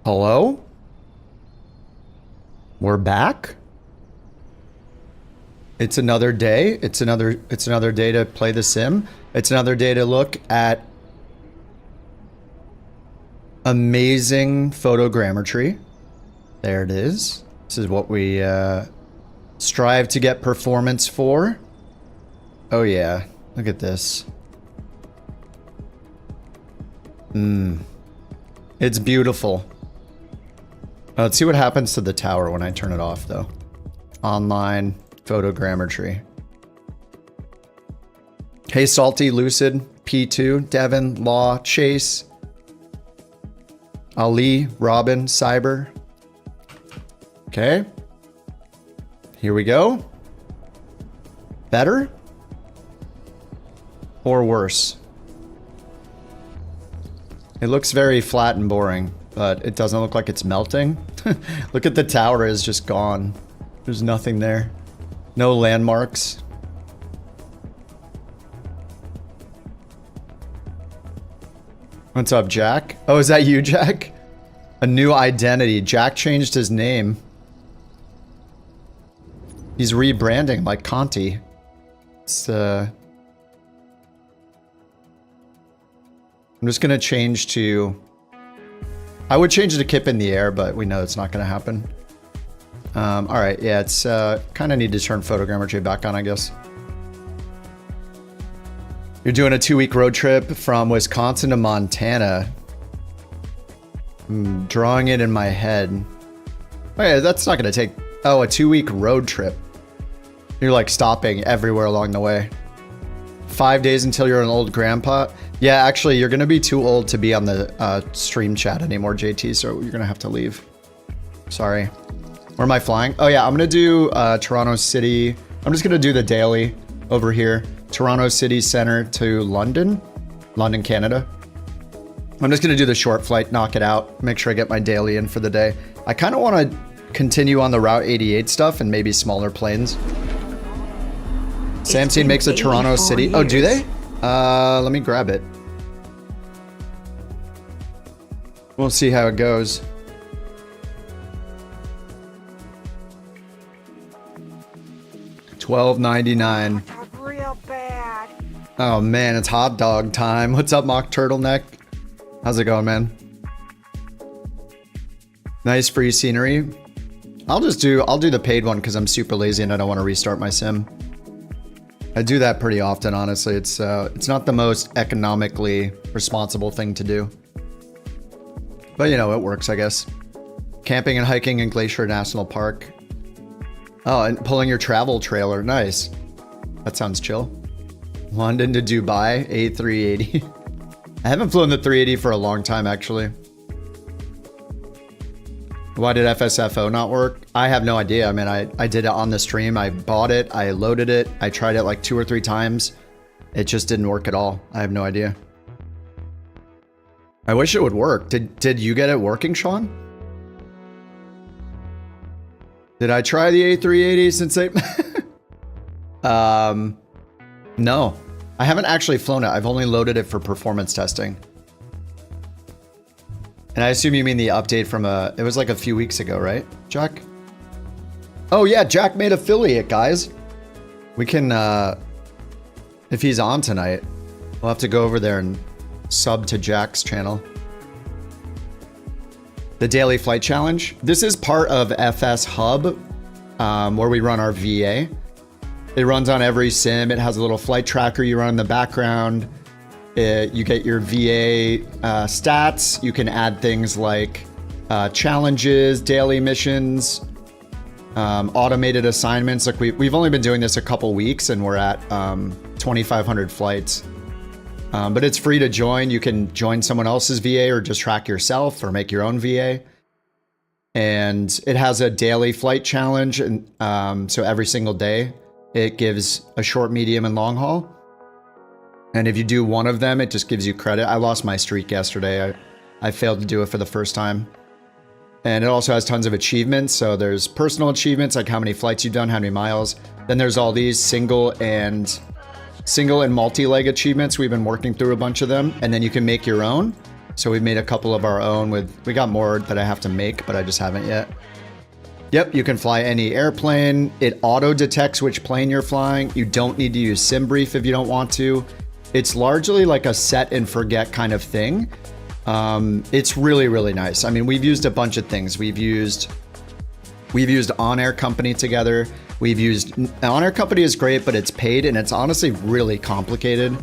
Hello? We're back? It's another day. It's another day to play the sim. It's another day to look at amazing photogrammetry. There it is. This is what we strive to get performance for. Oh yeah, look at this. It's beautiful. Let's see what happens to the tower when I turn it off though. Online photogrammetry. Hey Salty, Lucid, P2, Devin, Law, Chase, Ali, Robin, Cyber. Okay. Here we go. Better? Or worse? It looks very flat and boring, but it doesn't look like it's melting. Look at the tower is just gone. There's nothing there. No landmarks. What's up, Jack? Oh, is that you, Jack? A new identity. Jack changed his name. He's rebranding like Conti. It's I'm just gonna change to... I would change it to Kip in the Air, but we know it's not gonna happen. Alright, yeah, it's kind of need to turn photogrammetry back on, I guess. You're doing a 2-week road trip from Wisconsin to Montana. I'm drawing it in my head. Oh yeah, that's not gonna take... Oh, a 2-week road trip. You're like stopping everywhere along the way. 5 days until you're an old grandpa. Yeah, actually, you're gonna be too old to be on the stream chat anymore, JT, so you're gonna have to leave. Sorry. Where am I flying? Oh yeah, I'm gonna do Toronto City. I'm just gonna do the daily over here. Toronto City Center to London. London, Canada. I'm just gonna do the short flight, knock it out, make sure I get my daily in for the day. I kind of want to continue on the Route 88 stuff and maybe smaller planes. Samsung makes a Toronto City. Oh, do they? Let me grab it. We'll see how it goes. $12.99. Real bad. Oh man, it's hot dog time. What's up, Mock Turtleneck? How's it going, man? Nice free scenery. I'll do the paid one because I'm super lazy and I don't want to restart my sim. I do that pretty often, honestly. It's not the most economically responsible thing to do. But you know, it works, I guess. Camping and hiking in Glacier National Park. Oh, and pulling your travel trailer. Nice. That sounds chill. London to Dubai, A380. I haven't flown the 380 for a long time, actually. Why did FSFO not work? I have no idea. I mean, I did it on the stream. I bought it. I loaded it. I tried it like 2 or 3 times. It just didn't work at all. I have no idea. I wish it would work. Did you get it working, Sean? Did I try the A380 since they... No. I haven't actually flown it. I've only loaded it for performance testing. And I assume you mean the update from it was like a few weeks ago, right, Jack? Oh yeah, Jack made affiliate, guys. We can, if he's on tonight, we'll have to go over there and sub to Jack's channel. The Daily Flight Challenge. This is part of FS Hub, where we run our VA. It runs on every sim. It has a little flight tracker you run in the background. You get your VA stats. You can add things like challenges, daily missions, automated assignments. Like we've only been doing this a couple weeks and we're at 2,500 flights. But it's free to join. You can join someone else's VA or just track yourself or make your own VA. And it has a daily flight challenge. And so every single day it gives a short, medium, and long haul. And if you do one of them, it just gives you credit. I lost my streak yesterday. I failed to do it for the first time. And it also has tons of achievements. So there's personal achievements, like how many flights you've done, how many miles. Then there's all these single and multi-leg achievements. We've been working through a bunch of them. And then you can make your own. So we've made a couple of our own we got more that I have to make, but I just haven't yet. Yep, you can fly any airplane. It auto detects which plane you're flying. You don't need to use SimBrief if you don't want to. It's largely like a set and forget kind of thing. It's really, really nice. I mean, we've used a bunch of things. We've used On Air Company together. On Air Company is great, but it's paid and it's honestly really complicated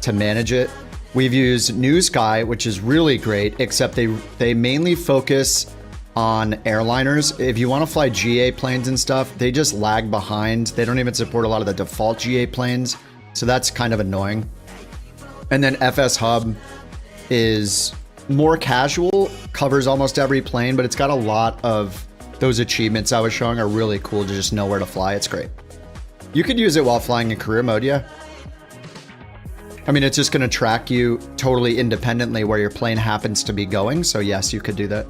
to manage it. We've used New Sky, which is really great, except they mainly focus on airliners. If you want to fly GA planes and stuff, they just lag behind. They don't even support a lot of the default GA planes. So that's kind of annoying. And then FS Hub is more casual, covers almost every plane, but it's got a lot of those achievements I was showing are really cool to just know where to fly. It's great. You could use it while flying in career mode, yeah. I mean, it's just going to track you totally independently where your plane happens to be going. So yes, you could do that.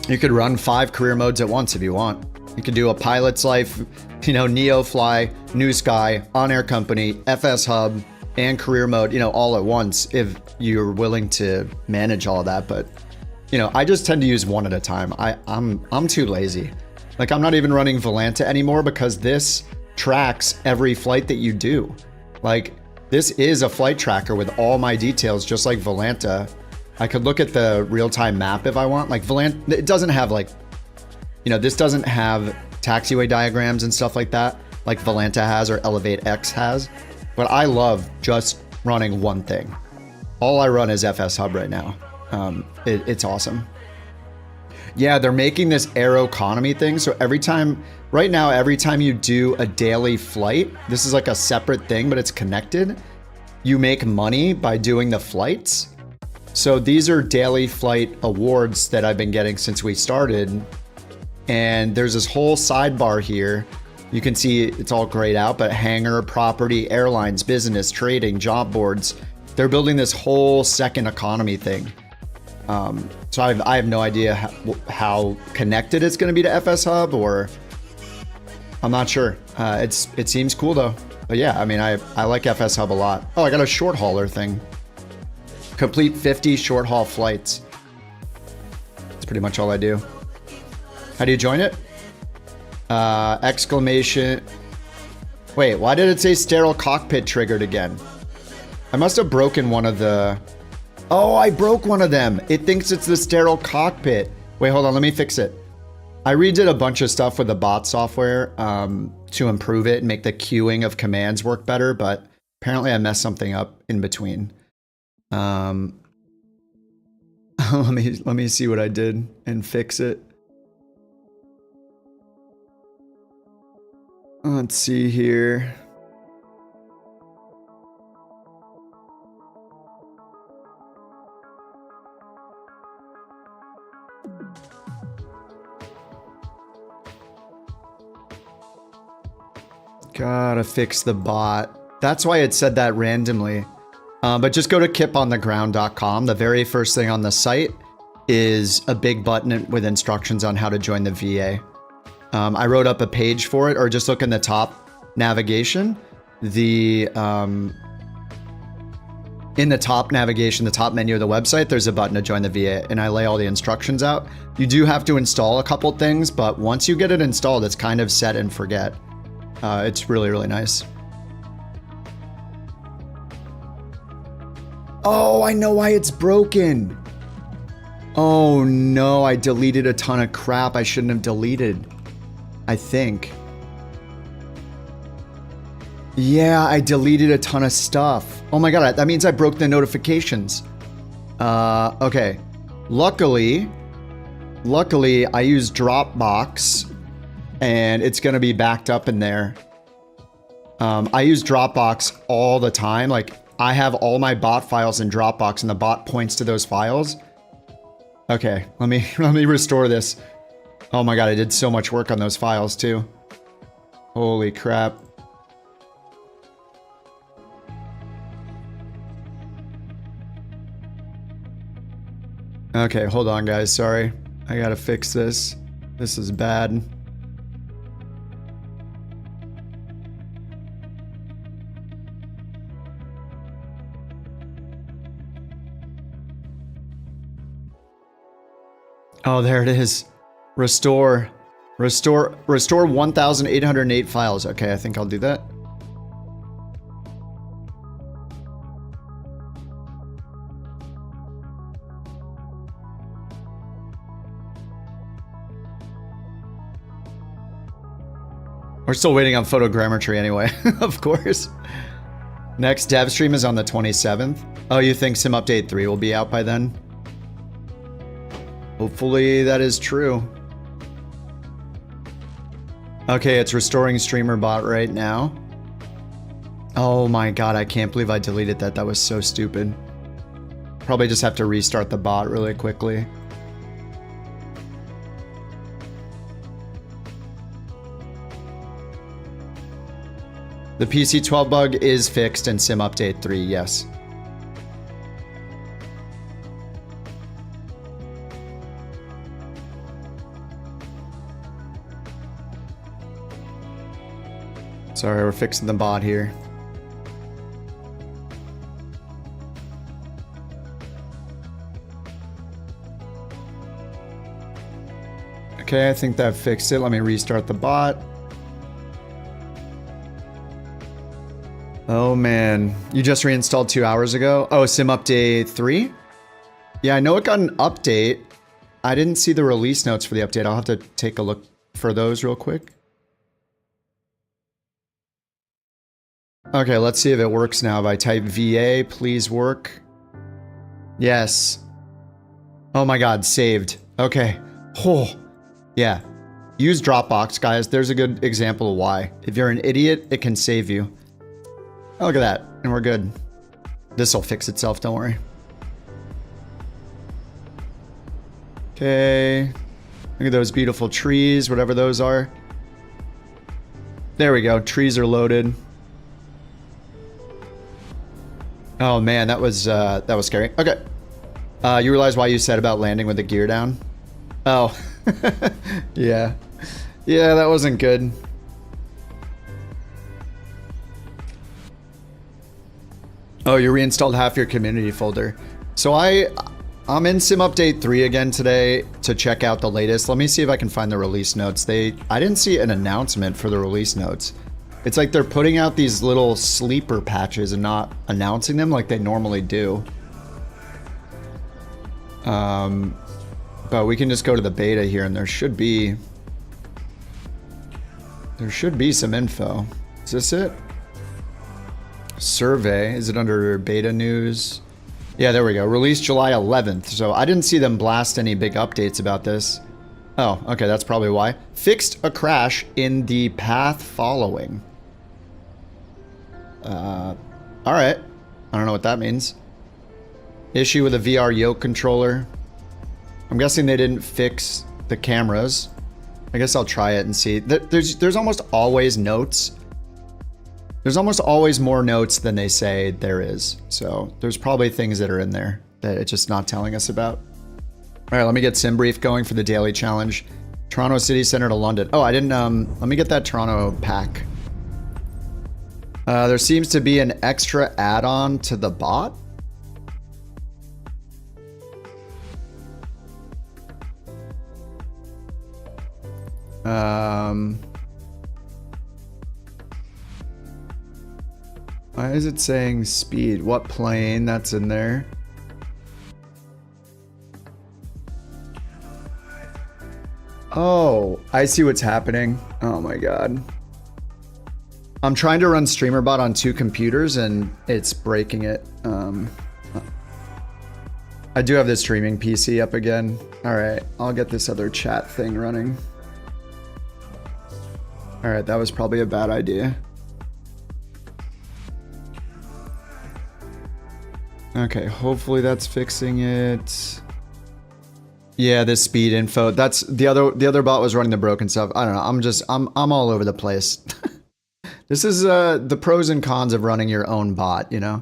You could run 5 career modes at once if you want. You could do a pilot's life, you know, Neo Fly, New Sky, On Air Company, FS Hub, and career mode, you know, all at once if you're willing to manage all of that. But, you know, I just tend to use one at a time. I'm too lazy. Like, I'm not even running Volanta anymore because this tracks every flight that you do. Like, this is a flight tracker with all my details, just like Volanta. I could look at the real-time map if I want. Like Volanta, it doesn't have like, you know, this doesn't have taxiway diagrams and stuff like that, like Volanta has or Elevate X has. But I love just running one thing. All I run is FS Hub right now. It's awesome. Yeah, they're making this aero economy thing. So right now, every time you do a daily flight, this is like a separate thing, but it's connected. You make money by doing the flights. So these are daily flight awards that I've been getting since we started. And there's this whole sidebar here. You can see it's all grayed out, but hangar, property, airlines, business, trading, job boards. They're building this whole second economy thing. So I have no idea how connected it's going to be to FS Hub, or I'm not sure. It seems cool though. But yeah, I mean, I like FS Hub a lot. Oh, I got a short hauler thing. Complete 50 short haul flights. That's pretty much all I do. How do you join it? Exclamation. Wait, why did it say sterile cockpit triggered again? I must have broken one of the... Oh, I broke one of them. It thinks it's the sterile cockpit. Wait, hold on, let me fix it. I redid a bunch of stuff with the bot software to improve it and make the queuing of commands work better, but apparently I messed something up in between. Let me see what I did and fix it. Let's see here. Gotta fix the bot. That's why it said that randomly. But just go to kipontheground.com. The very first thing on the site is a big button with instructions on how to join the VA. I wrote up a page for it, or just look in the top navigation. In the top navigation, the top menu of the website, there's a button to join the VA, and I lay all the instructions out. You do have to install a couple things, but once you get it installed, it's kind of set and forget. It's really, really nice. Oh, I know why it's broken. Oh no, I deleted a ton of crap I shouldn't have deleted, I think. Yeah, I deleted a ton of stuff. Oh my god, that means I broke the notifications. Okay. Luckily, I use Dropbox, and it's gonna be backed up in there. I use Dropbox all the time. Like, I have all my bot files in Dropbox, and the bot points to those files. Okay, let me restore this. Oh my god, I did so much work on those files too. Holy crap. Okay, hold on guys, sorry. I gotta fix this. This is bad. Oh, there it is. Restore 1,808 files. Okay, I think I'll do that. We're still waiting on photogrammetry anyway, of course. Next dev stream is on the 27th. Oh, you think Sim Update 3 will be out by then? Hopefully that is true. Okay, it's restoring streamer bot right now. Oh my god, I can't believe I deleted that. That was so stupid. Probably just have to restart the bot really quickly. The PC12 bug is fixed in Sim Update 3, yes. Sorry, we're fixing the bot here. Okay, I think that fixed it. Let me restart the bot. Oh man, you just reinstalled 2 hours ago? Oh, Sim Update 3? Yeah, I know it got an update. I didn't see the release notes for the update. I'll have to take a look for those real quick. Okay, let's see if it works now. If I type VA, please work. Yes. Oh my god, saved. Okay. Oh, yeah. Use Dropbox, guys. There's a good example of why. If you're an idiot, it can save you. Oh, look at that. And we're good. This will fix itself, don't worry. Okay. Look at those beautiful trees, whatever those are. There we go. Trees are loaded. Oh man, that was scary. Okay. You realize why you said about landing with the gear down? Oh. Yeah. Yeah, that wasn't good. Oh, you reinstalled half your community folder. So I'm in Sim Update 3 again today to check out the latest. Let me see if I can find the release notes. I didn't see an announcement for the release notes. It's like they're putting out these little sleeper patches and not announcing them like they normally do. But we can just go to the beta here and there should be some info. Is this it? Survey, is it under beta news? Yeah, there we go. Released July 11th. So I didn't see them blast any big updates about this. Oh, okay, that's probably why. Fixed a crash in the path following. Alright. I don't know what that means. Issue with a VR yoke controller. I'm guessing they didn't fix the cameras. I guess I'll try it and see. There's almost always notes. There's almost always more notes than they say there is. So there's probably things that are in there that it's just not telling us about. All right, let me get SimBrief going for the daily challenge. Toronto City Center to London. Oh, I didn't, let me get that Toronto pack. There seems to be an extra add-on to the bot. Why is it saying speed? What plane? That's in there. Oh, I see what's happening. Oh my god. I'm trying to run StreamerBot on 2 computers and it's breaking it. I do have this streaming PC up again. Alright, I'll get this other chat thing running. Alright, that was probably a bad idea. Okay, hopefully that's fixing it. Yeah, this speed info. That's the other bot was running the broken stuff. I don't know. I'm all over the place. This is the pros and cons of running your own bot, you know?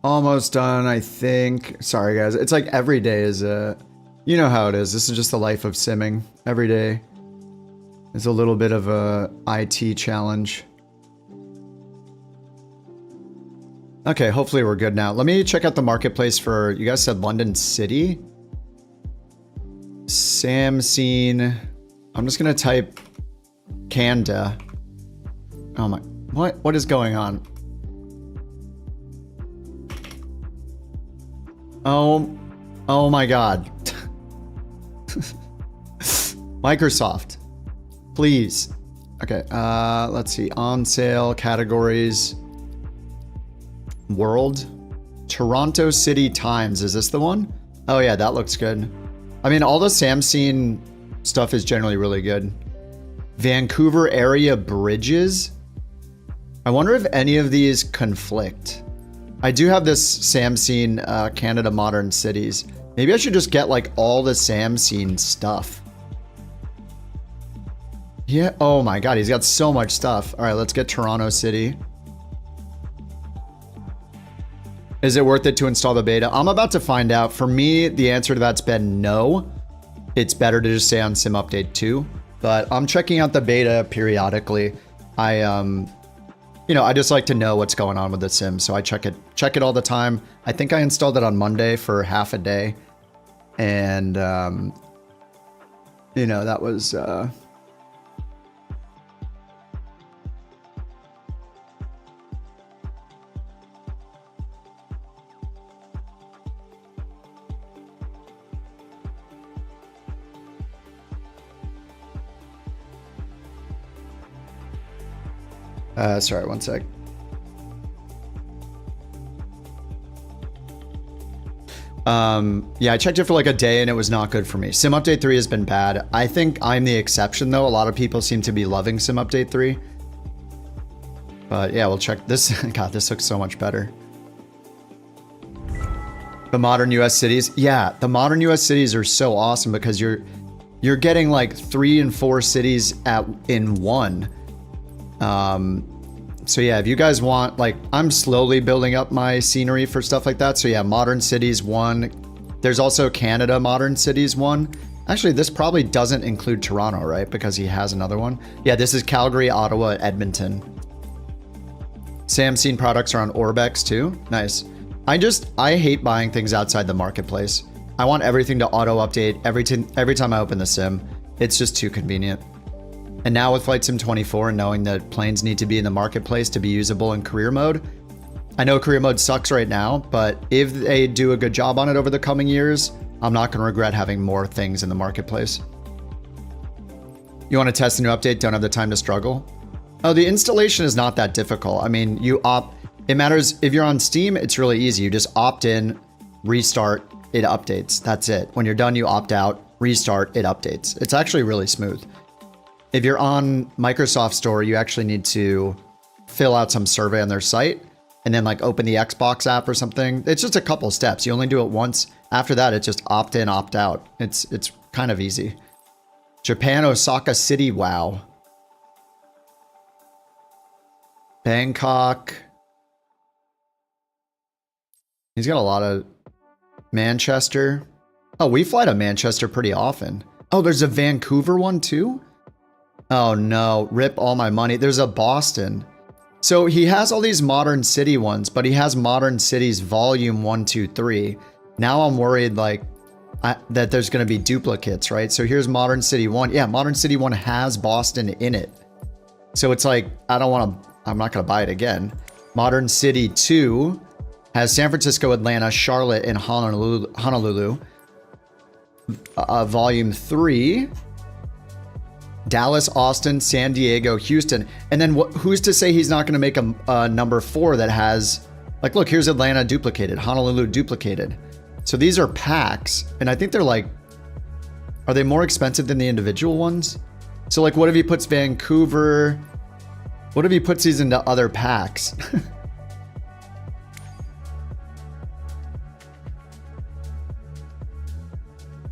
Almost done, I think. Sorry, guys. It's like every day is a... You know how it is. This is just the life of simming. Every day is a little bit of a IT challenge. Okay, hopefully we're good now. Let me check out the marketplace for... You guys said London City? Sam scene. I'm just going to type Canada. Oh my... What is going on? Oh my god. Microsoft. Please. Okay, let's see. On sale, categories. World. Toronto City Times. Is this the one? Oh yeah, that looks good. I mean, all the Samsung stuff is generally really good. Vancouver area bridges. I wonder if any of these conflict. I do have this Samsung Canada Modern Cities. Maybe I should just get like all the Samsung stuff. Yeah. Oh my god, he's got so much stuff. All right, let's get Toronto City. Is it worth it to install the beta? I'm about to find out. For me, the answer to that's been no. It's better to just stay on Sim Update 2. But I'm checking out the beta periodically. You know, I just like to know what's going on with the sim, so I check it all the time. I think I installed it on Monday for half a day, and you know, that was sorry, one sec. Yeah, I checked it for like a day and it was not good for me. Sim Update 3 has been bad. I think I'm the exception though. A lot of people seem to be loving Sim Update 3. But yeah, we'll check this. God, this looks so much better. The modern US cities. Yeah, the modern US cities are so awesome because you're getting like 3 and 4 cities in one. So yeah, if you guys want, like, I'm slowly building up my scenery for stuff like that. So yeah, Modern Cities 1. There's also Canada Modern Cities 1. Actually, this probably doesn't include Toronto, right? Because he has another one. Yeah, this is Calgary, Ottawa, Edmonton. Samsung products are on Orbex too. Nice. I hate buying things outside the marketplace. I want everything to auto update every time I open the sim. It's just too convenient. And now with Flight Sim 24 and knowing that planes need to be in the marketplace to be usable in career mode, I know career mode sucks right now, but if they do a good job on it over the coming years, I'm not going to regret having more things in the marketplace. You want to test a new update, don't have the time to struggle? Oh, the installation is not that difficult. I mean, it matters if you're on Steam, it's really easy. You just opt in, restart, it updates. That's it. When you're done, you opt out, restart, it updates. It's actually really smooth. If you're on Microsoft Store, you actually need to fill out some survey on their site and then like open the Xbox app or something. It's just a couple steps. You only do it once. After that, it's just opt in, opt out. It's kind of easy. Japan, Osaka City, wow. Bangkok. He's got a lot of Manchester. Oh, we fly to Manchester pretty often. Oh, there's a Vancouver one too? Oh no, rip all my money. There's a Boston. So he has all these modern city ones, but he has Modern Cities Volume 1, 2, 3. Now I'm worried like that there's going to be duplicates, right? So here's Modern City 1. Yeah, Modern City 1 has Boston in it. So it's like, I'm not going to buy it again. Modern City 2 has San Francisco, Atlanta, Charlotte, and Honolulu. Volume 3... Dallas, Austin, San Diego, Houston. And then who's to say he's not going to make a number 4 that has, like, look, here's Atlanta duplicated, Honolulu duplicated. So these are packs. And I think they're like, are they more expensive than the individual ones? So like, what if he puts Vancouver? What if he puts these into other packs?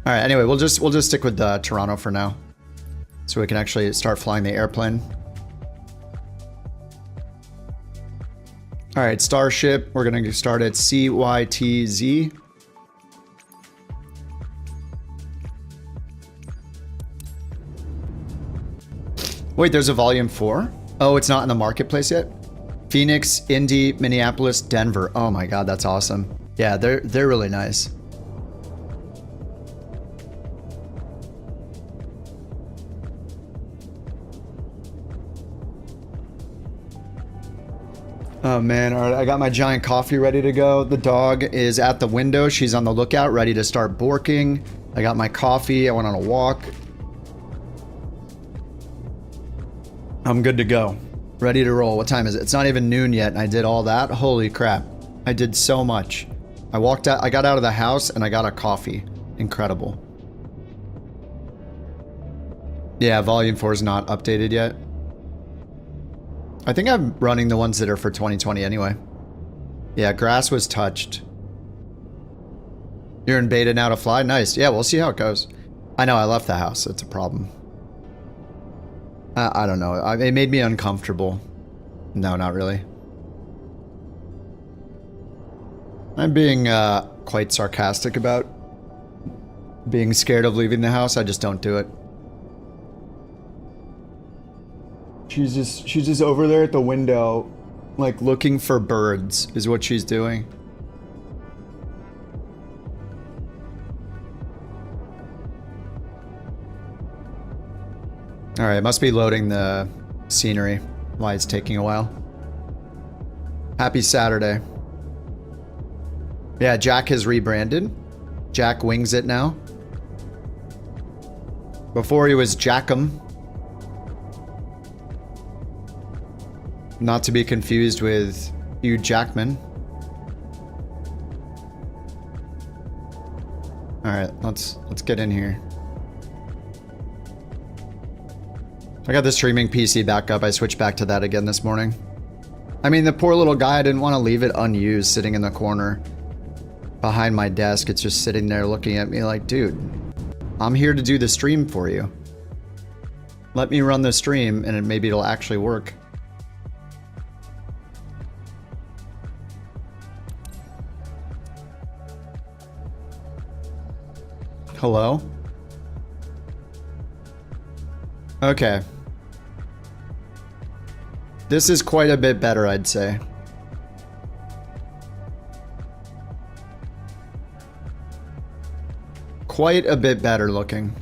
All right, anyway, we'll just stick with Toronto for now. So we can actually start flying the airplane. All right, Starship. We're going to start at CYTZ. Wait, there's a volume 4? Oh, it's not in the marketplace yet? Phoenix, Indy, Minneapolis, Denver. Oh my god, that's awesome. Yeah, they're really nice. Oh man, all right, I got my giant coffee ready to go. The dog is at the window. She's on the lookout, ready to start borking. I got my coffee. I went on a walk. I'm good to go. Ready to roll. What time is it? It's not even noon yet and I did all that. Holy crap. I did so much. I walked out, I got out of the house and I got a coffee. Incredible. Yeah, volume 4 is not updated yet. I think I'm running the ones that are for 2020 anyway. Yeah, grass was touched. You're in beta now to fly? Nice. Yeah, we'll see how it goes. I know I left the house. It's a problem. I don't know. It made me uncomfortable. No, not really. I'm being quite sarcastic about being scared of leaving the house. I just don't do it. She's just over there at the window, like looking for birds is what she's doing. All right, must be loading the scenery. Why it's taking a while. Happy Saturday. Yeah, Jack has rebranded. Jack wings it now. Before he was Jackum. Not to be confused with Hugh Jackman. All right, let's get in here. I got the streaming PC back up. I switched back to that again this morning. I mean, the poor little guy, I didn't want to leave it unused sitting in the corner behind my desk. It's just sitting there looking at me like, dude, I'm here to do the stream for you. Let me run the stream and maybe it'll actually work. Hello? Okay. This is quite a bit better, I'd say. Quite a bit better looking.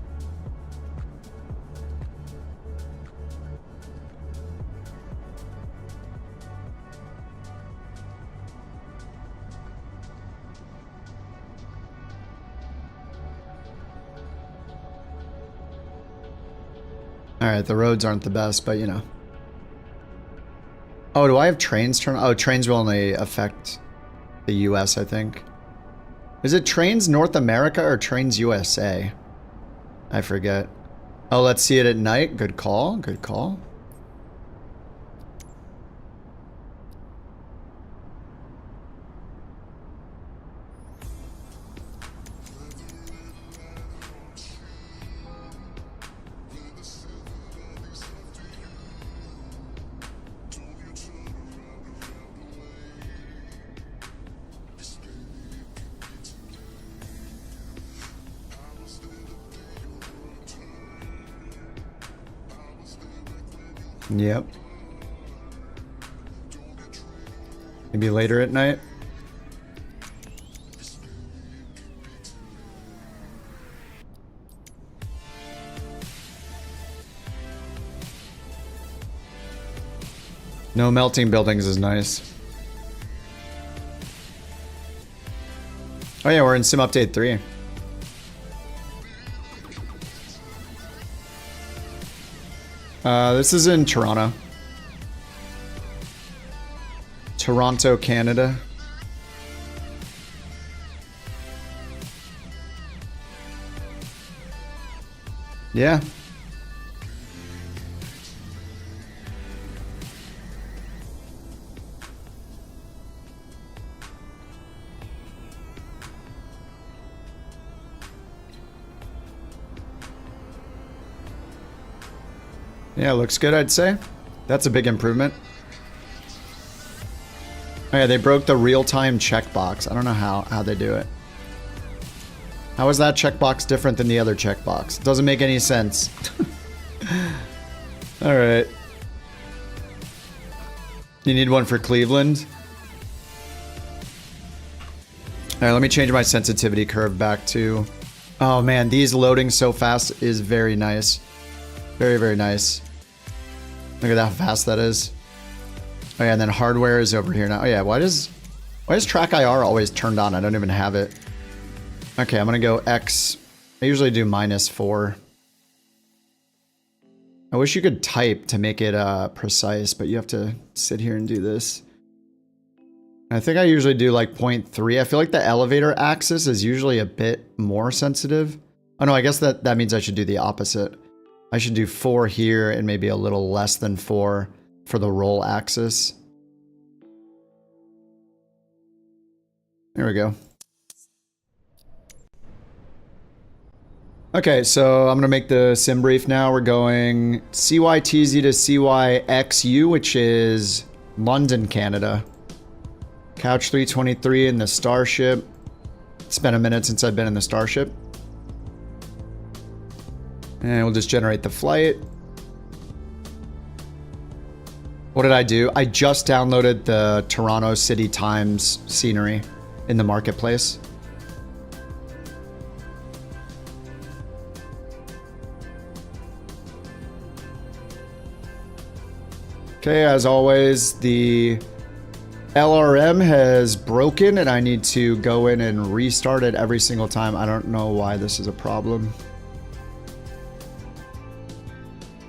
Alright, the roads aren't the best, but you know. Oh, do I have trains turn? Oh, trains will only affect the US, I think. Is it Trains North America or Trains USA? I forget. Oh, let's see it at night. Good call. Good call. Yep. Maybe later at night. No melting buildings is nice. Oh yeah, we're in Sim Update 3. This is in Toronto. Toronto, Canada. Yeah. Yeah, looks good, I'd say. That's a big improvement. Oh yeah, they broke the real-time checkbox. I don't know how they do it. How is that checkbox different than the other checkbox? It doesn't make any sense. Alright. You need one for Cleveland? Alright, let me change my sensitivity curve back to... Oh man, these loading so fast is very nice. Very, very nice. Look at how fast that is. Oh yeah, and then hardware is over here now. Oh yeah, why does track IR always turned on? I don't even have it. Okay, I'm gonna go X. I usually do -4. I wish you could type to make it precise, but you have to sit here and do this. I think I usually do like 0.3. I feel like the elevator axis is usually a bit more sensitive. Oh no, I guess that means I should do the opposite. I should do 4 here and maybe a little less than 4 for the roll axis. There we go. Okay, so I'm gonna make the sim brief now. We're going CYTZ to CYXU, which is London, Canada. Couch 323 in the Starship. It's been a minute since I've been in the Starship. And we'll just generate the flight. What did I do? I just downloaded the Toronto City Times scenery in the marketplace. Okay, as always, the LRM has broken and I need to go in and restart it every single time. I don't know why this is a problem.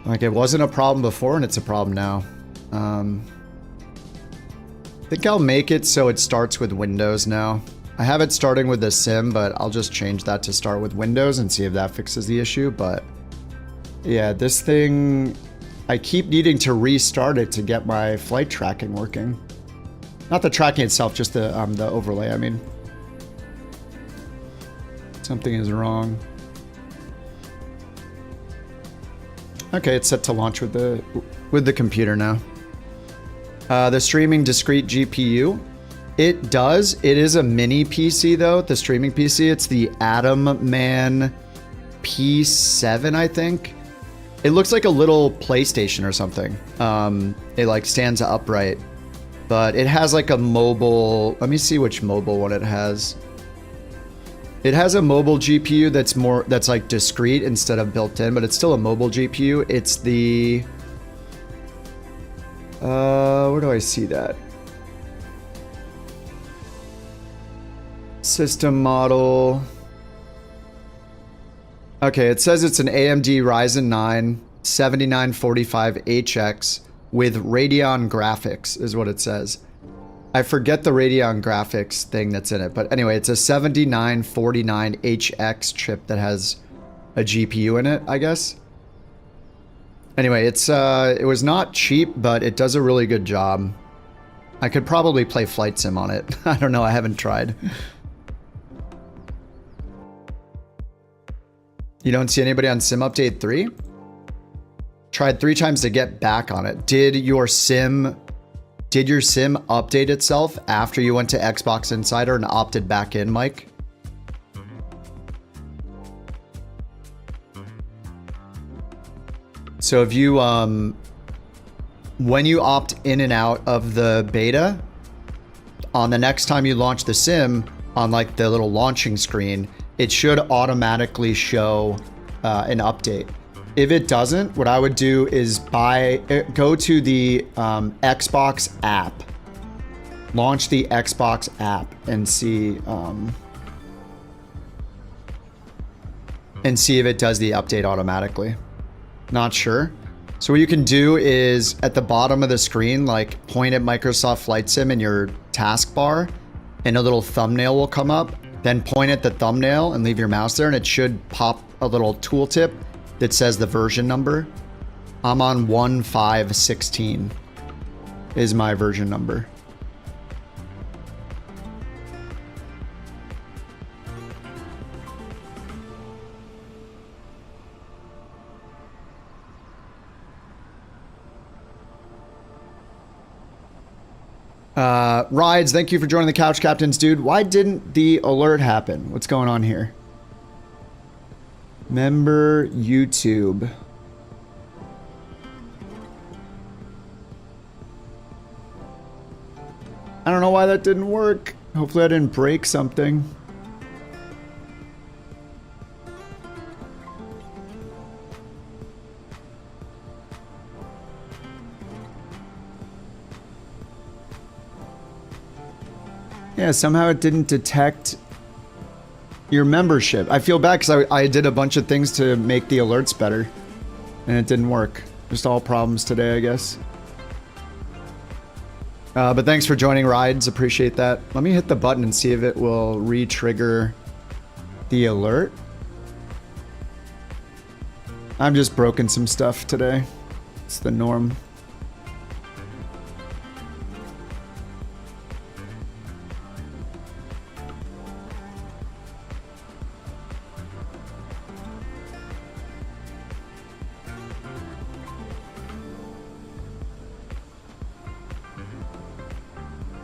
Like, it wasn't a problem before and it's a problem now. I think I'll make it so it starts with Windows now. I have it starting with the sim, but I'll just change that to start with Windows and see if that fixes the issue. But yeah, this thing, I keep needing to restart it to get my flight tracking working. Not the tracking itself, just the overlay, I mean. Something is wrong. Okay, it's set to launch with the computer now. The streaming discrete GPU. It does. It is a mini PC though, the streaming PC. It's the Atom Man P7, I think. It looks like a little PlayStation or something. It like stands upright, but it has like a mobile. Let me see which mobile one it has. It has a mobile GPU that's like discrete instead of built in, but it's still a mobile GPU. It's the where do I see that? System model. Okay, it says it's an AMD Ryzen 9 7945HX with Radeon graphics is what it says. I forget the Radeon graphics thing that's in it, but anyway, it's a 7949HX chip that has a GPU in it, I guess. Anyway, it was not cheap, but it does a really good job. I could probably play flight sim on it. I don't know, I haven't tried. You don't see anybody on Sim Update 3? Tried 3 times to get back on it. Did your sim update itself after you went to Xbox Insider and opted back in, Mike? So if you, when you opt in and out of the beta, on the next time you launch the sim, on like the little launching screen, it should automatically show an update. If it doesn't, what I would do is go to the Xbox app, launch the Xbox app, and see if it does the update automatically. Not sure. So what you can do is at the bottom of the screen, like point at Microsoft Flight Sim in your taskbar, and a little thumbnail will come up. Then point at the thumbnail and leave your mouse there, and it should pop a little tooltip that says the version number. I'm on 1516 is my version number. Rides, thank you for joining the Couch Captains, dude. Why didn't the alert happen? What's going on here? Member YouTube. I don't know why that didn't work. Hopefully I didn't break something. Yeah, somehow it didn't detect your membership. I feel bad because I did a bunch of things to make the alerts better, and it didn't work. Just all problems today, I guess. But thanks for joining, Rides. Appreciate that. Let me hit the button and see if it will re-trigger the alert. I'm just broken some stuff today. It's the norm.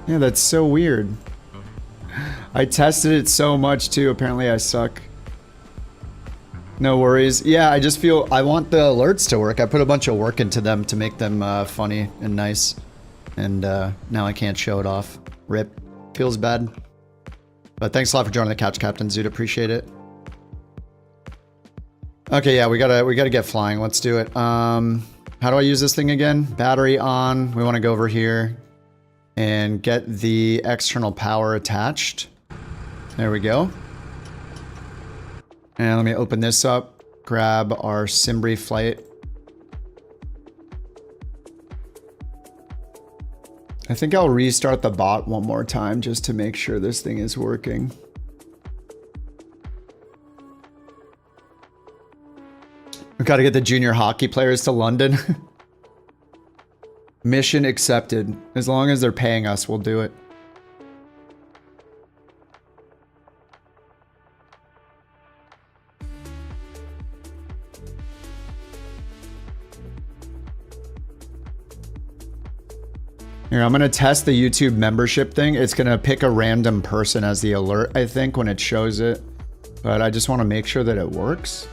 Yeah, that's so weird. I tested it so much too. Apparently I suck. No worries. Yeah, I just feel I want the alerts to work. I put a bunch of work into them to make them funny and nice. And now I can't show it off. Rip. Feels bad. But thanks a lot for joining the Couch Captains, dude. Appreciate it. Okay, yeah, we gotta get flying. Let's do it. How do I use this thing again? Battery on. We want to go over here and get the external power attached. There we go. And let me open this up, grab our Simbri flight. I think I'll restart the bot one more time just to make sure this thing is working. We've got to get the junior hockey players to London. Mission accepted. As long as they're paying us, we'll do it. Here, I'm going to test the YouTube membership thing. It's going to pick a random person as the alert, I think, when it shows it. But I just want to make sure that it works.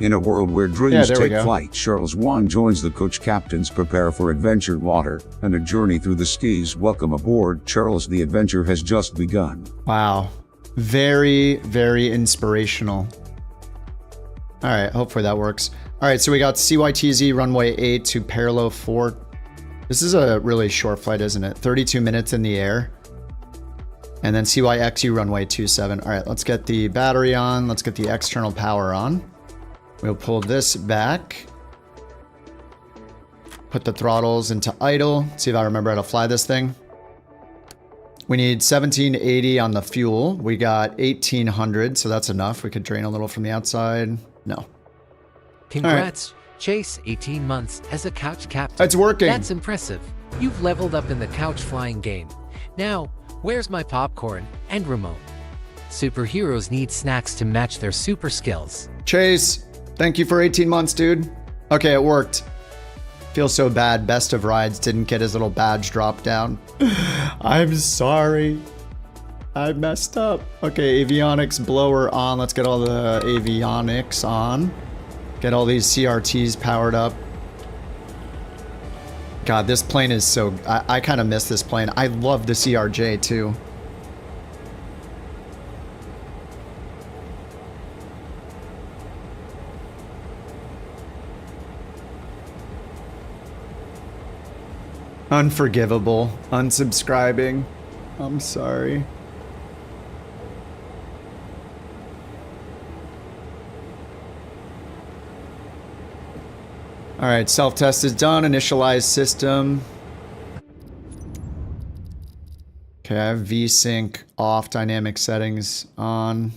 In a world where dreams take flight, Charles Wan joins the coach captains prepare for adventure water and a journey through the skis. Welcome aboard, Charles. The adventure has just begun. Wow. Very, very inspirational. All right, hopefully that works. All right, so we got CYTZ runway 8 to parallel 4. This is a really short flight, isn't it? 32 minutes in the air. And then CYXU runway 27. All right, let's get the battery on. Let's get the external power on. We'll pull this back. Put the throttles into idle. See if I remember how to fly this thing. We need 1780 on the fuel. We got 1800, so that's enough. We could drain a little from the outside. No. Congrats, right. Chase, 18 months as a couch captain. It's working. That's impressive. You've leveled up in the couch flying game. Now, where's my popcorn and remote? Superheroes need snacks to match their super skills. Chase, thank you for 18 months, dude. Okay, it worked. Feel so bad. Best of Rides didn't get his little badge dropped down. I'm sorry. I messed up. Okay, avionics blower on. Let's get all the avionics on. Get all these CRTs powered up. God, this plane is so... I kind of miss this plane. I love the CRJ too. Unforgivable. Unsubscribing. I'm sorry. All right, self-test is done. Initialize system. Okay, I have VSync off, dynamic settings on.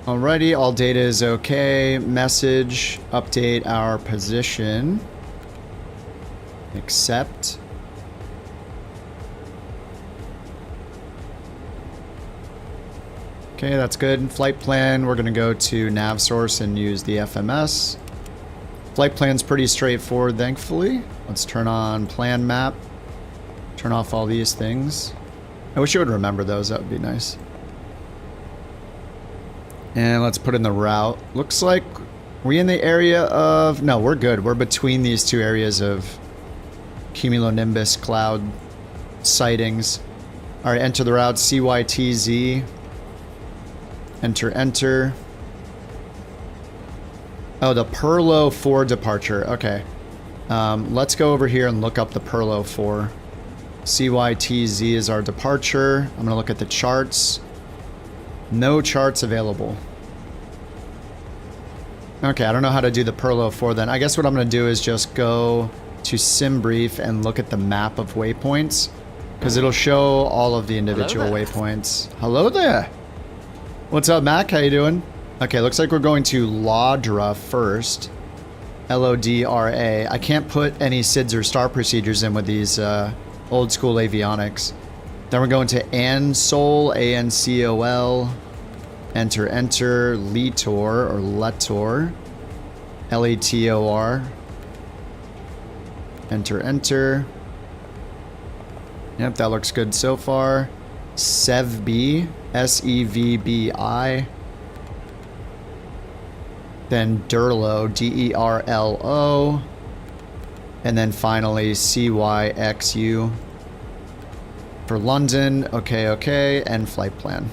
Alrighty, all data is okay. Message, update our position. Accept. Okay, that's good. Flight plan, we're gonna go to nav source and use the FMS. Flight plan's pretty straightforward, thankfully. Let's turn on plan map. Turn off all these things. I wish I would remember those, that would be nice. And let's put in the route. Looks like we're in the area of... No, we're good. We're between these two areas of cumulonimbus cloud sightings. Alright, enter the route, CYTZ. Enter, enter. Oh, the Perlo 4 departure. Okay. Let's go over here and look up the Perlo 4. CYTZ is our departure. I'm going to look at the charts. No charts available. Okay, I don't know how to do the Perlo 4 then. I guess what I'm going to do is just go to SimBrief and look at the map of waypoints. Because it'll show all of the individual waypoints. Hello there! What's up, Mac? How you doing? Okay, looks like we're going to Lodra first. L-O-D-R-A. I can't put any SIDS or star procedures in with these old school avionics. Then we're going to Ansol, A-N-C-O-L. Enter, enter. Letor, or Letor. L-E-T-O-R. Enter, enter. Yep, that looks good so far. SEVBI. S-E-V-B-I. Then Derlo, D-E-R-L-O. And then finally C-Y-X-U. For London, okay, okay, and flight plan.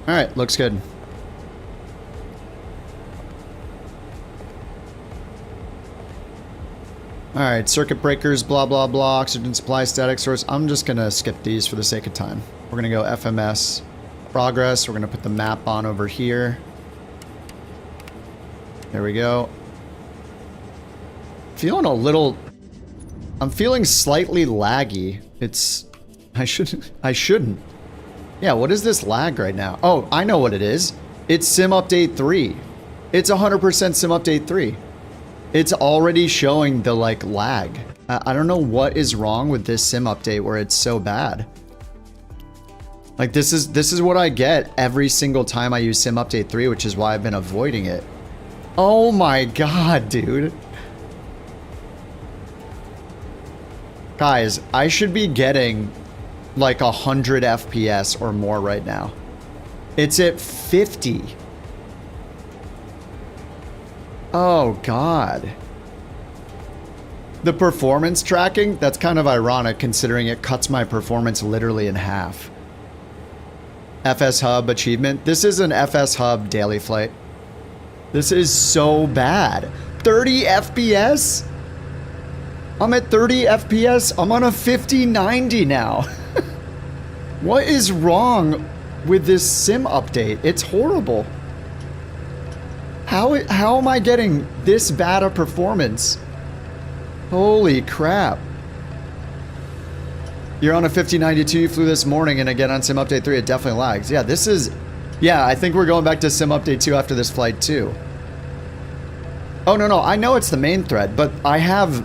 Alright, looks good. Alright, circuit breakers, blah, blah, blah, oxygen supply, static source. I'm just going to skip these for the sake of time. We're going to go FMS progress. We're going to put the map on over here. There we go. Feeling a little... I'm feeling slightly laggy. It's... I shouldn't. Yeah, what is this lag right now? Oh, I know what it is. It's Sim Update 3. It's 100% Sim Update 3. It's already showing the, like, lag. I don't know what is wrong with this sim update where it's so bad. Like, this is what I get every single time I use Sim Update 3, which is why I've been avoiding it. Oh my god, dude. Guys, I should be getting, like, 100 FPS or more right now. It's at 50. Oh, God. The performance tracking, that's kind of ironic considering it cuts my performance literally in half. FS Hub achievement. This is an FS Hub daily flight. This is so bad. 30 FPS? I'm at 30 FPS. I'm on a 5090 now. What is wrong with this sim update? It's horrible. How am I getting this bad a performance? Holy crap. You're on a 5092, you flew this morning, and again on Sim Update 3, it definitely lags. Yeah, this is... Yeah, I think we're going back to Sim Update 2 after this flight, too. Oh, no, I know it's the main thread, but I have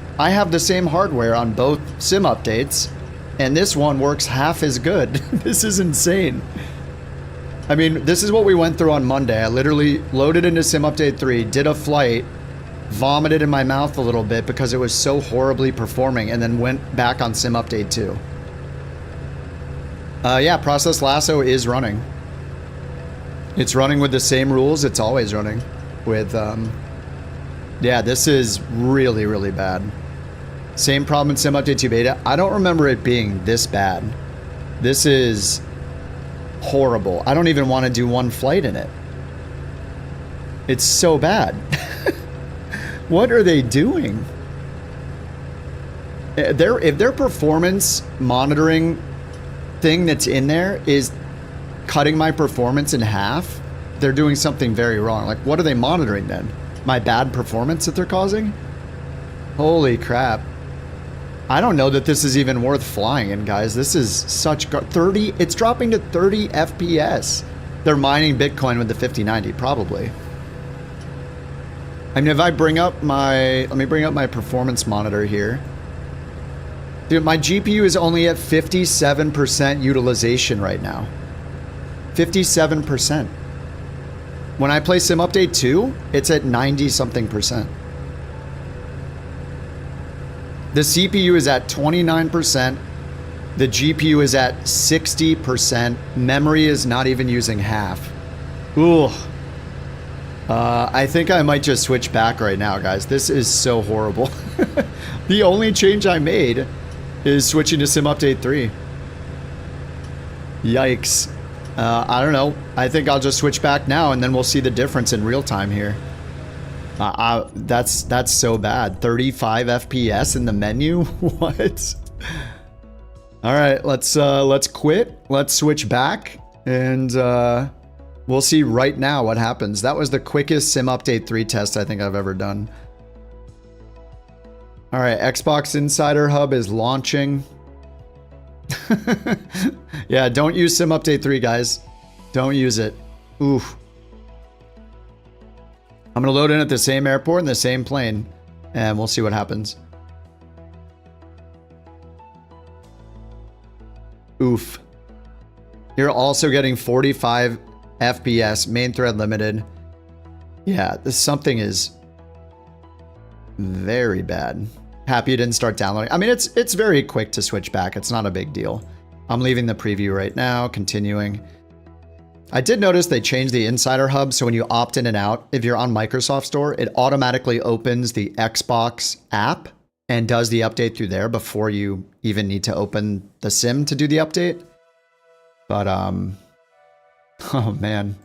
the same hardware on both Sim Updates, and this one works half as good. This is insane. I mean, this is what we went through on Monday. I literally loaded into Sim Update 3, did a flight, vomited in my mouth a little bit because it was so horribly performing, and then went back on Sim Update 2. Yeah, Process Lasso is running. It's running with the same rules it's always running with, yeah, this is really, really bad. Same problem in Sim Update 2 beta. I don't remember it being this bad. This is horrible. I don't even want to do one flight in it. It's so bad. What are they doing? If their performance monitoring thing that's in there is cutting my performance in half, they're doing something very wrong. Like, what are they monitoring then? My bad performance that they're causing? Holy crap. I don't know that this is even worth flying in, guys. This is such... 30... It's dropping to 30 FPS. They're mining Bitcoin with the 5090, probably. I mean, if I bring up my... Let me bring up my performance monitor here. Dude, my GPU is only at 57% utilization right now. 57%. When I play Sim Update 2, it's at 90 something percent. The CPU is at 29%. The GPU is at 60%. Memory is not even using half. Ooh. I think I might just switch back right now, guys. This is so horrible. The only change I made is switching to Sim Update 3. Yikes. I don't know. I think I'll just switch back now and then we'll see the difference in real time here. That's so bad. 35 FPS in the menu? What? All right, let's quit. Let's switch back and we'll see right now what happens. That was the quickest Sim Update 3 test I think I've ever done. All right, Xbox Insider Hub is launching. Yeah, don't use Sim Update 3, guys. Don't use it. Oof. I'm gonna load in at the same airport in the same plane, and we'll see what happens. Oof. You're also getting 45 FPS, main thread limited. Yeah, something is very bad. Happy you didn't start downloading. I mean, it's very quick to switch back. It's not a big deal. I'm leaving the preview right now, continuing. I did notice they changed the Insider Hub, so when you opt in and out, if you're on Microsoft Store, it automatically opens the Xbox app and does the update through there before you even need to open the sim to do the update. But, oh man.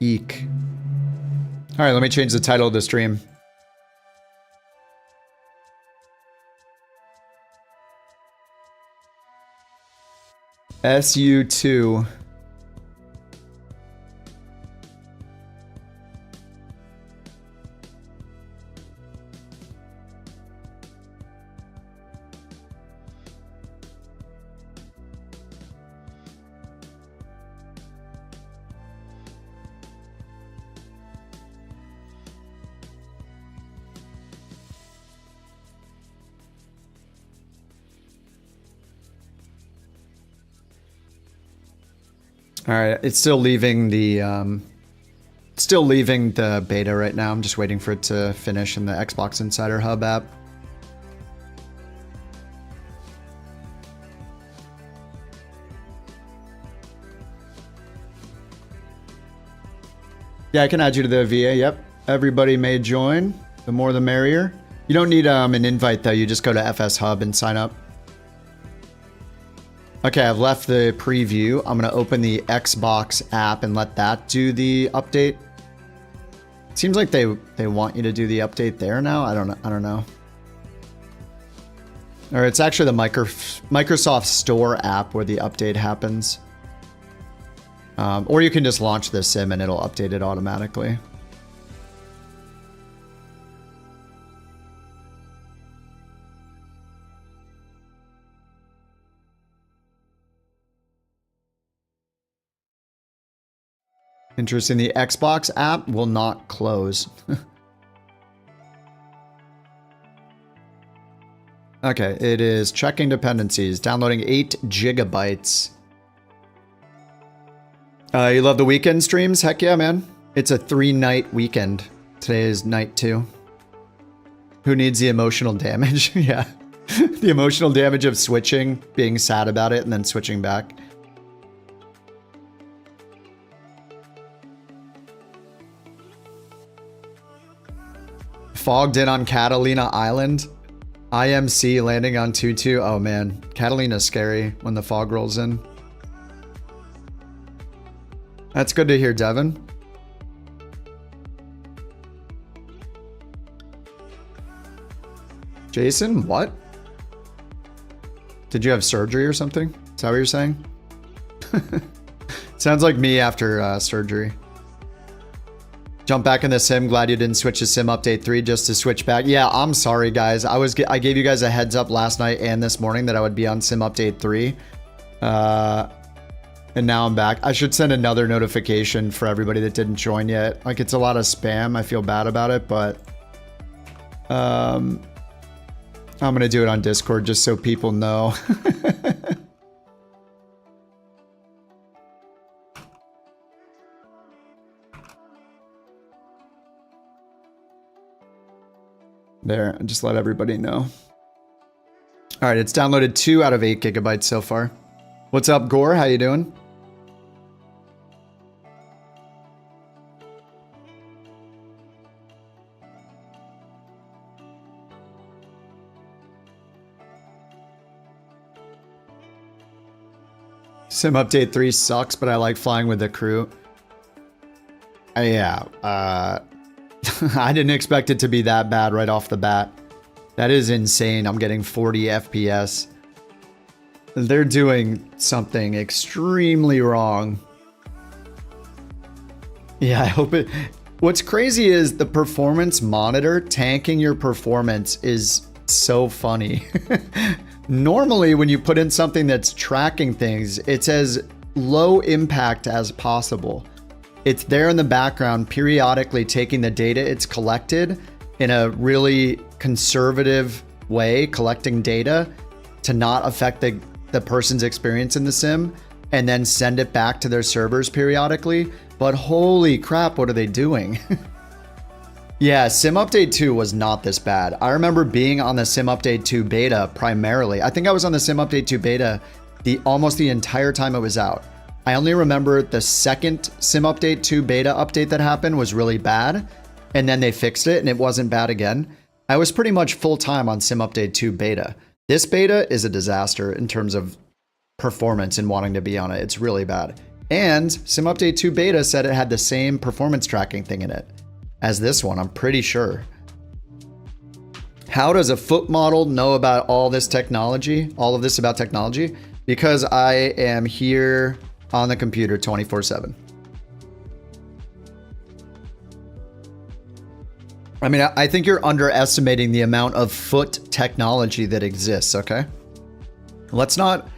Eek. All right, let me change the title of the stream. SU2. All right, it's still leaving the beta right now. I'm just waiting for it to finish in the Xbox Insider Hub app. Yeah, I can add you to the VA. Yep, everybody may join. The more the merrier. You don't need an invite though. You just go to FS Hub and sign up. Okay, I've left the preview. I'm gonna open the Xbox app and let that do the update. It seems like they want you to do the update there now. I don't know. Or it's actually the Microsoft Store app where the update happens. Or you can just launch the sim and it'll update it automatically. Interesting, the Xbox app will not close. Okay, it is checking dependencies, downloading 8 gigabytes. You love the weekend streams? Heck yeah, man. It's a 3-night weekend. Today is night 2. Who needs the emotional damage? Yeah. The emotional damage of switching, being sad about it, and then switching back. Fogged in on Catalina Island. IMC landing on 2-2. Oh man, Catalina's scary when the fog rolls in. That's good to hear, Devin. Jason, what? Did you have surgery or something? Is that what you're saying? Sounds like me after surgery. Jump back in the sim. Glad you didn't switch to Sim Update 3 just to switch back. Yeah, I'm sorry, guys. I gave you guys a heads up last night and this morning that I would be on Sim Update 3. And now I'm back. I should send another notification for everybody that didn't join yet. Like, it's a lot of spam. I feel bad about it, but I'm gonna do it on Discord just so people know. There, just let everybody know. All right, it's downloaded 2 out of 8 gigabytes so far. What's up, Gore? How you doing? Sim Update 3 sucks, but I like flying with the crew. Yeah, I didn't expect it to be that bad right off the bat. That is insane. I'm getting 40 FPS. They're doing something extremely wrong. Yeah, I hope it... What's crazy is the performance monitor tanking your performance is so funny. Normally, when you put in something that's tracking things, it's as low impact as possible. It's there in the background, periodically taking the data it's collected in a really conservative way, collecting data to not affect the person's experience in the sim, and then send it back to their servers periodically. But holy crap, what are they doing? Yeah, Sim Update 2 was not this bad. I remember being on the Sim Update 2 beta primarily. I think I was on the Sim Update 2 beta almost the entire time it was out. I only remember the second Sim Update 2 beta update that happened was really bad, and then they fixed it and it wasn't bad again. I was pretty much full time on Sim Update 2 beta. This beta is a disaster in terms of performance and wanting to be on it. It's really bad. And Sim Update 2 beta said it had the same performance tracking thing in it as this one, I'm pretty sure. How does a foot model know about all this technology, all of this about technology? Because I am here on the computer 24/7. I mean, I think you're underestimating the amount of foot technology that exists, okay? Let's not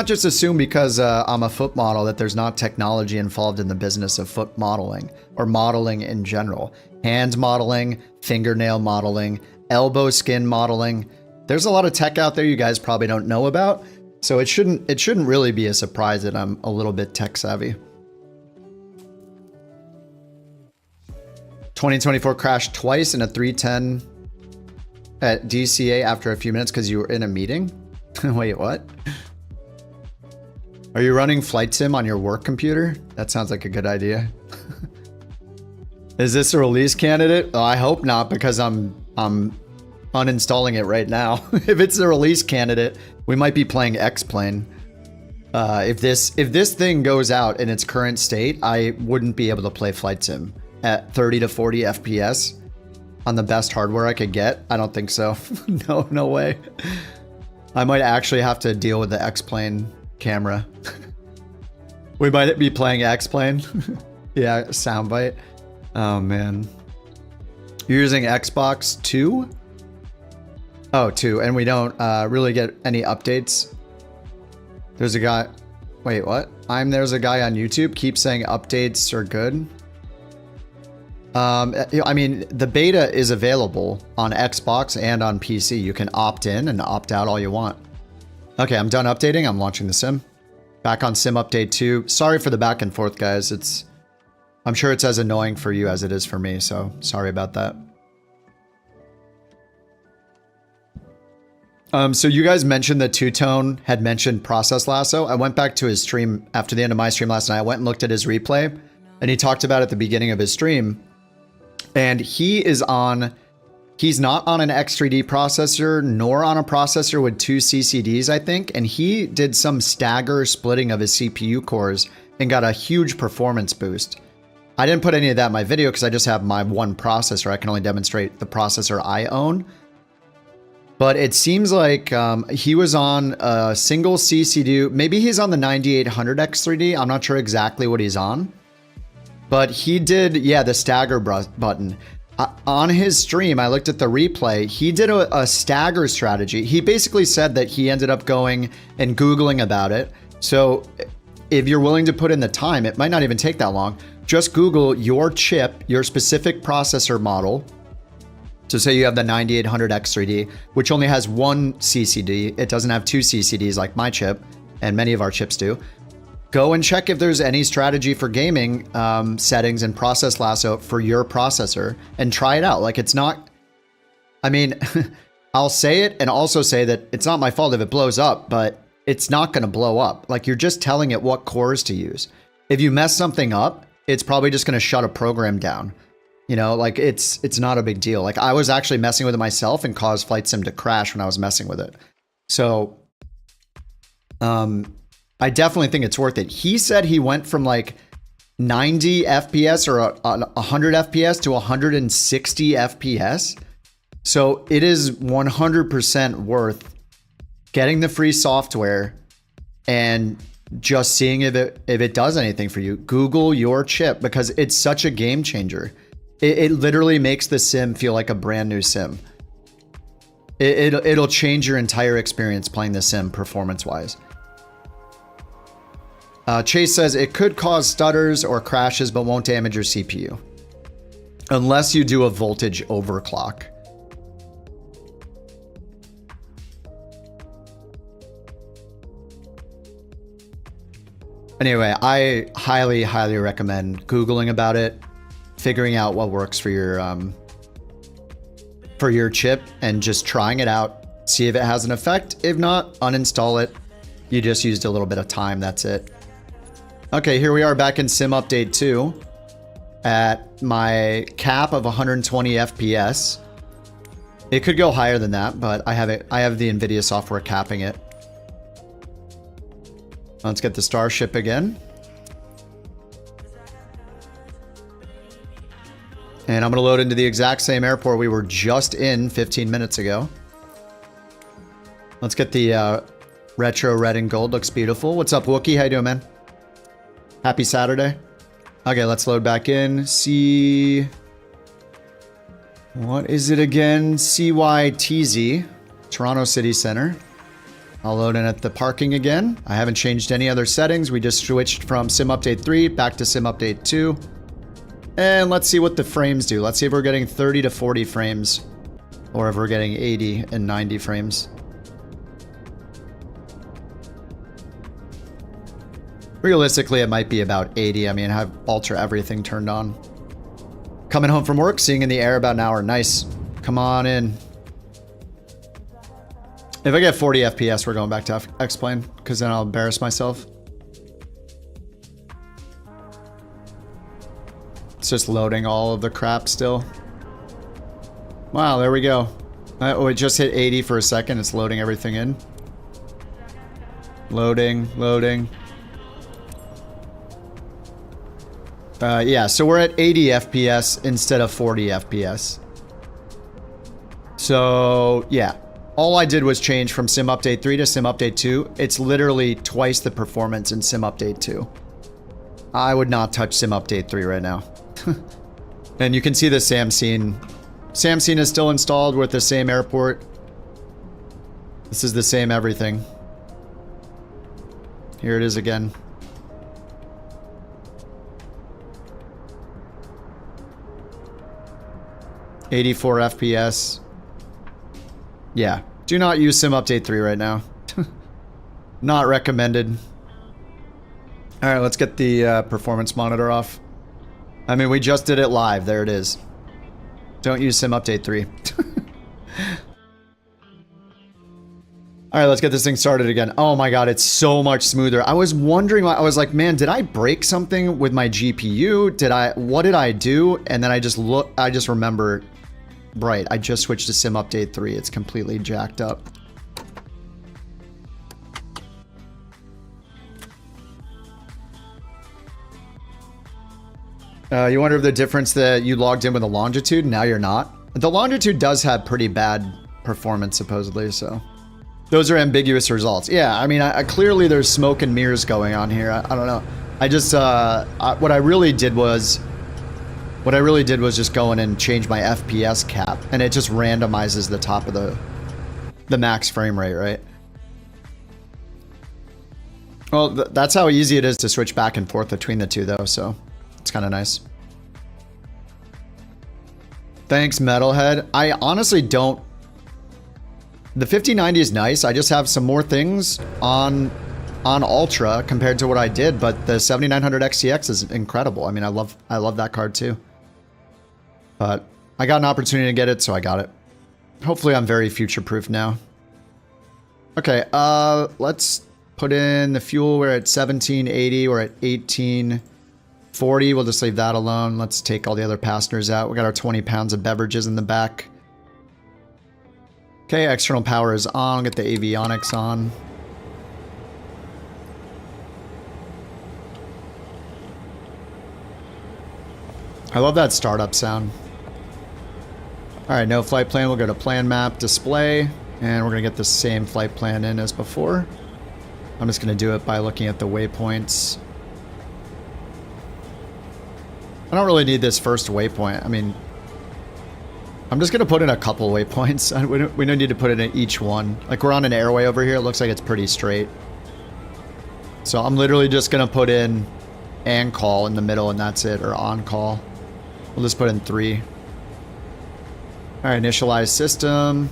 just assume because I'm a foot model that there's not technology involved in the business of foot modeling or modeling in general. Hand modeling, fingernail modeling, elbow skin modeling. There's a lot of tech out there you guys probably don't know about. So it shouldn't really be a surprise that I'm a little bit tech savvy. 2024 crashed twice in a 310 at DCA after a few minutes because you were in a meeting. Wait, what? Are you running Flight Sim on your work computer? That sounds like a good idea. Is this a release candidate? Oh, I hope not, because I'm uninstalling it right now. If it's a release candidate, we might be playing X-Plane. If this thing goes out in its current state, I wouldn't be able to play Flight Sim at 30 to 40 FPS on the best hardware I could get. I don't think so. No way. I might actually have to deal with the X-Plane camera. We might be playing X-Plane. Yeah, soundbite. Oh man. You're using Xbox 2? Oh, 2, and we don't really get any updates. There's a guy. Wait, what? There's a guy on YouTube keeps saying updates are good. I mean, the beta is available on Xbox and on PC. You can opt in and opt out all you want. Okay, I'm done updating. I'm launching the sim. Back on Sim Update 2. Sorry for the back and forth, guys. I'm sure it's as annoying for you as it is for me, so sorry about that. So you guys mentioned that Two-Tone had mentioned Process Lasso. I went back to his stream after the end of my stream last night. I went and looked at his replay, and he talked about it at the beginning of his stream. And he's not on an X3D processor, nor on a processor with 2 CCDs, I think. And he did some stagger splitting of his CPU cores and got a huge performance boost. I didn't put any of that in my video because I just have my one processor. I can only demonstrate the processor I own. But it seems like he was on a single CCD. Maybe he's on the 9800 X3D. I'm not sure exactly what he's on. But he did, yeah, the stagger button. On his stream, I looked at the replay. He did a stagger strategy. He basically said that he ended up going and Googling about it. So if you're willing to put in the time, it might not even take that long. Just Google your chip, your specific processor model, So say you have the 9800X3D, which only has one CCD. It doesn't have two CCDs like my chip, and many of our chips do. Go and check if there's any strategy for gaming settings and process lasso for your processor and try it out. Like, it's not, I mean, I'll say it and also say that it's not my fault if it blows up, but it's not going to blow up. Like, you're just telling it what cores to use. If you mess something up, it's probably just going to shut a program down. You know, like it's not a big deal. Like, I was actually messing with it myself and caused Flight Sim to crash when I was messing with it. So, I definitely think it's worth it. He said he went from like 90 FPS or 100 FPS to 160 FPS. So it is 100% worth getting the free software and just seeing if it does anything for you. Google your chip because it's such a game changer. It literally makes the sim feel like a brand new sim. It'll change your entire experience playing the sim performance-wise. Chase says it could cause stutters or crashes, but won't damage your CPU. Unless you do a voltage overclock. Anyway, I highly, highly recommend Googling about it, figuring out what works for your chip, and just trying it out. See if it has an effect. If not, uninstall it. You just used a little bit of time, that's it. Okay, here we are back in Sim Update 2 at my cap of 120 FPS. It could go higher than that, but I have the NVIDIA software capping it. Let's get the Starship again. And I'm going to load into the exact same airport we were just in 15 minutes ago. Let's get the retro red and gold. Looks beautiful. What's up, Wookie? How you doing, man? Happy Saturday. Okay, let's load back in. What is it again? CYTZ, Toronto City Center. I'll load in at the parking again. I haven't changed any other settings. We just switched from Sim Update 3 back to Sim Update 2. And let's see what the frames do. Let's see if we're getting 30 to 40 frames or if we're getting 80 and 90 frames. Realistically, it might be about 80. I mean, I have Ultra everything turned on. Coming home from work, seeing in the air about an hour. Nice. Come on in. If I get 40 FPS, we're going back to X-Plane, because then I'll embarrass myself. It's just loading all of the crap still. Wow, there we go. Oh, it just hit 80 for a second. It's loading everything in. Loading, loading. Yeah, so we're at 80 FPS instead of 40 FPS. So, yeah. All I did was change from Sim Update 3 to Sim Update 2. It's literally twice the performance in Sim Update 2. I would not touch Sim Update 3 right now. And you can see the SAM scene. SAM scene is still installed with the same airport. This is the same everything. Here it is again. $84 FPS. Yeah. Do not use Sim Update 3 right now. Not recommended. Alright, let's get the performance monitor off. I mean, we just did it live. There it is. Don't use Sim Update 3. Alright, let's get this thing started again. Oh my god, it's so much smoother. I was wondering, I was like, man, did I break something with my GPU? What did I do? And then I just remember, right, I just switched to Sim Update 3. It's completely jacked up. You wonder if the difference that you logged in with a longitude, now you're not. The longitude does have pretty bad performance, supposedly, so. Those are ambiguous results. Yeah, I mean, clearly there's smoke and mirrors going on here. I don't know. I just, what I really did was just go in and change my FPS cap, and it just randomizes the top of the max frame rate, right? Well, that's how easy it is to switch back and forth between the two, though, so it's kind of nice. Thanks, Metalhead. I honestly don't... The 5090 is nice. I just have some more things on Ultra compared to what I did, but the 7900 XTX is incredible. I mean, I love that card too. But I got an opportunity to get it, so I got it. Hopefully I'm very future-proof now. Okay, let's put in the fuel. We're at 1780. We're at 1840. We'll just leave that alone. Let's take all the other passengers out. We got our 20 pounds of beverages in the back. Okay, external power is on. Get the avionics on. I love that startup sound. Alright, no flight plan. We'll go to plan map, display, and we're going to get the same flight plan in as before. I'm just going to do it by looking at the waypoints. I don't really need this first waypoint. I mean, I'm just going to put in a couple waypoints. We don't need to put it in each one. Like, we're on an airway over here. It looks like it's pretty straight. So I'm literally just going to put in and call in the middle, and that's it, or on call. We'll just put in 3. Alright, initialize system.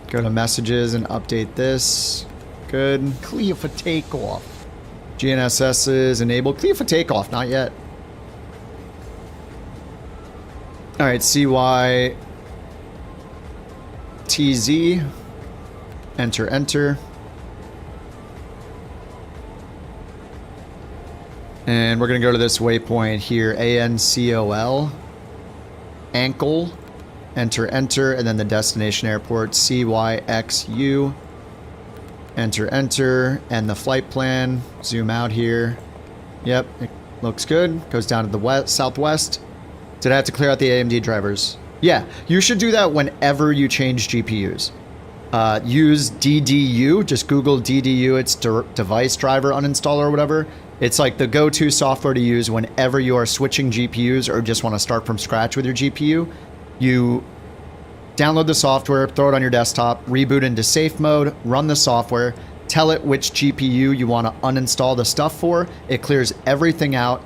Go to messages and update this. Good. Clear for takeoff. GNSS is enabled. Clear for takeoff, not yet. Alright, CYTZ. Enter, enter. And we're going to go to this waypoint here, ANCOL. Ankle. Enter, enter. And then the destination airport, CYXU. Enter, enter. And the flight plan. Zoom out here. Yep, it looks good. Goes down to the west, southwest. Did I have to clear out the AMD drivers? Yeah, you should do that whenever you change GPUs. Use DDU. Just Google DDU. It's device driver uninstall or whatever. It's like the go-to software to use whenever you are switching GPUs or just want to start from scratch with your GPU. You download the software, throw it on your desktop, reboot into safe mode, run the software, tell it which GPU you want to uninstall the stuff for. It clears everything out.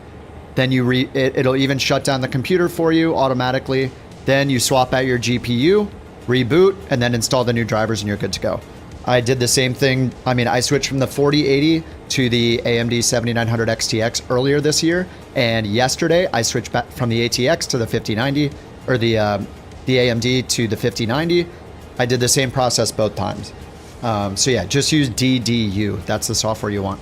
Then it'll even shut down the computer for you automatically. Then you swap out your GPU, reboot, and then install the new drivers and you're good to go. I did the same thing. I mean, I switched from the 4080 to the AMD 7900 XTX earlier this year, and yesterday I switched back from the ATX to the 5090, or the AMD to the 5090. I did the same process both times. So yeah, just use DDU. That's the software you want.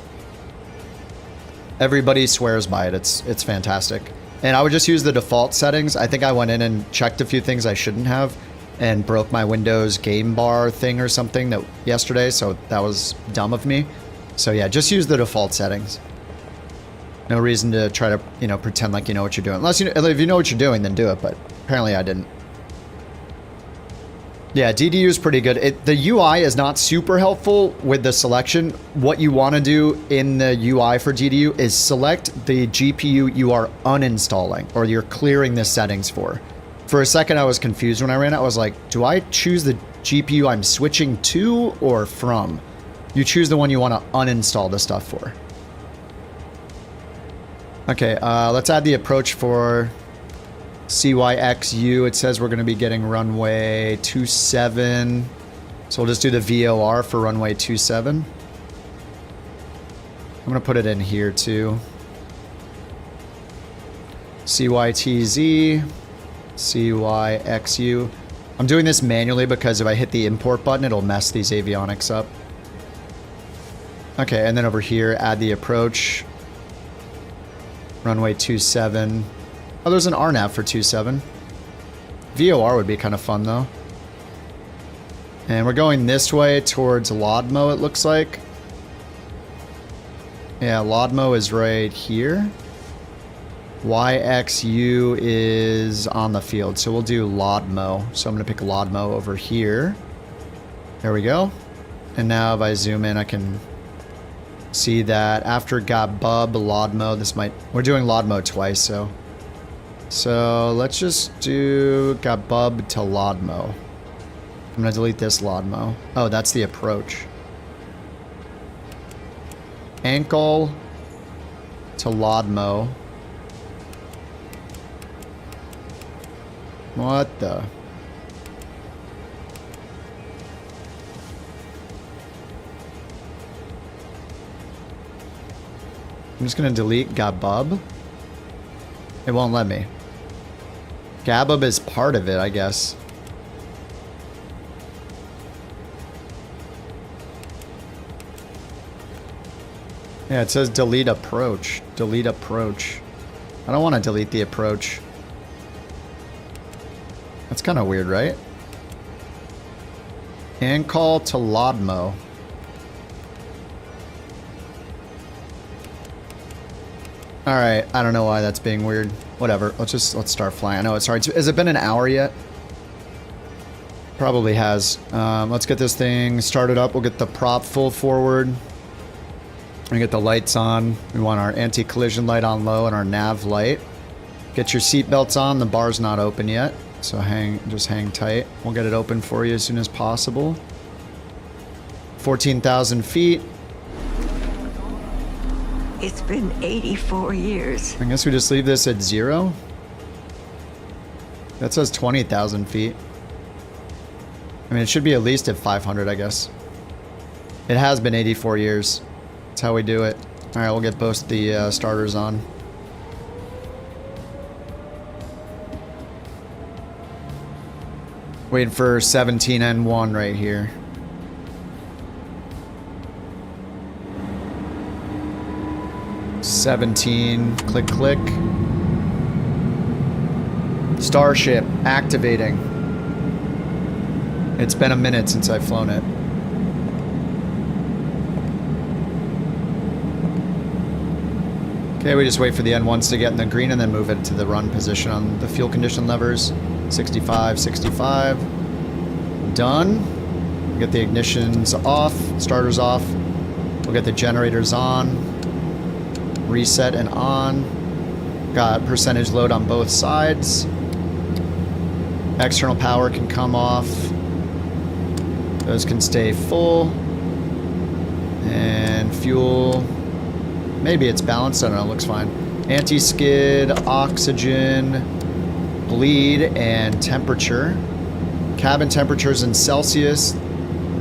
Everybody swears by it. It's fantastic. And I would just use the default settings. I think I went in and checked a few things I shouldn't have and broke my Windows game bar thing or something that yesterday, so that was dumb of me. So yeah, just use the default settings. No reason to try to, you know, pretend like you know what you're doing. Unless if you know what you're doing, then do it, but apparently I didn't. Yeah, DDU is pretty good. The UI is not super helpful with the selection. What you want to do in the UI for DDU is select the GPU you are uninstalling or you're clearing the settings for. For a second, I was confused when I ran it. I was like, do I choose the GPU I'm switching to or from? You choose the one you want to uninstall the stuff for. Okay, let's add the approach for CYXU. It says we're going to be getting runway 27. So we'll just do the VOR for runway 27. I'm going to put it in here too. CYTZ. CYXU. I'm doing this manually because if I hit the import button, it'll mess these avionics up. Okay, and then over here, add the approach. Runway 27. Oh, there's an RNAV for 27. VOR would be kind of fun, though. And we're going this way towards Lodmo, it looks like. Yeah, Lodmo is right here. YXU is on the field, so we'll do Lodmo. So I'm going to pick Lodmo over here. There we go. And now if I zoom in, I can see that after Gabub, Lodmo, this might... We're doing Lodmo twice, so... So let's just do Gabub to Lodmo. I'm going to delete this Lodmo. Oh, that's the approach. Ankle to Lodmo. What the? I'm just gonna delete Gabub. It won't let me. Gabub is part of it, I guess. Yeah, it says delete approach. Delete approach. I don't want to delete the approach. That's kind of weird, right? And call to Lodmo. Alright, I don't know why that's being weird. Whatever, let's start flying. I know it's hard. Has it been an hour yet? Probably has. Let's get this thing started up. We'll get the prop full forward. We get the lights on. We want our anti-collision light on low and our nav light. Get your seat belts on. The bar's not open yet, so just hang tight. We'll get it open for you as soon as possible. 14,000 feet. It's been 84 years. I guess we just leave this at 0. That says 20,000 feet. I mean, it should be at least at 500, I guess. It has been 84 years. That's how we do it. Alright, we'll get both the starters on. Waiting for 17N1 right here. Click, click. Starship activating. It's been a minute since I've flown it. Okay, we just wait for the N1s to get in the green and then move it to the run position on the fuel condition levers. 65, 65. Done. We'll get the ignitions off, starters off. We'll get the generators on. Reset and on. Got percentage load on both sides. External power can come off. Those can stay full. And fuel. Maybe it's balanced. I don't know. Looks fine. Anti-skid, oxygen, bleed, and temperature. Cabin temperatures in Celsius.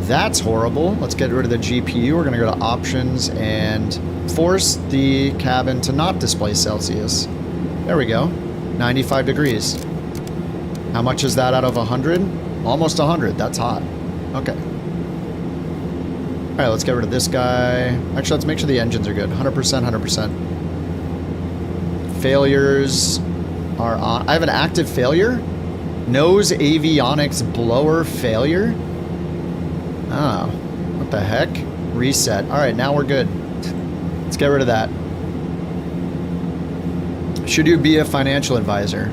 That's horrible. Let's get rid of the GPU. We're going to go to options and force the cabin to not display Celsius. There we go. 95 degrees. How much is that out of 100? Almost 100. That's hot. Okay. Alright, let's get rid of this guy. Actually, let's make sure the engines are good. 100%, 100%. Failures are on. I have an active failure? Nose avionics blower failure? Oh. What the heck? Reset. Alright, now we're good. Let's get rid of that. Should you be a financial advisor?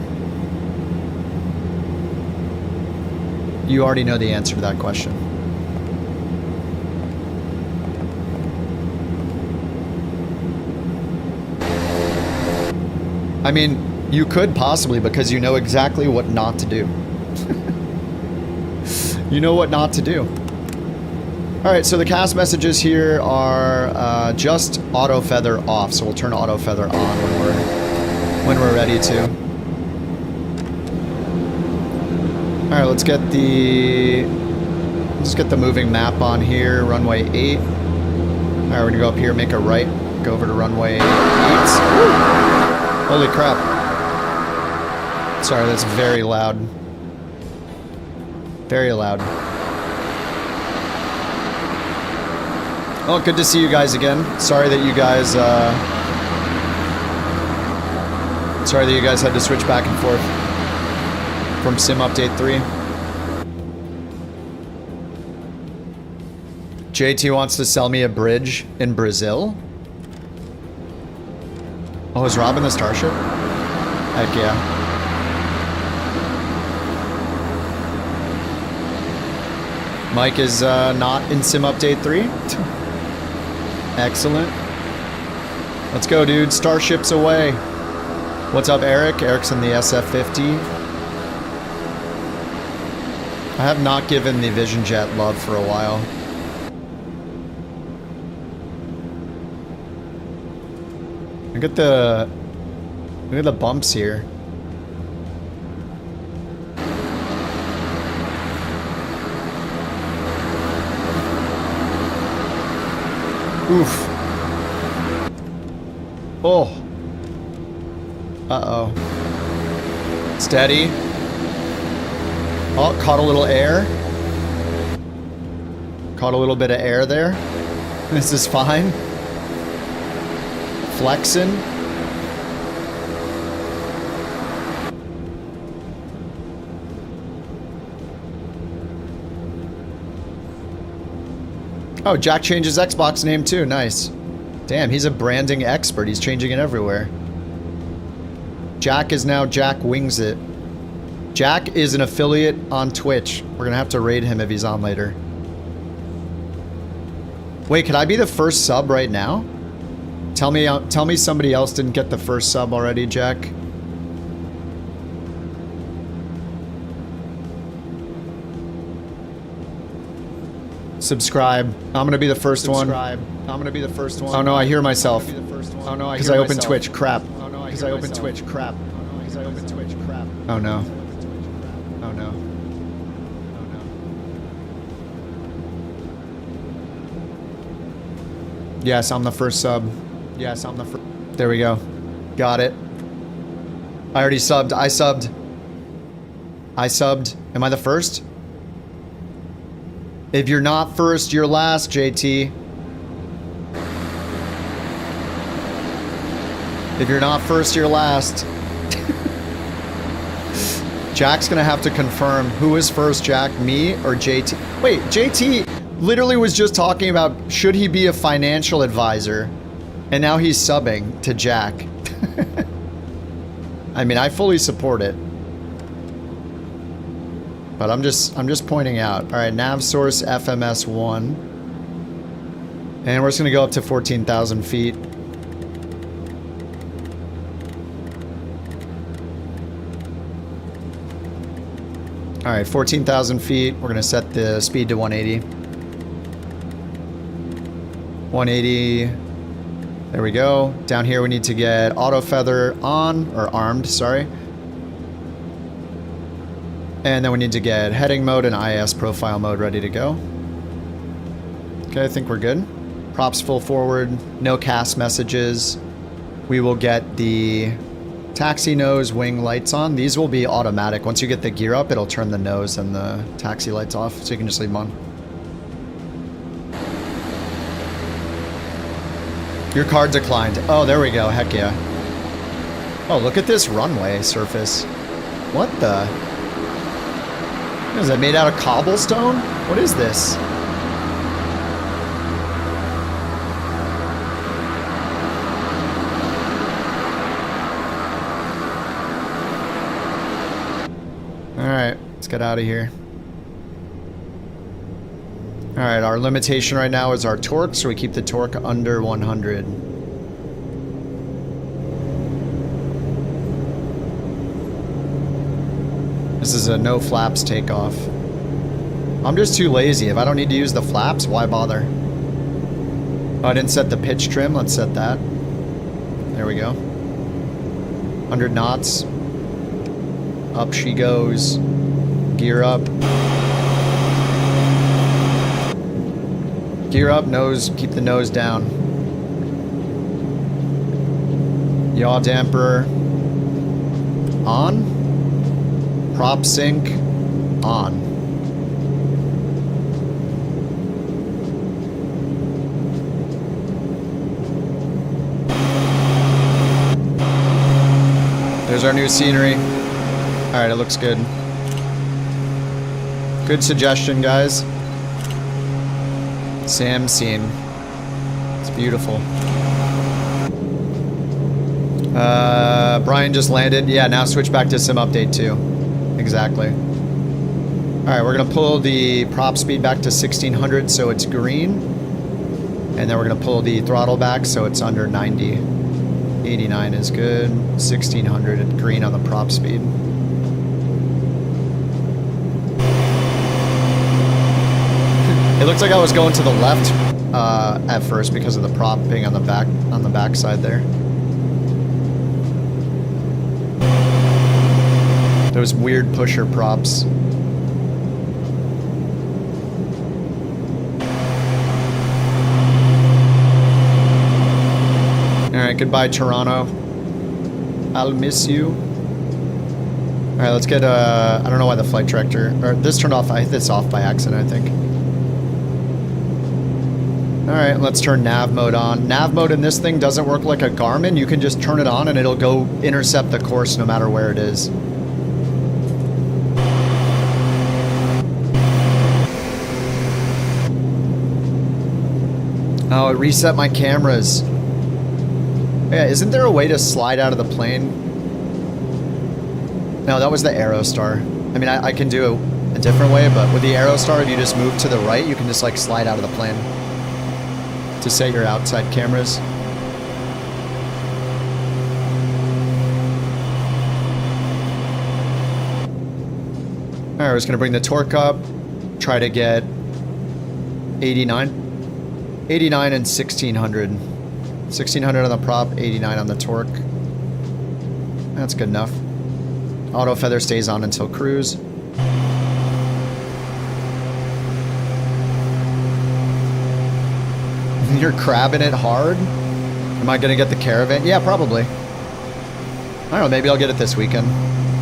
You already know the answer to that question. I mean, you could possibly, because you know exactly what not to do. You know what not to do. Alright, so the cast messages here are just auto feather off, so we'll turn auto feather on when we're ready to. Alright, let's get the moving map on here, runway 8. Alright, we're gonna go up here, make a right, go over to runway 8. Woo! Holy crap. Sorry, that's very loud. Very loud. Oh, good to see you guys again. Sorry that you guys had to switch back and forth from Sim Update 3. JT wants to sell me a bridge in Brazil. Oh, is Rob in the Starship? Heck yeah. Mike is not in Sim Update 3. Excellent. Let's go, dude. Starship's away. What's up, Eric? Eric's in the SF50. I have not given the Vision Jet love for a while. Look at the bumps here. Oof. Oh. Uh-oh. Steady. Oh, caught a little air. Caught a little bit of air there. This is fine. Flexing. Oh, Jack changed his Xbox name too. Nice. Damn, he's a branding expert. He's changing it everywhere. Jack is now Jack Wings It. Jack is an affiliate on Twitch. We're gonna have to raid him if he's on later. Wait, could I be the first sub right now? Tell me somebody else didn't get the first sub already, Jack. Subscribe. I'm gonna be the first one. I'm gonna be the first one. Oh no, I hear myself. Oh no, because I opened Twitch. Crap. Oh no, because I opened Twitch. Crap. Oh no, because I opened Twitch. Crap. Oh no. Oh no. Oh no. Yes, I'm the first sub. Yes, I'm the first. There we go. Got it. I already subbed. I subbed. I subbed. Am I the first? If you're not first, you're last, JT. If you're not first, you're last. Jack's gonna have to confirm who is first, Jack, me or JT. Wait, JT literally was just talking about should he be a financial advisor, and now he's subbing to Jack. I mean, I fully support it. But I'm just pointing out. All right, nav source FMS 1. And we're just going to go up to 14,000 feet. All right, 14,000 feet. We're going to set the speed to 180. 180. There we go. Down here we need to get auto feather on, or armed, sorry. And then we need to get heading mode and IS profile mode ready to go. Okay, I think we're good. Props full forward, no cast messages. We will get the taxi nose wing lights on. These will be automatic. Once you get the gear up, it'll turn the nose and the taxi lights off, so you can just leave them on. Your card declined. Oh, there we go. Heck yeah. Oh, look at this runway surface. What the? Is that made out of cobblestone? What is this? Alright, let's get out of here. Alright, our limitation right now is our torque, so we keep the torque under 100. This is a no flaps takeoff. I'm just too lazy. If I don't need to use the flaps, why bother? Oh, I didn't set the pitch trim. Let's set that. There we go. 100 knots. Up she goes. Gear up. Gear up, nose, keep the nose down. Yaw damper on. Prop sync on. There's our new scenery. Alright, it looks good. Good suggestion, guys. Sam scene. It's beautiful. Brian just landed. Yeah, now switch back to sim update 2. Exactly. Alright, we're going to pull the prop speed back to 1600 so it's green. And then we're going to pull the throttle back so it's under 90. 89 is good. 1600 and green on the prop speed. It looks like I was going to the left at first because of the prop being on the back side there. Those weird pusher props. right, goodbye, Toronto. I'll miss you. All right, let's get, I don't know why the flight director, or this turned off, I hit this off by accident, I think. All right, let's turn nav mode on. Nav mode in this thing doesn't work like a Garmin. You can just turn it on and it'll go intercept the course no matter where it is. Oh, it reset my cameras. Yeah, isn't there a way to slide out of the plane? No, that was the Aerostar. I mean, I can do a different way, but with the Aerostar, if you just move to the right, you can just like slide out of the plane to set your outside cameras. All right, I was gonna bring the torque up, try to get 89 and 1600. 1600 on the prop, 89 on the torque. That's good enough. Auto feather stays on until cruise. You're crabbing it hard? Am I gonna get the Caravan? Yeah, probably. I don't know, maybe I'll get it this weekend.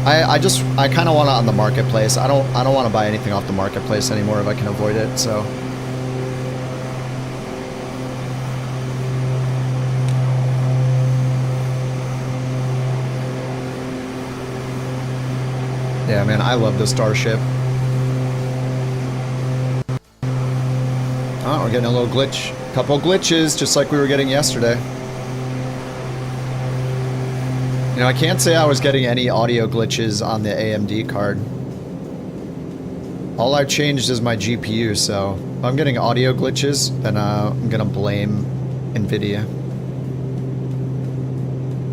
I kind of want it on the marketplace. I don't want to buy anything off the marketplace anymore if I can avoid it, so. Yeah, man, I love the Starship. Oh, we're getting a little glitch. Couple glitches, just like we were getting yesterday. You know, I can't say I was getting any audio glitches on the AMD card. All I changed is my GPU, so if I'm getting audio glitches, then I'm gonna blame NVIDIA.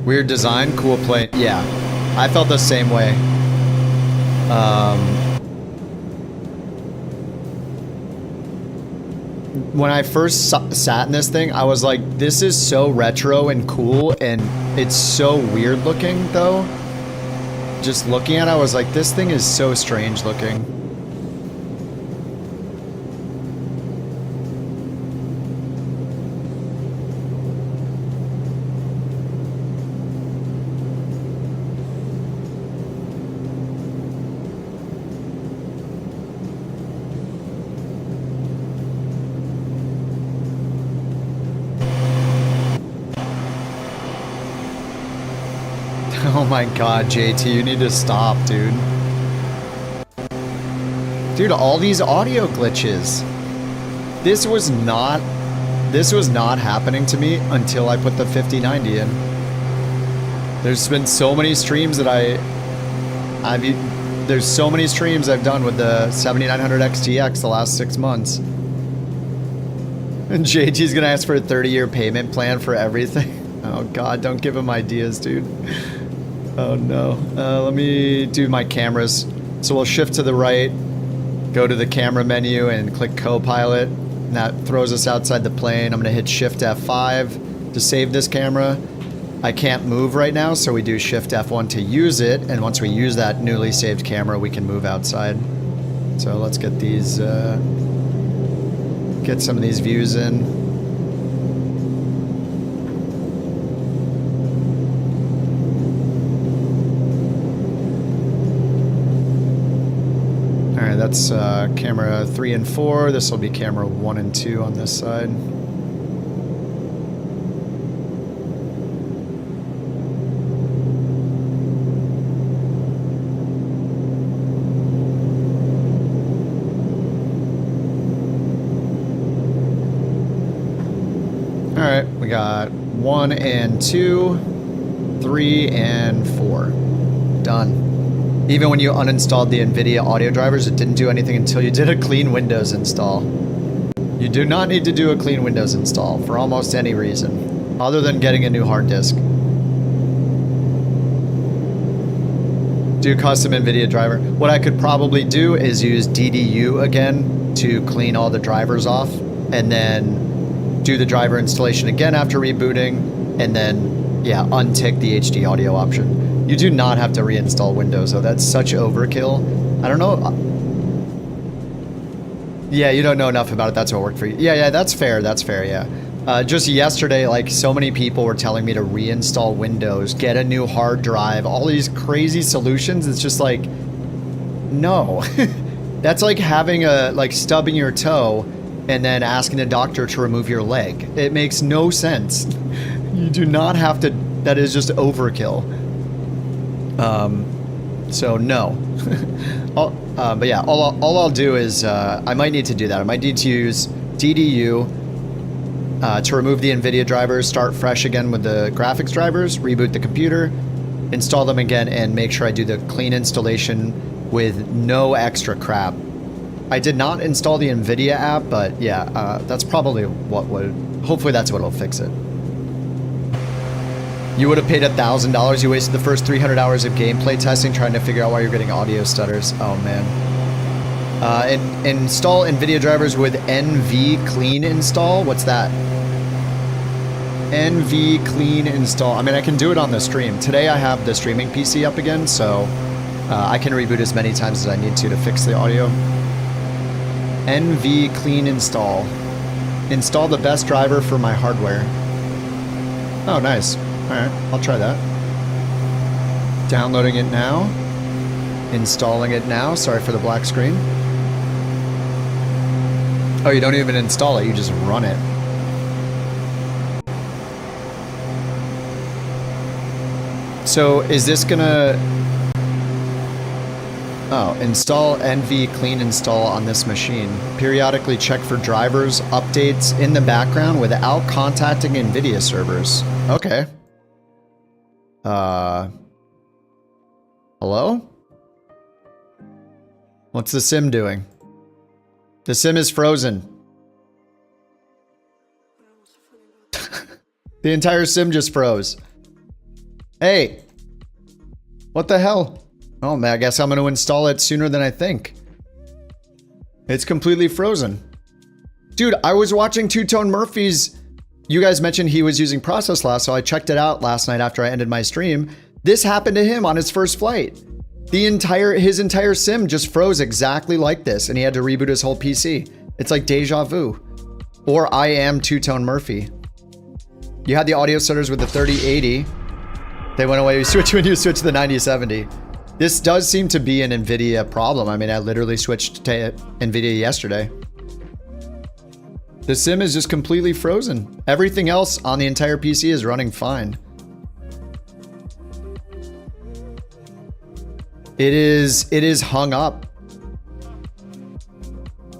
Weird design, cool plane. Yeah, I felt the same way. When I first sat in this thing, I was like, this is so retro and cool, and it's so weird looking, though. Just looking at it, I was like, this thing is so strange looking. Oh my god, JT, you need to stop, dude. Dude, all these audio glitches. This was not happening to me until I put the 5090 in. There's been so many streams that there's so many streams I've done with the 7900 XTX the last 6 months. And JT's gonna ask for a 30-year payment plan for everything. Oh god, don't give him ideas, dude. Oh no. Let me do my cameras. So we'll shift to the right, go to the camera menu and click Copilot. And that throws us outside the plane. I'm gonna hit Shift F5 to save this camera. I can't move right now, so we do Shift F1 to use it. And once we use that newly saved camera, we can move outside. So let's get these, get some of these views in. That's camera 3 and 4. This will be camera 1 and 2 on this side. All right, we got 1 and 2, 3 and 4. Done. Even when you uninstalled the NVIDIA audio drivers, it didn't do anything until you did a clean Windows install. You do not need to do a clean Windows install for almost any reason, other than getting a new hard disk. Do custom NVIDIA driver. What I could probably do is use DDU again to clean all the drivers off, and then do the driver installation again after rebooting, and then, yeah, untick the HD audio option. You do not have to reinstall Windows, though. That's such overkill. I don't know. Yeah, you don't know enough about it. That's what worked for you. Yeah, that's fair. That's fair, yeah. Just yesterday, like so many people were telling me to reinstall Windows, get a new hard drive, all these crazy solutions. It's just like, no. That's like having like stubbing your toe and then asking the doctor to remove your leg. It makes no sense. You do not have to, that is just overkill. So no. But yeah, all I'll do is, I might need to do that. I might need to use DDU to remove the NVIDIA drivers, start fresh again with the graphics drivers, reboot the computer, install them again, and make sure I do the clean installation with no extra crap. I did not install the NVIDIA app, but yeah, that's probably what would, hopefully that's what will fix it. You would have paid $1,000. You wasted the first 300 hours of gameplay testing trying to figure out why you're getting audio stutters. Oh man. And install NVIDIA drivers with NV clean install. What's that? NV clean install. I mean, I can do it on the stream. Today I have the streaming PC up again, so I can reboot as many times as I need to fix the audio. NV clean install. Install the best driver for my hardware. Oh, nice. Alright, I'll try that. Downloading it now. Installing it now. Sorry for the black screen. Oh, you don't even install it, you just run it. So, is this gonna... Oh, install NV clean install on this machine. Periodically check for drivers, updates in the background without contacting NVIDIA servers. Okay. Hello? What's the sim doing? The sim is frozen. The entire sim just froze. Hey! What the hell? Oh man, I guess I'm going to install it sooner than I think. It's completely frozen. Dude, I was watching Two-Tone Murphy's... You guys mentioned he was using Process Lasso. I checked it out last night after I ended my stream. This happened to him on his first flight. His entire sim just froze exactly like this, and he had to reboot his whole PC. It's like deja vu. Or I am Two-Tone Murphy. You had the audio stutters with the 3080. They went away when you switched to the 9070. This does seem to be an NVIDIA problem. I mean, I literally switched to NVIDIA yesterday. The sim is just completely frozen. Everything else on the entire PC is running fine. It is hung up.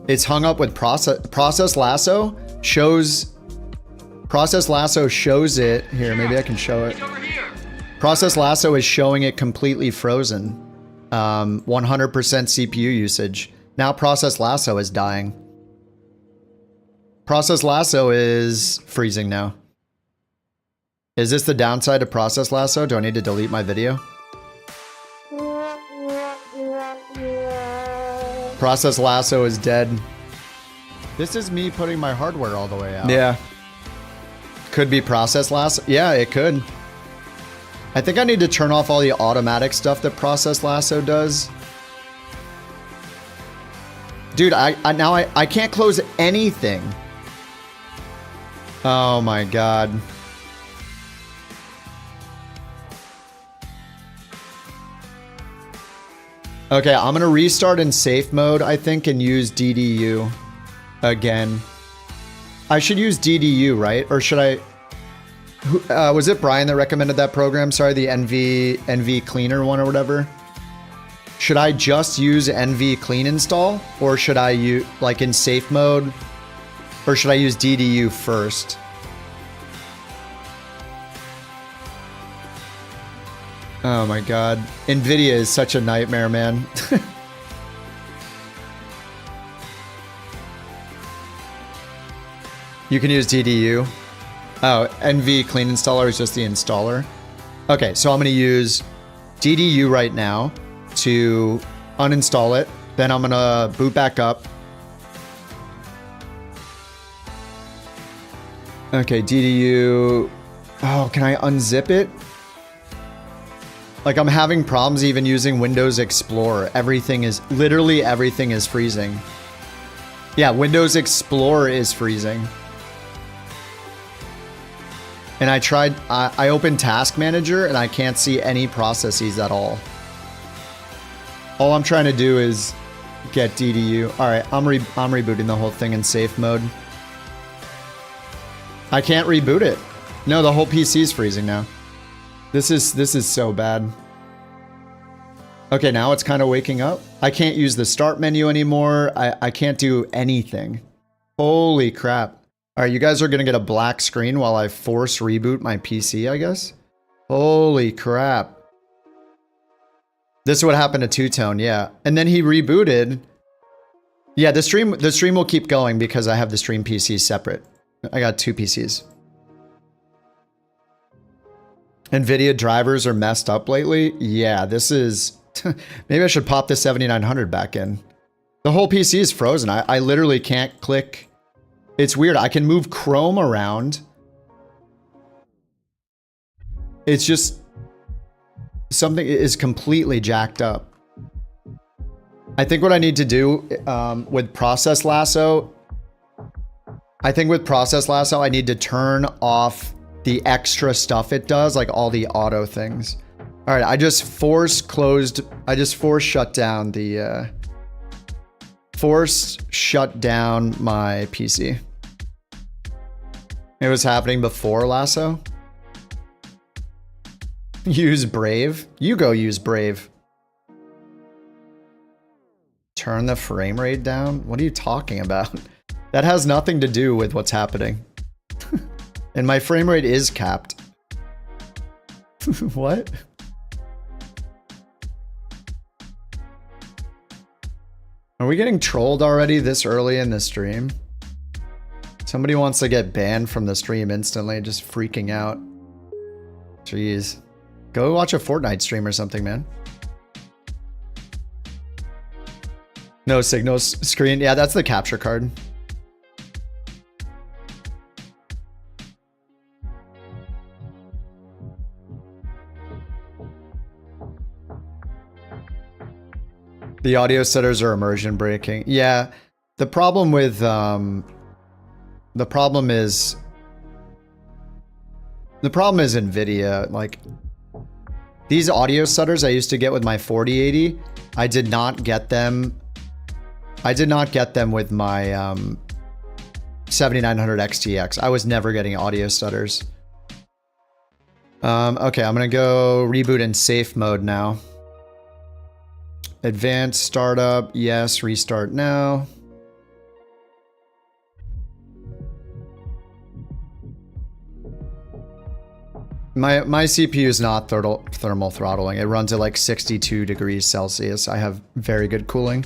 It's hung up with Process Lasso shows it. Here, maybe I can show it. Process Lasso is showing it completely frozen. 100% CPU usage. Now Process Lasso is dying. Process Lasso is freezing now. Is this the downside of Process Lasso? Do I need to delete my video? Process Lasso is dead. This is me putting my hardware all the way out. Yeah. Could be Process Lasso. Yeah, it could. I think I need to turn off all the automatic stuff that Process Lasso does. Dude, I can't close anything. Oh my god. Okay, I'm gonna restart in safe mode, I think, and use DDU again. I should use DDU, right? Or should I... was it Brian that recommended that program? Sorry, the NV Cleaner one or whatever. Should I just use NV Clean install? Or should I use, like, in safe mode? Or should I use DDU first? Oh my god. NVIDIA is such a nightmare, man. You can use DDU. Oh, NV Clean Installer is just the installer. Okay, so I'm going to use DDU right now to uninstall it. Then I'm going to boot back up. Okay, DDU. Oh, can I unzip it? Like, I'm having problems even using Windows Explorer. Literally everything is freezing. Yeah, Windows Explorer is freezing. And I opened Task Manager and I can't see any processes at all. All I'm trying to do is get DDU. All right, I'm rebooting the whole thing in safe mode. I can't reboot it. No, the whole PC's freezing now. This is so bad. Okay, now it's kind of waking up. I can't use the start menu anymore. I can't do anything. Holy crap. All right, you guys are going to get a black screen while I force reboot my PC, I guess. Holy crap. This is what happened to Two-Tone, yeah. And then he rebooted. Yeah, the stream will keep going because I have the stream PC separate. I got 2 PCs. NVIDIA drivers are messed up lately. Yeah, this is... Maybe I should pop the 7900 back in. The whole PC is frozen. I literally can't click... It's weird. I can move Chrome around. It's just something is completely jacked up. I think what I need to do with Process Lasso, I need to turn off the extra stuff it does, like all the auto things. All right, I just force shut down the forced shut down my PC. It was happening before Lasso. Use Brave. You go use Brave. Turn the frame rate down? What are you talking about? That has nothing to do with what's happening. And my frame rate is capped. What? Are we getting trolled already this early in the stream? Somebody wants to get banned from the stream instantly, just freaking out. Jeez. Go watch a Fortnite stream or something, man. No signals screen. Yeah, that's the capture card. The audio setters are immersion breaking. Yeah, the problem with NVIDIA. Like these audio setters I used to get with my 4080, I did not get them with my 7900 XTX. I was never getting audio stutters. Okay, I'm gonna go reboot in safe mode now. Advanced startup, yes, restart now. My CPU is not thermal throttling. It runs at like 62 degrees Celsius. I have very good cooling.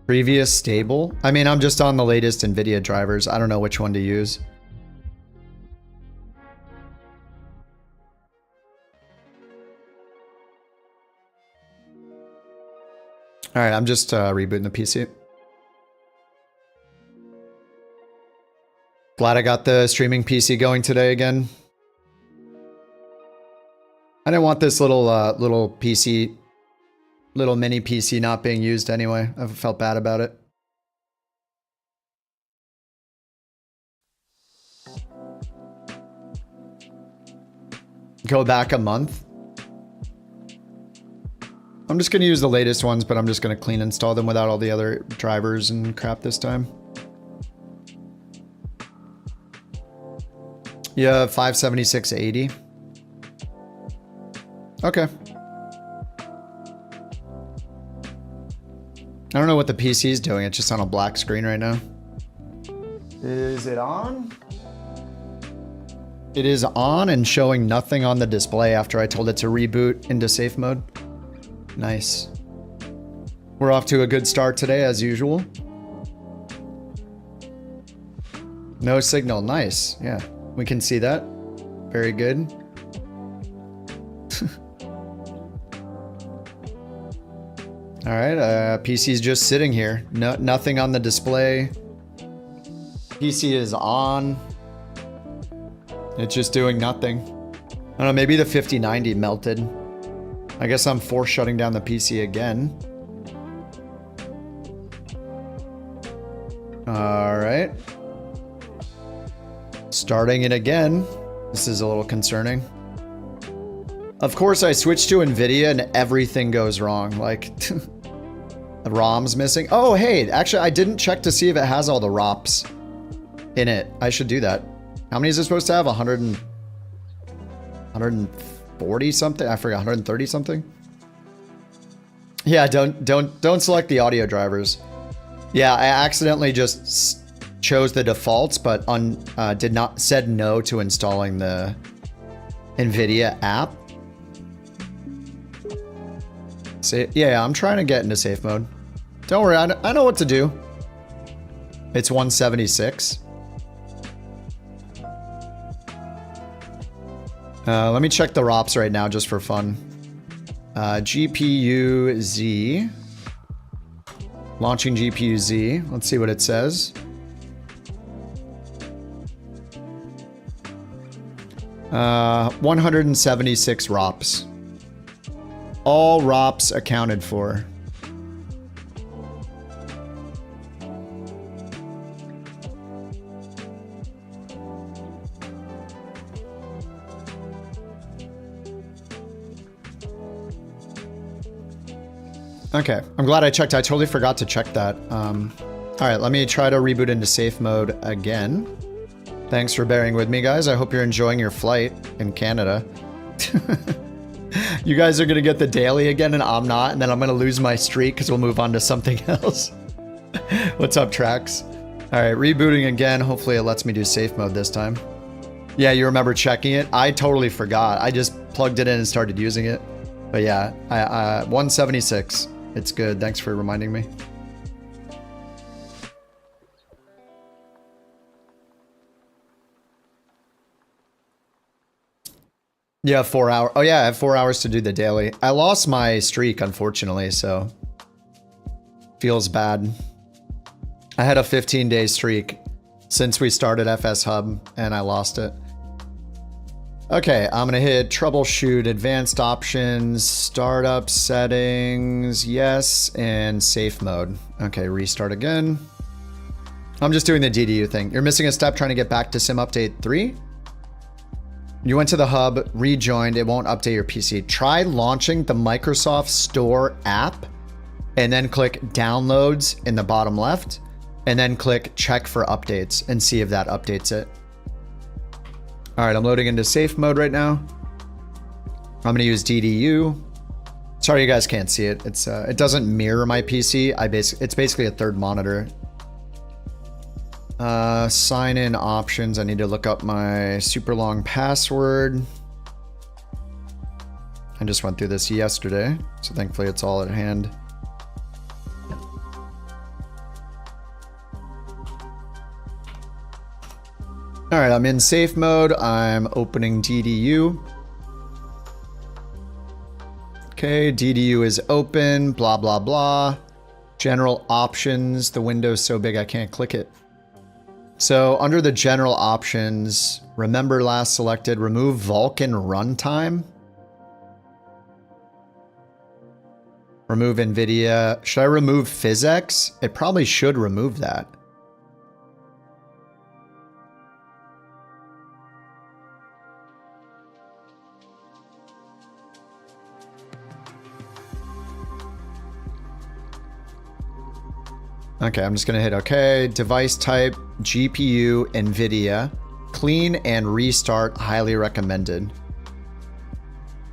Previous stable? I mean, I'm just on the latest NVIDIA drivers. I don't know which one to use. All right, I'm just rebooting the PC. Glad I got the streaming PC going today again. I didn't want this little mini PC not being used anyway. I felt bad about it. Go back a month. I'm just going to use the latest ones, but I'm just going to clean install them without all the other drivers and crap this time. Yeah, 57680. Okay. I don't know what the PC is doing. It's just on a black screen right now. Is it on? It is on and showing nothing on the display after I told it to reboot into safe mode. Nice. We're off to a good start today as usual. No signal. Nice. Yeah, we can see that. Very good. All right, PC's just sitting here. Nothing on the display. PC is on. It's just doing nothing. I don't know, maybe the 5090 melted. I guess I'm force shutting down the PC again. All right. Starting it again. This is a little concerning. Of course, I switched to NVIDIA and everything goes wrong. Like, the ROM's missing. Oh, hey, actually, I didn't check to see if it has all the ROPs in it. I should do that. How many is it supposed to have? 140 something? I forgot, 130 something? Yeah, don't select the audio drivers. Yeah, I accidentally just chose the defaults, but said no to installing the NVIDIA app. Yeah, I'm trying to get into safe mode. Don't worry, I know what to do. It's 176. Let me check the ROPs right now just for fun. GPU Z. Launching GPU Z. Let's see what it says. Uh, 176 ROPs. All ROPs accounted for. Okay, I'm glad I checked. I totally forgot to check that. All right, let me try to reboot into safe mode again. Thanks for bearing with me, guys. I hope you're enjoying your flight in Canada. You guys are gonna get the daily again and I'm not, and then I'm gonna lose my streak because we'll move on to something else. What's up, Trax? All right, rebooting again. Hopefully it lets me do safe mode this time. Yeah, you remember checking it? I totally forgot. I just plugged it in and started using it. But yeah, 176. It's good. Thanks for reminding me. Yeah, 4 hours. Oh yeah, I have 4 hours to do the daily. I lost my streak, unfortunately, so feels bad. I had a 15-day streak since we started FS Hub, and I lost it. Okay, I'm gonna hit troubleshoot, advanced options, startup settings, yes, and safe mode. Okay, restart again. I'm just doing the DDU thing. You're missing a step trying to get back to Sim Update 3. You went to the hub, rejoined, it won't update your PC. Try launching the Microsoft Store app and then click downloads in the bottom left and then click check for updates and see if that updates it. All right, I'm loading into safe mode right now. I'm gonna use DDU. Sorry, you guys can't see it. It doesn't mirror my PC. It's basically a third monitor. Sign in options. I need to look up my super long password. I just went through this yesterday, so thankfully it's all at hand. All right, I'm in safe mode. I'm opening DDU. Okay, DDU is open, blah, blah, blah. General options. The window's so big I can't click it. So under the general options, remember last selected, remove Vulkan runtime. Remove NVIDIA. Should I remove PhysX? It probably should remove that. Okay, I'm just gonna hit OK. Device type, GPU, NVIDIA. Clean and restart, highly recommended.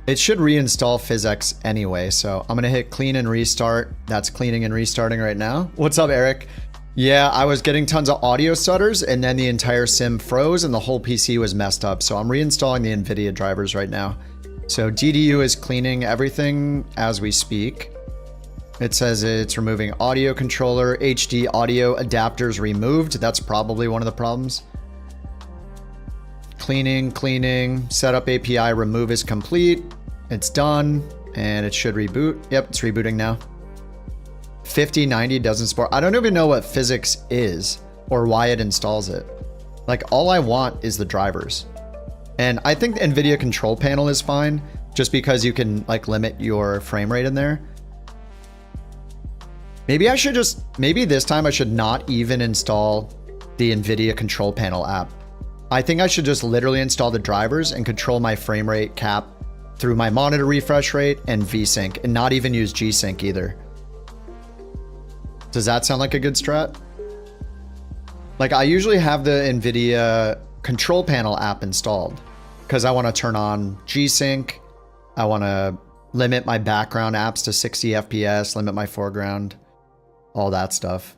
It should reinstall PhysX anyway, so I'm gonna hit clean and restart. That's cleaning and restarting right now. What's up, Eric? Yeah, I was getting tons of audio stutters and then the entire sim froze and the whole PC was messed up. So I'm reinstalling the NVIDIA drivers right now. So DDU is cleaning everything as we speak. It says it's removing audio controller, HD audio adapters removed. That's probably one of the problems. Cleaning, setup API remove is complete. It's done and it should reboot. Yep, it's rebooting now. 5090 doesn't support. I don't even know what PhysX is or why it installs it. Like all I want is the drivers. And I think the NVIDIA control panel is fine. just because you can like limit your frame rate in there. Maybe I should just, maybe this time I should not even install the NVIDIA control panel app. I think I should just literally install the drivers and control my frame rate cap through my monitor refresh rate and VSync, and not even use G-Sync either. Does that sound like a good strat? Like, I usually have the NVIDIA control panel app installed because I want to turn on G-Sync. I want to limit my background apps to 60 FPS, limit my foreground, all that stuff.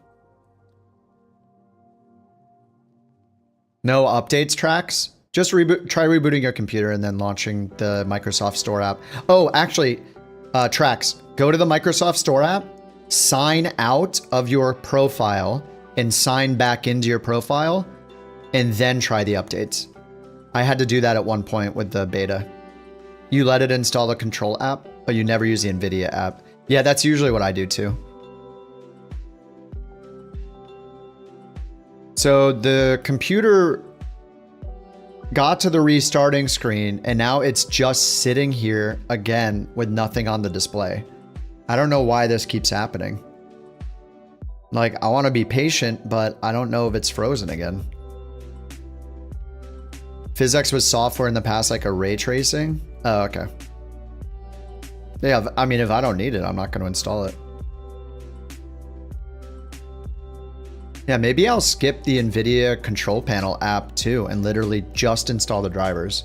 No updates tracks? Just try rebooting your computer and then launching the Microsoft Store app. Oh, actually, tracks. Go to the Microsoft Store app, sign out of your profile, and sign back into your profile, and then try the updates. I had to do that at one point with the beta. You let it install the control app, but you never use the NVIDIA app. Yeah, that's usually what I do too. So the computer got to the restarting screen, and now it's just sitting here again with nothing on the display. I don't know why this keeps happening. Like, I want to be patient, but I don't know if it's frozen again. PhysX was software in the past, like a ray tracing? Oh, okay. Yeah, I mean, if I don't need it, I'm not going to install it. Yeah, maybe I'll skip the NVIDIA control panel app too and literally just install the drivers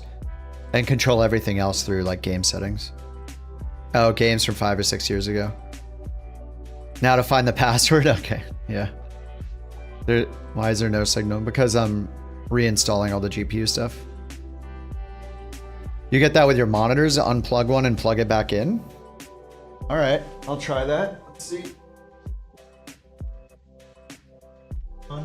and control everything else through like game settings. Oh, games from 5 or 6 years ago. Now to find the password? Okay, yeah. Why is there no signal? Because I'm reinstalling all the GPU stuff. You get that with your monitors, unplug one and plug it back in? All right, I'll try that. Let's see. Why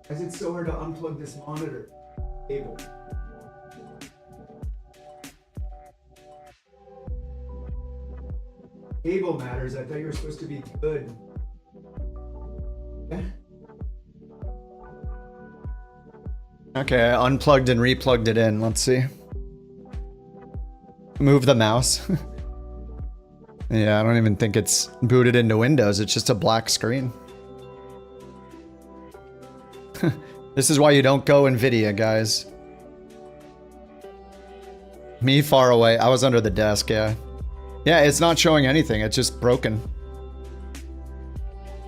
is it so hard to unplug this monitor cable? Cable matters. I thought you were supposed to be good. Okay, I unplugged and replugged it in. Let's see. Move the mouse. Yeah, I don't even think it's booted into Windows. It's just a black screen. This is why you don't go NVIDIA, guys. Me far away. I was under the desk, yeah. Yeah, it's not showing anything. It's just broken.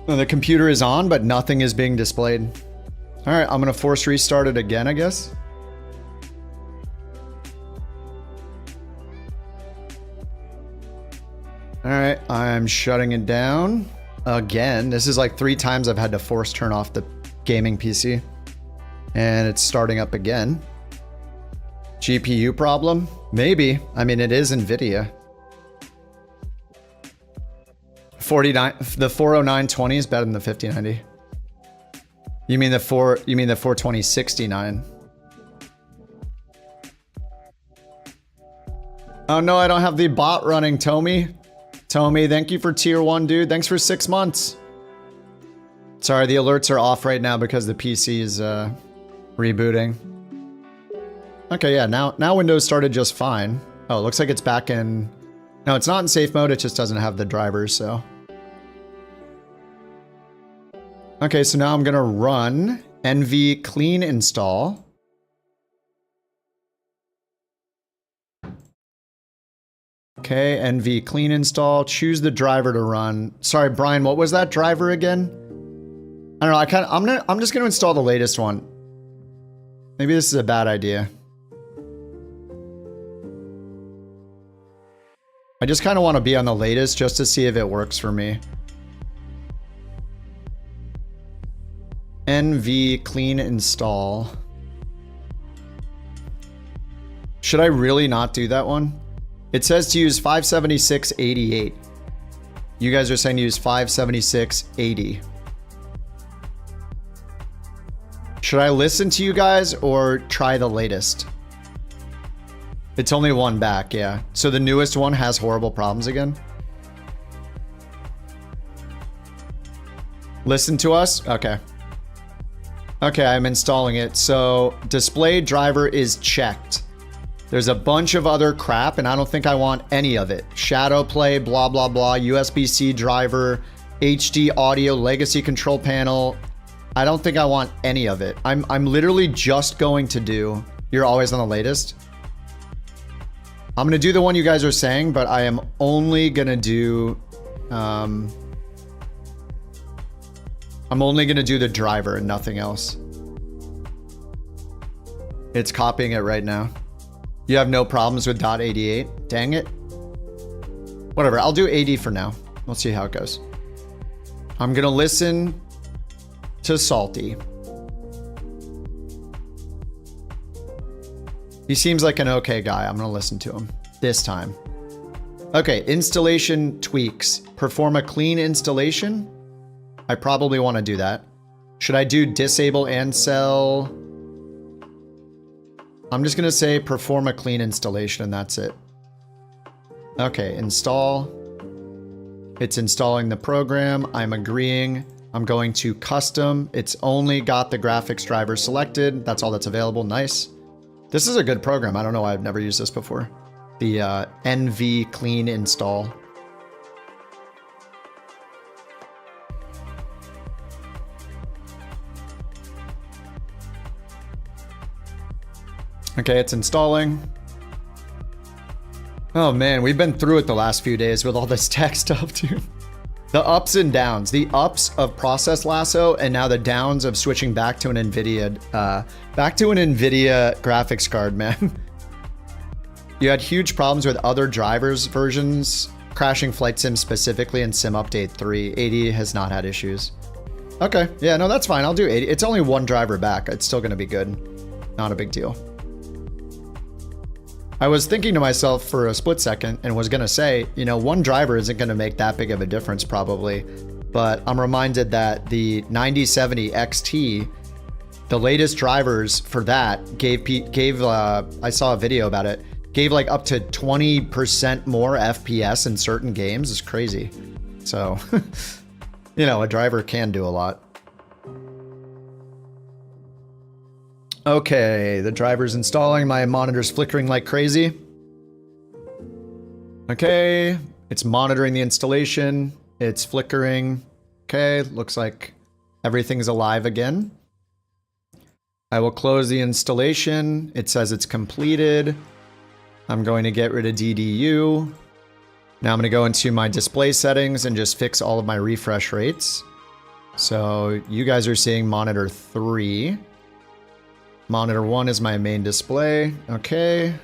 The computer is on, but nothing is being displayed. All right, I'm going to force restart it again, I guess. All right, I'm shutting it down again. This is like 3 times I've had to force turn off the gaming PC. And it's starting up again. GPU problem? Maybe. I mean, it is NVIDIA. 40920 is better than the 5090. You mean the 42069? Oh no, I don't have the bot running, Tommy. Tommy, thank you for tier 1, dude. Thanks for 6 months. Sorry, the alerts are off right now because the PC is rebooting. Okay, yeah, now Windows started just fine. Oh, it looks like it's back in... No, it's not in safe mode, it just doesn't have the drivers, so... Okay, so now I'm gonna run NV clean install. Okay, NV clean install, choose the driver to run. Sorry, Brian, what was that driver again? I don't know, I'm just gonna install the latest one. Maybe this is a bad idea. I just kind of want to be on the latest just to see if it works for me. NV clean install. Should I really not do that one? It says to use 576.88. You guys are saying to use 576.80. Should I listen to you guys or try the latest? It's only one back, yeah. So the newest one has horrible problems again? Listen to us? Okay. Okay, I'm installing it. So display driver is checked. There's a bunch of other crap, and I don't think I want any of it. Shadow play, blah, blah, blah, USB-C driver, HD audio, legacy control panel. I don't think I want any of it. I'm literally just going to do, you're always on the latest. I'm gonna do the one you guys are saying, but I am only gonna do, I'm only gonna do the driver and nothing else. It's copying it right now. You have no problems with .88? Dang it. Whatever, I'll do 80 for now. We'll see how it goes. I'm gonna listen to Salty. He seems like an okay guy. I'm gonna listen to him this time. Okay, installation tweaks. Perform a clean installation. I probably want to do that. Should I do disable and sell? I'm just gonna say perform a clean installation and that's it. Okay, install. It's installing the program. I'm agreeing. I'm going to custom. It's only got the graphics driver selected. That's all that's available. Nice. This is a good program. I don't know why I've never used this before. The NV clean install. Okay, it's installing. Oh man, we've been through it the last few days with all this tech stuff, dude. The ups and downs. The ups of Process Lasso and now the downs of switching back to an NVIDIA graphics card, man. You had huge problems with other drivers versions, crashing Flight Sim specifically in Sim Update 3. 80 has not had issues. Okay, yeah, no, that's fine. I'll do 80. It's only one driver back. It's still gonna be good. Not a big deal. I was thinking to myself for a split second and was gonna say, you know, one driver isn't gonna make that big of a difference probably, but I'm reminded that the 9070 XT, the latest drivers for that I saw a video about it, gave like up to 20% more FPS in certain games. It's crazy. So, you know, a driver can do a lot. Okay, the driver's installing. My monitor's flickering like crazy. Okay, it's monitoring the installation. It's flickering. Okay, looks like everything's alive again. I will close the installation. It says it's completed. I'm going to get rid of DDU. Now I'm going to go into my display settings and just fix all of my refresh rates. So you guys are seeing monitor 3. Monitor 1 is my main display. Okay.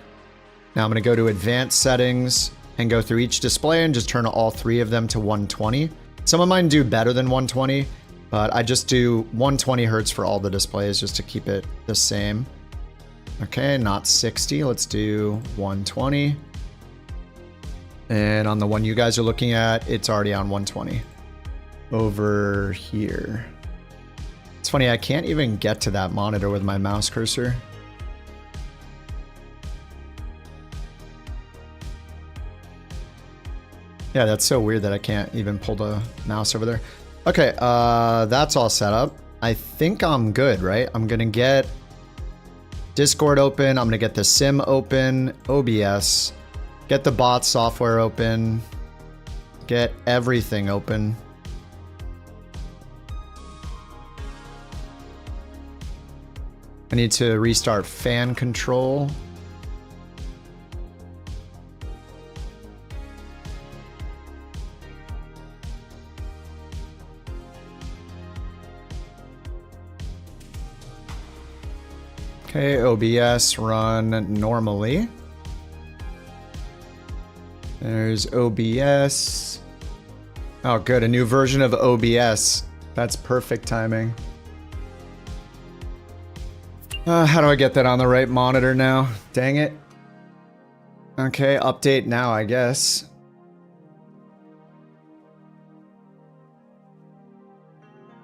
Now I'm going to go to advanced settings and go through each display and just turn all 3 of them to 120. Some of mine do better than 120, but I just do 120 Hertz for all the displays just to keep it the same. Okay, not 60. Let's do 120. And on the one you guys are looking at, it's already on 120. Over here. It's funny, I can't even get to that monitor with my mouse cursor. Yeah, that's so weird that I can't even pull the mouse over there. Okay, that's all set up. I think I'm good, right? I'm gonna get Discord open. I'm gonna get the sim open, OBS, get the bot software open, get everything open. I need to restart fan control. Okay, OBS run normally. There's OBS. Oh, good, a new version of OBS. That's perfect timing. How do I get that on the right monitor now? Dang it. Okay, update now, I guess.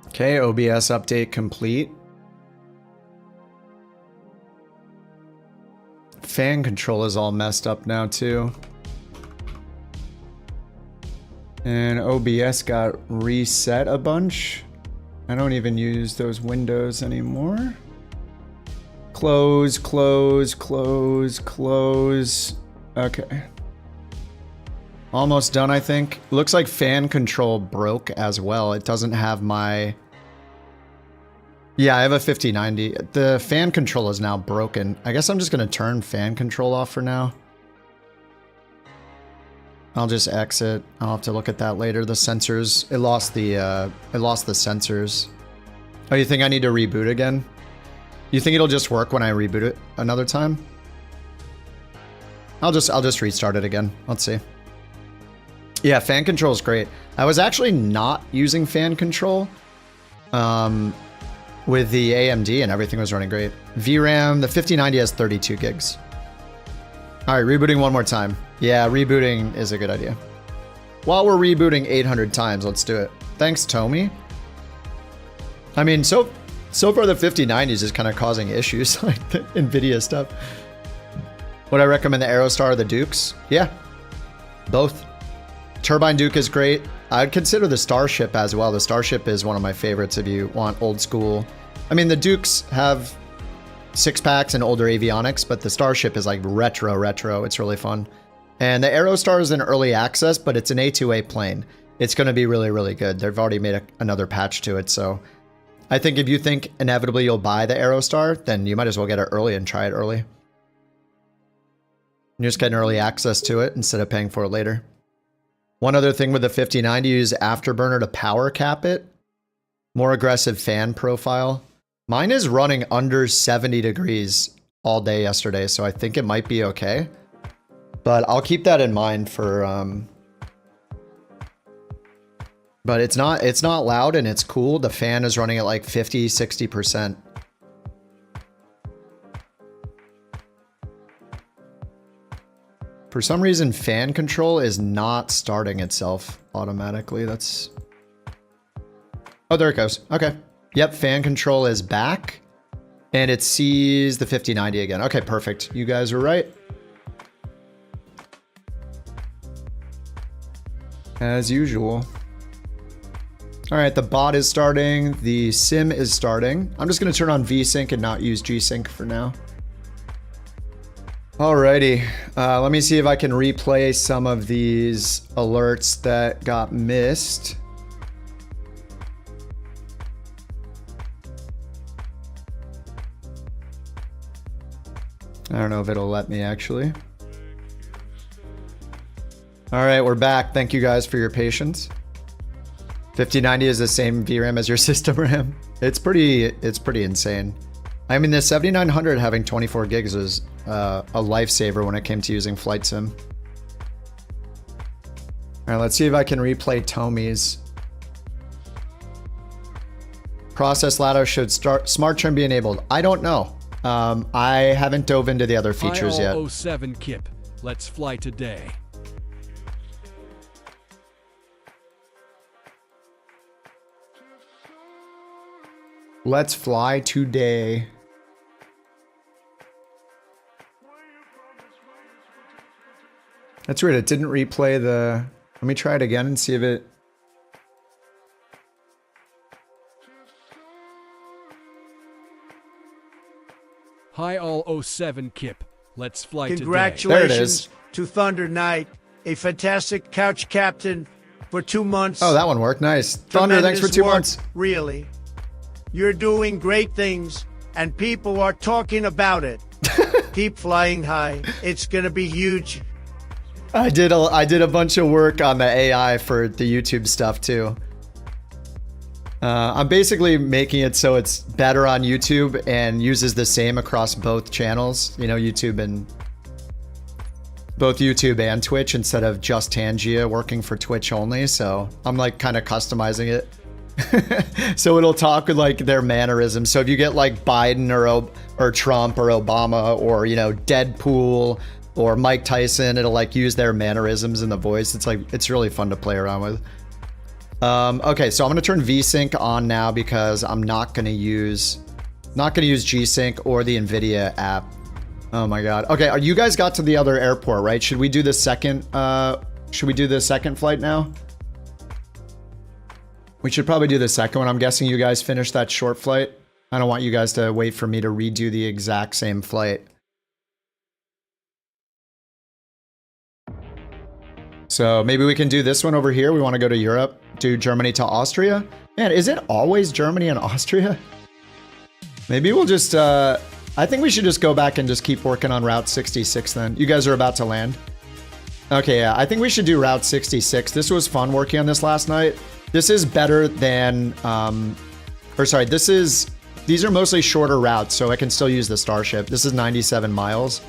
Okay, OBS update complete. Fan control is all messed up now too. And OBS got reset a bunch. I don't even use those windows anymore. Close, close, close, close. Okay. Almost done, I think. Looks like fan control broke as well. It doesn't have my... Yeah, I have a 5090. The fan control is now broken. I guess I'm just going to turn fan control off for now. I'll just exit. I'll have to look at that later. The sensors, it lost the sensors. Oh, you think I need to reboot again? You think it'll just work when I reboot it another time? I'll just restart it again. Let's see. Yeah, fan control is great. I was actually not using fan control with the AMD and everything was running great. VRAM, the 5090 has 32 gigs. All right, rebooting one more time. Yeah, rebooting is a good idea. While we're rebooting 800 times, let's do it. Thanks, Tommy. I mean, so far the 5090 is just kind of causing issues, like the NVIDIA stuff. Would I recommend the Aerostar or the Dukes? Yeah, both. Turbine Duke is great. I'd consider the Starship as well. The Starship is one of my favorites if you want old school. I mean, the Dukes have 6-packs and older avionics, but the Starship is like retro. It's really fun. And the Aerostar is in early access, but it's an A2A plane. It's going to be really, really good. They've already made another patch to it, so I think if you think inevitably you'll buy the Aerostar, then you might as well get it early and try it early. You're just getting early access to it instead of paying for it later. One other thing with the 5090, use Afterburner to power cap it. More aggressive fan profile. Mine is running under 70 degrees all day yesterday, so I think it might be okay. But I'll keep that in mind for... But it's not loud and it's cool. The fan is running at like 50, 60%. For some reason, fan control is not starting itself automatically. That's... Oh, there it goes. Okay. Yep, fan control is back. And it sees the 5090 again. Okay, perfect. You guys were right. As usual. All right, the bot is starting. The sim is starting. I'm just going to turn on VSync and not use G-Sync for now. Alrighty, let me see if I can replay some of these alerts that got missed. I don't know if it'll let me actually. Alright, we're back. Thank you guys for your patience. 5090 is the same VRAM as your system RAM. It's pretty insane. I mean, the 7900 having 24 gigs is a lifesaver when it came to using flight sim. All right, let's see if I can replay Tommy's. Process ladder should start smart trim be enabled. I don't know. I haven't dove into the other features yet. 07 Kip, let's fly today. Let's fly today. That's weird. It didn't replay the... Let me try it again and see if it... Hi all 07 Kip, let's fly today. Congratulations to Thunder Knight, a fantastic couch captain for 2 months. Oh, that one worked. Nice. Thunder, thanks for 2 months. Really. You're doing great things, and people are talking about it. Keep flying high. It's gonna be huge. I did a bunch of work on the AI for the YouTube stuff too. I'm basically making it so it's better on YouTube and uses the same across both channels. You know, both YouTube and Twitch instead of just Tangia working for Twitch only. So I'm like kind of customizing it. So it'll talk with like their mannerisms. So if you get like Biden or Trump or Obama or, you know, Deadpool or Mike Tyson, it'll like use their mannerisms in the voice. It's really fun to play around with. Okay, so I'm gonna turn VSync on now because I'm not gonna use G-Sync or the NVIDIA app. Oh my god. Okay, you guys got to the other airport, right? Should we do the second flight now? We should probably do the second one. I'm guessing you guys finished that short flight. I don't want you guys to wait for me to redo the exact same flight. So maybe we can do this one over here. We want to go to Europe, do Germany to Austria. Man, is it always Germany and Austria? Maybe we'll just, I think we should just go back and just keep working on Route 66 then. You guys are about to land. Okay, yeah, I think we should do Route 66. This was fun working on this last night. This is better than, these are mostly shorter routes, so I can still use the Starship. This is 97 miles.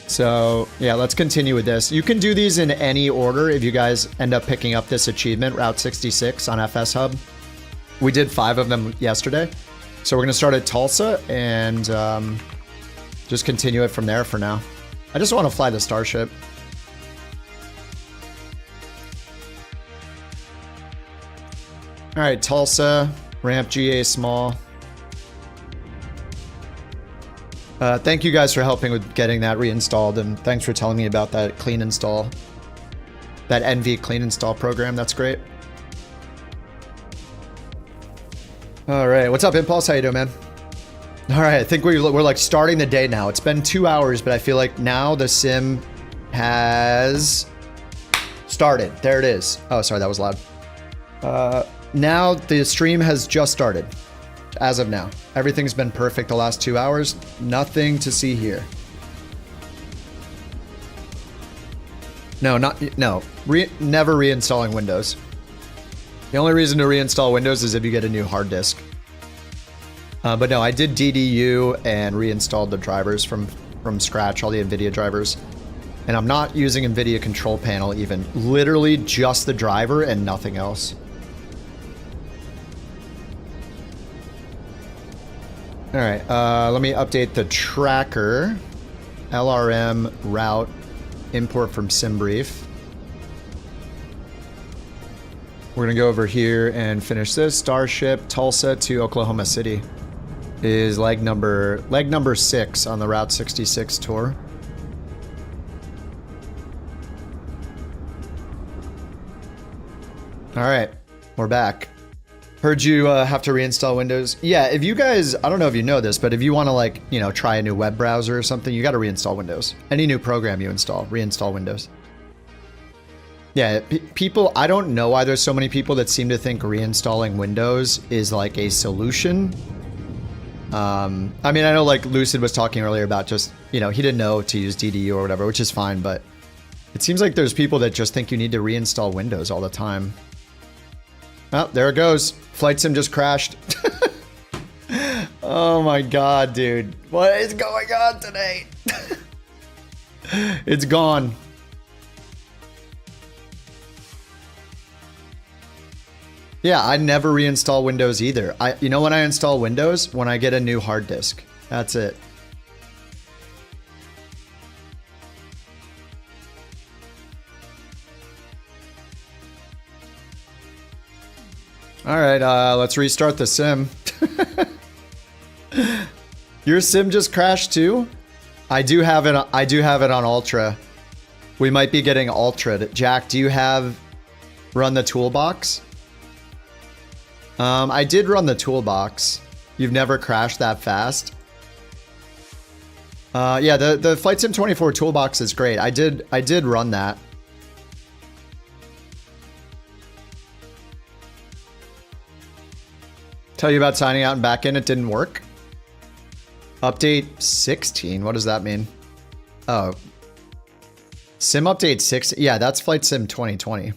So yeah, let's continue with this. You can do these in any order if you guys end up picking up this achievement, Route 66 on FS Hub. We did 5 of them yesterday. So we're gonna start at Tulsa and just continue it from there for now. I just wanna fly the Starship. All right, Tulsa, ramp GA small. Thank you guys for helping with getting that reinstalled, and thanks for telling me about that clean install. That NV clean install program, that's great. All right, what's up, Impulse? How you doing, man? All right, I think we're like starting the day now. It's been 2 hours, but I feel like now the sim has started. There it is. Oh, sorry, that was loud. Now the stream has just started. As of now, everything's been perfect the last 2 hours. Nothing to see here. No, never reinstalling Windows. The only reason to reinstall Windows is if you get a new hard disk. But no, I did DDU and reinstalled the drivers from scratch, all the NVIDIA drivers. And I'm not using NVIDIA control panel even. Literally just the driver and nothing else. All right, let me update the tracker. LRM route, import from SimBrief. We're gonna go over here and finish this. Starship, Tulsa to Oklahoma City is leg number 6 on the Route 66 tour. All right, we're back. Heard you have to reinstall Windows. Yeah, if you guys, I don't know if you know this, but if you want to like, you know, try a new web browser or something, you got to reinstall Windows. Any new program you install, reinstall Windows. Yeah, people, I don't know why there's so many people that seem to think reinstalling Windows is like a solution. I mean, I know like Lucid was talking earlier about just, you know, he didn't know to use DDU or whatever, which is fine, but it seems like there's people that just think you need to reinstall Windows all the time. Oh, there it goes. Flight sim just crashed. Oh my god, dude. What is going on today? It's gone. Yeah, I never reinstall Windows either. You know when I install Windows? When I get a new hard disk. That's it. All right, let's restart the sim. Your sim just crashed too? I do have it on Ultra. We might be getting Ultra. Jack, do you have run the toolbox? I did run the toolbox. You've never crashed that fast? Yeah, the Flight Sim 24 toolbox is great. I did run that. Tell you about signing out and back in, it didn't work. Update 16, what does that mean? Oh. Sim update 6, yeah, that's Flight Sim 2020.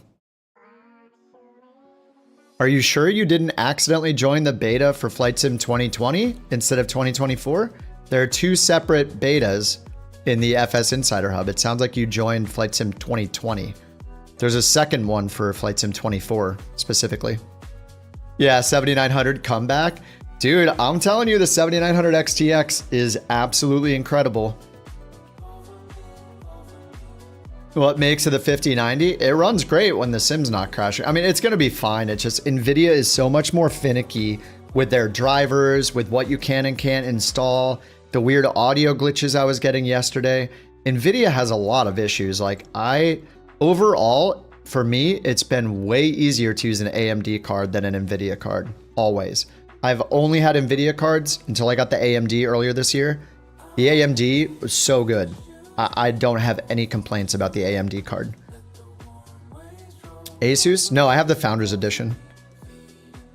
Are you sure you didn't accidentally join the beta for Flight Sim 2020 instead of 2024? There are 2 separate betas in the FS Insider Hub. It sounds like you joined Flight Sim 2020. There's a second one for Flight Sim 24 specifically. Yeah, 7900 comeback. Dude, I'm telling you, the 7900 XTX is absolutely incredible. What makes it the 5090? It runs great when the sim's not crashing. I mean, it's going to be fine. It's just NVIDIA is so much more finicky with their drivers, with what you can and can't install, the weird audio glitches I was getting yesterday. NVIDIA has a lot of issues. Like overall, for me, it's been way easier to use an AMD card than an NVIDIA card, always. I've only had NVIDIA cards until I got the AMD earlier this year. The AMD was so good. I don't have any complaints about the AMD card. Asus? No, I have the Founders Edition.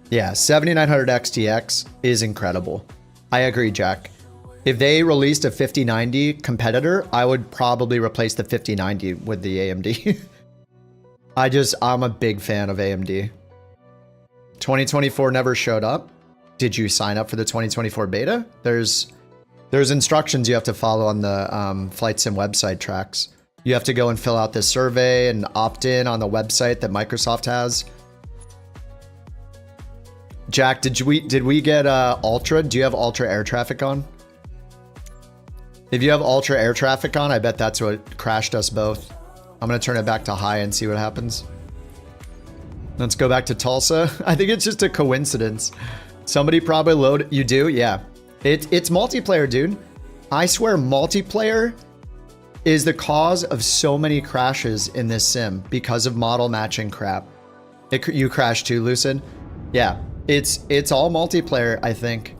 Yeah, 7900 XTX is incredible. I agree, Jack. If they released a 5090 competitor, I would probably replace the 5090 with the AMD. I'm a big fan of AMD. 2024 never showed up. Did you sign up for the 2024 beta? There's instructions you have to follow on the Flight Sim website tracks. You have to go and fill out this survey and opt in on the website that Microsoft has. Jack, did we get Ultra? Do you have Ultra air traffic on? If you have Ultra air traffic on, I bet that's what crashed us both. I'm gonna turn it back to high and see what happens. Let's go back to Tulsa. I think it's just a coincidence. Somebody probably loaded. You do? Yeah. It's multiplayer, dude. I swear multiplayer is the cause of so many crashes in this sim because of model matching crap. You crashed too, Lucid? Yeah. It's all multiplayer, I think.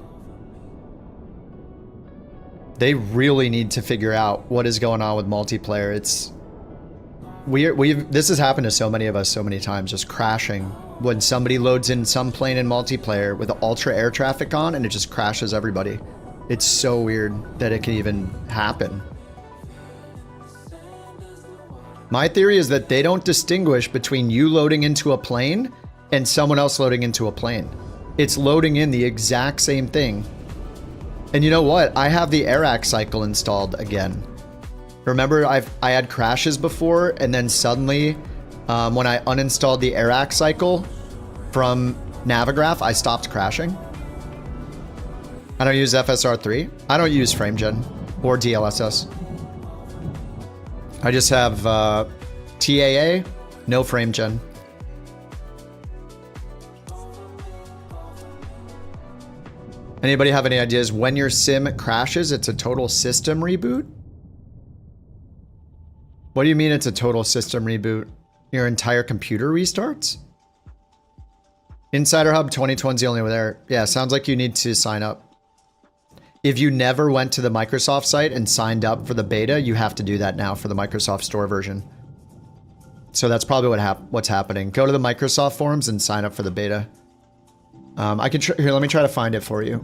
They really need to figure out what is going on with multiplayer. This has happened to so many of us so many times, just crashing when somebody loads in some plane in multiplayer with the ultra air traffic on and it just crashes everybody. It's so weird that it can even happen. My theory is that they don't distinguish between you loading into a plane and someone else loading into a plane. It's loading in the exact same thing. And you know what? I have the AirAC cycle installed again. Remember, I had crashes before, and then suddenly, when I uninstalled the AirAC cycle from Navigraph, I stopped crashing. I don't use FSR3. I don't use FrameGen or DLSS. I just have TAA, no FrameGen. Anybody have any ideas when your sim crashes, it's a total system reboot? What do you mean it's a total system reboot? Your entire computer restarts? Insider Hub 2020 is the only way there. Yeah, sounds like you need to sign up. If you never went to the Microsoft site and signed up for the beta, you have to do that now for the Microsoft Store version. So that's probably what's happening. Go to the Microsoft forums and sign up for the beta. I can here. Let me try to find it for you.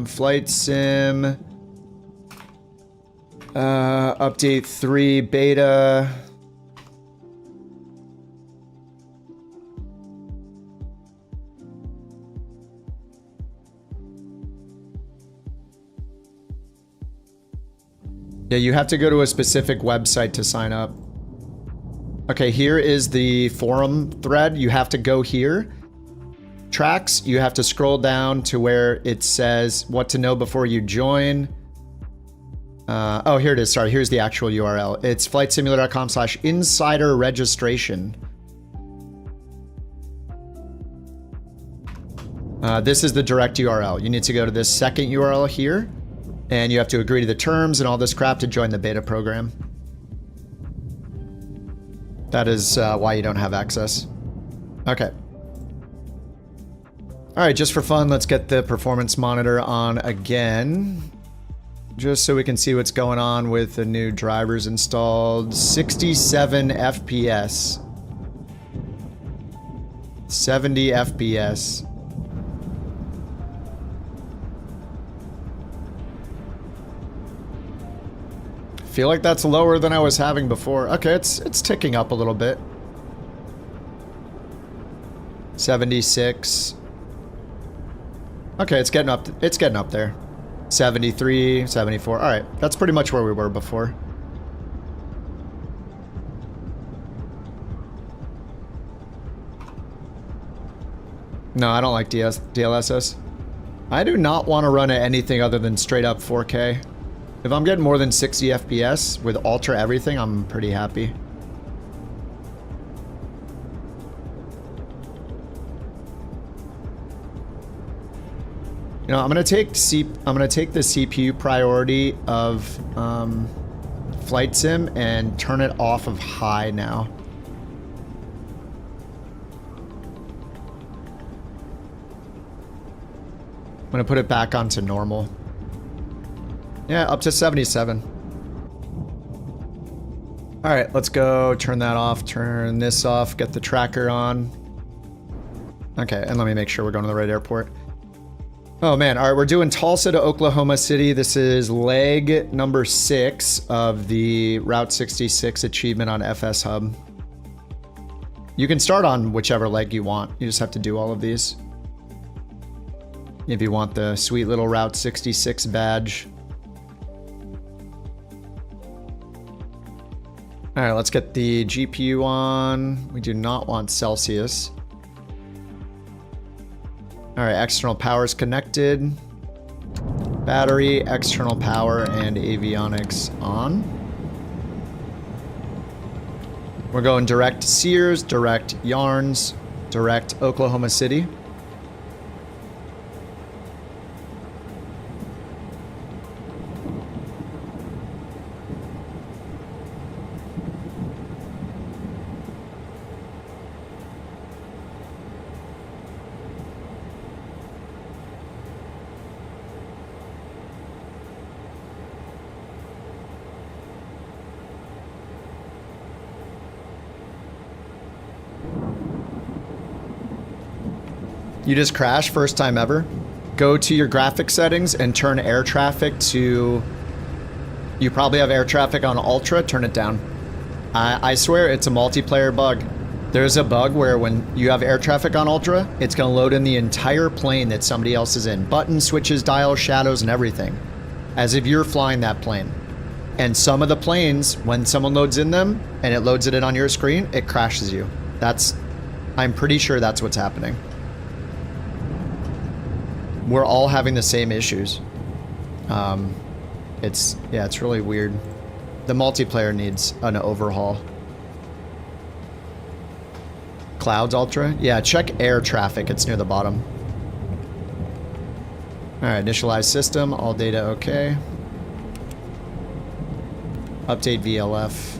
Flight Sim update 3 beta. Yeah, you have to go to a specific website to sign up. Okay, here is the forum thread. You have to go here. Tracks, you have to scroll down to where it says what to know before you join. Oh, here it is. Sorry, here's the actual URL. It's flightsimulator.com/insider registration. This is the direct URL. You need to go to this second URL here, and you have to agree to the terms and all this crap to join the beta program. That is why you don't have access. Okay. All right, just for fun, let's get the performance monitor on again. Just so we can see what's going on with the new drivers installed. 67 FPS. 70 FPS. Feel like that's lower than I was having before. Okay, it's ticking up a little bit. 76. Okay, it's getting up there. 73, 74. All right, that's pretty much where we were before. No, I don't like DLSS. I do not want to run at anything other than straight up 4K. If I'm getting more than 60 FPS with ultra everything, I'm pretty happy. You know, I'm gonna take the CPU priority of Flight Sim and turn it off of high now. gonna put it back onto normal. Yeah, up to 77. All right, let's go turn that off, turn this off, get the tracker on. Okay, and let me make sure we're going to the right airport. Oh man, all right, we're doing Tulsa to Oklahoma City. This is leg number 6 of the Route 66 achievement on FS Hub. You can start on whichever leg you want. You just have to do all of these. If you want the sweet little Route 66 badge. All right, let's get the GPU on. We do not want Celsius. All right, external power is connected. Battery, external power, and avionics on. We're going direct Sears, direct Yarns, direct Oklahoma City. You just crashed, first time ever. Go to your graphics settings and turn air traffic to... You probably have air traffic on Ultra, turn it down. I swear it's a multiplayer bug. There's a bug where when you have air traffic on Ultra, it's gonna load in the entire plane that somebody else is in. Buttons, switches, dials, shadows, and everything. As if you're flying that plane. And some of the planes, when someone loads in them, and it loads it in on your screen, it crashes you. I'm pretty sure that's what's happening. We're all having the same issues. It's really weird. The multiplayer needs an overhaul. Clouds Ultra? Yeah, check air traffic. It's near the bottom. Alright, initialize system. All data okay. Update VLF.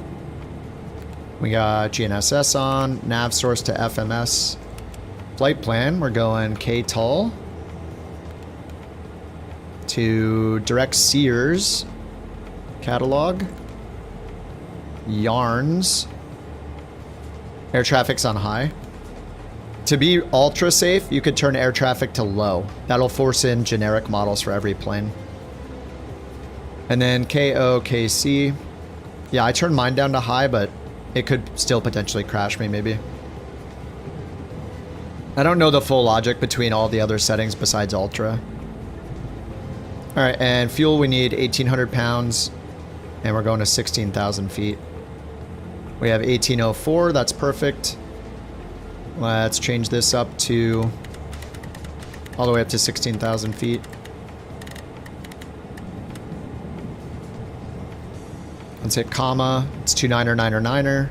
We got GNSS on. Nav source to FMS. Flight plan. We're going KTUL to direct Sears. Catalog. Yarns. Air traffic's on high. To be ultra safe, you could turn air traffic to low. That'll force in generic models for every plane. And then KOKC. Yeah, I turned mine down to high, but it could still potentially crash me, maybe. I don't know the full logic between all the other settings besides ultra. Alright, and fuel we need 1,800 pounds. And we're going to 16,000 feet. We have 1804, that's perfect. Let's change this up to all the way up to 16,000 feet. Let's hit comma. It's 29er, 9er, 9er.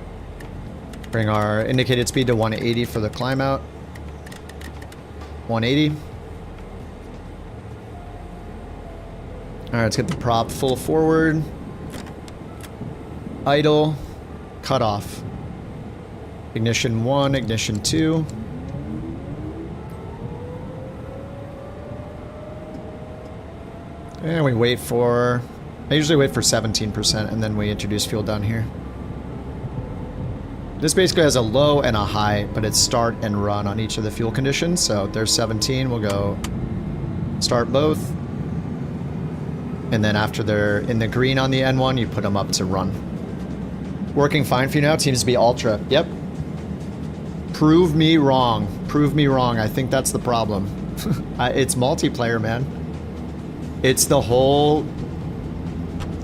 Bring our indicated speed to 180 for the climb out. 180. Alright, let's get the prop full forward. Idle. Cut off. Ignition 1, ignition 2. And we wait for... I usually wait for 17% and then we introduce fuel down here. This basically has a low and a high, but it's start and run on each of the fuel conditions. So there's 17, we'll go start both. And then after they're in the green on the N1, you put them up to run. Working fine for you now, seems to be ultra. Yep. Prove me wrong. Prove me wrong. I think that's the problem. It's multiplayer, man. It's the whole...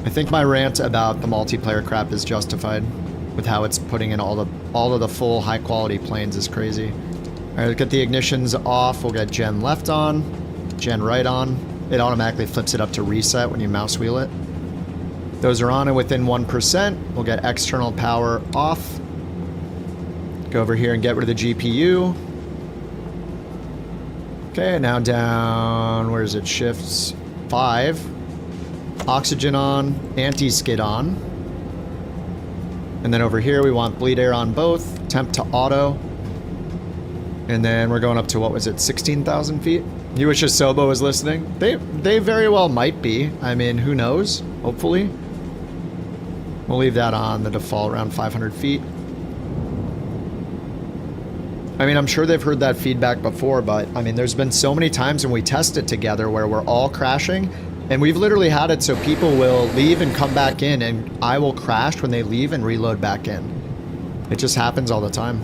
I think my rant about the multiplayer crap is justified with how it's putting in all of the full high quality planes is crazy. Alright, let's get the ignitions off. We'll get gen left on, gen right on. It automatically flips it up to reset when you mouse wheel it. Those are on and within 1%. We'll get external power off. Go over here and get rid of the GPU. Okay, now down, where is it? Shifts 5. Oxygen on, anti-skid on. And then over here we want bleed air on both, temp to auto. And then we're going up to, what was it, 16,000 feet? You wish Asobo was listening? They very well might be. I mean, who knows? Hopefully. We'll leave that on the default around 500 feet. I mean, I'm sure they've heard that feedback before, but I mean, there's been so many times when we test it together where we're all crashing, and we've literally had it so people will leave and come back in, and I will crash when they leave and reload back in. It just happens all the time.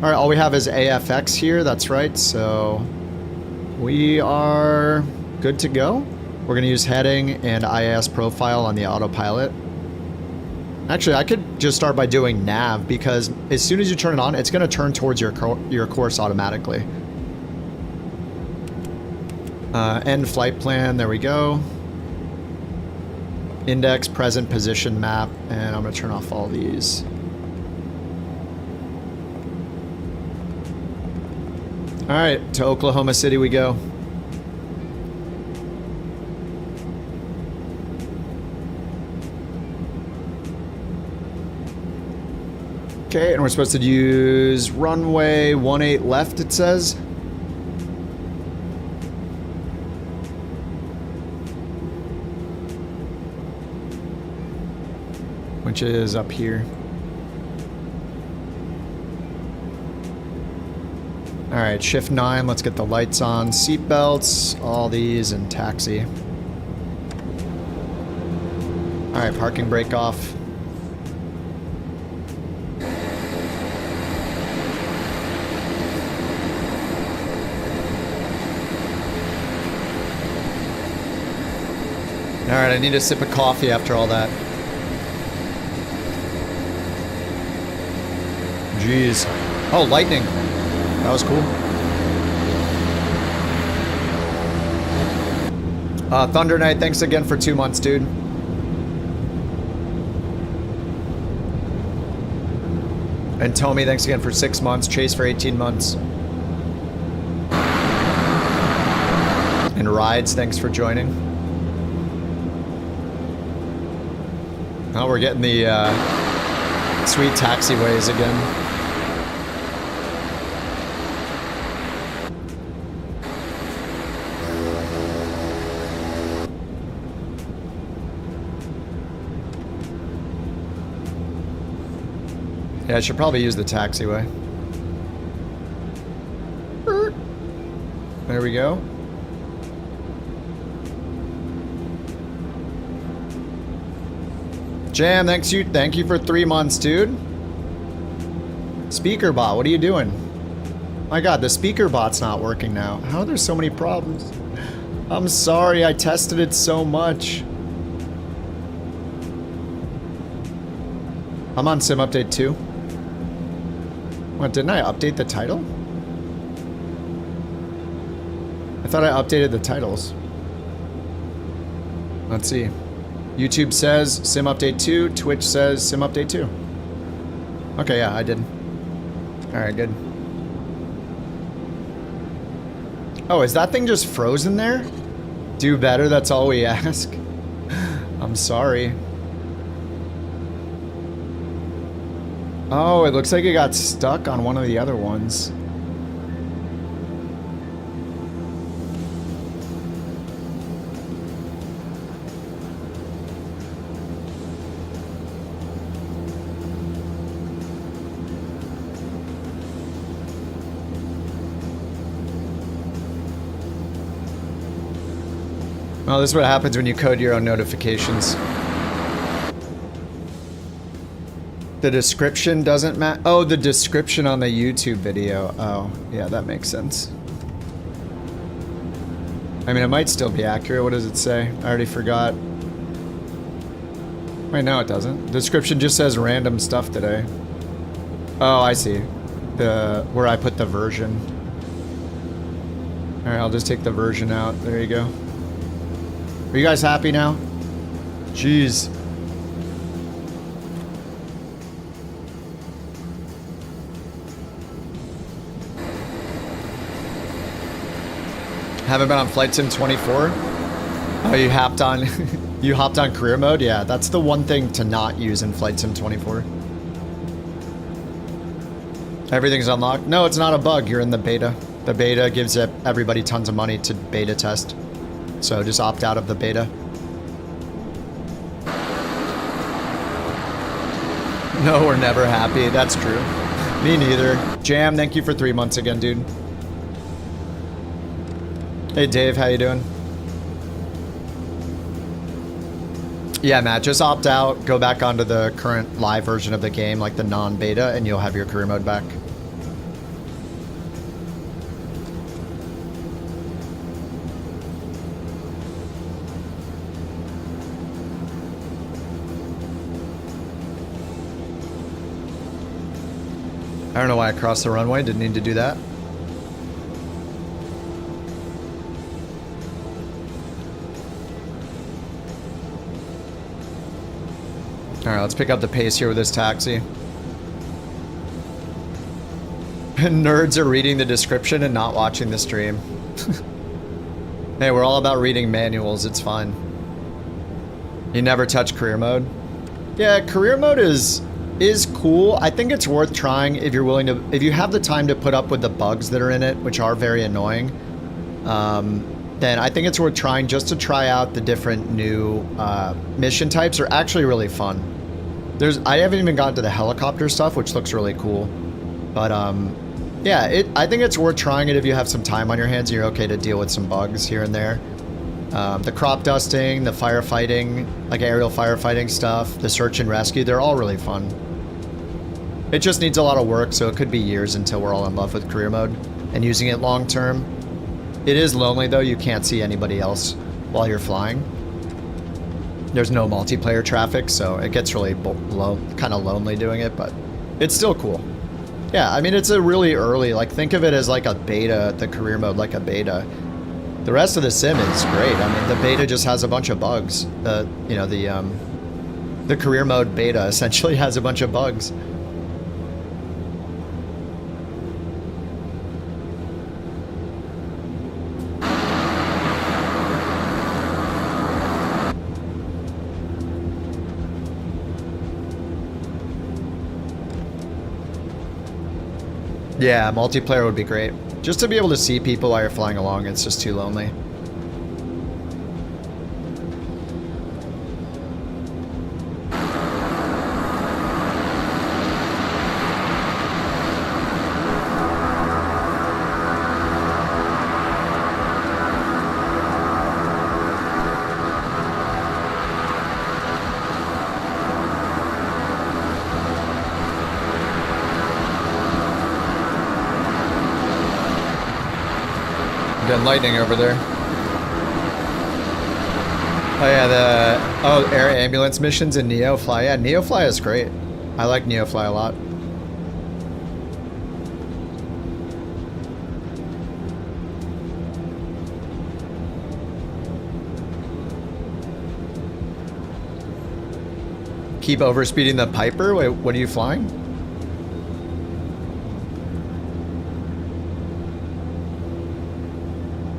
All right, all we have is AFX here. That's right. So we are good to go. We're going to use heading and IAS profile on the autopilot. Actually, I could just start by doing nav, because as soon as you turn it on, it's going to turn towards your course automatically. End flight plan. There we go. Index, present, position, map, and I'm going to turn off all these. All right, to Oklahoma City we go. Okay, and we're supposed to use runway 18 left, it says. Which is up here. All right, shift 9, let's get the lights on, seat belts, all these, and taxi. All right, parking brake off. All right, I need a sip of coffee after all that. Jeez. Oh, lightning. That was cool. Thunder Knight, thanks again for 2 months, dude. And Tommy, thanks again for 6 months. Chase for 18 months. And Rides, thanks for joining. Oh, we're getting the sweet taxiways again. Yeah, I should probably use the taxiway. There we go. Jam, thank you for 3 months, dude. Speaker bot, what are you doing? My god, the speaker bot's not working now. How are there so many problems? I'm sorry, I tested it so much. I'm on Sim Update 2. What, didn't I update the title? I thought I updated the titles. Let's see. YouTube says Sim Update 2. Twitch says Sim Update 2. Okay, yeah, I did. Alright, good. Oh, is that thing just frozen there? Do better, that's all we ask. I'm sorry. Oh, it looks like it got stuck on one of the other ones. Well, this is what happens when you code your own notifications. The description doesn't match. Oh, the description on the YouTube video. Oh, yeah, that makes sense. I mean, it might still be accurate. What does it say? I already forgot. Wait, no, it doesn't. The description just says random stuff today. Oh, I see. Where I put the version. All right, I'll just take the version out. There you go. Are you guys happy now? Jeez. Haven't been on Flight Sim 24? Oh, you hopped on you hopped on career mode? Yeah, that's the one thing to not use in Flight Sim 24. Everything's unlocked? No, it's not a bug. You're in the beta. The beta gives everybody tons of money to beta test. So just opt out of the beta. No, we're never happy. That's true. Me neither. Jam, thank you for 3 months again, dude. Hey, Dave, how you doing? Yeah, Matt, just opt out, go back onto the current live version of the game, like the non-beta, and you'll have your career mode back. I don't know why I crossed the runway, didn't need to do that. Alright, let's pick up the pace here with this taxi. Nerds are reading the description and not watching the stream. Hey, we're all about reading manuals, it's fine. You never touch career mode? Yeah, career mode is cool. I think it's worth trying if you're willing to, if you have the time to put up with the bugs that are in it, which are very annoying. Then I think it's worth trying just to try out the different new mission types. Are actually really fun. I haven't even gotten to the helicopter stuff, which looks really cool. But yeah, I think it's worth trying it if you have some time on your hands and you're okay to deal with some bugs here and there. The crop dusting, the firefighting, like aerial firefighting stuff, the search and rescue, they're all really fun. It just needs a lot of work, so it could be years until we're all in love with career mode and using it long term. It is lonely though, you can't see anybody else while you're flying. There's no multiplayer traffic, so it gets really kind of lonely doing it, but it's still cool. Yeah, I mean, it's a really early, like think of it as like a beta, the career mode like a beta. The rest of the sim is great. I mean, the beta just has a bunch of bugs. You know, the career mode beta essentially has a bunch of bugs. Yeah, multiplayer would be great. Just to be able to see people while you're flying along, it's just too lonely. Lightning over there. Oh yeah, air ambulance missions in Neofly. Yeah, Neofly is great. I like Neofly a lot. Keep overspeeding the Piper? Wait, what are you flying?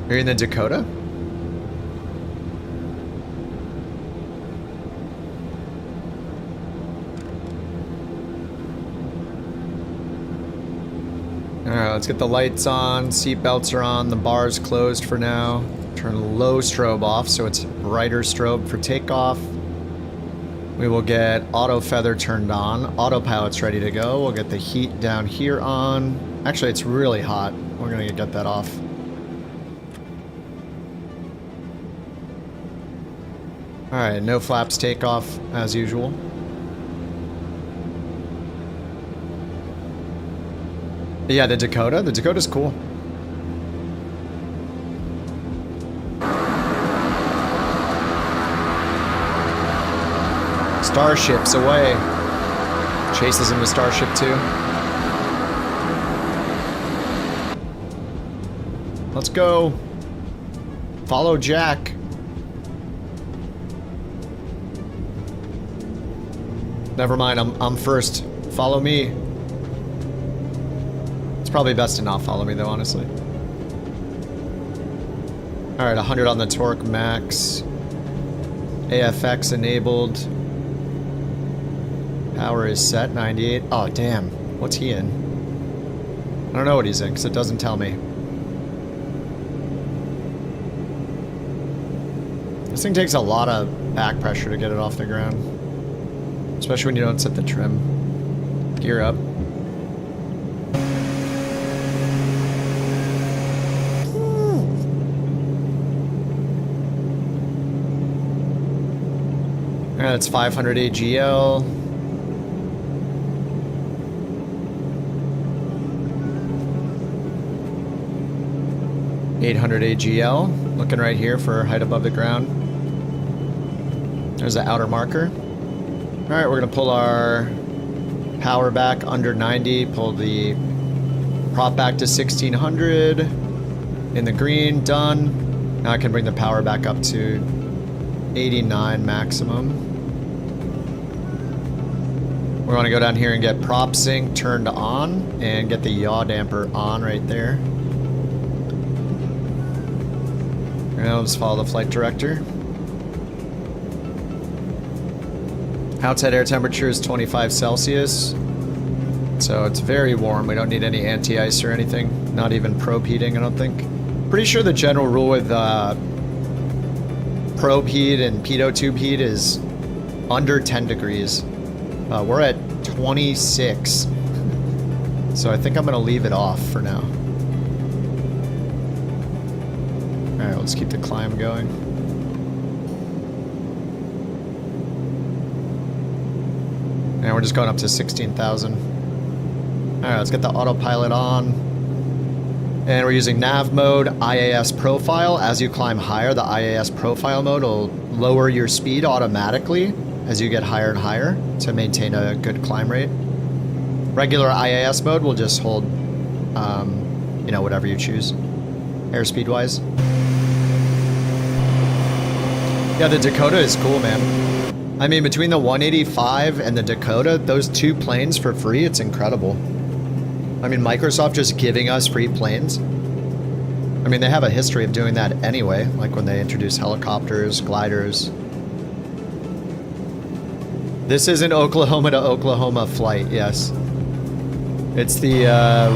Are you in the Dakota? Alright, let's get the lights on, seat belts are on, the bar's closed for now. Turn low strobe off so it's brighter strobe for takeoff. We will get auto feather turned on. Autopilot's ready to go. We'll get the heat down here on. Actually, it's really hot. We're gonna get that off. Alright, no flaps takeoff as usual. Yeah, the Dakota's cool. Starship's away. Chases him to Starship 2. Let's go. Follow Jack. Never mind, I'm first. Follow me. It's probably best to not follow me though, honestly. Alright, 100 on the torque max. AFX enabled. Power is set, 98. Oh, damn. What's he in? I don't know what he's in, because it doesn't tell me. This thing takes a lot of back pressure to get it off the ground. Especially when you don't set the trim. Gear up. Alright, that's 500 AGL. $800 AGL. Looking right here for height above the ground. There's the outer marker. Alright, we're gonna pull our power back under 90, pull the prop back to 1600 in the green, done. Now I can bring the power back up to 89 maximum. We want to go down here and get prop sync turned on and get the yaw damper on right there. Now let's follow the flight director. Outside air temperature is 25 Celsius. So it's very warm. We don't need any anti-ice or anything. Not even probe heating, I don't think. Pretty sure the general rule with probe heat and pitot tube heat is under 10 degrees. We're at 26. So I think I'm going to leave it off for now. Alright, let's keep the climb going. And we're just going up to 16,000. Alright, let's get the autopilot on. And we're using nav mode, IAS profile. As you climb higher, the IAS profile mode will lower your speed automatically as you get higher and higher to maintain a good climb rate. Regular IAS mode will just hold, you know, whatever you choose, airspeed wise. Yeah, the Dakota is cool, man. I mean, between the 185 and the Dakota, those two planes for free, it's incredible. I mean, Microsoft just giving us free planes. I mean, they have a history of doing that anyway, like when they introduced helicopters, gliders. This is an Oklahoma to Oklahoma flight, yes. It's the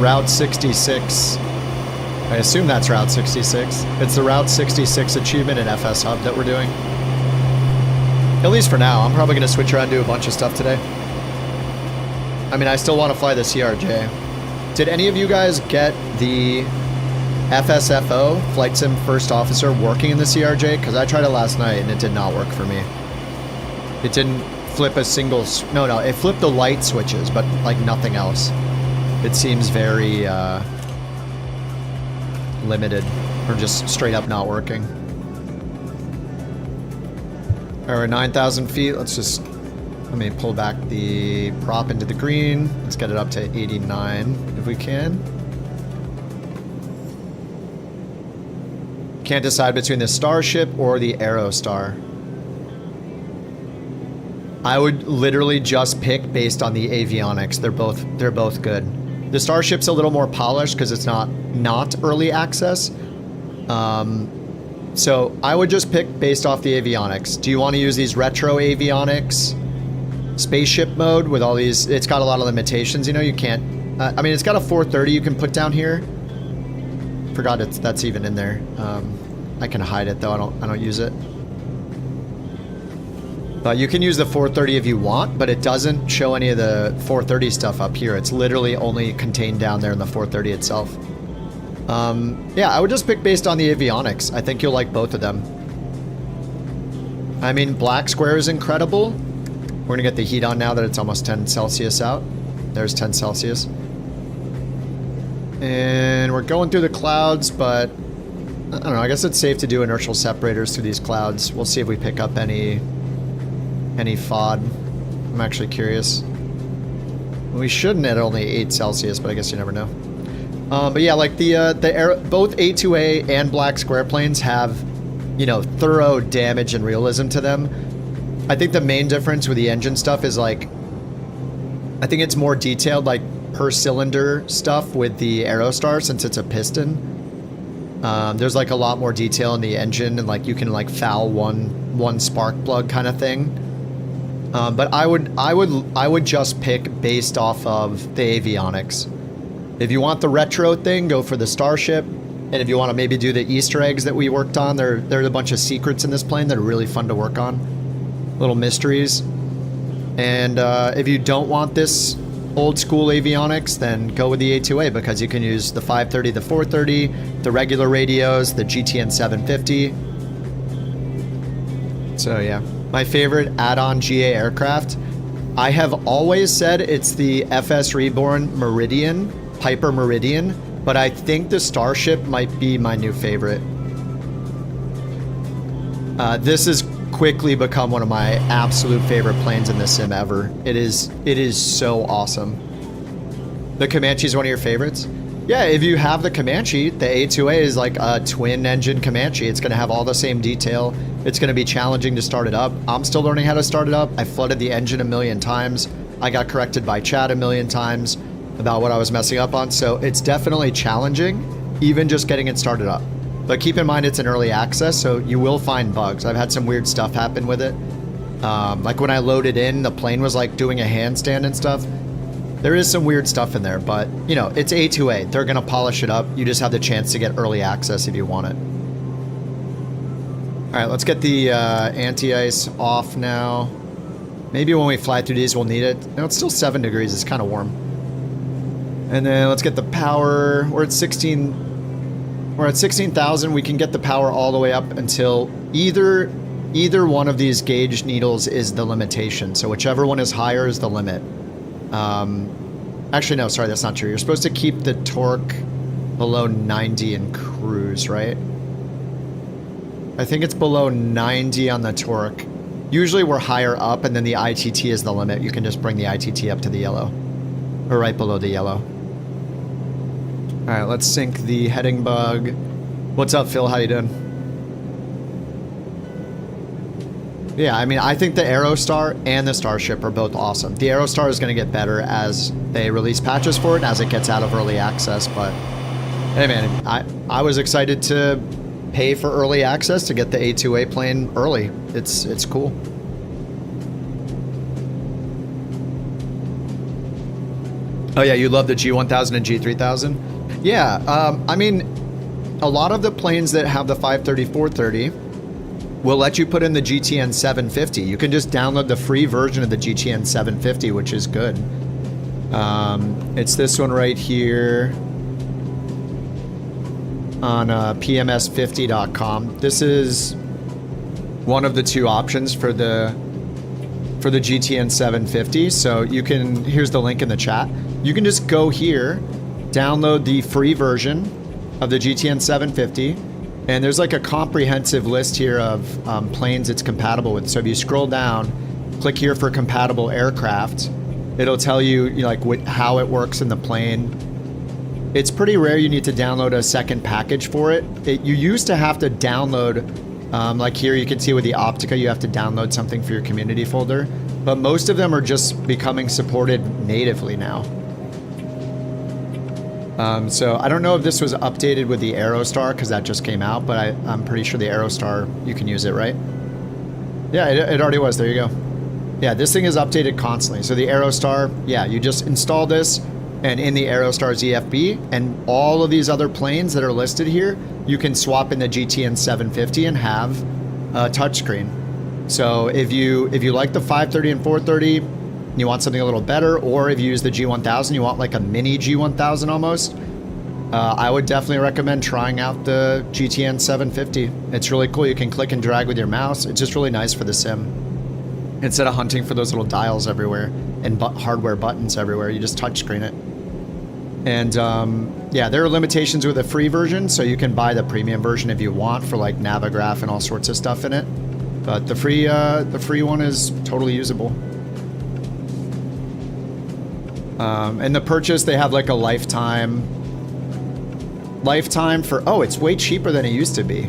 Route 66. I assume that's Route 66. It's the Route 66 achievement in FS Hub that we're doing. At least for now. I'm probably going to switch around and do a bunch of stuff today. I mean, I still want to fly the CRJ. Did any of you guys get the FSFO, Flight Sim First Officer, working in the CRJ? Because I tried it last night and it did not work for me. It didn't flip a single... No, it flipped the light switches, but like nothing else. It seems very limited, or just straight up not working. Alright, we're 9,000 feet. Let's just... Let me pull back the prop into the green. Let's get it up to 89 if we can. Can't decide between the Starship or the Aerostar. I would literally just pick based on the avionics. They're both good. The Starship's a little more polished because it's not early access. So I would just pick based off the avionics. Do you want to use these retro avionics? Spaceship mode with all these, it's got a lot of limitations, you know, you can't, I mean, it's got a 430 you can put down here. Forgot that's even in there. I can hide it though, I don't use it. But you can use the 430 if you want, but it doesn't show any of the 430 stuff up here. It's literally only contained down there in the 430 itself. Yeah, I would just pick based on the avionics. I think you'll like both of them. I mean, black square is incredible. We're gonna get the heat on now that it's almost 10 Celsius out. There's 10 Celsius. And we're going through the clouds, but I don't know, I guess it's safe to do inertial separators through these clouds. We'll see if we pick up any FOD. I'm actually curious. We shouldn't at only 8 Celsius, but I guess you never know. But yeah, like both A2A and black square planes have, you know, thorough damage and realism to them. I think the main difference with the engine stuff is like, I think it's more detailed, like per cylinder stuff with the Aerostar since it's a piston. There's like a lot more detail in the engine and like you can like foul one spark plug kind of thing. But I would just pick based off of the avionics. If you want the retro thing, go for the Starship. And if you want to maybe do the Easter eggs that we worked on, there's a bunch of secrets in this plane that are really fun to work on. Little mysteries. And if you don't want this old school avionics, then go with the A2A because you can use the 530, the 430, the regular radios, the GTN 750. So yeah, my favorite add-on GA aircraft. I have always said it's the FS Reborn Meridian, Piper Meridian, but I think the Starship might be my new favorite. This has quickly become one of my absolute favorite planes in the sim ever. It is so awesome. The Comanche is one of your favorites? Yeah, if you have the Comanche, the A2A is like a twin engine Comanche. It's gonna have all the same detail. It's gonna be challenging to start it up. I'm still learning how to start it up. I flooded the engine a million times. I got corrected by chat a million times about what I was messing up on. So it's definitely challenging, even just getting it started up. But keep in mind it's in early access, so you will find bugs. I've had some weird stuff happen with it. Like when I loaded in, the plane was like doing a handstand and stuff. There is some weird stuff in there, but you know, it's A2A. They're gonna polish it up. You just have the chance to get early access if you want it. All right, let's get the anti-ice off now. Maybe when we fly through these, we'll need it. No, it's still 7 degrees. It's kind of warm. And then let's get the power. We're at 16,000. We can get the power all the way up until either one of these gauge needles is the limitation. So whichever one is higher is the limit. Actually, no, sorry, that's not true. You're supposed to keep the torque below 90 in cruise, right? I think it's below 90 on the torque. Usually we're higher up, and then the ITT is the limit. You can just bring the ITT up to the yellow, or right below the yellow. All right, let's sync the heading bug. What's up, Phil? How you doing? Yeah, I mean, I think the Aerostar and the Starship are both awesome. The Aerostar is going to get better as they release patches for it, and as it gets out of early access. But hey, man, I was excited to pay for early access to get the A2A plane early. It's cool. Oh yeah, you love the G1000 and G3000? Yeah, I mean, a lot of the planes that have the 530, 430 will let you put in the GTN 750. You can just download the free version of the GTN 750, which is good. It's this one right here on pms50.com. This is one of the two options for the GTN 750. So you can, here's the link in the chat. You can just go here, download the free version of the GTN 750, and there's like a comprehensive list here of planes it's compatible with. So if you scroll down, click here for compatible aircraft, it'll tell you, like how it works in the plane. It's pretty rare you need to download a second package for it. You used to have to download, like here you can see with the Optica, you have to download something for your community folder, but most of them are just becoming supported natively now. So I don't know if this was updated with the Aerostar because that just came out, but I'm pretty sure the Aerostar, you can use it, right? Yeah, it already was. There you go. Yeah, this thing is updated constantly. So the Aerostar, yeah, you just install this, and in the Aerostar ZFB, and all of these other planes that are listed here, you can swap in the GTN 750 and have a touchscreen. So if you like the 530 and 430, you want something a little better, or if you use the G1000, you want like a mini G1000 almost, I would definitely recommend trying out the GTN 750. It's really cool. You can click and drag with your mouse. It's just really nice for the sim. Instead of hunting for those little dials everywhere and hardware buttons everywhere, you just touchscreen it. And yeah, there are limitations with the free version, so you can buy the premium version if you want for like Navigraph and all sorts of stuff in it. But the free one is totally usable. And the purchase, they have like a lifetime for, oh, it's way cheaper than it used to be.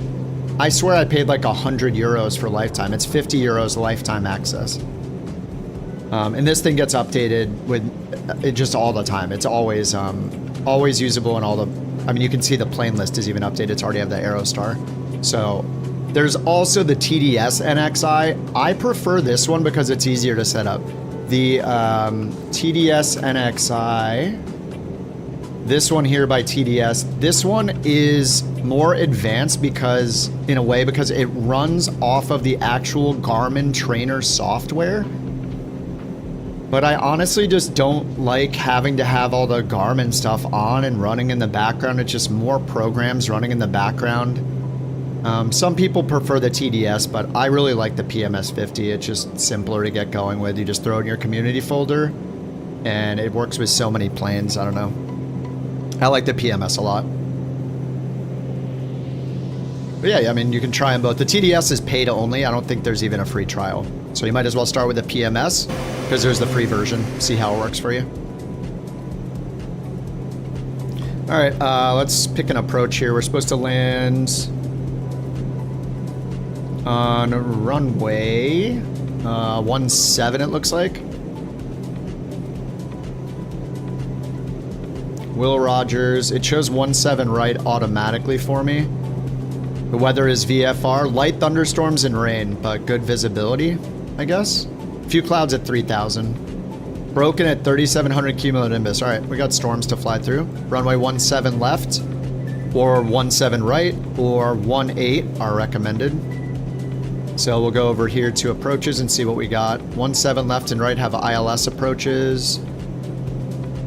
I swear I paid like 100 euros for lifetime. It's 50 euros lifetime access. And this thing gets updated with it just all the time. It's always usable, and all the, I mean, you can see the plane list is even updated. It's already have the Aerostar. So there's also the TDS NXI. I prefer this one because it's easier to set up. The TDS NXI, This one here by TDS. This one is more advanced because, in a way, because it runs off of the actual Garmin trainer software. But I honestly just don't like having to have all the Garmin stuff on and running in the background. It's just more programs running in the background. Some people prefer the TDS, but I really like the PMS50. It's just simpler to get going with. You just throw it in your community folder, and it works with so many planes. I don't know. I like the PMS a lot. But yeah, I mean, you can try them both. The TDS is paid only. I don't think there's even a free trial. So you might as well start with the PMS, because there's the free version. See how it works for you. All right, let's pick an approach here. We're supposed to land on runway 17, it looks like. Will Rogers. It shows 17 right automatically for me. The weather is VFR. Light thunderstorms and rain, but good visibility, I guess. A few clouds at 3,000. Broken at 3,700 cumulonimbus. All right, we got storms to fly through. Runway 17 left, or 17 right, or 18 are recommended. So we'll go over here to approaches and see what we got. 17 left and right have ILS approaches.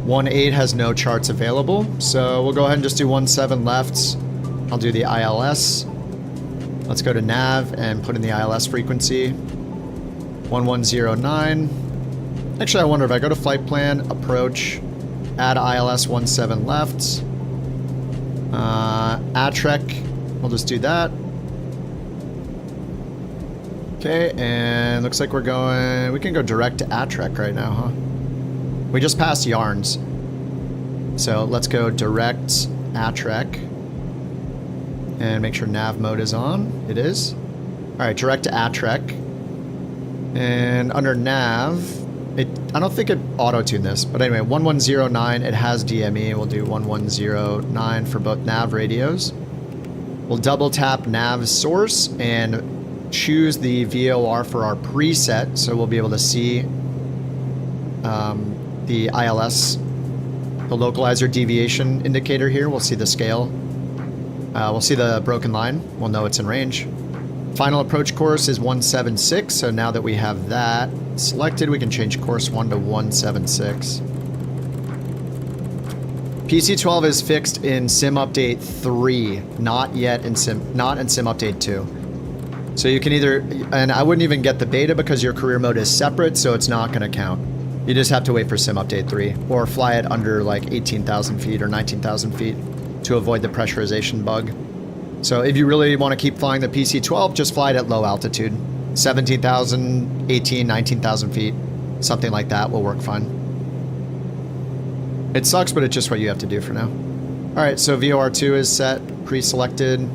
18 has no charts available. So we'll go ahead and just do 17 left. I'll do the ILS. Let's go to nav and put in the ILS frequency. 1109. Actually, I wonder if I go to flight plan, approach, add ILS 17 left. ATREC, we'll just do that. Okay, and looks like we're going, we can go direct to ATREC right now, huh? We just passed Yarns. So let's go direct ATREC. And make sure nav mode is on. It is. All right, direct to ATREC. And under nav, I don't think it auto-tuned this, but anyway, 1109, it has DME. We'll do 1109 for both nav radios. We'll double tap nav source and choose the VOR for our preset, so we'll be able to see the ILS, the localizer deviation indicator here. We'll see the scale. We'll see the broken line. We'll know it's in range. Final approach course is 176, so now that we have that selected, we can change course 1 to 176. PC12 is fixed in Sim Update 3, not yet in Sim Update 2. So you can either, and I wouldn't even get the beta because your career mode is separate, so it's not going to count. You just have to wait for Sim Update 3, or fly it under like 18,000 feet or 19,000 feet to avoid the pressurization bug. So if you really want to keep flying the PC-12, just fly it at low altitude. 17,000, 18, 19,000 feet, something like that will work fine. It sucks, but it's just what you have to do for now. All right, so VOR2 is set, pre-selected.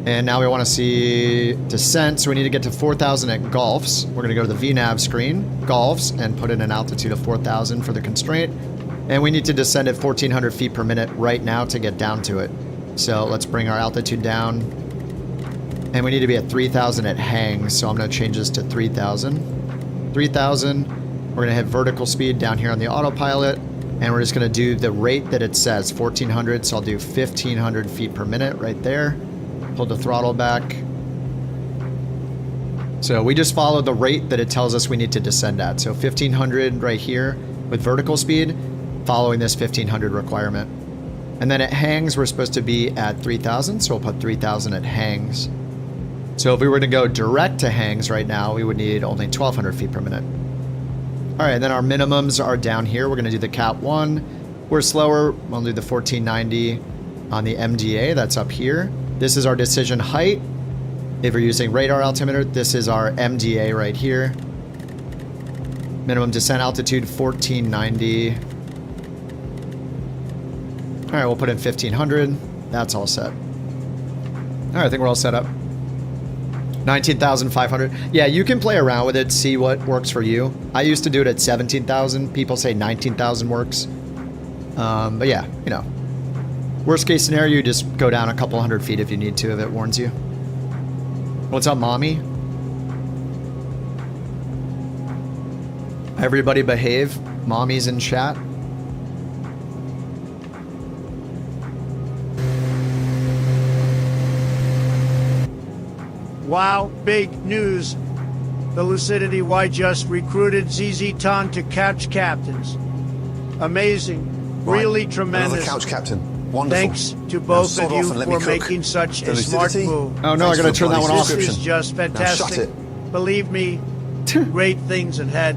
And now we want to see descent, so we need to get to 4,000 at Gulfs. We're going to go to the VNAV screen, Gulfs, and put in an altitude of 4,000 for the constraint. And we need to descend at 1,400 feet per minute right now to get down to it. So let's bring our altitude down. And we need to be at 3,000 at hang, so I'm going to change this to 3,000. 3,000, we're going to hit vertical speed down here on the autopilot. And we're just going to do the rate that it says, 1,400, so I'll do 1,500 feet per minute right there. Pull the throttle back. So we just follow the rate that it tells us we need to descend at. So 1,500 right here with vertical speed, following this 1,500 requirement. And then at hangs, we're supposed to be at 3,000, so we'll put 3,000 at hangs. So if we were to go direct to hangs right now, we would need only 1,200 feet per minute. All right, and then our minimums are down here. We're gonna do the Cat 1. We're slower, we'll do the 1490 on the MDA, that's up here. This is our decision height. If we're using radar altimeter, this is our MDA right here. Minimum descent altitude, 1490. All right, we'll put in 1,500. That's all set. All right, I think we're all set up. 19,500. Yeah, you can play around with it, see what works for you. I used to do it at 17,000. People say 19,000 works. But yeah, you know. Worst case scenario, you just go down a couple hundred feet if you need to, if it warns you. What's up, mommy? Everybody behave. Mommy's in chat. Wow, big news. The Lucidity Y just recruited ZZ Ton to couch captains. Amazing. Right. Really tremendous. Another couch captain. Wonderful. Thanks to both Now of sod you off and let me for cook. making such The a smart Lucidity? move. Oh no, I Thanks gotta for turn that the one bloody off. This is subscription. just fantastic. Now shut it. Believe me, great things ahead.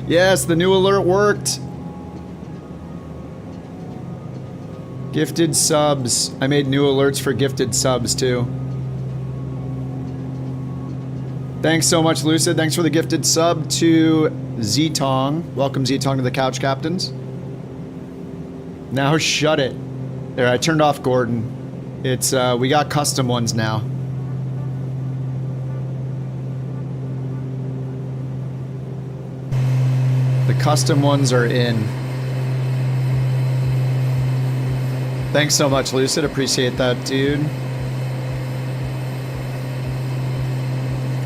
Yes, the new alert worked. Gifted subs. I made new alerts for gifted subs too. Thanks so much, Lucid. Thanks for the gifted sub to Z-Tong. Welcome, Z-Tong, to the Couch Captains. Now shut it. There, I turned off Gordon. It's, we got custom ones now. The custom ones are in. Thanks so much, Lucid. Appreciate that, dude.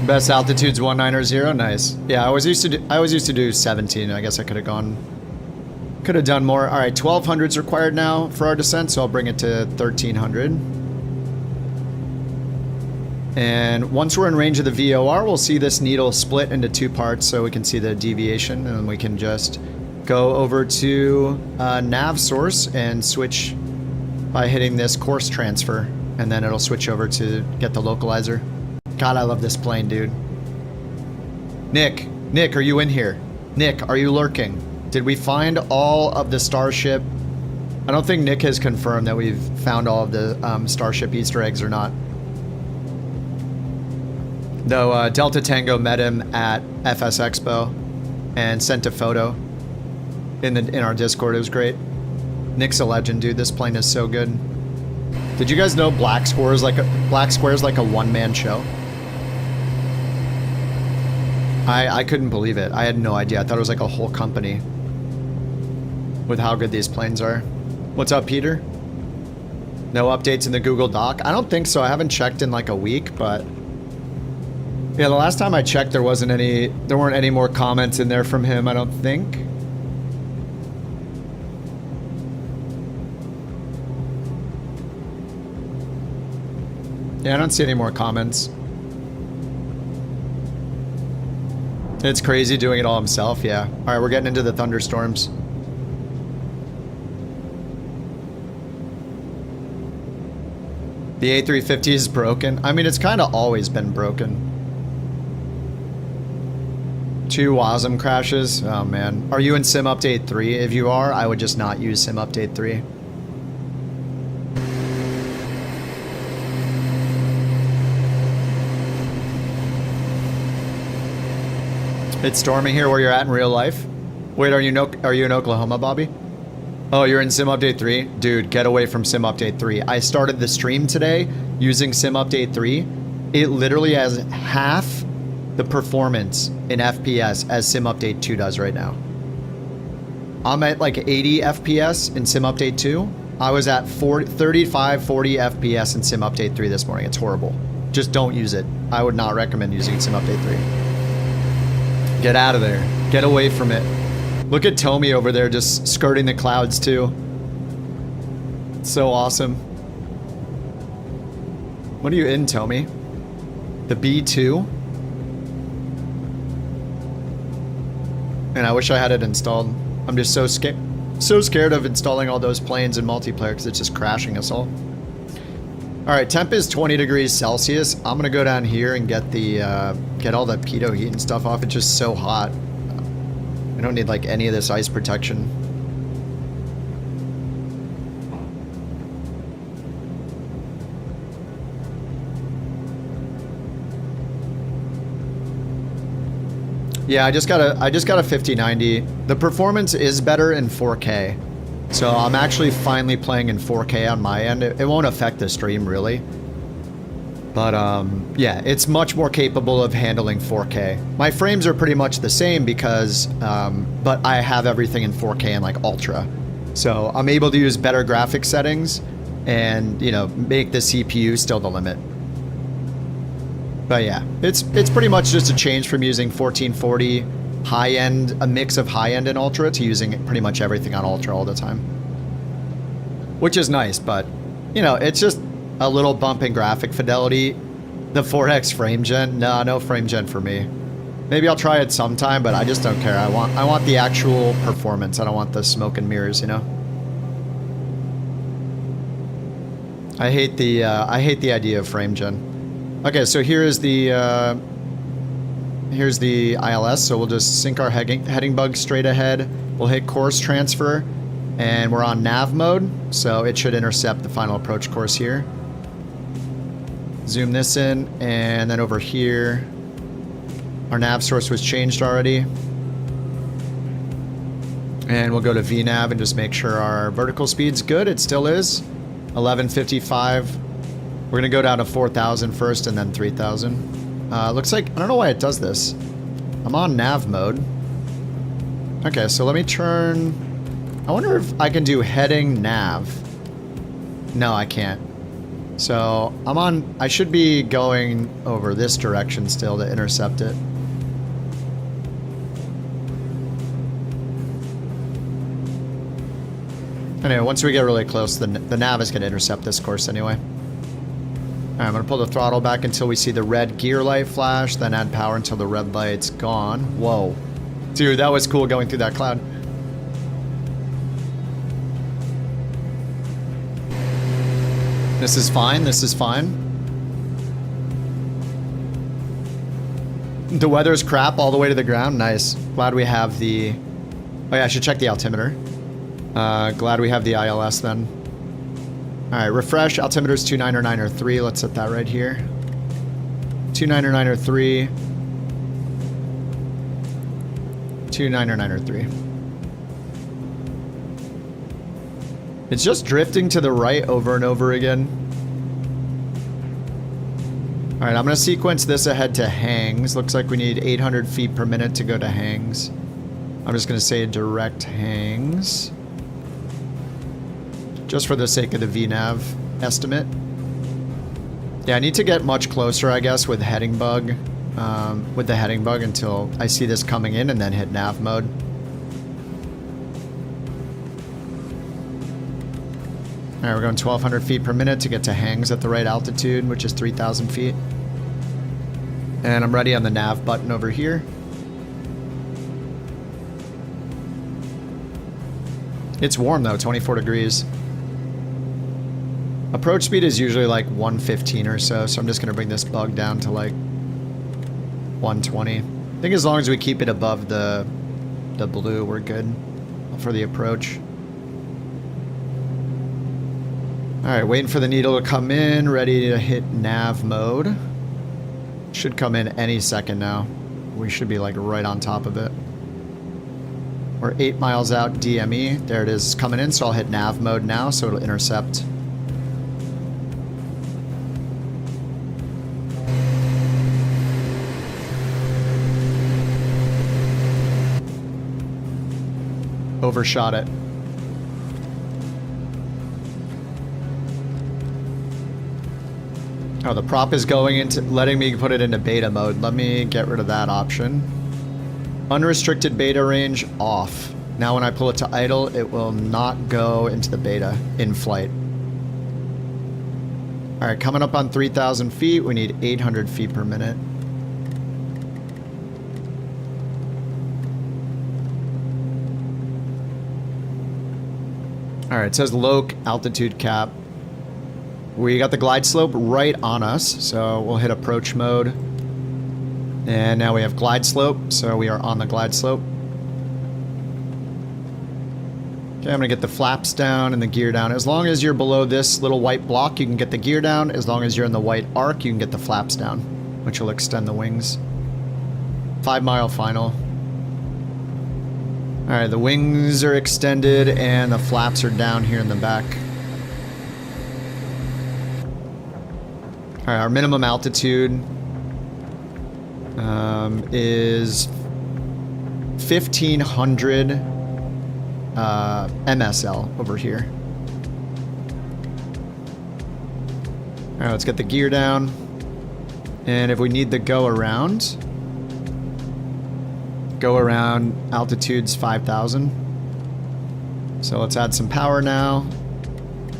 Best altitude's 1900. Nice. Yeah, I always used to do 17. I guess I could have done more. All right, 1200's required now for our descent, so I'll bring it to 1300. And once we're in range of the VOR, we'll see this needle split into two parts so we can see the deviation, and then we can just go over to nav source and switch by hitting this course transfer, and then it'll switch over to get the localizer. God, I love this plane, dude. Nick, are you in here? Nick, are you lurking? Did we find all of the Starship? I don't think Nick has confirmed that we've found all of the Starship Easter eggs or not. Though Delta Tango met him at FS Expo and sent a photo in our Discord. It was great. Nick's a legend, dude. This plane is so good. Did you guys know Black Square is like a one-man show? I couldn't believe it. I had no idea. I thought it was like a whole company with how good these planes are. What's up, Peter? No updates in the Google Doc? I don't think so. I haven't checked in like a week, but yeah, the last time I checked, there weren't any more comments in there from him, I don't think. Yeah, I don't see any more comments. It's crazy doing it all himself, yeah. All right, we're getting into the thunderstorms. The A350 is broken. I mean, it's kind of always been broken. 2 WASM crashes. Oh, man. Are you in Sim Update 3? If you are, I would just not use Sim Update 3. It's storming here where you're at in real life. Wait, are you in Oklahoma, Bobby? Oh, you're in Sim Update 3? Dude, get away from Sim Update 3. I started the stream today using Sim Update 3. It literally has half the performance in FPS as Sim Update 2 does right now. I'm at like 80 FPS in Sim Update 2. I was at 35, 40 FPS in Sim Update 3 this morning. It's horrible. Just don't use it. I would not recommend using Sim Update 3. Get out of there. Get away from it. Look at Tommy over there just skirting the clouds too. It's so awesome. What are you in, Tommy? The B2? And I wish I had it installed. I'm just so scared of installing all those planes in multiplayer because it's just crashing us all. All right, temp is 20 degrees Celsius. I'm gonna go down here and get the get all the pitot heat and stuff off. It's just so hot. I don't need like any of this ice protection. Yeah, I just got a 5090. The performance is better in 4K. So I'm actually finally playing in 4K on my end. It won't affect the stream really. But yeah, it's much more capable of handling 4K. My frames are pretty much the same because, but I have everything in 4K and like Ultra. So I'm able to use better graphics settings and, you know, make the CPU still the limit. But yeah, it's pretty much just a change from using 1440 high-end, a mix of high-end and Ultra to using pretty much everything on Ultra all the time. Which is nice, but, you know, it's just, a little bump in graphic fidelity. The 4X frame gen? No frame gen for me. Maybe I'll try it sometime, but I just don't care. I want the actual performance. I don't want the smoke and mirrors, you know? I hate the idea of frame gen. Okay, so here's the ILS. So we'll just sync our heading bug straight ahead. We'll hit course transfer, and we're on nav mode, so it should intercept the final approach course here. Zoom this in, and then over here, our nav source was changed already. And we'll go to VNav and just make sure our vertical speed's good. It still is. 1155. We're gonna go down to 4,000 first and then 3,000. Looks like, I don't know why it does this. I'm on nav mode. Okay, so let me turn, I wonder if I can do heading nav. No, I can't. So I should be going over this direction still to intercept it. Anyway, once we get really close, the nav is going to intercept this course anyway. Alright, I'm going to pull the throttle back until we see the red gear light flash, then add power until the red light's gone. Whoa. Dude, that was cool going through that cloud. This is fine, this is fine. The weather's crap all the way to the ground. Nice. Glad we have the... Oh yeah, I should check the altimeter. Glad we have the ILS then. Alright, refresh. Altimeter's 290903. Let's set that right here. 290903. 290903. It's just drifting to the right over and over again. Alright, I'm going to sequence this ahead to hangs. Looks like we need 800 feet per minute to go to hangs. I'm just going to say direct hangs. Just for the sake of the VNav estimate. Yeah, I need to get much closer, I guess, with heading bug. With the heading bug until I see this coming in and then hit nav mode. Alright, we're going 1,200 feet per minute to get to hangs at the right altitude, which is 3,000 feet. And I'm ready on the nav button over here. It's warm though, 24 degrees. Approach speed is usually like 115 or so, so I'm just going to bring this bug down to like 120. I think as long as we keep it above the blue, we're good for the approach. Alright, waiting for the needle to come in, ready to hit nav mode. Should come in any second now. We should be like right on top of it. We're 8 miles out DME. There it is coming in, so I'll hit nav mode now so it'll intercept. Overshot it. Oh, the prop is going into letting me put it into beta mode. Let me get rid of that option. Unrestricted beta range off. Now when I pull it to idle, it will not go into the beta in flight. Alright, coming up on 3,000 feet, we need 800 feet per minute. Alright, it says low altitude cap. We got the glide slope right on us, so we'll hit approach mode. And now we have glide slope, so we are on the glide slope. Okay, I'm gonna get the flaps down and the gear down. As long as you're below this little white block, you can get the gear down. As long as you're in the white arc, you can get the flaps down, which will extend the wings. 5 mile final. Alright, the wings are extended and the flaps are down here in the back. Alright, our minimum altitude is 1,500 MSL over here. Alright, let's get the gear down. And if we need the go around altitude's 5,000. So let's add some power now.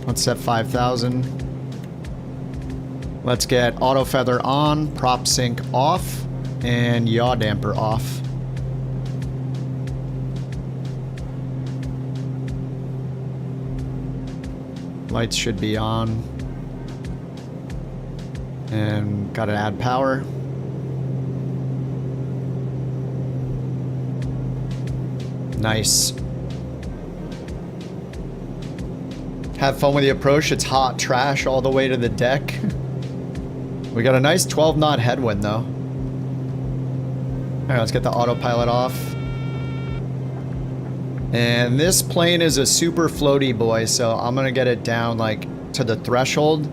Let's set 5,000. Let's get auto feather on, prop sync off, and yaw damper off. Lights should be on. And gotta add power. Nice. Have fun with the approach. It's hot trash all the way to the deck. We got a nice 12 knot headwind though. Alright, let's get the autopilot off. And this plane is a super floaty boy, so I'm gonna get it down like to the threshold.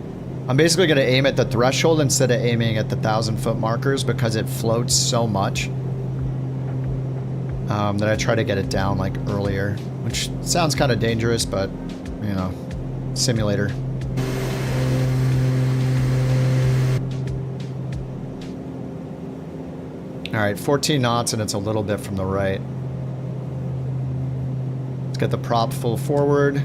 I'm basically gonna aim at the threshold instead of aiming at the 1,000-foot markers because it floats so much. That I try to get it down like earlier, which sounds kind of dangerous, but you know, simulator. All right, 14 knots and it's a little bit from the right. Let's get the prop full forward.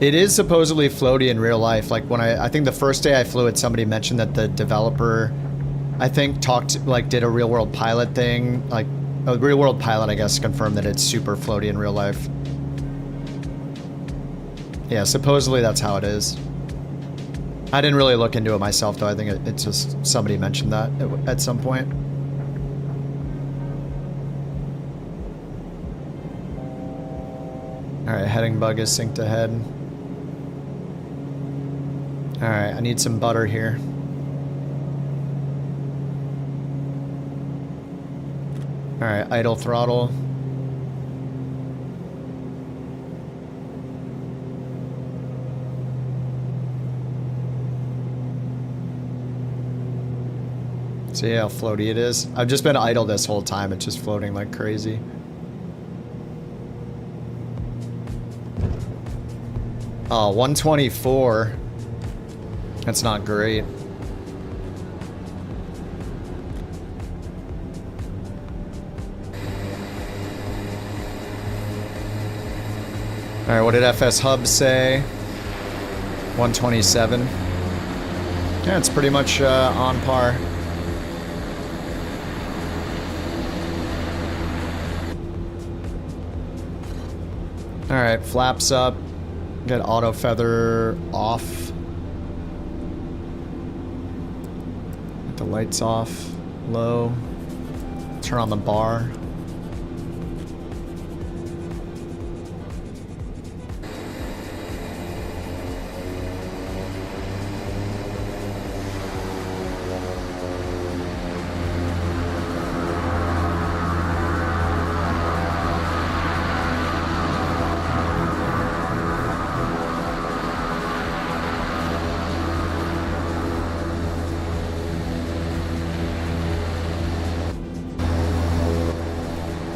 It is supposedly floaty in real life. Like when I think the first day I flew it, somebody mentioned that the developer, I think did a real world pilot thing. Like a real world pilot, I guess, confirmed that it's super floaty in real life. Yeah, supposedly that's how it is. I didn't really look into it myself though. I think it's just somebody mentioned that at some point. All right, heading bug is synced ahead. All right, I need some butter here. All right, idle throttle. See how floaty it is? I've just been idle this whole time. It's just floating like crazy. Oh, 124. That's not great. All right, what did FS Hub say? 127. Yeah, it's pretty much on par. All right, flaps up. Get auto feather off. Get the lights off. Low. Turn on the bar.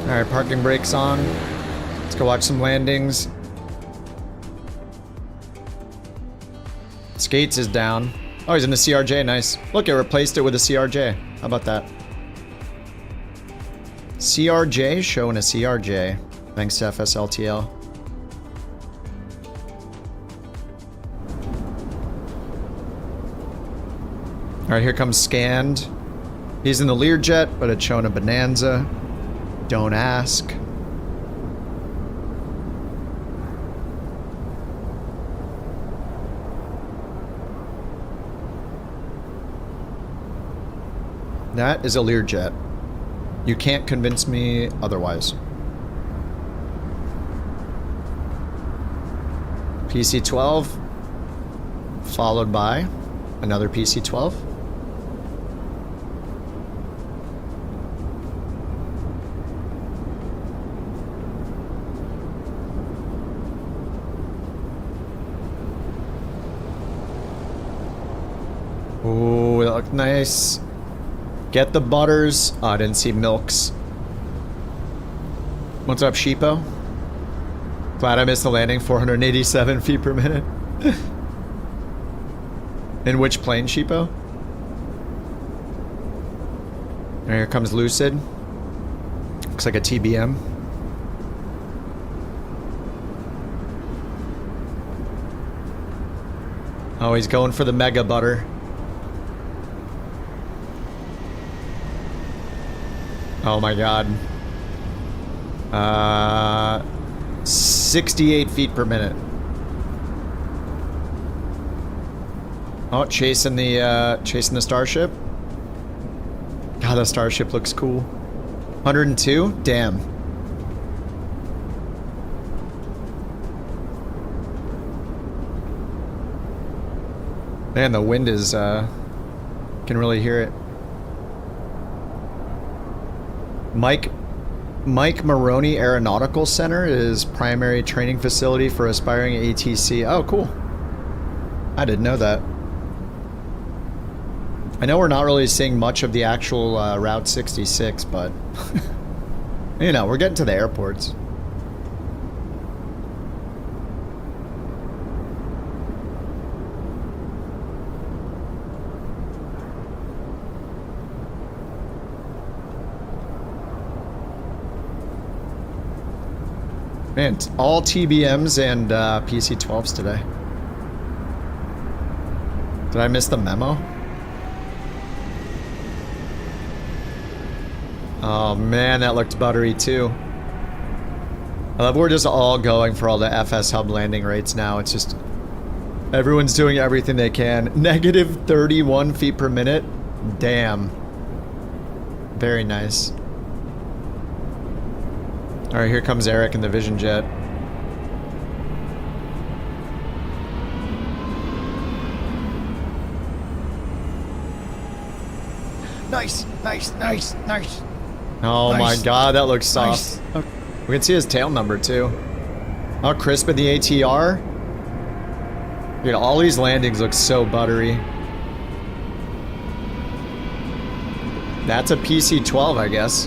Alright, parking brakes on. Let's go watch some landings. Skates is down. Oh, he's in the CRJ, nice. Look, it replaced it with a CRJ. How about that? CRJ showing a CRJ. Thanks to FSLTL. Alright, here comes Scanned. He's in the Learjet, but it's showing a Bonanza. Don't ask. That is a Learjet. You can't convince me otherwise. PC-12, followed by another PC-12. Ooh, it looked nice. Get the butters. Oh, I didn't see milks. What's up, Sheepo? Glad I missed the landing. 487 feet per minute. In which plane, Sheepo? And here comes Lucid. Looks like a TBM. Oh, he's going for the mega butter. Oh my god. 68 feet per minute. Oh, chasing the Starship. God, the Starship looks cool. 102? Damn. Man, the wind is, can really hear it. Mike Maroney Aeronautical Center is primary training facility for aspiring ATC. Oh, cool. I didn't know that. I know we're not really seeing much of the actual Route 66, but you know, we're getting to the airports. Man, it's all TBMs and PC-12s today. Did I miss the memo? Oh man, that looked buttery too. I love we're just all going for all the FS hub landing rates now. It's just everyone's doing everything they can. Negative 31 feet per minute. Damn. Very nice. Alright, here comes Eric in the Vision Jet. Nice, nice, nice, nice. Oh Nice. my god, that looks soft. Nice. We can see his tail number too. Oh, crisp in the ATR. Dude, all these landings look so buttery. That's a PC-12, I guess.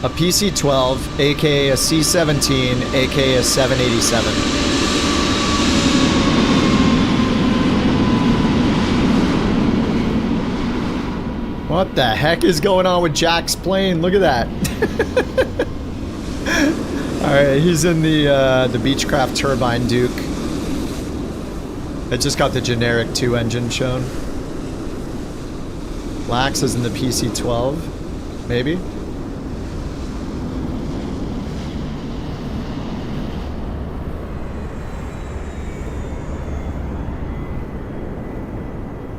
A PC-12, aka a C-17, aka a 787. What the heck is going on with Jack's plane? Look at that. Alright, he's in the Beechcraft Turbine Duke. It just got the generic 2 engine shown. Lax is in the PC-12, maybe?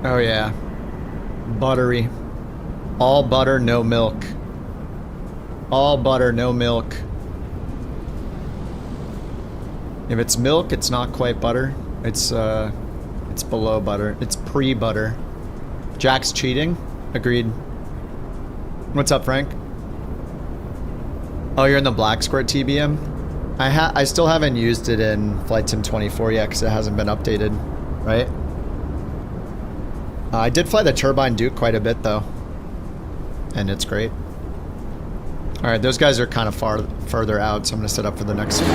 Oh yeah. Buttery. All butter, no milk. All butter, no milk. If it's milk, it's not quite butter. It's below butter. It's pre-butter. Jack's cheating? Agreed. What's up, Frank? Oh, you're in the Black Square TBM? I still haven't used it in Flight Sim 24 yet because it hasn't been updated, right? I did fly the Turbine Duke quite a bit though, and it's great. All right, those guys are kind of further out, so I'm gonna set up for the next flight.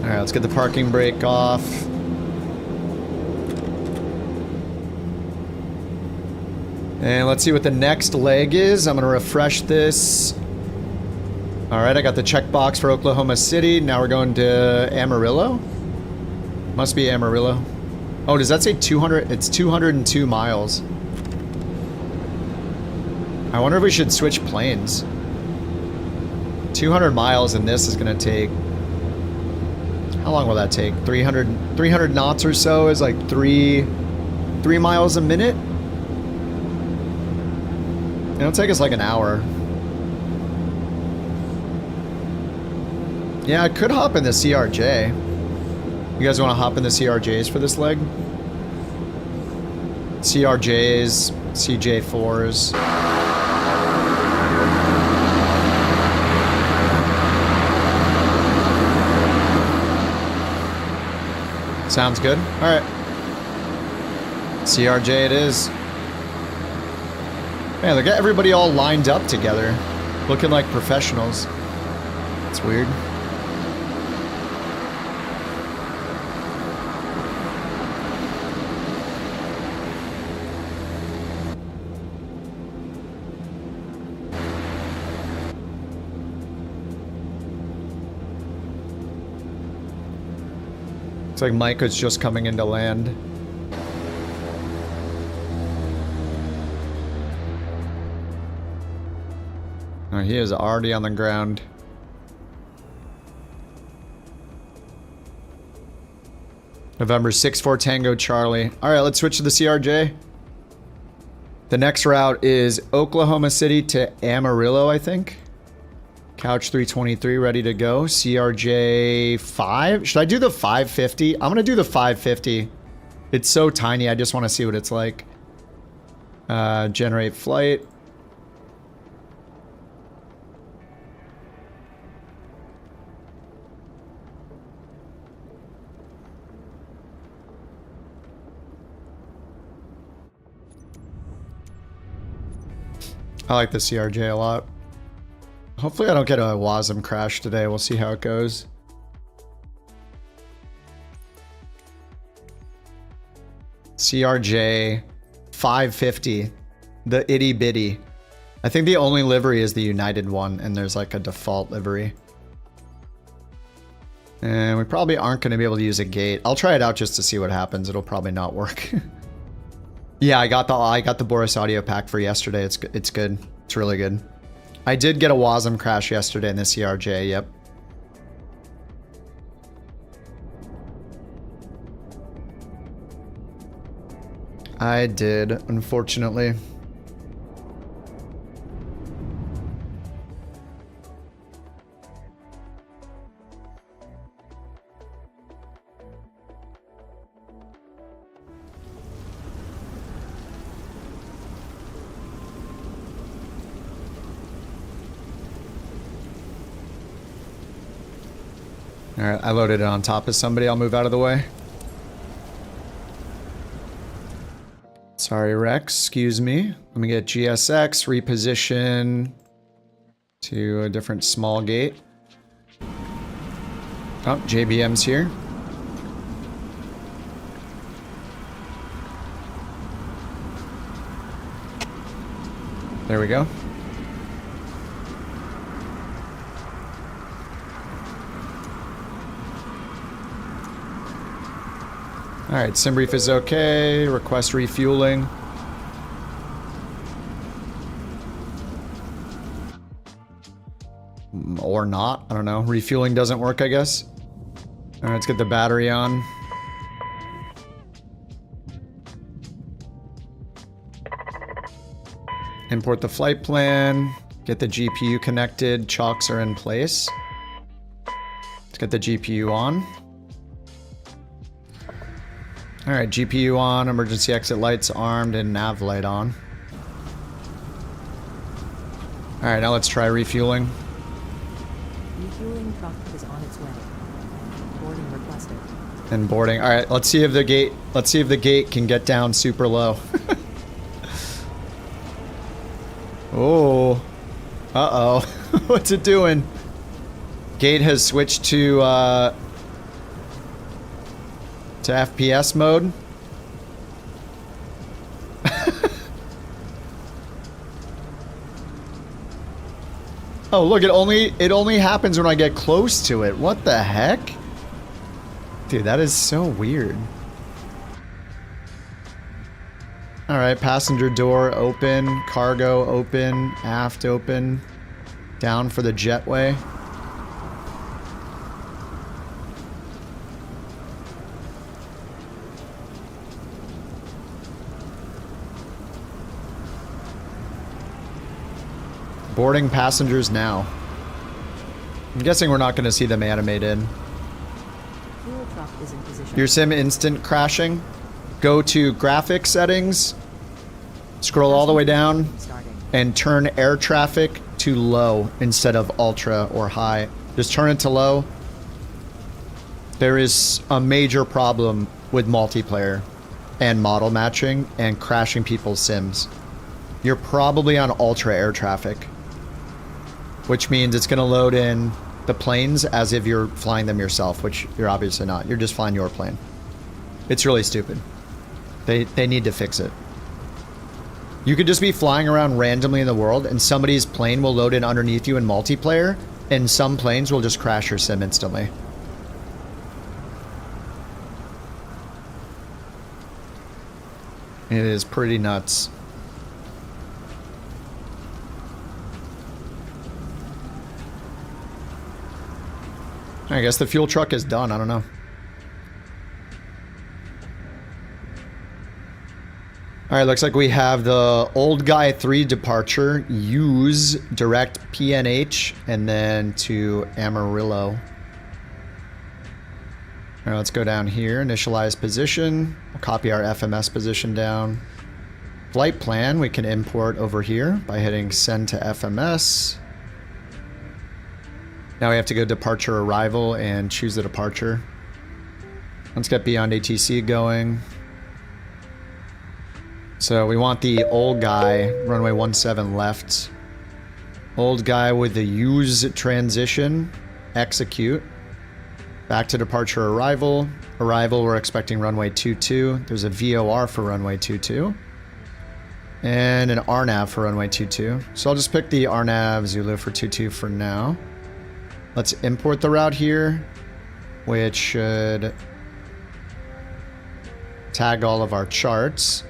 All right, let's get the parking brake off. And let's see what the next leg is. I'm gonna refresh this. All right, I got the checkbox for Oklahoma City. Now we're going to Amarillo. Must be Amarillo. Oh, does that say 200? It's 202 miles. I wonder if we should switch planes. 200 miles and this is gonna take... How long will that take? 300 knots or so is like 3 miles a minute? It'll take us like an hour. Yeah, I could hop in the CRJ. You guys want to hop in the CRJs for this leg? CRJs, CJ4s. Sounds good. All right. CRJ it is. Man, look at everybody all lined up together. Looking like professionals. It's weird. Looks like Mike is just coming into land. Oh, he is already on the ground. November 6-4 Tango Charlie. All right, let's switch to the CRJ. The next route is Oklahoma City to Amarillo, I think. Couch 323 ready to go. CRJ 5. Should I do the 550? I'm going to do the 550. It's so tiny. I just want to see what it's like. Generate flight. I like the CRJ a lot. Hopefully I don't get a WASM crash today. We'll see how it goes. CRJ 550. The itty bitty. I think the only livery is the United one, and there's like a default livery. And we probably aren't going to be able to use a gate. I'll try it out just to see what happens. It'll probably not work. Yeah, I got the Boris audio pack for yesterday. It's good. It's really good. I did get a WASM crash yesterday in the CRJ. Yep. I did, unfortunately. Alright, I loaded it on top of somebody. I'll move out of the way. Sorry, Rex. Excuse me. Let me get GSX, reposition to a different small gate. Oh, JBM's here. There we go. Alright, sim brief is okay. Request refueling. Or not. I don't know. Refueling doesn't work, I guess. Alright, let's get the battery on. Import the flight plan. Get the GPU connected. Chocks are in place. Let's get the GPU on. Alright, GPU on, emergency exit lights armed, and nav light on. Alright, now let's try refueling. Refueling truck is on its way. Boarding requested. And boarding. Alright, let's see if the gate can get down super low. Oh. Uh-oh. What's it doing? Gate has switched to FPS mode. Oh, look, it only happens when I get close to it. What the heck? Dude, that is so weird. All right, passenger door open, cargo open, aft open, down for the jetway. Boarding passengers now. I'm guessing we're not going to see them animated. Fuel truck is in position. Your sim instant crashing. Go to graphics settings. Scroll all the way down and turn air traffic to low instead of ultra or high. Just turn it to low. There is a major problem with multiplayer and model matching and crashing people's sims. You're probably on ultra air traffic, which means it's going to load in the planes as if you're flying them yourself, which you're obviously not. You're just flying your plane. It's really stupid. They need to fix it. You could just be flying around randomly in the world and somebody's plane will load in underneath you in multiplayer, and some planes will just crash your sim instantly. It is pretty nuts. I guess the fuel truck is done. I don't know. All right, looks like we have the old guy 3 departure. Use direct PNH and then to Amarillo. All right, let's go down here. Initialize position. We'll copy our FMS position down. Flight plan we can import over here by hitting send to FMS. Now we have to go departure arrival and choose the departure. Let's get beyond ATC going. So we want the old guy, runway 17 left. Old guy with the use transition, execute. Back to departure arrival. Arrival, we're expecting runway 22. There's a VOR for runway 22. And an RNAV for runway 22. So I'll just pick the RNAV Zulu for 22 for now. Let's import the route here, which should tag all of our charts.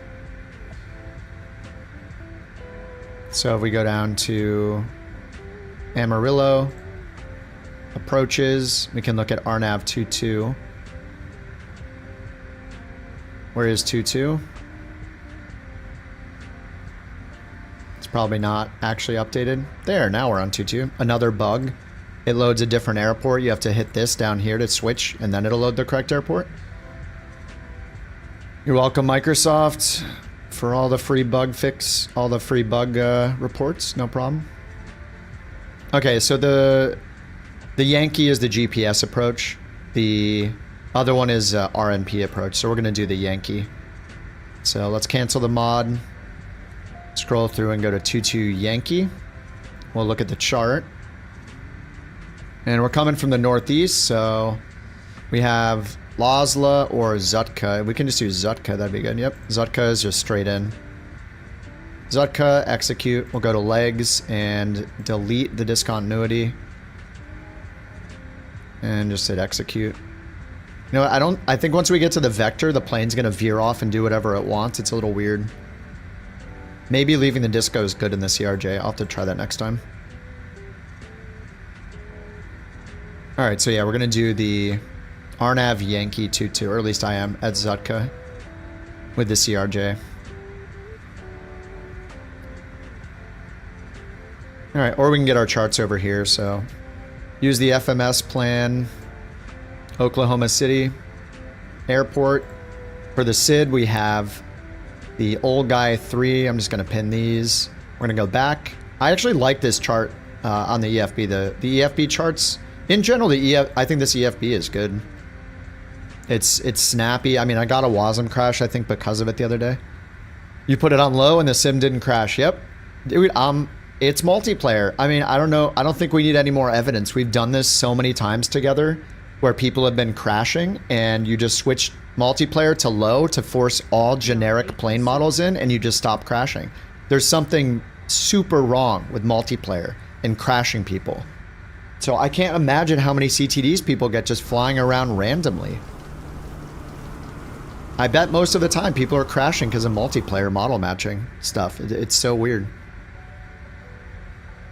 So if we go down to Amarillo, approaches, we can look at RNAV 22. Where is 22? It's probably not actually updated. There, now we're on 22. Another bug. It loads a different airport. You have to hit this down here to switch, and then it'll load the correct airport. You're welcome, Microsoft, for all the free bug fix, all the free bug reports. No problem. Okay, so the Yankee is the GPS approach. The other one is RNP approach. So we're going to do the Yankee. So let's cancel the mod. Scroll through and go to 22 Yankee. We'll look at the chart. And we're coming from the northeast, so we have Losla or Zutka. We can just do Zutka, that'd be good. Yep, Zutka is just straight in. Zutka, execute. We'll go to legs and delete the discontinuity. And just hit execute. You know what, I think once we get to the vector, the plane's gonna veer off and do whatever it wants. It's a little weird. Maybe leaving the disco is good in the CRJ. I'll have to try that next time. Alright, so yeah, we're going to do the RNAV Yankee 22, or at least I am, at Zutka with the CRJ. Alright, or we can get our charts over here, so use the FMS plan, Oklahoma City Airport. For the SID, we have the old guy 3. I'm just going to pin these. We're going to go back. I actually like this chart on the EFB. The EFB charts... In general, I think this EFB is good. It's snappy. I mean, I got a WASM crash, I think, because of it the other day. You put it on low and the sim didn't crash. Yep. Dude, it's multiplayer. I mean, I don't know. I don't think we need any more evidence. We've done this so many times together where people have been crashing and you just switch multiplayer to low to force all generic plane models in and you just stop crashing. There's something super wrong with multiplayer and crashing people. So I can't imagine how many CTDs people get just flying around randomly. I bet most of the time people are crashing because of multiplayer model matching stuff. It's so weird.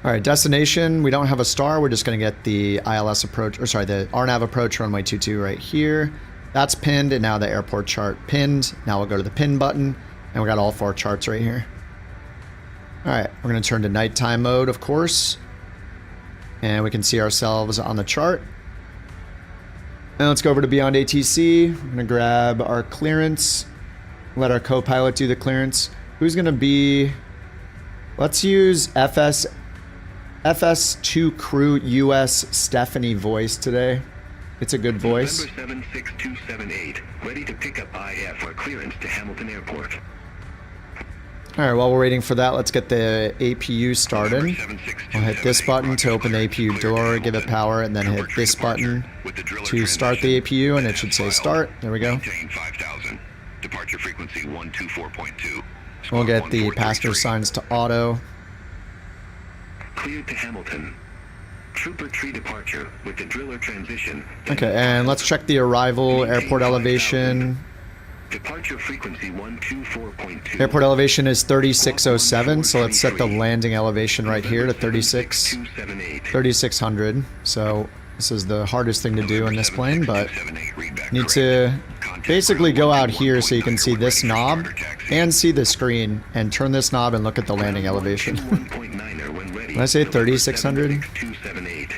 All right, destination. We don't have a star. We're just going to get the ILS approach, or sorry, the RNAV approach runway 22 right here. That's pinned, and now the airport chart pinned. Now we'll go to the pin button, and we got all 4 charts right here. All right, we're going to turn to nighttime mode, of course. And we can see ourselves on the chart. And let's go over to Beyond ATC. I'm going to grab our clearance. Let our co-pilot do the clearance. Who's going to be... Let's use FS2 crew US Stephanie voice today. It's a good voice. November 76278. Ready to pick up IF for clearance to Hamilton Airport. Alright, while we're waiting for that, let's get the APU started. I'll hit this button to open the APU door, give it power, and then hit this button to start the APU, and it should say start. There we go. Departure frequency 124.2. We'll get the passenger signs to auto. Cleared to Hamilton. Trooper tree departure with the driller transition. Okay, and let's check the arrival, airport elevation. Departure frequency 124.2. Airport elevation is 3607, so let's set the landing elevation right here to 3600. So this is the hardest thing to do in this plane, but need to basically go out here so you can see this knob and see the screen, and turn this knob and look at the landing elevation. When I say 3600,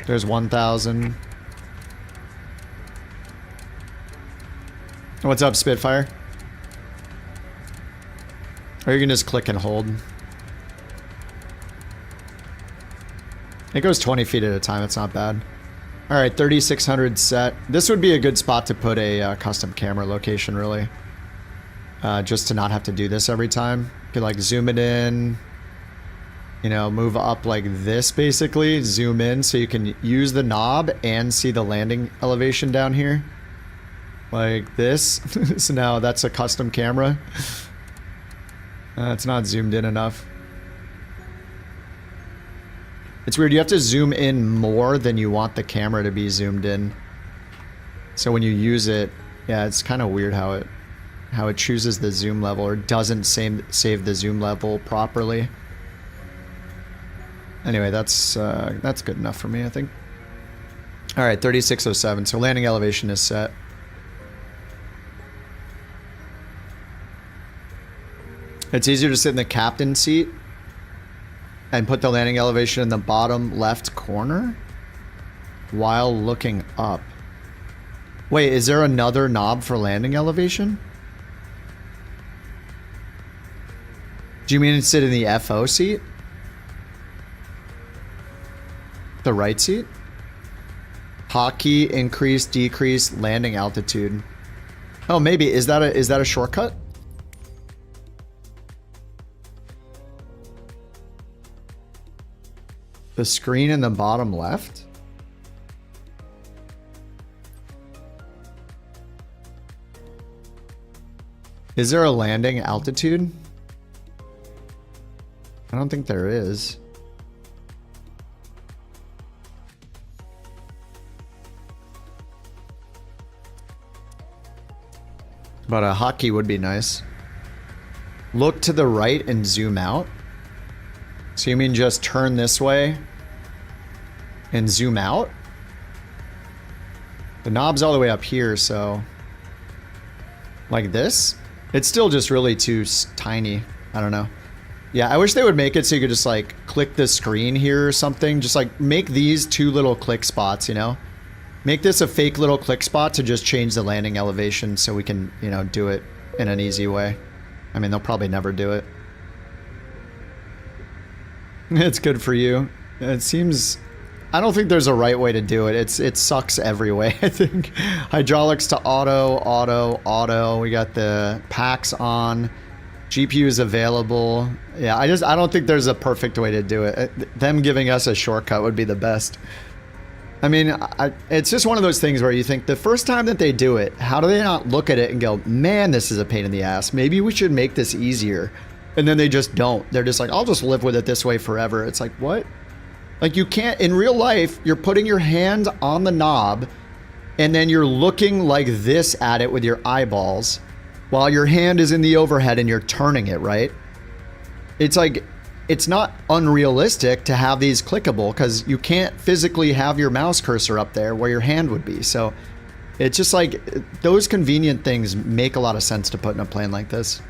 there's 1000. What's up, Spitfire? Or you can just click and hold. It goes 20 feet at a time, it's not bad. Alright, 3600 set. This would be a good spot to put a custom camera location, really. Just to not have to do this every time. You could like zoom it in, you know, move up like this basically, zoom in so you can use the knob and see the landing elevation down here. Like this. So now that's a custom camera. It's not zoomed in enough. It's weird, you have to zoom in more than you want the camera to be zoomed in. So when you use it, yeah, it's kind of weird how it chooses the zoom level or doesn't save the zoom level properly. Anyway, that's good enough for me, I think. All right, 3607. So landing elevation is set. It's easier to sit in the captain seat and put the landing elevation in the bottom left corner while looking up. Wait, is there another knob for landing elevation? Do you mean to sit in the FO seat? The right seat? Hotkey, increase, decrease, landing altitude. Oh, maybe. Is that a shortcut? The screen in the bottom left? Is there a landing altitude? I don't think there is. But a hotkey would be nice. Look to the right and zoom out. So you mean just turn this way and zoom out? The knob's all the way up here, so... like this? It's still just really too tiny. I don't know. Yeah, I wish they would make it so you could just like click the screen here or something. Just like make these two little click spots, you know? Make this a fake little click spot to just change the landing elevation so we can, you know, do it in an easy way. I mean, they'll probably never do it. It's good for you. It seems... I don't think there's a right way to do it. It sucks every way, I think. Hydraulics to auto, auto, auto. We got the packs on. GPU is available. Yeah, I don't think there's a perfect way to do it. Them giving us a shortcut would be the best. I mean, it's just one of those things where you think the first time that they do it, how do they not look at it and go, man, this is a pain in the ass. Maybe we should make this easier. And then they just don't. They're just like, I'll just live with it this way forever. It's like, what? Like you can't, in real life, you're putting your hand on the knob and then you're looking like this at it with your eyeballs while your hand is in the overhead and you're turning it, right? It's like, it's not unrealistic to have these clickable because you can't physically have your mouse cursor up there where your hand would be. So it's just like, those convenient things make a lot of sense to put in a plane like this.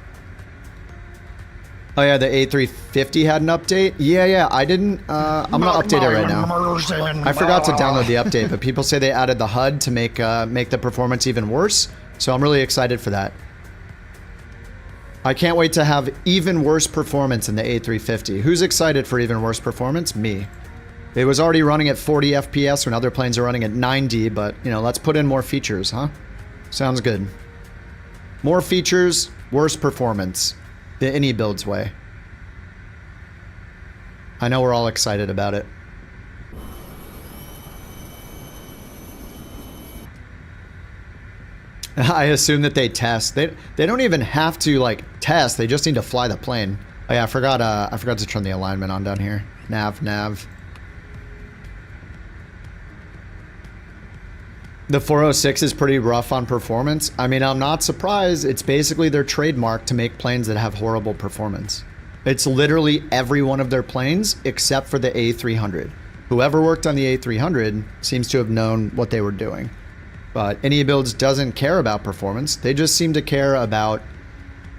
Oh yeah, the A350 had an update? Yeah, I didn't, I'm gonna update it right now. I forgot to download the update, but people say they added the HUD to make the performance even worse, so I'm really excited for that. I can't wait to have even worse performance in the A350. Who's excited for even worse performance? Me. It was already running at 40 FPS when other planes are running at 90, but, you know, let's put in more features, huh? Sounds good. More features, worse performance. The any builds way. I know we're all excited about it. I assume that they test. They don't even have to like test. They just need to fly the plane. Oh yeah, I forgot to turn the alignment on down here. Nav. The 406 is pretty rough on performance. I mean, I'm not surprised. It's basically their trademark to make planes that have horrible performance. It's literally every one of their planes except for the A300. Whoever worked on the A300 seems to have known what they were doing. But AnyBuilds doesn't care about performance. They just seem to care about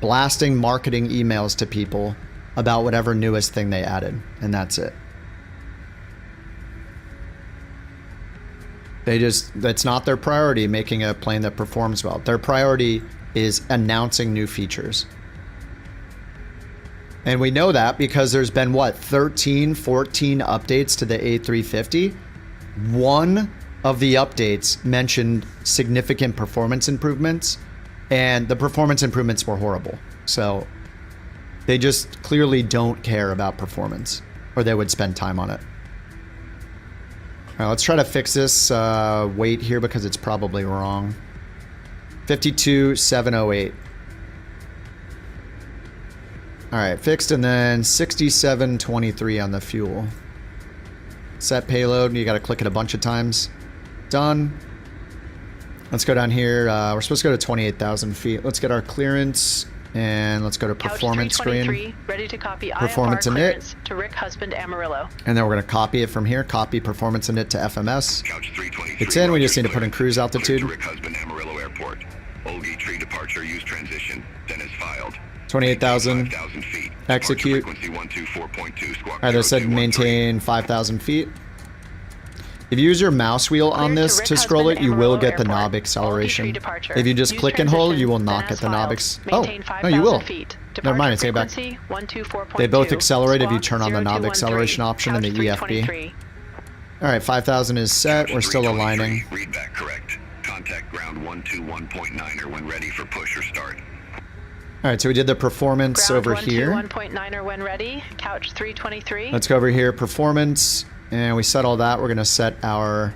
blasting marketing emails to people about whatever newest thing they added. And that's it. That's not their priority, making a plane that performs well. Their priority is announcing new features. And we know that because there's been, what, 13, 14 updates to the A350? One of the updates mentioned significant performance improvements, and the performance improvements were horrible. So they just clearly don't care about performance, or they would spend time on it. All right, let's try to fix this weight here because it's probably wrong. 52,708. All right, fixed, and then 6723 on the fuel. Set payload, you got to click it a bunch of times. Done. Let's go down here. We're supposed to go to 28,000 feet. Let's get our clearance, and let's go to performance screen. Ready to copy performance IFR init to Rick Husband Amarillo. And then we're going to copy it from here. Copy performance init to FMS. It's in. We just need to put in cruise altitude. Rick Husband Amarillo Airport. Olgi tree departure use transition. Then is filed. 28,000. Execute. All right, they said maintain 5,000 feet. If you use your mouse wheel on this to scroll it, you will get the knob acceleration. If you just click and hold, you will not get the knob Oh, no, you will. Never mind, I take it back. They both accelerate if you turn on the knob acceleration option in the EFB. All right, 5,000 is set. We're still aligning. Read back correct. Contact ground 121.9er when ready for push or start. All right, so we did the performance over here. 121.9er when ready. Couch 323. Let's go over here, performance, and we set all that. We're gonna set our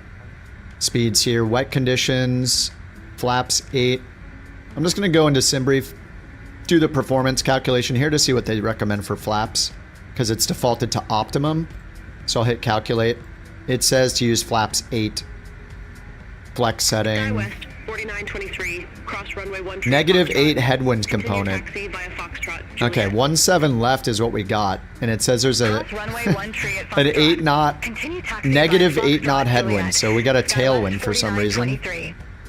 speeds here. Wet conditions, flaps 8. I'm just gonna go into SimBrief, do the performance calculation here to see what they recommend for flaps, because it's defaulted to optimum. So I'll hit calculate. It says to use flaps 8. Flex setting. West, 4923, cross runway 13. -8 headwind component. Okay, 17 left is what we got, and it says there's an 8 knot, -8 knot headwind, so we got a tailwind for some reason.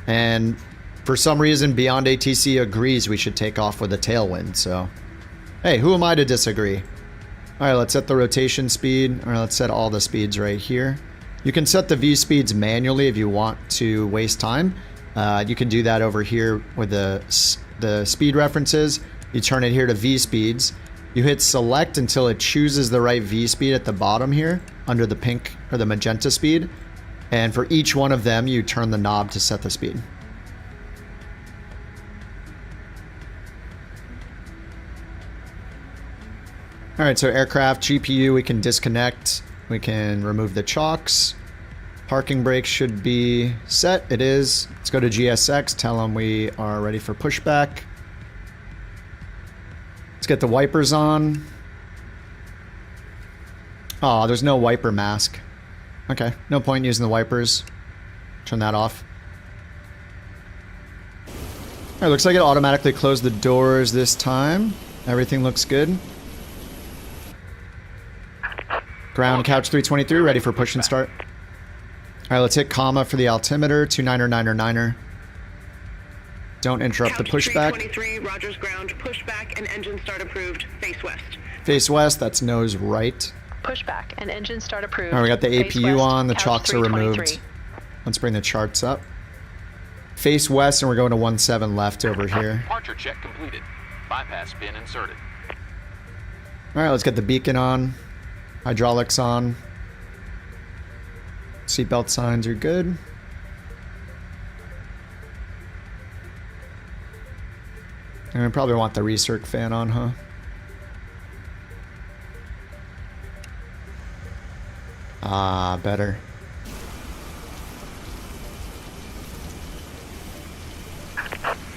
And for some reason, Beyond ATC agrees we should take off with a tailwind, so hey, who am I to disagree? All right, let's set the rotation speed, or let's set all the speeds right here. You can set the V speeds manually if you want to waste time. You can do that over here with the speed references. You turn it here to V speeds. You hit select until it chooses the right V speed at the bottom here under the pink or the magenta speed. And for each one of them, you turn the knob to set the speed. All right, so aircraft GPU, we can disconnect. We can remove the chocks. Parking brakes should be set. It is. Let's go to GSX. Tell them we are ready for pushback. Let's get the wipers on. Oh, there's no wiper mask. Okay, no point in using the wipers. Turn that off. All right, looks like it automatically closed the doors this time. Everything looks good. Ground couch 323, ready for push and start. All right, let's hit comma for the altimeter, 29er. Don't interrupt couch the pushback. 323, Rogers ground, pushback and engine start approved, face west. Face west, that's nose right. Pushback and engine start approved. All right, we got the APU west, on, the chocks are removed. Let's bring the charts up. Face west, and we're going to 17 left over here. Departure check completed. Bypass pin inserted. All right, let's get the beacon on. Hydraulics on. Seatbelt signs are good. And we probably want the recirc fan on, huh? Ah, better.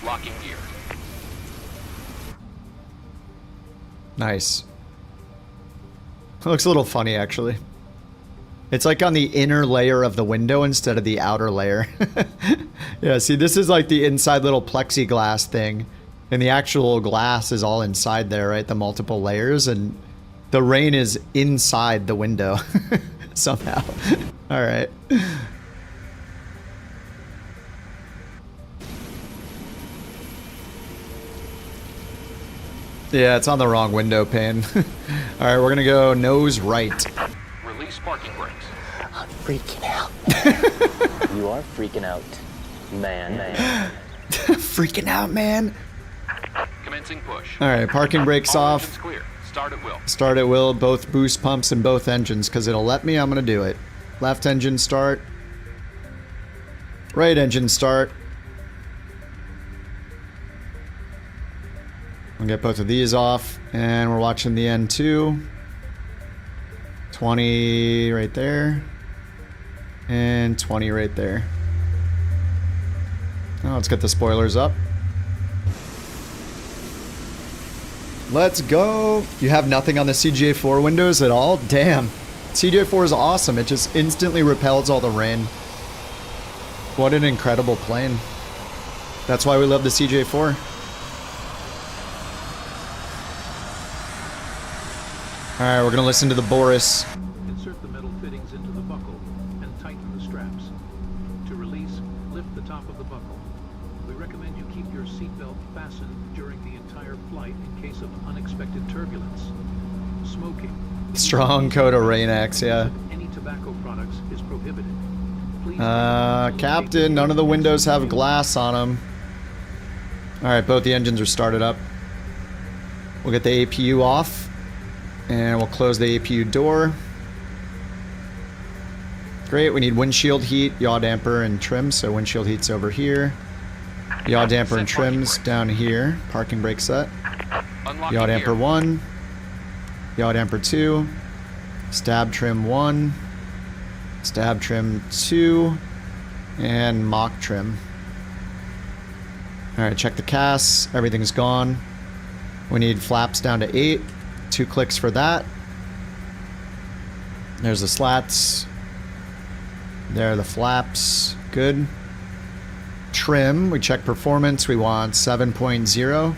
Locking gear. Nice. It looks a little funny, actually. It's like on the inner layer of the window instead of the outer layer. Yeah, see, this is like the inside little plexiglass thing. And the actual glass is all inside there, right? The multiple layers, and the rain is inside the window somehow. All right. Yeah, it's on the wrong window pane. All right, we're gonna go nose right. Release parking brakes. I'm freaking out. You are freaking out, man. Freaking out, man. Commencing push. All right, parking brakes All off. engines clear. Start at will. Start at will, both boost pumps and both engines, because it'll let me. I'm gonna do it. Left engine start. Right engine start. We'll get both of these off, and we're watching the N2. 20 right there. And 20 right there. Now let's get the spoilers up. Let's go. You have nothing on the CGA4 windows at all? Damn. CGA4 is awesome. It just instantly repels all the rain. What an incredible plane. That's why we love the CGA4. Alright, we're gonna listen to the Boris. Insert the metal fittings into the buckle and tighten the straps. To release, lift the top of the buckle. We recommend you keep your seatbelt fastened during the entire flight in case of unexpected turbulence. Smoking. Strong code of Rain-X, yeah. Any tobacco products is prohibited. Please Captain, none of the windows have glass on them. Alright, both the engines are started up. We'll get the APU off. And we'll close the APU door. Great, we need windshield heat, yaw damper, and trim. So windshield heat's over here. Yaw damper and trims down here. Parking brake set. Yaw damper 1. Yaw damper 2. Stab trim 1. Stab trim 2. And mock trim. Alright, check the CAS. Everything's gone. We need flaps down to 8. 2 clicks for that. There's the slats. There are the flaps. Good. Trim. We check performance. We want 7.0.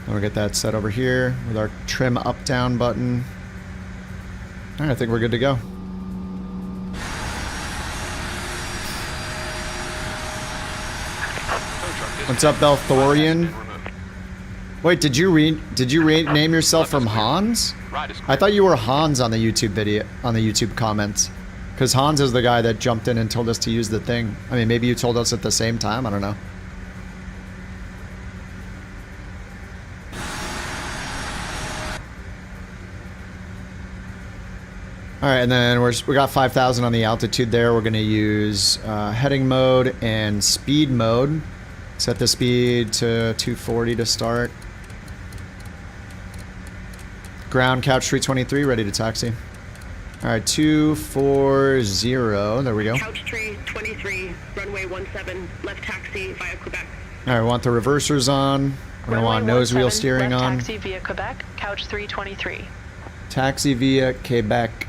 We'll get that set over here with our trim up-down button. Alright, I think we're good to go. What's up, Belthorian? Wait, did you rename yourself from Hans? I thought you were Hans on the YouTube video, on the YouTube comments. Because Hans is the guy that jumped in and told us to use the thing. I mean, maybe you told us at the same time, I don't know. Alright, and then we got 5,000 on the altitude there. We're going to use heading mode and speed mode. Set the speed to 240 to start. Ground couch 323, ready to taxi. Alright, 240, there we go. Couch tree 23, runway 17, left taxi via Quebec. Alright, we want the reversers on. We're gonna want nose wheel steering left on. Taxi via Quebec, couch 323. Taxi via Quebec.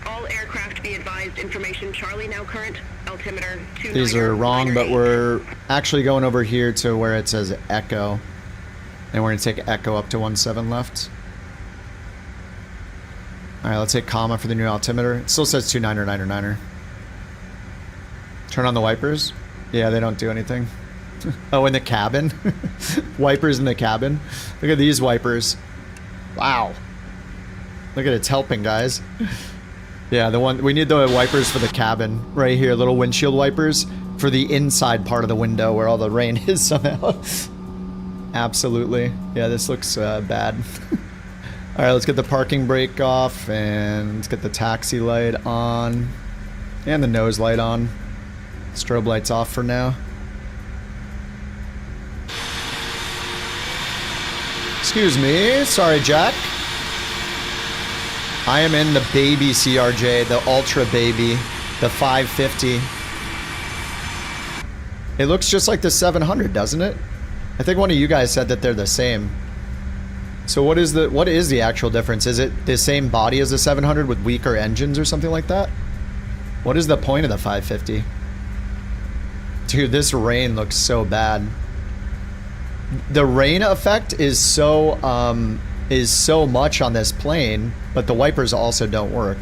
All aircraft be advised, information Charlie now current, altimeter 29. These are wrong, but we're actually going over here to where it says Echo. And we're going to take Echo up to 17 left. Alright, let's hit comma for the new altimeter. It still says 29er. Turn on the wipers. Yeah, they don't do anything. Oh, in the cabin? Wipers in the cabin. Look at these wipers. Wow. Look at it, it's helping, guys. Yeah, the one we need the wipers for the cabin. Right here, little windshield wipers for the inside part of the window where all the rain is somehow. Absolutely. Yeah, this looks bad. Alright, let's get the parking brake off and let's get the taxi light on. And the nose light on. Strobe light's off for now. Excuse me. Sorry, Jack. I am in the baby CRJ, the Ultra Baby, the 550. It looks just like the 700, doesn't it? I think one of you guys said that they're the same. So what is the actual difference? Is it the same body as the 700 with weaker engines or something like that? What is the point of the 550? Dude, this rain looks so bad. The rain effect is so much on this plane, but the wipers also don't work.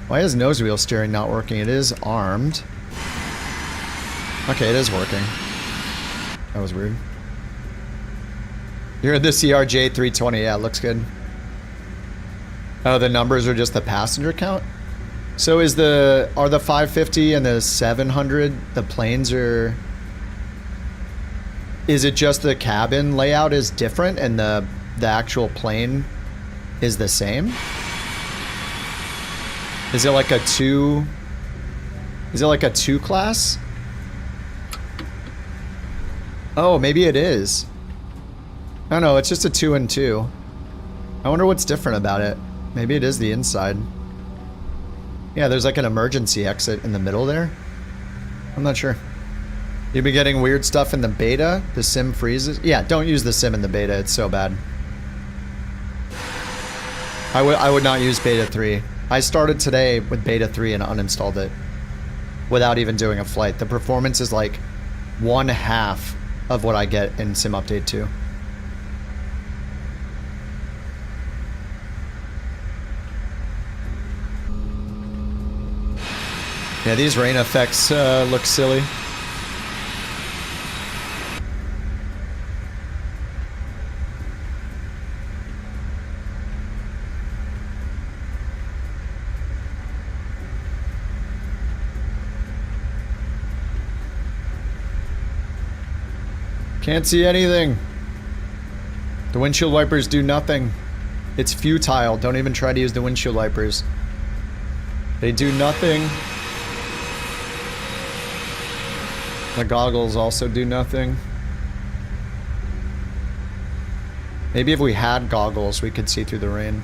Why is nose wheel steering not working? It is armed. Okay, it is working. That was weird. You're in the CRJ 320. Yeah, it looks good. Oh, the numbers are just the passenger count? So are the 550 and the 700, the planes are... Is it just the cabin layout is different and the actual plane is the same? Is it like a two class? Oh, maybe it is. Oh no, it's just a 2 and 2. I wonder what's different about it. Maybe it is the inside. Yeah, there's like an emergency exit in the middle there. I'm not sure. You've been getting weird stuff in the beta? The sim freezes? Yeah, don't use the sim in the beta. It's so bad. I would not use beta 3. I started today with beta 3 and uninstalled it without even doing a flight. The performance is like 1/2 of what I get in sim update 2. Yeah, these rain effects look silly. Can't see anything. The windshield wipers do nothing. It's futile. Don't even try to use the windshield wipers. They do nothing. The goggles also do nothing. Maybe if we had goggles, we could see through the rain.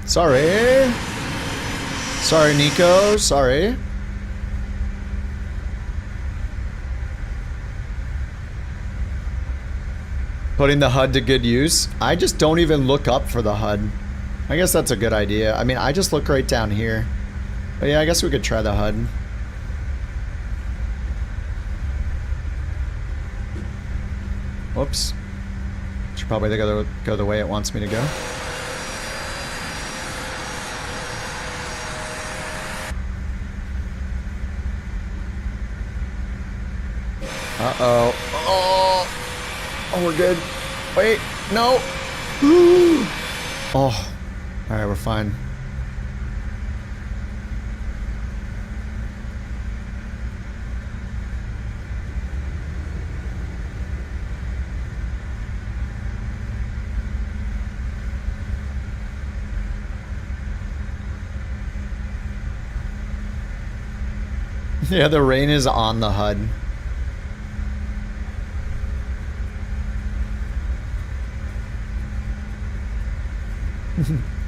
Sorry. Sorry, Nico. Sorry. Putting the HUD to good use. I just don't even look up for the HUD. I guess that's a good idea. I mean, I just look right down here. But yeah, I guess we could try the HUD. Whoops. Should probably go the way it wants me to go. Uh-oh. Oh, we're good. Wait, no. Oh, all right, we're fine. Yeah, the rain is on the HUD.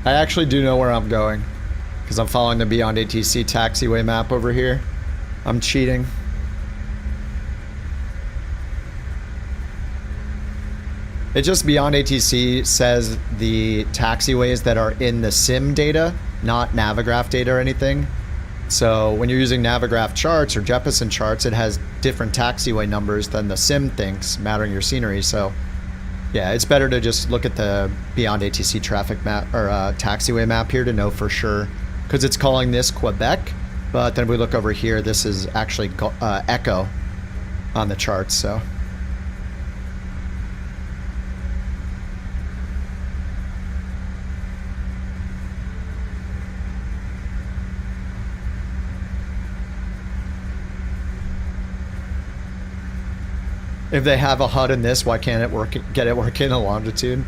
I actually do know where I'm going because I'm following the Beyond ATC taxiway map over here. I'm cheating. It just Beyond ATC says the taxiways that are in the sim data, not Navigraph data or anything. So when you're using Navigraph charts or Jeppesen charts, it has different taxiway numbers than the sim thinks, mattering your scenery. So yeah, it's better to just look at the Beyond ATC traffic map or taxiway map here to know for sure, because it's calling this Quebec, but then we look over here, this is actually Echo on the charts. So if they have a HUD in this, why can't it get it working in longitude?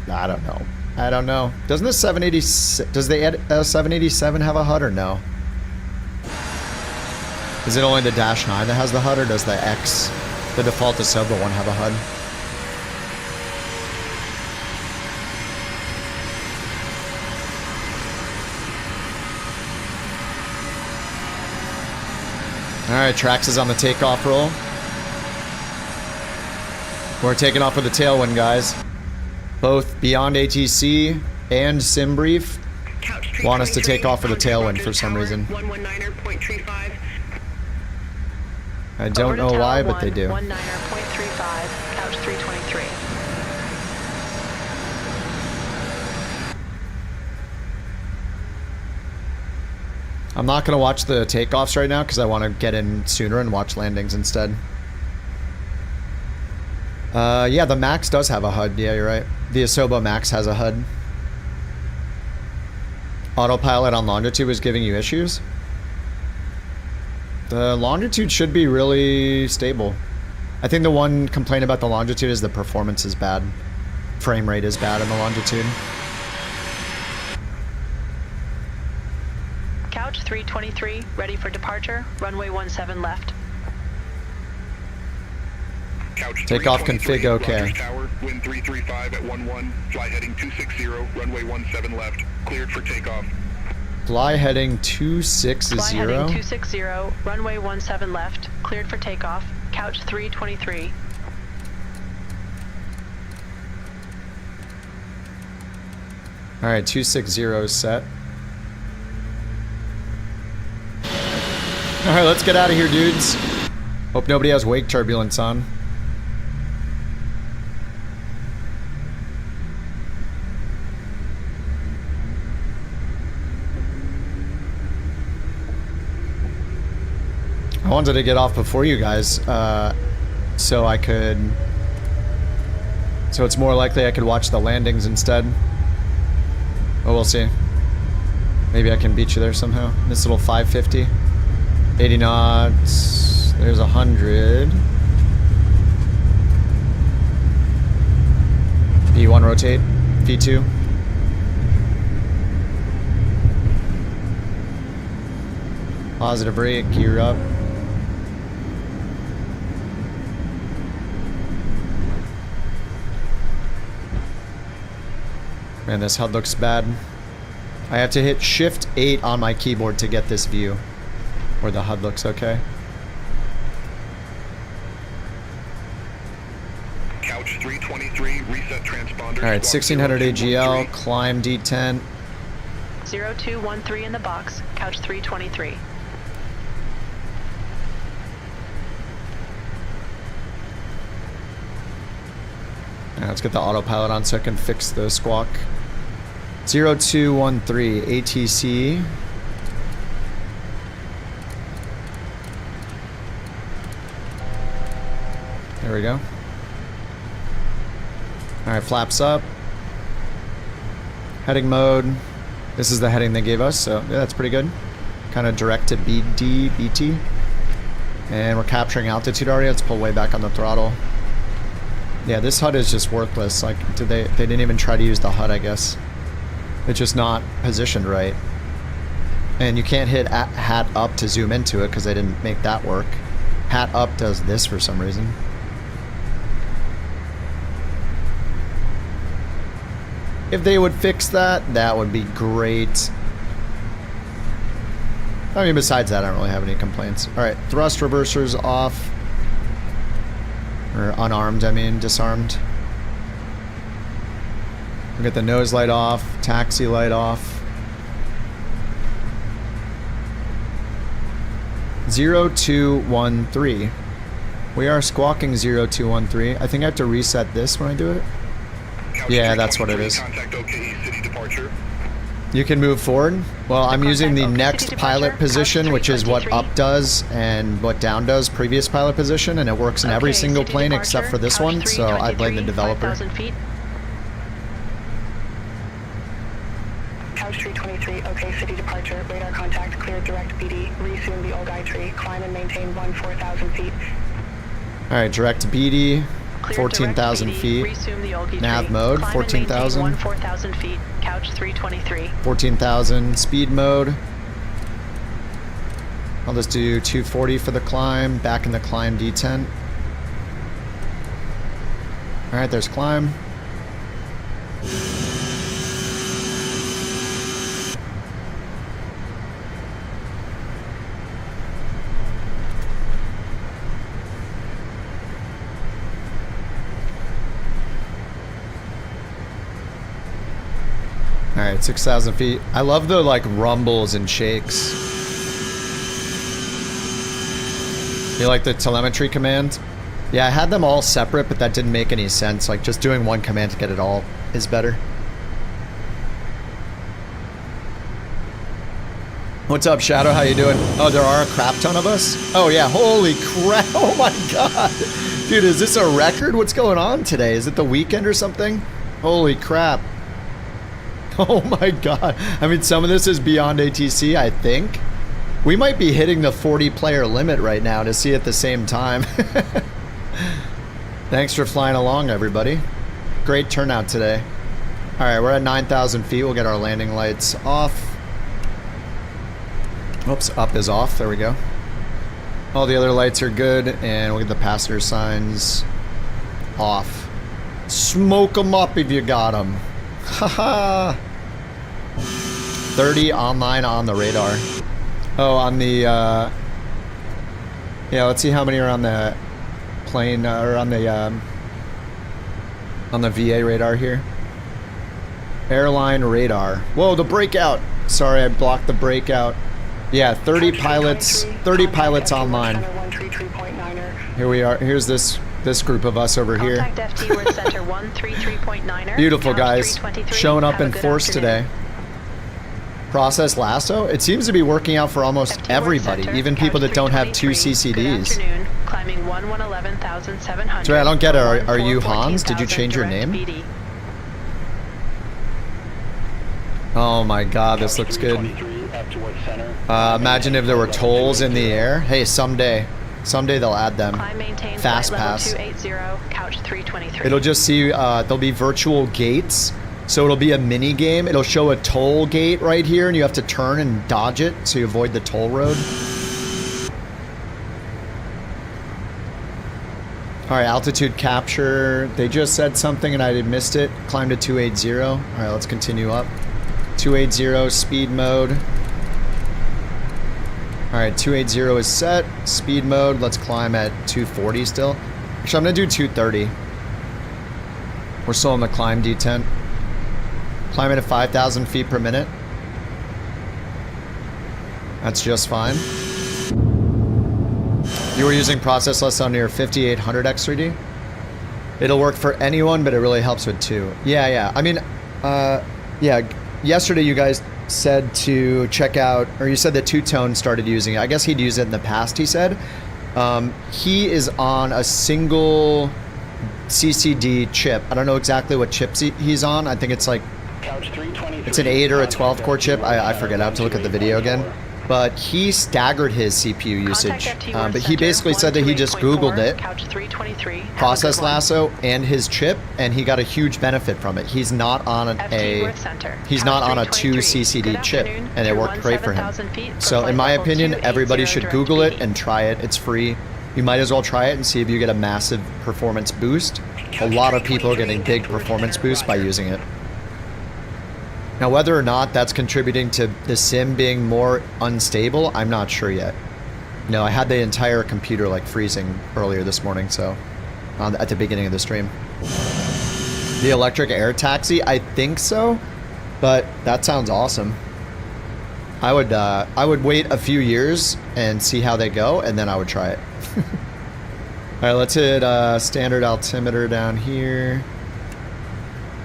I don't know. I don't know. Doesn't the 780, does the 787 have a HUD or no? Is it only the Dash 9 that has the HUD, or does the X, the default Asobo one, have a HUD? Alright, Trax is on the takeoff roll. We're taking off with a tailwind, guys. Both Beyond ATC and SimBrief want us to take off with a tailwind for some reason. I don't know why, but they do. 119.35, couch 323. I'm not going to watch the takeoffs right now because I want to get in sooner and watch landings instead. Yeah, the Max does have a HUD. Yeah, you're right. The Asobo Max has a HUD. Autopilot on Longitude was giving you issues? The Longitude should be really stable. I think the one complaint about the Longitude is the performance is bad. Frame rate is bad in the Longitude. Couch 323, ready for departure. Runway 17 left. Couch Takeoff config okay. Rogers Tower, wind 335 at 11, fly heading 260, runway 17 left, cleared for takeoff. Fly heading 260. Fly heading 260, runway 17 left, cleared for takeoff. Couch 323. Alright, 260 is set. Alright, let's get out of here, dudes. Hope nobody has wake turbulence on. I wanted to get off before you guys, so I could... So it's more likely I could watch the landings instead. Oh, we'll see. Maybe I can beat you there somehow. This little 550. 80 knots. There's 100. V1 rotate. V2. Positive brake, gear up. Man, this HUD looks bad. I have to hit Shift 8 on my keyboard to get this view. Where the HUD looks okay. Couch 323, reset transponder. Alright, 1600 AGL, climb D10. 0213 in the box, couch 323. Right, let's get the autopilot on so I can fix the squawk. 0213 ATC. There we go. Alright, flaps up. Heading mode. This is the heading they gave us, so yeah, that's pretty good. Kind of direct to BT. And we're capturing altitude already. Let's pull way back on the throttle. Yeah, this HUD is just worthless. Like, they didn't even try to use the HUD, I guess. It's just not positioned right. And you can't hit hat up to zoom into it because they didn't make that work. Hat up does this for some reason. If they would fix that, that would be great. I mean, besides that, I don't really have any complaints. Alright, thrust reversers off. Or unarmed, I mean, disarmed. We'll get the nose light off, taxi light off. 0213. We are squawking 0213. I think I have to reset this when I do it. Yeah, that's what it is. You can move forward. Well, I'm using the next pilot position, which is what up does and what down does, previous pilot position, and it works in every single plane except for this one, so I blame the developer. Couch 323, okay, city departure, radar contact, clear direct BD, resume the old tree, climb and maintain 4,000 feet. Alright, direct BD. 14,000 feet. Resume the Olgi Nav tree. mode, Climb 14,000. 4,000 feet. Couch 323. 14,000 speed mode. I'll just do 240 for the climb. Back in the climb detent. All right, there's climb. All right, 6,000 feet. I love the like rumbles and shakes. You like the telemetry command? Yeah, I had them all separate, but that didn't make any sense. Like just doing one command to get it all is better. What's up, Shadow? How you doing? Oh, there are a crap ton of us? Oh yeah, holy crap. Oh my god. Dude, is this a record? What's going on today? Is it the weekend or something? Holy crap. Oh my god. I mean, some of this is beyond ATC, I think. We might be hitting the 40-player limit right now to see at the same time. Thanks for flying along, everybody. Great turnout today. All right, we're at 9,000 feet. We'll get our landing lights off. Oops, up is off. There we go. All the other lights are good, and we'll get the passenger signs off. Smoke them up if you got them. Haha. 30 online on the radar. Oh, on the yeah, let's see how many are on the plane or on the VA radar here. Airline radar. Whoa, the breakout. Sorry, I blocked the breakout. Yeah, 30 pilots online. Here we are. Here's this group of us over here. Beautiful guys, showing up in force today. Process lasso? It seems to be working out for almost everybody, even people that don't have 2 CCDs. Sorry, I don't get it. Are you Hans? Did you change your name? Oh my god, this looks good. Imagine if there were tolls in the air. Hey, someday they'll add them. Fast pass. It'll just see, there'll be virtual gates. So it'll be a mini game. It'll show a toll gate right here and you have to turn and dodge it so you avoid the toll road. All right, altitude capture. They just said something and I missed it. Climb to 280. All right, let's continue up. 280 speed mode. All right, 280 is set. Speed mode, let's climb at 240 still. Actually, I'm gonna do 230. We're still in the climb detent. Climbing at 5,000 feet per minute. That's just fine. You were using processless on your 5800 X3D? It'll work for anyone, but it really helps with 2. Yeah. I mean, yeah, yesterday you guys said to check out, or you said that Two-Tone started using it. I guess he'd used it in the past, he said. He is on a single CCD chip. I don't know exactly what chips he's on. I think it's like, it's an 8 or a 12 core chip. I forget. I have to look at the video again. But he staggered his CPU usage. But he basically said that he just Googled it, process lasso and his chip, and he got a huge benefit from it. He's not on a 2 CCD chip, and it worked great for him. So in my opinion, everybody should Google it and try it. It's free. You might as well try it and see if you get a massive performance boost. A lot of people are getting big performance boosts by using it. Now, whether or not that's contributing to the sim being more unstable, I'm not sure yet. No, I had the entire computer like freezing earlier this morning, so at the beginning of the stream. The electric air taxi, I think so, but that sounds awesome. I would wait a few years and see how they go, and then I would try it. All right, let's hit standard altimeter down here.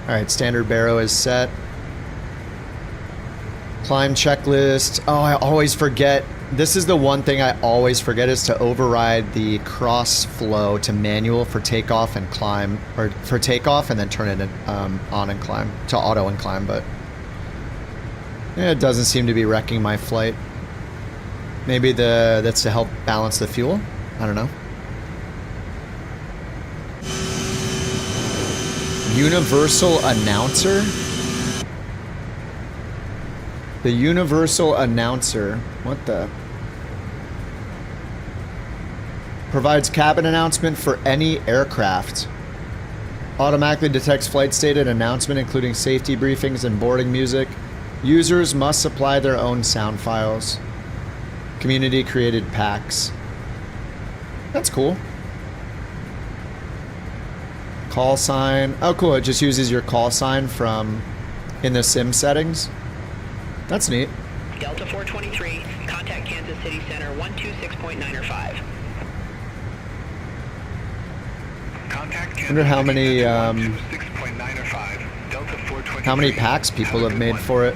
All right, standard baro is set. Climb checklist. Oh, I always forget. This is the one thing I always forget, is to override the cross flow to manual for takeoff and climb, or for takeoff and then turn it on and climb to auto and climb. But yeah, it doesn't seem to be wrecking my flight. Maybe that's to help balance the fuel. I don't know. Universal announcer? The universal announcer. What the? Provides cabin announcement for any aircraft. Automatically detects flight state and announcement, including safety briefings and boarding music. Users must supply their own sound files. Community created packs. That's cool. Call sign. Oh, cool. It just uses your call sign from in the sim settings. That's neat. Delta 423, contact Kansas City Center 126.905. I wonder how many packs people have made for it.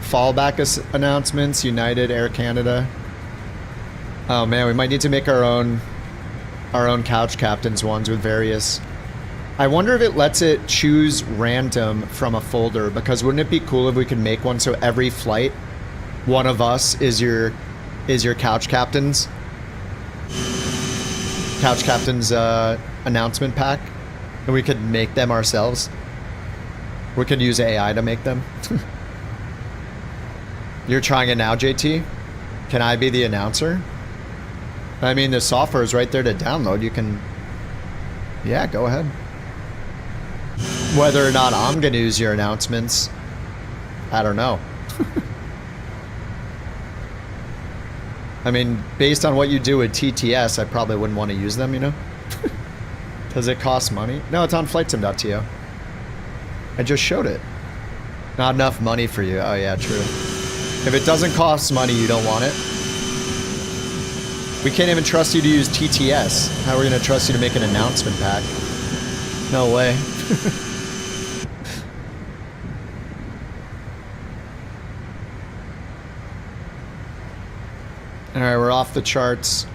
Fallback announcements, United, Air Canada. Oh man, we might need to make our own couch captains ones with various. I wonder if it lets it choose random from a folder, because wouldn't it be cool if we could make one so every flight, one of us is your couch captain's announcement pack, and we could make them ourselves. We could use AI to make them. You're trying it now, JT? Can I be the announcer? I mean, the software is right there to download. You can... Yeah, go ahead. Whether or not I'm going to use your announcements, I don't know. I mean, based on what you do with TTS, I probably wouldn't want to use them, you know? Does it cost money? No, it's on flightsim.to. I just showed it. Not enough money for you. Oh yeah, true. If it doesn't cost money, you don't want it. We can't even trust you to use TTS. How are we going to trust you to make an announcement pack? No way. Alright, we're off the charts.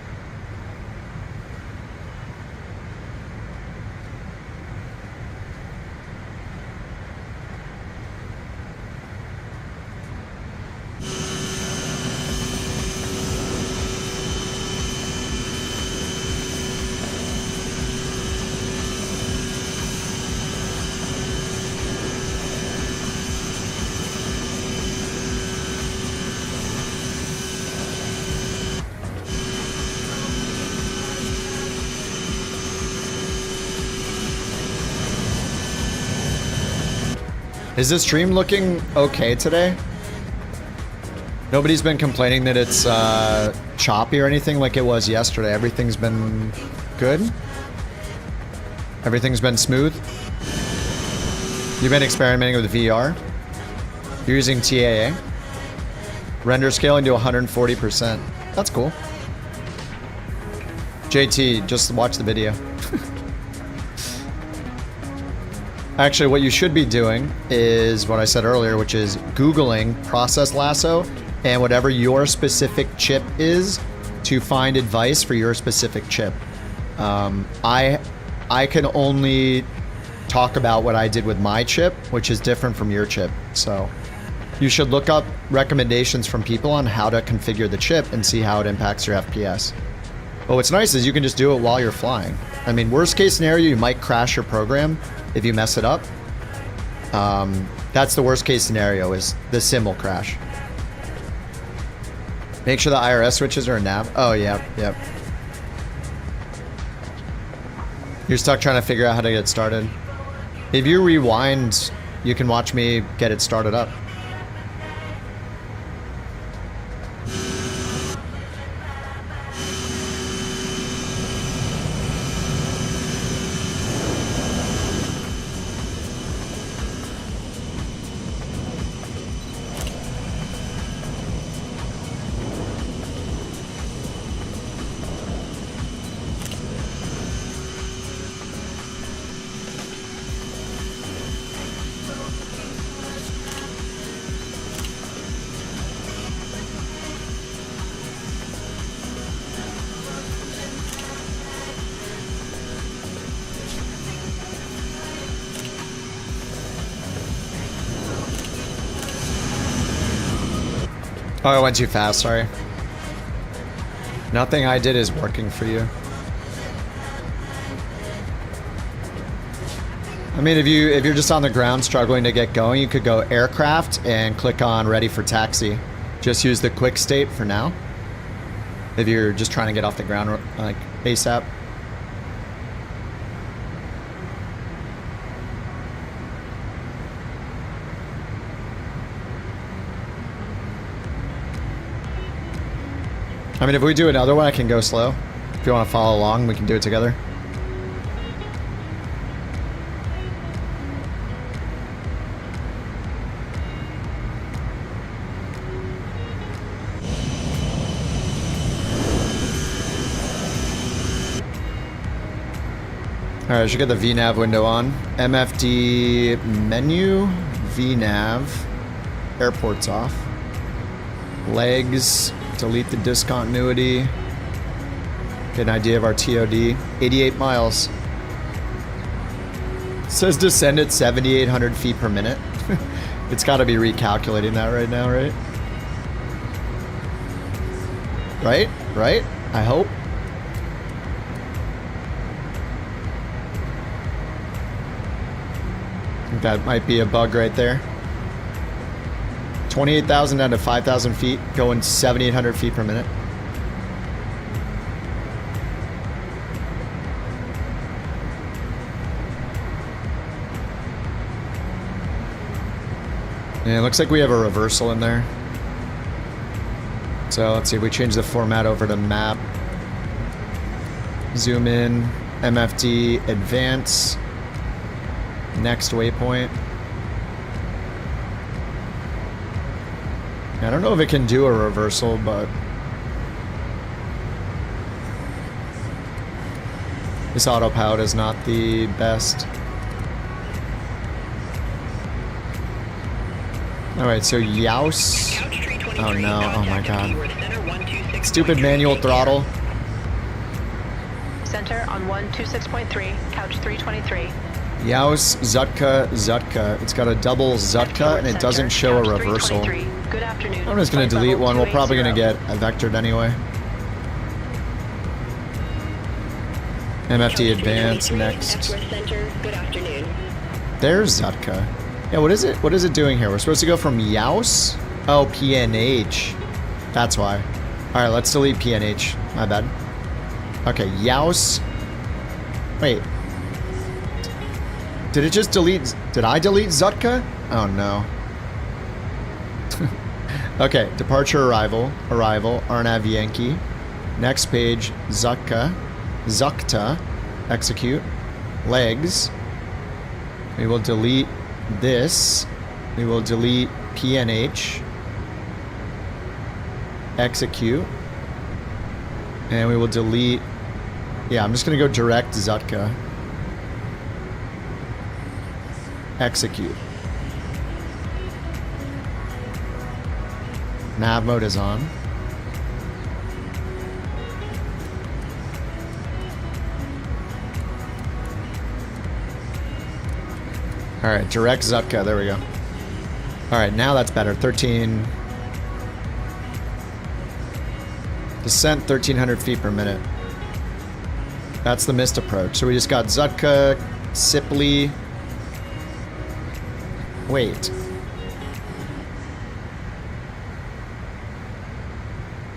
Is the stream looking okay today? Nobody's been complaining that it's choppy or anything like it was yesterday. Everything's been good? Everything's been smooth? You've been experimenting with VR? You're using TAA? Render scaling to 140%. That's cool. JT, just watch the video. Actually, what you should be doing is what I said earlier, which is Googling process lasso and whatever your specific chip is to find advice for your specific chip. I can only talk about what I did with my chip, which is different from your chip. So you should look up recommendations from people on how to configure the chip and see how it impacts your FPS. But what's nice is you can just do it while you're flying. I mean, worst case scenario, you might crash your program if you mess it up. That's the worst case scenario, is the sim will crash. Make sure the IRS switches are in nav. Oh, yeah, yep. You're stuck trying to figure out how to get started. If you rewind, you can watch me get it started up. Oh, I went too fast, sorry. Nothing I did is working for you. I mean, if you're just on the ground struggling to get going, you could go aircraft and click on ready for taxi. Just use the quick state for now. If you're just trying to get off the ground like ASAP. I mean, if we do another one, I can go slow. If you want to follow along, we can do it together. Alright, I should get the VNav window on. MFD menu, VNav, airport's off. Legs, delete the discontinuity. Get an idea of our TOD. 88 miles. It says descend at 7,800 feet per minute. It's got to be recalculating that right now, right? Right? Right? I hope. I think that might be a bug right there. 28,000 down to 5,000 feet, going 7,800 feet per minute. Yeah, it looks like we have a reversal in there. So let's see if we change the format over to map. Zoom in, MFD, advance, next waypoint. I don't know if it can do a reversal, but this autopilot is not the best. Alright, so Yaus. Oh no, oh my god. Stupid manual throttle. Center on 126.3, couch 323. Yaus, Zutka. It's got a double Zutka and it doesn't show a reversal. Good afternoon. I'm just going to delete one. We're probably going to get a vectored anyway. MFD advance next. There's Zutka. Yeah, what is it? What is it doing here? We're supposed to go from Yaus? Oh, PNH. That's why. Alright, let's delete PNH. My bad. Okay, Yaus. Wait. Did it just delete? Did I delete Zutka? Oh no. Okay, departure arrival, RNAV Yankee. Next page, Zutka, execute. Legs. We will delete this. We will delete PNH. Execute. And we will delete, yeah, I'm just gonna go direct Zutka. Execute. Nav mode is on. Alright, direct Zutka, there we go. Alright, now that's better. 13. Descent 1,300 feet per minute. That's the missed approach. So we just got Zutka, Sipley. Wait.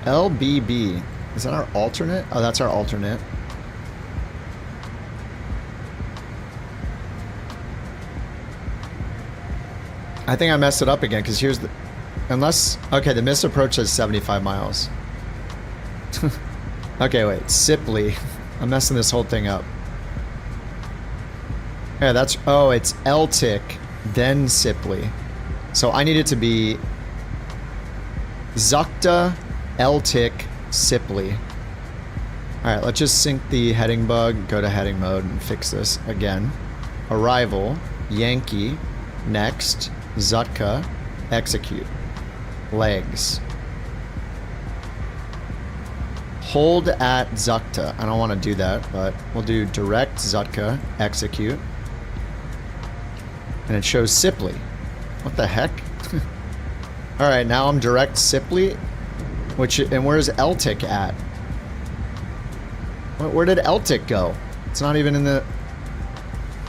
LBB. Is that our alternate? Oh, that's our alternate. I think I messed it up again, because here's the... Unless... Okay, the missed approach says 75 miles. Okay, wait. Sipley. I'm messing this whole thing up. Yeah, that's... Oh, it's LTIC, then Sipley. So I need it to be... Zukta, LTIC, Sipley. Alright, let's just sync the heading bug, go to heading mode, and fix this again. Arrival, Yankee, next, Zutka, execute. Legs. Hold at Zukta. I don't want to do that, but we'll do direct Zutka, execute. And it shows Sipley. What the heck? Alright, now I'm direct Sipley. And where's LTIC at? Where did LTIC go? It's not even in the...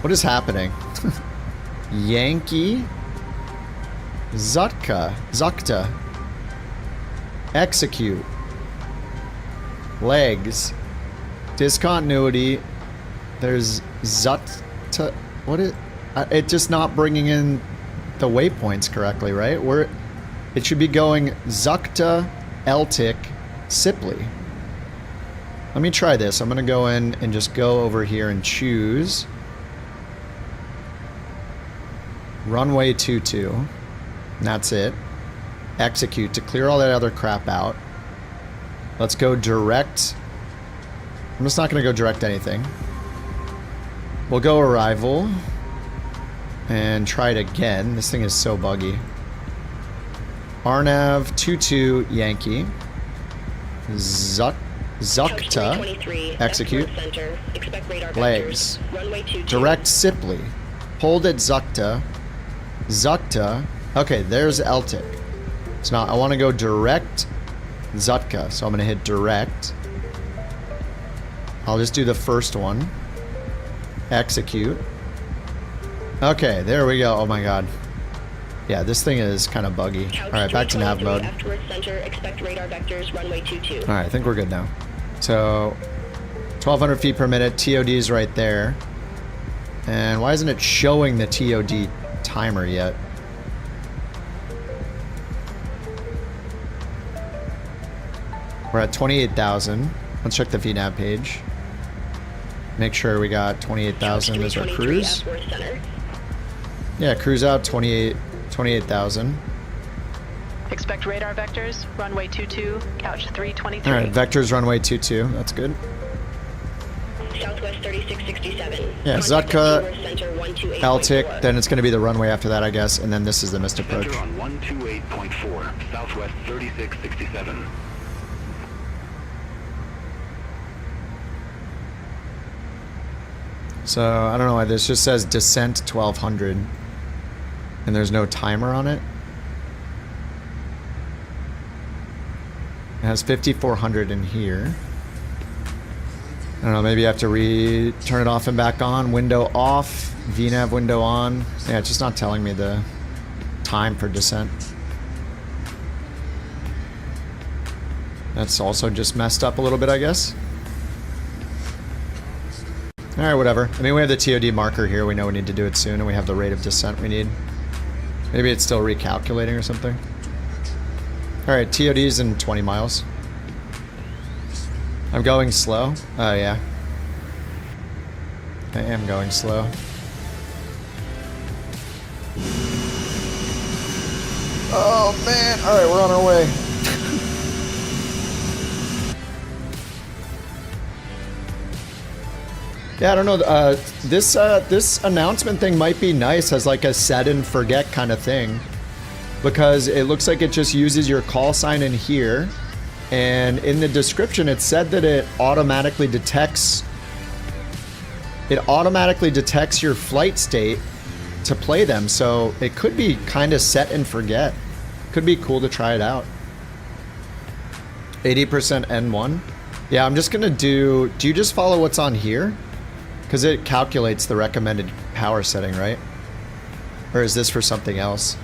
What is happening? Yankee. Zukta. Execute. Legs. Discontinuity. There's Zukta. What is... It's just not bringing in the waypoints correctly, right? It should be going Zukta, Eltic, Sipley. Let me try this. I'm going to go in and just go over here and choose runway 22. And that's it. Execute to clear all that other crap out. Let's go direct. I'm just not going to go direct anything. We'll go arrival and try it again. This thing is so buggy. RNAV 22 Yankee. Zukta. Execute. Legs. Direct Sipley. Hold at Zukta. Zukta. Okay, there's Eltic. So now I want to go direct Zutka. So I'm going to hit direct. I'll just do the first one. Execute. Okay, there we go. Oh my god. Yeah, this thing is kind of buggy. Alright, back to nav mode. Alright, I think we're good now. So, 1,200 feet per minute. TOD is right there. And why isn't it showing the TOD timer yet? We're at 28,000. Let's check the VNAV page. Make sure we got 28,000 as our cruise. Yeah, cruise out 28,000. Expect radar vectors, runway 22, couch 323. Alright, vectors runway 22. That's good. Southwest 3667. Yeah, Zutka, Eltic, then it's going to be the runway after that, I guess, and then this is the missed approach. Center on 128.4, Southwest 3667. So, I don't know why this just says descent 1200 and there's no timer on it. It has 5400 in here. I don't know, maybe I have to turn it off and back on. Window off, VNAV window on. Yeah, it's just not telling me the time for descent. That's also just messed up a little bit, I guess. Alright, whatever. I mean, we have the TOD marker here. We know we need to do it soon, and we have the rate of descent we need. Maybe it's still recalculating or something. Alright, TOD's in 20 miles. I'm going slow. Oh, yeah. I am going slow. Oh, man. Alright, we're on our way. Yeah, I don't know. This announcement thing might be nice as like a set and forget kind of thing, because it looks like it just uses your call sign in here, and in the description it said that it automatically detects your flight state to play them. So it could be kind of set and forget. Could be cool to try it out. 80% N1. Yeah, I'm just gonna do you just follow what's on here? Because it calculates the recommended power setting, right? Or is this for something else?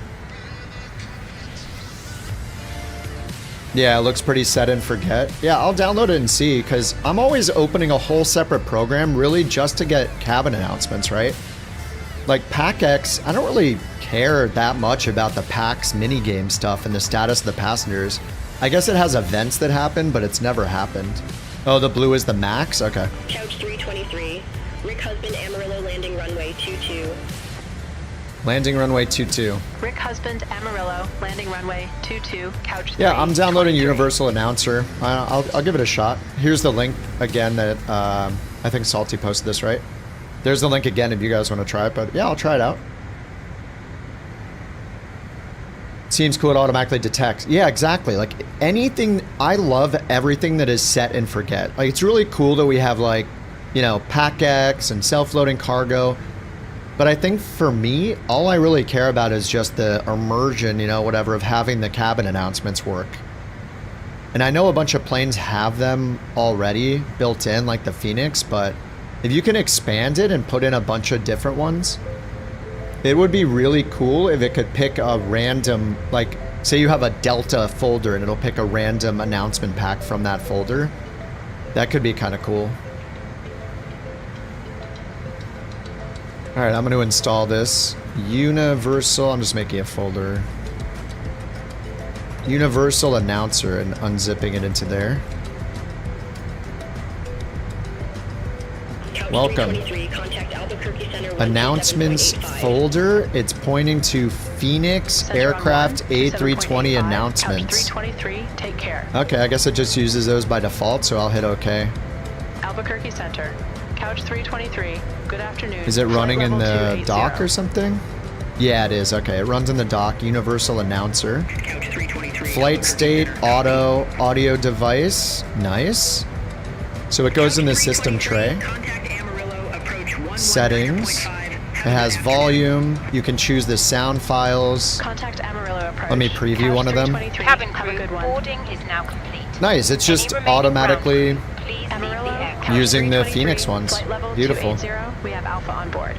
Yeah, it looks pretty set and forget. Yeah, I'll download it and see, because I'm always opening a whole separate program really just to get cabin announcements, right? Like PAX, I don't really care that much about the PAX minigame stuff and the status of the passengers. I guess it has events that happen, but it's never happened. Oh, the blue is the max? Okay. Couch 323. Rick Husband, Amarillo, landing runway 22. Landing runway 22. Rick Husband, Amarillo, landing runway 22, couch 3. Yeah, I'm downloading Universal Announcer. I'll give it a shot. Here's the link again that I think Salty posted this, right? There's the link again if you guys want to try it, but yeah, I'll try it out. Seems cool, it automatically detects. Yeah, exactly. Like anything, I love everything that is set and forget. Like it's really cool that we have like, you know, PAX and self-loading cargo. But I think for me, all I really care about is just the immersion, you know, whatever, of having the cabin announcements work. And I know a bunch of planes have them already built in, like the Phoenix, but if you can expand it and put in a bunch of different ones, It would be really cool if it could pick a random, like, say you have a Delta folder and it'll pick a random announcement pack from that folder. That could be kind of cool. All right, I'm going to install this. Universal, I'm just making a folder. Universal Announcer and unzipping it into there. Welcome. Announcements folder. It's pointing to Phoenix Aircraft A320 announcements. 323, take care. Okay, I guess it just uses those by default, so I'll hit OK. Albuquerque Center. Couch 323. Good afternoon. Is it running in the dock or something? Yeah, it is. Okay, it runs in the dock. Universal Announcer. Flight state, audio device. Nice. So it goes in the system tray. Settings. It has volume. You can choose the sound files. Contact Amarillo approach. Let me preview one of them. Cabin crew, boarding is now complete. Nice. It's just automatically using the Phoenix ones. Beautiful. We have Alpha on board.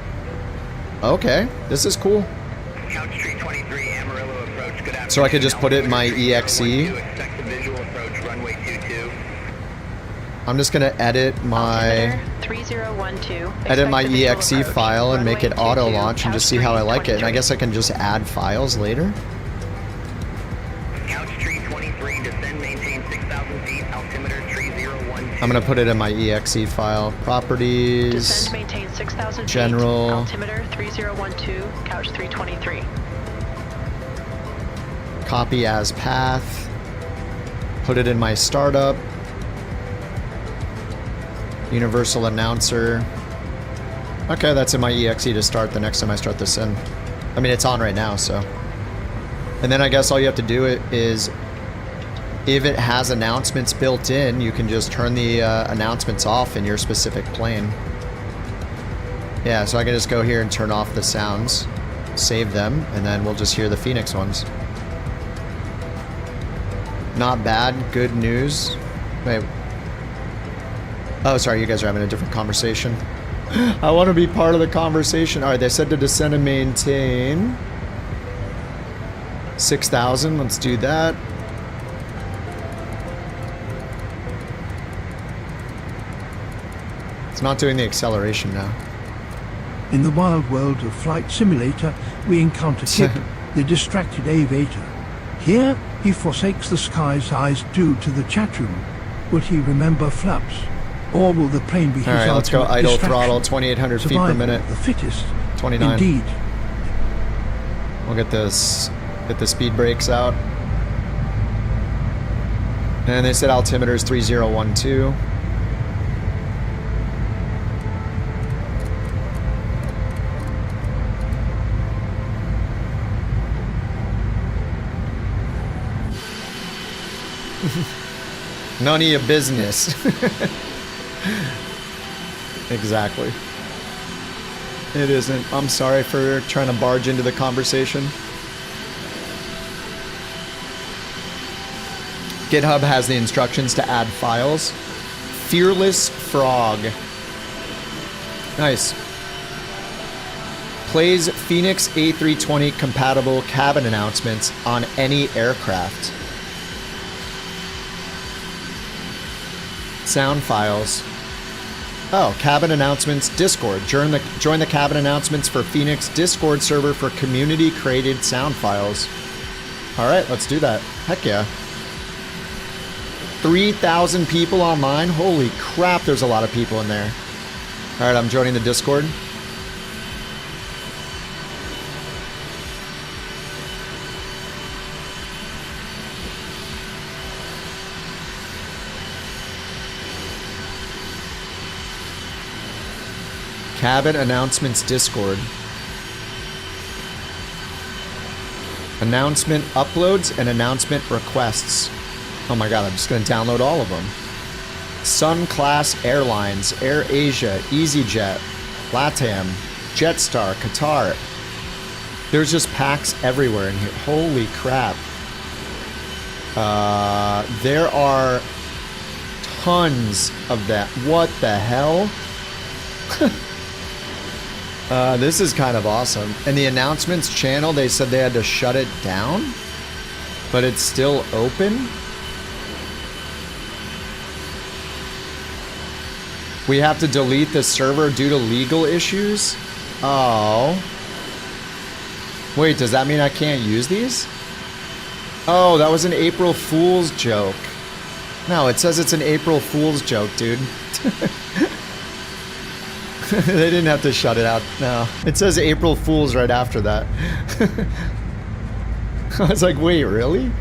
Okay, this is cool. So I could just put it in my EXE. I'm just gonna edit my EXE file and make it auto launch and just see how I like it. And I guess I can just add files later. I'm gonna put it in my EXE file. Properties. General. Altimeter 3012, couch 323. Copy as path. Put it in my startup. Universal Announcer. Okay, that's in my EXE to start the next time I start this in. I mean, it's on right now, so. And then I guess all you have to do is, if it has announcements built in, you can just turn the announcements off in your specific plane. Yeah, so I can just go here and turn off the sounds, save them, and then we'll just hear the Phoenix ones. Not bad, good news. Wait. Oh, sorry, you guys are having a different conversation. I want to be part of the conversation. All right, they said to descend and maintain 6,000. Let's do that. It's not doing the acceleration now. In the wild world of Flight Simulator, we encounter Kip, the distracted aviator. Here, he forsakes the sky's eyes due to the chat room. Will he remember flaps? Or will the plane be his ultimate? All right, let's go idle throttle, 2,800 feet per minute. The fittest. 29. Indeed. We'll get this, get the speed brakes out. And they said altimeter is 3012. None of your business. Exactly. It isn't. I'm sorry for trying to barge into the conversation. GitHub has the instructions to add files. Fearless Frog. Nice. Plays Phoenix A320 compatible cabin announcements on any aircraft. Sound files. Oh, cabin announcements, Discord. Join the cabin announcements for Phoenix Discord server for community created sound files. All right, let's do that. Heck yeah. 3,000 people online. Holy crap, there's a lot of people in there. All right, I'm joining the Discord. Cabin announcements Discord. Announcement uploads and announcement requests. Oh my god, I'm just going to download all of them. Sun Class Airlines, AirAsia, EasyJet, LATAM, Jetstar, Qatar. There's just packs everywhere in here. Holy crap. There are tons of that. What the hell? This is kind of awesome. In the announcements channel, they said they had to shut it down, but it's still open. We have to delete the server due to legal issues? Oh. Wait, does that mean I can't use these? Oh, that was an April Fool's joke. No, it says it's an April Fool's joke, dude. They didn't have to shut it out. No. It says April Fool's right after that. I was like, wait, really?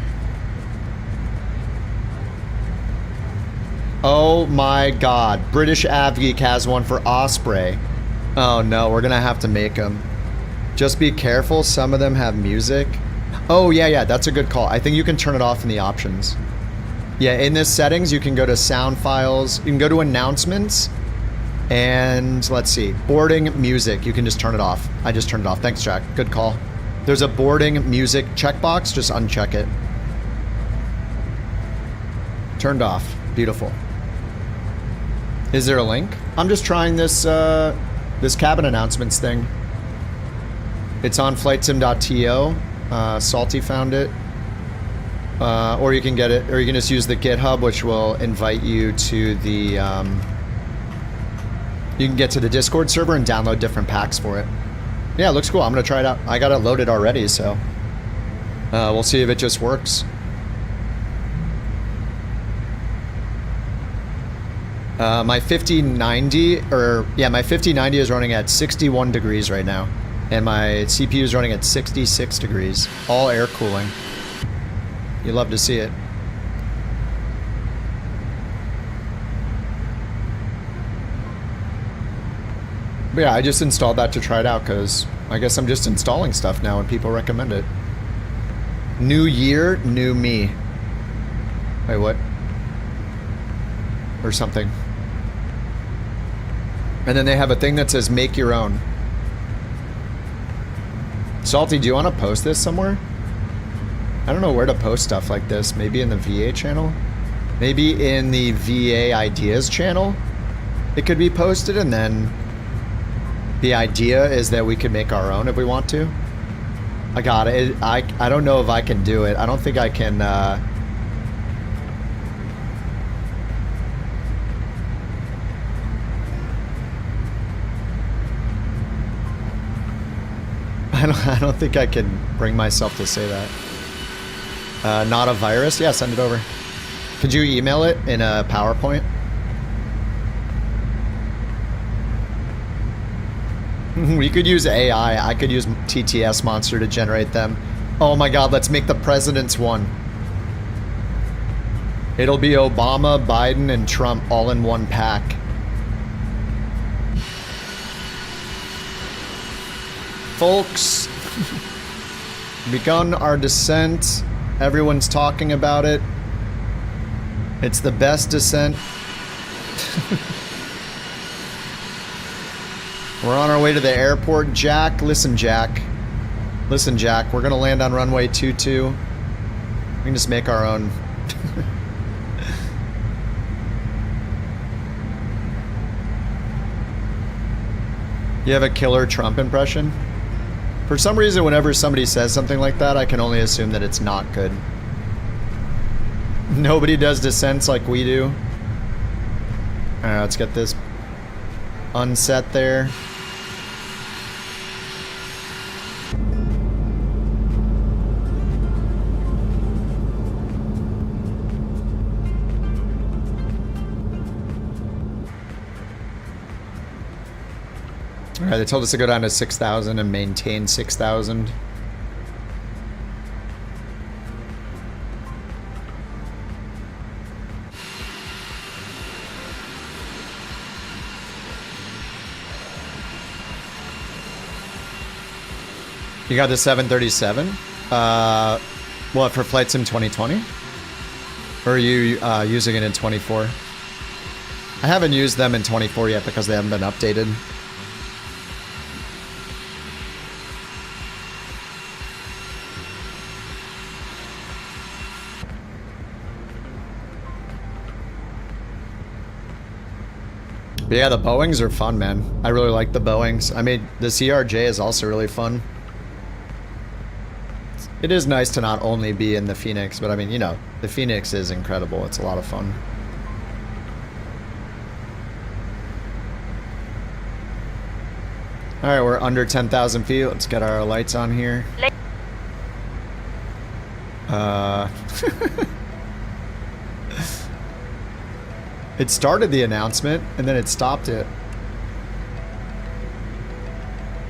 Oh my god. British AvGeek has one for Osprey. Oh no, we're gonna have to make them. Just be careful, some of them have music. Oh yeah, that's a good call. I think you can turn it off in the options. Yeah, in this settings, you can go to sound files, you can go to announcements, and let's see, boarding music. You can just turn it off. I just turned it off. Thanks, Jack. Good call. There's a boarding music checkbox, just uncheck it. Turned off. Beautiful. Is there a link? I'm just trying this this cabin announcements thing. It's on flightsim.to. Salty found it. Or you can get it, or you can just use the GitHub, which will invite you to the, you can get to the Discord server and download different packs for it. Yeah, it looks cool. I'm gonna try it out. I got it loaded already, so we'll see if it just works. My 5090, my 5090 is running at 61 degrees right now. And my CPU is running at 66 degrees. All air cooling. You love to see it. But yeah, I just installed that to try it out because I guess I'm just installing stuff now and people recommend it. New year, new me. Wait, what? Or something. And then they have a thing that says make your own. Salty, do you want to post this somewhere? I don't know where to post stuff like this. Maybe in the VA channel? Maybe in the VA ideas channel? It could be posted, and then the idea is that we could make our own if we want to. I got it. I don't know if I can do it. I don't think I can, I don't think I can bring myself to say that. Not a virus? Yeah, send it over. Could you email it in a PowerPoint? We could use AI. I could use TTSMonster to generate them. Oh my god, let's make the president's one. It'll be Obama, Biden, and Trump all in one pack. Folks, begun our descent. Everyone's talking about it. It's the best descent. We're on our way to the airport. Jack, listen, Jack. Listen, Jack, we're gonna land on runway 22. We can just make our own. You have a killer Trump impression? For some reason, whenever somebody says something like that, I can only assume that it's not good. Nobody does descents like we do. Alright, let's get this unset there. Alright, they told us to go down to 6,000 and maintain 6,000. You got the 737? What, for Flight Sim 2020? Or are you using it in 24? I haven't used them in 24 yet because they haven't been updated. But yeah, the Boeings are fun, man. I really like the Boeings. I mean, the CRJ is also really fun. It is nice to not only be in the Phoenix, but I mean, you know, the Phoenix is incredible. It's a lot of fun. All right, we're under 10,000 feet. Let's get our lights on here. It started the announcement, and then it stopped it.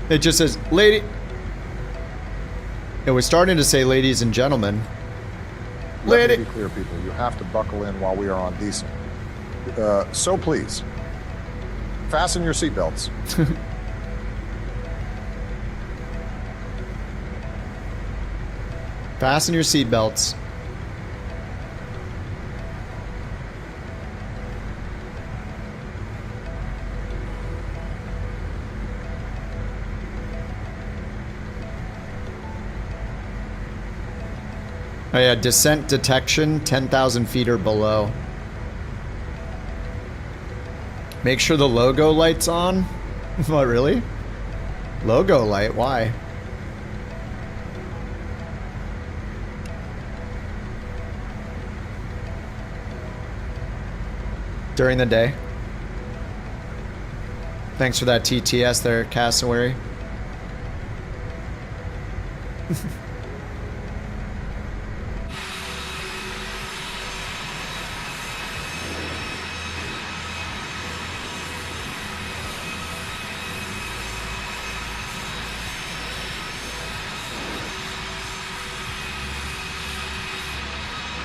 It just says, lady... It was starting to say, ladies and gentlemen. Let me be clear, people. You have to buckle in while we are on diesel. So please, fasten your seatbelts. Fasten your seatbelts. Oh yeah, descent detection, 10,000 feet or below. Make sure the logo light's on. What, really? Logo light, why? During the day. Thanks for that TTS there, Cassowary.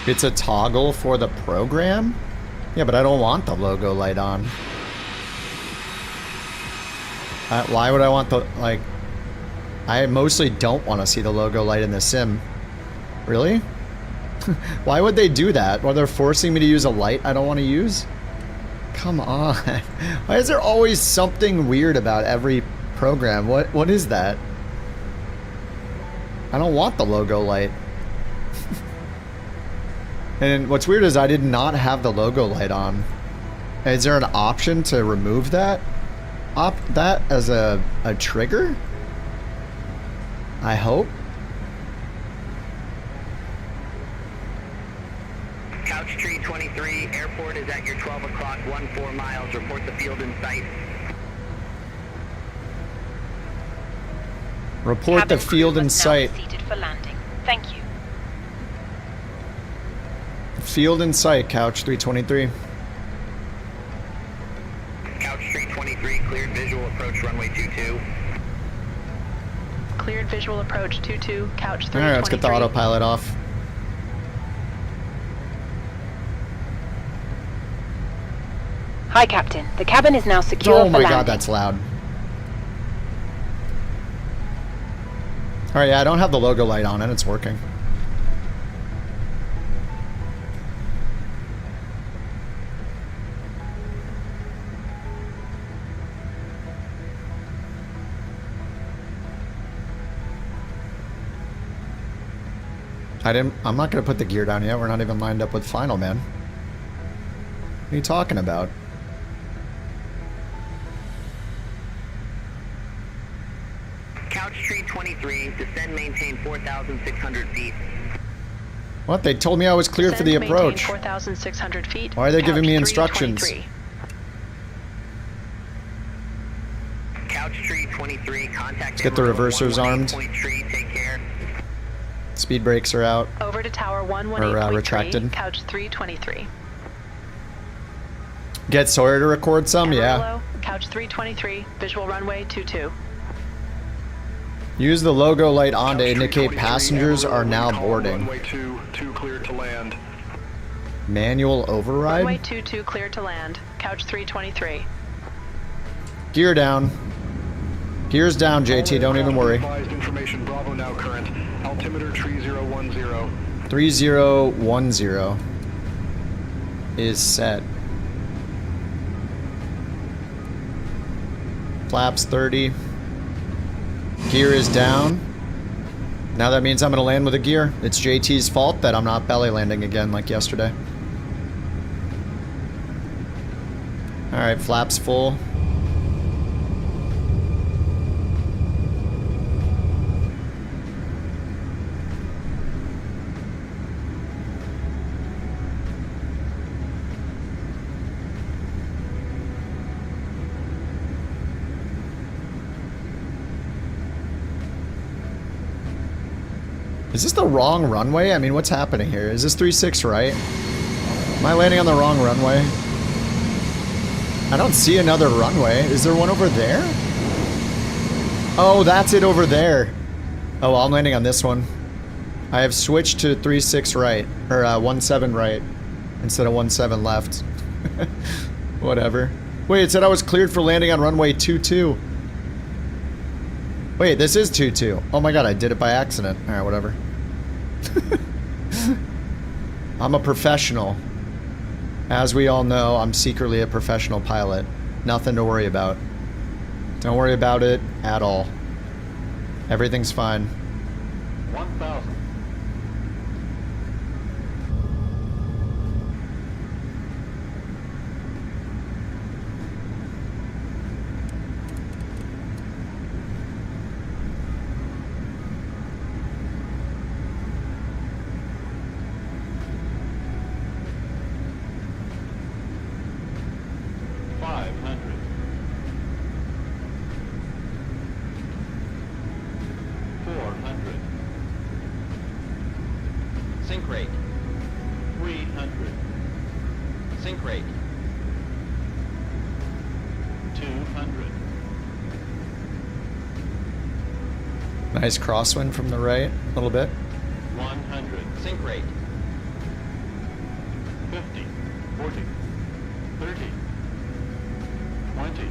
It's a toggle for the program? Yeah, but I don't want the logo light on. Why would I want the, like... I mostly don't want to see the logo light in the sim. Really? Why would they do that? While they're forcing me to use a light I don't want to use? Come on. Why is there always something weird about every program? What is that? I don't want the logo light. And what's weird is I did not have the logo light on. Is there an option to remove that? That as a trigger? I hope. Couch Tree 23, airport is at your 12 o'clock, 14 miles. Report the field in sight. Report the field in sight. Seated for landing. Thank you. Field in sight, Couch 323. Couch 323, cleared visual approach runway 22. Cleared visual approach 22, Couch 323. Alright, let's get the autopilot off. Hi, Captain. The cabin is now secure Oh for my landing. god, that's loud. Alright, yeah, I don't have the logo light on and it's working. I'm not gonna put the gear down yet. We're not even lined up with final, man. What are you talking about? Couch Tree 23, descend, maintain 4,600 feet. What? They told me I was cleared for the approach. 4,600 feet. Why are they giving me instructions? Couch Tree 23, contact. Let's get the reversers armed. Tree, take care. Speed brakes are out. Over to tower 118.3, retracted. Couch 323. Get Sawyer to record some, yeah. Amarillo, Couch 323, visual runway 22. Use the logo light on to indicate passengers are now boarding. Runway 22 cleared to land. Manual override? Runway 22 cleared to land, Couch 323. Gear down. Gear's down, JT, don't even worry. Information Bravo now current. Altimeter 3010. 3010 is set. Flaps 30. Gear is down. Now that means I'm gonna land with a gear. It's JT's fault that I'm not belly landing again like yesterday. All right, flaps full. Is this the wrong runway? I mean, what's happening here? Is this 36 right? Am I landing on the wrong runway? I don't see another runway. Is there one over there? Oh, that's it over there. Oh, well, I'm landing on this one. I have switched to 36 right, or 17 right, instead of 17 left. Whatever. Wait, it said I was cleared for landing on runway 22. Wait, this is 22. Oh my god, I did it by accident. Alright, whatever. I'm a professional. As we all know, I'm secretly a professional pilot. Nothing to worry about. Don't worry about it at all. Everything's fine. 1,000. Sync rate. 300. Sync rate. 200. Nice crosswind from the right, a little bit. 100. Sync rate. 50. 40. 30. 20.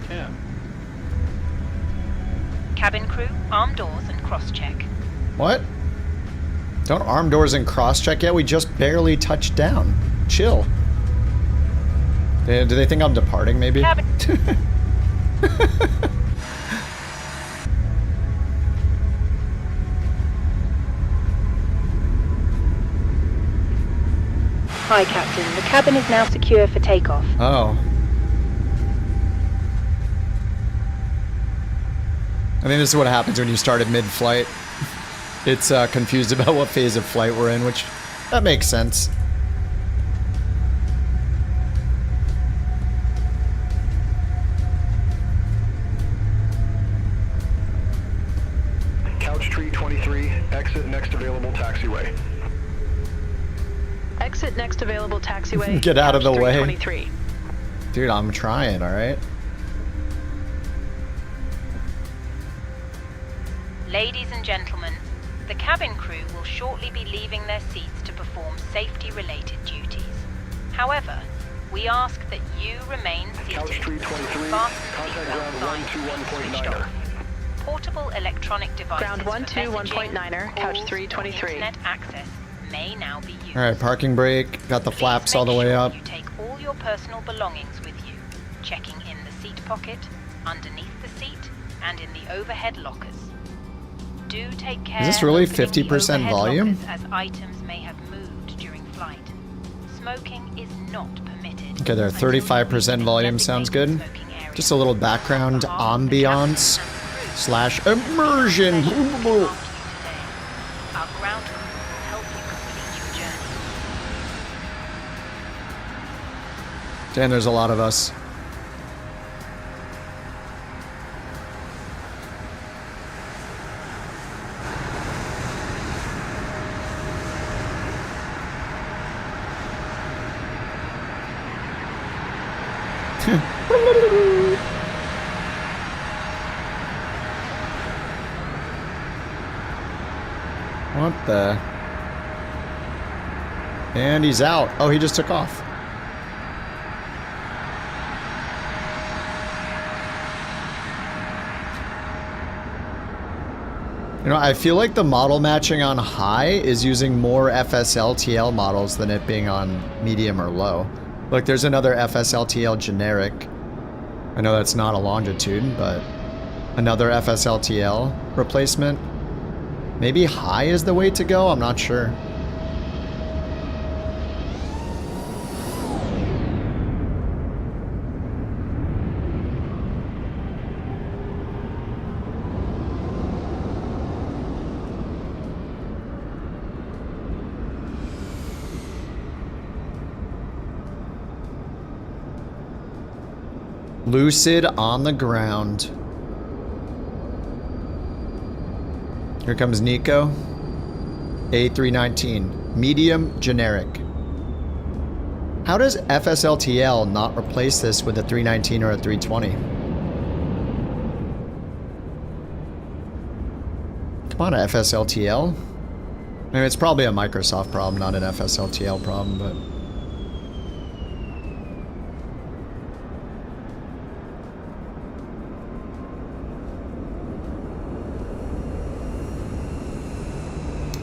10. Cabin crew, arm doors and cross-check. What? Don't arm doors and cross-check yet? We just barely touched down. Chill. Do they think I'm departing, maybe? Cabin. Hi, Captain. The cabin is now secure for takeoff. Oh. I think this is what happens when you start at mid-flight. It's confused about what phase of flight we're in, which that makes sense. Couch tree 23, exit next available taxiway. Exit next available taxiway. Get out of the way. 23. Dude, I'm trying, alright? Ladies and gentlemen, the cabin crew will shortly be leaving their seats to perform safety-related duties. However, we ask that you remain seated. Couch tree 23, contact ground 121.9er. Portable electronic devices Ground 121.9er, couch 323. Internet access may now be used. Alright, parking brake. Got the flaps all the way up. You take all your personal belongings with you, checking in the seat pocket, underneath the seat, and in the overhead lockers. Do take care. Is this really of opening the 50% overhead volume? lockers, as items may have moved during flight. Smoking is not permitted. Okay, there, 35% volume sounds good. Just a little background ambiance slash immersion. Our ground crew will help you complete your journey. Damn, there's a lot of us. What the? And he's out. Oh, he just took off. You know, I feel like the model matching on high is using more FSLTL models than it being on medium or low. Look, there's another FSLTL generic. I know that's not a longitude, but another FSLTL replacement. Maybe high is the way to go? I'm not sure. Lucid on the ground. Here comes Nico. A319. Medium, generic. How does FSLTL not replace this with a 319 or a 320? Come on, FSLTL. I mean, it's probably a Microsoft problem, not an FSLTL problem, but...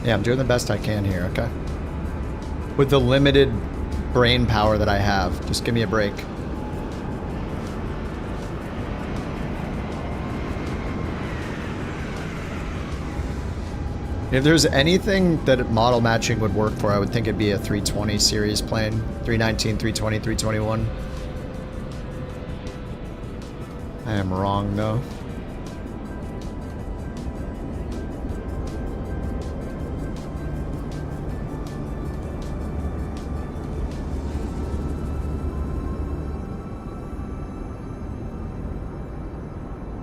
Yeah, I'm doing the best I can here, okay? With the limited brain power that I have. Just give me a break. If there's anything that model matching would work for, I would think it'd be a 320 series plane. 319, 320, 321. I am wrong, though.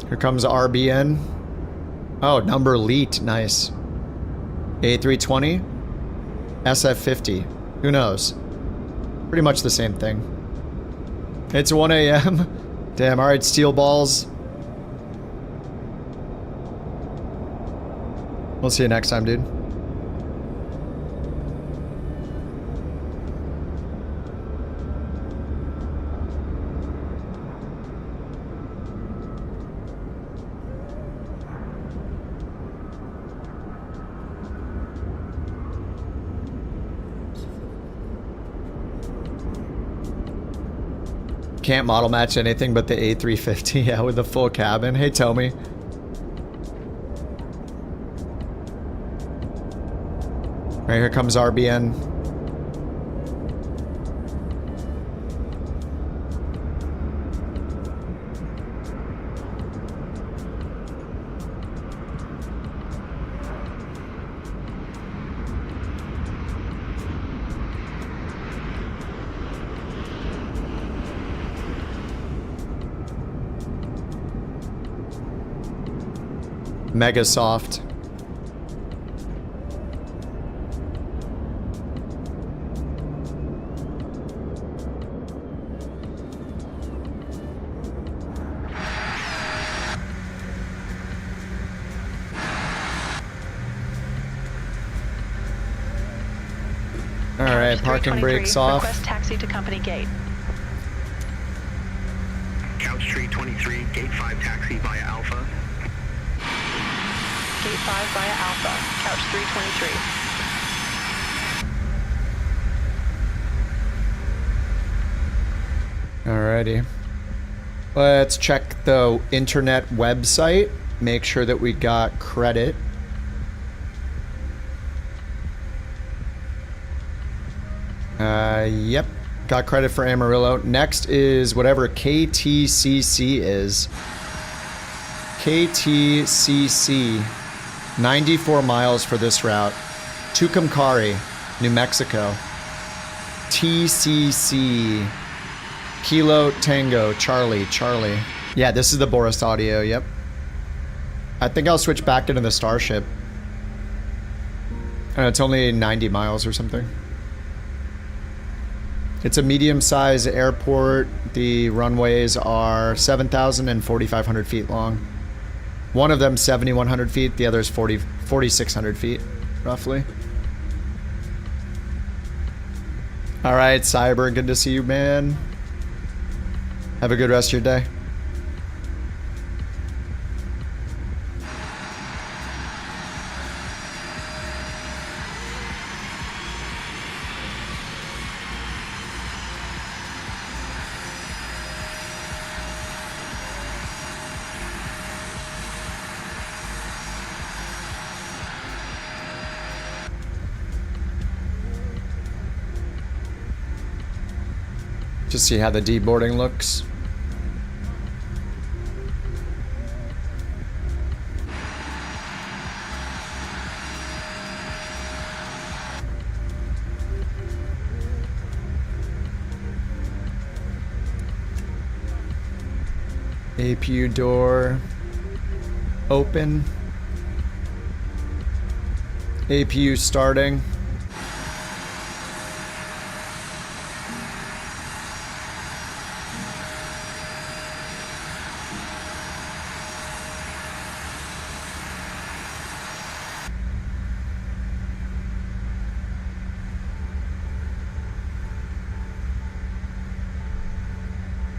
Here comes RBN. Oh, number elite. Nice. A320. SF50. Who knows? Pretty much the same thing. It's 1 a.m. Damn, alright, steel balls. We'll see you next time, dude. Can't model match anything but the A350, yeah, with the full cabin. Hey, Tommy. Right, here comes RBN. Mega soft. All right, parking brakes off. Request taxi to company gate. Couch 323, gate 5 taxi via Alpha. Gate 5 via Alpha, couch 323. Alrighty. Let's check the internet website. Make sure that we got credit. Yep. Got credit for Amarillo. Next is whatever KTCC is. KTCC. 94 miles for this route. Tucumcari, New Mexico. TCC. Kilo Tango Charlie. Yeah, this is the Boris audio, yep. I think I'll switch back into the Starship. It's only 90 miles or something. It's a medium-sized airport. The runways are 7,000 and 4,500 feet long. One of them 7,100 feet, the other is 4,600 feet, roughly. All right, Cyber, good to see you, man. Have a good rest of your day. Just see how the deboarding looks. APU door open. APU starting.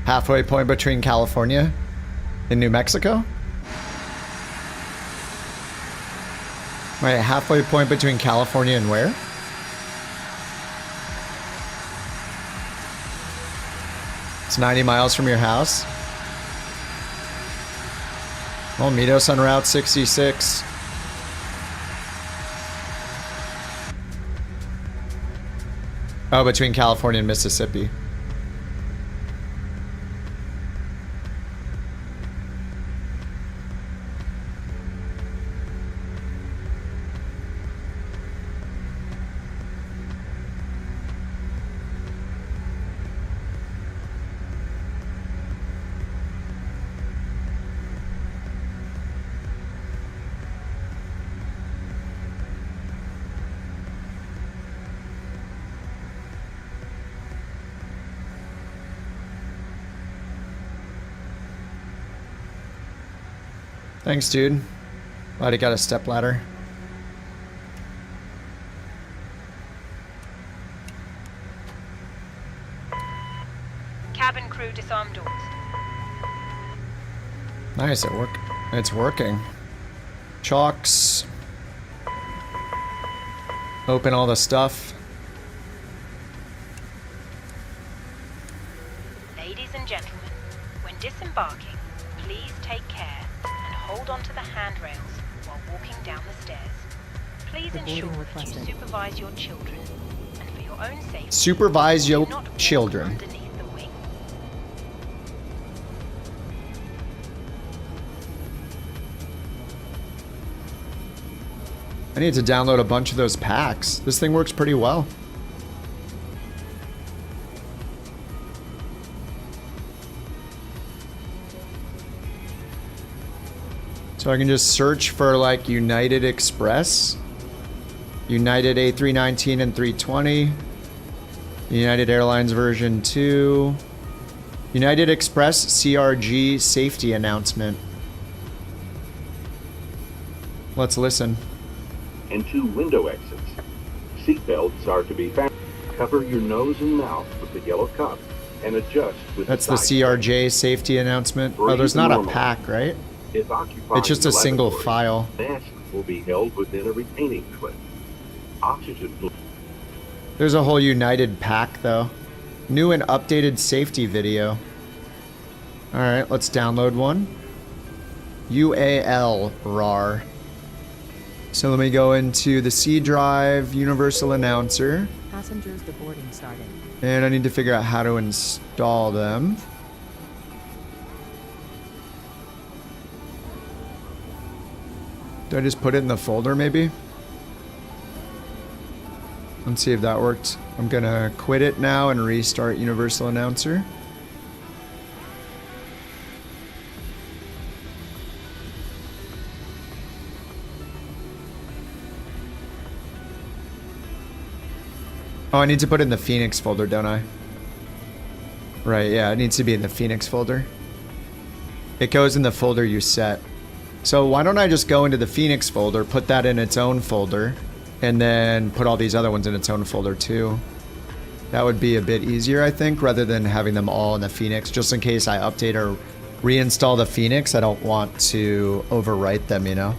Halfway point between California and New Mexico? Wait, halfway point between California and where? It's 90 miles from your house. Well, meet us on Route 66. Oh, between California and Mississippi. Thanks, dude. Glad he got a step ladder. Cabin crew disarm doors. Nice, it's working. Chalks. Open all the stuff. Ladies and gentlemen, when disembarking, please take care and hold on to the handrails while walking down the stairs. Please ensure that you supervise your children, and for your own safety, Supervise your do not walk children. underneath the wing. I need to download a bunch of those packs. This thing works pretty well. So I can just search for like United Express, United A319 and 320, United Airlines version 2, United Express CRG safety announcement. Let's listen. And 2 window exits. Seatbelts are to be fastened. Cover your nose and mouth with the yellow cup and adjust with That's the side CRJ safety annannouncement. Oh, there's not a pack, right? If occupying It's just a the single lavatory, file. Mask will be held within a retaining clip. Oxygen. There's a whole United pack, though. New and updated safety video. Alright, let's download one. UAL RAR. So let me go into the C drive, Universal Announcer. Passengers deboarding started. And I need to figure out how to install them. Do I just put it in the folder, maybe? Let's see if that worked. I'm gonna quit it now and restart Universal Announcer. Oh, I need to put it in the Phoenix folder, don't I? Right, yeah, it needs to be in the Phoenix folder. It goes in the folder you set. So why don't I just go into the Phoenix folder, put that in its own folder, and then put all these other ones in its own folder too. That would be a bit easier, I think, rather than having them all in the Phoenix. Just in case I update or reinstall the Phoenix, I don't want to overwrite them, you know?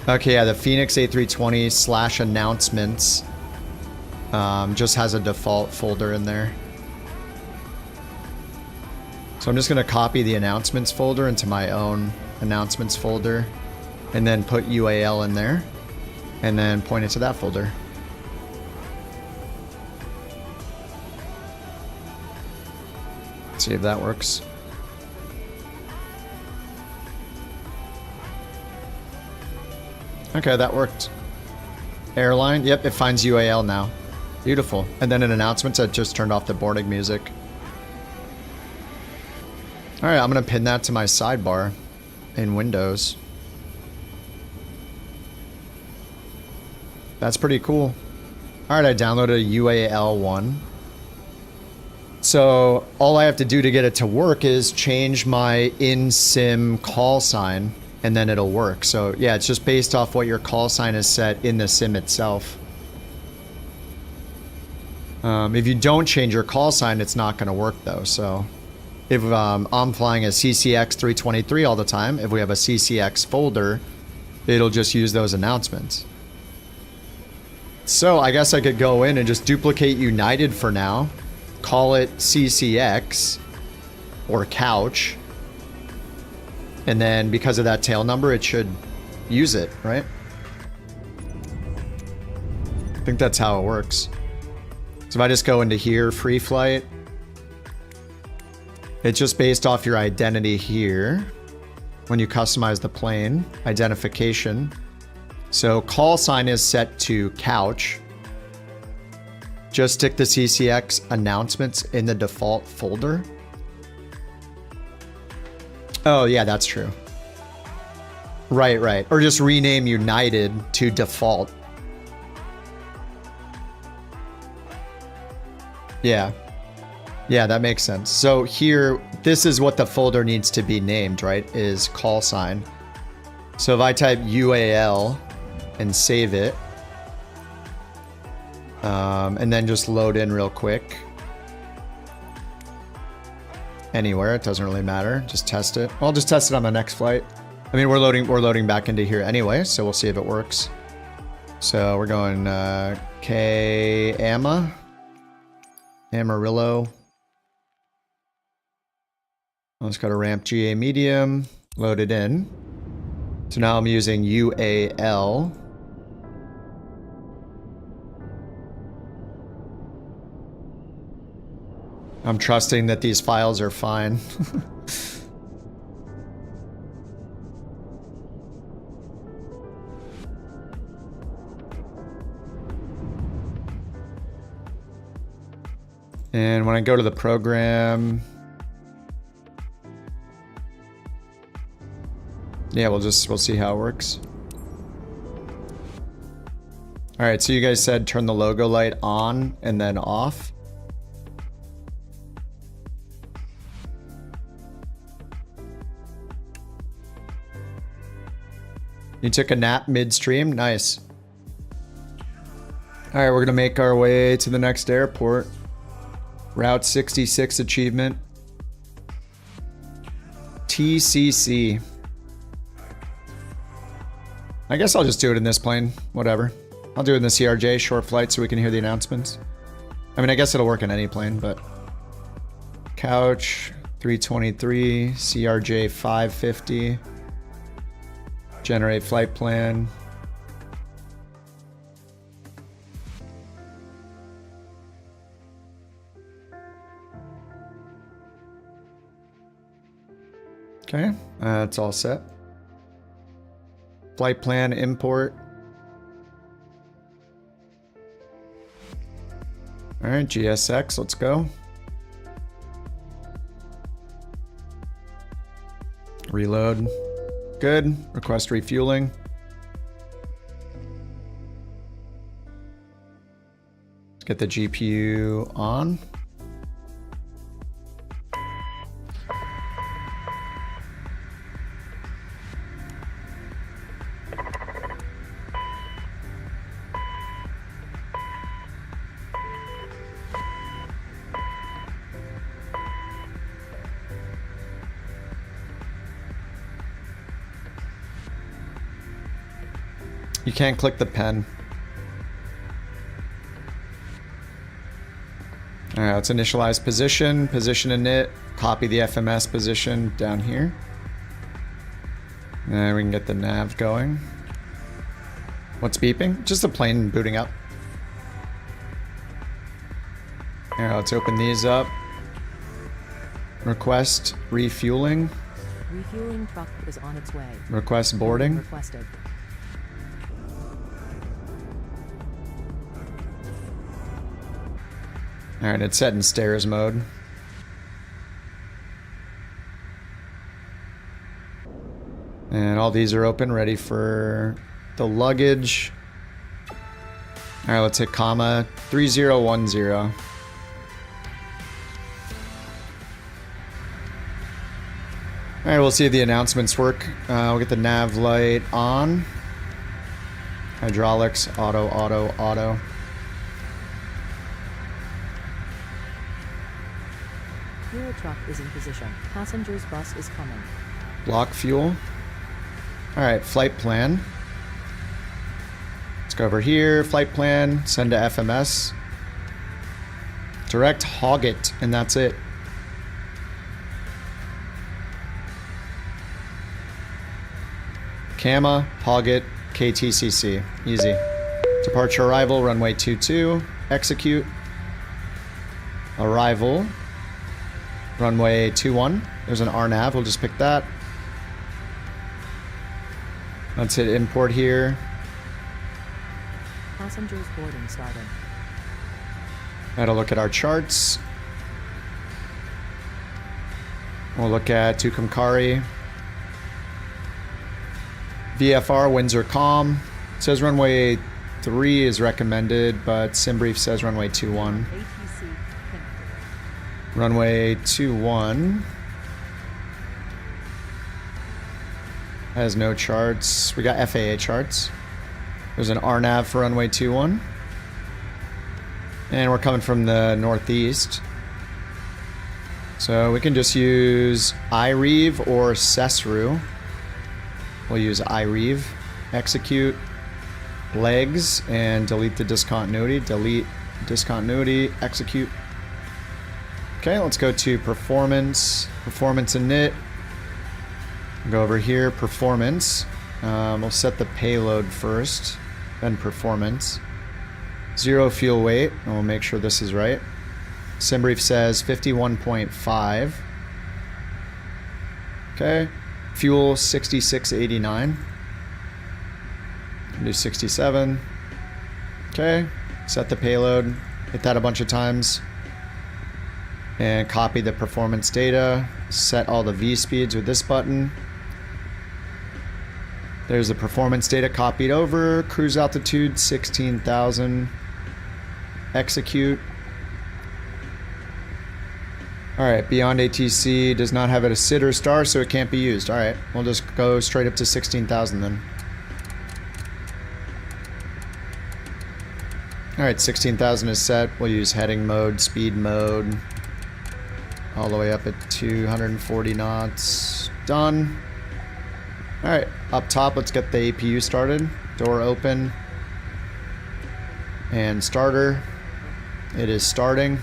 Okay, yeah, the Phoenix A320 / announcements just has a default folder in there. So I'm just going to copy the announcements folder into my own announcements folder and then put UAL in there and then point it to that folder. Let's see if that works. Okay, that worked. Airline, yep, it finds UAL now. Beautiful. And then in announcements, I just turned off the boarding music. All right, I'm gonna pin that to my sidebar in Windows. That's pretty cool. All right, I downloaded a UAL1. So all I have to do to get it to work is change my in-sim call sign, and then it'll work. So yeah, it's just based off what your call sign is set in the sim itself. If you don't change your call sign, it's not gonna work though, so. If I'm flying a CCX 323 all the time, if we have a CCX folder, it'll just use those announcements. So I guess I could go in and just duplicate United for now, call it CCX or couch, and then because of that tail number, it should use it, right? I think that's how it works. So if I just go into here, free flight, it's just based off your identity here when you customize the plane, identification. So call sign is set to couch. Just stick the CCX announcements in the default folder. Oh yeah, that's true. Right. Or just rename United to default. Yeah. Yeah, that makes sense. So here, this is what the folder needs to be named, right? Is call sign. So if I type UAL and save it, and then just load in real quick. Anywhere, it doesn't really matter. Just test it. I'll just test it on the next flight. I mean, we're loading back into here anyway, so we'll see if it works. So we're going K Amarillo. Let's go to ramp GA medium, load it in. So now I'm using UAL. I'm trusting that these files are fine. And when I go to the program, yeah, we'll see how it works. All right, so you guys said turn the logo light on and then off. You took a nap midstream? Nice. All right, we're gonna make our way to the next airport. Route 66 achievement. TCC. I guess I'll just do it in this plane. Whatever. I'll do it in the CRJ, short flight, so we can hear the announcements. I mean, I guess it'll work in any plane, but... Couch, 323, CRJ 550. Generate flight plan. Okay, it's all set. Flight plan import. All right, GSX, let's go. Reload. Good. Request refueling. Let's get the GPU on. You can't click the pen. All right, let's initialize position, position init, copy the FMS position down here. And we can get the nav going. What's beeping? Just the plane booting up. All right, let's open these up. Request refueling. Refueling truck is on its way. Request boarding. Requested. All right, it's set in stairs mode. And all these are open, ready for the luggage. All right, let's hit comma 3010. All right, we'll see if the announcements work. We'll get the nav light on. Hydraulics, auto, auto, auto. Fuel truck is in position. Passengers bus is coming. Block fuel. All right, flight plan. Let's go over here. Flight plan. Send to FMS. Direct hog it, and that's it. Cama, hog it, KTCC. Easy. Departure arrival, runway 22. Execute. Arrival. Runway 21. There's an RNAV. We'll just pick that. Let's hit import here. Passengers boarding started. Gotta look at our charts. We'll look at Tucumcari. VFR, winds are calm. It says runway 3 is recommended, but SimBrief says runway 21. Runway 21 has no charts. We got FAA charts. There's an RNAV for runway 21. And we're coming from the northeast. So we can just use iRev or SESRU. We'll use iRev. Execute. Legs and delete the discontinuity. Delete discontinuity. Execute. Okay, let's go to performance. Performance init. Go over here, performance. We'll set the payload first, then performance. 0 fuel weight, and we'll make sure this is right. SimBrief says 51.5. Okay, fuel 6689. Do 67. Okay, set the payload. Hit that a bunch of times. And copy the performance data. Set all the V speeds with this button. There's the performance data copied over. Cruise altitude 16,000. Execute. Alright, beyond ATC does not have a SID or star, so it can't be used. Alright, we'll just go straight up to 16,000 then. Alright, 16,000 is set. We'll use heading mode, speed mode. All the way up at 240 knots. Done. Alright, up top, let's get the APU started. Door open. And starter. It is starting.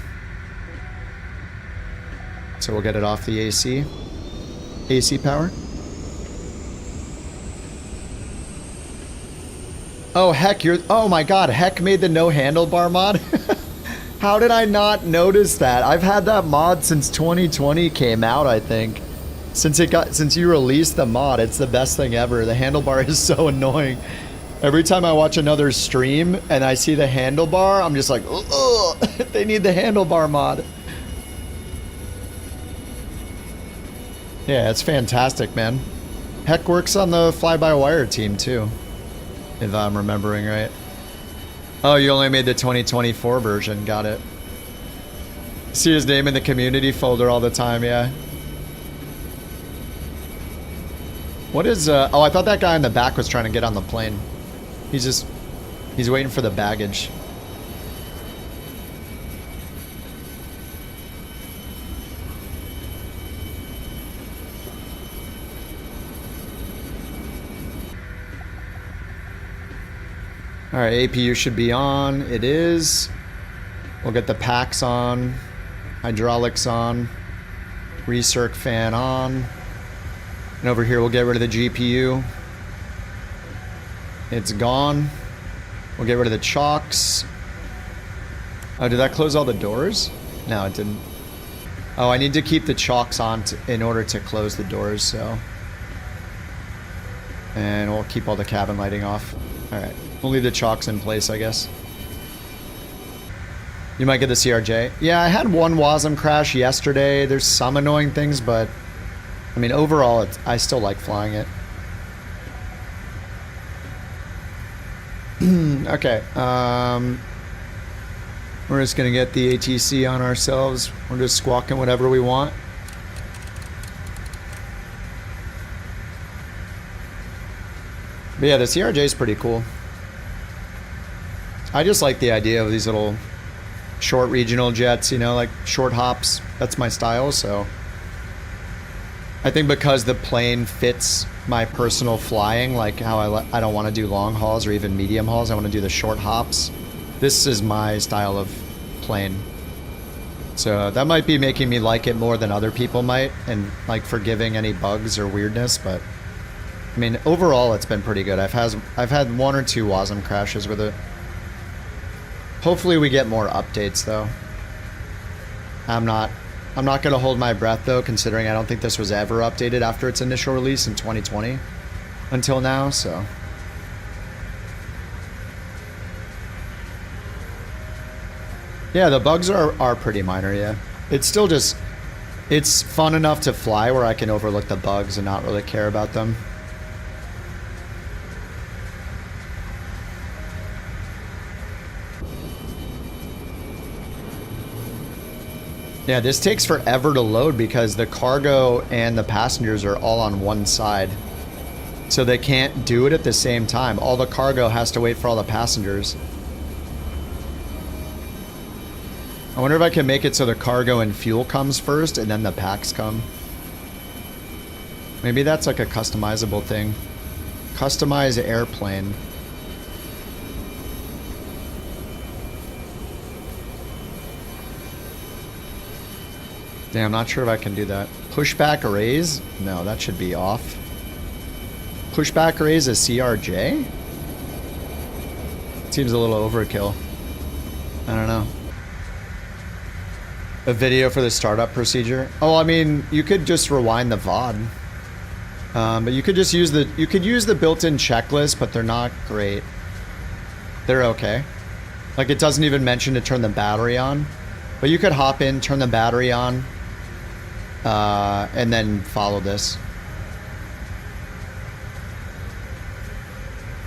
So we'll get it off the AC. AC power. Oh, heck, oh my god, heck made the no handlebar mod? How did I not notice that? I've had that mod since 2020 came out, I think. Since you released the mod, it's the best thing ever. The handlebar is so annoying. Every time I watch another stream and I see the handlebar, I'm just like, ugh, they need the handlebar mod. Yeah, it's fantastic, man. Heck works on the fly-by-wire team too, if I'm remembering right. Oh, you only made the 2024 version, got it. See his name in the community folder all the time, yeah. What is, oh, I thought that guy in the back was trying to get on the plane. He's waiting for the baggage. Alright, APU should be on. It is. We'll get the packs on. Hydraulics on. Recirc fan on. And over here we'll get rid of the GPU. It's gone. We'll get rid of the chocks. Oh, did that close all the doors? No, it didn't. Oh, I need to keep the chocks on in order to close the doors, so. And we'll keep all the cabin lighting off. Alright. We'll leave the chocks in place, I guess. You might get the CRJ. Yeah, I had one WASM crash yesterday. There's some annoying things, but I mean, overall, I still like flying it. fine. Okay. We're just gonna get the ATC on ourselves. We're just squawking whatever we want. But yeah, the CRJ is pretty cool. I just like the idea of these little short regional jets, you know, like short hops. That's my style, so. I think because the plane fits my personal flying, like how I don't want to do long hauls or even medium hauls, I want to do the short hops. This is my style of plane. So that might be making me like it more than other people might, and like forgiving any bugs or weirdness, but I mean, overall it's been pretty good. I've had 1 or 2 WASM crashes with it. Hopefully we get more updates though. I'm not gonna hold my breath though, considering I don't think this was ever updated after its initial release in 2020 until now, so. Yeah, the bugs are pretty minor, yeah. It's still just, it's fun enough to fly where I can overlook the bugs and not really care about them. Yeah, this takes forever to load because the cargo and the passengers are all on one side. So they can't do it at the same time. All the cargo has to wait for all the passengers. I wonder if I can make it so the cargo and fuel comes first and then the packs come. Maybe that's like a customizable thing. Customize airplane. Damn, I'm not sure if I can do that. Pushback arrays? No, that should be off. Pushback arrays is CRJ? Seems a little overkill. I don't know. A video for the startup procedure? Oh, I mean, you could just rewind the VOD. But you could just use the built-in checklist, but they're not great. They're okay. Like, it doesn't even mention to turn the battery on. But you could hop in, turn the battery on, and then follow this.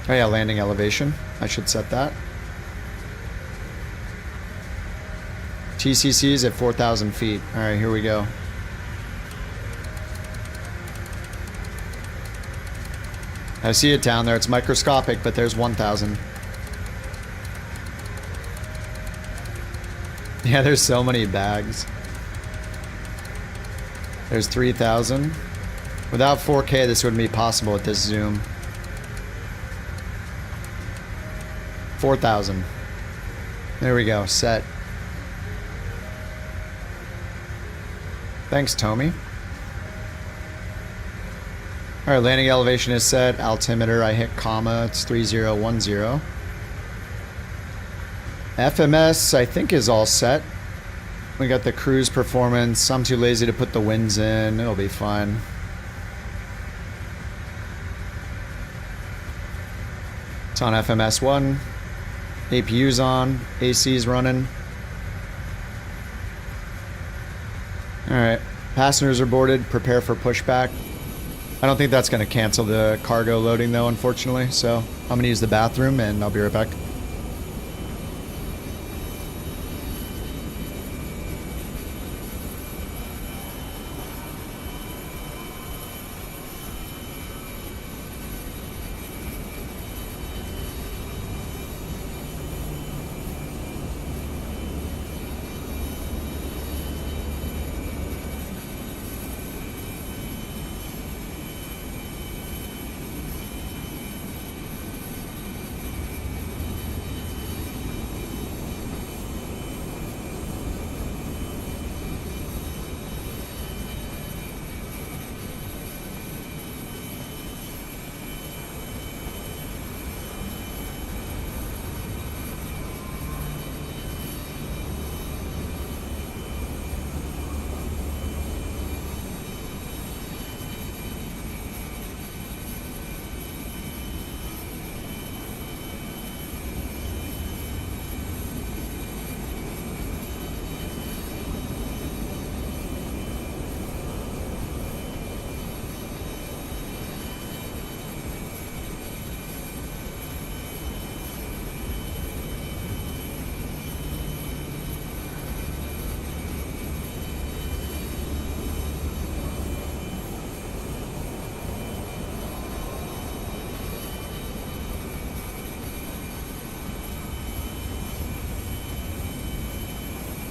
Oh yeah, landing elevation. I should set that. TCC is at 4,000 feet. All right, here we go. I see it down there. It's microscopic, but there's 1,000. Yeah, there's so many bags. There's 3,000. Without 4K, this wouldn't be possible with this zoom. 4,000. There we go, set. Thanks, Tommy. All right, landing elevation is set. Altimeter, I hit comma. It's 3010. FMS, I think, is all set. We got the cruise performance. I'm too lazy to put the winds in. It'll be fine. It's on FMS 1. APU's on. AC's running. Alright. Passengers are boarded. Prepare for pushback. I don't think that's going to cancel the cargo loading, though, unfortunately. So I'm going to use the bathroom, and I'll be right back.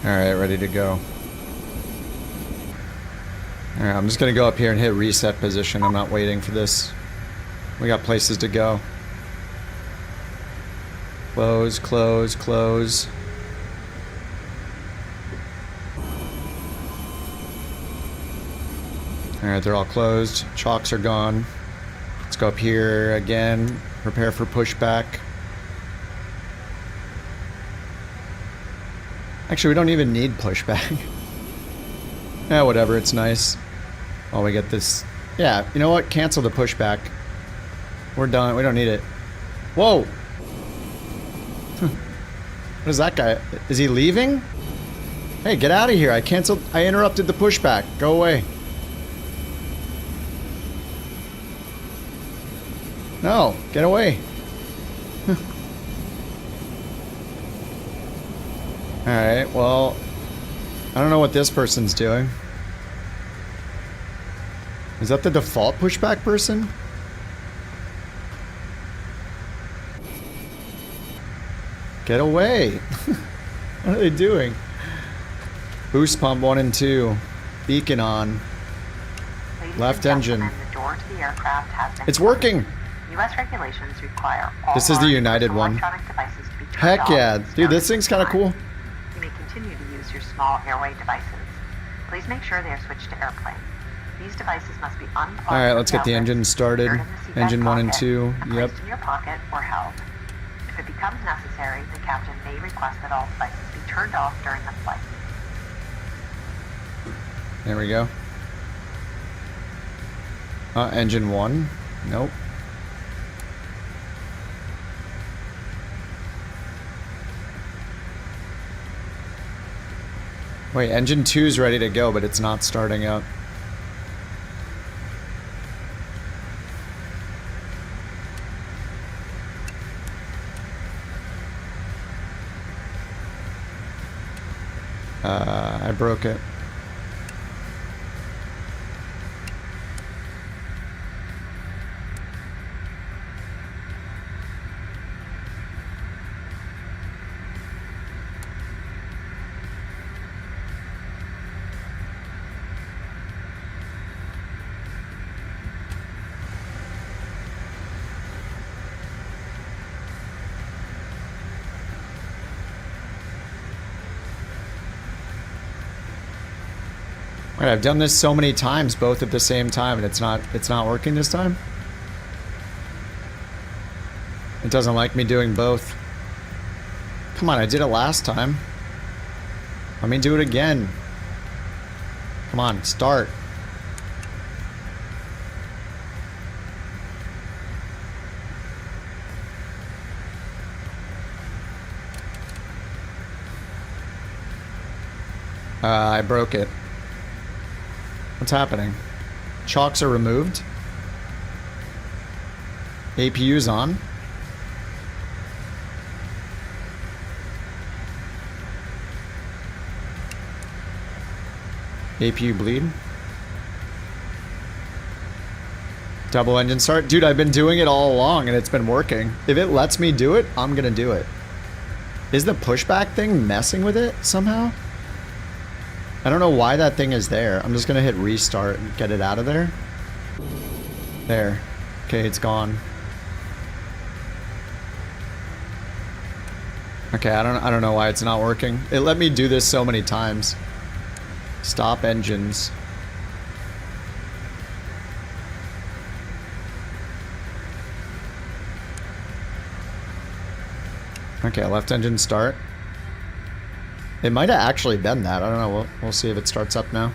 Alright, ready to go. Alright, I'm just gonna go up here and hit reset position. I'm not waiting for this. We got places to go. Close, close, close. Alright, they're all closed. Chocks are gone. Let's go up here again. Prepare for pushback. Actually, we don't even need pushback. Yeah, whatever, it's nice. Oh, we get this. Yeah, you know what? Cancel the pushback. We're done. We don't need it. Whoa! What is that guy? Is he leaving? Hey, get out of here. I canceled. I interrupted the pushback. Go away. No, get away. Alright, well, I don't know what this person's doing. Is that the default pushback person? Get away. What are they doing? Boost pump 1 and 2. Beacon on. Left engine. It's working! U.S. regulations require all this is the United one. electronic devices to be turned Heck off yeah. at Dude, this thing's kind of cool. You may continue to use your small airway devices. Please make sure they are switched to airplane. These devices must be unplugged. Alright, let's get the engine started. Engine 1 and 2. Yep. In your pocket or held. If it becomes necessary, the captain may request that all devices be turned off during the flight. There we go. Engine 1. Nope. Wait, engine 2's ready to go, but it's not starting up. I broke it. Right, I've done this so many times, both at the same time, and it's not working this time. It doesn't like me doing both. Come on, I did it last time. Let me do it again. Come on, start. I broke it. What's happening? Chocks are removed. APU's on. APU bleed. Double engine start. Dude, I've been doing it all along and it's been working. If it lets me do it, I'm gonna do it. Is the pushback thing messing with it somehow? I don't know why that thing is there. I'm just gonna hit restart and get it out of there. There. Okay, it's gone. Okay, I don't know why it's not working. It let me do this so many times. Stop engines. Okay, left engine start. It might have actually been that. I don't know. We'll see if it starts up now.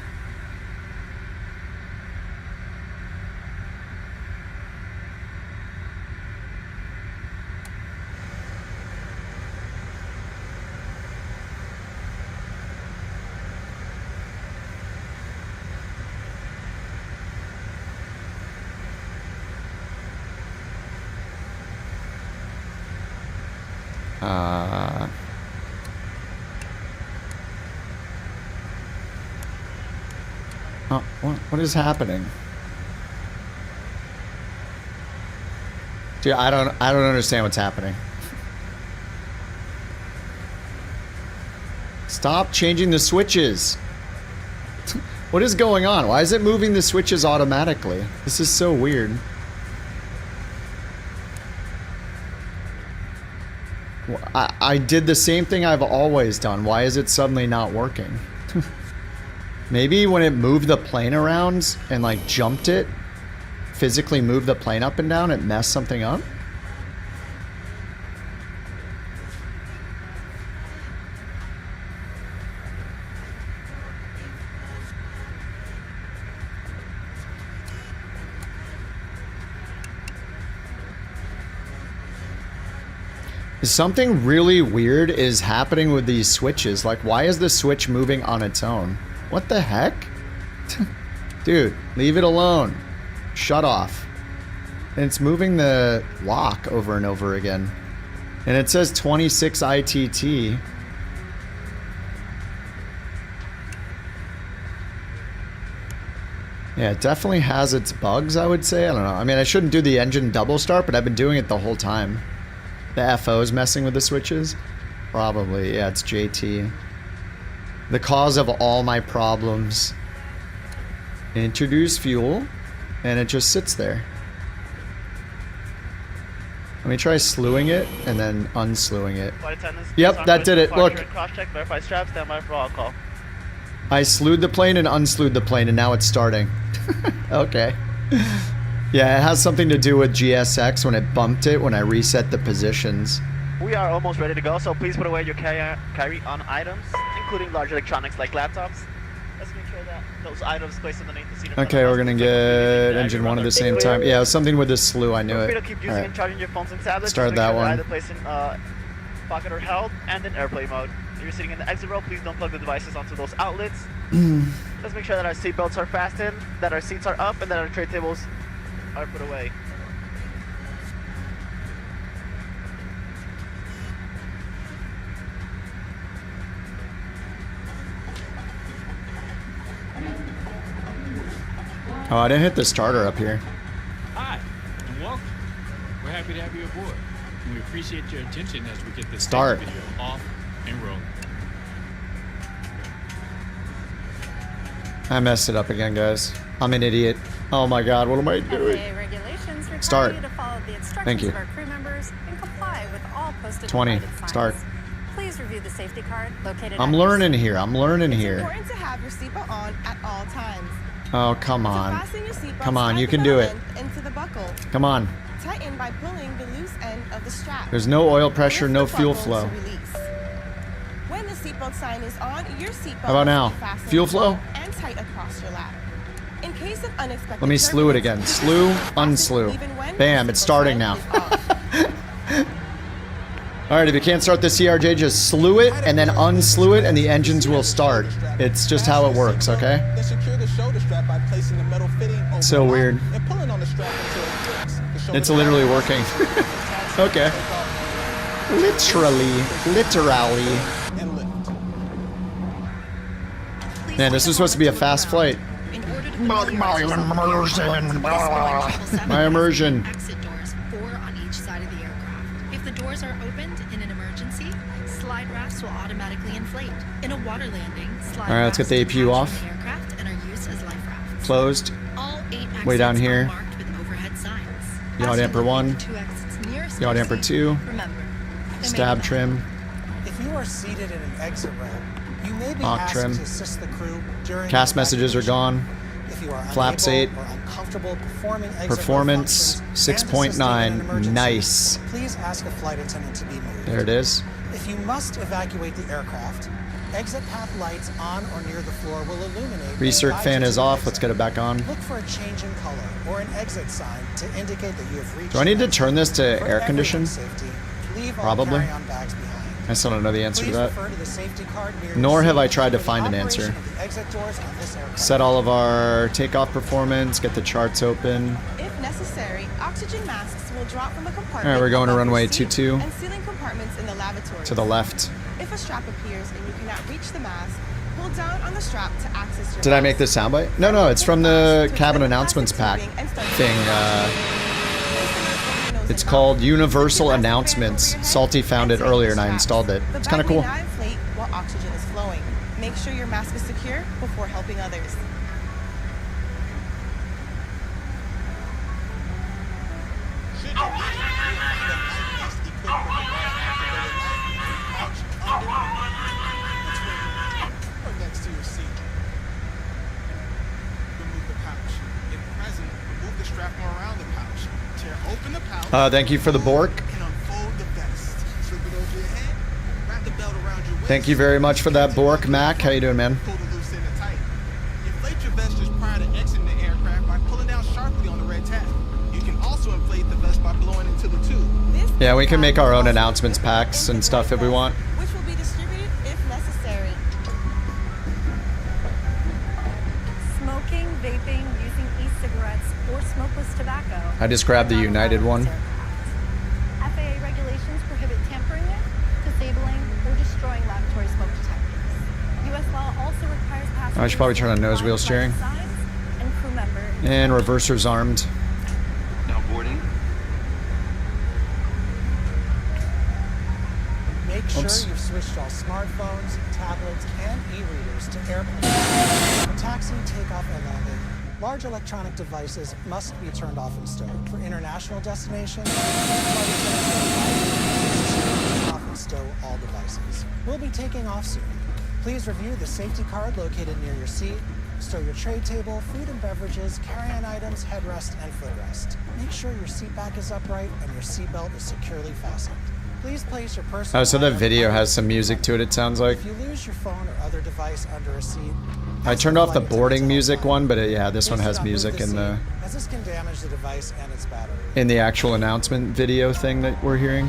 What is happening? Dude, I don't understand what's happening. Stop changing the switches. What is going on? Why is it moving the switches automatically? This is so weird. I did the same thing I've always done. Why is it suddenly not working? Maybe when it moved the plane around and like jumped it, physically moved the plane up and down, it messed something up? Something really weird is happening with these switches. Like, why is the switch moving on its own? What the heck? Dude, leave it alone. Shut off. And it's moving the lock over and over again. And it says 26 ITT. Yeah, it definitely has its bugs, I would say. I don't know. I mean, I shouldn't do the engine double start, but I've been doing it the whole time. The FO is messing with the switches? Probably, yeah, it's JT. The cause of all my problems. Introduce fuel, and it just sits there. Let me try slewing it, and then unslewing it. Yep, that did it, look. Cross-check, verify straps, stand by for all call. I slewed the plane and unslewed the plane, and now it's starting. Okay. Yeah, it has something to do with GSX when it bumped it when I reset the positions. We are almost ready to go, so please put away your carry-on items, including large electronics like laptops. Let's make sure that those items placed underneath the seat. Okay, we're gonna get engine 1 at the same time. Yeah, it was something with the slew, I knew it. Keep using and charging your phones and tablets. Start that one. Either placed in pocket or held, and in airplane mode. If you're sitting in the exit row, please don't plug the devices onto those outlets. Let's make sure that our seat belts are fastened, that our seats are up, and that our tray tables are put away. Oh, I didn't hit the starter up here. Hi, and welcome. We're happy to have you aboard. And we appreciate your attention as we get this Start. video off and rolling. I messed it up again, guys. I'm an idiot. Oh my god, what am I doing? Regulations require Start. you to follow the instructions Thank you. of our crew members and comply with all posted 20. and provided signs. Start. Please review the safety card located I'm at learning here. I'm learning here. Important to have your seatbelt on at all times. Oh, come on. Fasten your seatbelt Come on, you at can the do middle it. end into the buckle. Come on. Tighten by pulling the loose end of the strap. There's no oil pressure, no Lift the fuel buckle flow. to release. When the seatbelt sign is on, your seatbelt How about now? must be fastened Fuel flow? and tight across your lap. In case of unexpected Let me slew it again. Slew, unslew. Bam, it's starting now. Alright, if you can't start the CRJ, just slew it and then unslew it and the engines will start. It's just how it works, okay? So weird. It's literally working. Okay. Literally. Man, this is supposed to be a fast flight. My immersion. Exit doors, 4 on each side of the aircraft. If the doors are opened in an emergency, slide rafts will automatically inflate. In a water landing, slide All right, let's get the APU off. rafts from the aircraft and are used as life rafts. Closed. All 8 exits Way down here. are marked with overhead signs. Yaw damper 1. 2 exits nearest Yaw damper 2. Remember, Stab trim. If you are seated in an exit row, you may be Hawk asked trim. to assist the crew during Cast messages are gone. If you are Flaps 8. unable or uncomfortable performing exit Performance row functions and 6.9. assisting in an emergency, Nice. Please ask a flight attendant to be moved. There it is. If you must evacuate the aircraft, exit path lights on or near the floor will illuminate. Recirc and fan guide you is to the off. exit. Let's get it back on. Look for a change in color or an exit sign to indicate that you have reached. Do I need to turn this to For air condition? everyone's safety, leave all Probably. carry-on bags behind. I still don't know the answer to Please that. refer to the safety card near Nor your have I seat tried to for the find an operation answer. of the exit doors on this aircraft. Set all of our takeoff performance, get the charts open. If necessary, oxygen masks will drop from a compartment. Alright, we're going to above runway your seat 22. And sealing compartments in the lavatory. To the left. If a strap appears and you cannot reach the mask, pull down on the strap to access your Did I mask. make this soundbite? No, no, it's from the cabin announcements pack thing. It's called Universal Announcements. Salty found it earlier and I installed it. It's kind of cool. oxygen is flowing. Make sure your mask is secure before helping others. Next to your seat. Remove the pouch. If present, remove the strap around the pouch. Tear open the pouch. Thank you for the Bork. And unfold the vest. Slip it over your head. Wrap the belt around your waist. Thank you very much for that, Bork. Mac, how you doing, man? Pull the loose end tight. Inflate your vest just prior to exiting the aircraft by pulling down sharply on the red tab. You can also inflate the vest by blowing into the tube. Yeah, we can make our own announcements packs and stuff if we want. Which will be distributed if necessary. Smoking, vaping, using e-cigarettes, or smokeless tobacco. I just grabbed the United one. FAA regulations prohibit tampering with, disabling, or destroying laboratory smoke detectors. U.S. law also requires passengers I should probably turn on nose wheel steering. and crew members. And reversers armed. Now boarding. Make sure Oops. you've switched all smartphones, tablets, and e-readers to airplane. For taxi, takeoff, and landing, large electronic devices must be turned off and stowed. For international destinations, flight attendants off and stow all devices. We'll be taking off soon. Please review the safety card located near your seat. Stow your tray table, food and beverages, carry-on items, headrest, and footrest. Make sure your seat back is upright and your seatbelt is securely fastened. Please place your personal. Oh, so that item video under has some music to it, it sounds like. If you lose your phone or other device under a seat, I turned off the boarding music one, but yeah, this one has music in the as this can damage the device and its battery. actual announcement video thing that we're hearing.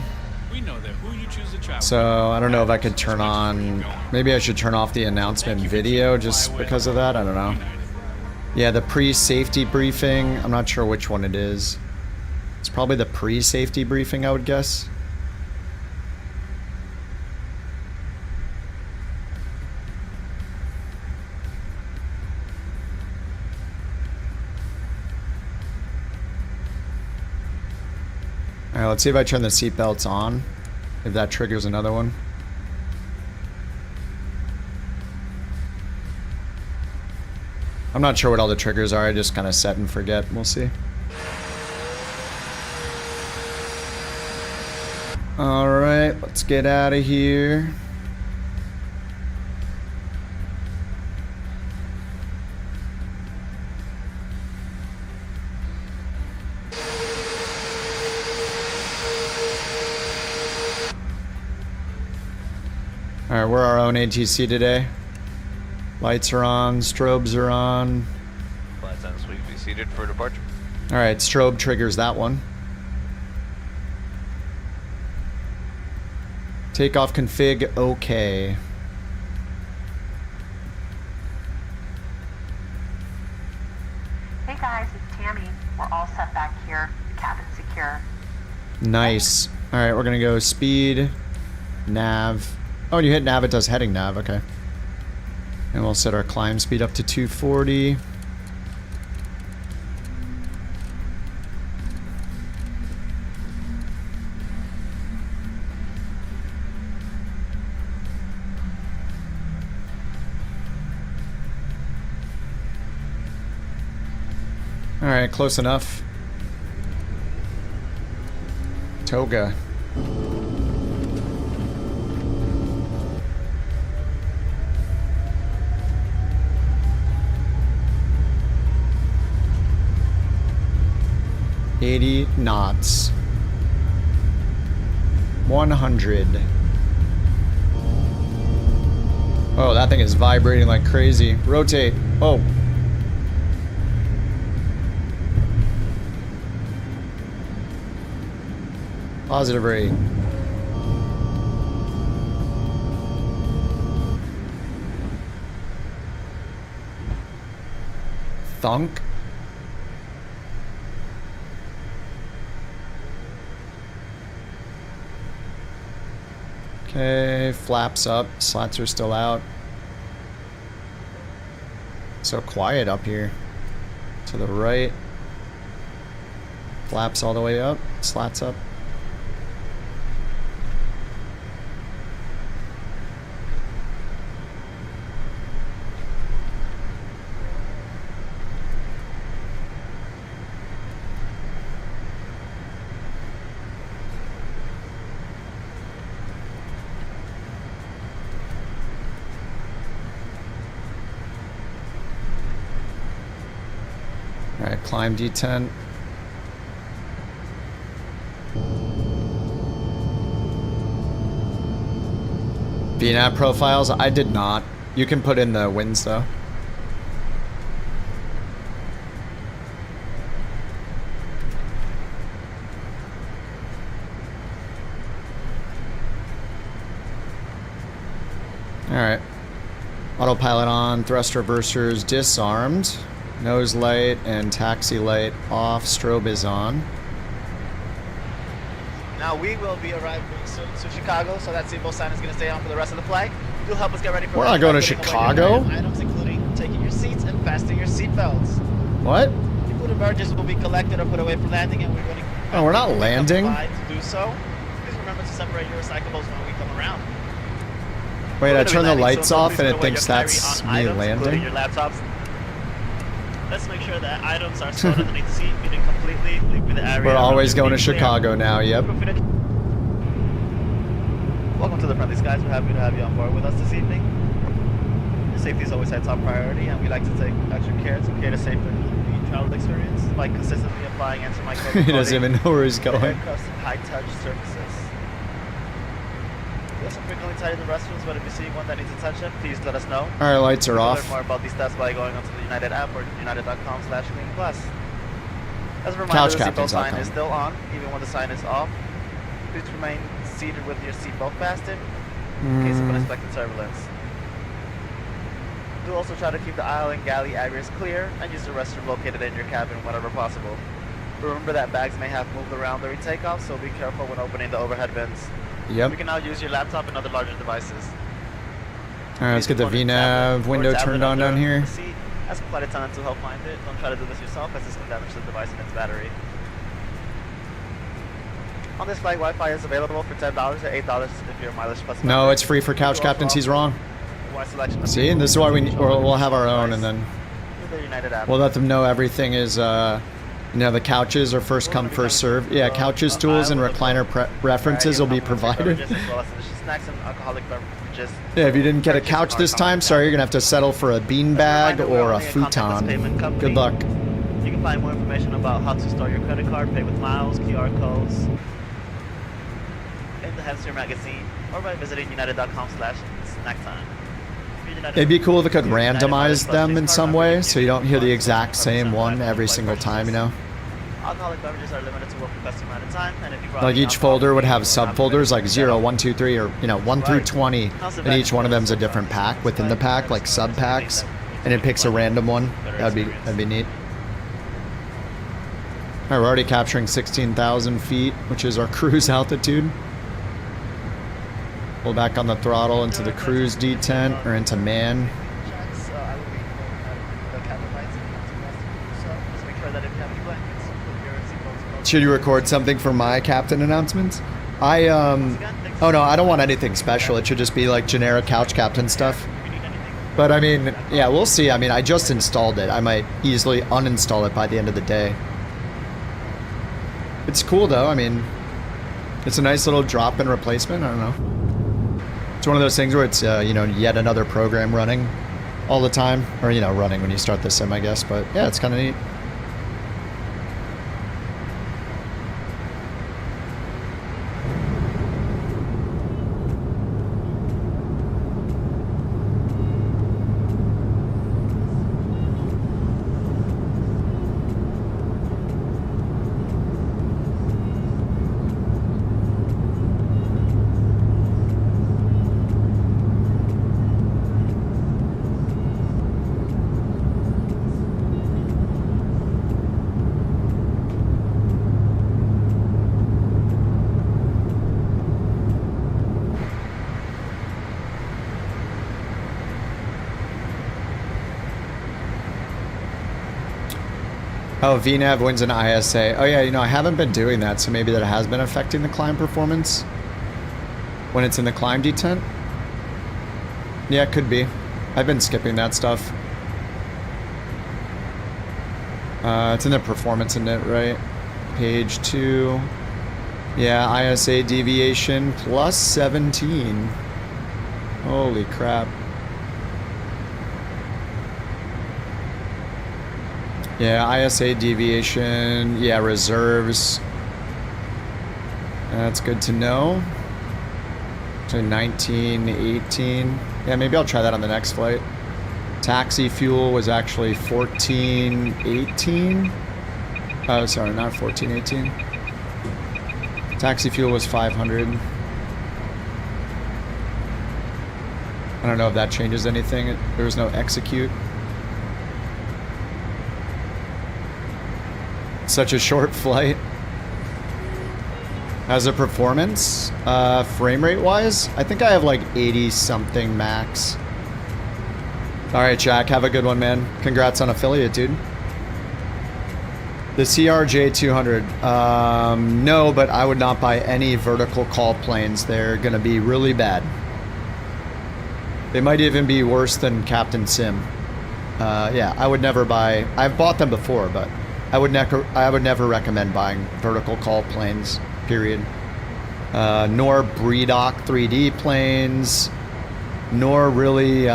We know that who you choose to travel So I don't know if I could turn on. Maybe I should turn off the announcement video just because of that. I don't know. Yeah, the pre-safety briefing. I'm not sure which one it is. It's probably the pre-safety briefing, I would guess. Alright, let's see if I turn the seatbelts on. If that triggers another one. I'm not sure what all the triggers are, I just kind of set and forget. We'll see. Alright, let's get out of here. Alright, we're our own ATC today. Lights are on, strobes are on. Flight on suite, be seated for departure. Alright, strobe triggers that one. Takeoff config, okay. Hey guys, it's Tammy. We're all set back here. The cabin's secure. Nice. Alright, we're gonna go speed, nav. Oh, when you hit nav, it does heading nav, okay. And we'll set our climb speed up to 240. Alright, close enough. Toga. $80 knots. 100. Oh, that thing is vibrating like crazy. Rotate. Oh. Positive rate. Thunk. Okay, flaps up, slats are still out. So quiet up here. To the right. Flaps all the way up, slats up. climb detent. VNAV profiles, I did not. You can put in the winds though. Alright. Autopilot on, thrust reversers disarmed. Nose light and taxi light off, strobe is on. Now we will be arriving soon to Chicago, so that seatbelt sign is going to stay on for the rest of the flight. You'll help us get ready for We're not going to Chicago? Items including taking your seats and fastening your seatbelts. What? Your food and beverages will be collected or put away for landing, and we're going to... Oh, we're not landing? To do so, please remember to separate your recyclables when we come around. Wait, I turn the lights off and it thinks that's me items, landing? Your laptops. Let's make sure that items are stored underneath the seat. We didn't completely leave the area. We're always going to Chicago now, yep. Welcome to the Friendly Skies. We're happy to have you on board with us this evening. Your safety is always our top priority, and we like to take extra care to create a safe and complete travel experience by consistently applying anti-microbial He doesn't even know where he's going. aircraft's high-touch surfaces. We also frequently tidy the restrooms, but if you see one that needs attention, please let us know. Alright, lights are You can off. learn more about these steps by going onto the United app or united.com/clean+. As a reminder, the seatbelt sign is still on, even when the sign is off. Please remain seated with your seatbelt fastened in case of unexpected turbulence. Do also try to keep the aisle and galley areas clear and use the restroom located in your cabin whenever possible. Remember that bags may have moved around during takeoff, so be careful when opening the overhead bins. Yep. We can now use your laptop and other larger devices. Alright, let's get the VNAV window turned on down here. Ask a flight attendant to help find it. Don't try to do this yourself, as this can damage the device and its battery. On this flight, Wi-Fi is available for $10 or $8 if you're mileage plus. No, it's free for couch captains. He's wrong. See, and this is why we'll have our own, and then we'll let them know everything is, you know, the couches are first come, first served. Yeah, couches, tools, and recliner references will be provided. Yeah, if you didn't get a couch this time, sorry, you're gonna have to settle for a beanbag or a futon. Good luck. You can find more information about how to store your credit card, pay with miles, QR codes in the Hamster magazine, or by visiting united.com/snacktime. It'd be cool if it could randomize them in some way, so you don't hear the exact same one every single time, you know? Alcoholic beverages are limited to one per customer at a time, and if you brought Like each folder would have subfolders like 0, 1, 2, 3, or, you know, 1 through 20, and each one of them's a different pack within the pack, like sub-packs, and it picks a random one. That'd be neat. Alright, we're already capturing 16,000 feet, which is our cruise altitude. Pull back on the throttle into the cruise detent, or into man. Should you record something for my captain announcements? Oh no, I don't want anything special. It should just be like generic couch captain stuff. But I mean, yeah, we'll see. I mean, I just installed it. I might easily uninstall it by the end of the day. It's cool though. I mean, it's a nice little drop-in replacement. I don't know. It's one of those things where it's, you know, yet another program running all the time. Or, you know, running when you start the sim, I guess. But yeah, it's kind of neat. Oh, VNAV wins an ISA. Oh yeah, you know, I haven't been doing that, so maybe that has been affecting the climb performance when it's in the climb detent. Yeah, it could be. I've been skipping that stuff. It's in the performance in it, right? Page 2. Yeah, ISA deviation plus 17. Holy crap. Yeah, ISA deviation. Yeah, reserves. That's good to know. So 19, 18. Yeah, maybe I'll try that on the next flight. Taxi fuel was actually 14, 18. Oh, sorry, not 14, 18. Taxi fuel was 500. I don't know if that changes anything. There was no execute. Such a short flight. As a performance, frame rate wise, I think I have like 80 something max. All right, Jack, have a good one, man. Congrats on affiliate, dude. The CRJ200, no, but I would not buy any vertical call planes. They're gonna be really bad. They might even be worse than Captain Sim. Yeah, I would never buy. I've bought them before, but I would never recommend buying vertical call planes. Period. Nor Bredock 3D planes, nor really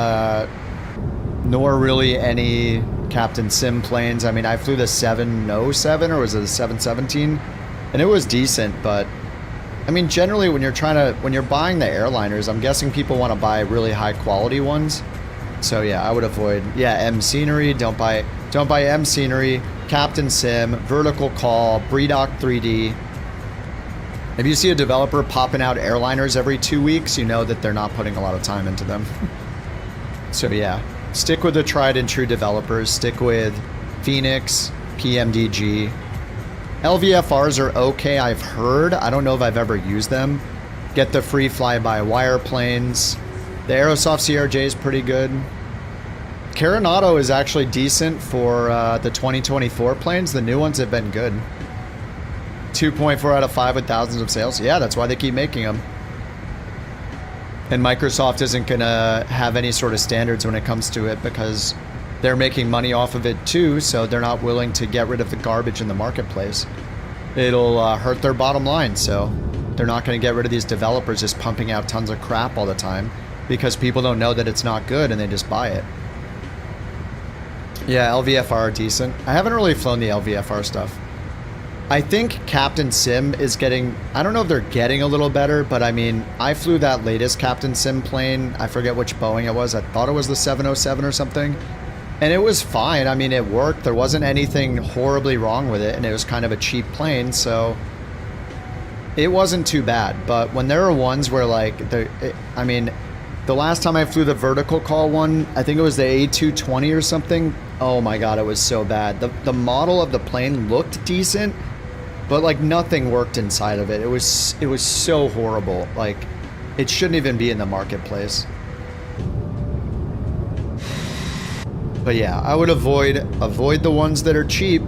any Captain Sim planes. I mean, I flew the 707 or was it the 717, and it was decent, but I mean, generally when you're buying the airliners, I'm guessing people want to buy really high quality ones. So yeah, I would avoid, yeah, M Scenery, don't buy M Scenery, Captain Sim, vertical call, Bredock 3D. If you see a developer popping out airliners every 2 weeks, you know that they're not putting a lot of time into them. So yeah, stick with the tried and true developers. Stick with Phoenix, PMDG. LVFRs are okay, I've heard. I don't know if I've ever used them. Get the free fly-by-wire planes. The Aerosoft CRJ is pretty good. Carenado is actually decent for the 2024 planes. The new ones have been good. 2.4 out of 5 with thousands of sales. Yeah, that's why they keep making them. And Microsoft isn't going to have any sort of standards when it comes to it because they're making money off of it too, so they're not willing to get rid of the garbage in the marketplace. It'll hurt their bottom line, so they're not going to get rid of these developers just pumping out tons of crap all the time because people don't know that it's not good and they just buy it. Yeah, LVFR are decent. I haven't really flown the LVFR stuff. I think Captain Sim is getting, I don't know if they're getting a little better, but I mean, I flew that latest Captain Sim plane. I forget which Boeing it was. I thought it was the 707 or something. And it was fine. I mean, it worked. There wasn't anything horribly wrong with it. And it was kind of a cheap plane. So it wasn't too bad. But when there are ones where like, I mean, the last time I flew the vertical call one, I think it was the A220 or something. Oh my God, it was so bad. The model of the plane looked decent, but like nothing worked inside of it. It was so horrible. Like it shouldn't even be in the marketplace. But yeah, I would avoid the ones that are cheap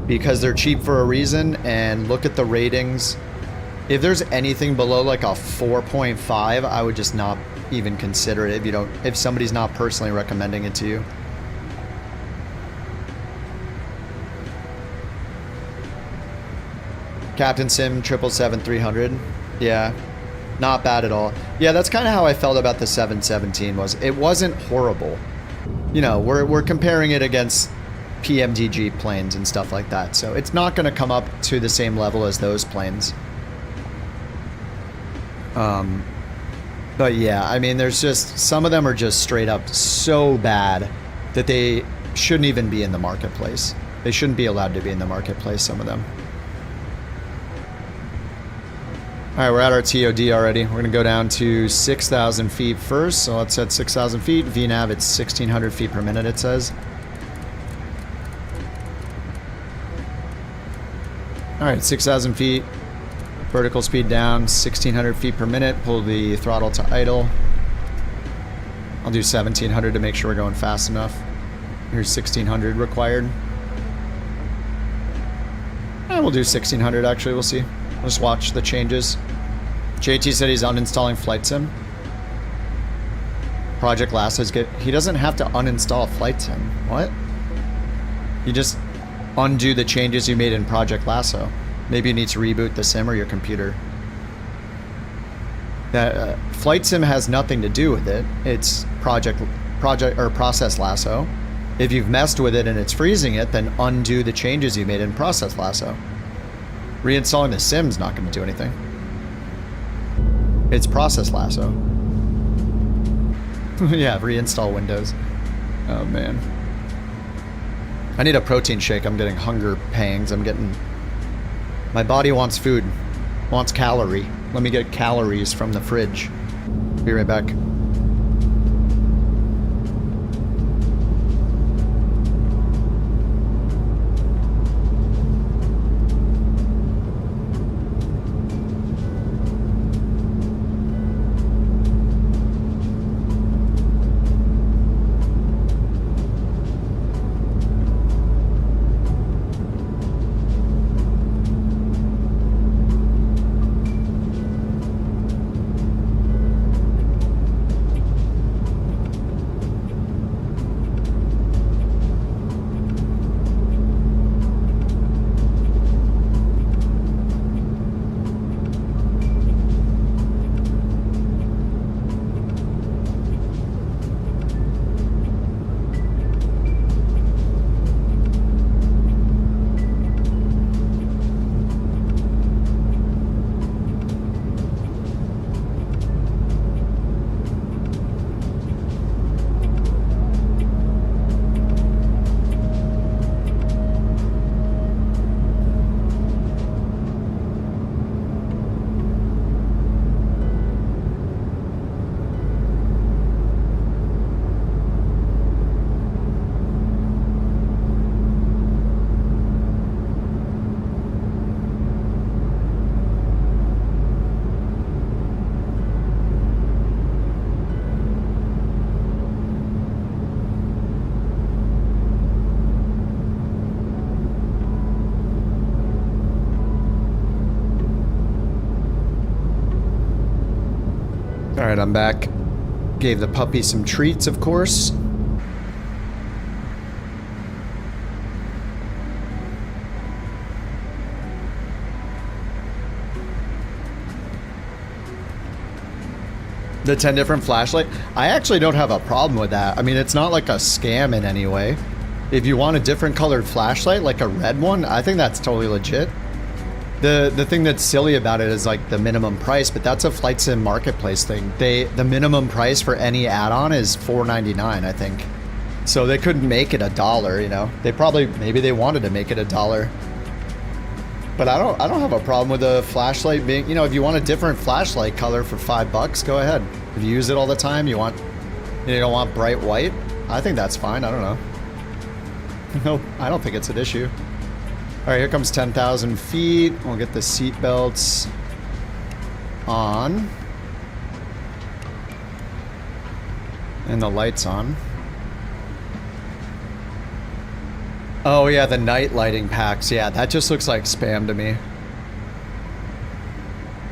because they're cheap for a reason, and look at the ratings. If there's anything below like a 4.5, I would just not even consider it if somebody's not personally recommending it to you. Captain Sim 777-300. Yeah, not bad at all. Yeah, that's kind of how I felt about the 717 was. It wasn't horrible. You know, we're comparing it against PMDG planes and stuff like that. So it's not going to come up to the same level as those planes. But yeah, I mean, there's just, some of them are just straight up so bad that they shouldn't even be in the marketplace. They shouldn't be allowed to be in the marketplace, some of them. All right, we're at our TOD already. We're gonna go down to 6,000 feet first. So let's set 6,000 feet. VNAV, it's 1,600 feet per minute, it says. All right, 6,000 feet. Vertical speed down, 1,600 feet per minute. Pull the throttle to idle. I'll do 1,700 to make sure we're going fast enough. Here's 1,600 required. We'll do 1,600 actually, we'll see. We'll just watch the changes. JT said he's uninstalling Flight Sim. Project Lasso's good. He doesn't have to uninstall Flight Sim. What? You just undo the changes you made in Project Lasso. Maybe you need to reboot the sim or your computer. Flight Sim has nothing to do with it. It's Process Lasso. If you've messed with it and it's freezing it, then undo the changes you made in Process Lasso. Reinstalling the sim's not going to do anything. It's Process Lasso. Yeah, reinstall Windows. Oh man. I need a protein shake. I'm getting hunger pangs. My body wants food. Wants calorie. Let me get calories from the fridge. Be right back. Alright, I'm back. Gave the puppy some treats, of course. The 10 different flashlight. I actually don't have a problem with that. I mean, it's not like a scam in any way. If you want a different colored flashlight, like a red one, I think that's totally legit. The thing that's silly about it is like the minimum price, but that's a flight sim marketplace thing. The minimum price for any add-on is $4.99, I think. So they couldn't make it $1, you know. Maybe they wanted to make it $1. But I don't have a problem with a flashlight being, you know, if you want a different flashlight color for $5, go ahead. If you use it all the time, you don't want bright white, I think that's fine. I don't know. Nope, I don't think it's an issue. All right, here comes 10,000 feet. We'll get the seat belts on. And the lights on. Oh yeah, the night lighting packs. Yeah, that just looks like spam to me.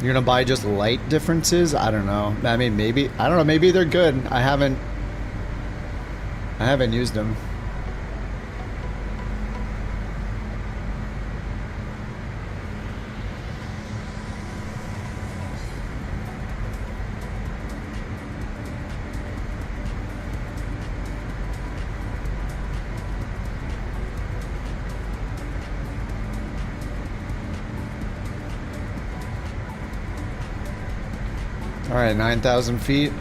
You're gonna buy just light differences? I don't know. I mean, maybe, I don't know, maybe they're good. I haven't used them. All right, 9,000 feet.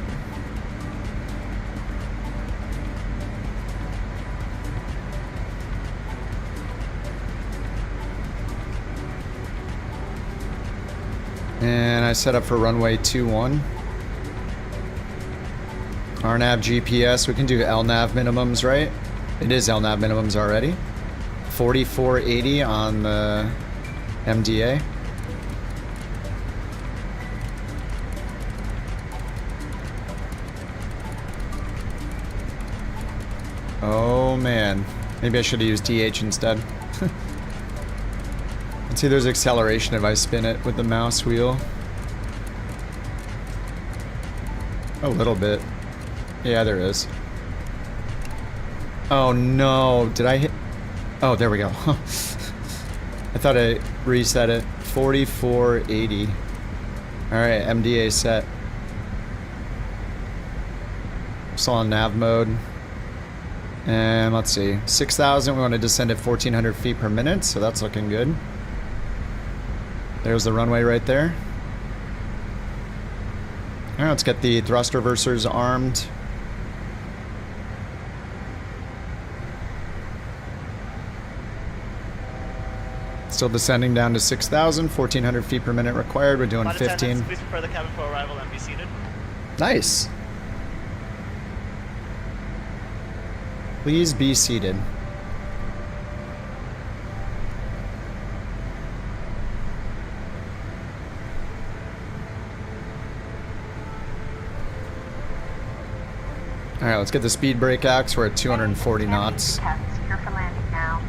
And I set up for runway 21. RNAV GPS, we can do LNAV minimums, right? It is LNAV minimums already. 4480 on the MDA. Oh man, maybe I should have used DH instead. Let's see, there's acceleration if I spin it with the mouse wheel. A little bit. Yeah, there is. Oh no, did I hit? Oh, there we go. I thought I reset it. 4480. Alright, MDA set. Still on nav mode. And let's see, 6,000, we want to descend at 1,400 feet per minute, so that's looking good. There's the runway right there. All right, let's get the thrust reversers armed. Still descending down to 6,000, 1,400 feet per minute required. We're doing 15. Please prepare the cabin for arrival and be seated. Nice. Please be seated. All right, let's get the speed brake axe. We're at 240 knots. Secure for landing now.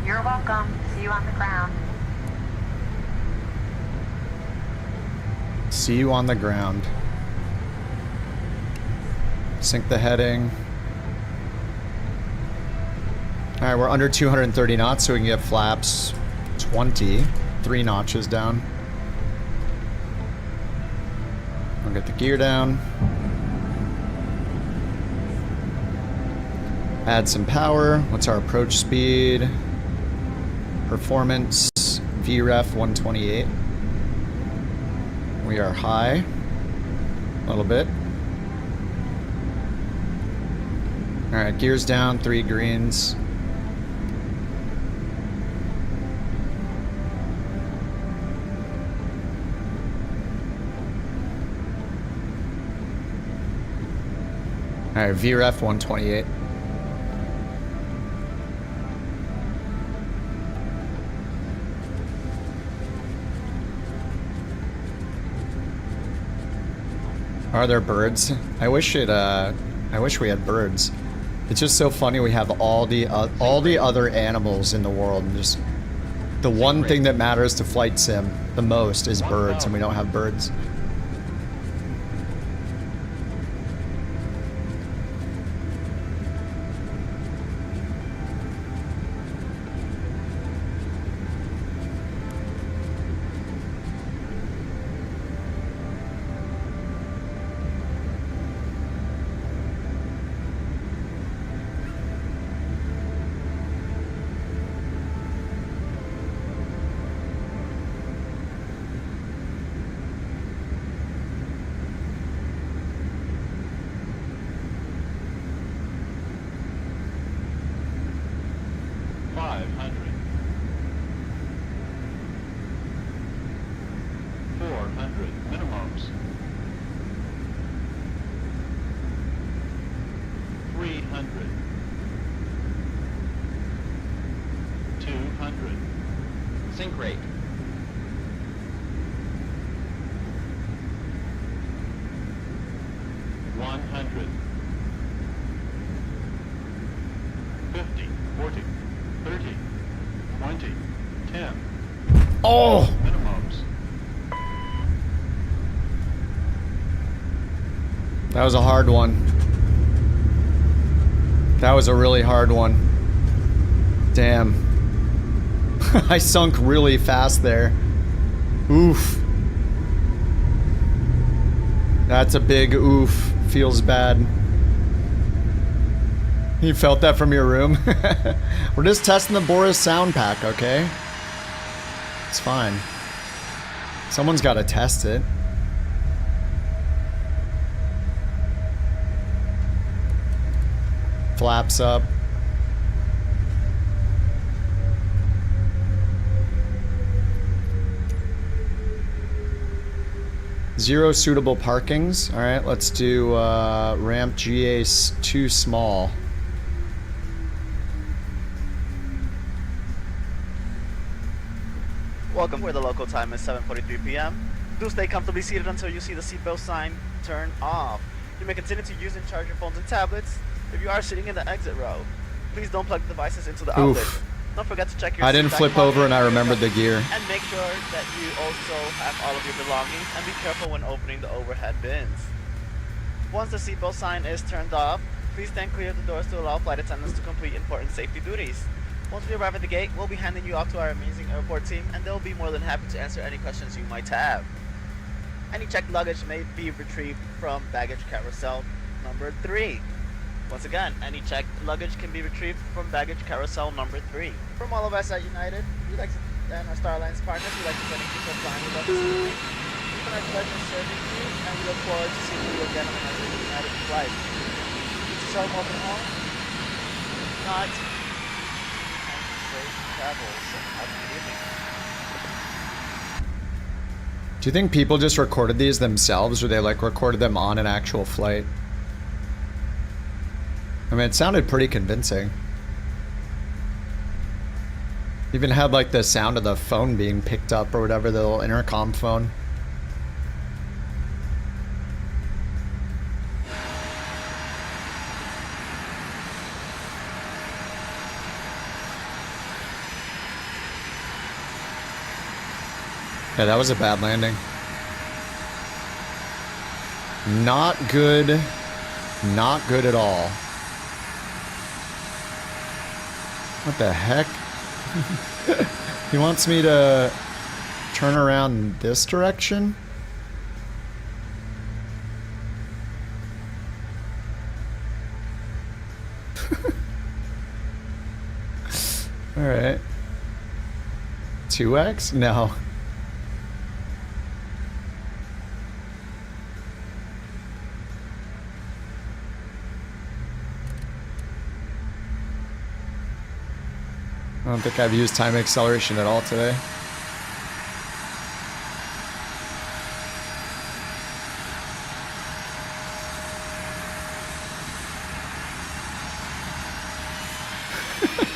You're welcome. See you on the ground. See you on the ground. Sync the heading. All right, we're under 230 knots, so we can get flaps 20, 3 notches down. We'll get the gear down. Add some power. What's our approach speed? Performance, VREF 128. We are high. A little bit. Alright, gears down, 3 greens. Alright, VREF 128. Are there birds? I wish we had birds. It's just so funny we have all the other animals in the world, and just the one thing that matters to flight sim the most is birds, and we don't have birds. Sync rate. $100. 50, 40, 30, 20, 10. Oh! Minimums. That was a hard one. That was a really hard one. Damn. I sunk really fast there. Oof. That's a big oof. Feels bad. You felt that from your room? We're just testing the Boris sound pack, okay? It's fine. Someone's got to test it. Flaps up. Zero suitable parkings. All right, let's do ramp GA2 small. Welcome, where the local time is 7:43 p.m. Do stay comfortably seated until you see the seatbelt sign turn off. You may continue to use and charge your phones and tablets if you are sitting in the exit row. Please don't plug the devices into the outlet. Don't forget to check your I didn't seat flip back over and I pocket remembered the gear. and make sure that you also have all of your belongings, and be careful when opening the overhead bins. Once the seatbelt sign is turned off, please stand clear of the doors to allow flight attendants to complete important safety duties. Once we arrive at the gate, we'll be handing you off to our amazing airport team, and they'll be more than happy to answer any questions you might have. Any checked luggage may be retrieved from baggage carousel number 3. Once again, any checked luggage can be retrieved from baggage carousel number 3. From all of us at United, we'd like to, and our Star Alliance partners, we'd like to thank you for flying with us this evening. It's been our pleasure serving you, and we look forward to seeing you again on another United flight. Keep yourself open home. Not. And safe travels. Have a good evening. Do you think people just recorded these themselves, or they like recorded them on an actual flight? I mean, it sounded pretty convincing. Even had like the sound of the phone being picked up or whatever, the little intercom phone. Yeah, that was a bad landing. Not good. Not good at all. What the heck? He wants me to turn around this direction? Alright. 2x? No. I don't think I've used time acceleration at all today.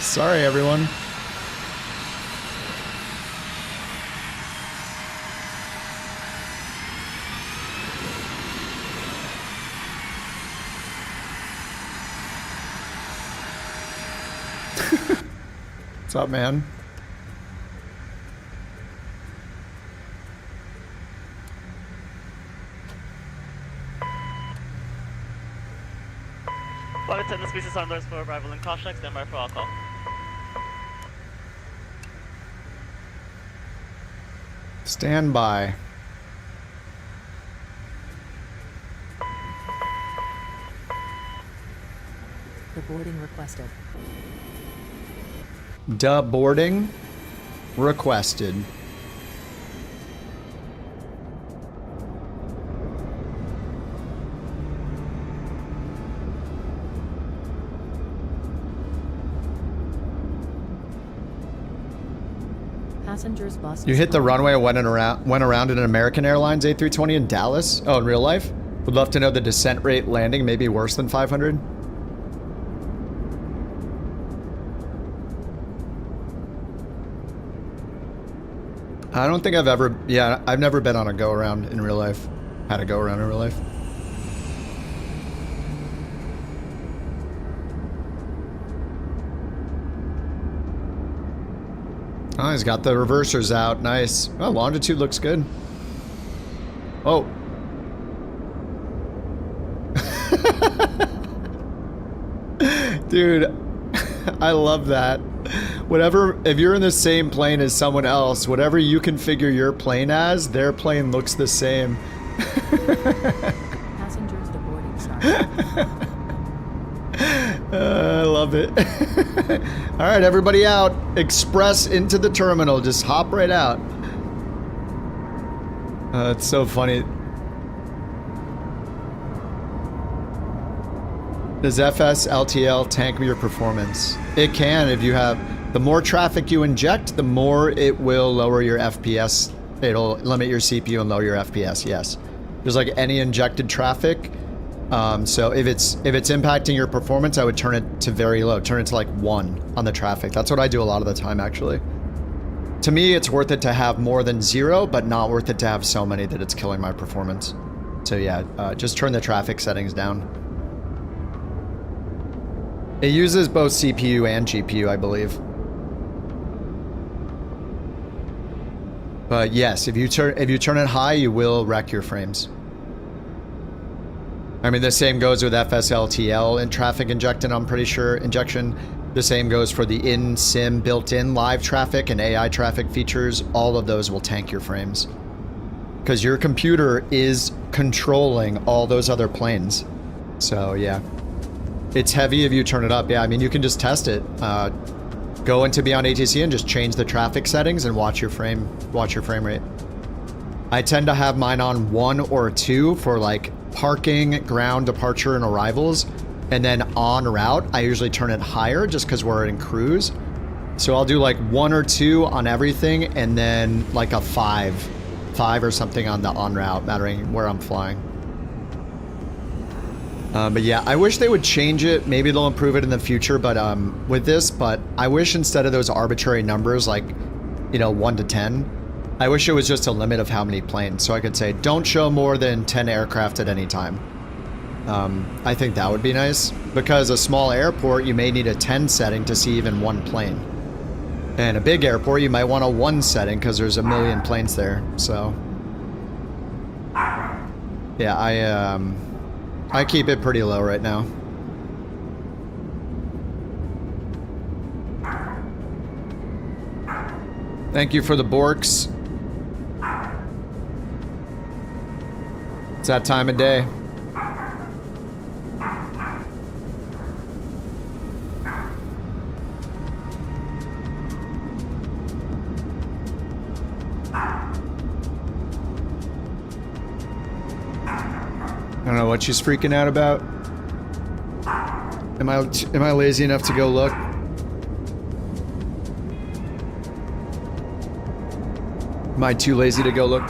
Sorry, everyone. What's up, man? Flight attendant species on doors for arrival and caution, stand by for all call. Stand by. The boarding requested. Boarding requested. Passengers bus. You hit the runway and went around in an American Airlines A320 in Dallas? Oh, in real life? Would love to know the descent rate landing, maybe worse than 500? I don't think I've ever, yeah, I've never been on a go-around in real life. Had a go-around in real life. Oh, he's got the reversers out. Nice. Oh, longitude looks good. Oh. Dude, I love that. Whatever, if you're in the same plane as someone else, whatever you configure your plane as, their plane looks the same. Passengers to boarding Starship. I love it. All right, everybody out. Express into the terminal. Just hop right out. It's so funny. Does FS LTL tank your performance? It can if you have... The more traffic you inject, the more it will lower your FPS. It'll limit your CPU and lower your FPS, yes. There's like any injected traffic. So if it's impacting your performance, I would turn it to very low. Turn it to like 1 on the traffic. That's what I do a lot of the time, actually. To me, it's worth it to have more than 0, but not worth it to have so many that it's killing my performance. So yeah, just turn the traffic settings down. It uses both CPU and GPU, I believe. But yes, if you turn it high, you will wreck your frames. I mean, the same goes with FSLTL and traffic injection, I'm pretty sure. Injection. The same goes for the in-sim built-in live traffic and AI traffic features. All of those will tank your frames. Because your computer is controlling all those other planes. So, yeah. It's heavy if you turn it up. Yeah, I mean, you can just test it. Go into Beyond ATC and just change the traffic settings and watch your frame rate. I tend to have mine on 1 or 2 for like parking, ground, departure, and arrivals. And then on route, I usually turn it higher just because we're in cruise. So I'll do like 1 or 2 on everything and then like a 5 or something on the on route, mattering where I'm flying. But yeah, I wish they would change it. Maybe they'll improve it in the future, but with this, but I wish instead of those arbitrary numbers like, you know, 1 to 10, I wish it was just a limit of how many planes. So I could say, don't show more than 10 aircraft at any time. I think that would be nice, because a small airport, you may need a 10 setting to see even 1 plane. And a big airport, you might want a 1 setting because there's a million planes there. So yeah, I keep it pretty low right now. Thank you for the Borks. It's that time of day. I don't know what she's freaking out about. Am I lazy enough to go look? Am I too lazy to go look?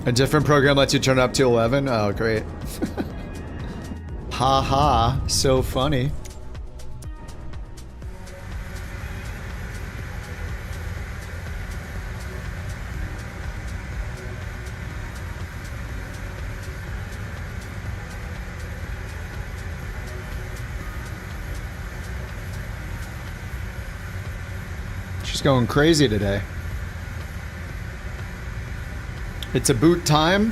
A different program lets you turn it up to 11? Oh, great. Ha ha, so funny. She's going crazy today. It's a boot time.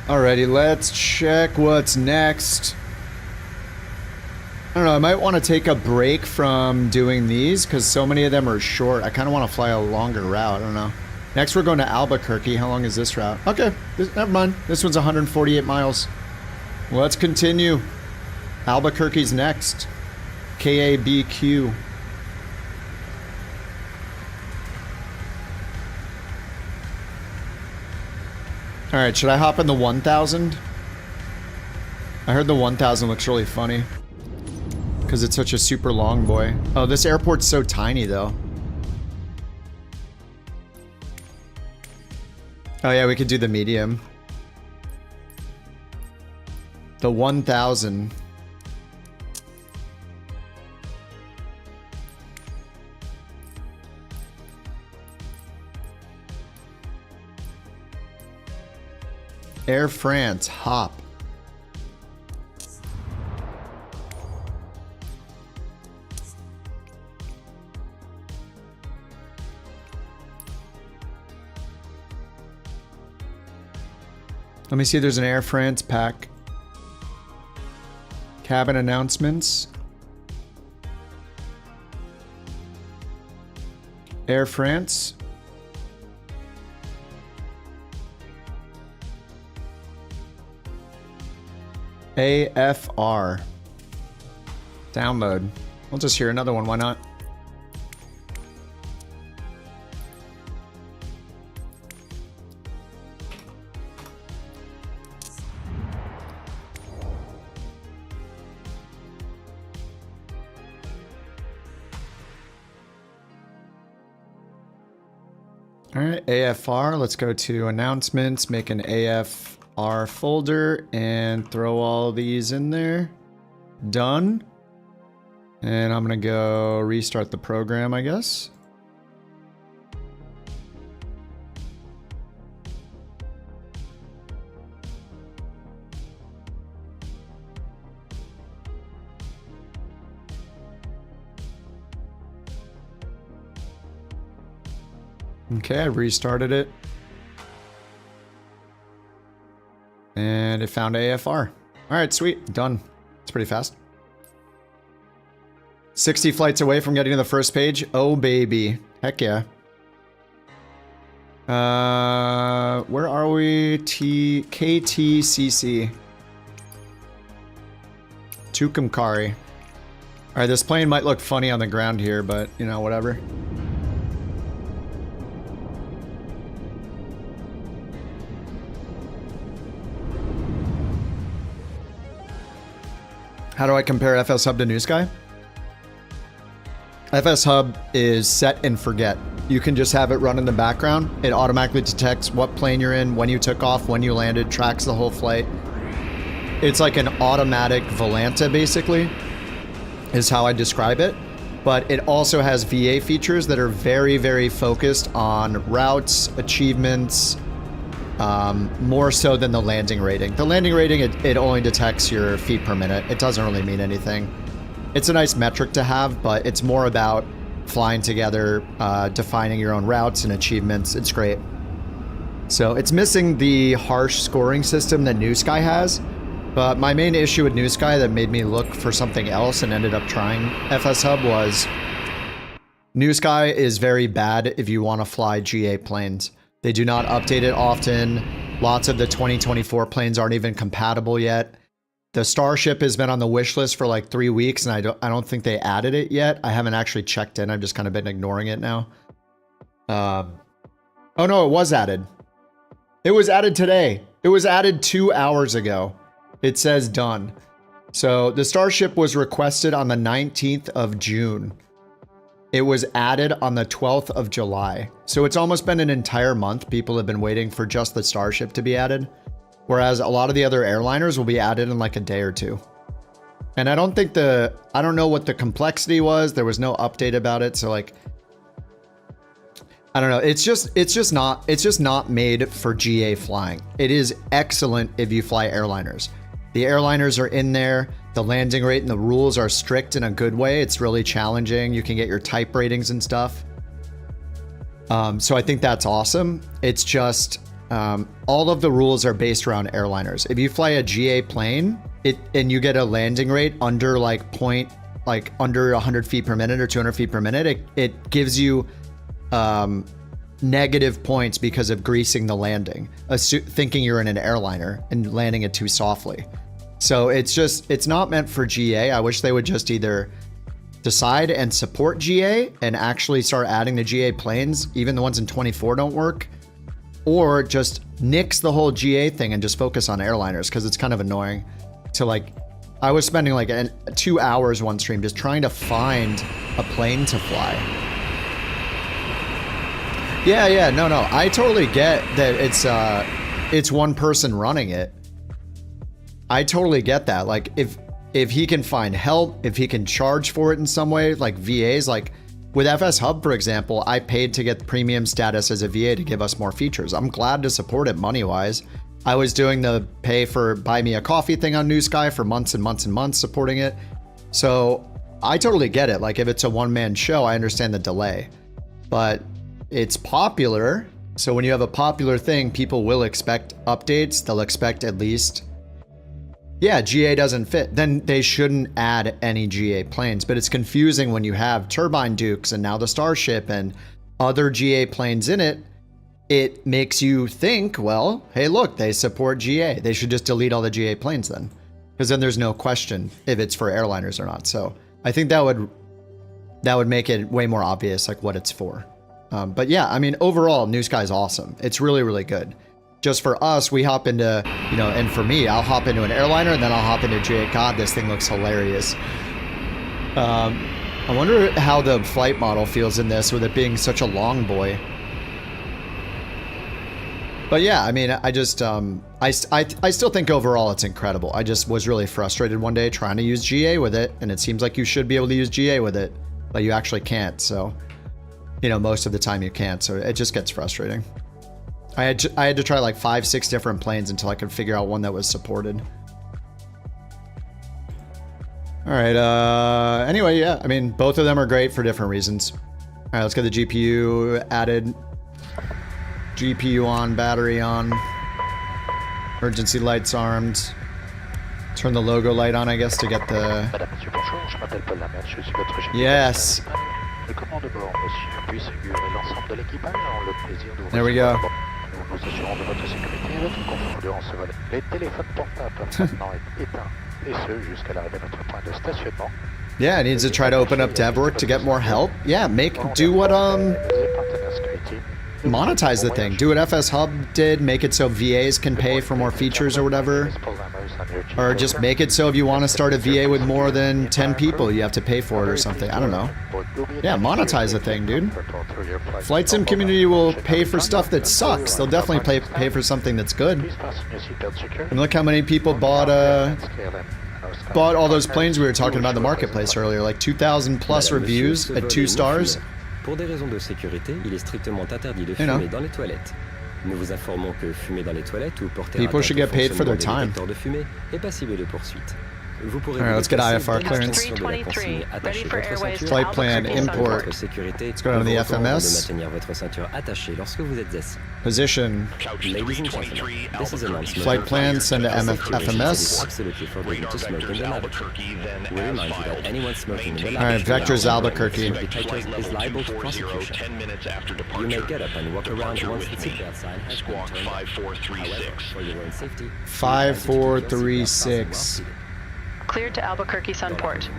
Alrighty, let's check what's next. I don't know, I might want to take a break from doing these because so many of them are short. I kind of want to fly a longer route. I don't know. Next, we're going to Albuquerque. How long is this route? Okay, never mind. This one's 148 miles. Let's continue. Albuquerque's next. KABQ. Alright, should I hop in the 1000? I heard the 1000 looks really funny. Because it's such a super long boy. Oh, this airport's so tiny though. Oh yeah, we could do the medium. The 1000. Air France, hop. Let me see if there's an Air France pack. Cabin announcements. Air France. AFR. Download. We'll just hear another one, why not? All right, AFR, let's go to announcements, make an AFR folder and throw all these in there. Done. And I'm gonna go restart the program, I guess. Okay, I restarted it. And it found AFR. All right, sweet, done. It's pretty fast. 60 flights away from getting to the first page. Oh, baby. Heck yeah. Where are we? KTCC. Tucumcari. Alright, this plane might look funny on the ground here, but, you know, whatever. How do I compare FS Hub to New Sky? FS Hub is set and forget. You can just have it run in the background. It automatically detects what plane you're in, when you took off, when you landed, tracks the whole flight. It's like an automatic Volanta, basically, is how I describe it. But it also has VA features that are very, very focused on routes, achievements, more so than the landing rating. The landing rating, it only detects your feet per minute. It doesn't really mean anything. It's a nice metric to have, but it's more about flying together, defining your own routes and achievements. It's great. So it's missing the harsh scoring system that New Sky has. But my main issue with New Sky that made me look for something else and ended up trying FS Hub was New Sky is very bad if you want to fly GA planes. They do not update it often. Lots of the 2024 planes aren't even compatible yet. The Starship has been on the wish list for like 3 weeks, and I don't think they added it yet. I haven't actually checked in. I've just kind of been ignoring it now. Oh no, it was added. It was added today. It was added 2 hours ago. It says done. So the Starship was requested on the 19th of June. It was added on the 12th of July. So it's almost been an entire month. People have been waiting for just the Starship to be added. Whereas a lot of the other airliners will be added in like a day or two. And I don't know what the complexity was. There was no update about it. So like, I don't know. It's just not made for GA flying. It is excellent if you fly airliners. The airliners are in there. The landing rate and the rules are strict in a good way. It's really challenging. You can get your type ratings and stuff. So I think that's awesome. It's just all of the rules are based around airliners. If you fly a GA plane and you get a landing rate under under 100 feet per minute or 200 feet per minute, it gives you negative points because of greasing the landing, thinking you're in an airliner and landing it too softly. So it's not meant for GA. I wish they would just either decide and support GA and actually start adding the GA planes, even the ones in 24 don't work, or just nix the whole GA thing and just focus on airliners, because it's kind of annoying to like, I was spending like 2 hours one stream just trying to find a plane to fly. Yeah, no, I totally get that it's one person running it. I totally get that. Like if he can find help, if he can charge for it in some way, like VAs, like with FS Hub, for example, I paid to get premium status as a VA to give us more features. I'm glad to support it money-wise. I was doing the pay for buy me a coffee thing on New Sky for months and months and months supporting it. So I totally get it. Like if it's a one-man show, I understand the delay, but it's popular. So when you have a popular thing, people will expect updates. They'll expect at least, yeah, GA doesn't fit, then they shouldn't add any GA planes. But it's confusing when you have Turbine Dukes and now the Starship and other GA planes in it. It makes you think, well, hey, look, they support GA. They should just delete all the GA planes then, because then there's no question if it's for airliners or not. So I think that would make it way more obvious like what it's for. But yeah, I mean, overall, New Sky is awesome. It's really, really good. Just for us, we hop into, you know, and for me, I'll hop into an airliner and then I'll hop into GA. God, this thing looks hilarious. I wonder how the flight model feels in this with it being such a long boy. But yeah, I mean, I just, I still think overall it's incredible. I just was really frustrated one day trying to use GA with it, and it seems like you should be able to use GA with it, but you actually can't. So, you know, most of the time you can't. So it just gets frustrating. I had to try like 5-6 different planes until I could figure out one that was supported. All right. Anyway, yeah, I mean, both of them are great for different reasons. All right, let's get the GPU added. GPU on, battery on. Emergency lights armed. Turn the logo light on, I guess, to get the... Yes. There we go. Prenez votre confort durant ce vol. Les téléphones portables peuvent maintenant être éteints, et ce jusqu'à l'arrivée à notre point de stationnement. Yeah, it needs to try to open up DevWork to get more help. Yeah, do what monetize the thing. Do what FS Hub did, make it so VAs can pay for more features or whatever. Or just make it so if you want to start a VA with more than 10 people, you have to pay for it or something. I don't know. Yeah, monetize the thing, dude. Flight sim community will pay for stuff that sucks. They'll definitely pay for something that's good. And look how many people bought all those planes we were talking about in the marketplace earlier, like 2,000 plus reviews at 2 stars. Pour des raisons de sécurité, il est strictement interdit de fumer dans les toilettes. Nous vous informons que fumer dans les toilettes ou porter People should get paid for their des time. détecteurs de fumée est passible de poursuite. Vous pourrez All right, let's get IFR clearance. Flight plan import. Let's go down to the FMS. Position. Flight plan, send to FMS. Alright, vectors Albuquerque. You may get up and walk around once the seatbelt sign has been turned on. However, for your own safety, 5436. Cleared to Albuquerque Sunport.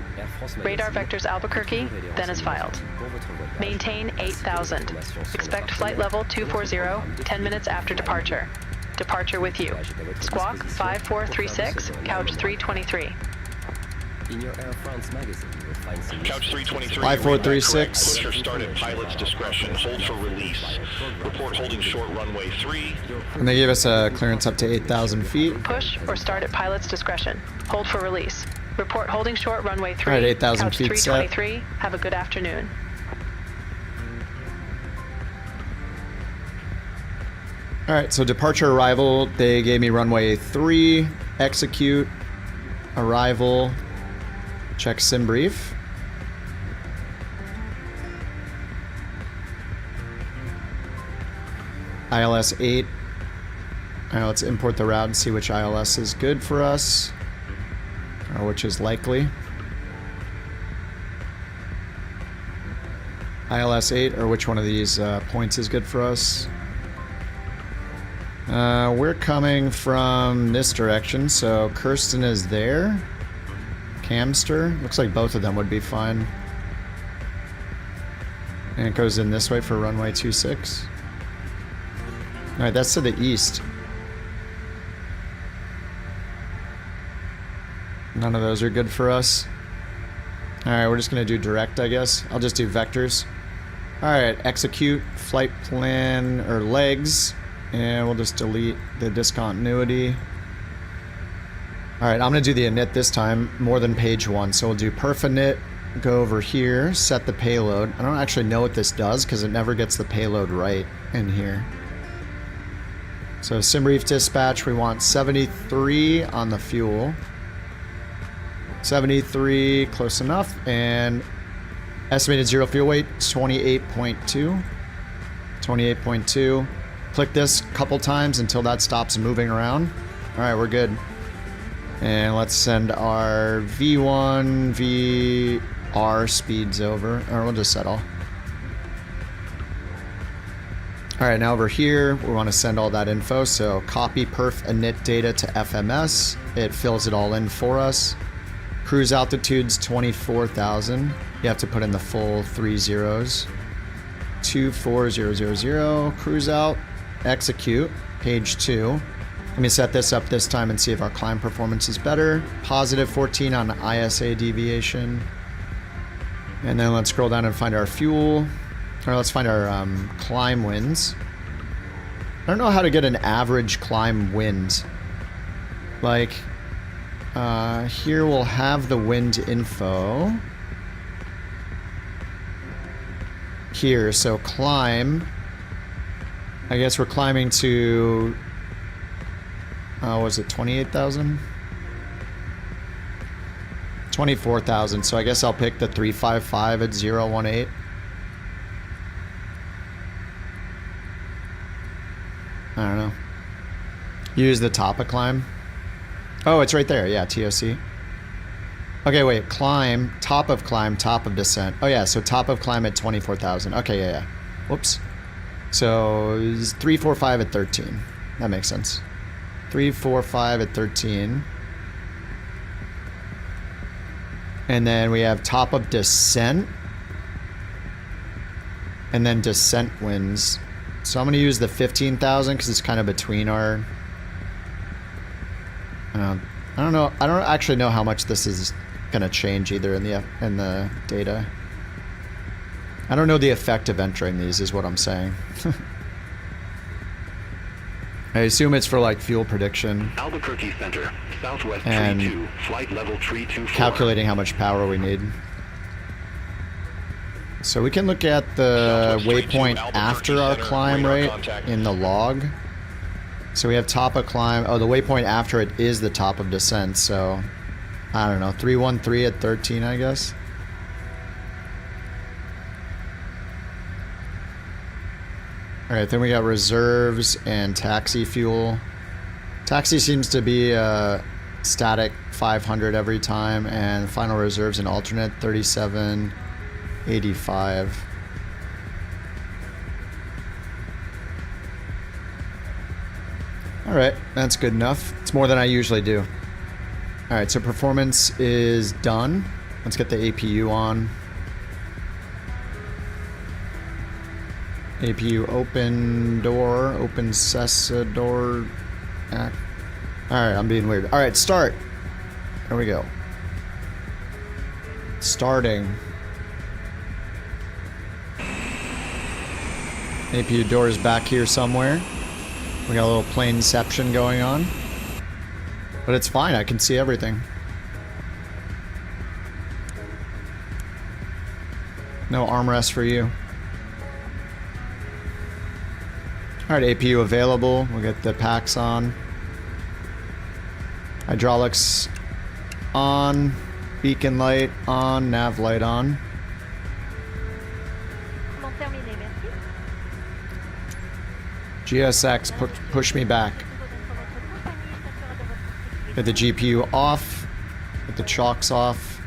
Radar vectors Albuquerque, then is filed. Maintain 8,000. Expect flight level 240, 10 minutes after departure. Departure with you. Squawk 5436, couch 323. in your Air France magazine, you will find some... Couch 323. 5436. Push or start at pilot's discretion. Hold for release. Report holding short runway 3. And they gave us a clearance up to 8,000 feet. Push or start at pilot's discretion. Hold for release. Report holding short runway 3. All right, 8,000 Couch feet 323. set. Have a good afternoon. All right, so departure arrival, they gave me runway 3, execute, arrival, check sim brief. ILS 8. All right, let's import the route and see which ILS is good for us, or which is likely. ILS 8, or which one of these points is good for us? We're coming from this direction, so Kirsten is there. Camster. Looks like both of them would be fine. And it goes in this way for runway 26. Alright, that's to the east. None of those are good for us. Alright, we're just gonna do direct, I guess. I'll just do vectors. Alright, execute, flight plan, or legs. And we'll just delete the discontinuity. Alright, I'm going to do the init this time, more than page 1. So we'll do perf init, go over here, set the payload. I don't actually know what this does because it never gets the payload right in here. So simbrief dispatch, we want 73 on the fuel. 73, close enough. And estimated zero fuel weight, 28.2. 28.2. Click this a couple times until that stops moving around. Alright, we're good. And let's send our V1, VR speeds over. Or we'll just settle. Alright, now over here, we want to send all that info. So copy perf init data to FMS. It fills it all in for us. Cruise altitude's 24,000. You have to put in the full 3 zeros. 24000. Cruise out. Execute, page 2. Let me set this up this time and see if our climb performance is better. Positive 14 on ISA deviation. And then let's scroll down and find our fuel. Or let's find our climb winds. I don't know how to get an average climb wind. Like, here we'll have the wind info. Here, so climb. I guess we're climbing to, was it 28,000? 24,000, so I guess I'll pick the 355 at 018. I don't know. Use the top of climb. Oh, it's right there, yeah, TOC. Okay, wait, climb, top of descent. Oh yeah, so top of climb at 24,000. Okay, yeah. Whoops. So 345 at 13. That makes sense. 3, 4, 5 at 13. And then we have top of descent. And then descent winds. So I'm going to use the 15,000 because it's kind of between our... I don't know. I don't actually know how much this is going to change either in the data. I don't know the effect of entering these is what I'm saying. I assume it's for like fuel prediction. Albuquerque Center, Southwest and 32, flight level 324. Calculating how much power we need. So we can look at the waypoint after our climb rate in the log. So we have top of climb. Oh, the waypoint after it is the top of descent. So I don't know, 313 at 13, I guess. All right, then we got reserves and taxi fuel. Taxi seems to be static 500 every time, and final reserves and alternate 37.85. All right, that's good enough. It's more than I usually do. All right, so performance is done. Let's get the APU on. APU open door, open Cessa door. Alright, I'm being weird. Alright, start. There we go. Starting. APU door is back here somewhere. We got a little planeception going on. But it's fine, I can see everything. No armrest for you. Alright, APU available. We'll get the packs on. Hydraulics on. Beacon light on. Nav light on. GSX, push me back. Get the GPU off. Get the chocks off.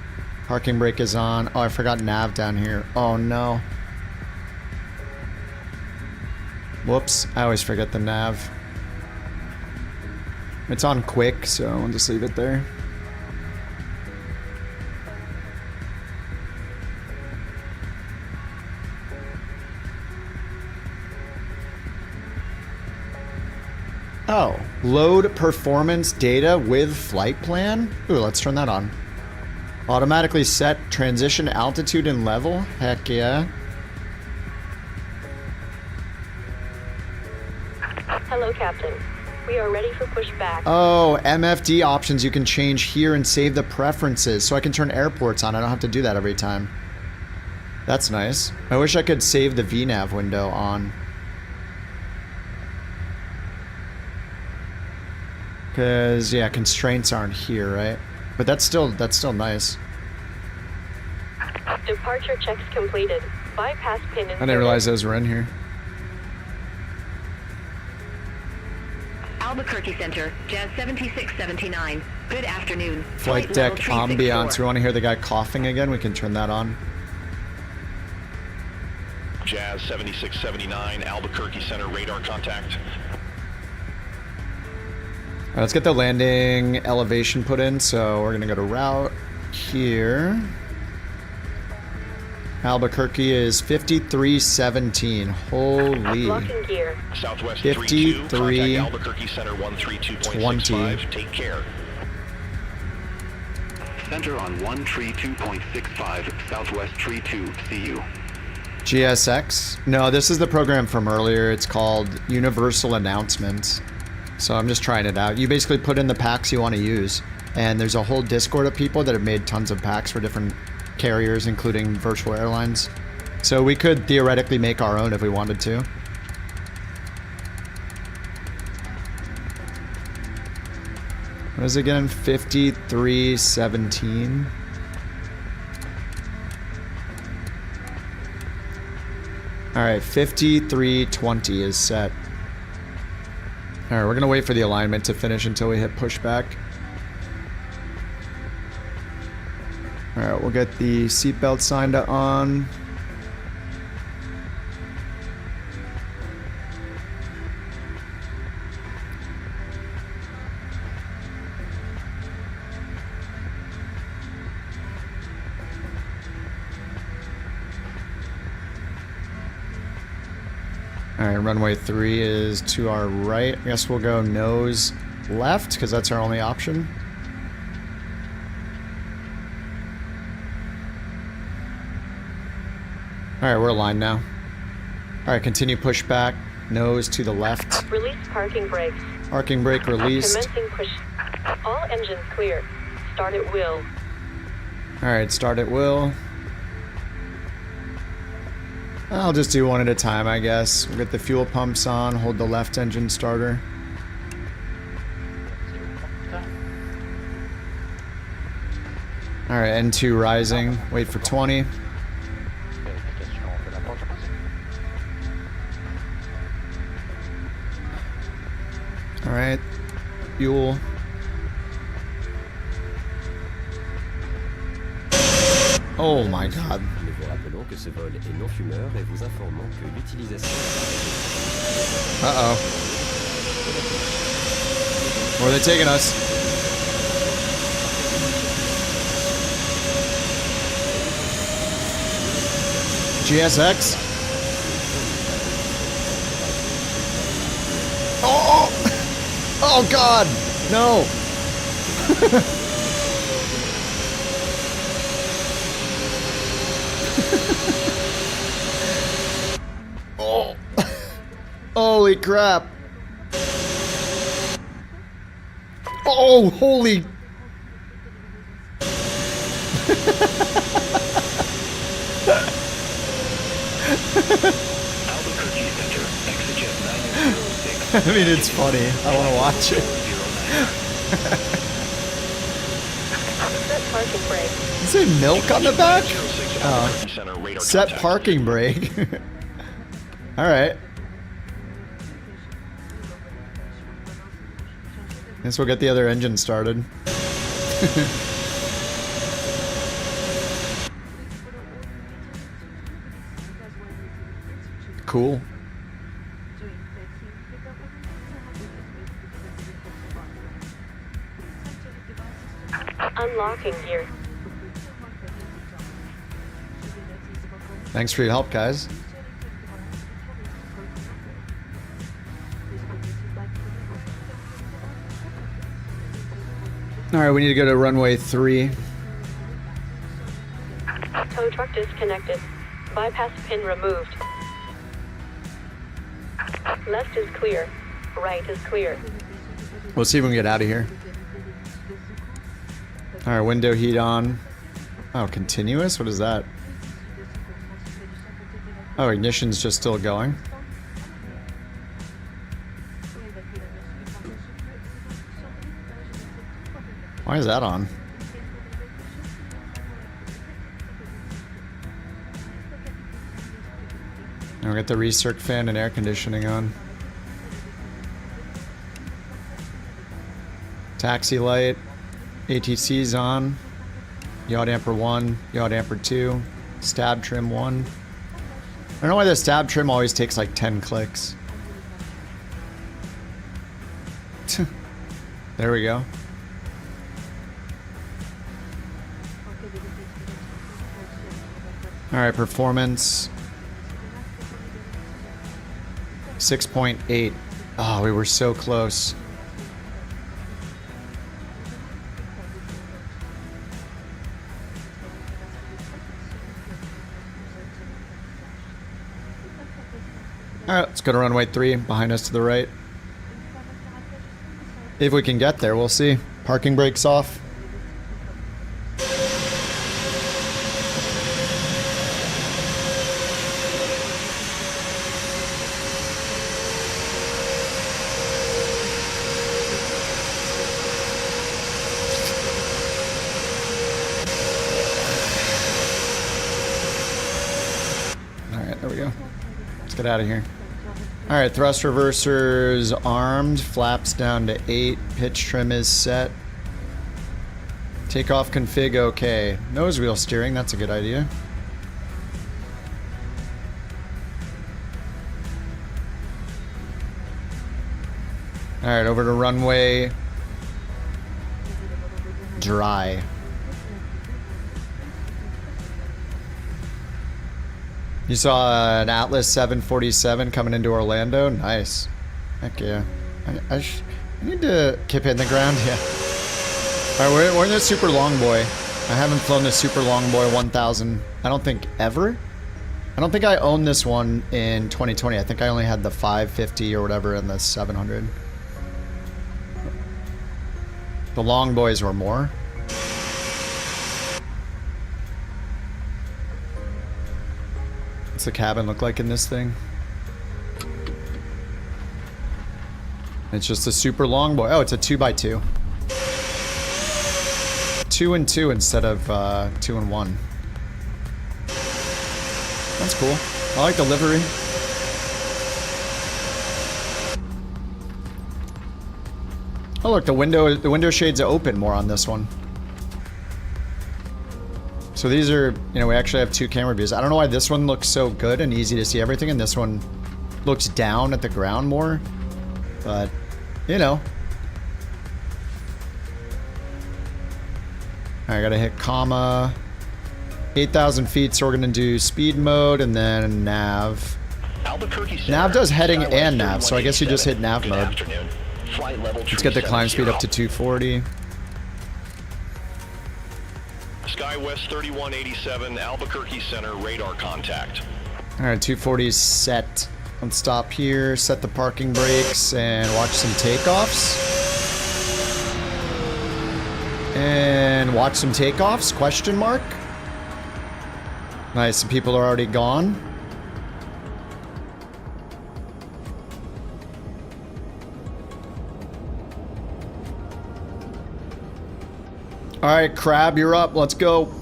Parking brake is on. Oh, I forgot nav down here. Oh no. Whoops, I always forget the nav. It's on quick, so I'll just leave it there. Oh, load performance data with flight plan? Ooh, let's turn that on. Automatically set transition altitude and level? Heck yeah. Hello, Captain. We are ready for pushback. Oh, MFD options you can change here and save the preferences, so I can turn airports on. I don't have to do that every time. That's nice. I wish I could save the VNav window on. Because, yeah, constraints aren't here, right? But that's still nice. Departure checks completed. Bypass pin in. I didn't realize those were in here. Albuquerque Center, Jazz 7679. Good afternoon. Flight deck ambiance. We want to hear the guy coughing again? We can turn that on. Jazz 7679, Albuquerque Center, radar contact. All right, let's get the landing elevation put in. So we're going to go to route here. Albuquerque is 5317. Holy. Blocking gear. Southwest 53 Albuquerque Center 132.65. Take care. Center on 132.65, Southwest 32. See you. GSX? No, this is the program from earlier. It's called Universal Announcements. So I'm just trying it out. You basically put in the packs you want to use. And there's a whole Discord of people that have made tons of packs for different carriers, including virtual airlines. So we could theoretically make our own if we wanted to. What is it again? 5317. Alright, 5320 is set. Alright, we're gonna wait for the alignment to finish until we hit pushback. Alright, we'll get the seatbelt sign on. All right, runway 3 is to our right. I guess we'll go nose left because that's our only option. All right, we're aligned now. All right, continue push back. Nose to the left. Release parking brakes. Parking brake released. Commencing push. All engines clear. Start at will. All right, start at will. I'll just do one at a time, I guess. We'll get the fuel pumps on, hold the left engine starter. All right, N2 rising. Wait for 20. All right, fuel. Oh my God. Nous vous rappelons que ce vol est non fumeur et vous informons que l'utilisation... Uh-oh. Where are they taking us? GSX? Oh! Oh God! No! Oh! Holy crap! Oh, holy! I mean, it's funny. I want to watch it. Is it milk on the back? Oh. Set parking brake. Alright. Guess we'll get the other engine started. Cool. Unlocking gear. Thanks for your help, guys. Alright, we need to go to runway 3. Tow truck disconnected. Bypass pin removed. Left is clear. Right is clear. We'll see if we can get out of here. Alright, window heat on. Oh, continuous? What is that? Oh, ignition's just still going. Why is that on? I'll get the recirc fan and air conditioning on. Taxi light. ATC's on. Yaw damper 1. Yaw damper 2. Stab trim 1. I don't know why the stab trim always takes like 10 clicks. There we go. Alright, performance 6.8. Oh, we were so close. Alright, let's go to runway 3, behind us to the right. If we can get there, we'll see. Parking brakes off. Alright, there we go. Let's get out of here. Alright, thrust reversers armed, flaps down to 8, pitch trim is set. Takeoff config okay. Nose wheel steering, that's a good idea. Alright, over to runway dry. You saw an Atlas 747 coming into Orlando? Nice. Heck yeah. I need to keep hitting the ground, yeah. Alright, we're in the Super Long Boy. I haven't flown the Super Long Boy 1000, I don't think, ever. I don't think I owned this one in 2020. I think I only had the 550 or whatever and the 700. The Long Boys were more. What's the cabin look like in this thing? It's just a Super Long Boy. Oh, it's a 2x2. 2 and 2 instead of 2 and 1. That's cool. I like the livery. Oh look, the window shades are open more on this one. So these are, you know, we actually have 2 camera views. I don't know why this one looks so good and easy to see everything, and this one looks down at the ground more. But, you know. I gotta hit comma. 8,000 feet, so we're gonna do speed mode and then nav. Nav does heading and nav, so I guess you just hit nav mode. Let's get the climb speed up to 240. SkyWest 3187, Albuquerque Center, radar contact. Alright, 240 is set. Let's stop here, set the parking brakes, and watch some takeoffs. And watch some takeoffs, question mark. Nice, some people are already gone. Alright, Crab, you're up. Let's go.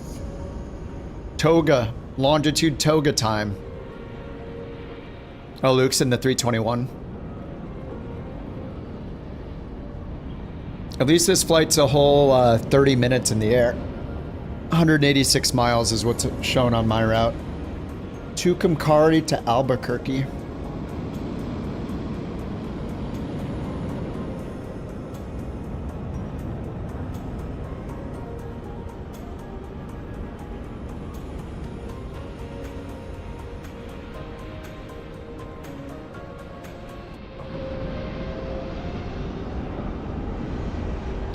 Toga. Longitude Toga time. Oh, Luke's in the 321. At least this flight's a whole 30 minutes in the air. 186 miles is what's shown on my route. Tucumcari to Albuquerque.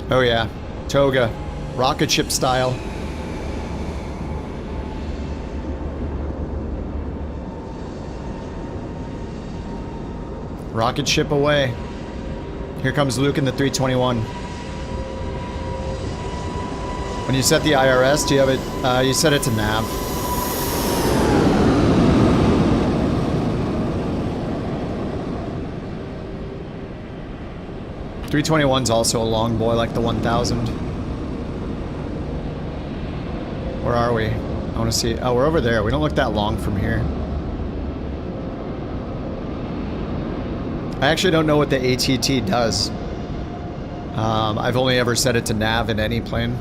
Oh yeah, Toga, rocket ship style. Rocket ship away. Here comes Luke in the 321. When you set the IRS, do you have it? You set it to nav. .321's also a long boy like the 1000. Where are we? I want to see. Oh, we're over there. We don't look that long from here. I actually don't know what the ATT does. I've only ever set it to nav in any plane.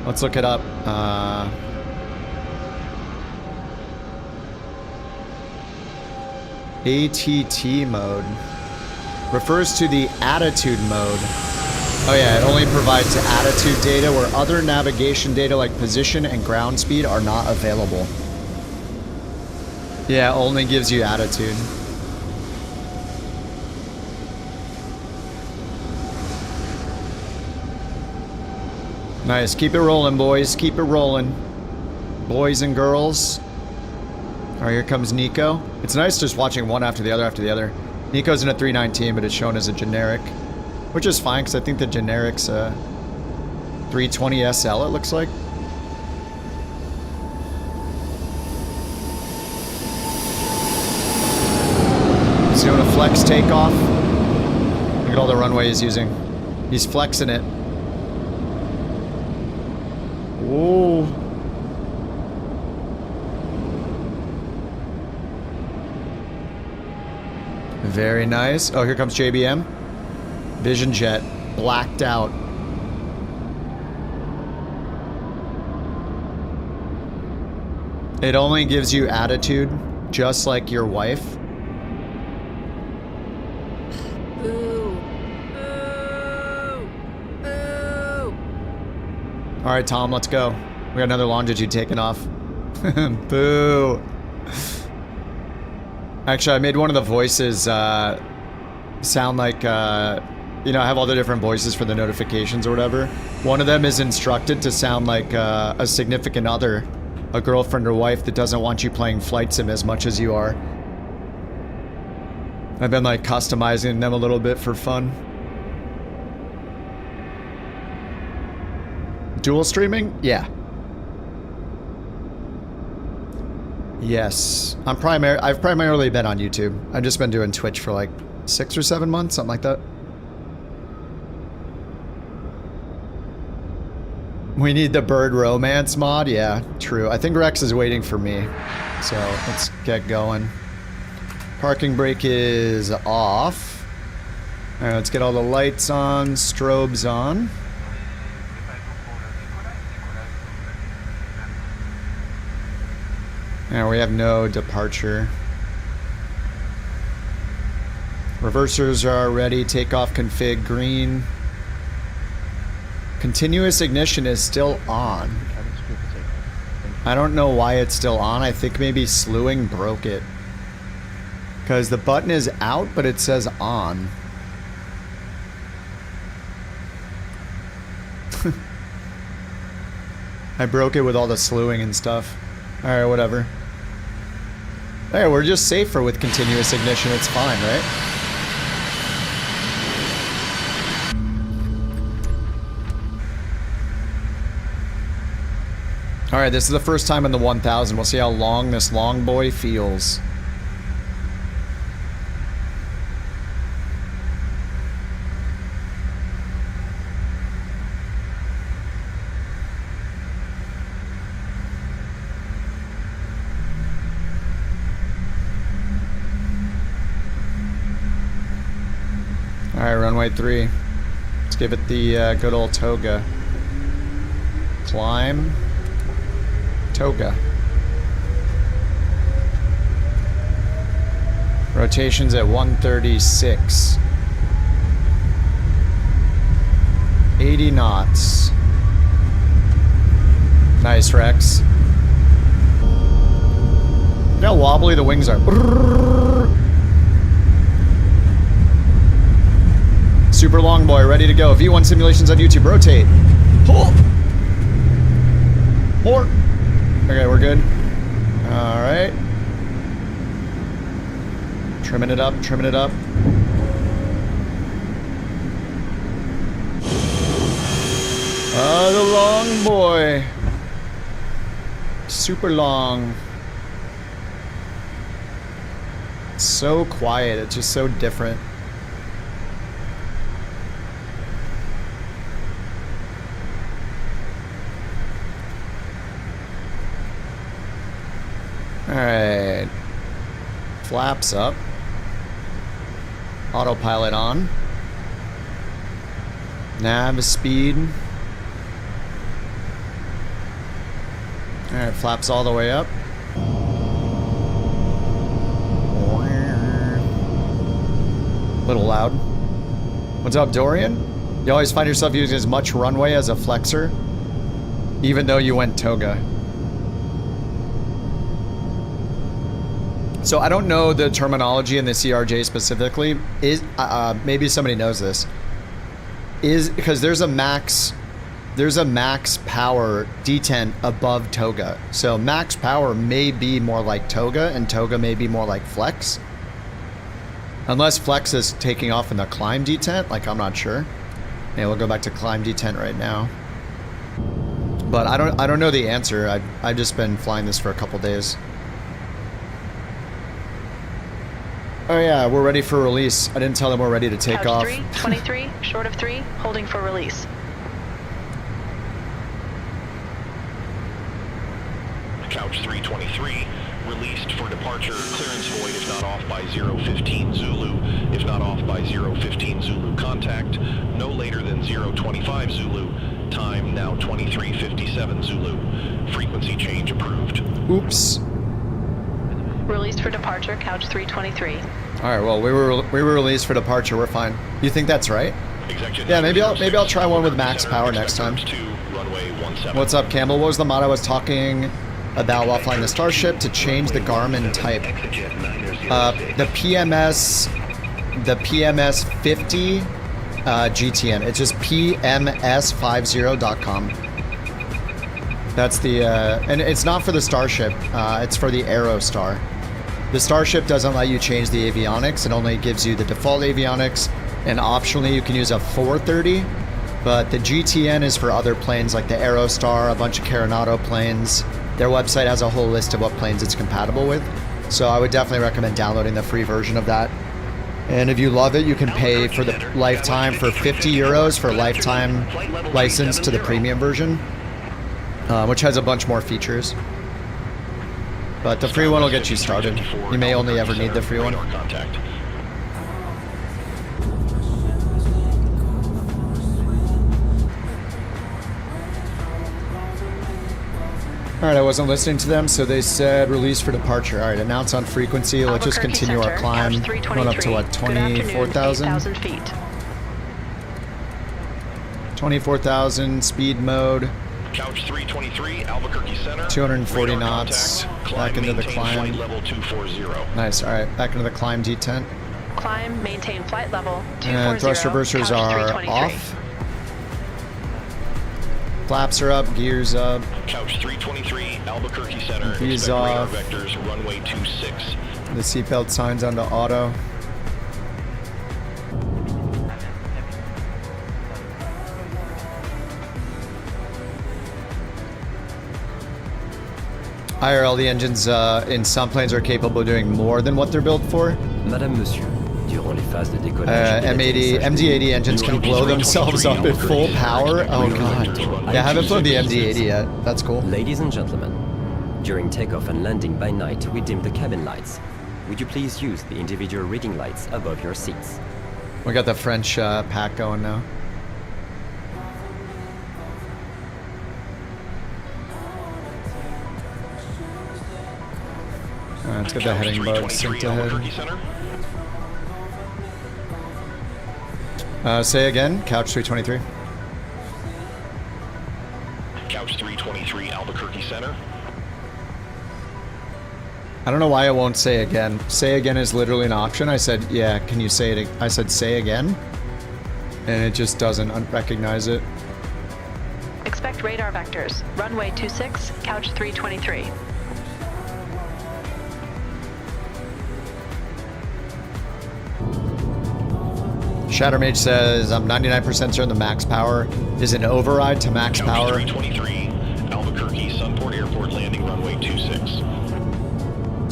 Let's look it up. ATT mode refers to the attitude mode. Oh yeah, it only provides attitude data where other navigation data like position and ground speed are not available. Yeah, only gives you attitude. Nice, keep it rolling, boys. Keep it rolling. Boys and girls. Alright, here comes Nico. It's nice just watching one after the other Nico's in a 319, but it's shown as a generic. Which is fine, because I think the generic's a 320 SL, it looks like. He's doing a flex takeoff. Look at all the runway he's using. He's flexing it. Whoa. Very nice. Oh, here comes JBM. Vision jet. Blacked out. It only gives you attitude, just like your wife. Boo. Boo. Boo. Alright, Tom, let's go. We got another longitude taken off. Boo. Actually, I made one of the voices sound like, you know, I have all the different voices for the notifications or whatever. One of them is instructed to sound like a significant other, a girlfriend or wife that doesn't want you playing flight sim as much as you are. I've been like customizing them a little bit for fun. Dual streaming? Yeah. Yes. I've primarily been on YouTube. I've just been doing Twitch for like 6 or 7 months, something like that. We need the bird romance mod? Yeah, true. I think Rex is waiting for me. So let's get going. Parking brake is off. Alright, let's get all the lights on, strobes on. And we have no departure. Reversers are ready, takeoff config green. Continuous ignition is still on. I don't know why it's still on. I think maybe slewing broke it. Because the button is out, but it says on. I broke it with all the slewing and stuff. Alright, whatever. Hey, we're just safer with continuous ignition. It's fine, right? Alright, this is the first time in the 1000. We'll see how long this long boy feels. Alright, runway 3. Let's give it the good old toga. Climb. Toga. Rotation's at 136. 80 knots. Nice, Rex. Look how wobbly the wings are. Super long boy, ready to go. V1 simulations on YouTube. Rotate. Pull. More. Okay, we're good. Alright. Trimming it up, trimming it up. The long boy. Super long. It's so quiet, it's just so different. Alright. Flaps up. Autopilot on. Nav speed. Alright, flaps all the way up. Little loud. What's up, Dorian? You always find yourself using as much runway as a flexor, even though you went toga. So I don't know the terminology in the CRJ specifically. Is maybe somebody knows this. Is because there's a max power detent above toga. So max power may be more like toga, and toga may be more like flex. Unless flex is taking off in the climb detent, like I'm not sure. Yeah, we'll go back to climb detent right now. But I don't know the answer. I've just been flying this for a couple days. Oh yeah, we're ready for release. I didn't tell them we're ready to take off. 23, short of 3, holding for release. Couch 323, released for departure, clearance void if not off by 015 Zulu, if not off by 015 Zulu contact, no later than 025 Zulu, time now 2357 Zulu, frequency change approved. Oops. Released for departure, couch 323. Alright, well we were released for departure, we're fine. You think that's right? Yeah, maybe I'll try one with max power next time. runway 17. What's up, Campbell? What was the mod I was talking about while flying the Starship to change the Garmin type? The PMS 50 GTN. It's just PMS50.com. That's the, and it's not for the Starship, it's for the Aerostar. The Starship doesn't let you change the avionics, it only gives you the default avionics, and optionally you can use a 430, but the GTN is for other planes like the Aerostar, a bunch of Carenado planes. Their website has a whole list of what planes it's compatible with, so I would definitely recommend downloading the free version of that. And if you love it, you can pay for the lifetime for 50 euros for a lifetime license to the premium version, which has a bunch more features. But the free one will get you started. You may only ever need the free one. Alright, I wasn't listening to them, so they said release for departure. Alright, announce on frequency. Let's just continue our climb. Going up to what, 24,000? 24,000, speed mode. Couch 323, Albuquerque Center. 240 knots. Back into the climb. Level 240. Nice. All right, back into the climb detent. Climb, maintain flight level 240. And thrust reversers are off. Flaps are up, gears up. Couch 323, Albuquerque Center. Gears off. Vectors, runway 26. The seatbelt signs onto auto. IRL, the engines in some planes are capable of doing more than what they're built for. Madame, monsieur, durant les phases de décollage, MD-80 engines can blow themselves up at full power. Oh god. Yeah, I haven't flown the MD-80 yet. That's cool. Ladies and gentlemen, during takeoff and landing by night, we dim the cabin lights. Would you please use the individual reading lights above your seats? We got the French pack going now. Alright, let's get the heading bug synced ahead. Say again, Couch 323. Couch 323, Albuquerque Center. I don't know why it won't say again. Say again is literally an option. I said, yeah, can you say it? I said, say again. And it just doesn't recognize it. Expect radar vectors. Runway 26, Couch 323. Shattermage says, I'm 99% certain the max power is an override to max power. 323, Albuquerque Sunport Airport landing runway 26.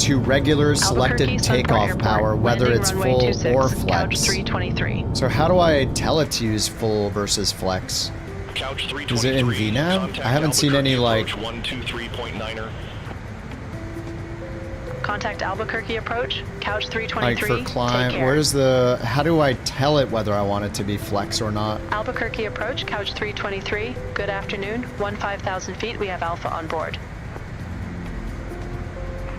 To regular selected takeoff power, whether it's full 26, or flex. Couch 323. So how do I tell it to use full versus flex? Couch 323, is it in VNAV? I haven't seen any like... 123.9er. Contact Albuquerque approach, Couch 323. Like for climb, where's the... How do I tell it whether I want it to be flex or not? Albuquerque approach, Couch 323. Good afternoon. 15,000 feet. We have Alpha on board.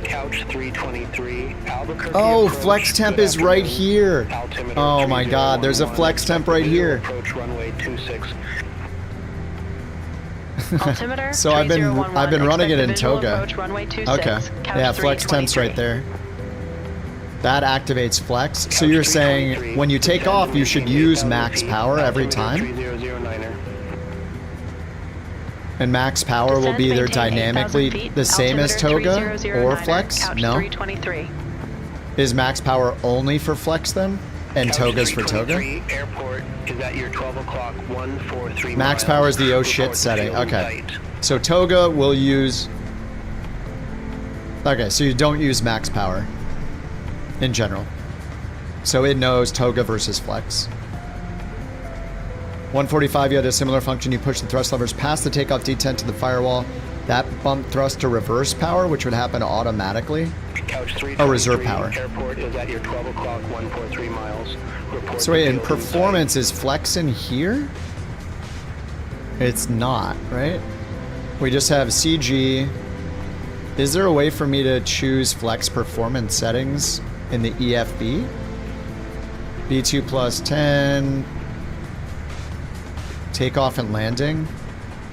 Couch 323, Albuquerque. Oh, flex temp is right here. Oh my god, there's a flex temp right here. Approach runway 26. Altimeter So I've been running it in Toga. Runway 26, okay. Yeah, flex temp's right there. That activates flex. So you're saying when you take off, you should use max power every time? And max power will be either dynamically the same as Toga or flex? No? Is max power only for flex then? And Toga's for Toga? Airport is at your 12 o'clock 143 max power is the oh shit setting. Okay. So Toga will use... Okay, so you don't use max power in general. So it knows Toga versus flex. 145, you had a similar function. You push the thrust levers past the takeoff detent to the firewall. That bumped thrust to reverse power, which would happen automatically. Oh, reserve power. Airport is at your 12 o'clock 143 miles. So wait, in performance, is flex in here? It's not, right? We just have CG. Is there a way for me to choose flex performance settings in the EFB? B2 plus 10. Takeoff and landing.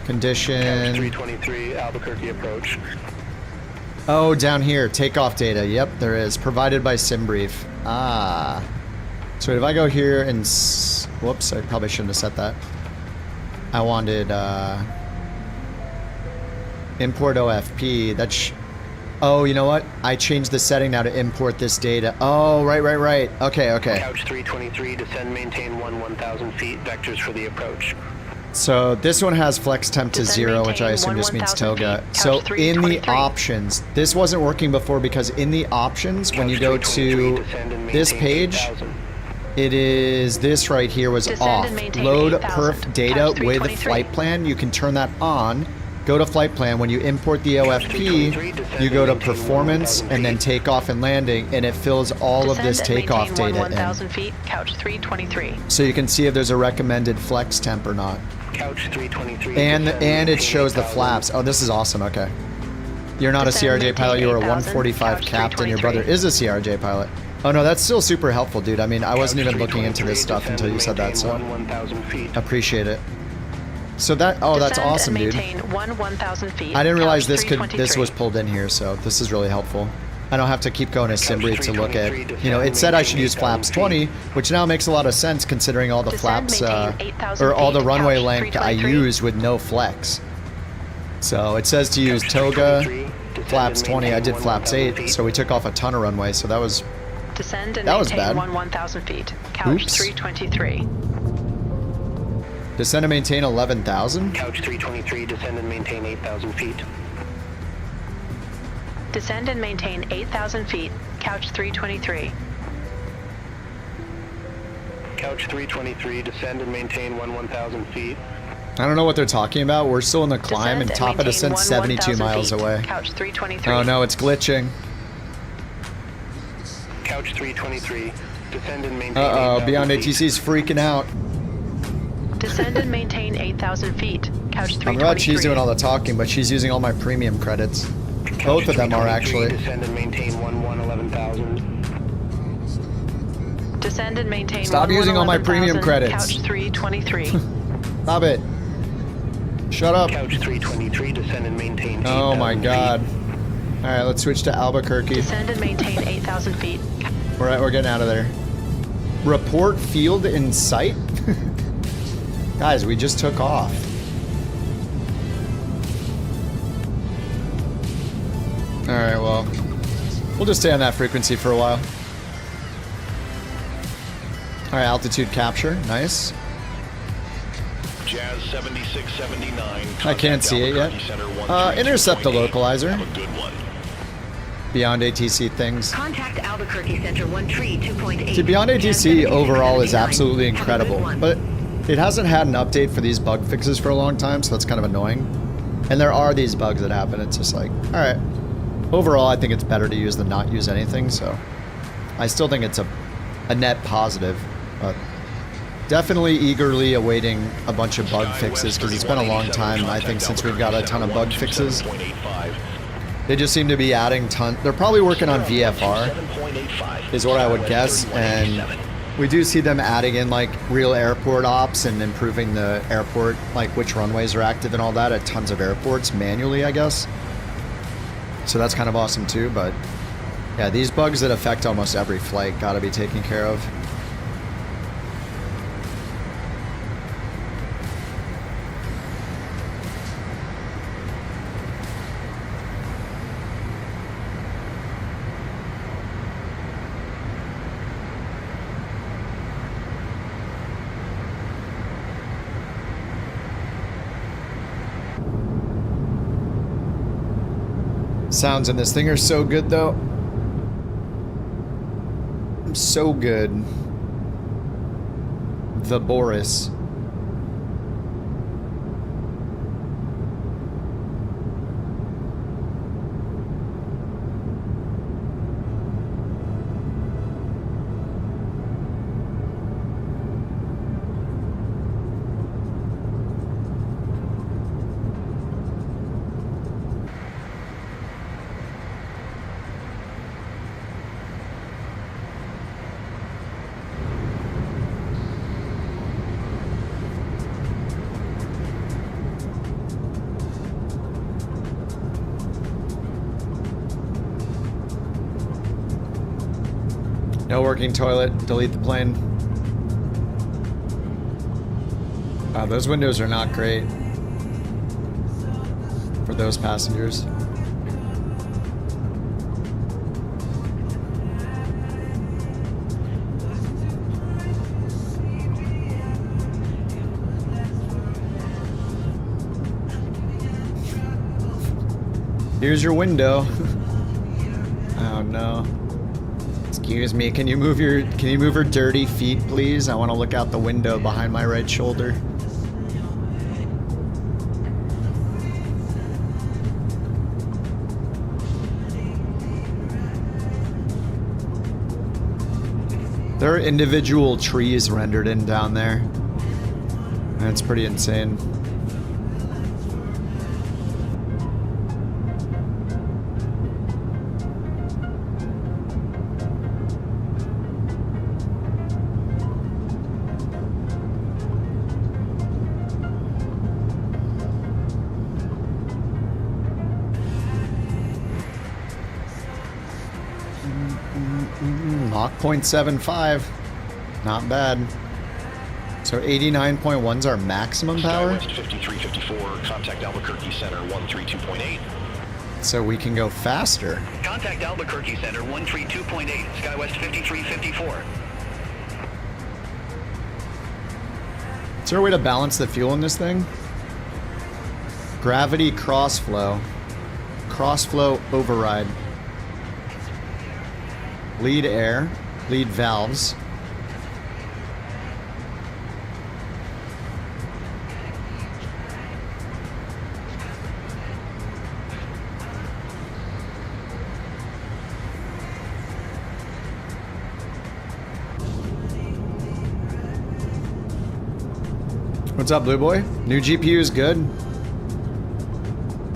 Condition. 323 Albuquerque approach. Oh, down here, takeoff data. Yep, there is. Provided by SimBrief. Ah. So if I go here and... Whoops, I probably shouldn't have set that. I wanted, import OFP. That's... Oh, you know what? I changed the setting now to import this data. Oh, right. Okay. Couch 323, descend, maintain 1,000 feet. Vectors for the approach. So this one has flex temp to 0, which I assume just means toga. So in the options, this wasn't working before because in the options, when you go to this page, it is this right here was off. Load perf data with flight plan. You can turn that on. Go to flight plan. When you import the OFP, you go to performance and then takeoff and landing, and it fills all of this takeoff data 1,000 feet, couch 323. So you can see if there's a recommended flex temp or not. Couch 323. And it shows the flaps. Oh, this is awesome. Okay. You're not a CRJ pilot. You are a 145 captain. Your brother is a CRJ pilot. Oh no, that's still super helpful, dude. I mean, I wasn't even looking into this stuff until you said that, so appreciate it. So that, oh, that's awesome, dude. I didn't realize this was pulled in here, so this is really helpful. I don't have to keep going to SimBrief to look at, you know, it said I should use flaps 20, which now makes a lot of sense considering all the flaps, or all the runway length I used with no flex. So it says to use toga, flaps 20, I did flaps 8, so we took off a ton of runway, so that was, Descend and that was maintain bad. 1,000 feet, couch Oops. 323. Descend and maintain 11,000? Couch 323, descend and maintain 8,000 feet. Descend and maintain 8,000 feet, couch 323. Couch 323, descend and maintain 1,000 feet. I don't know what they're talking about. We're still in the climb, and top of descent 72 miles away. Couch 323. Oh no, it's glitching. Couch 323, descend and maintain. Uh-oh, Beyond ATC's freaking out. Descend and maintain 8,000 feet, couch 323. I'm glad she's doing all the talking, but she's using all my premium credits. Both of them are actually. Descend and maintain 11,000. Descend and maintain. Stop using all my premium credits. Couch 323. Stop it. Shut up. Couch 323, descend and maintain. Oh my god. All right, let's switch to Albuquerque. Descend and maintain 8,000 feet. All right, we're getting out of there. Report field in sight. Guys, we just took off. All right, well, we'll just stay on that frequency for a while. All right, altitude capture, nice. Jazz 7679. I can't see it yet. Intercept the localizer. Have a good one. Beyond ATC things. Contact Albuquerque Center 132.8. See, Beyond ATC overall is absolutely incredible, but it hasn't had an update for these bug fixes for a long time, so that's kind of annoying. And there are these bugs that happen. It's just like, all right. Overall, I think it's better to use than not use anything, so I still think it's a net positive, but definitely eagerly awaiting a bunch of bug fixes because it's been a long time, I think, since we've got a ton of bug fixes. They just seem to be adding ton. They're probably working on VFR, is what I would guess, and we do see them adding in like real airport ops and improving the airport, like which runways are active and all that at tons of airports manually, I guess. So that's kind of awesome too, but yeah, these bugs that affect almost every flight gotta be taken care of. Sounds in this thing are so good though. So good. The Boris. No working toilet. Delete the plane. Wow, those windows are not great for those passengers. Here's your window. Oh no. Excuse me, can you move her dirty feet, please? I want to look out the window behind my right shoulder. There are individual trees rendered in down there. That's pretty insane. Mach 0.75. Not bad. So 89.1's our maximum power? Skywest 5354, contact Albuquerque Center 132.8. So we can go faster. Contact Albuquerque Center 132.8, Skywest 5354. Is there a way to balance the fuel in this thing? Gravity crossflow. Crossflow override. Lead air. Lead valves. What's up, Blue Boy? New GPU is good.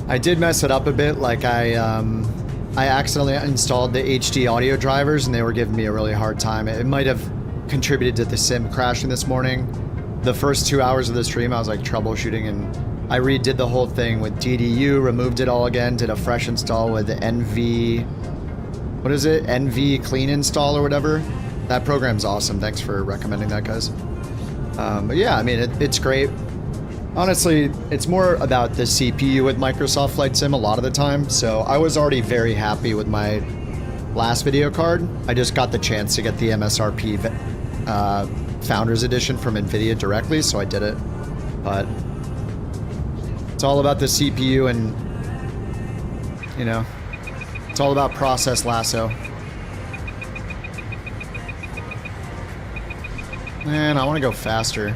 I did mess it up a bit, like I accidentally installed the HD audio drivers and they were giving me a really hard time. It might have contributed to the sim crashing this morning. The first 2 hours of the stream, I was like troubleshooting and I redid the whole thing with DDU, removed it all again, did a fresh install with the NV, what is it? NV clean install or whatever. That program's awesome. Thanks for recommending that, guys. But yeah, I mean, it's great. Honestly, it's more about the CPU with Microsoft Flight Sim a lot of the time. So I was already very happy with my last video card. I just got the chance to get the MSRP Founders Edition from NVIDIA directly, so I did it. But it's all about the CPU and, you know, it's all about process lasso. Man, I want to go faster.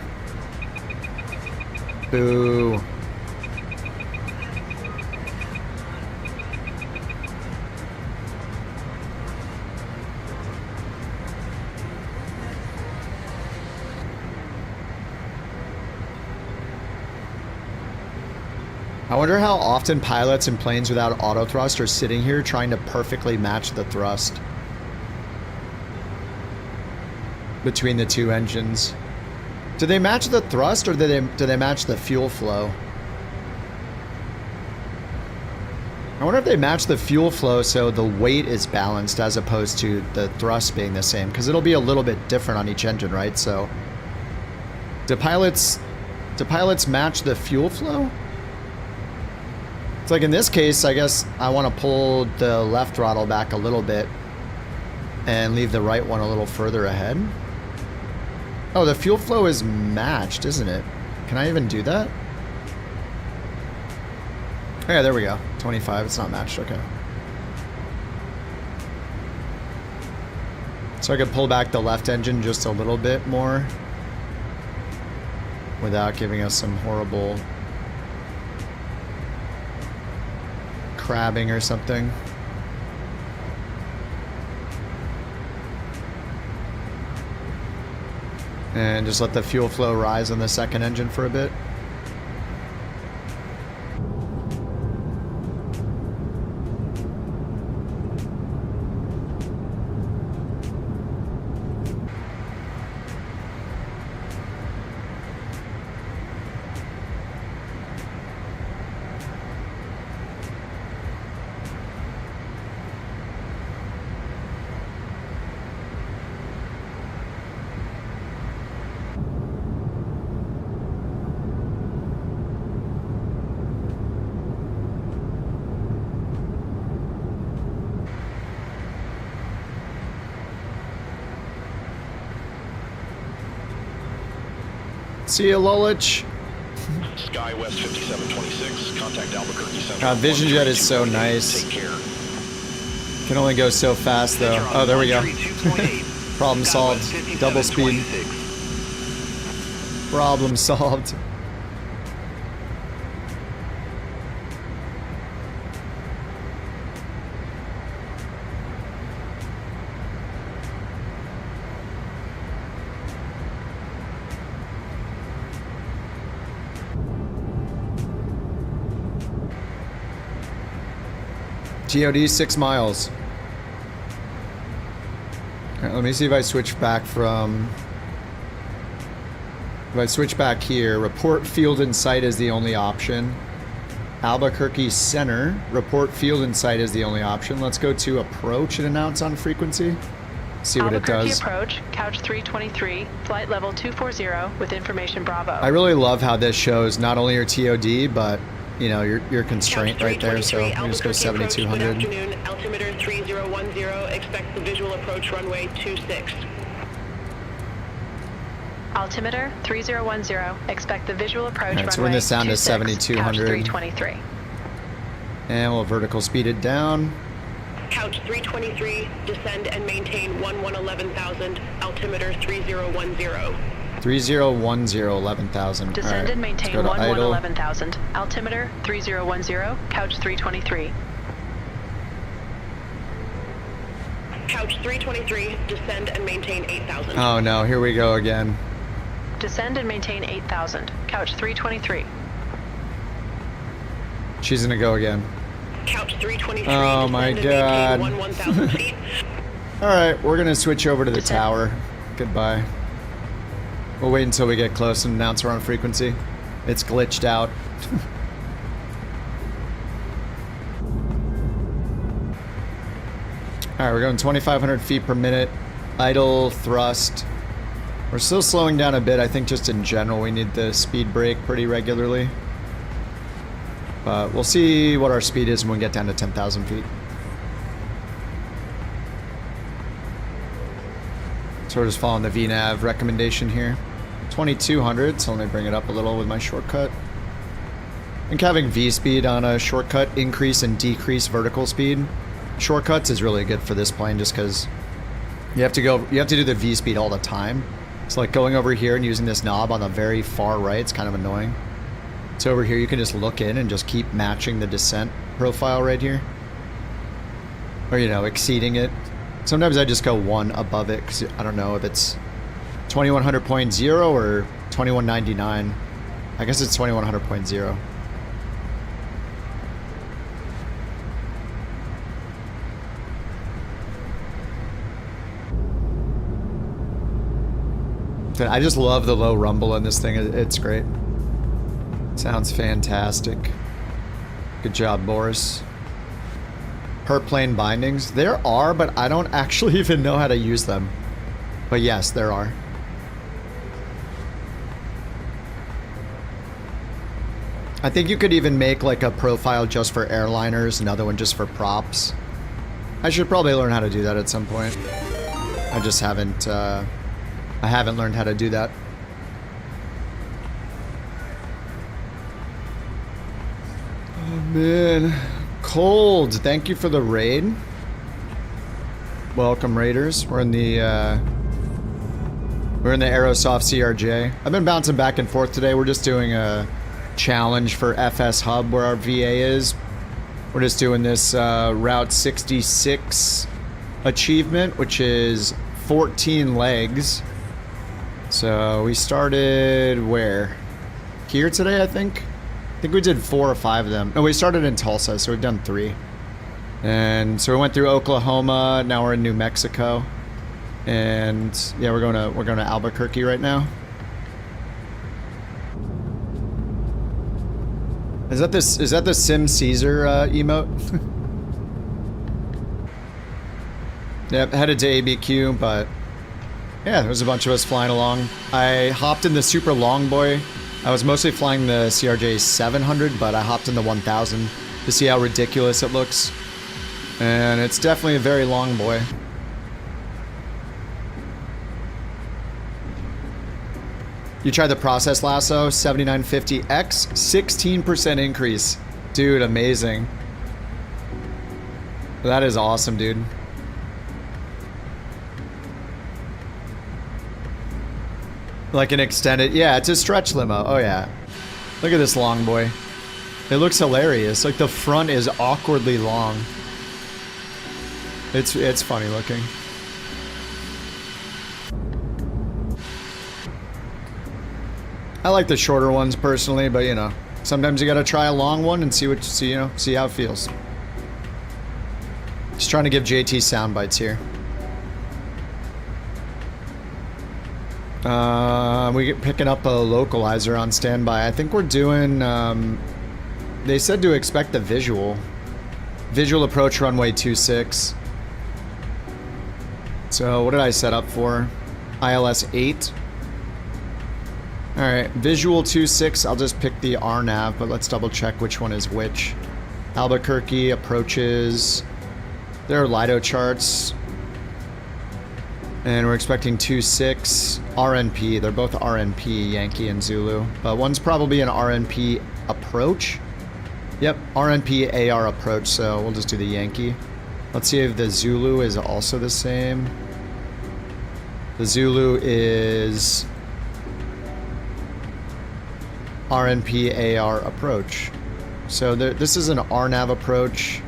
Boo. I wonder how often pilots in planes without auto thrust are sitting here trying to perfectly match the thrust between the two engines. Do they match the thrust or do they match the fuel flow? I wonder if they match the fuel flow so the weight is balanced as opposed to the thrust being the same, because it'll be a little bit different on each engine, right? So do pilots match the fuel flow? It's like in this case, I guess I want to pull the left throttle back a little bit and leave the right one a little further ahead. Oh, the fuel flow is matched, isn't it? Can I even do that? Oh, yeah, there we go. 25, it's not matched, okay. So I could pull back the left engine just a little bit more without giving us some horrible crabbing or something. And just let the fuel flow rise on the second engine for a bit. See you, Lolich. Sky West 5726, contact Albuquerque Central. God, Vision Jet is so nice. Can only go so fast though. Oh, there we go. Problem solved. Double speed. Problem solved. TOD 6 miles. Alright, let me see if I switch back from... If I switch back here, report field in sight is the only option. Albuquerque Center, report field in sight is the only option. Let's go to approach and announce on frequency. See what it does. Approach, couch 323, flight level 240 with information Bravo. I really love how this shows not only your TOD, but you know, your constraint right there, so we just go 7,200. Good afternoon, altimeter 3010, expect the visual approach runway 26. Altimeter 3010, expect the visual approach runway 26. So we're going to sound to 7,200. 323. And we'll vertical speed it down. Couch 323, descend and maintain 11,000, altimeter 3010. 3010, 11,000. Descend and maintain 11,000. Altimeter 3010, couch 323. Couch 323, descend and maintain 8,000. Oh no, here we go again. Descend and maintain 8,000, couch 323. She's gonna go again. Couch 323, oh my god. 1,000 feet. Alright, we're gonna switch over to the tower. Goodbye. We'll wait until we get close and announce we're on frequency. It's glitched out. Alright, we're going 2,500 feet per minute. Idle, thrust. We're still slowing down a bit. I think just in general we need the speed brake pretty regularly. But we'll see what our speed is when we get down to 10,000 feet. So we're just following the VNAV recommendation here. 2,200, so let me bring it up a little with my shortcut. I think having V-speed on a shortcut, increase and decrease vertical speed. Shortcuts is really good for this plane just because you have to do the V-speed all the time. So like going over here and using this knob on the very far right, it's kind of annoying. So over here you can just look in and just keep matching the descent profile right here. Or, you know, exceeding it. Sometimes I just go one above it because I don't know if it's 2100.0 or 2199. I guess it's 2100.0. I just love the low rumble in this thing. It's great. Sounds fantastic. Good job, Boris. Per plane bindings. There are, but I don't actually even know how to use them. But yes, there are. I think you could even make like a profile just for airliners, another one just for props. I should probably learn how to do that at some point. I just haven't, I haven't learned how to do that. Oh man, cold. Thank you for the raid. Welcome, raiders. We're in the Aerostar CRJ. I've been bouncing back and forth today. We're just doing a challenge for FS Hub where our VA is. We're just doing this Route 66 achievement, which is 14 legs. So we started where? Here today, I think? I think we did 4 or 5 of them. No, we started in Tulsa, so we've done 3. And so we went through Oklahoma, now we're in New Mexico. And yeah, we're going to Albuquerque right now. Is that the Sim Caesar emote? Yep, headed to ABQ, but yeah, there's a bunch of us flying along. I hopped in the super long boy. I was mostly flying the CRJ 700, but I hopped in the 1000 to see how ridiculous it looks. And it's definitely a very long boy. You tried the process lasso, 7950X, 16% increase. Dude, amazing. That is awesome, dude. Like an extended, yeah, it's a stretch limo. Oh yeah. Look at this long boy. It looks hilarious. Like the front is awkwardly long. It's funny looking. I like the shorter ones personally, but you know, sometimes you gotta try a long one and see how it feels. Just trying to give JT sound bites here. We get picking up a localizer on standby. I think we're doing, they said to expect the visual approach runway 26. So what did I set up for? ILS 8. Alright, visual 26, I'll just pick the RNAV, but let's double check which one is which. Albuquerque approaches, there are LIDO charts. And we're expecting 26 RNP. They're both RNP, Yankee and Zulu. But one's probably an RNP approach. Yep, RNP AR approach, so we'll just do the Yankee. Let's see if the Zulu is also the same. The Zulu is RNP AR approach. So this is an RNAV approach.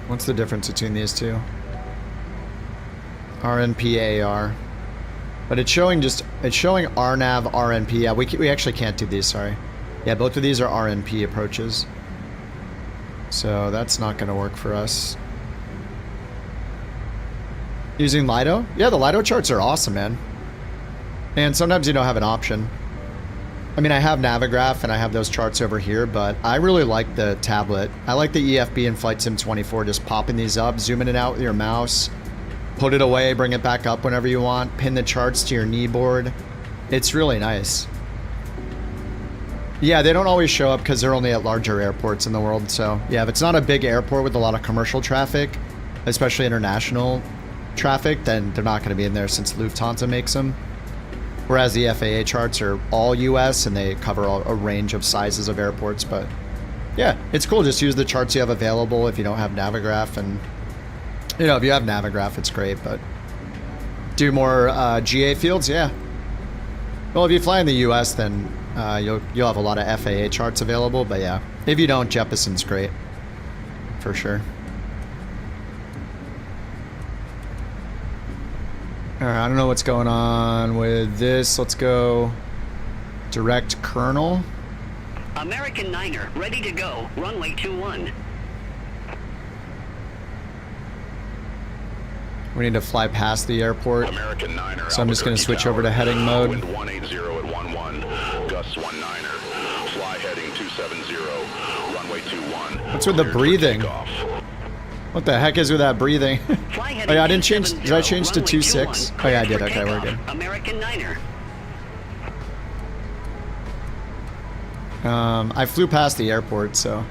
What's the difference between these two? RNP AR. But it's showing RNAV, RNP. Yeah, we actually can't do these, sorry. Yeah, both of these are RNP approaches. So that's not gonna work for us. Using LIDO? Yeah, the LIDO charts are awesome, man. And sometimes you don't have an option. I mean, I have Navigraph and I have those charts over here, but I really like the tablet. I like the EFB and Flight Sim 24, just popping these up, zooming it out with your mouse, put it away, bring it back up whenever you want, pin the charts to your knee board. It's really nice. Yeah, they don't always show up because they're only at larger airports in the world, so yeah, if it's not a big airport with a lot of commercial traffic, especially international traffic, then they're not going to be in there since Lufthansa makes them. Whereas the FAA charts are all US and they cover a range of sizes of airports. But yeah, it's cool. Just use the charts you have available if you don't have Navigraph. And, you know, if you have Navigraph, it's great. But do more GA fields? Yeah. Well, if you fly in the US, then you'll have a lot of FAA charts available. But yeah, if you don't, Jefferson's great. For sure. Alright, I don't know what's going on with this. Let's go direct Colonel. American Niner, ready to go. Runway 21. We need to fly past the airport. American Niner, so I'm just going to switch over to heading mode. Wind 180 at 11, gusts 19er. Fly heading 270, runway 21. What's with the breathing? What the heck is with that breathing? Oh yeah, I didn't change. Did I change to 26? Oh yeah, I did. Okay, we're good. American Niner. I flew past the airport, so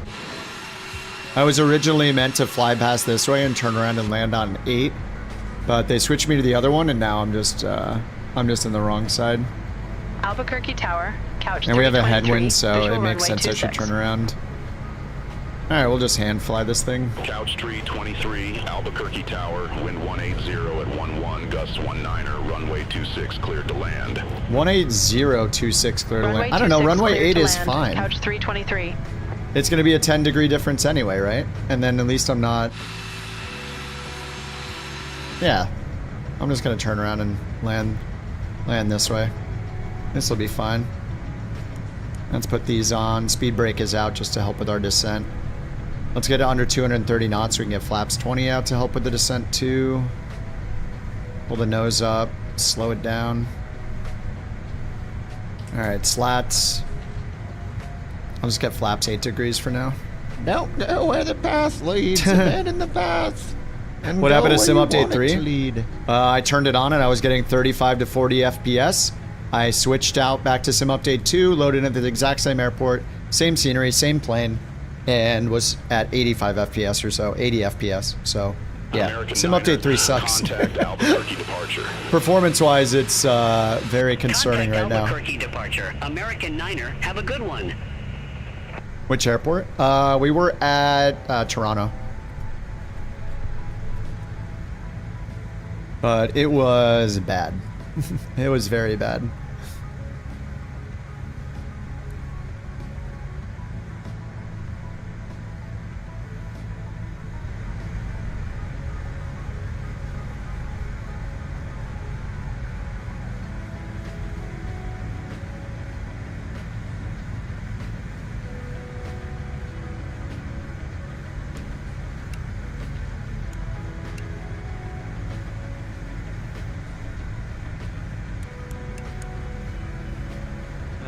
I was originally meant to fly past this way and turn around and land on 8, but they switched me to the other one, and now I'm just in the wrong side. Albuquerque Tower, couch. And we have a headwind, so it makes sense I should turn around. Alright, we'll just hand fly this thing. Couch 323, Albuquerque Tower, wind 180 at 11, gusts 19er, runway 26 cleared to land. 18026 cleared to land. I don't know, runway 8 is fine. Couch 323. It's gonna be a 10-degree difference anyway, right? And then at least I'm not... Yeah. I'm just gonna turn around and land this way. This will be fine. Let's put these on. Speed brake is out just to help with our descent. Let's get it under 230 knots so we can get flaps 20 out to help with the descent too. Pull the nose up, slow it down. Alright, slats. I'll just get flaps 8 degrees for now. Don't go where the path leads, abandon the path. And what happened to Sim Update 3? I turned it on and I was getting 35 to 40 FPS. I switched out back to Sim Update 2, loaded into the exact same airport, same scenery, same plane, and was at 85 FPS or so, 80 FPS. So Yeah, Sim Update 3 sucks. Contact Albuquerque departure. Performance-wise, it's very concerning right now. Albuquerque departure. American Niner, have a good one. Which airport? We were at Toronto. But it was bad. It was very bad.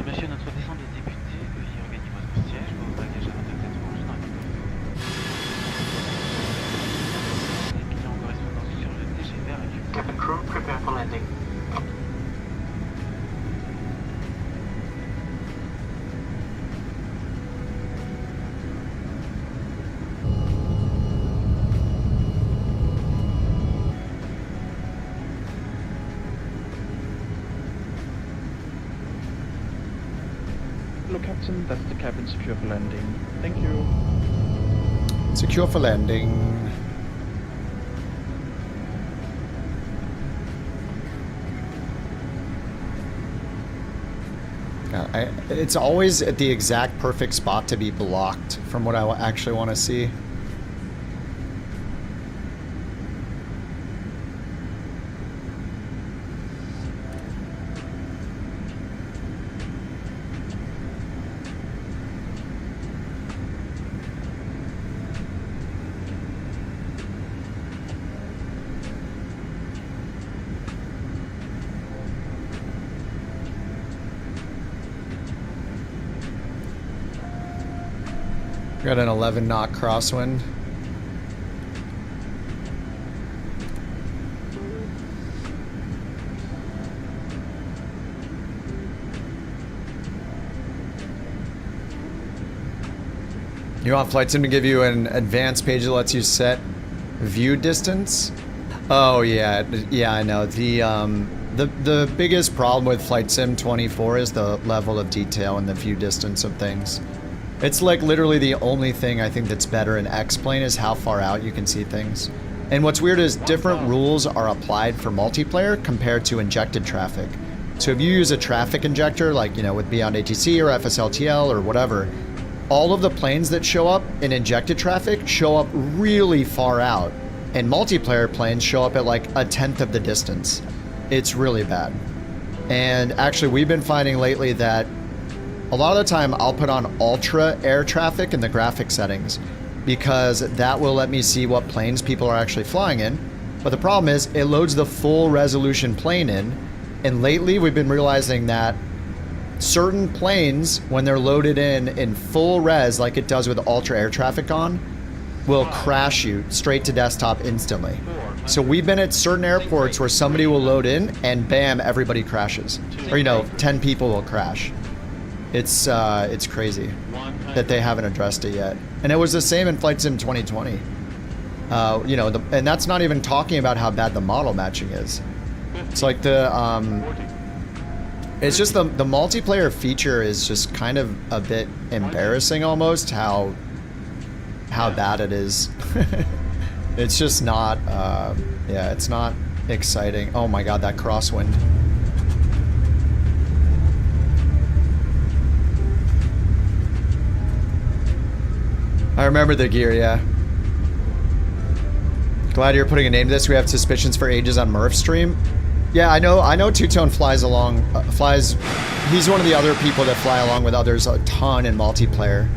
Monsieur, notre descente est débutée. Veuillez regagner votre siège. Vos bagages à l'intérieur dans les clients en correspondance sur le TGV récupéré. Cabin crew, prepare for landing. Hello, Captain. That's the cabin secure for landing. Thank you. Secure for landing. It's always at the exact perfect spot to be blocked from what I actually want to see. Got an 11 knot crosswind. You want Flight Sim to give you an advanced page that lets you set view distance? Oh yeah, yeah, I know. The biggest problem with Flight Sim 24 is the level of detail and the view distance of things. It's like literally the only thing I think that's better in X-Plane is how far out you can see things. And what's weird is different rules are applied for multiplayer compared to injected traffic. So if you use a traffic injector, like, you know, with Beyond ATC or FSLTL or whatever, all of the planes that show up in injected traffic show up really far out. And multiplayer planes show up at like 1/10 of the distance. It's really bad. And actually we've been finding lately that a lot of the time I'll put on ultra air traffic in the graphic settings because that will let me see what planes people are actually flying in. But the problem is it loads the full resolution plane in. And lately we've been realizing that certain planes, when they're loaded in full res like it does with ultra air traffic on, will crash you straight to desktop instantly. So we've been at certain airports where somebody will load in and bam, everybody crashes. Or, you know, 10 people will crash. It's crazy that they haven't addressed it yet. And it was the same in Flight Sim 2020. You know, and that's not even talking about how bad the model matching is. It's like it's just the multiplayer feature is just kind of a bit embarrassing almost how bad it is. It's just not, yeah, it's not exciting. Oh my god, that crosswind. I remember the gear, yeah. Glad you're putting a name to this. We have suspicions for ages on Murph's stream. Yeah, I know Two-Tone flies along, he's one of the other people that fly along with others a ton in multiplayer.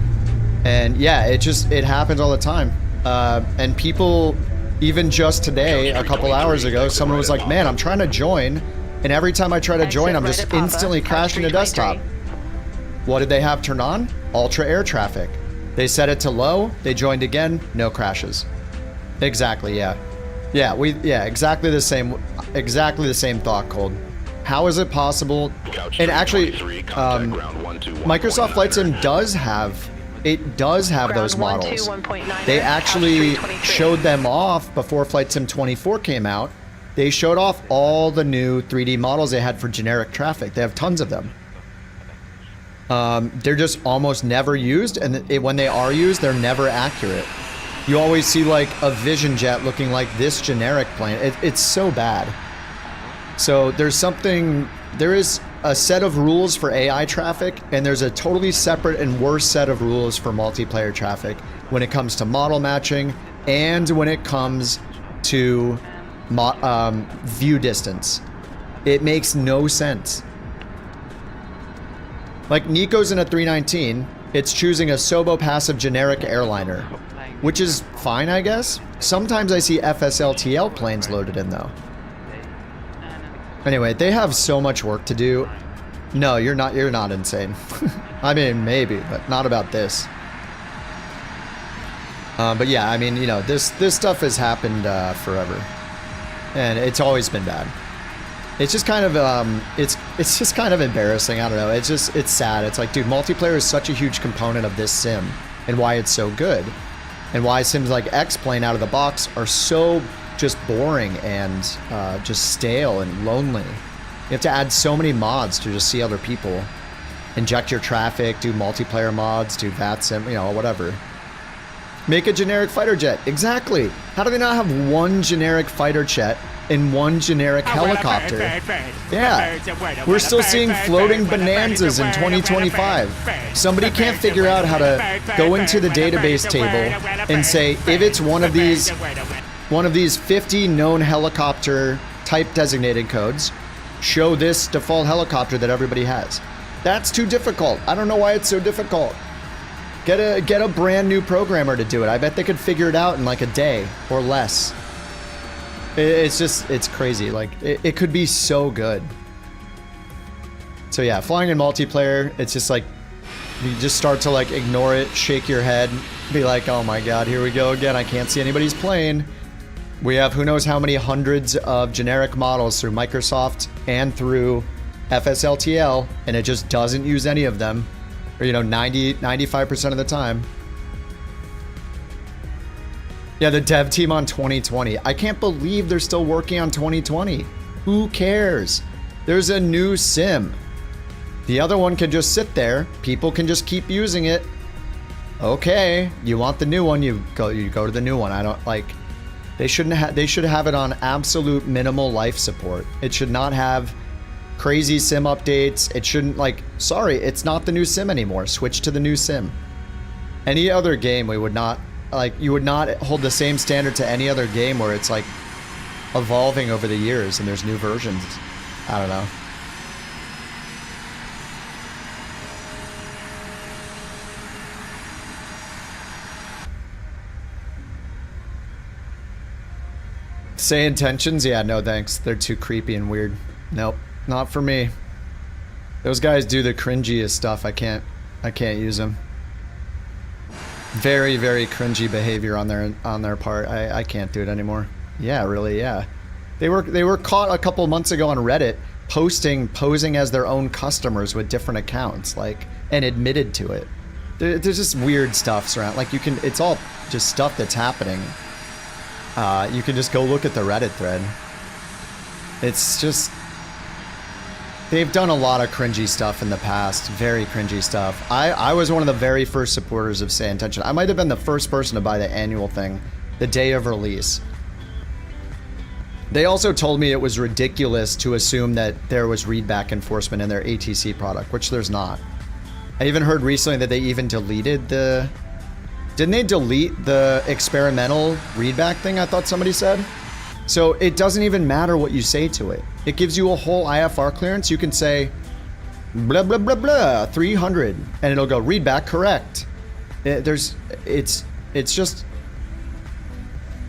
And yeah, it happens all the time. And people, even just today, a couple hours ago, someone was like, man, I'm trying to join, and every time I try to join, I'm just instantly crashing to desktop. What did they have turned on? Ultra air traffic. They set it to low, they joined again, no crashes. Exactly, yeah. Yeah, exactly the same thought, Cold. How is it possible? And actually, Microsoft Flight Sim does have it does have those models. They actually showed them off before Flight Sim 24 came out. They showed off all the new 3D models they had for generic traffic. They have tons of them. They're just almost never used, and when they are used, they're never accurate. You always see like a Vision Jet looking like this generic plane. It's so bad. So there is a set of rules for AI traffic, and there's a totally separate and worse set of rules for multiplayer traffic when it comes to model matching and when it comes to view distance. It makes no sense. Like Nico's in a 319, it's choosing a Sobo passive generic airliner, which is fine, I guess. Sometimes I see FSLTL planes loaded in though. Anyway, they have so much work to do. No, you're not insane. I mean, maybe, but not about this. But yeah, I mean, you know, this stuff has happened forever, and it's always been bad. It's just kind of it's just kind of embarrassing. I don't know. It's sad. It's like, dude, multiplayer is such a huge component of this sim, and why it's so good, and why sims like X-Plane out of the box are so just boring and just stale and lonely. You have to add so many mods to just see other people, inject your traffic, do multiplayer mods, do VATSIM, you know, whatever. Make a generic fighter jet. Exactly. How do they not have one generic fighter jet and one generic helicopter? Yeah. We're still seeing floating bonanzas in 2025. Somebody can't figure out how to go into the database table and say, if it's one of these 50 known helicopter type designated codes, show this default helicopter that everybody has. That's too difficult. I don't know why it's so difficult. Get a brand new programmer to do it. I bet they could figure it out in like a day or less. It's crazy. Like, it could be so good. So yeah, flying in multiplayer, it's just like, you just start to like ignore it, shake your head, be like, oh my god, here we go again. I can't see anybody's plane. We have who knows how many hundreds of generic models through Microsoft and through FSLTL, and it just doesn't use any of them. Or, you know, 95% of the time. Yeah, the dev team on 2020. I can't believe they're still working on 2020. Who cares? There's a new sim. The other one can just sit there. People can just keep using it. Okay, you want the new one, you go to the new one. I don't like. They should have it on absolute minimal life support. It should not have crazy sim updates. It shouldn't, like, sorry, it's not the new sim anymore. Switch to the new sim. Any other game, we would not, like, you would not hold the same standard to any other game where it's like evolving over the years and there's new versions. I don't know. Say intentions? Yeah, no thanks. They're too creepy and weird. Nope, not for me. Those guys do the cringiest stuff. I can't use them. Very, very cringy behavior on their part. I can't do it anymore. Yeah, really, yeah. They were caught a couple months ago on Reddit posing as their own customers with different accounts, like, and admitted to it. There's just weird stuff around. Like, it's all just stuff that's happening. You can just go look at the Reddit thread. It's just, they've done a lot of cringy stuff in the past, very cringy stuff. I was one of the very first supporters of Say Intention. I might have been the first person to buy the annual thing the day of release. They also told me it was ridiculous to assume that there was readback enforcement in their ATC product, which there's not. I even heard recently that they even deleted the... Didn't they delete the experimental readback thing, I thought somebody said? So it doesn't even matter what you say to it. It gives you a whole IFR clearance. You can say, blah, blah, blah, blah, 300, and it'll go, readback correct. It's just,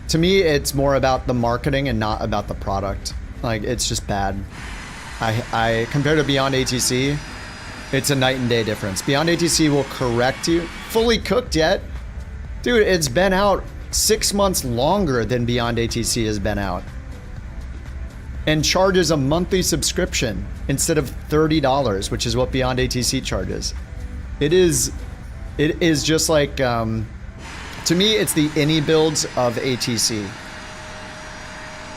to me, it's more about the marketing and not about the product. Like, it's just bad. I compared to Beyond ATC, it's a night and day difference. Beyond ATC will correct you. Fully cooked yet? Dude, it's been out 6 months longer than Beyond ATC has been out. And charges a monthly subscription instead of $30, which is what Beyond ATC charges. It is It is just like, to me, it's the innie builds of ATC.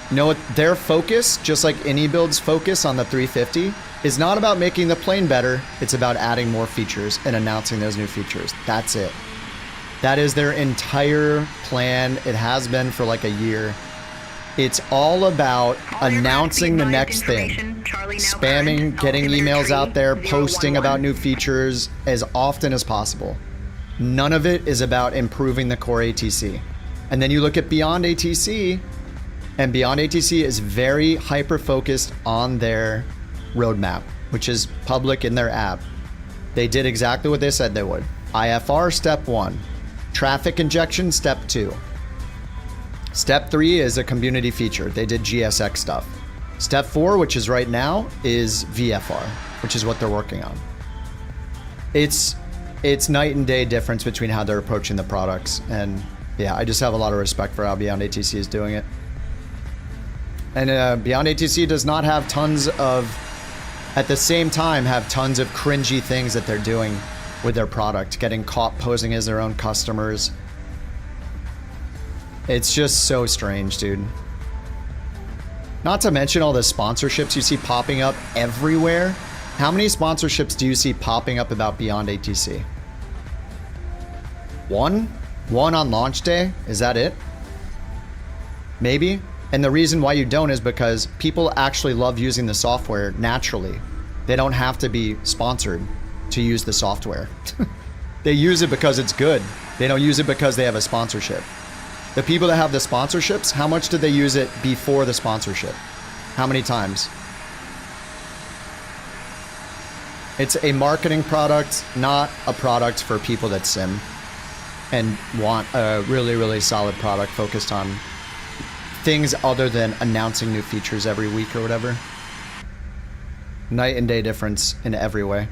You know what? Their focus, just like innie builds focus on the 350, is not about making the plane better. It's about adding more features and announcing those new features. That's it. That is their entire plan. It has been for like a year. It's all about announcing the next thing. Spamming, getting emails out there, posting about new features as often as possible. None of it is about improving the core ATC. And then you look at Beyond ATC, and Beyond ATC is very hyper-focused on their roadmap, which is public in their app. They did exactly what they said they would. IFR, step 1. Traffic injection, step 2. Step 3 is a community feature. They did GSX stuff. Step 4, which is right now, is VFR, which is what they're working on. It's night and day difference between how they're approaching the products. And yeah, I just have a lot of respect for how Beyond ATC is doing it. And Beyond ATC does not have tons of, at the same time, have tons of cringy things that they're doing with their product, getting caught posing as their own customers. It's just so strange, dude. Not to mention all the sponsorships you see popping up everywhere. How many sponsorships do you see popping up about Beyond ATC? One? One on launch day? Is that it? Maybe? And the reason why you don't is because people actually love using the software naturally. They don't have to be sponsored to use the software. They use it because it's good. They don't use it because they have a sponsorship. The people that have the sponsorships, how much did they use it before the sponsorship? How many times? It's a marketing product, not a product for people that sim and want a really, really solid product focused on things other than announcing new features every week or whatever. Night and day difference in every way.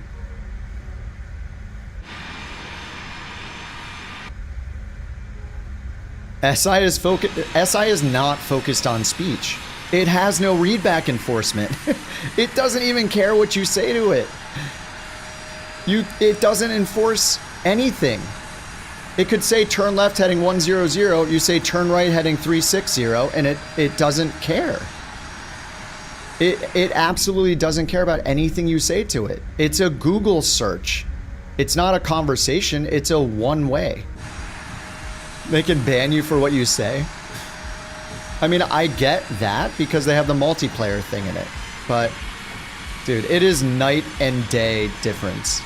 SI is not focused on speech. It has no readback enforcement. It doesn't even care what you say to it. It doesn't enforce anything. It could say turn left heading 100, you say turn right heading 360, and it doesn't care. It absolutely doesn't care about anything you say to it. It's a Google search. It's not a conversation, it's a one-way. They can ban you for what you say. I mean, I get that because they have the multiplayer thing in it. But, dude, it is night and day difference.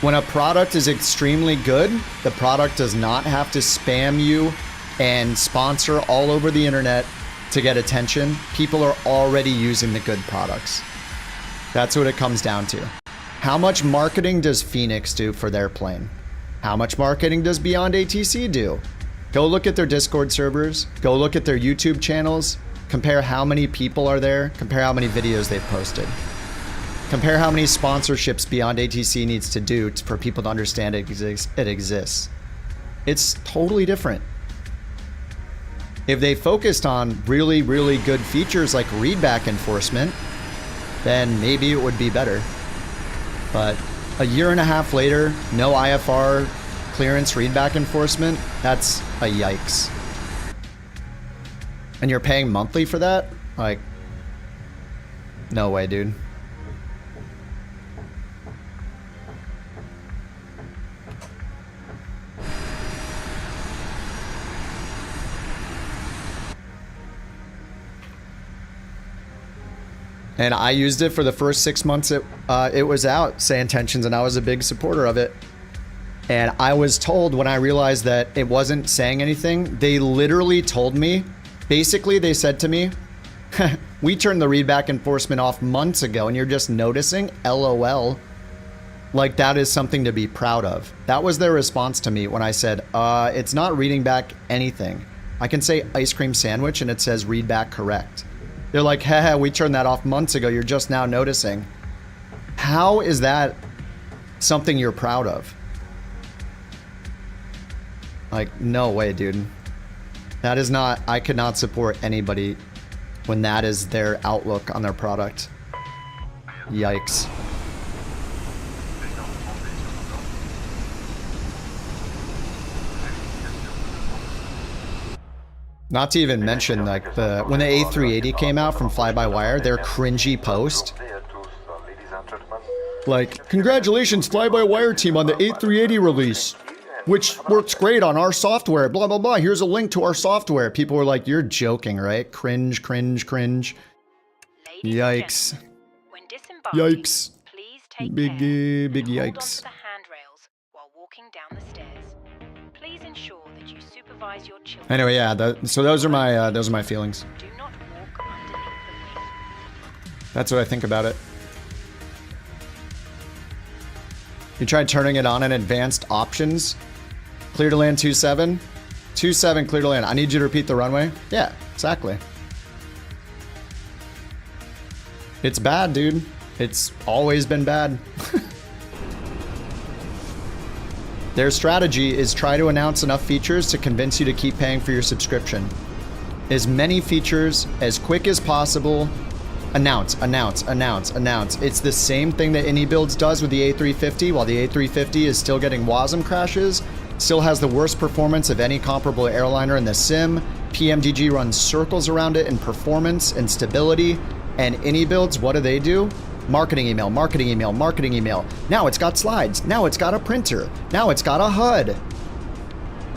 When a product is extremely good, the product does not have to spam you and sponsor all over the internet to get attention. People are already using the good products. That's what it comes down to. How much marketing does Phoenix do for their plane? How much marketing does Beyond ATC do? Go look at their Discord servers. Go look at their YouTube channels. Compare how many people are there. Compare how many videos they've posted. Compare how many sponsorships Beyond ATC needs to do for people to understand it exists. It's totally different. If they focused on really, really good features like readback enforcement, then maybe it would be better. But a year and a half later, no IFR clearance readback enforcement, that's a yikes. And you're paying monthly for that? Like, no way, dude. And I used it for the first 6 months it was out, say intentions, and I was a big supporter of it. And I was told when I realized that it wasn't saying anything, they literally told me, basically they said to me, we turned the readback enforcement off months ago and you're just noticing, LOL. Like that is something to be proud of. That was their response to me when I said, it's not reading back anything. I can say ice cream sandwich and it says read back correct. They're like, haha, we turned that off months ago. You're just now noticing. How is that something you're proud of? Like, no way, dude. That is not, I could not support anybody when that is their outlook on their product. Yikes. Not to even mention, like, when the A380 came out from Fly-by-Wire, their cringy post. Like, congratulations, Fly-by-Wire team, on the A380 release, which works great on our software, blah, blah, blah. Here's a link to our software. People were like, you're joking, right? Cringe, cringe, cringe. Yikes. Yikes. Big yikes. Anyway, yeah, so those are my feelings. That's what I think about it. You tried turning it on in advanced options. Clear to land 27. 27 clear to land. I need you to repeat the runway. Yeah, exactly. It's bad, dude. It's always been bad. Their strategy is try to announce enough features to convince you to keep paying for your subscription. As many features, as quick as possible. Announce, announce, announce, announce. It's the same thing that AnyBuilds does with the A350, while the A350 is still getting WASM crashes, still has the worst performance of any comparable airliner in the sim. PMDG runs circles around it in performance and stability. And AnyBuilds, what do? Marketing email, marketing email, marketing email. Now it's got slides. Now it's got a printer. Now it's got a HUD.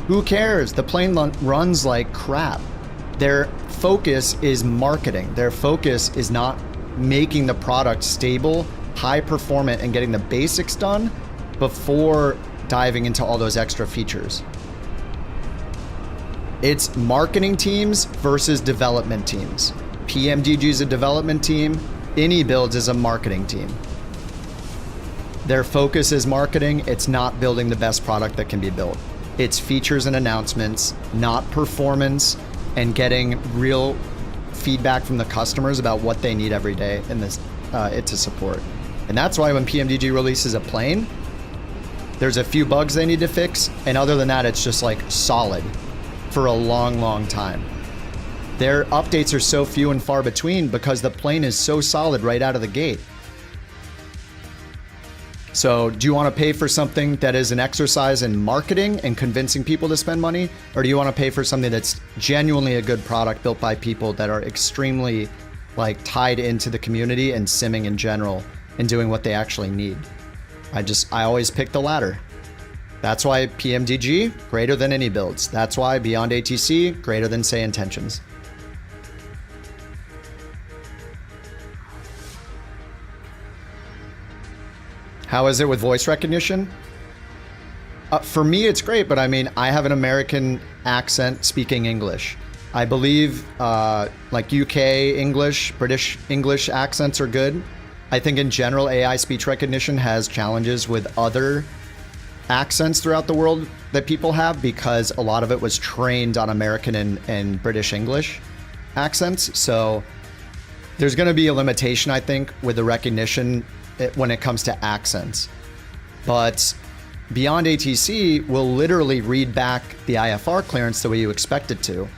Who cares? The plane runs like crap. Their focus is marketing. Their focus is not making the product stable, high performant, and getting the basics done before diving into all those extra features. It's marketing teams versus development teams. PMDG is a development team. AnyBuilds is a marketing team. Their focus is marketing. It's not building the best product that can be built. It's features and announcements, not performance, and getting real feedback from the customers about what they need every day in this it to support. And that's why when PMDG releases a plane, there's a few bugs they need to fix, and other than that, it's just like solid for a long, long time. Their updates are so few and far between because the plane is so solid right out of the gate. So do you want to pay for something that is an exercise in marketing and convincing people to spend money? Or do you want to pay for something that's genuinely a good product built by people that are extremely like tied into the community and simming in general and doing what they actually need? I always pick the latter. That's why PMDG, greater than AnyBuilds. That's why Beyond ATC, greater than Say Intentions. How is it with voice recognition? For me, it's great, but I mean, I have an American accent speaking English. I believe like UK English, British English accents are good. I think in general, AI speech recognition has challenges with other accents throughout the world that people have because a lot of it was trained on American and British English accents. So there's going to be a limitation, I think, with the recognition when it comes to accents. But Beyond ATC will literally read back the IFR clearance the way you expect it to.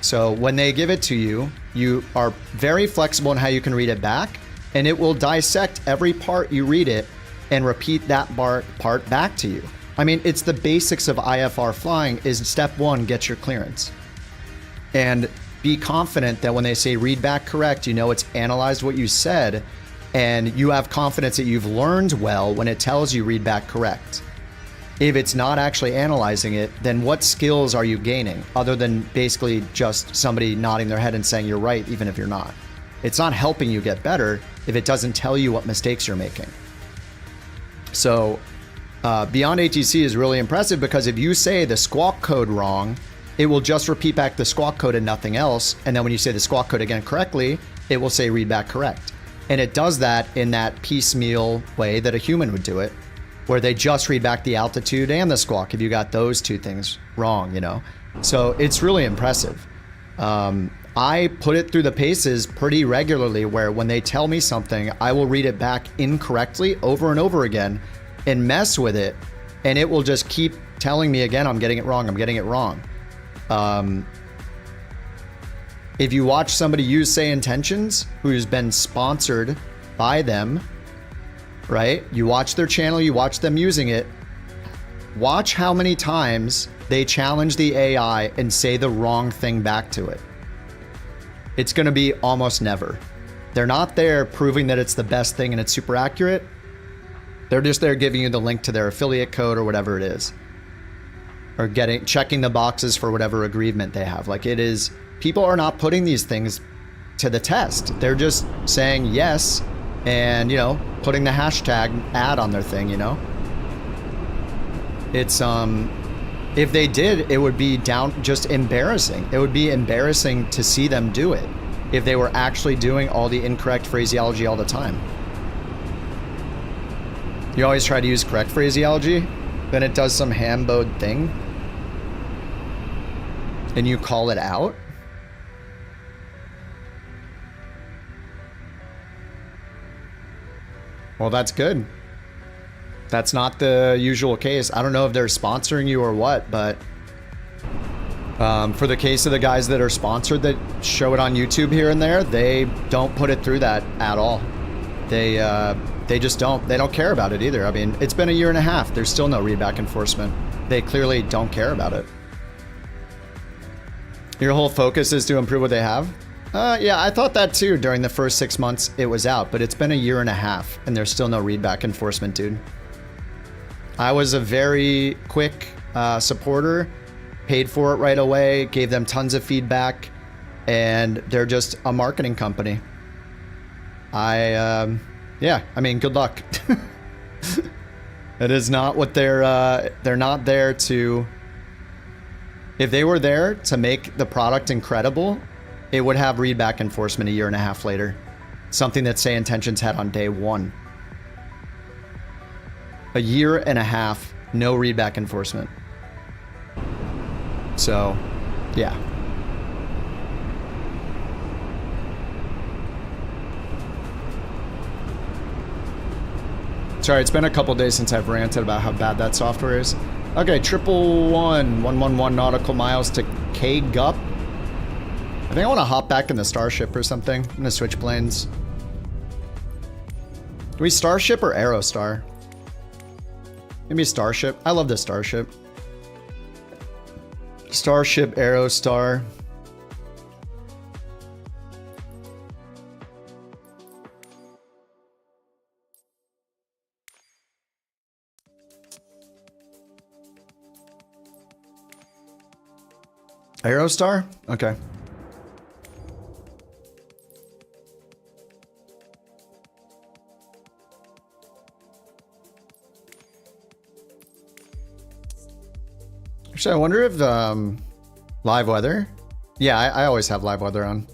So when they give it to you, you are very flexible in how you can read it back, and it will dissect every part you read it and repeat that part back to you. I mean, it's the basics of IFR flying is step one, get your clearance. And be confident that when they say read back correct, you know it's analyzed what you said, and you have confidence that you've learned well when it tells you read back correct. If it's not actually analyzing it, then what skills are you gaining other than basically just somebody nodding their head and saying you're right, even if you're not? It's not helping you get better if it doesn't tell you what mistakes you're making. So Beyond ATC is really impressive because if you say the squawk code wrong, it will just repeat back the squawk code and nothing else. And then when you say the squawk code again correctly, it will say read back correct. And it does that in that piecemeal way that a human would do it, where they just read back the altitude and the squawk if you got those two things wrong, you know? So it's really impressive. I put it through the paces pretty regularly where when they tell me something, I will read it back incorrectly over and over again and mess with it. And it will just keep telling me again, I'm getting it wrong, I'm getting it wrong. If you watch somebody use Say Intentions, who's been sponsored by them, right? You watch their channel, you watch them using it. Watch how many times they challenge the AI and say the wrong thing back to it. It's going to be almost never. They're not there proving that it's the best thing and it's super accurate. They're just there giving you the link to their affiliate code or whatever it is. Or checking the boxes for whatever agreement they have. Like, it is, people are not putting these things to the test. They're just saying yes and, you know, putting the hashtag ad on their thing, you know? It's, if they did, it would be just embarrassing. It would be embarrassing to see them do it if they were actually doing all the incorrect phraseology all the time. You always try to use correct phraseology, then it does some ham-bowed thing, and you call it out. Well, that's good. That's not the usual case. I don't know if they're sponsoring you or what, but for the case of the guys that are sponsored that show it on YouTube here and there, they don't put it through that at all. They just don't. They don't care about it either. I mean, it's been a year and a half. There's still no readback enforcement. They clearly don't care about it. Your whole focus is to improve what they have? Yeah, I thought that too during the first 6 months it was out, but it's been a year and a half and there's still no readback enforcement, dude. I was a very quick supporter, paid for it right away, gave them tons of feedback, and they're just a marketing company. Yeah, I mean, good luck. It is not what they're not there to. If they were there to make the product incredible, it would have readback enforcement a year and a half later. Something that Say Intentions had on day one. A year and a half, no readback enforcement. So, yeah. Sorry, it's been a couple days since I've ranted about how bad that software is. Okay, 111 nautical miles to K-Gup. I think I want to hop back in the Starship or something. I'm gonna switch planes. Do we Starship or Aerostar? Maybe Starship. I love the Starship. Starship, Aerostar. Aerostar? Okay. Actually, I wonder if live weather. Yeah, I always have live weather on.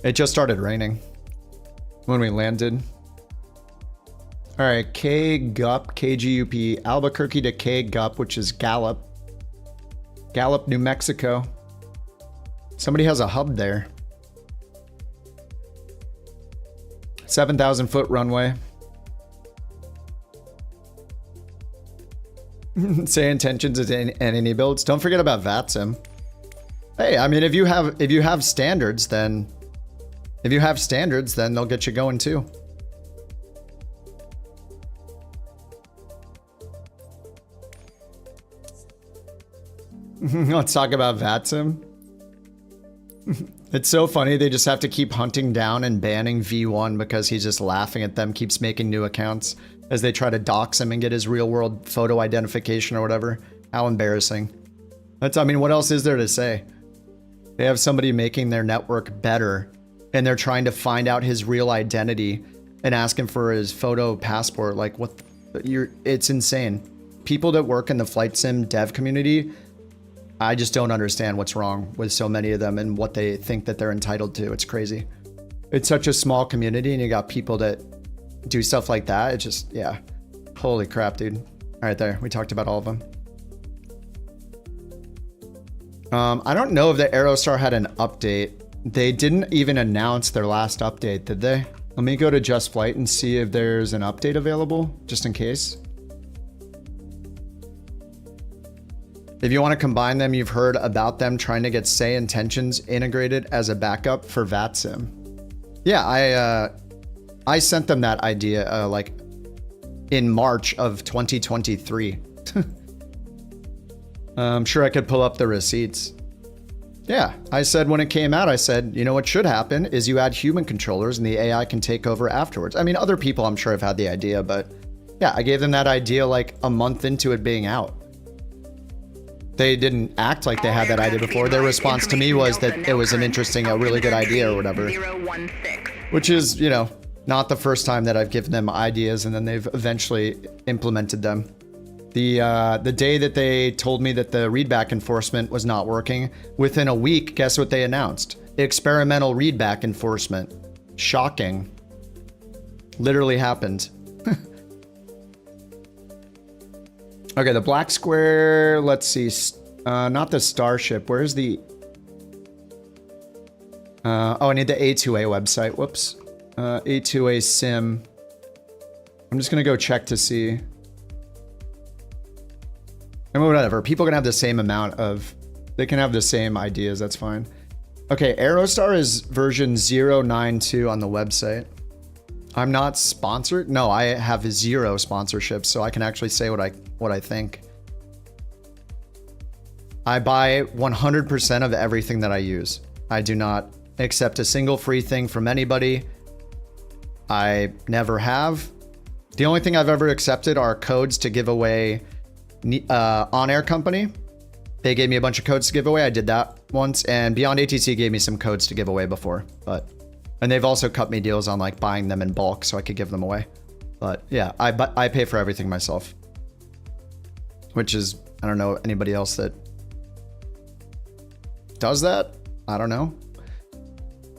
It just started raining when we landed. All right, K-Gup, KGUP, Albuquerque to K-Gup, which is Gallup. Gallup, New Mexico. Somebody has a hub there. 7,000 foot runway. Say Intentions and any builds. Don't forget about VATSIM. Hey, I mean, if you have standards, then they'll get you going too. Let's talk about VATSIM. It's so funny. They just have to keep hunting down and banning V1 because he's just laughing at them, keeps making new accounts as they try to dox him and get his real world photo identification or whatever. How embarrassing. I mean, what else is there to say? They have somebody making their network better and they're trying to find out his real identity and ask him for his photo passport. Like, what? It's insane. People that work in the flight sim dev community, I just don't understand what's wrong with so many of them and what they think that they're entitled to. It's crazy. It's such a small community and you got people that do stuff like that. It just, yeah. Holy crap, dude. All right, there. We talked about all of them. I don't know if the Aerostar had an update. They didn't even announce their last update, did they? Let me go to Just Flight and see if there's an update available, just in case. If you want to combine them, you've heard about them trying to get Say Intentions integrated as a backup for VATSIM. Yeah, I sent them that idea like in March of 2023. I'm sure I could pull up the receipts. Yeah, I said when it came out, I said, you know what should happen is you add human controllers and the AI can take over afterwards. I mean, other people I'm sure have had the idea, but yeah, I gave them that idea like a month into it being out. They didn't act like they had that idea before. Their response to me was that it was an interesting, a really good idea or whatever. Which is, you know, not the first time that I've given them ideas and then they've eventually implemented them. The day that they told me that the readback enforcement was not working, within a week, guess what they announced? Experimental readback enforcement. Shocking. Literally happened. Okay, the black square, let's see. Not the Starship. Where's the... oh, I need the A2A website. Whoops. A2A sim. I'm just gonna go check to see. I mean, whatever. People can have the same amount of... They can have the same ideas. That's fine. Okay, Aerostar is version 092 on the website. I'm not sponsored. No, I have 0 sponsorships, so I can actually say what I think. I buy 100% of everything that I use. I do not accept a single free thing from anybody. I never have. The only thing I've ever accepted are codes to give away on-air company. They gave me a bunch of codes to give away. I did that once, and Beyond ATC gave me some codes to give away before, and they've also cut me deals on like buying them in bulk so I could give them away. But yeah, I pay for everything myself, which is, I don't know anybody else that does that. I don't know.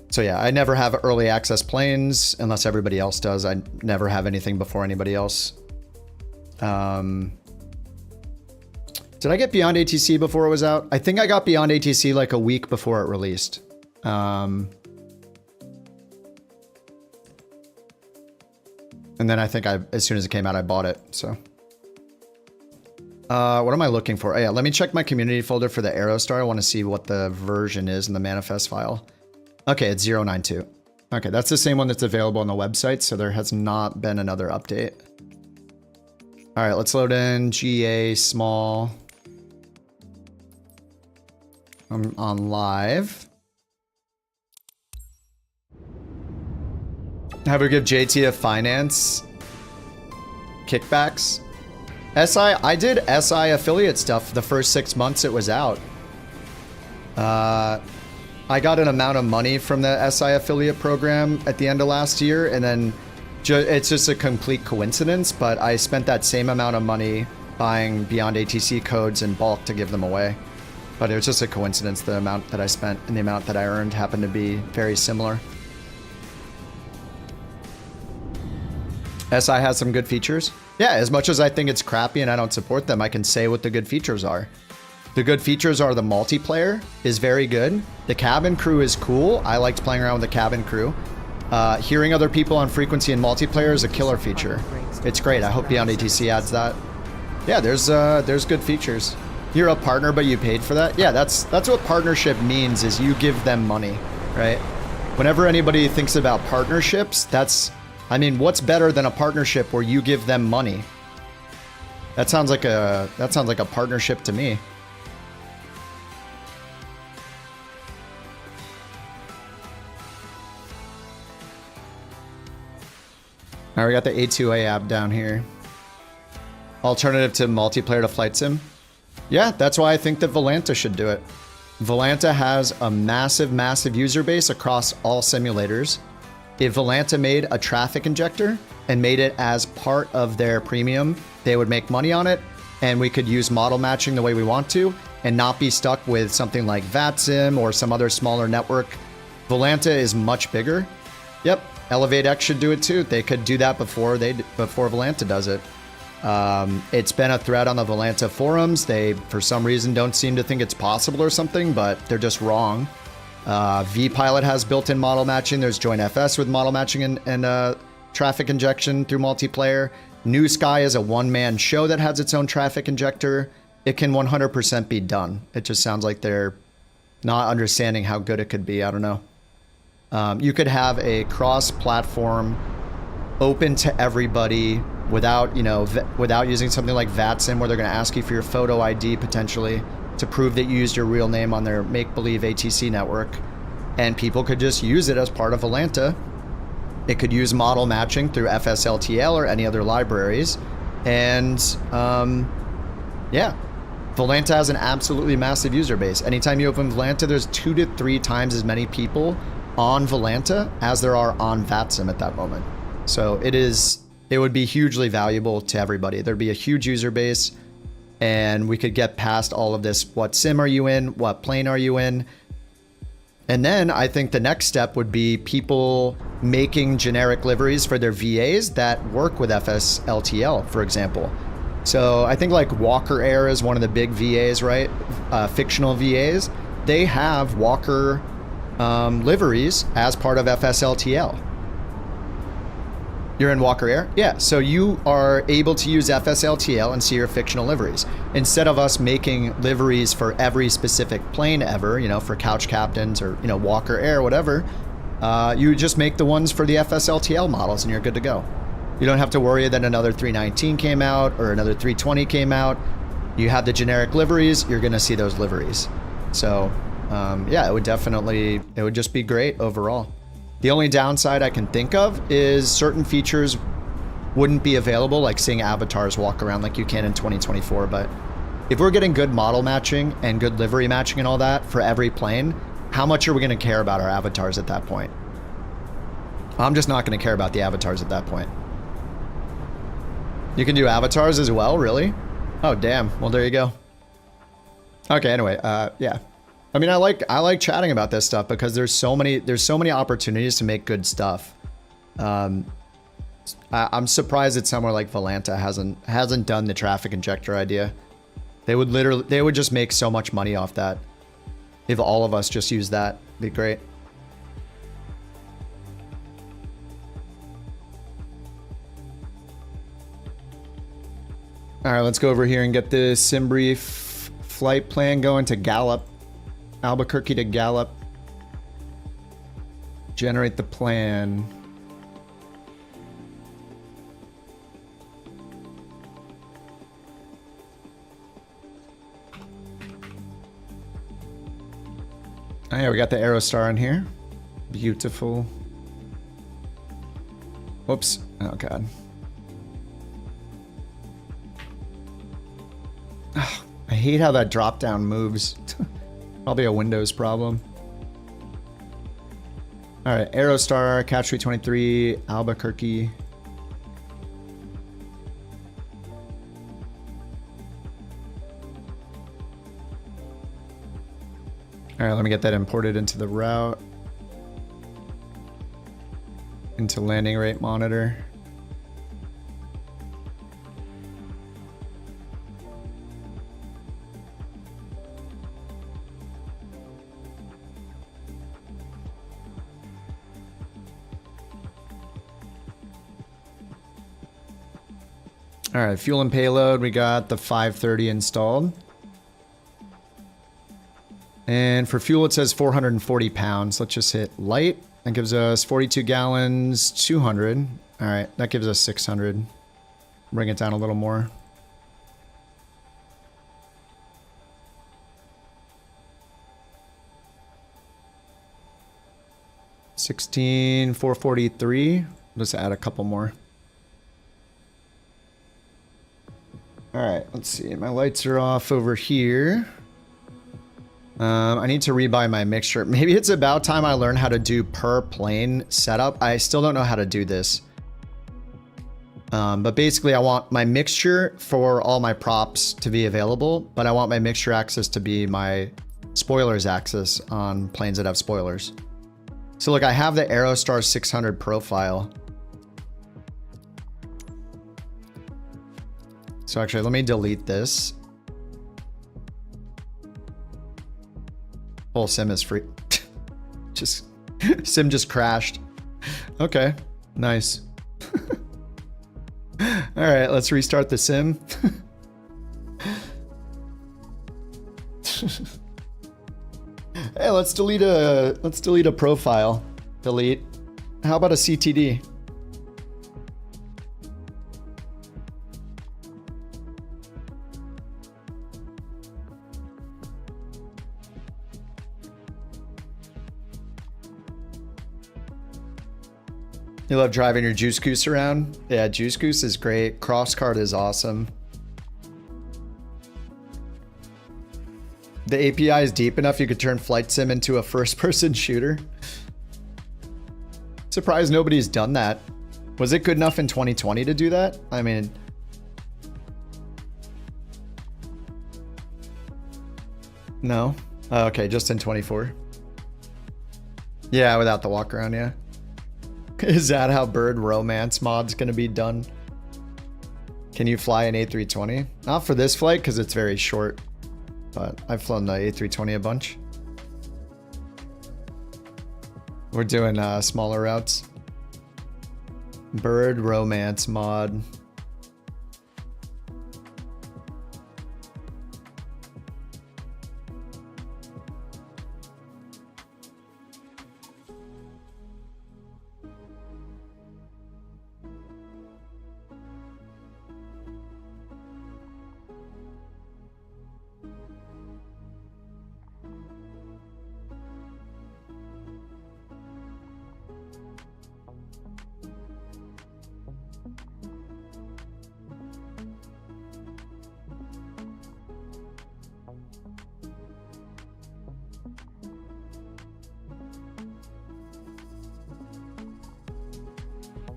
So yeah, I never have early access planes unless everybody else does. I never have anything before anybody else. Did I get Beyond ATC before it was out? I think I got Beyond ATC like a week before it released. And then I think as soon as it came out, I bought it, so. What am I looking for? Oh yeah, let me check my community folder for the Aerostar. I want to see what the version is in the manifest file. Okay, it's 092. Okay, that's the same one that's available on the website, so there has not been another update. All right, let's load in GA small. I'm on live. Have we give JT a finance kickbacks? I did SI affiliate stuff the first 6 months it was out. I got an amount of money from the SI affiliate program at the end of last year, and then it's just a complete coincidence, but I spent that same amount of money buying Beyond ATC codes in bulk to give them away. But it was just a coincidence. The amount that I spent and the amount that I earned happened to be very similar. SI has some good features. Yeah, as much as I think it's crappy and I don't support them, I can say what the good features are. The good features are the multiplayer is very good. The cabin crew is cool. I liked playing around with the cabin crew. Hearing other people on frequency and multiplayer is a killer feature. It's great. I hope Beyond ATC adds that. Yeah, there's good features. You're a partner, but you paid for that? Yeah, that's what partnership means, is you give them money, right? Whenever anybody thinks about partnerships, I mean, what's better than a partnership where you give them money? That sounds like a partnership to me. All right, we got the A2A app down here. Alternative to multiplayer to flight sim. Yeah, that's why I think that Volanta should do it. Volanta has a massive, massive user base across all simulators. If Volanta made a traffic injector and made it as part of their premium, they would make money on it, and we could use model matching the way we want to and not be stuck with something like VATSIM or some other smaller network. Volanta is much bigger. Yep, ElevateX should do it too. They could do that before Volanta does it. It's been a thread on the Volanta forums. They, for some reason, don't seem to think it's possible or something, but they're just wrong. VPilot has built-in model matching. There's JoinFS with model matching and traffic injection through multiplayer. New Sky is a one-man show that has its own traffic injector. It can 100% be done. It just sounds like they're not understanding how good it could be. I don't know. You could have a cross-platform open to everybody without, you know, without using something like VATSIM, where they're going to ask you for your photo ID potentially to prove that you used your real name on their make-believe ATC network. And people could just use it as part of Volanta. It could use model matching through FSLTL or any other libraries. And yeah, Volanta has an absolutely massive user base. Anytime you open Volanta, there's 2 to 3 times as many people on Volanta as there are on VATSIM at that moment. So it would be hugely valuable to everybody. There'd be a huge user base, and we could get past all of this. What sim are you in? What plane are you in? And then I think the next step would be people making generic liveries for their VAs that work with FSLTL, for example. So I think like Walker Air is one of the big VAs, right? Fictional VAs. They have Walker liveries as part of FSLTL. You're in Walker Air? Yeah, so you are able to use FSLTL and see your fictional liveries. Instead of us making liveries for every specific plane ever, you know, for couch captains or, you know, Walker Air, whatever, you just make the ones for the FSLTL models and you're good to go. You don't have to worry that another 319 came out or another 320 came out. You have the generic liveries, you're gonna see those liveries. So, yeah, it would just be great overall. The only downside I can think of is certain features wouldn't be available, like seeing avatars walk around like you can in 2024. But if we're getting good model matching and good livery matching and all that for every plane, how much are we going to care about our avatars at that point? I'm just not going to care about the avatars at that point. You can do avatars as well, really? Oh, damn. Well, there you go. Okay, anyway, yeah. I mean, I like chatting about this stuff because there's so many opportunities to make good stuff. I'm surprised that somewhere like Volanta hasn't done the traffic injector idea. They would just make so much money off that. If all of us just use that, it'd be great. All right, let's go over here and get the sim brief flight plan going to Gallup. Albuquerque to Gallup. Generate the plan. Oh yeah, we got the Aerostar in here. Beautiful. Whoops. Oh god. Oh, I hate how that drop down moves. Probably a Windows problem. All right, Aerostar, Catch 323, Albuquerque. All right, let me get that imported into the route. Into landing rate monitor. All right, fuel and payload, we got the 530 installed. And for fuel, it says 440 pounds. Let's just hit light. That gives us 42 gallons, 200. All right, that gives us 600. Bring it down a little more. $16,443. Let's add a couple more. All right, let's see. My lights are off over here. I need to rebuy my mixture. Maybe it's about time I learn how to do per plane setup. I still don't know how to do this. But basically I want my mixture for all my props to be available, but I want my mixture access to be my spoilers access on planes that have spoilers. So look, I have the Aerostar 600 profile. So actually, let me delete this. Whole sim is free. Sim just crashed. Okay, nice. All right, let's restart the sim. Hey, let's delete a profile. Delete. How about a CTD? You love driving your Juice Goose around? Yeah, Juice Goose is great. Crosscart is awesome. The API is deep enough you could turn Flight Sim into a first-person shooter. Surprised nobody's done that. Was it good enough in 2020 to do that? I mean... No? Oh, okay, just in 24. Yeah, without the walk around, yeah. Is that how Bird Romance mod's gonna be done? Can you fly an A320? Not for this flight, because it's very short. But I've flown the A320 a bunch. We're doing smaller routes. Bird Romance mod.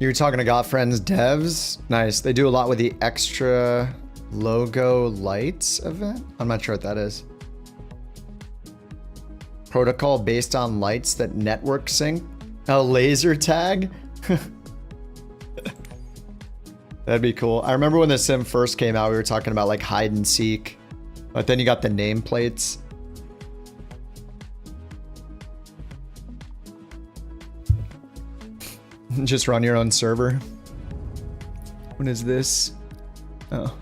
You were talking to Got Friends devs? Nice. They do a lot with the extra logo lights event. I'm not sure what that is. Protocol based on lights that network sync. A laser tag? That'd be cool. I remember when the sim first came out, we were talking about like hide and seek, but then you got the nameplates. Just run your own server. What is this? Oh.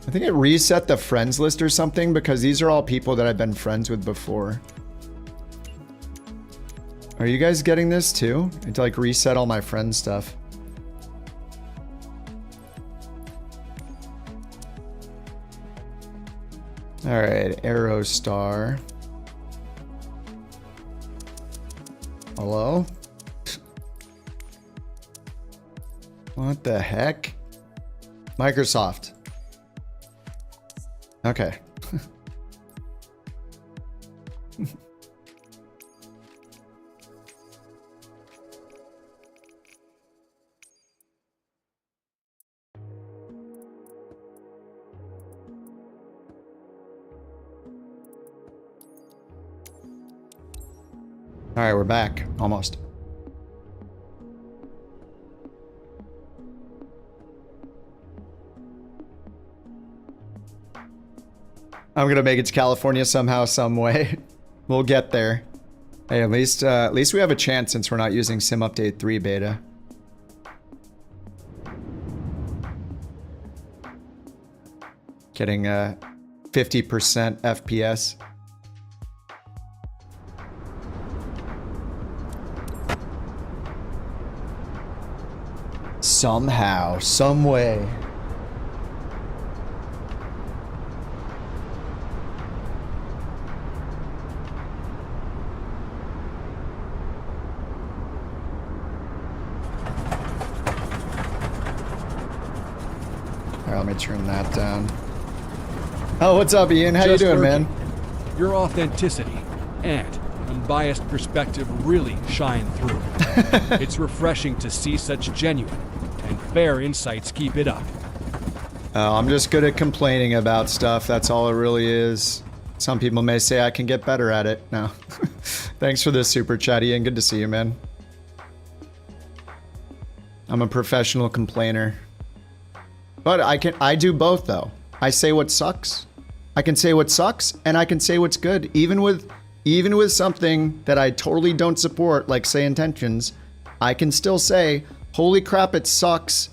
I think it reset the friends list or something because these are all people that I've been friends with before. Are you guys getting this too? I need to like reset all my friend stuff. All right, Aerostar. Hello? What the heck? Microsoft. Okay. All right, we're back. Almost. I'm gonna make it to California somehow, some way. We'll get there. Hey, at least we have a chance since we're not using Sim Update 3 beta. Getting 50% FPS. Somehow, some way. Alright, let me turn that down. Oh, what's up, Ian? How you doing, man? Your authenticity and unbiased perspective really shine through. It's refreshing to see such genuine and fair insights. Keep it up. I'm just good at complaining about stuff. That's all it really is. Some people may say I can get better at it. No. Thanks for this super chat, Ian. Good to see you, man. I'm a professional complainer. But I do both though. I say what sucks. I can say what sucks and I can say what's good. Even with something that I totally don't support, like say intentions, I can still say, holy crap, it sucks.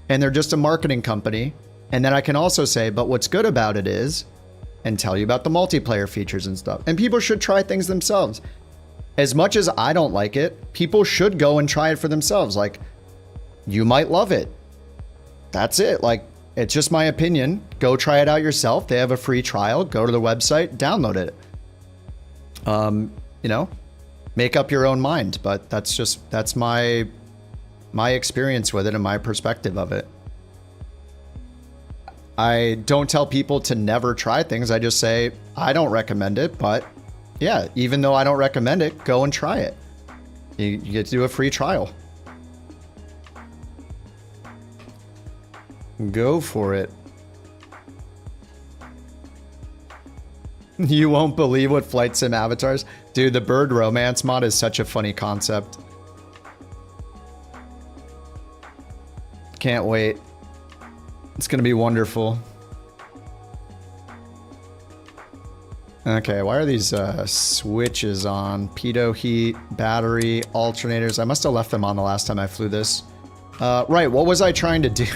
And they're just a marketing company. And then I can also say, but what's good about it is, and tell you about the multiplayer features and stuff. And people should try things themselves. As much as I don't like it, people should go and try it for themselves. Like, you might love it. That's it. Like, it's just my opinion. Go try it out yourself. They have a free trial. Go to the website, download it. You know, make up your own mind. But that's my experience with it and my perspective of it. I don't tell people to never try things. I just say, I don't recommend it, but yeah, even though I don't recommend it, go and try it. You get to do a free trial. Go for it. You won't believe what flight sim avatars. Dude, the bird romance mod is such a funny concept. Can't wait. It's gonna be wonderful. Okay, why are these switches on? Pitot heat, battery, alternators. I must have left them on the last time I flew this. Right, what was I trying to do?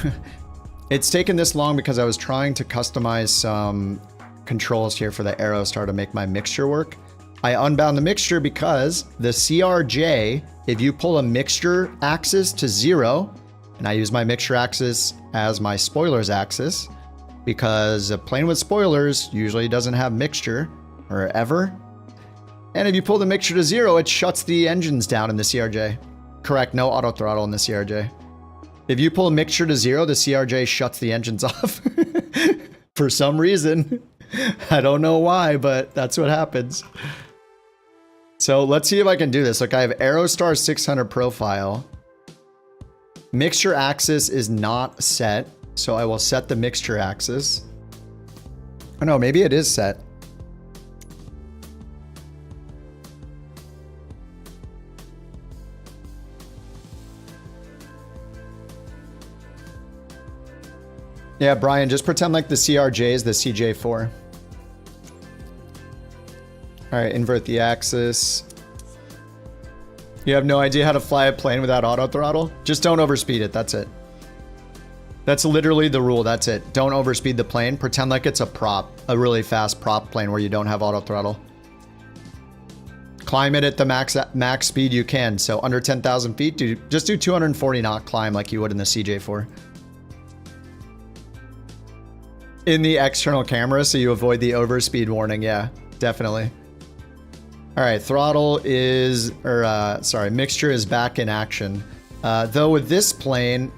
It's taken this long because I was trying to customize some controls here for the Aerostar to make my mixture work. I unbound the mixture because the CRJ, if you pull a mixture axis to 0, and I use my mixture axis as my spoilers axis, because a plane with spoilers usually doesn't have mixture, or ever. And if you pull the mixture to 0, it shuts the engines down in the CRJ. Correct, no auto throttle in the CRJ. If you pull a mixture to 0, the CRJ shuts the engines off. For some reason. I don't know why, but that's what happens. So let's see if I can do this. Look, I have Aerostar 600 profile. Mixture axis is not set, so I will set the mixture axis. Oh no, maybe it is set. Yeah, Brian, just pretend like the CRJ is the CJ4. All right, invert the axis. You have no idea how to fly a plane without auto throttle? Just don't overspeed it, that's it. That's literally the rule, that's it. Don't overspeed the plane. Pretend like it's a prop, a really fast prop plane where you don't have auto throttle. Climb it at the max speed you can. So under 10,000 feet, just do 240 knot climb like you would in the CJ4. In the external camera, so you avoid the overspeed warning. Yeah, definitely. All right, throttle is, sorry, mixture is back in action. Though with this plane,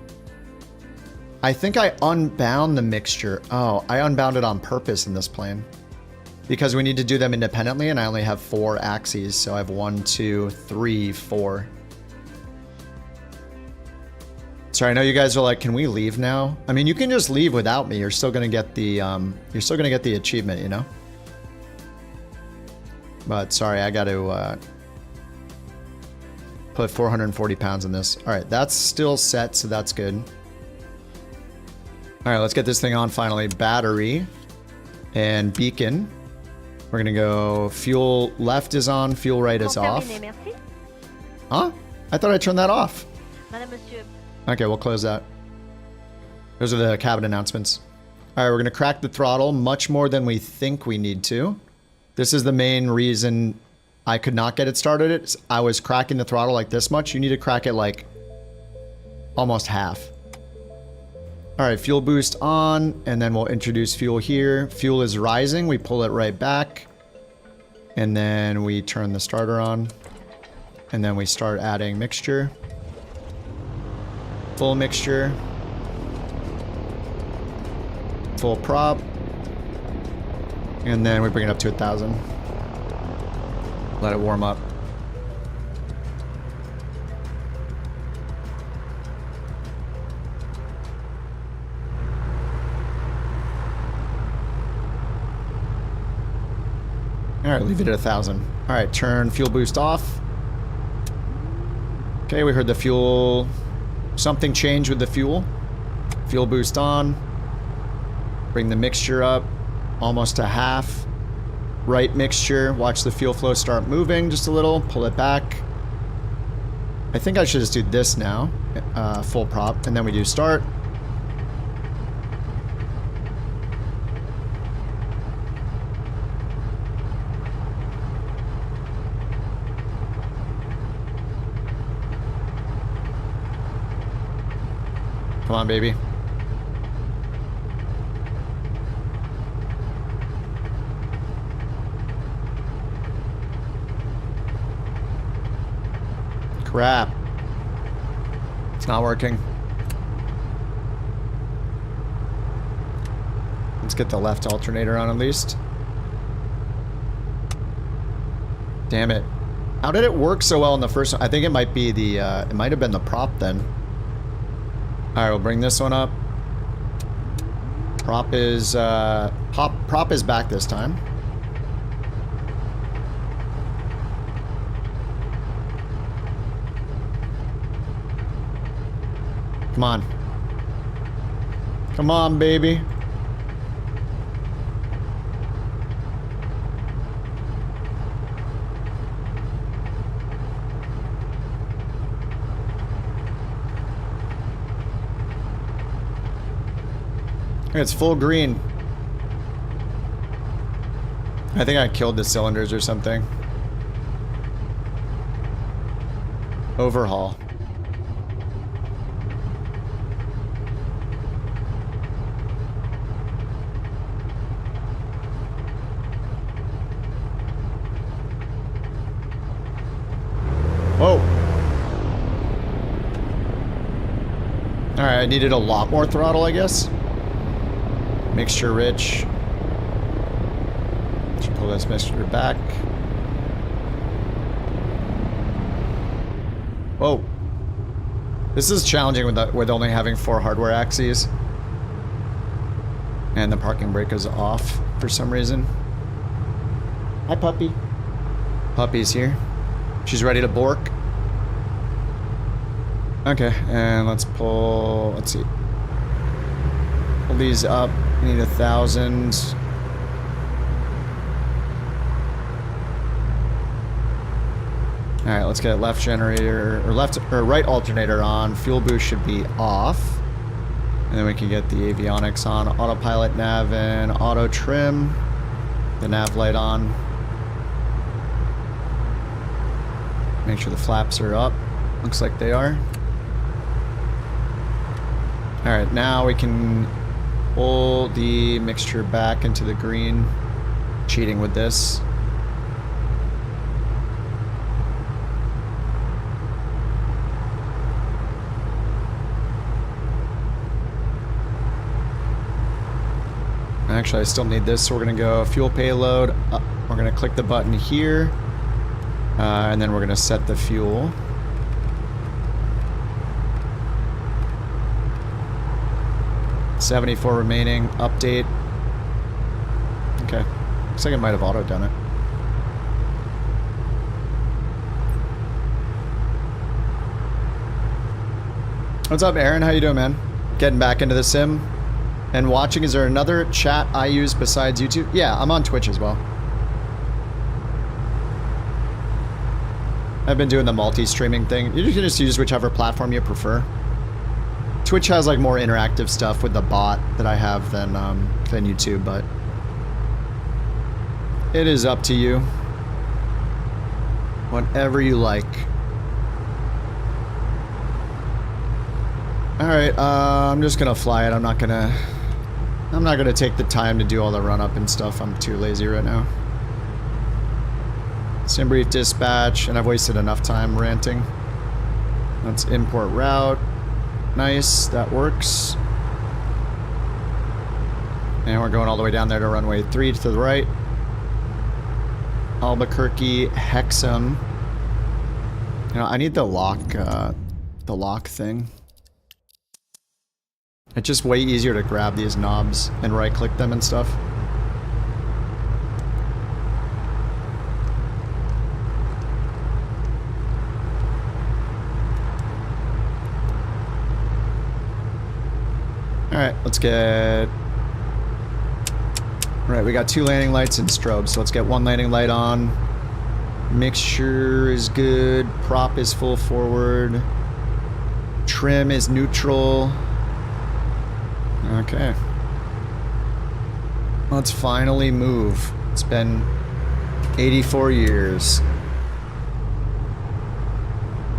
I think I unbound the mixture. Oh, I unbound it on purpose in this plane. Because we need to do them independently, and I only have 4 axes. So I have 1, 2, 3, 4. Sorry, I know you guys are like, can we leave now? I mean, you can just leave without me. You're still gonna get the achievement, you know? But sorry, I got to put 440 pounds in this. All right, that's still set, so that's good. All right, let's get this thing on finally. Battery and beacon. We're gonna go fuel left is on, fuel right is off. Huh? I thought I turned that off. Okay, we'll close that. Those are the cabin announcements. All right, we're gonna crack the throttle much more than we think we need to. This is the main reason I could not get it started. I was cracking the throttle like this much. You need to crack it like almost half. All right, fuel boost on, and then we'll introduce fuel here. Fuel is rising, we pull it right back. And then we turn the starter on. And then we start adding mixture. Full mixture. Full prop. And then we bring it up to 1,000. Let it warm up. All right, leave it at 1,000. All right, turn fuel boost off. Okay, we heard the fuel. Something changed with the fuel. Fuel boost on. Bring the mixture up almost to half. Right mixture. Watch the fuel flow start moving just a little. Pull it back. I think I should just do this now. Full prop, and then we do start. Come on, baby. Crap. It's not working. Let's get the left alternator on at least. Damn it. How did it work so well in the first one? I think it might be the, it might have been the prop then. Alright, we'll bring this one up. Prop is, prop is back this time. Come on. Come on, baby. It's full green. I think I killed the cylinders or something. Overhaul. Whoa. Alright, I needed a lot more throttle, I guess. Mixture rich. Should pull this mixture back. Whoa. This is challenging with only having 4 hardware axes. And the parking brake is off for some reason. Hi, puppy. Puppy's here. She's ready to bork. Okay, and let's pull, let's see. Pull these up. We need 1,000. Alright, let's get left generator, or left, or right alternator on. Fuel boost should be off. And then we can get the avionics on. Autopilot, nav, and auto trim. The nav light on. Make sure the flaps are up. Looks like they are. Alright, now we can pull the mixture back into the green. Cheating with this. Actually, I still need this, so we're going to go fuel payload. We're going to click the button here. And then we're going to set the fuel. $74 remaining. Update. Okay. Looks like it might have auto done it. What's up, Aaron? How you doing, man? Getting back into the sim and watching. Is there another chat I use besides YouTube? Yeah, I'm on Twitch as well. I've been doing the multi-streaming thing. You can just use whichever platform you prefer. Twitch has like more interactive stuff with the bot that I have than YouTube, but it is up to you. Whatever you like. Alright, I'm just gonna fly it. I'm not gonna take the time to do all the run up and stuff. I'm too lazy right now. Sim brief dispatch, and I've wasted enough time ranting. Let's import route. Nice, that works. And we're going all the way down there to runway 3 to the right. Albuquerque, Hexham. You know, I need the lock thing. It's just way easier to grab these knobs and right-click them and stuff. Alright, let's get... Alright, we got 2 landing lights and strobes, so let's get 1 landing light on. Mixture is good. Prop is full forward. Trim is neutral. Okay. Let's finally move. It's been 84 years.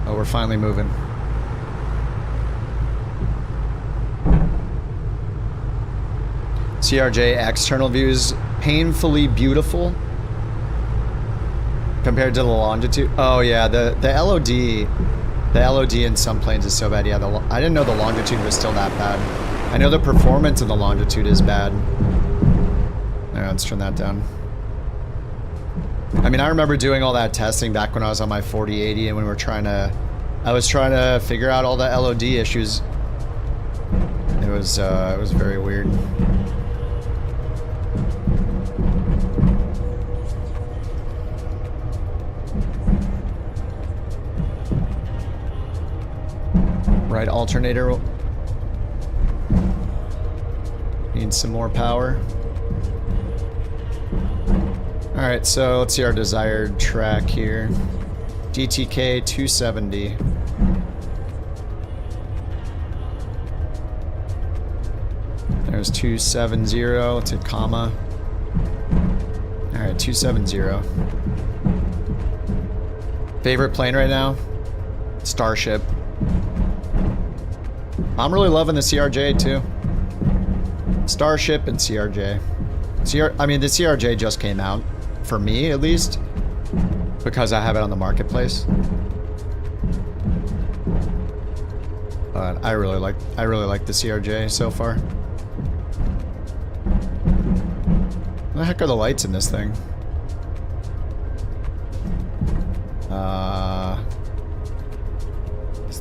Oh, we're finally moving. CRJ external views painfully beautiful compared to the longitude. Oh yeah, the LOD in some planes is so bad. Yeah, I didn't know the longitude was still that bad. I know the performance of the longitude is bad. Alright, let's turn that down. I mean, I remember doing all that testing back when I was on my 4080 and when we were I was trying to figure out all the LOD issues. It was very weird. Right alternator. Need some more power. Alright, so let's see our desired track here. DTK 270. There's 270. Let's hit comma. Alright, 270. Favorite plane right now? Starship. I'm really loving the CRJ too. Starship and CRJ. I mean, the CRJ just came out. For me, at least. Because I have it on the marketplace. But I really like the CRJ so far. What the heck are the lights in this thing?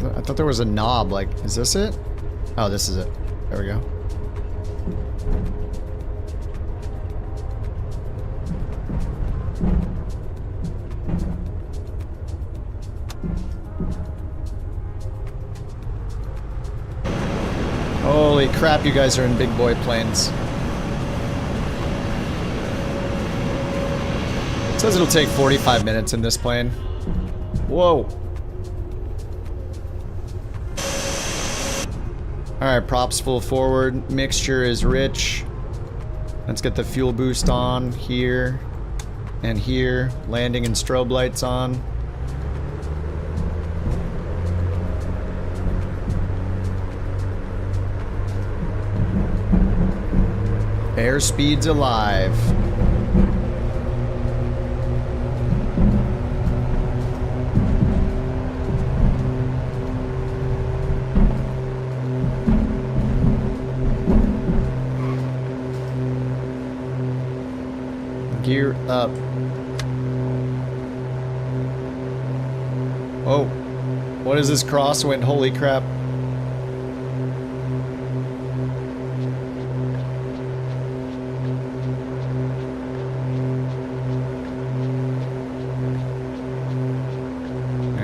I thought there was a knob, like, is this it? Oh, this is it. There we go. Holy crap, you guys are in big boy planes. It says it'll take 45 minutes in this plane. Whoa. Alright, props full forward. Mixture is rich. Let's get the fuel boost on here and here. Landing and strobe lights on. Airspeed's alive. Gear up. Oh, what is this crosswind? Holy crap.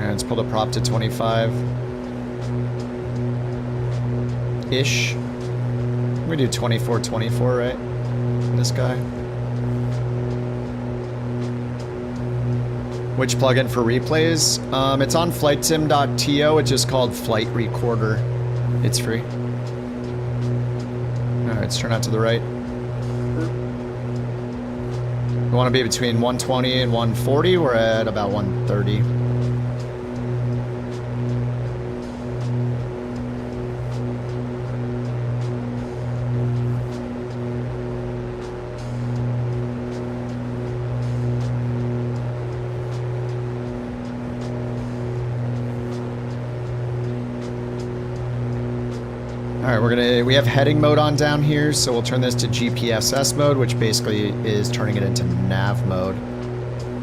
Let's pull the prop to 25-ish. We do 24, right? This guy. Which plugin for replays? It's on flightsim.to. It's just called Flight Recorder. It's free. Alright, let's turn out to the right. We want to be between 120 and 140. We're at about 130. Alright, we have heading mode on down here, so we'll turn this to GPSS mode, which basically is turning it into nav mode.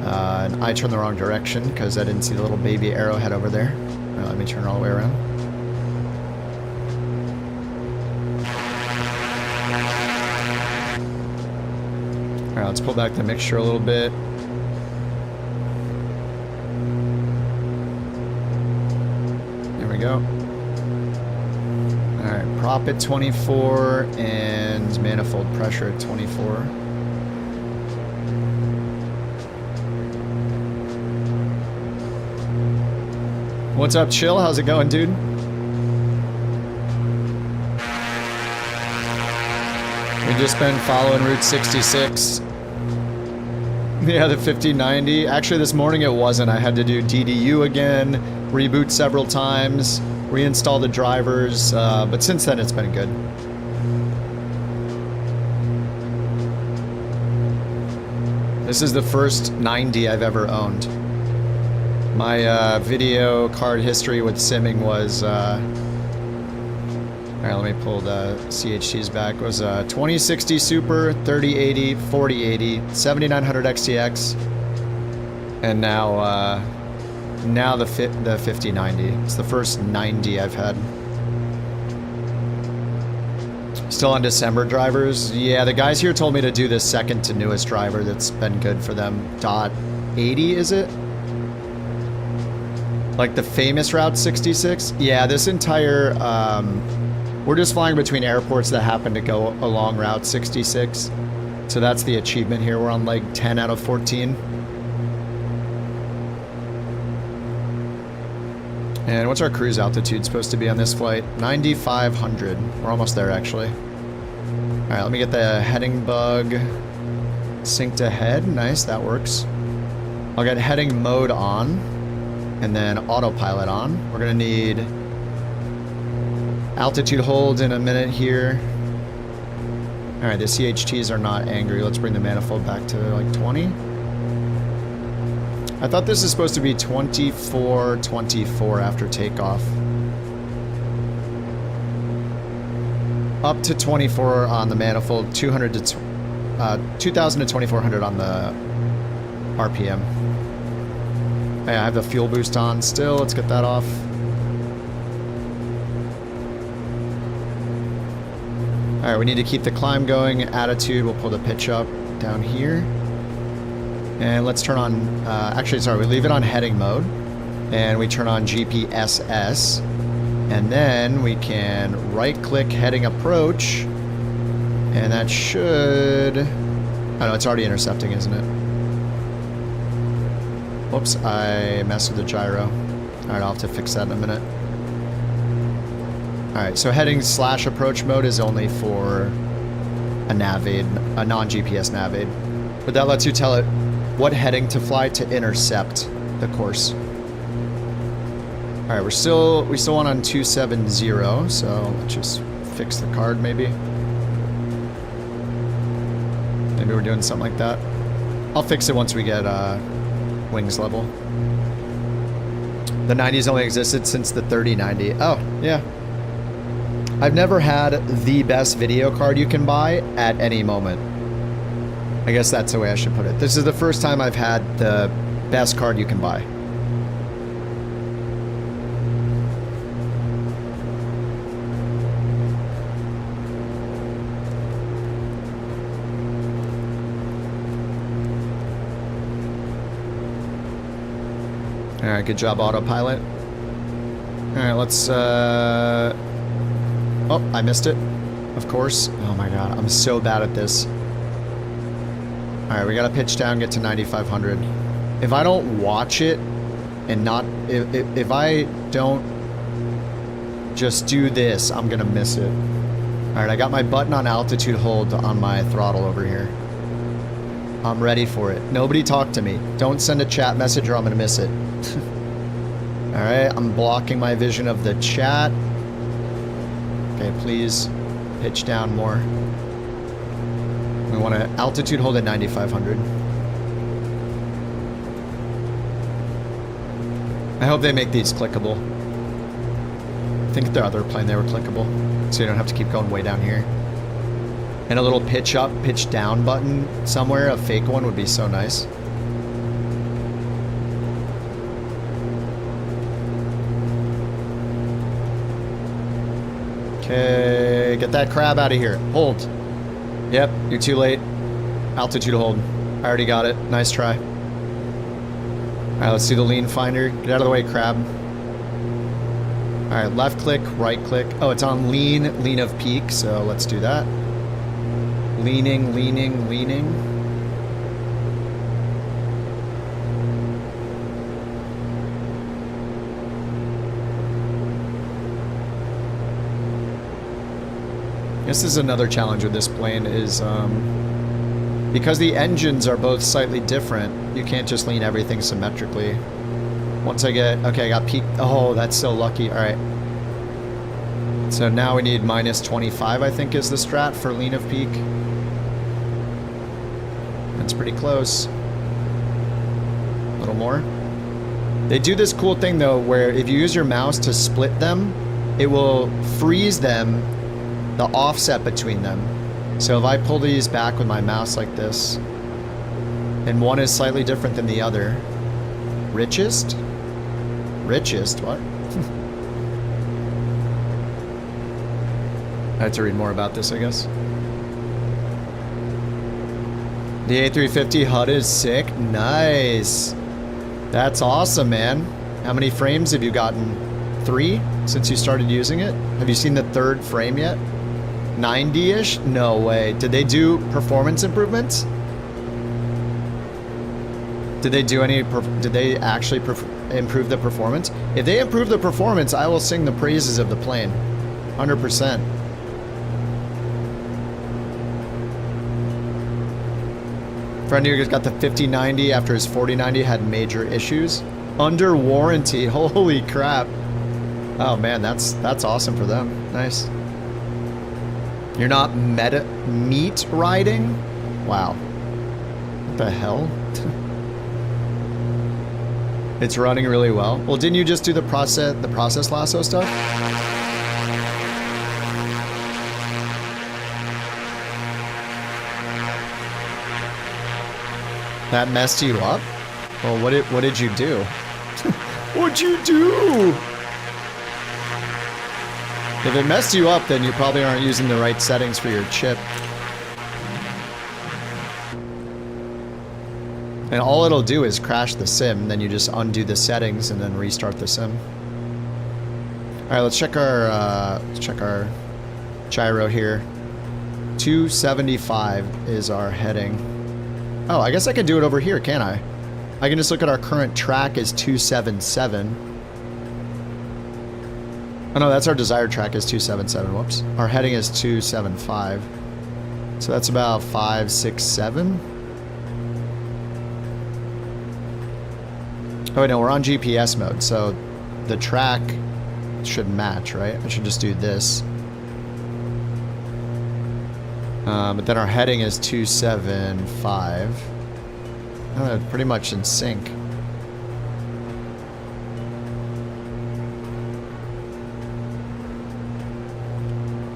And I turned the wrong direction because I didn't see the little baby arrowhead over there. Alright, let me turn it all the way around. Alright, let's pull back the mixture a little bit. There we go. Alright, prop at 24 and manifold pressure at 24. What's up, Chill? How's it going, dude? We've just been following Route 66. Yeah, the 5090. Actually, this morning it wasn't. I had to do DDU again, reboot several times, reinstall the drivers, but since then it's been good. This is the first 90 I've ever owned. My video card history with simming was, alright, let me pull the CHTs back. It was 2060 Super, 3080, 4080, 7900 XTX, and now the 5090. It's the first 90 I've had. Still on December drivers. Yeah, the guys here told me to do the second to newest driver that's been good for them. .80 is it? Like the famous Route 66? Yeah, this entire, we're just flying between airports that happen to go along Route 66. So that's the achievement here. We're on leg 10 out of 14. And what's our cruise altitude supposed to be on this flight? 9,500. We're almost there, actually. Alright, let me get the heading bug synced to head. Nice, that works. I'll get heading mode on, and then autopilot on. We're going to need altitude hold in a minute here. Alright, the CHTs are not angry. Let's bring the manifold back to like 20. I thought this is supposed to be 24 after takeoff. Up to 24 on the manifold, 200 to 2000 to 2400 on the RPM. Hey, I have the fuel boost on still. Let's get that off. All right, we need to keep the climb going. Attitude, we'll pull the pitch up down here. And let's turn on, actually, sorry, we leave it on heading mode. And we turn on GPSS. And then we can right-click heading approach. And that should... Oh, no, it's already intercepting, isn't it? Whoops, I messed with the gyro. Alright, I'll have to fix that in a minute. Alright, so heading / approach mode is only for a nav aid, a non-GPS nav aid. But that lets you tell it what heading to fly to intercept the course. Alright, we still want on 270, so let's just fix the card maybe. Maybe we're doing something like that. I'll fix it once we get wings level. The 90s only existed since the 3090. Oh, yeah. I've never had the best video card you can buy at any moment. I guess that's the way I should put it. This is the first time I've had the best card you can buy. Alright, good job, autopilot. Alright, let's, oh, I missed it. Of course. Oh my god, I'm so bad at this. Alright, we gotta pitch down, get to 9,500. If I don't watch it, and not... If I don't just do this, I'm gonna miss it. Alright, I got my button on altitude hold on my throttle over here. I'm ready for it. Nobody talk to me. Don't send a chat message or I'm gonna miss it. Alright, I'm blocking my vision of the chat. Okay, please pitch down more. We want to altitude hold at 9,500. I hope they make these clickable. I think their other plane they were clickable, so you don't have to keep going way down here. And a little pitch up, pitch down button somewhere, a fake one would be so nice. Okay, get that crab out of here. Hold. Yep, you're too late. Altitude hold. I already got it. Nice try. Alright, let's do the lean finder. Get out of the way, crab. Alright, left click, right click. Oh, it's on lean, lean of peak, so let's do that. Leaning, leaning, leaning. This is another challenge with this plane is because the engines are both slightly different, you can't just lean everything symmetrically. Once I get, okay, I got peak. Oh, that's so lucky. All right. So now we need minus 25, I think is the strat for lean of peak. That's pretty close. little more. They do this cool thing though, where if you use your mouse to split them, it will freeze them, the offset between them. So if I pull these back with my mouse like this, and one is slightly different than the other. Richest? Richest, what? I had to read more about this, I guess. The A350 HUD is sick. Nice. That's awesome, man. How many frames have you gotten? 3 since you started using it? Have you seen the 3rd frame yet? 90-ish? No way. Did they do performance improvements? Did they do any? Did they actually improve the performance? If they improve the performance, I will sing the praises of the plane. 100%. Friend here got the 5090 after his 4090 had major issues. Under warranty. Holy crap. Oh man, that's awesome for them. Nice. You're not meat riding? Wow. What the hell? It's running really well. Well, didn't you just do the process lasso stuff? That messed you up? Well, what did you do? What'd you do? If it messed you up, then you probably aren't using the right settings for your chip. And all it'll do is crash the sim, then you just undo the settings and then restart the sim. All right, let's check our gyro here. 275 is our heading. Oh, I guess I could do it over here, can't I? I can just look at our current track is 277. Oh no, that's our desired track is 277. Whoops. Our heading is 275. So that's about 5, 6, 7. Oh wait, no, we're on GPS mode, so the track should match, right? I should just do this. But then our heading is 275. Oh, pretty much in sync.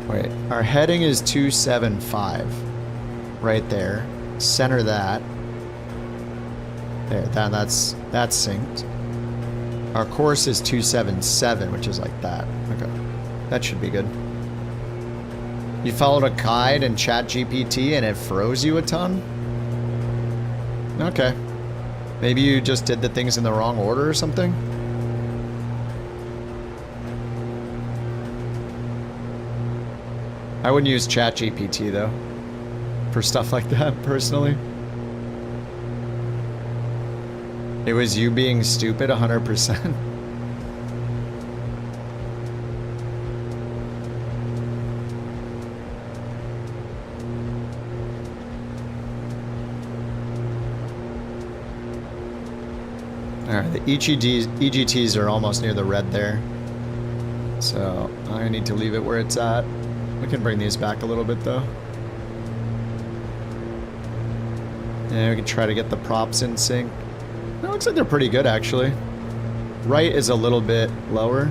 Wait, our heading is 275. Right there. Center that. There, that's synced. Our course is 277, which is like that. Okay. That should be good. You followed a guide in ChatGPT and it froze you a ton? Okay. Maybe you just did the things in the wrong order or something? I wouldn't use ChatGPT though. For stuff like that, personally. It was you being stupid 100%. Alright, the EGTs are almost near the red there. So I need to leave it where it's at. We can bring these back a little bit though. Yeah, we can try to get the props in sync. It looks like they're pretty good actually. Right is a little bit lower.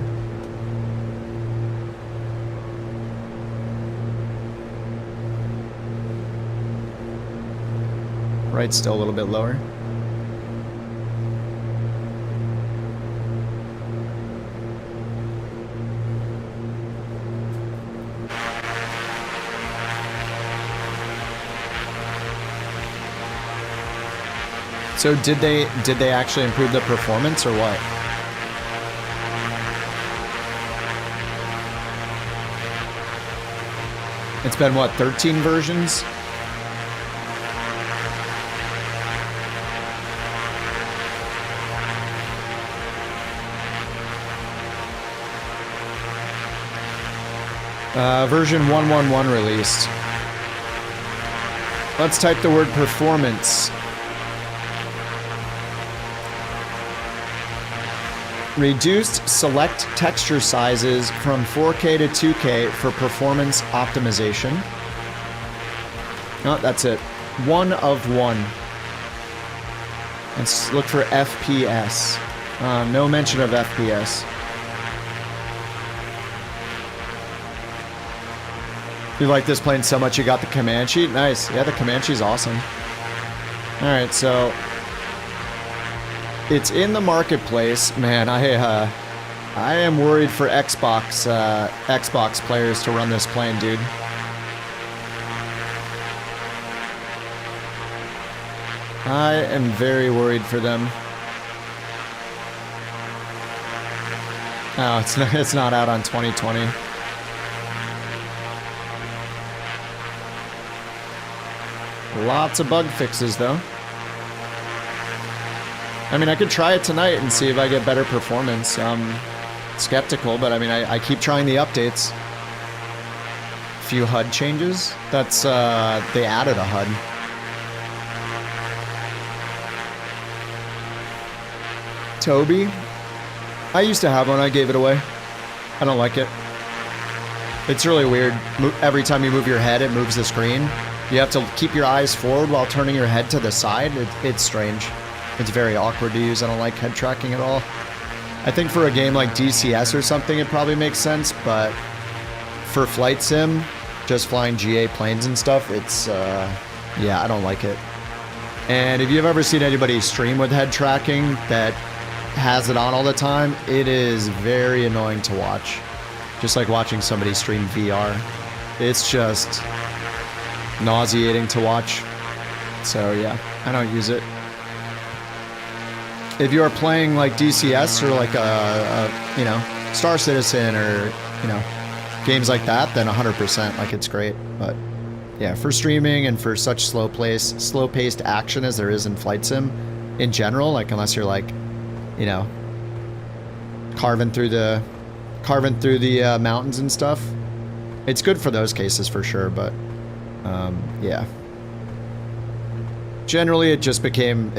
Right's still a little bit lower. So did they actually improve the performance or what? It's been what, 13 versions? Version 1.11 released. Let's type the word performance. Reduced select texture sizes from 4K to 2K for performance optimization. Oh, that's it. 1 of 1. Let's look for FPS. No mention of FPS. You like this plane so much you got the Comanche? Nice. Yeah, the Comanche's awesome. Alright, so it's in the marketplace. Man, I am worried for Xbox players to run this plane, dude. I am very worried for them. Oh, it's not out on 2020. Lots of bug fixes, though. I mean, I could try it tonight and see if I get better performance. I'm skeptical, but I mean, I keep trying the updates. Few HUD changes. That's, they added a HUD. Toby? I used to have one, I gave it away. I don't like it. It's really weird. Every time you move your head, it moves the screen. You have to keep your eyes forward while turning your head to the side. It's strange. It's very awkward to use. I don't like head tracking at all. I think for a game like DCS or something, it probably makes sense, but for flight sim, just flying GA planes and stuff, it's, yeah, I don't like it. And if you've ever seen anybody stream with head tracking that has it on all the time, it is very annoying to watch. Just like watching somebody stream VR. It's just nauseating to watch. So yeah, I don't use it. If you are playing like DCS or like a you know, Star Citizen or, you know, games like that, then 100%, like it's great. But yeah, for streaming and for such slow-paced action as there is in flight sim in general, like unless you're like, you know, carving through the mountains and stuff, it's good for those cases for sure. But yeah, generally it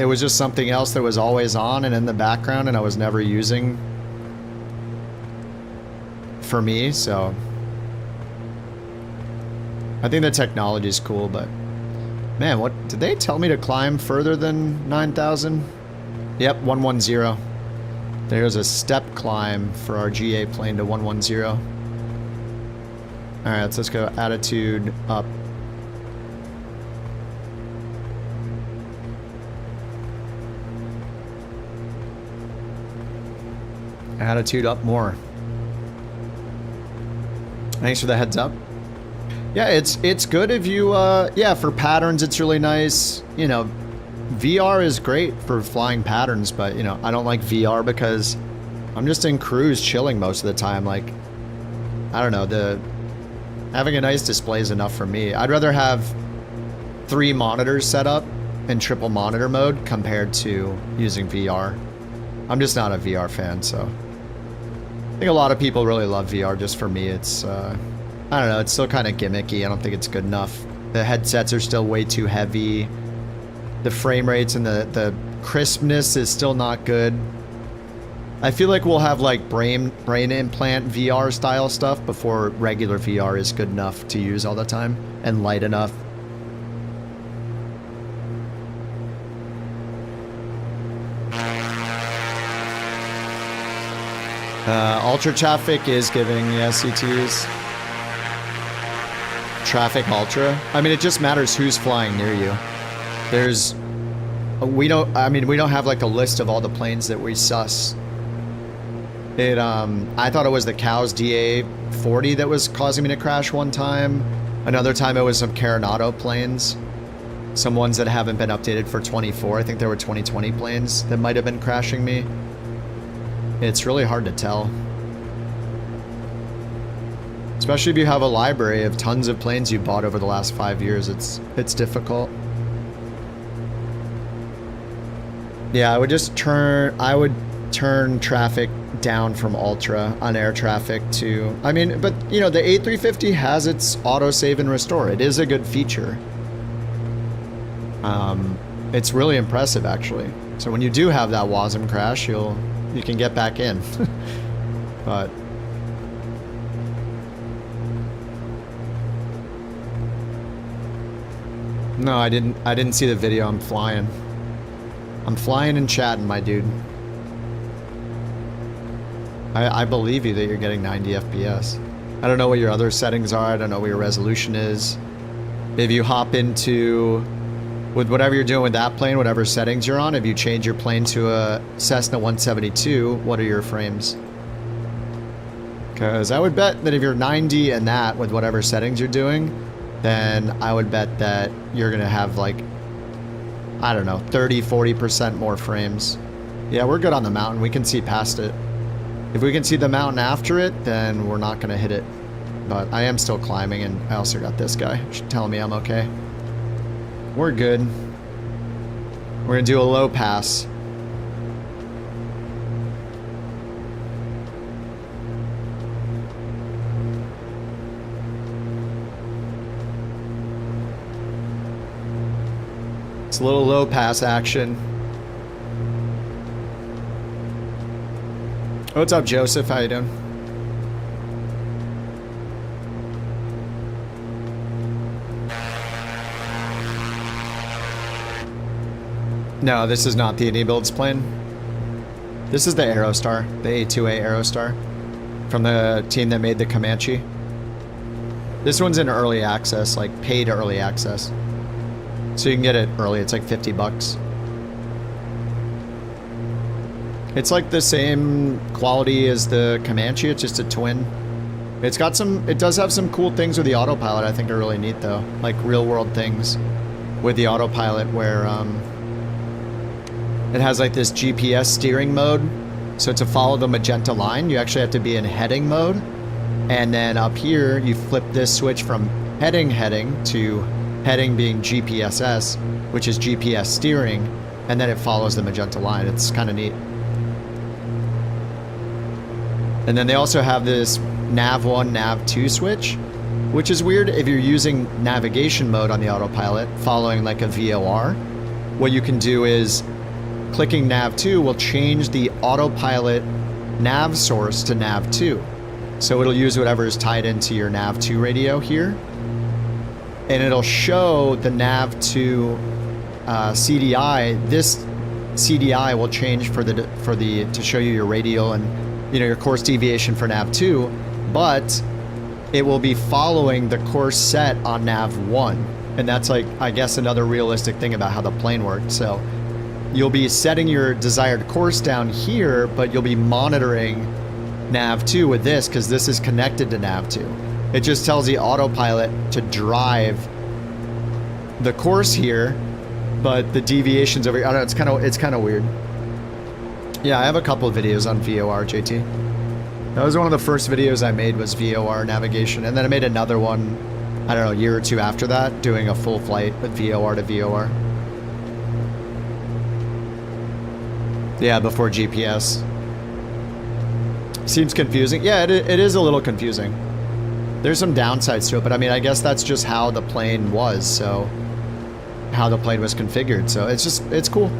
was just something else that was always on and in the background and I was never using for me. So I think the technology is cool, but man, what did they tell me to climb further than 9,000? Yep, 110. There's a step climb for our GA plane to 110. All right, let's go attitude up. Attitude up more. Thanks for the heads up. Yeah, it's good if you, yeah, for patterns it's really nice. You know, VR is great for flying patterns, but, you know, I don't like VR because I'm just in cruise chilling most of the time. Like, I don't know, having a nice display is enough for me. I'd rather have 3 monitors set up in triple monitor mode compared to using VR. I'm just not a VR fan, so I think a lot of people really love VR. Just for me, it's, I don't know, it's still kind of gimmicky. I don't think it's good enough. The headsets are still way too heavy. The frame rates and the crispness is still not good. I feel like we'll have like brain implant VR style stuff before regular VR is good enough to use all the time and light enough. Ultra traffic is giving SU2s. Traffic Ultra. I mean, it just matters who's flying near you. We don't have like a list of all the planes that we suss. I thought it was the Cows DA-40 that was causing me to crash one time. Another time it was some Carenado planes. Some ones that haven't been updated for 24. I think there were 2020 planes that might have been crashing me. It's really hard to tell. Especially if you have a library of tons of planes you bought over the last 5 years, it's difficult. Yeah, I would turn traffic down from Ultra on air traffic to, I mean, but you know, the A350 has its autosave and restore. It is a good feature. It's really impressive actually. So when you do have that WASM crash, you can get back in. But no, I didn't see the video. I'm flying. I'm flying and chatting, my dude. I believe you that you're getting 90 FPS. I don't know what your other settings are. I don't know what your resolution is. If you hop into, with whatever you're doing with that plane, whatever settings you're on, if you change your plane to a Cessna 172, what are your frames? Because I would bet that if you're 90 and that with whatever settings you're doing, then I would bet that you're going to have like, I don't know, 30, 40% more frames. Yeah, we're good on the mountain. We can see past it. If we can see the mountain after it, then we're not going to hit it. But I am still climbing, and I also got this guy telling me I'm okay. We're good. We're going to do a low pass. It's a little low pass action. What's up, Joseph? How you doing? No, this is not the Builds plane. This is the Aerostar, the A2A Aerostar, from the team that made the Comanche. This one's in early access, like paid early access. So you can get it early, it's like 50 bucks. It's like the same quality as the Comanche, it's just a twin. It's got some, it does have some cool things with the autopilot I think are really neat though. Like real world things with the autopilot where it has like this GPS steering mode. So to follow the magenta line, you actually have to be in heading mode. And then up here, you flip this switch from heading to heading being GPSS, which is GPS steering. And then it follows the magenta line. It's kind of neat. And then they also have this nav1, nav2 switch, which is weird if you're using navigation mode on the autopilot, following like a VOR. What you can do is clicking nav2 will change the autopilot nav source to nav2. So it'll use whatever is tied into your nav2 radio here. And it'll show the nav2 CDI. This CDI will change to show you your radial and your course deviation for nav2, but it will be following the course set on nav1. And that's like, I guess, another realistic thing about how the plane works. So you'll be setting your desired course down here, but you'll be monitoring nav2 with this because this is connected to nav2. It just tells the autopilot to drive the course here, but the deviations over here, I don't know, it's kind of weird. Yeah, I have a couple of videos on VOR, JT. That was one of the first videos I made was VOR navigation, and then I made another one, I don't know, a year or two after that, doing a full flight with VOR to VOR. Yeah, before GPS. Seems confusing. Yeah, it is a little confusing. There's some downsides to it, but I mean, I guess that's just how the plane was, so how the plane was configured. So it's cool.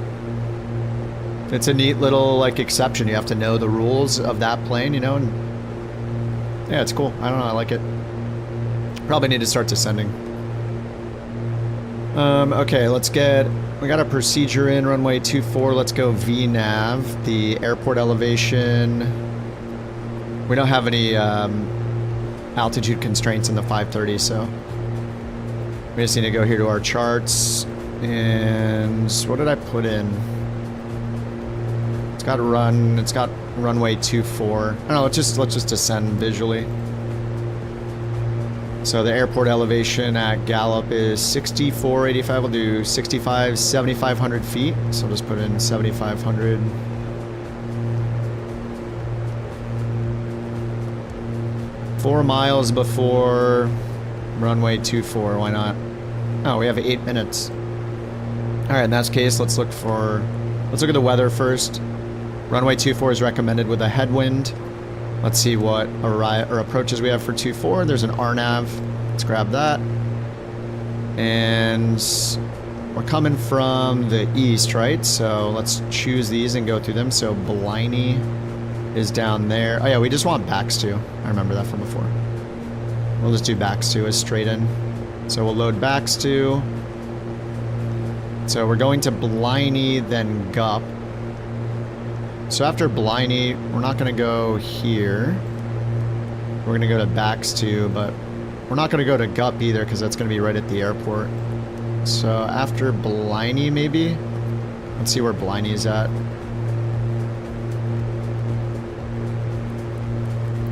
It's a neat little like exception. You have to know the rules of that plane, and yeah, it's cool. I don't know, I like it. Probably need to start descending. Okay, we got a procedure in runway 24. Let's go VNAV, the airport elevation. We don't have any altitude constraints in the 530, so we just need to go here to our charts. And what did I put in? It's got runway 24. I don't know, let's just descend visually. So the airport elevation at Gallup is 6485. We'll do 7,500 feet. So I'll just put in 7,500. Four miles before runway 24. Why not? Oh, we have 8 minutes. All right, in that case, let's look at the weather first. Runway 24 is recommended with a headwind. Let's see what approaches we have for 24. There's an RNAV. Let's grab that. And we're coming from the east, right? So let's choose these and go through them. So Bliney is down there. Oh yeah, we just want Bax2. I remember that from before. We'll just do Bax2 as straight in. So we'll load Bax2. So we're going to Bliney, then Gup. So after Bliney, we're not going to go here. We're going to go to Bax2, but we're not going to go to Gup either because that's going to be right at the airport. So after Bliney, maybe? Let's see where Bliney's at.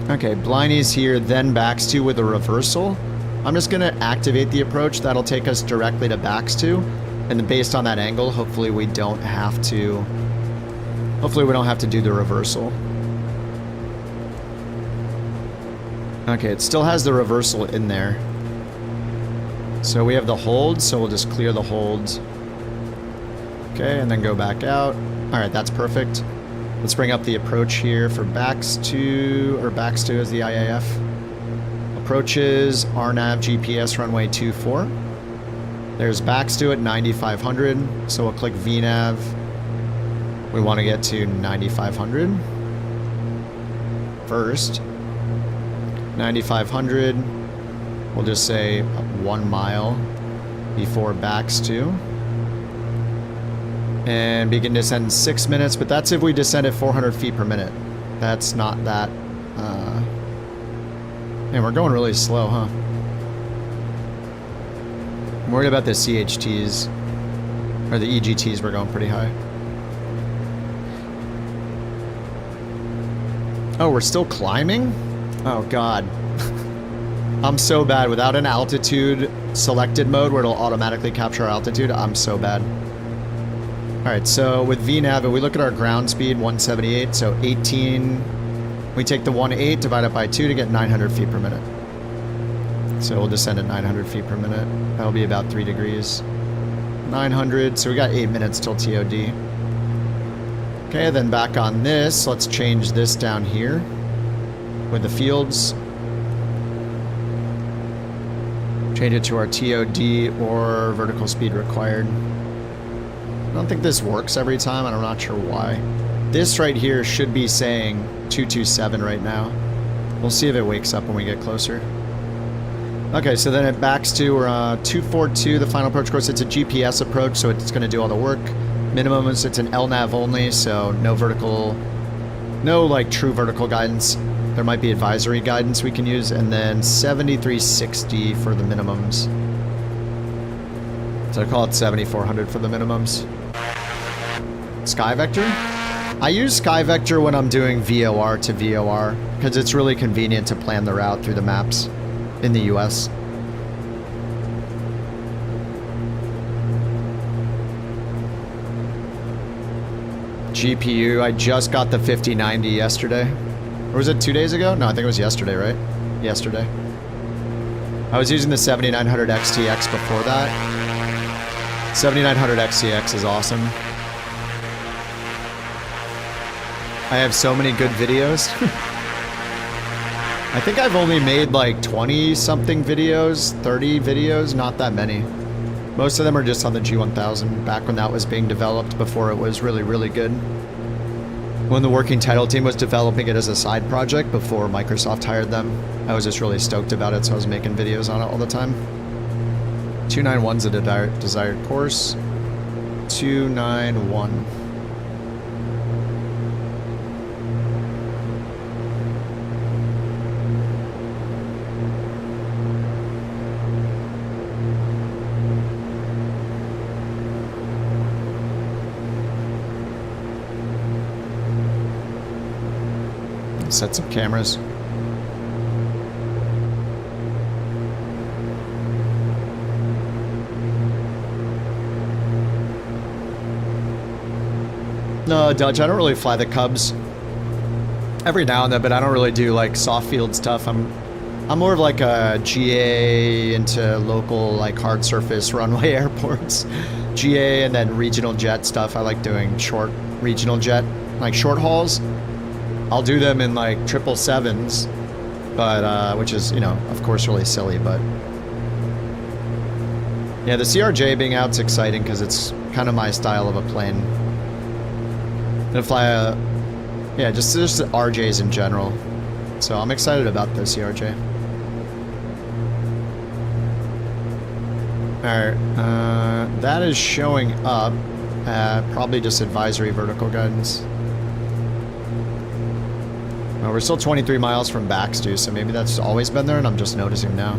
Okay, Bliney's here, then Bax2 with a reversal. I'm just going to activate the approach. That'll take us directly to Bax2. And then based on that angle, hopefully we don't have to... Hopefully we don't have to do the reversal. Okay, it still has the reversal in there. So we have the hold, so we'll just clear the holds. Okay, and then go back out. Alright, that's perfect. Let's bring up the approach here for Bax2, or Bax2 as the IAF. Approaches, RNAV, GPS, runway 24. There's Bax2 at 9,500, so we'll click VNAV. We want to get to 9,500. First, 9,500. We'll just say 1 mile before Bax2. And begin to descend in 6 minutes, but that's if we descend at 400 feet per minute. That's not that... Man, we're going really slow, huh? I'm worried about the CHTs. Or the EGTs, we're going pretty high. Oh, we're still climbing? Oh, God. I'm so bad. Without an altitude selected mode where it'll automatically capture our altitude, I'm so bad. Alright, so with VNAV, if we look at our ground speed, 178, so 18... We take the 1.8, divide it by 2 to get 900 feet per minute. So we'll descend at 900 feet per minute. That'll be about 3 degrees. 900, so we got 8 minutes till TOD. Okay, then back on this, let's change this down here with the fields. Change it to our TOD or vertical speed required. I don't think this works every time, and I'm not sure why. This right here should be saying 227 right now. We'll see if it wakes up when we get closer. Okay, so then it backs to 242, the final approach course. It's a GPS approach, so it's going to do all the work. Minimum is it's an LNAV only, so no vertical, no like true vertical guidance. There might be advisory guidance we can use, and then 7360 for the minimums. So I call it 7400 for the minimums. Sky Vector? I use Sky Vector when I'm doing VOR to VOR, because it's really convenient to plan the route through the maps in the US. GPU, I just got the 5090 yesterday. Or was it 2 days ago? No, I think it was yesterday, right? Yesterday. I was using the 7900 XTX before that. 7900 XTX is awesome. I have so many good videos. I think I've only made like 20-something videos, 30 videos, not that many. Most of them are just on the G1000, back when that was being developed, before it was really, really good. When the working title team was developing it as a side project before Microsoft hired them, I was just really stoked about it, so I was making videos on it all the time. 291's a desired course. 291. Set some cameras. No, Dutch, I don't really fly the Cubs. Every now and then, but I don't really do like soft field stuff. I'm more of like a GA into local like hard surface runway airports. GA and then regional jet stuff. I like doing short regional jet, like short hauls. I'll do them in like 777s, but which is, you know, of course really silly, but yeah, the CRJ being out's exciting because it's kind of my style of a plane. I'm gonna fly a, yeah, just RJs in general. So I'm excited about the CRJ. Alright, that is showing up. Probably just advisory vertical guidance. Oh, we're still 23 miles from Baxter, so maybe that's always been there and I'm just noticing now.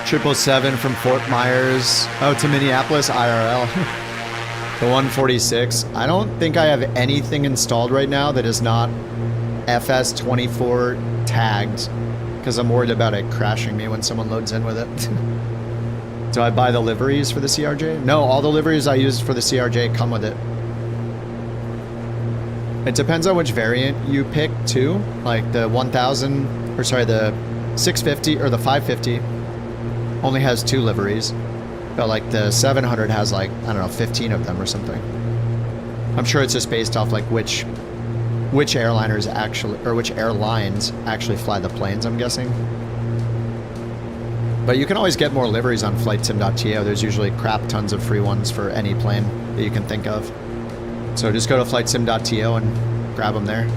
Triple 7 from Fort Myers, to Minneapolis, IRL. The 146. I don't think I have anything installed right now that is not FS24 tagged, because I'm worried about it crashing me when someone loads in with it. Do I buy the liveries for the CRJ? No, all the liveries I used for the CRJ come with it. It depends on which variant you pick too. Like the 1000, or sorry, the 650 or the 550 only has 2 liveries. But like the 700 has like, I don't know, 15 of them or something. I'm sure it's just based off like which airliners actually, or which airlines actually fly the planes, I'm guessing. But you can always get more liveries on flightsim.to. There's usually crap tons of free ones for any plane that you can think of. So just go to flightsim.to and grab them there.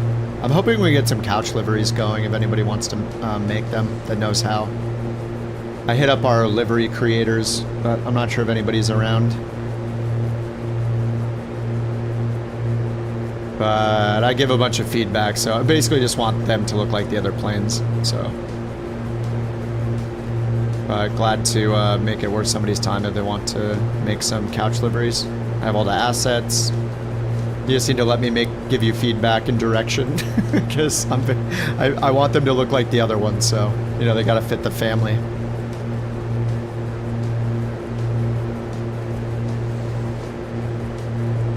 I'm hoping we get some couch liveries going if anybody wants to make them that knows how. I hit up our livery creators, but I'm not sure if anybody's around. But I give a bunch of feedback, so I basically just want them to look like the other planes, so. Glad to make it worth somebody's time if they want to make some couch liveries. I have all the assets. You just need to let me give you feedback and direction, because I want them to look like the other ones, so, you know, they gotta fit the family.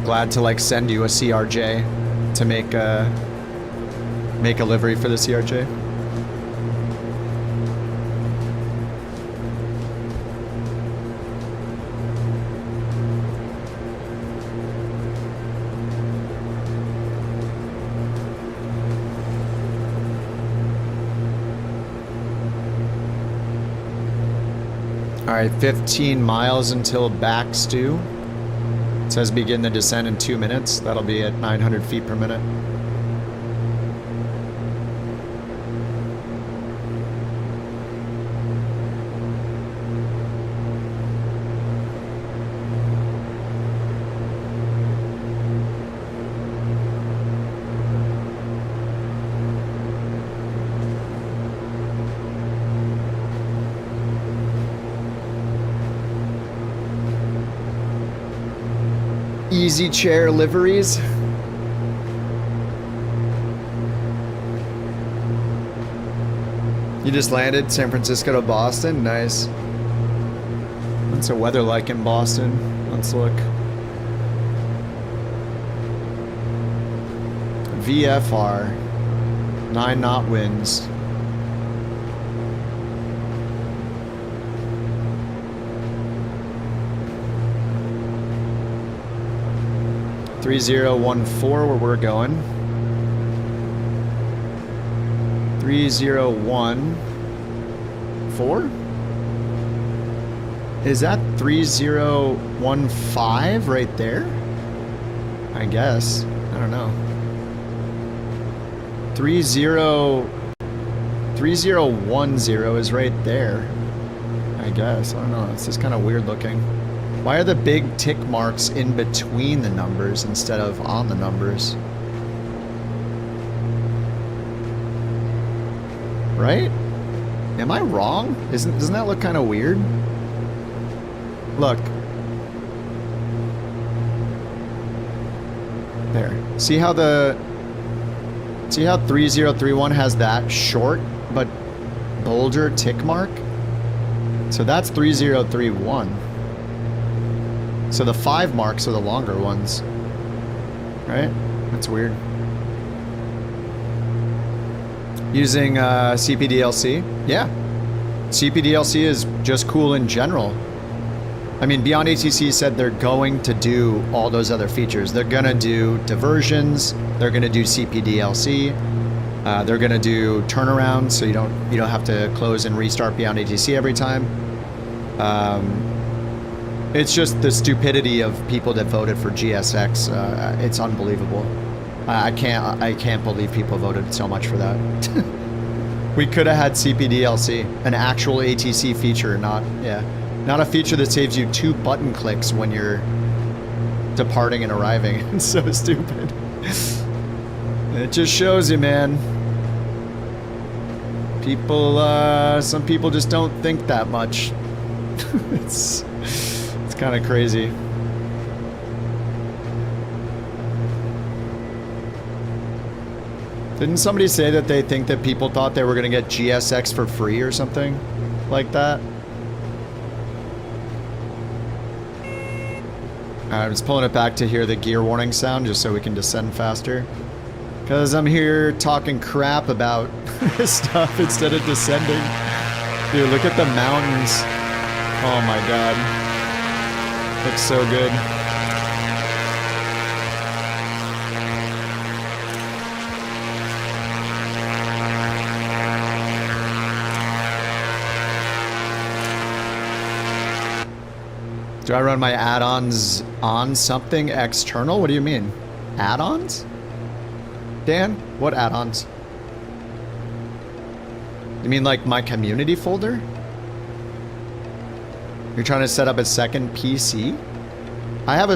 Glad to like send you a CRJ to make a livery for the CRJ. All right, 15 miles until Baxter. It says begin the descent in 2 minutes. That'll be at 900 feet per minute. Easy chair liveries. You just landed San Francisco to Boston? Nice. What's the weather like in Boston? Let's look. VFR. 9-knot winds. .3014 where we're going. 3014. Is that 3015 right there? I guess. I don't know. 3010 is right there. I guess. I don't know. It's just kind of weird looking. Why are the big tick marks in between the numbers instead of on the numbers? Right? Am I wrong? Doesn't that look kind of weird? Look. There. See how 3031 has that short but bolder tick mark? So that's 3031. So the 5 marks are the longer ones. Right? That's weird. Using CPDLC? Yeah. CPDLC is just cool in general. I mean, Beyond ATC said they're going to do all those other features. They're going to do diversions. They're going to do CPDLC. They're gonna do turnarounds, so you don't have to close and restart beyond ATC every time. It's just the stupidity of people that voted for GSX. It's unbelievable. I can't believe people voted so much for that. We could have had CPDLC, an actual ATC feature, not a feature that saves you 2 button clicks when you're departing and arriving. It's so stupid. It just shows you, man. People, some people just don't think that much. It's kind of crazy. Didn't somebody say that they think that people thought they were going to get GSX for free or something like that? I'm just pulling it back to hear the gear warning sound just so we can descend faster. Because I'm here talking crap about stuff instead of descending. Dude, look at the mountains. Oh my god. Looks so good. Do I run my add-ons on something external? What do you mean? Add-ons? Dan, what add-ons? You mean like my community folder? You're trying to set up a second PC? I have a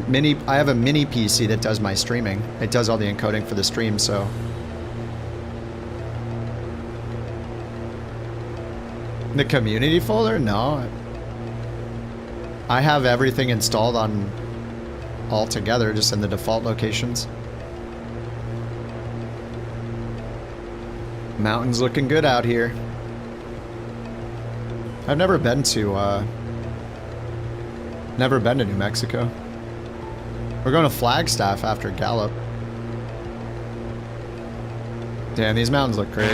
mini PC that does my streaming. It does all the encoding for the stream, so. The community folder? No. I have everything installed on all together, just in the default locations. Mountains looking good out here. I've never been to New Mexico. We're going to Flagstaff after Gallup. Damn, these mountains look great.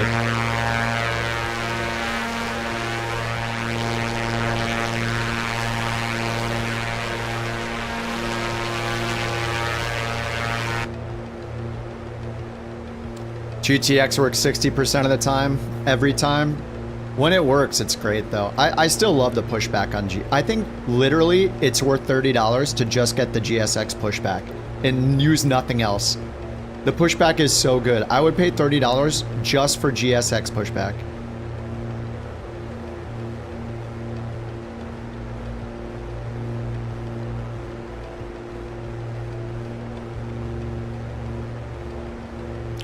GTX works 60% of the time, every time. When it works, it's great though. I still love the pushback on I think literally it's worth $30 to just get the GSX pushback and use nothing else. The pushback is so good. I would pay $30 just for GSX pushback.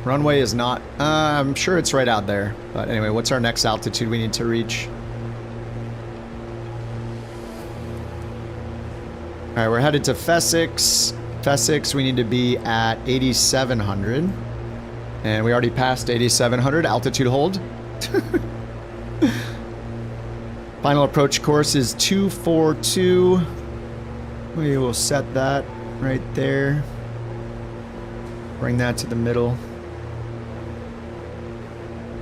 Runway is not, I'm sure it's right out there. But anyway, what's our next altitude we need to reach? All right, we're headed to Fesix. Fesix, we need to be at 8,700. And we already passed 8,700, altitude hold. Final approach course is 242. We will set that right there. Bring that to the middle.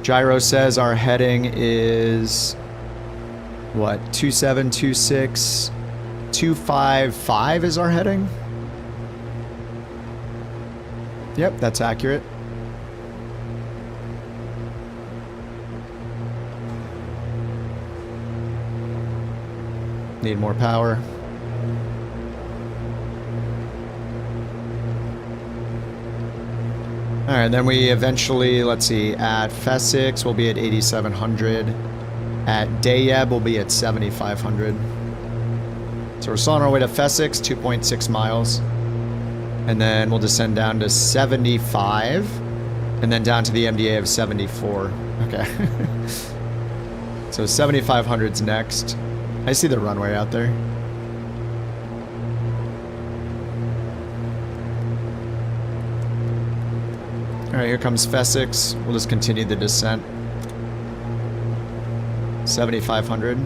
Gyro says our heading is, what, 2726, 255 is our heading? Yep, that's accurate. Need more power. All right, then we eventually, let's see, at Fesix, we'll be at 8,700. At Dayeb, we'll be at 7,500. So we're still on our way to Fesix, 2.6 miles. And then we'll descend down to 75. And then down to the MDA of 74. Okay. So 7,500's next. I see the runway out there. All right, here comes Fesix. We'll just continue the descent. 7,500.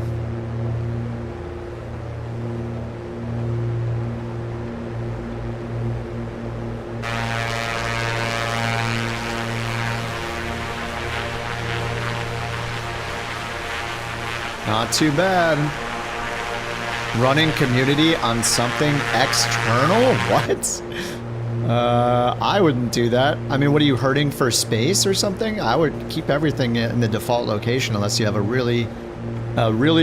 Not too bad. Running community on something external? What? I wouldn't do that. I mean, what are you hurting for space or something? I would keep everything in the default location unless you have a really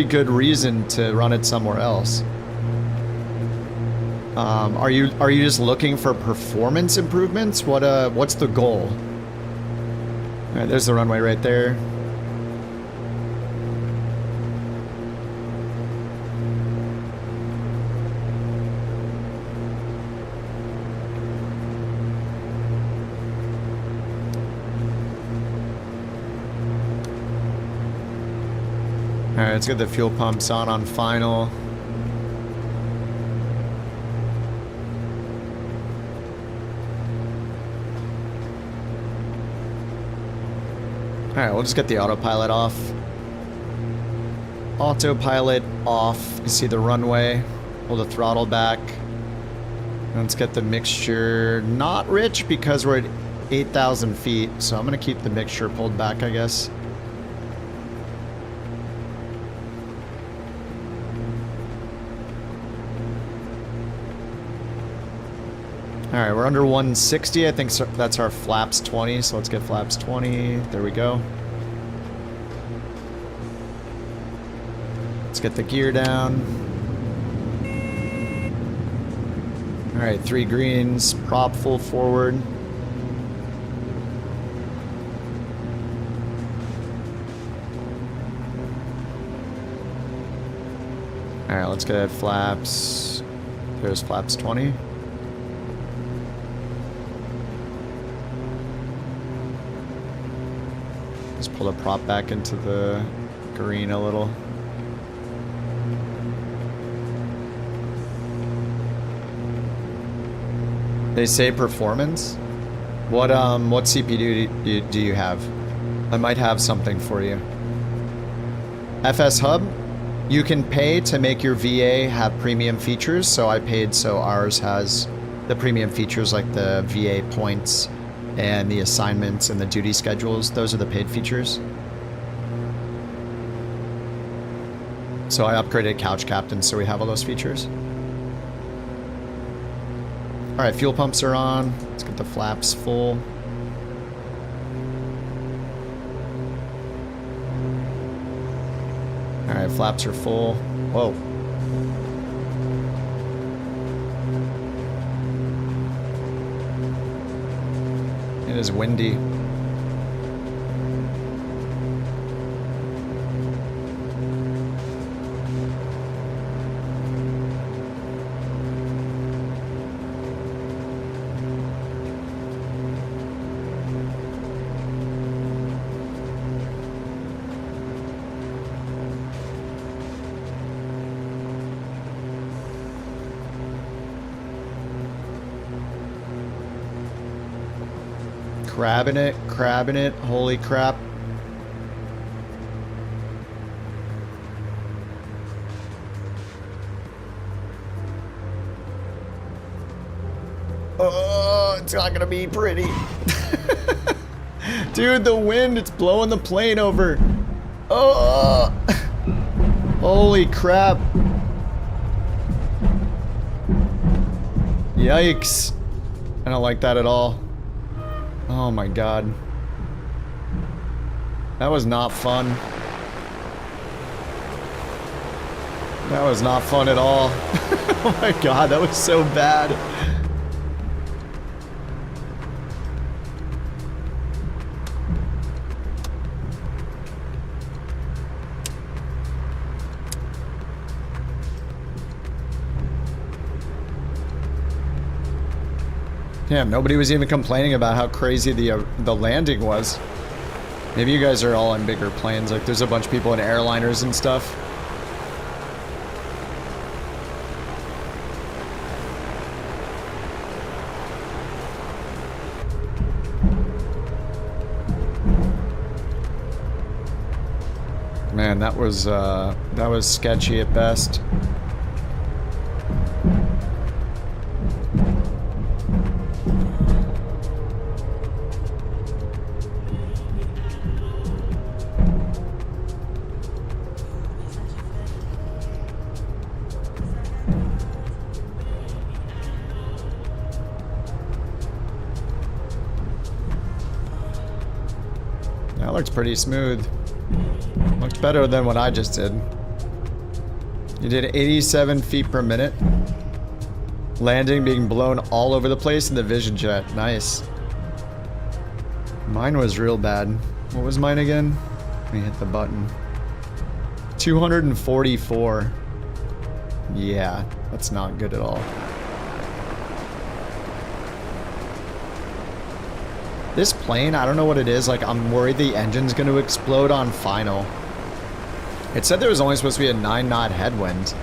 good reason to run it somewhere else. Are you just looking for performance improvements? What's the goal? All right, there's the runway right there. Alright, let's get the fuel pumps on final. Alright, we'll just get the autopilot off. Autopilot off. You see the runway. Pull the throttle back. Let's get the mixture not rich because we're at 8,000 feet. So I'm going to keep the mixture pulled back, I guess. Alright, we're under 160. I think that's our flaps 20, so let's get flaps 20. There we go. Let's get the gear down. Alright, 3 greens. Prop full forward. Alright, let's get flaps. There's flaps 20. Just pull the prop back into the green a little. They say performance? What CPU do you have? I might have something for you. FS Hub? You can pay to make your VA have premium features, so I paid so ours has the premium features like the VA points and the assignments and the duty schedules. Those are the paid features. So I upgraded Couch Captain so we have all those features. Alright, fuel pumps are on. Let's get the flaps full. Alright, flaps are full. Whoa. It is windy. Crabbing it, holy crap. Oh, it's not gonna be pretty. Dude, the wind, it's blowing the plane over. Oh, holy crap. Yikes. I don't like that at all. Oh my god. That was not fun. That was not fun at all. Oh my god, that was so bad. Damn, nobody was even complaining about how crazy the landing was. Maybe you guys are all in bigger planes, like there's a bunch of people in airliners and stuff. Man, that was sketchy at best. looks pretty smooth. Much better than what I just did. You did 87 feet per minute. Landing, being blown all over the place in the Vision Jet. Nice. Mine was real bad. What was mine again? Let me hit the button. 244. Yeah, that's not good at all. This plane, I don't know what it is. Like, I'm worried the engine's going to explode on final. It said there was only supposed to be a 9-knot headwind.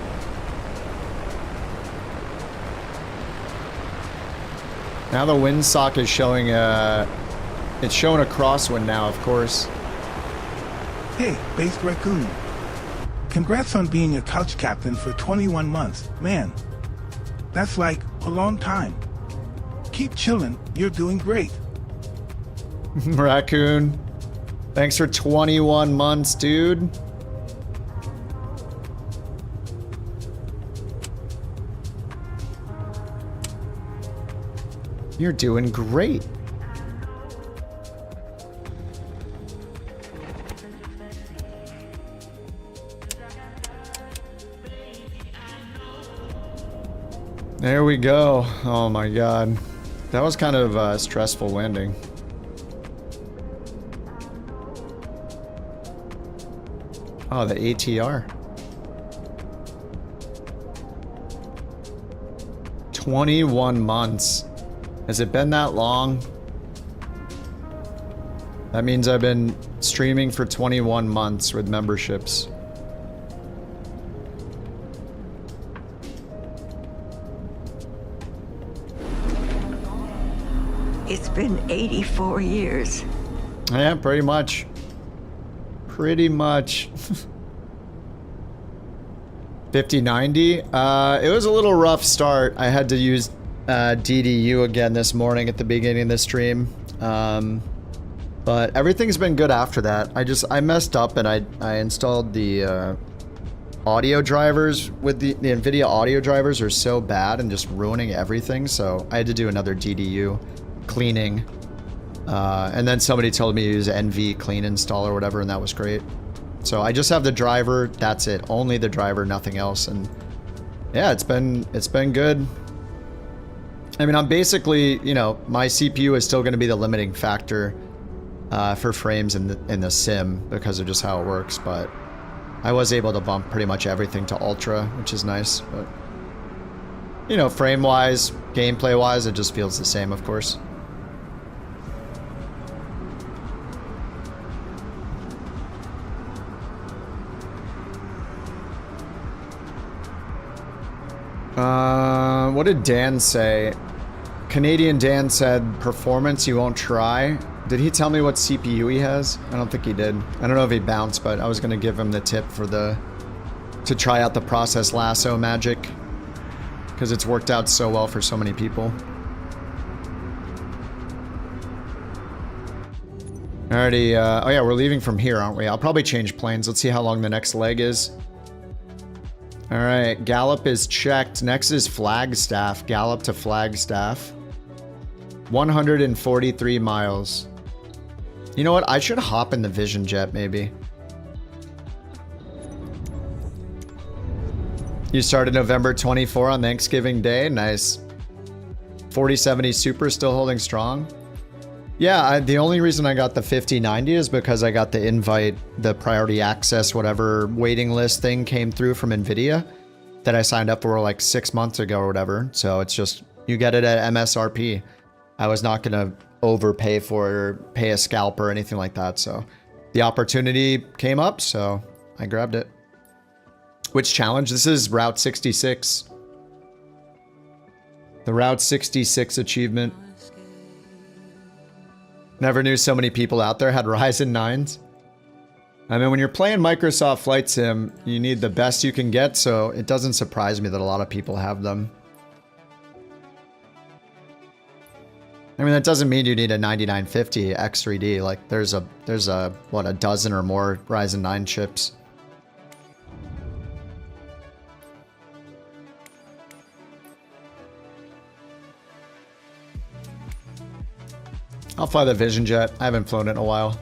Now the windsock is showing it's showing a crosswind now, of course. Hey, Based Raccoon. Congrats on being a couch captain for 21 months. Man, that's like a long time. Keep chilling, you're doing great. Raccoon, thanks for 21 months, dude. You're doing great. There we go. Oh my god. That was kind of a stressful landing. Oh, the ATR. 21 months. Has it been that long? That means I've been streaming for 21 months with memberships. It's been 84 years. Yeah, pretty much. Pretty much. 5090. It was a little rough start. I had to use DDU again this morning at the beginning of the stream. But everything's been good after that. I messed up and I installed the audio drivers with the NVIDIA audio drivers are so bad and just ruining everything. So I had to do another DDU cleaning. And then somebody told me to use NV clean install or whatever, and that was great. So I just have the driver, that's it. Only the driver, nothing else. And yeah, it's been good. I mean, I'm basically, you know, my CPU is still going to be the limiting factor for frames in the sim because of just how it works, but I was able to bump pretty much everything to ultra, which is nice. But you know, frame-wise, gameplay-wise, it just feels the same, of course. What did Dan say? Canadian Dan said, performance, you won't try. Did he tell me what CPU he has? I don't think he did. I don't know if he bounced, but I was gonna give him the tip for to try out the process lasso magic. Because it's worked out so well for so many people. Alrighty, oh yeah, we're leaving from here, aren't we? I'll probably change planes. Let's see how long the next leg is. Alright, Gallop is checked. Next is Flagstaff. Gallop to Flagstaff. 143 miles. You know what? I should hop in the Vision Jet, maybe. You started November 24 on Thanksgiving Day. Nice. 4070 Super still holding strong. Yeah, the only reason I got the 5090 is because I got the invite, the priority access, whatever waiting list thing came through from NVIDIA that I signed up for like 6 months ago or whatever. So it's just, you get it at MSRP. I was not going to overpay for it or pay a scalp or anything like that. So the opportunity came up, so I grabbed it. Which challenge? This is Route 66. The Route 66 achievement. Never knew so many people out there had Ryzen 9s. I mean, when you're playing Microsoft Flight Sim, you need the best you can get, so it doesn't surprise me that a lot of people have them. I mean, that doesn't mean you need a 9950 X3D. Like, there's what, a dozen or more Ryzen 9 chips. I'll fly the Vision Jet. I haven't flown it in a while.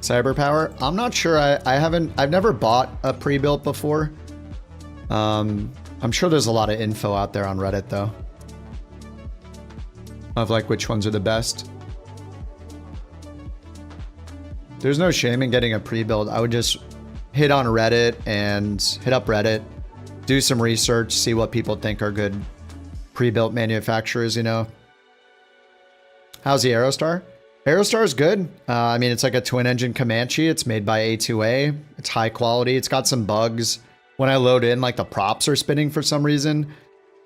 Cyber power? I'm not sure. I've never bought a pre-built before. I'm sure there's a lot of info out there on Reddit though. Of like which ones are the best. There's no shame in getting a pre-built. I would just hit on Reddit and hit up Reddit, do some research, see what people think are good pre-built manufacturers, you know. How's the Aerostar? Aerostar is good. I mean, it's like a twin engine Comanche. It's made by A2A. It's high quality. It's got some bugs. When I load in, like the props are spinning for some reason.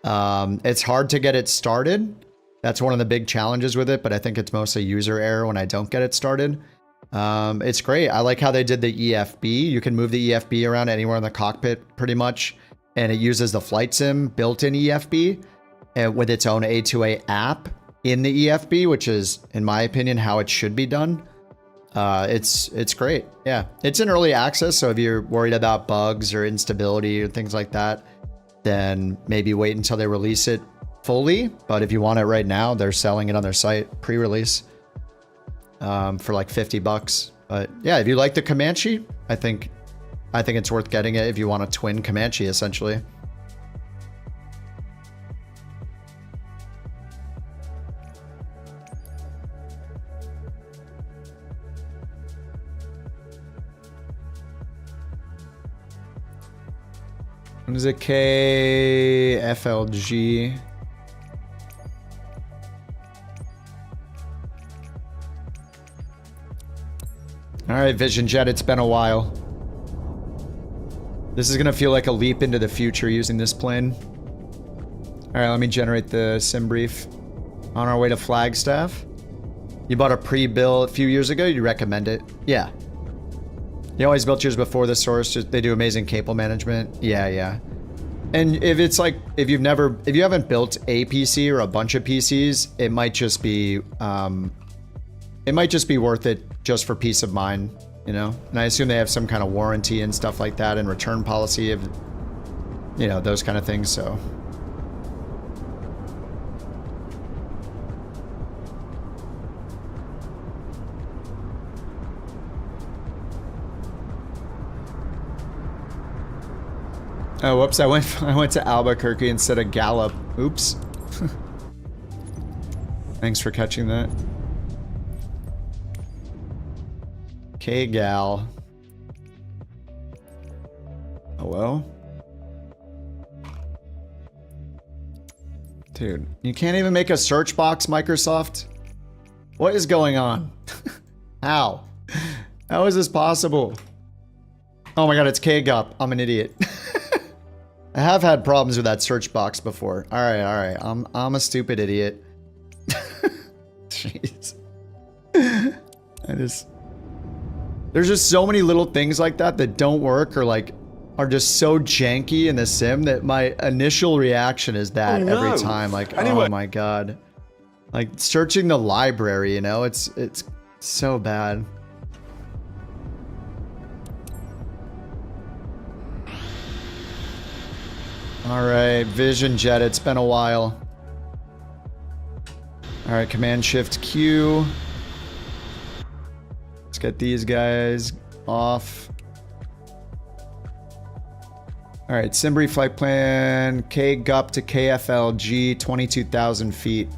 It's hard to get it started. That's one of the big challenges with it, but I think it's mostly user error when I don't get it started. It's great. I like how they did the EFB. You can move the EFB around anywhere in the cockpit pretty much. And it uses the flight sim built-in EFB and with its own A2A app in the EFB, which is, in my opinion, how it should be done. It's great. Yeah, it's in early access, so if you're worried about bugs or instability or things like that, then maybe wait until they release it fully. But if you want it right now, they're selling it on their site pre-release for like $50. But yeah, if you like the Comanche, I think it's worth getting it if you want a twin Comanche, essentially. What is it? KFLG. All right, Vision Jet, it's been a while. This is gonna feel like a leap into the future using this plane. All right, let me generate the sim brief. On our way to Flagstaff. You bought a pre-built a few years ago, you recommend it? Yeah. You always built yours before the source. They do amazing cable management. Yeah. And if it's like, if you haven't built a PC or a bunch of PCs, it might just be worth it just for peace of mind, you know? And I assume they have some kind of warranty and stuff like that and return policy of, you know, those kind of things, so. Oh, whoops, I went to Albuquerque instead of Gallup. Oops. Thanks for catching that. K-Gal. Hello? Dude, you can't even make a search box, Microsoft? What is going on? How? How is this possible? Oh my god, it's K-Gup. I'm an idiot. I have had problems with that search box before. All right. I'm a stupid idiot. Jeez. There's just so many little things like that that don't work or like are just so janky in the sim that my initial reaction is that every time, like, anyway. Oh my god. Like searching the library, you know, it's so bad. Alright, Vision Jet, it's been a while. Alright, Command Shift Q. Let's get these guys off. Alright, Simbri flight plan, K-Gup to KFLG, 22,000 feet.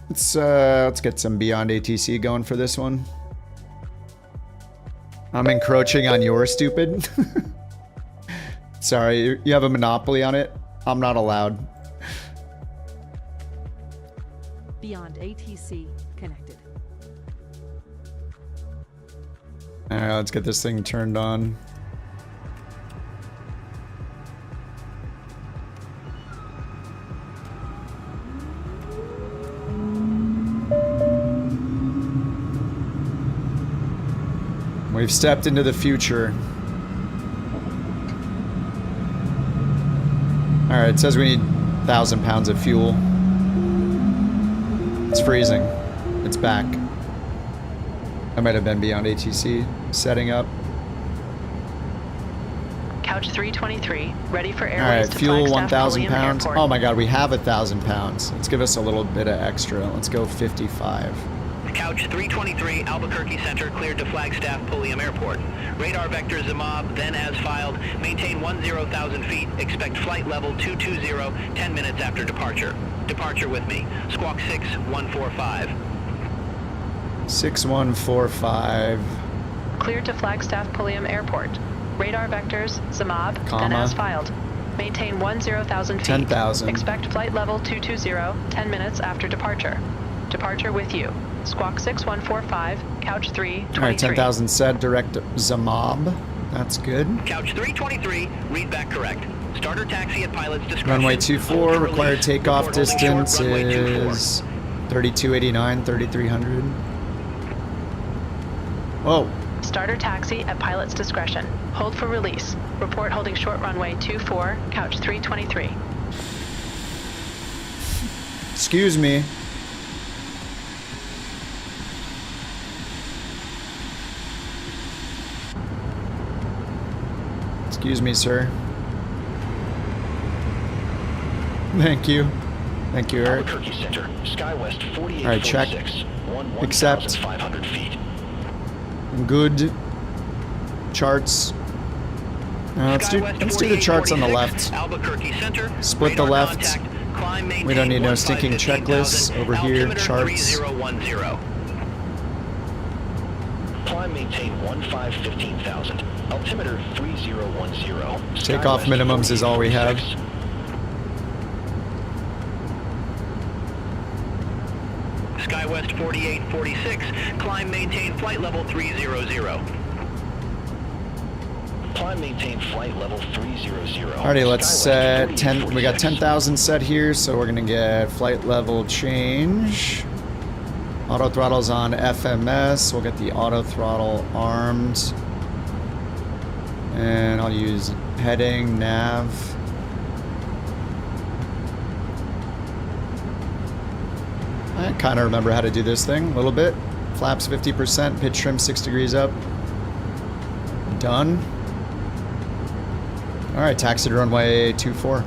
Let's get some Beyond ATC going for this one. I'm encroaching on your stupid. Sorry, you have a monopoly on it. I'm not allowed. Beyond ATC connected. Alright, let's get this thing turned on. We've stepped into the future. Alright, it says we need 1,000 pounds of fuel. It's freezing. It's back. I might have been Beyond ATC. Setting up. Couch 323, ready for airways Alright, to fuel Flagstaff, 1,000 Pulliam pounds. Airport. Oh my god, we have 1,000 pounds. Let's give us a little bit of extra. Let's go 55. Couch 323, Albuquerque Center, cleared to Flagstaff Pulliam Airport. Radar vector Zamab, then as filed. Maintain 10,000 feet. Expect flight level 220, 10 minutes after departure. Departure with me. Squawk 6145. 6145. Cleared to Flagstaff Pulliam Airport. Radar vectors Zamab, then as filed. Maintain 10,000 feet. 10,000. Expect flight level 220, 10 minutes after departure. Departure with you. Squawk 6145, Couch 323. Alright, 10,000 set, direct Zamab. That's good. Couch 323, read back correct. Starter taxi at pilot's discretion. Runway 24, required takeoff distance is 3289, 3300. Whoa. Starter taxi at pilot's discretion. Hold for release. Report holding short runway 24, Couch 323. Excuse me. Excuse me, sir. Thank you. Thank you, Eric. Albuquerque Center, SkyWest 4846. All right, check. Accept. 1,500 feet. Good. Charts. Let's do the charts on the left. Albuquerque Center, Split the left. We don't need no stinking checklists over here. Charts. 3010. Climb maintain 15,000. Altimeter 3010. Takeoff minimums is all we have. SkyWest 4846, climb maintain flight level 300. Climb maintain flight level 300. Alrighty, let's set 10. We got 10,000 set here, so we're gonna get flight level change. Auto throttle's on FMS. We'll get the auto throttle armed. And I'll use heading, nav. I kind of remember how to do this thing a little bit. Flaps 50%, pitch trim 6 degrees up. Done. All right, taxi to runway 24.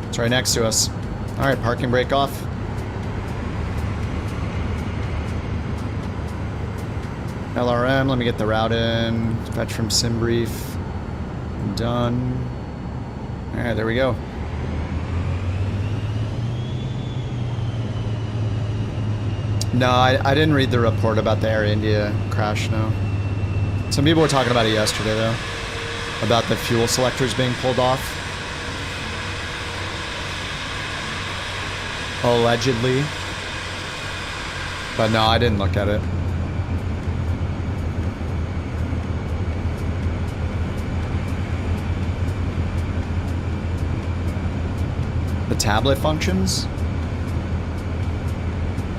It's right next to us. All right, parking brake off. LRM, let me get the route in. Fetch from sim brief. Done. All right, there we go. No, I didn't read the report about the Air India crash, no. Some people were talking about it yesterday, though. About the fuel selectors being pulled off. Allegedly. But no, I didn't look at it. The tablet functions?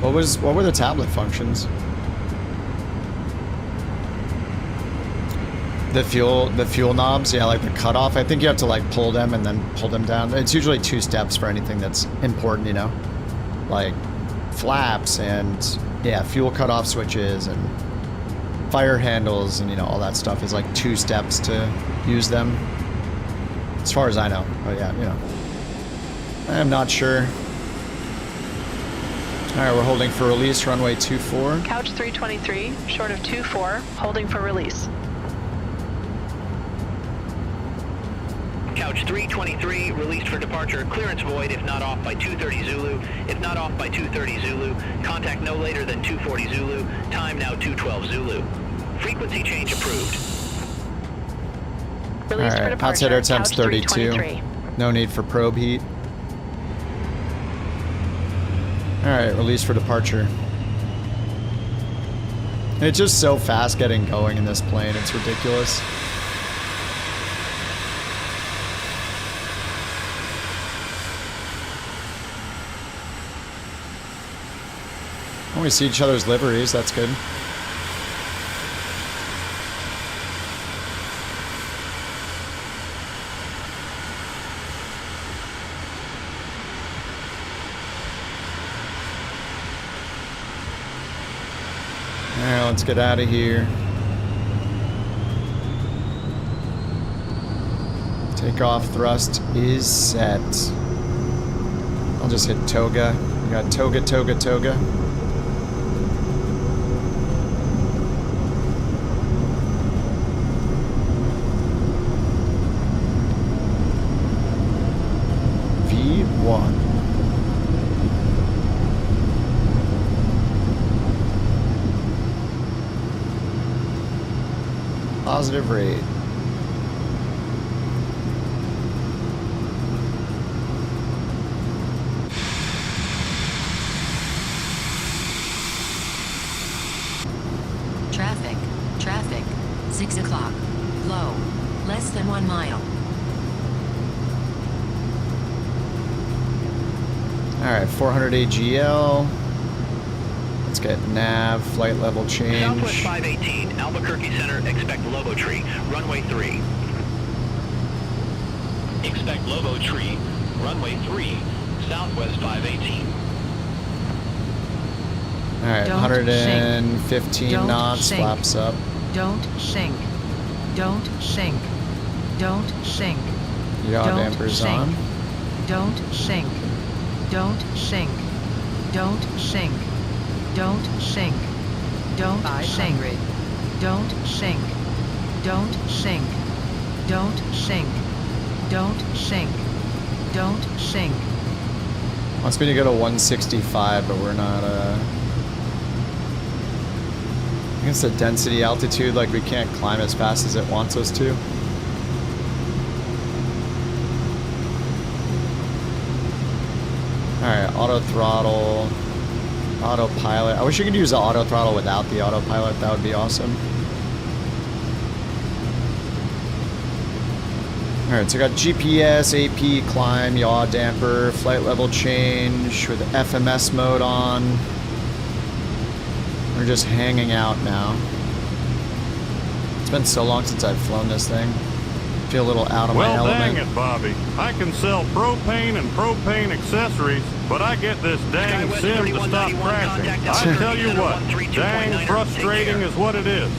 What were the tablet functions? The fuel knobs, yeah, like the cutoff. I think you have to like pull them and then pull them down. It's usually 2 steps for anything that's important, you know? Like flaps and yeah, fuel cutoff switches and fire handles and you know, all that stuff is like 2 steps to use them. As far as I know. But yeah, you know. I'm not sure. Alright, we're holding for release, runway 24. Couch 323, short of 24, holding for release. Couch 323, released for departure, clearance void if not off by 230 Zulu. If not off by 230 Zulu, contact no later than 240 Zulu, time now 212 Zulu. Frequency change approved. Released for Alright, departure, outsider temps Couch 32. 323. No need for probe heat. Alright, release for departure. It's just so fast getting going in this plane, it's ridiculous. Oh, we see each other's liveries, that's good. Alright, let's get out of here. Takeoff thrust is set. I'll just hit toga. You got toga, toga, toga. V1. Positive rate. Traffic. 6 o'clock. Low. Less than 1 mile. Alright, 400 AGL. Let's get nav, flight level change. Southwest 518, Albuquerque Center, expect Lobo Tree, runway 3. Expect Lobo Tree, runway 3, Southwest 518. Alright, 115 knots, flaps up. Don't sink. Don't sink. Don't sink. Yaw dampers on. Don't sink. Don't sink. Don't sink. Don't sink. Don't sink. Don't sink. Don't sink. Don't sink. Don't sink. Don't sink. Wants me to go to 165, but we're not, I guess the density altitude, like we can't climb as fast as it wants us to. Alright, auto throttle, autopilot. I wish you could use the auto throttle without the autopilot, that would be awesome. Alright, so I got GPS, AP, climb, yaw damper, flight level change with FMS mode on. We're just hanging out now. It's been so long since I've flown this thing. I feel a little out of my element. Well, dang it, Bobby. I can sell propane and propane accessories, but I get this dang sim to stop crashing. I tell you what, dang frustrating is what it is.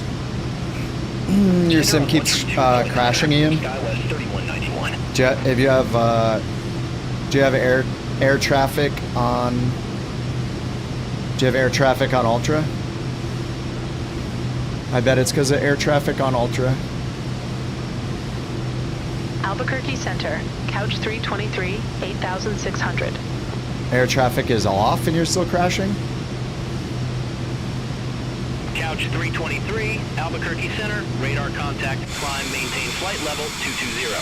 Your sim keeps crashing, Ian. Do you have air traffic on? Do you have air traffic on Ultra? I bet it's because of air traffic on Ultra. Albuquerque Center, couch 323, 8,600. Air traffic is off and you're still crashing? Couch 323, Albuquerque Center, radar contact, climb, maintain flight level 220.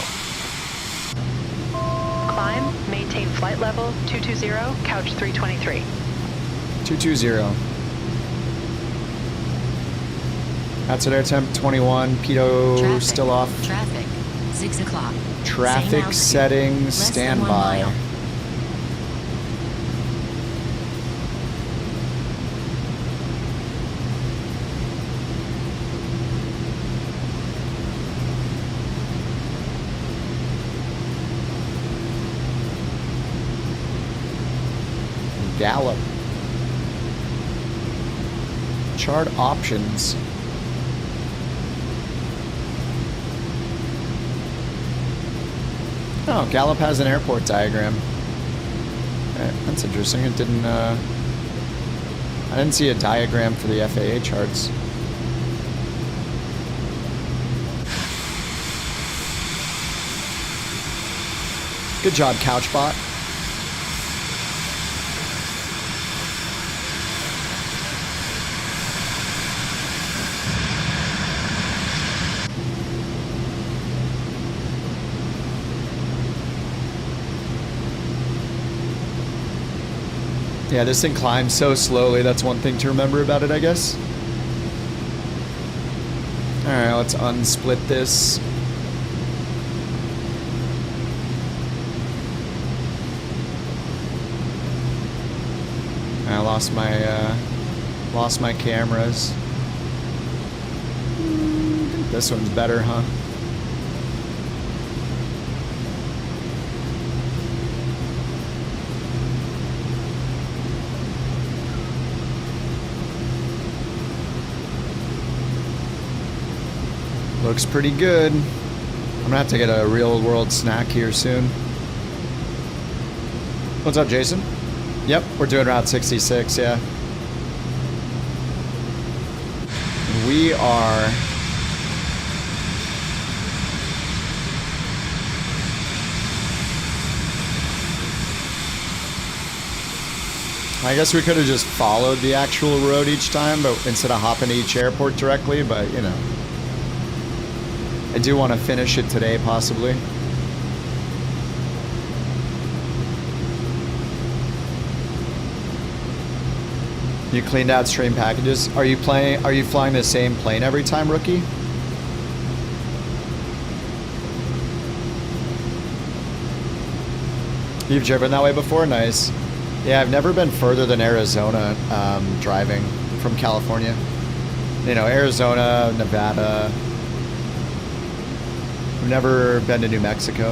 Climb, maintain flight level 220, couch 323. 220. Outside air temp 21, pitot still off. Traffic. 6 o'clock. Traffic settings, standby. Gallop. Chart options. Oh, Gallop has an airport diagram. That's interesting. It didn't, I didn't see a diagram for the FAA charts. Good job, Couchbot. Yeah, this thing climbs so slowly. That's one thing to remember about it, I guess. Alright, let's unsplit this. I lost my cameras. I think this one's better, huh? Looks pretty good. I'm gonna have to get a real world snack here soon. What's up, Jason? Yep, we're doing Route 66, yeah. We are... I guess we could have just followed the actual road each time, but instead of hopping to each airport directly, but you know. I do want to finish it today, possibly. You cleaned out stream packages. Are you flying the same plane every time, rookie? You've driven that way before? Nice. Yeah, I've never been further than Arizona driving from California. You know, Arizona, Nevada. I've never been to New Mexico.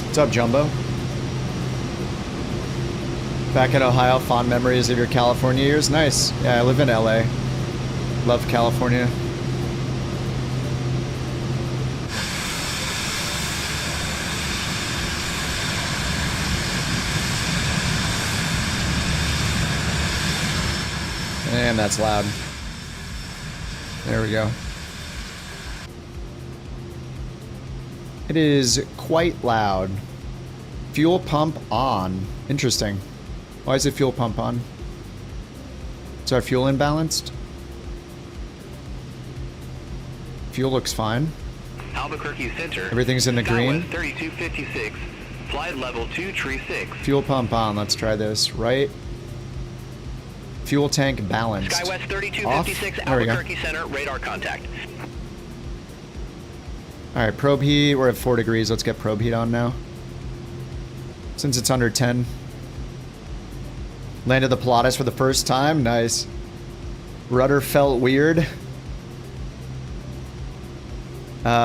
What's up, Jumbo? Back in Ohio, fond memories of your California years? Nice. Yeah, I live in LA. Love California. And that's loud. There we go. It is quite loud. Fuel pump on. Interesting. Why is the fuel pump on? Is our fuel imbalanced? Fuel looks fine. Albuquerque Center. Everything's in the green. 3256. Flight level 236. Fuel pump on. Let's try this. Right. Fuel tank balanced. SkyWest 3256 Albuquerque Center. Radar contact. All right, probe heat. We're at 4 degrees. Let's get probe heat on now. Since it's under 10. Landed the Pilatus for the first time. Nice. Rudder felt weird.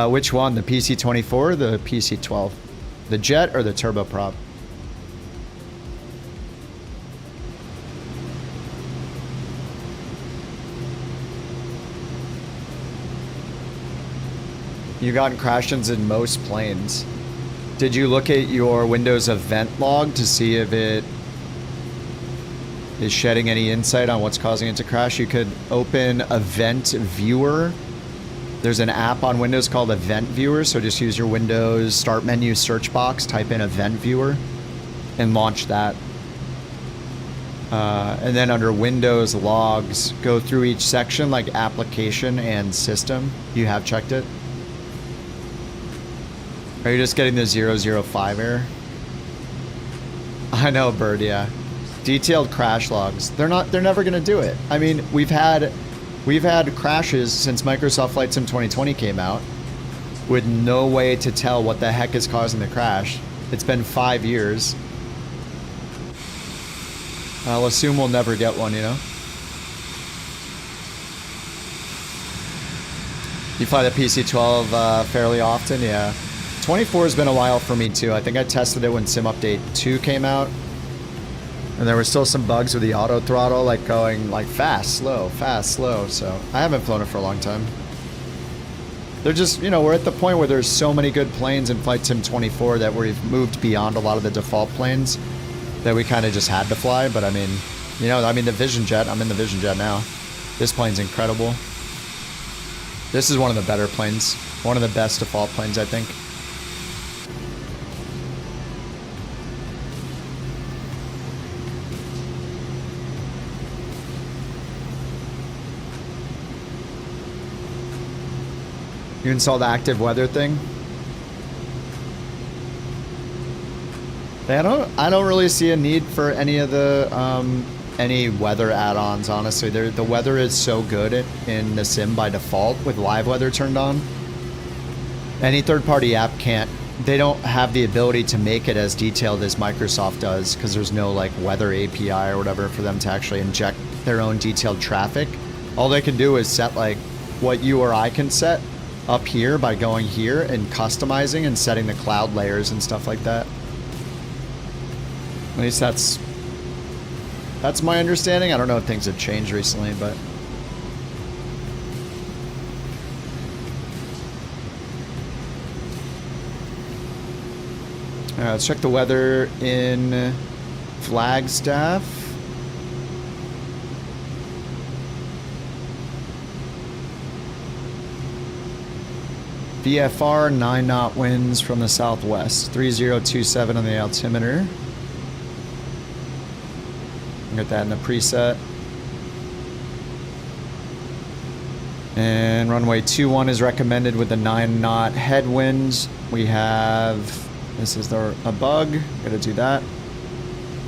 Which one? The PC-24 or the PC-12? The jet or the turboprop? You gotten crash-ins in most planes. Did you look at your Windows event log to see if it is shedding any insight on what's causing it to crash? You could open Event Viewer. There's an app on Windows called Event Viewer, so just use your Windows Start menu search box, type in Event Viewer, and launch that. And then under Windows Logs, go through each section like Application and System. You have checked it? Are you just getting the 005 error? I know, Bird, yeah. Detailed crash logs. They're never gonna do it. I mean, we've had crashes since Microsoft Flight Sim 2020 came out with no way to tell what the heck is causing the crash. It's been 5 years. I'll assume we'll never get one, you know? You fly the PC-12 fairly often? Yeah. 24 has been a while for me too. I think I tested it when Sim Update 2 came out. And there were still some bugs with the auto throttle, like going like fast, slow, so I haven't flown it for a long time. They're just, you know, we're at the point where there's so many good planes in Flight Sim 24 that we've moved beyond a lot of the default planes that we kind of just had to fly. But I mean, you know, I mean the Vision Jet, I'm in the Vision Jet now. This plane's incredible. This is one of the better planes. One of the best default planes, I think. You installed the active weather thing? I don't really see a need for any of the any weather add-ons, honestly. The weather is so good in the sim by default with live weather turned on. Any third-party app can't. They don't have the ability to make it as detailed as Microsoft does because there's no like weather API or whatever for them to actually inject their own detailed traffic. All they can do is set like what you or I can set up here by going here and customizing and setting the cloud layers and stuff like that. At least that's my understanding. I don't know if things have changed recently, but Alright, let's check the weather in Flagstaff. VFR 9 knot winds from the southwest. 3027 on the altimeter. Get that in the preset. And runway 21 is recommended with the 9 knot headwinds. We have, this is a bug, gotta do that.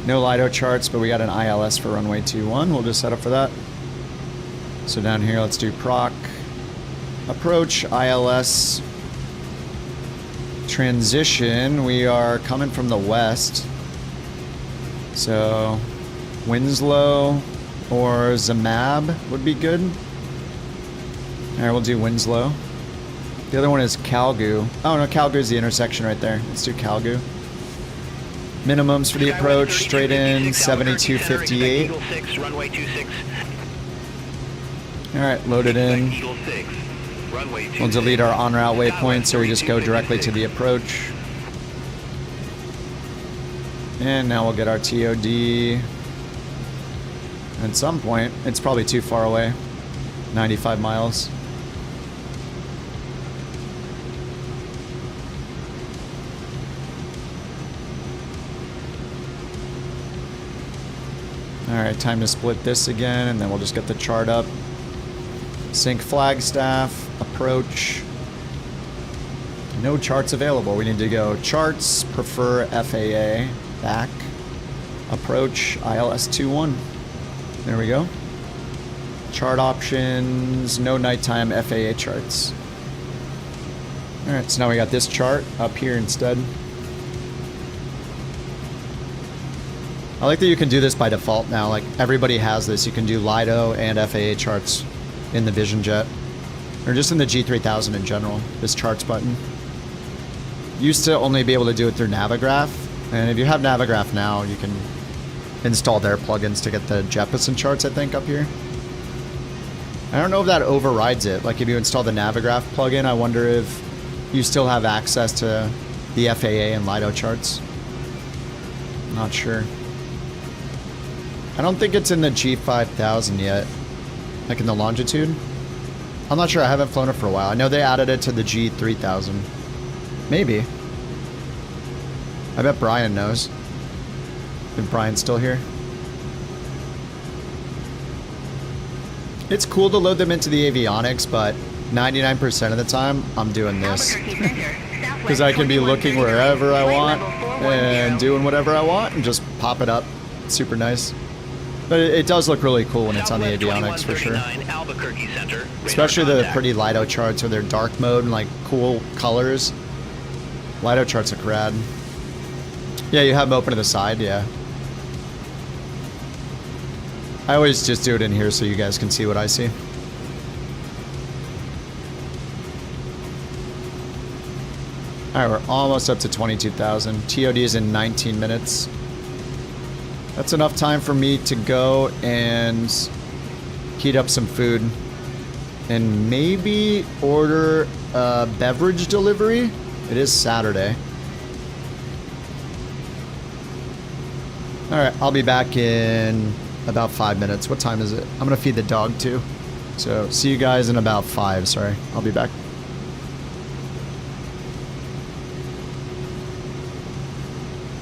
No LIDO charts, but we got an ILS for runway 21. We'll just set up for that. So down here, let's do proc. Approach, ILS. Transition, we are coming from the west. So, Winslow or Zamab would be good. Alright, we'll do Winslow. The other one is Calgoo. Oh no, Calgoo is the intersection right there. Let's do Calgoo. Minimums for the approach, straight in, 7258. Alright, load it in. We'll delete our en route waypoint so we just go directly to the approach. And now we'll get our TOD. At some point, it's probably too far away. 95 miles. Alright, time to split this again, and then we'll just get the chart up. Sync Flagstaff, approach. No charts available. We need to go charts, prefer FAA, back, approach, ILS-21. There we go. Chart options, no nighttime FAA charts. Alright, so now we got this chart up here instead. I like that you can do this by default now. Like, everybody has this. You can do LIDO and FAA charts in the Vision Jet. Or just in the G3000 in general. This charts button. Used to only be able to do it through Navigraph. And if you have Navigraph now, you can install their plugins to get the Jeppesen charts, I think, up here. I don't know if that overrides it. Like, if you install the Navigraph plugin, I wonder if you still have access to the FAA and LIDO charts. Not sure. I don't think it's in the G5000 yet. Like in the longitude. I'm not sure. I haven't flown it for a while. I know they added it to the G3000. Maybe. I bet Brian knows. If Brian's still here. It's cool to load them into the avionics, but 99% of the time, I'm doing this. Because I can be looking wherever I want and doing whatever I want and just pop it up. It's super nice. But it does look really cool when it's on the avionics, for sure. Especially the pretty LIDO charts with their dark mode and like cool colors. LIDO charts look rad. Yeah, you have them open to the side, yeah. I always just do it in here so you guys can see what I see. Alright, we're almost up to 22,000. TOD is in 19 minutes. That's enough time for me to go and heat up some food. And maybe order a beverage delivery. It is Saturday. Alright, I'll be back in about 5 minutes. What time is it? I'm gonna feed the dog too. So, see you guys in about 5, sorry. I'll be back.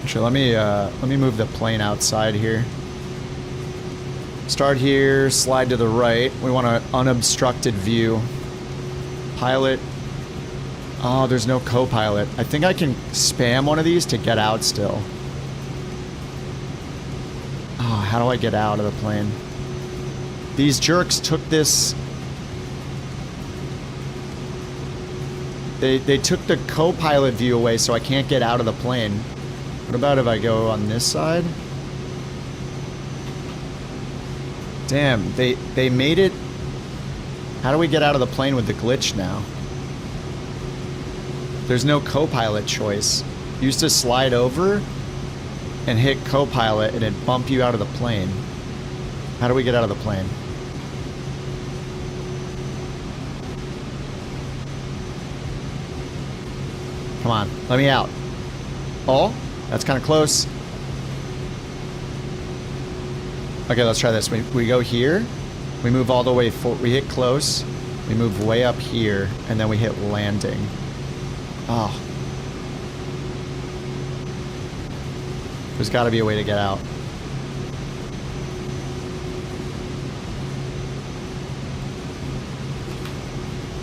Actually, let me move the plane outside here. Start here, slide to the right. We want an unobstructed view. Pilot. Oh, there's no co-pilot. I think I can spam one of these to get out still. Oh, how do I get out of the plane? These jerks took this... They took the co-pilot view away, so I can't get out of the plane. What about if I go on this side? Damn, they made it... How do we get out of the plane with the glitch now? There's no co-pilot choice. You used to slide over and hit co-pilot and it'd bump you out of the plane. How do we get out of the plane? Come on, let me out. Oh, that's kind of close. Okay, let's try this. We go here. We move all the way forward. We hit close. We move way up here. And then we hit landing. Oh. There's got to be a way to get out.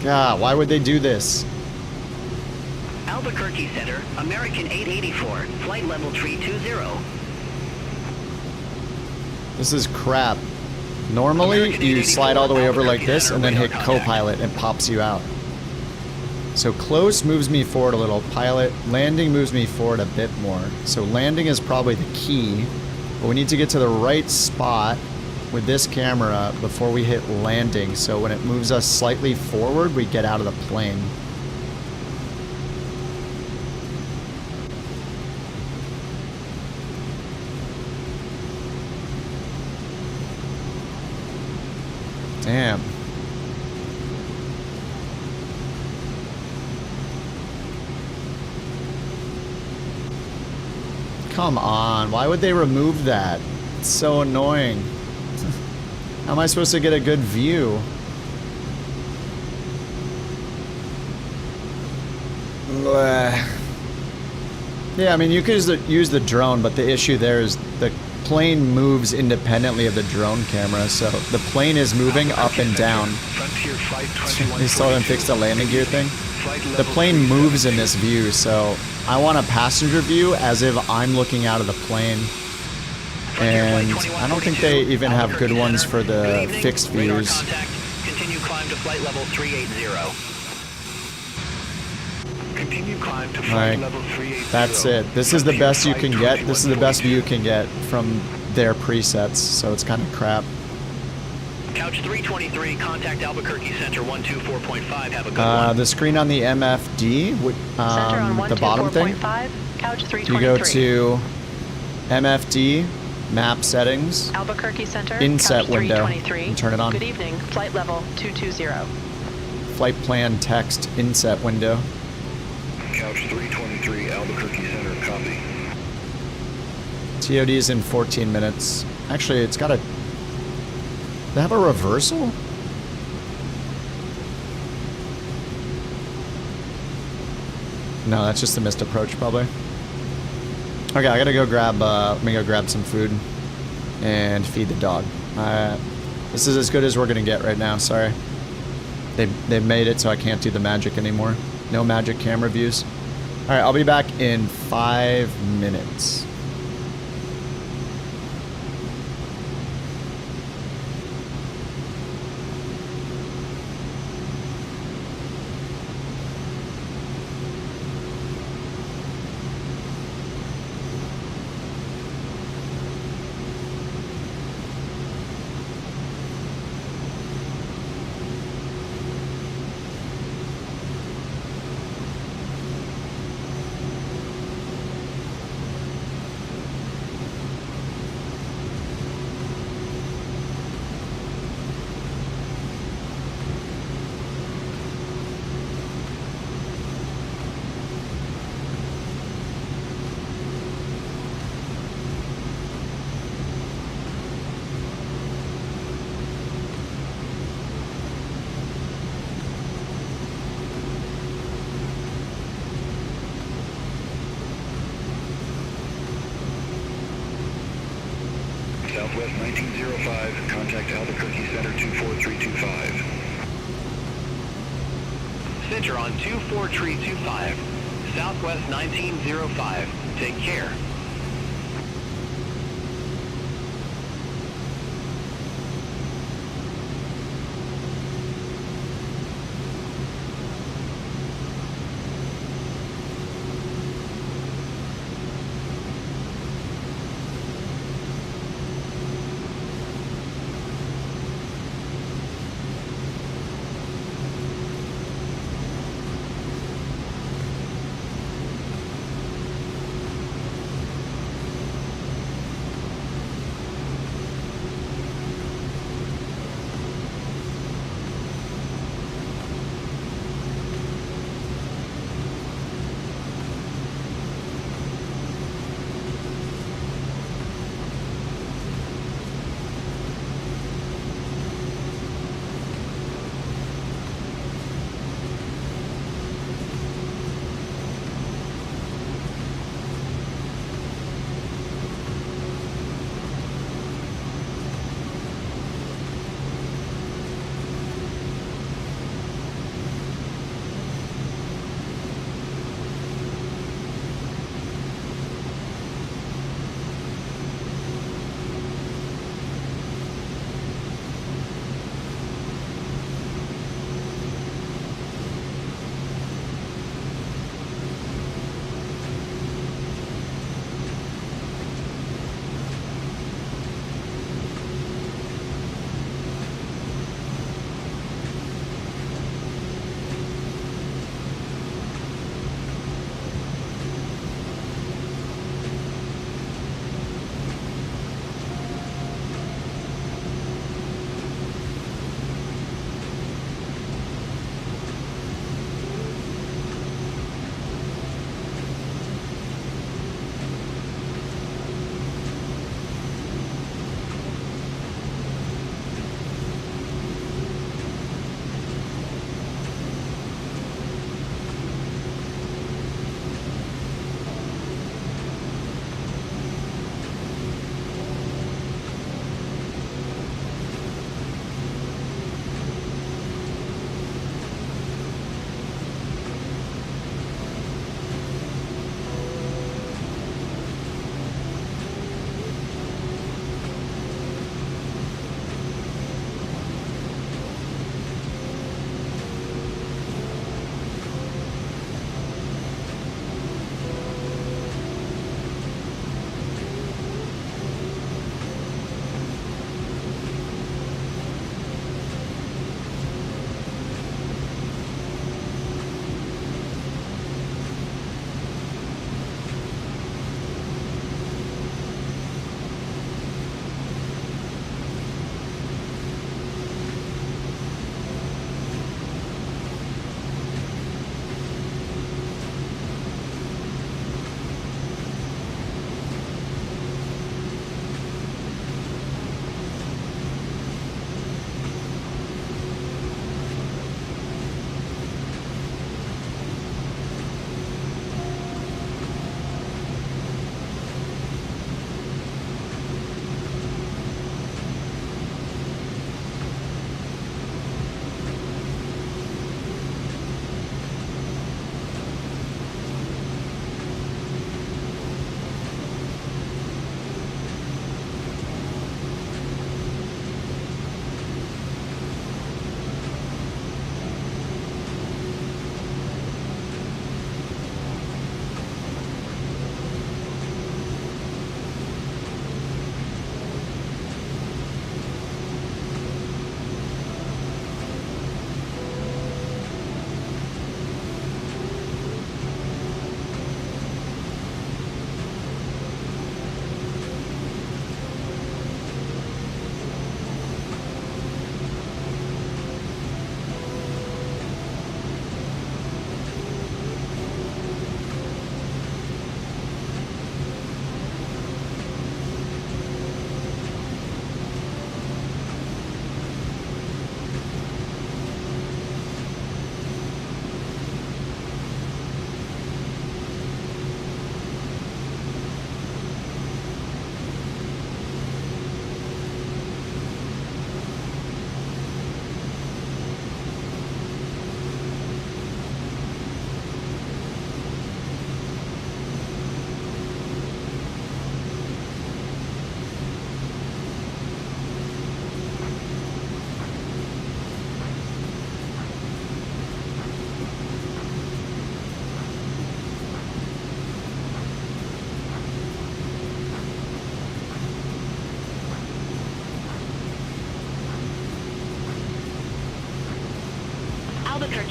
God, why would they do this? Albuquerque Center, American 884, flight level 320. This is crap. Normally, you slide all the way over like this and then hit co-pilot and pops you out. So close moves me forward a little. Pilot, landing moves me forward a bit more. So landing is probably the key. But we need to get to the right spot with this camera before we hit landing. So when it moves us slightly forward, we get out of the plane. Damn. Come on, why would they remove that? It's so annoying. How am I supposed to get a good view? Blech. Yeah, I mean, you could use the drone, but the issue there is the plane moves independently of the drone camera, so the plane is moving up and down. They still haven't fixed the landing gear thing. The plane moves in this view, so I want a passenger view as if I'm looking out of the plane. And I don't think they even have good ones for the fixed views. Continue climb to flight level 380. Continue climb to flight level 380. That's it. This is the best you can get. This is the best view you can get from their presets, so it's kind of crap. Couch 323, contact Albuquerque Center 124.5. Have a good one. The screen on the MFD, the bottom thing. Couch 323. You go to MFD, map settings, Albuquerque Center, inset couch window, 323. and turn it on. Good evening, flight level 220. Flight plan text inset window. Couch 323, Albuquerque Center, copy. TOD is in 14 minutes. Actually, it's got a... They have a reversal? No, that's just a missed approach, probably. Okay, I gotta go grab, let me go grab some food and feed the dog. This is as good as we're gonna get right now, sorry. They've made it so I can't do the magic anymore. No magic camera views. Alright, I'll be back in 5 minutes. Southwest 1905, contact Albuquerque Center 24325. Center on 24325, Southwest 1905. Take care.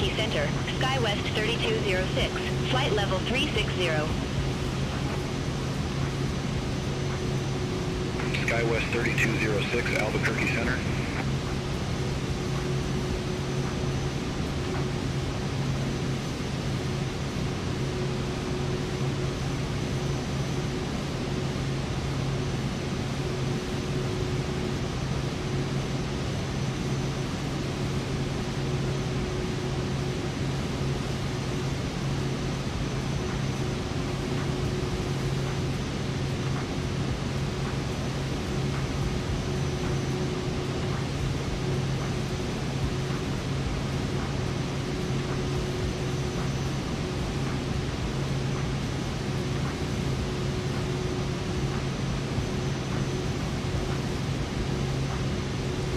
Albuquerque Center, SkyWest 3206, flight level 360. SkyWest 3206, Albuquerque Center.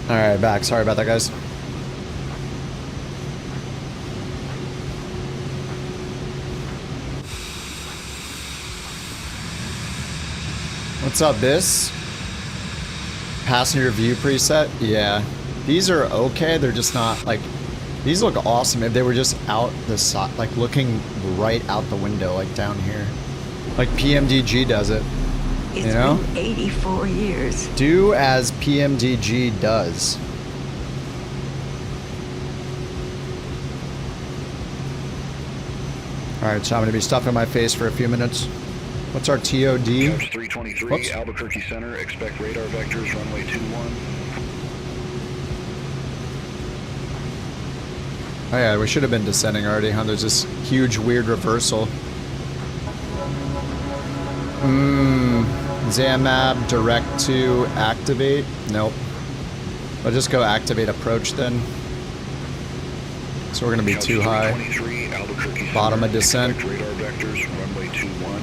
Alright, back. Sorry about that, guys. What's up, this? Passenger view preset? Yeah. These are okay, they're just not, like... These look awesome if they were just out the side, like looking right out the window, like down here. Like PMDG does it. It's you know? been 84 years. Do as PMDG does. Alright, so I'm going to be stuffing my face for a few minutes. What's our TOD? Couch 323, Whoops. Albuquerque Center. Expect radar vectors, runway 21. Oh yeah, we should have been descending already, huh? There's this huge weird reversal. Zamab direct to activate? Nope. I'll just go activate approach then. So we're gonna be too high. Bottom of descent. Radar vectors, runway 21.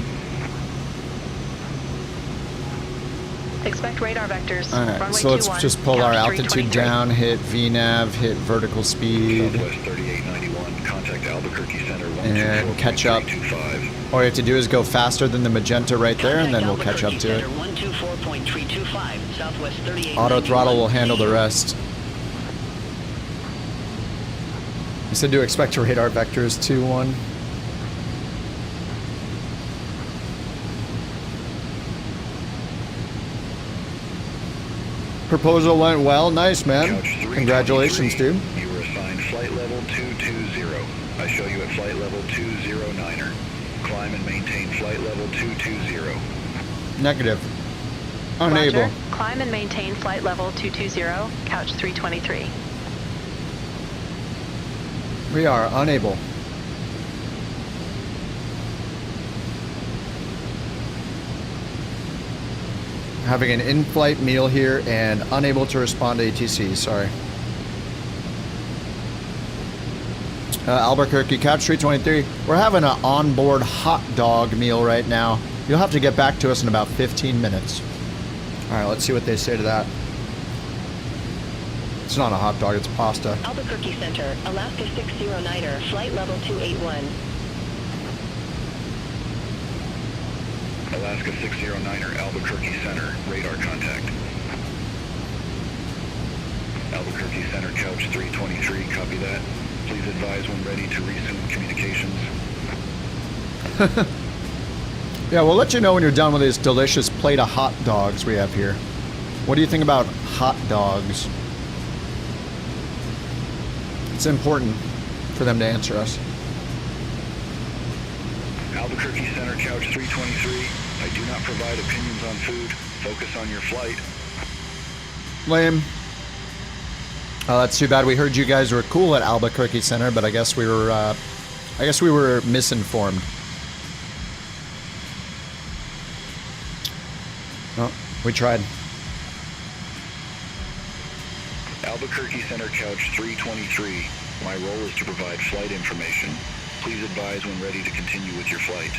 Expect radar vectors. Alright, Runway so let's 21, just pull our couch altitude 323. down, hit VNAV, hit vertical speed, Southwest 3891, contact Albuquerque Center and catch up. 124.325. All we have to do is go faster than the magenta right there, and then we'll catch up to it. 124.325, Southwest 3891. Auto throttle will handle the rest. I said to expect radar vectors 2-1. Proposal went well. Nice, man. Congratulations, dude. You were assigned flight level 220. I show you at flight level 209er. Climb and maintain flight level 220. Negative. Unable. Roger. Climb and maintain flight level 220, couch 323. We are unable. Having an in-flight meal here and unable to respond to ATC. Sorry. Albuquerque, couch 323. We're having an onboard hot dog meal right now. You'll have to get back to us in about 15 minutes. All right, let's see what they say to that. It's not a hot dog, it's pasta. Albuquerque Center, Alaska 609er, flight level 281. Alaska 609er, Albuquerque Center, radar contact. Albuquerque Center, couch 323, copy that. Please advise when ready to resume communications. Yeah, we'll let you know when you're done with this delicious plate of hot dogs we have here. What do you think about hot dogs? It's important for them to answer us. Albuquerque Center, couch 323. I do not provide opinions on food. Focus on your flight. Lame. Oh, that's too bad. We heard you guys were cool at Albuquerque Center, but I guess we were misinformed. Oh, we tried. Albuquerque Center, couch 323. My role is to provide flight information. Please advise when ready to continue with your flight.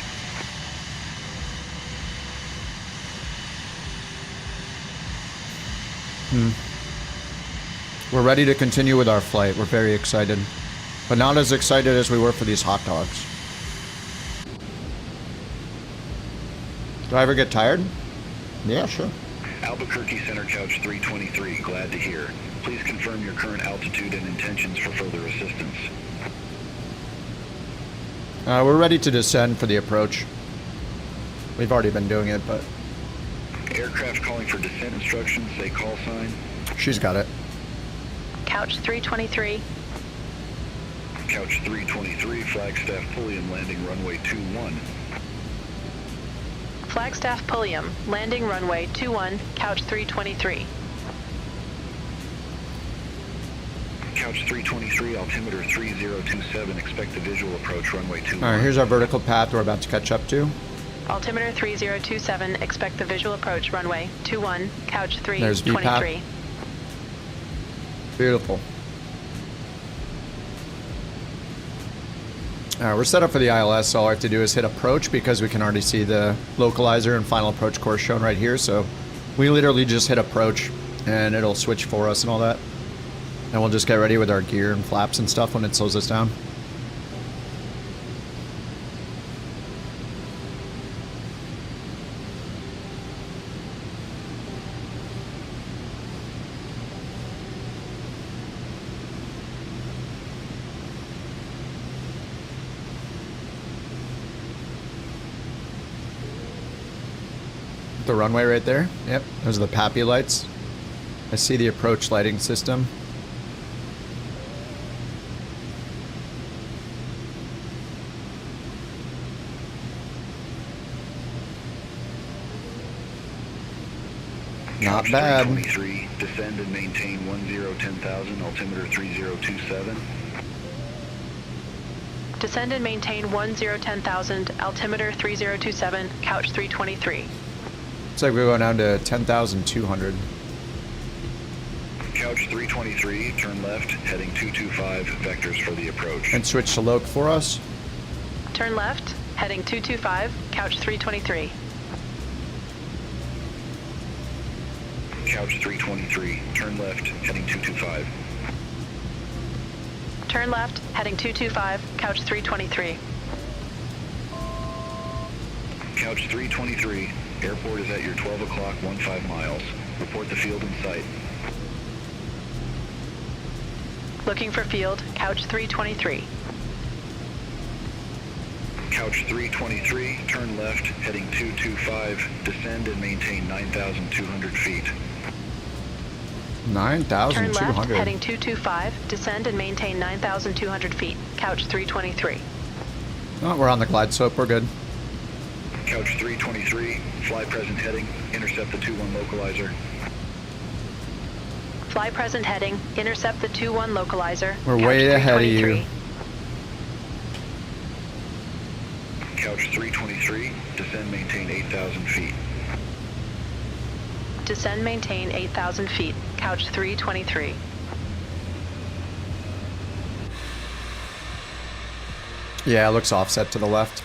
We're ready to continue with our flight. We're very excited. But not as excited as we were for these hot dogs. Do I ever get tired? Yeah, sure. Albuquerque Center, couch 323. Glad to hear. Please confirm your current altitude and intentions for further assistance. We're ready to descend for the approach. We've already been doing it, but... Aircraft calling for descent instructions, say call sign. She's got it. Couch 323. Couch 323, Flagstaff Pulliam landing runway 21. Flagstaff Pulliam, landing runway 21, Couch 323. Couch 323, altimeter 3027, expect the visual approach runway 21. Alright, here's our vertical path we're about to catch up to. Altimeter 3027, expect the visual approach runway 21, Couch There's 323. VPAP. Beautiful. We're set up for the ILS, so all I have to do is hit approach because we can already see the localizer and final approach course shown right here. So we literally just hit approach and it'll switch for us and all that. And we'll just get ready with our gear and flaps and stuff when it slows us down. The runway right there. Yep, those are the PAPI lights. I see the approach lighting system. Not bad. 23, descend and maintain 1010,000, altimeter 3027. Descend and maintain 1010,000, altimeter 3027, Couch 323. Looks like we're going down to 10,200. Couch 323, turn left, heading 225, vectors for the approach. And switch to loc for us. Turn left, heading 225, Couch 323. Couch 323, turn left, heading 225. Turn left, heading 225, Couch 323. Couch 323, airport is at your 12 o'clock, 15 miles. Report the field in sight. Looking for field, Couch 323. Couch 323, turn left, heading 225, descend and maintain 9,200 feet. 9,200. Turn left, heading 225, descend and maintain 9,200 feet, Couch 323. Oh, we're on the glide slope, we're good. Couch 323, fly present heading, intercept the 21 localizer. Fly present heading, intercept the 21 localizer. We're way ahead of you. Couch 323, descend, maintain 8,000 feet. Descend, maintain 8,000 feet, Couch 323. Yeah, it looks offset to the left.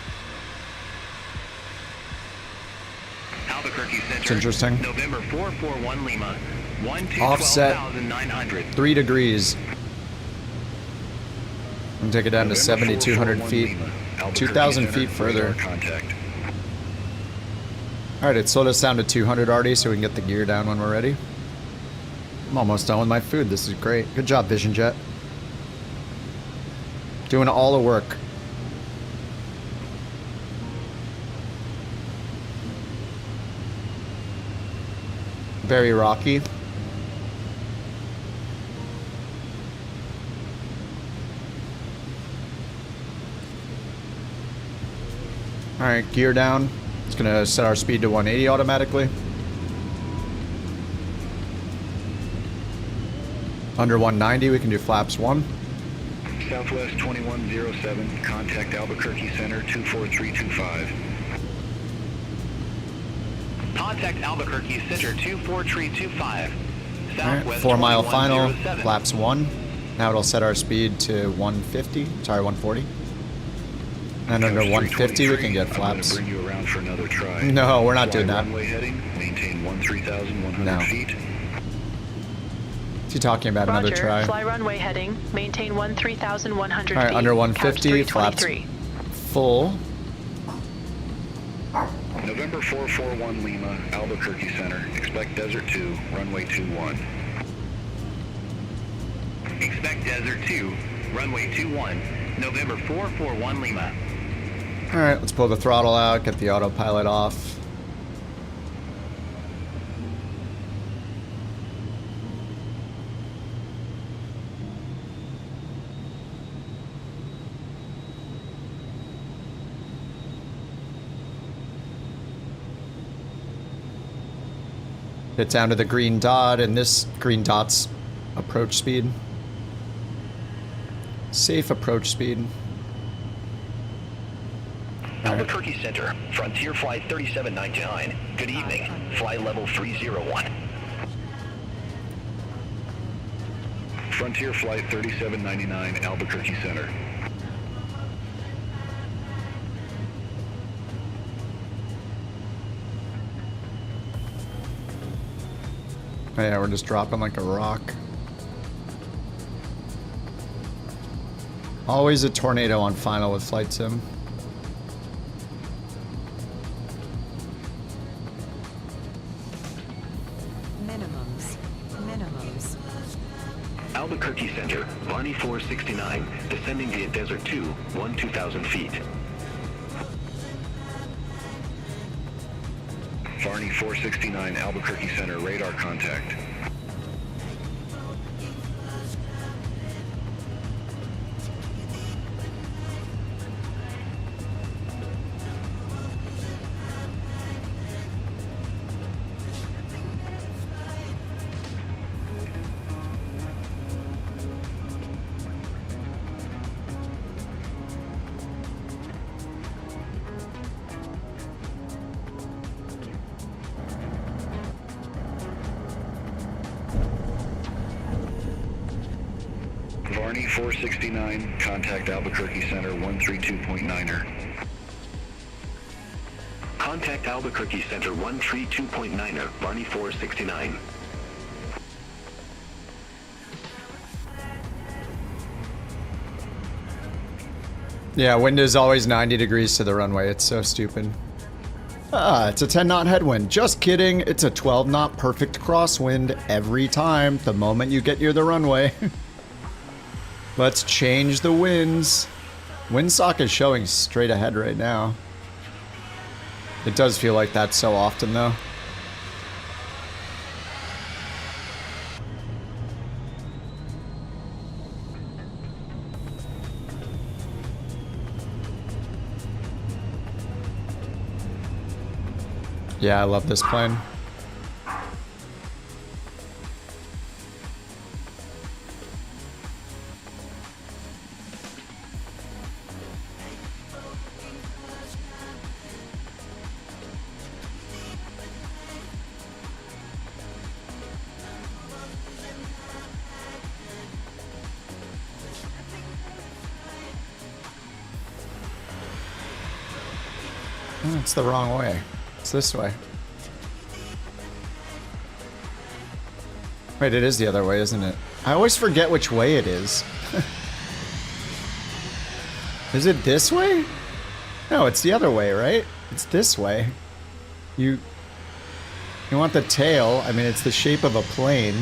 Albuquerque Center. It's interesting. November 441 Lima. 1 Offset 12,900. 3 degrees. And take it down to 7,200 feet. 2,000 feet further. Alright, it slowed us down to 200 already so we can get the gear down when we're ready. I'm almost done with my food. This is great. Good job, Vision Jet. Doing all the work. Very rocky. Alright, gear down. It's gonna set our speed to 180 automatically. Under 190, we can do flaps 1. Southwest 2107, contact Albuquerque Center 24325. Contact Albuquerque Center 24325. Alright, Southwest 4 mile final, 2107. flaps 1. Now it'll set our speed to 150, sorry, 140. And under 150, we can get flaps. Bring you around for another try. No, we're not doing that. Runway heading, maintain 13,100 No. feet. What's he talking about? Roger, Another try? fly runway heading, maintain 13,100 Alright, feet. under Couch 150, flaps 323. full. November 441 Lima, Albuquerque Center. Expect Desert 2, runway 21. Expect Desert 2, runway 21, November 441 Lima. Alright, let's pull the throttle out, get the autopilot off. Get down to the green dot, and this green dot's approach speed. Safe approach speed. Albuquerque Center, Frontier Flight 3799. Good evening. Flight level 301. Frontier Flight 3799, Albuquerque Center. Oh yeah, we're just dropping like a rock. Always a tornado on final with Flight Sim. Minimums. Albuquerque Center, Barney 469, descending via Desert 2, 2,000 feet. Barney 469, Albuquerque Center, radar contact. Barney 469, contact Albuquerque Center 132.9er. Contact Albuquerque Center 132.9er, Barney 469. Yeah, wind is always 90 degrees to the runway. It's so stupid. Ah, it's a 10 knot headwind. Just kidding. It's a 12 knot perfect crosswind every time the moment you get near the runway. Let's change the winds. Windsock is showing straight ahead right now. It does feel like that so often though. Yeah, I love this plane. Oh, it's the wrong way. It's this way. Wait, it is the other way, isn't it? I always forget which way it is. Is it this way? No, it's the other way, right? It's this way. You want the tail. I mean, it's the shape of a plane.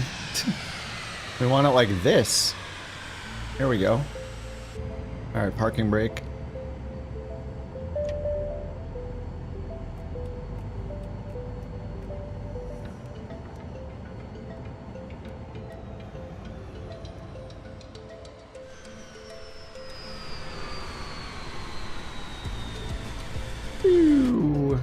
We want it like this. Here we go. All right, parking brake. Ooh.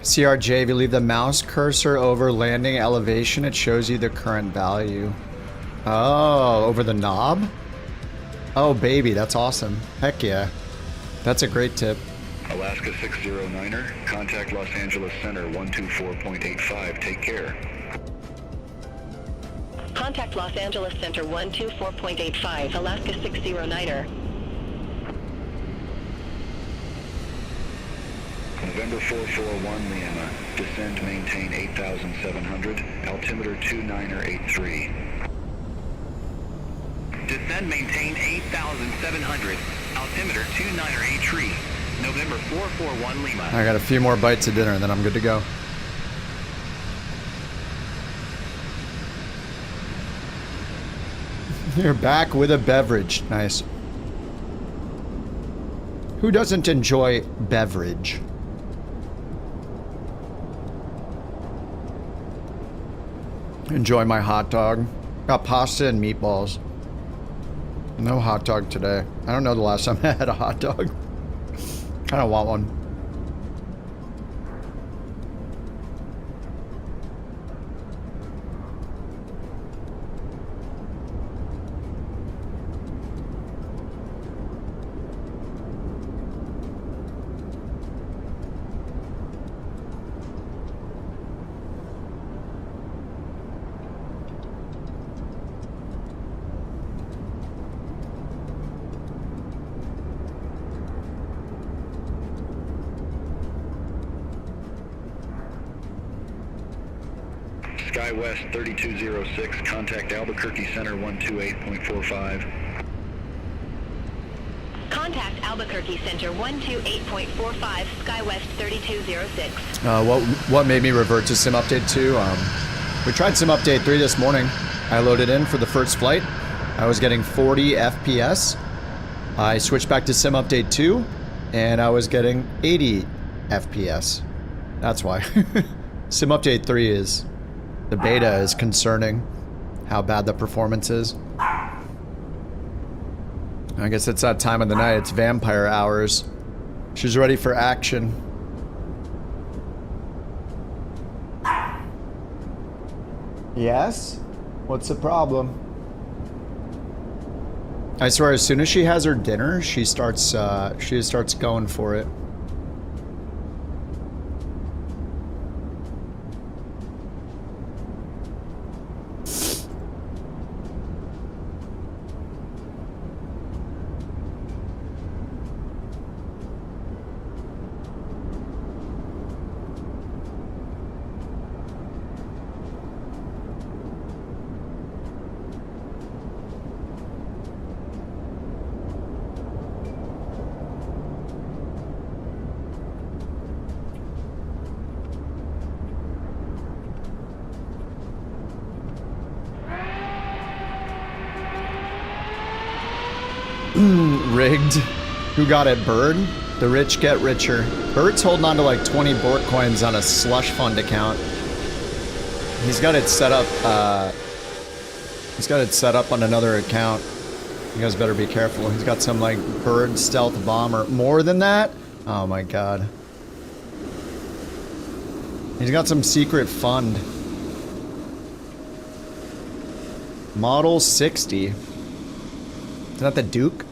CRJ, if you leave the mouse cursor over landing elevation, it shows you the current value. Oh, over the knob? Oh, baby, that's awesome. Heck yeah. That's a great tip. Alaska 609er, contact Los Angeles Center 124.85. Take care. Contact Los Angeles Center 124.85, Alaska 609er. November 441, Lima. Descend, maintain 8,700. Altimeter 29er83. Descend, maintain 8,700. Altimeter 29er83. November 441 Lima. I got a few more bites of dinner and then I'm good to go. You're back with a beverage. Nice. Who doesn't enjoy beverage? Enjoy my hot dog. Got pasta and meatballs. No hot dog today. I don't know the last time I had a hot dog. I don't want one. SkyWest 3206, contact Albuquerque Center 128.45. Contact Albuquerque Center 128.45, SkyWest 3206. What made me revert to Sim Update 2? We tried Sim Update 3 this morning. I loaded in for the first flight. I was getting 40 FPS. I switched back to Sim Update 2, and I was getting 80 FPS. That's why. Sim Update 3 is... The beta is concerning how bad the performance is. I guess it's that time of the night. It's vampire hours. She's ready for action. Yes? What's the problem? I swear, as soon as she has her dinner, she starts going for it. Rigged. Who got it? Bird? The rich get richer. Bird's holding on to like 20 Bork coins on a slush fund account. He's got it set up, on another account. You guys better be careful. He's got some like Bird stealth bomber. More than that? Oh my god. He's got some secret fund. Model 60. Is that the Duke?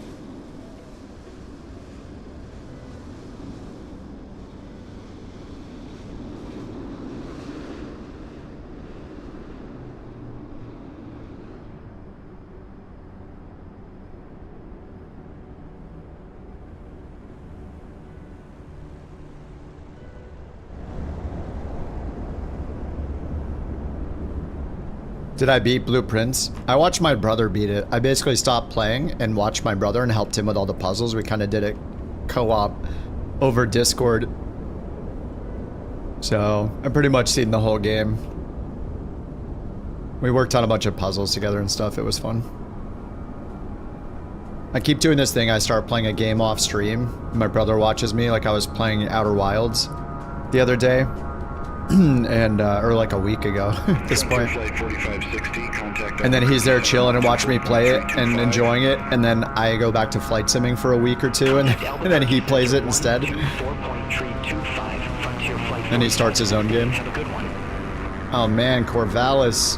Did I beat Blueprints? I watched my brother beat it. I basically stopped playing and watched my brother and helped him with all the puzzles. We kind of did it co-op over Discord. So, I've pretty much seen the whole game. We worked on a bunch of puzzles together and stuff. It was fun. I keep doing this thing. I start playing a game off stream. My brother watches me like I was playing Outer Wilds the other day. And or like a week ago at this point. And then he's there chilling and watching me play it and enjoying it, and then I go back to flight simming for a week or two, and then he plays it instead. And he starts his own game. Oh man, Corvallis.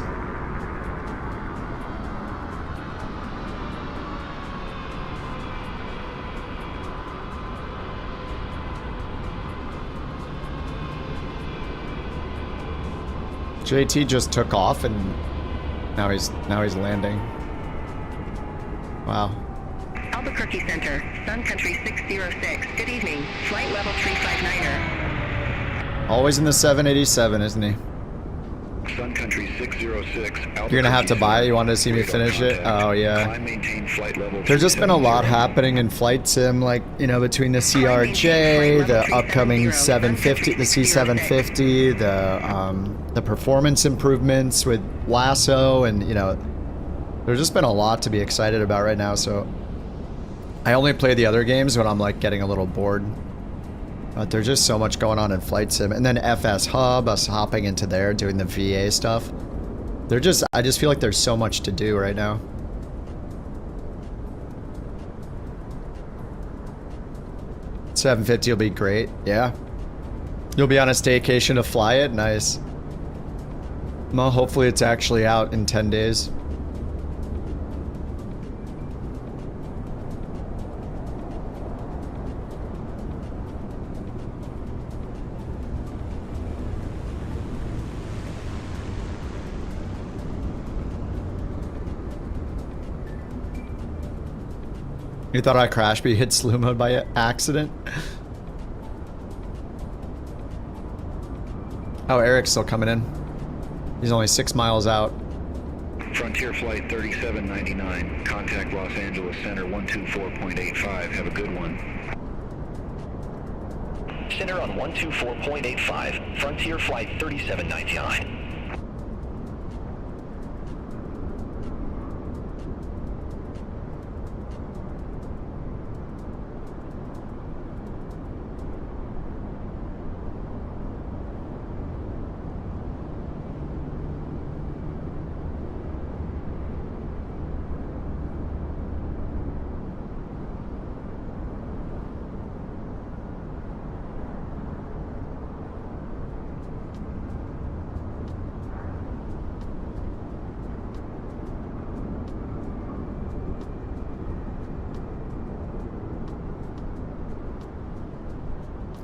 JT just took off and now he's landing. Wow. Albuquerque Center, Sun Country 606. Good evening. Flight level 359er. Always in the 787, isn't he? Sun Country 606. You're gonna have to buy it? You wanted to see me finish it? Oh yeah. There's just been a lot happening in flight sim, like, you know, between the CRJ, the upcoming 750, the C750, the performance improvements with Lasso, and, you know, There's just been a lot to be excited about right now, so I only play the other games when I'm like getting a little bored. But there's just so much going on in Flight Sim. And then FS Hub, us hopping into there, doing the VA stuff. I just feel like there's so much to do right now. $750 will be great, yeah. You'll be on a staycation to fly it? Nice. Well, hopefully it's actually out in 10 days. You thought I crashed, but you hit slew mode by accident? Oh, Eric's still coming in. He's only 6 miles out. Frontier Flight 3799. Contact Los Angeles Center 124.85. Have a good one. Center on 124.85. Frontier Flight 3799.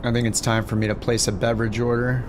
I think it's time for me to place a beverage order.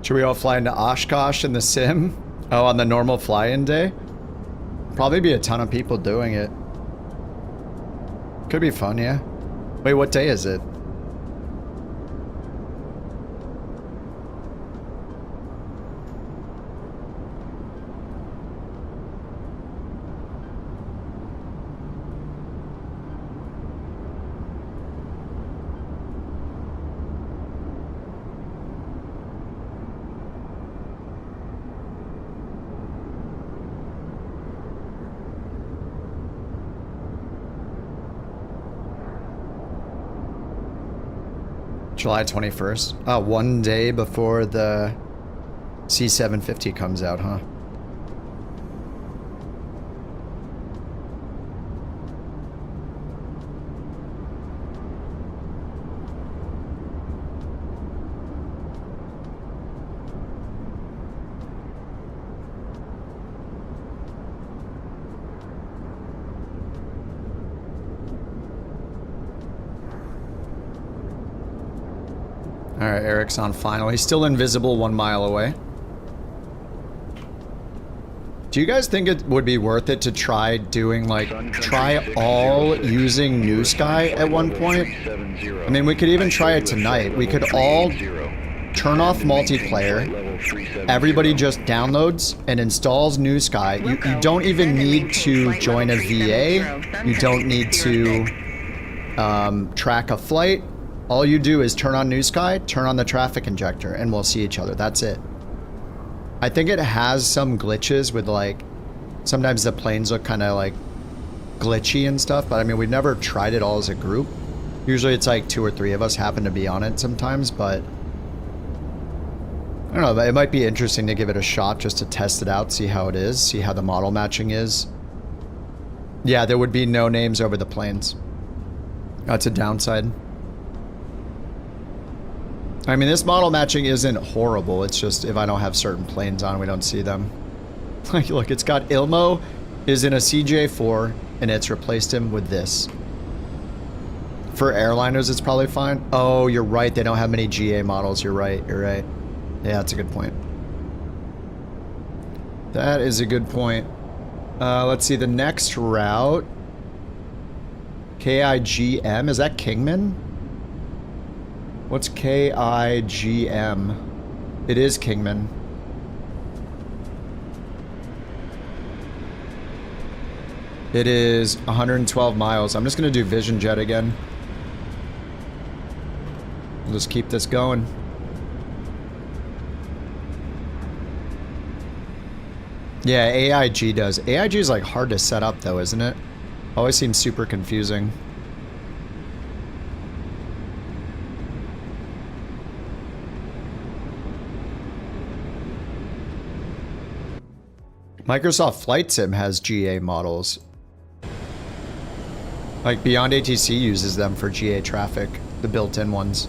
Should we all fly into Oshkosh in the sim? Oh, on the normal fly-in day? Probably be a ton of people doing it. Could be fun, yeah. Wait, what day is it? July 21st. One day before the C750 comes out, huh? Alright, Eric's on final. He's still invisible 1 mile away. Do you guys think it would be worth it to try doing, like, try all using New Sky at one point? I mean, we could even try it tonight. We could all turn off multiplayer. Everybody just downloads and installs New Sky. You don't even need to join a VA. You don't need to track a flight. All you do is turn on New Sky, turn on the traffic injector, and we'll see each other. That's it. I think it has some glitches with, like, sometimes the planes look kind of like glitchy and stuff, but I mean, we've never tried it all as a group. Usually it's like 2 or 3 of us happen to be on it sometimes, but I don't know, it might be interesting to give it a shot just to test it out, see how it is, see how the model matching is. Yeah, there would be no names over the planes. That's a downside. I mean, this model matching isn't horrible. It's just if I don't have certain planes on, we don't see them. Like, look, it's got Ilmo is in a CJ4. and it's replaced him with this. For airliners, it's probably fine. Oh, you're right. They don't have many GA models. You're right. You're right. Yeah, that's a good point. That is a good point. Let's see. The next route. KIGM. Is that Kingman? What's KIGM? It is Kingman. It is 112 miles. I'm just going to do Vision Jet again. We'll just keep this going. Yeah, AIG does. AIG is like hard to set up though, isn't it? Always seems super confusing. Microsoft Flight Sim has GA models. Like Beyond ATC uses them for GA traffic, the built-in ones.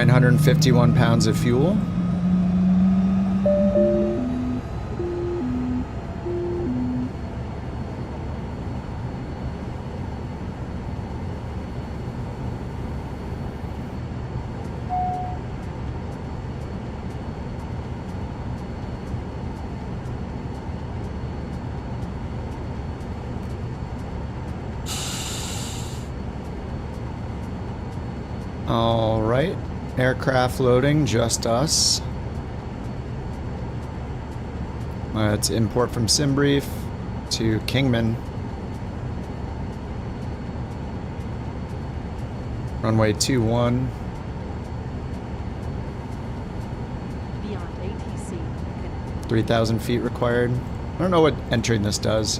£951 of fuel. All right. Aircraft loading, just us. Let's import from SimBrief to Kingman. Runway 21. Beyond ATC. 3,000 feet required. I don't know what entering this does.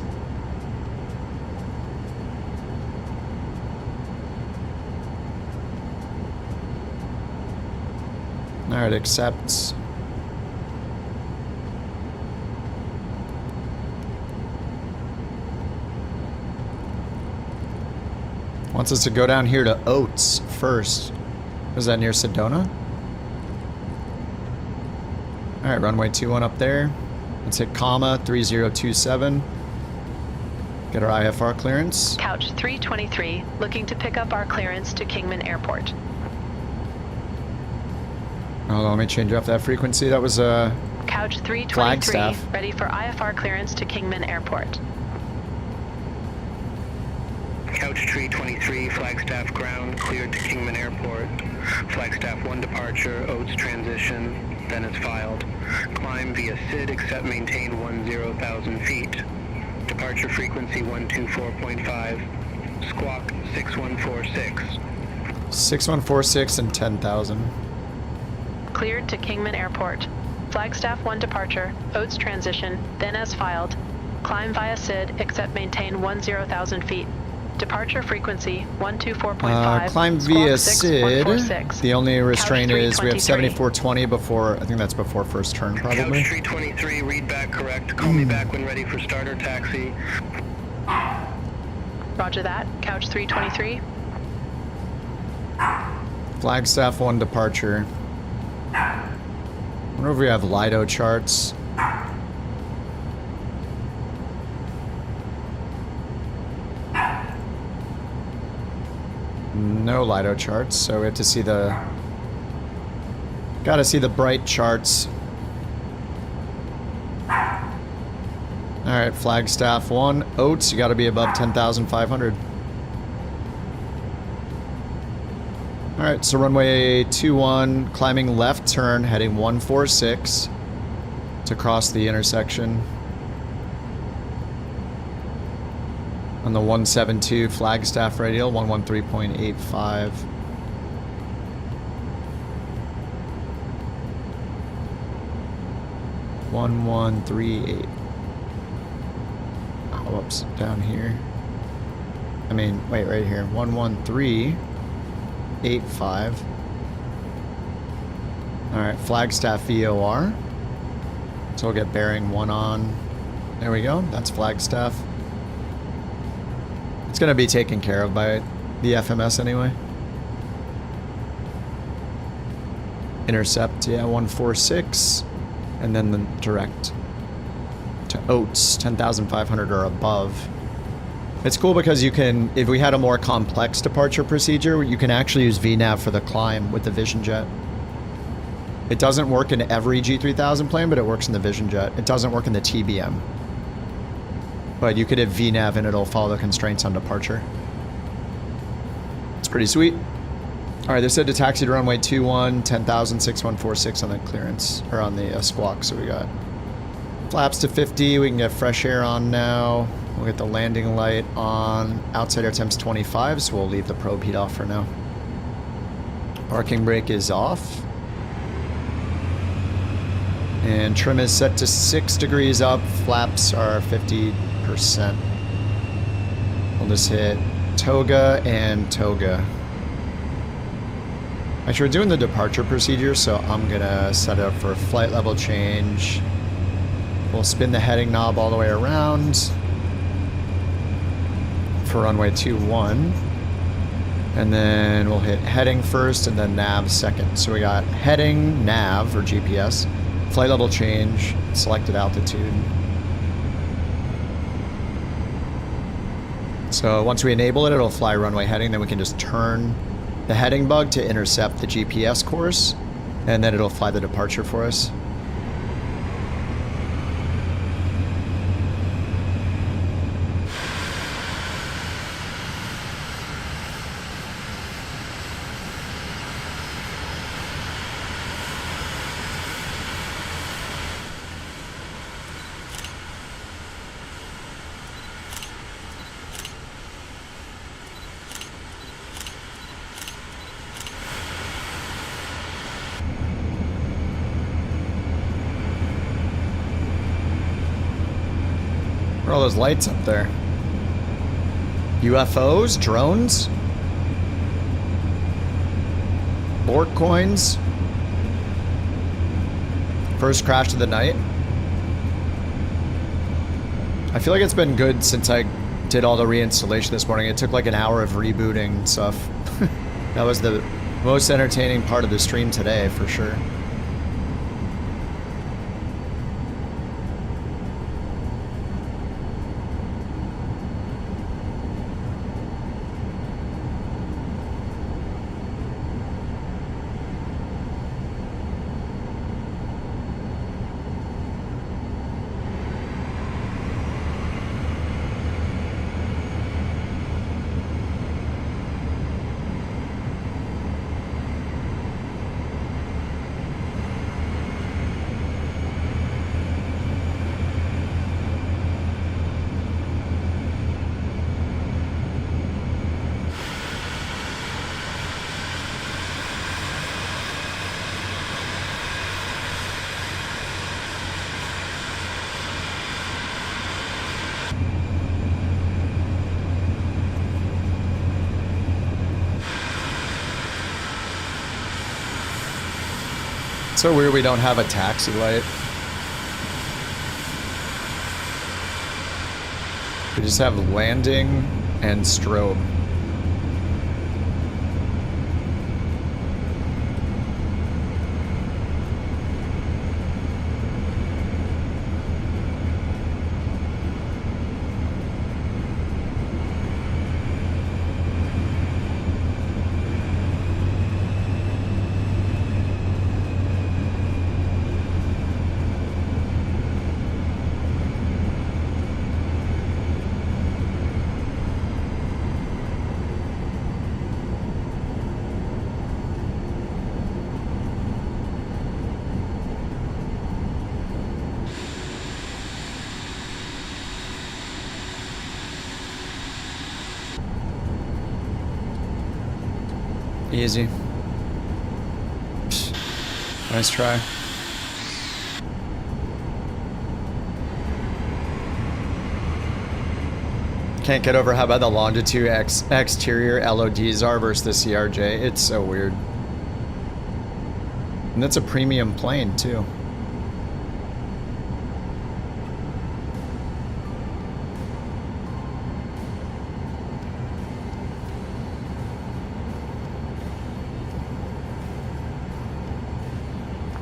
Alright, accepts. Wants us to go down here to Oates first. Is that near Sedona? Alright, runway 21 up there. Let's hit comma 3027. Get our IFR clearance. Couch 323, looking to pick up our clearance to Kingman Airport. Hold on, let me change off that frequency. That was Couch 323, Flagstaff. ready for IFR clearance to Kingman Airport. Couch 323, Flagstaff ground, cleared to Kingman Airport. Flagstaff 1 departure, Oates transition, then is filed. Climb via SID, except maintain 10,000 feet. Departure frequency 124.5. Squawk 6146. 6146 and 10,000. Cleared to Kingman Airport. Flagstaff 1 departure, Oates transition, then as filed. Climb via SID, except maintain 10,000 feet. Departure frequency 124.5. Climb via SID. 6146. The only restraint Couch is we have 323. 7420 before, I think that's before first turn probably. Couch 323, read back correct. Call me back when ready for start or taxi. Roger that. Couch 323. Flagstaff 1 departure. I wonder if we have Lido charts. No Lido charts, so we have to see the... Gotta see the bright charts. Alright, Flagstaff 1. Oates, you gotta be above 10,500. Alright, so runway 21, climbing left turn, heading 146 to cross the intersection. On the 172 Flagstaff radial, 113.85. Oh, whoops, down here. I mean, wait, right here. 113.85. All right, Flagstaff VOR. So we'll get bearing 1 on. There we go. That's Flagstaff. It's going to be taken care of by the FMS anyway. Intercept, yeah, 146. And then the direct to Oats, 10,500 or above. It's cool because you can, if we had a more complex departure procedure, you can actually use VNAV for the climb with the Vision Jet. It doesn't work in every G3000 plane, but it works in the Vision Jet. It doesn't work in the TBM. But you could have VNAV and it'll follow the constraints on departure. It's pretty sweet. All right, they said to taxi to runway 21, 10,6146 on the clearance, or on the squawk. So we got flaps to 50. We can get fresh air on now. We'll get the landing light on. Outside air temps 25, so we'll leave the probe heat off for now. Parking brake is off. And trim is set to 6 degrees up. Flaps are 50%. We'll just hit toga and toga. Actually, we're doing the departure procedure, so I'm gonna set it up for a flight level change. We'll spin the heading knob all the way around for runway 21. And then we'll hit heading first and then nav second. So we got heading, nav, or GPS, flight level change, selected altitude. So once we enable it, it'll fly runway heading, then we can just turn the heading bug to intercept the GPS course, and then it'll fly the departure for us. What are all those lights up there? UFOs? Drones? Bork coins? First crash of the night? I feel like it's been good since I did all the reinstallation this morning. It took like an hour of rebooting and stuff. That was the most entertaining part of the stream today, for sure. So weird we don't have a taxi light. We just have landing and strobe. Easy. Nice try. Can't get over how bad the longitude exterior LODs are versus the CRJ. It's so weird. And that's a premium plane, too.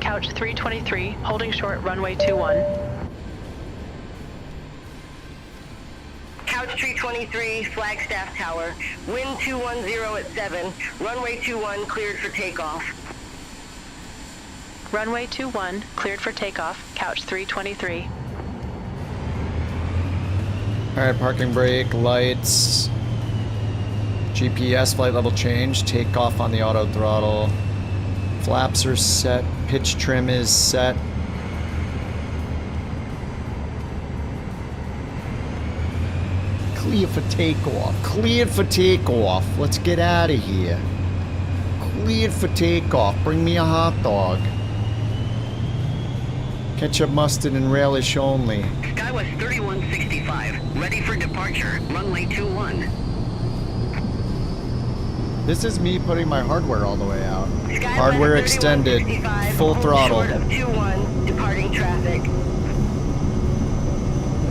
Couch 323, holding short, runway 21. Couch 323, Flagstaff Tower, wind 210 at 7, runway 21 cleared for takeoff. Runway 21, cleared for takeoff, couch 323. Alright, parking brake, lights, GPS flight level change, takeoff on the auto throttle, flaps are set, pitch trim is set. Clear for takeoff. Cleared for takeoff. Let's get out of here. Cleared for takeoff. Bring me a hot dog. Ketchup, mustard, and relish only. SkyWest 3165, ready for departure, runway 21. This is me putting my hardware all the way out. Hardware extended, full throttle. Short of 21, departing traffic.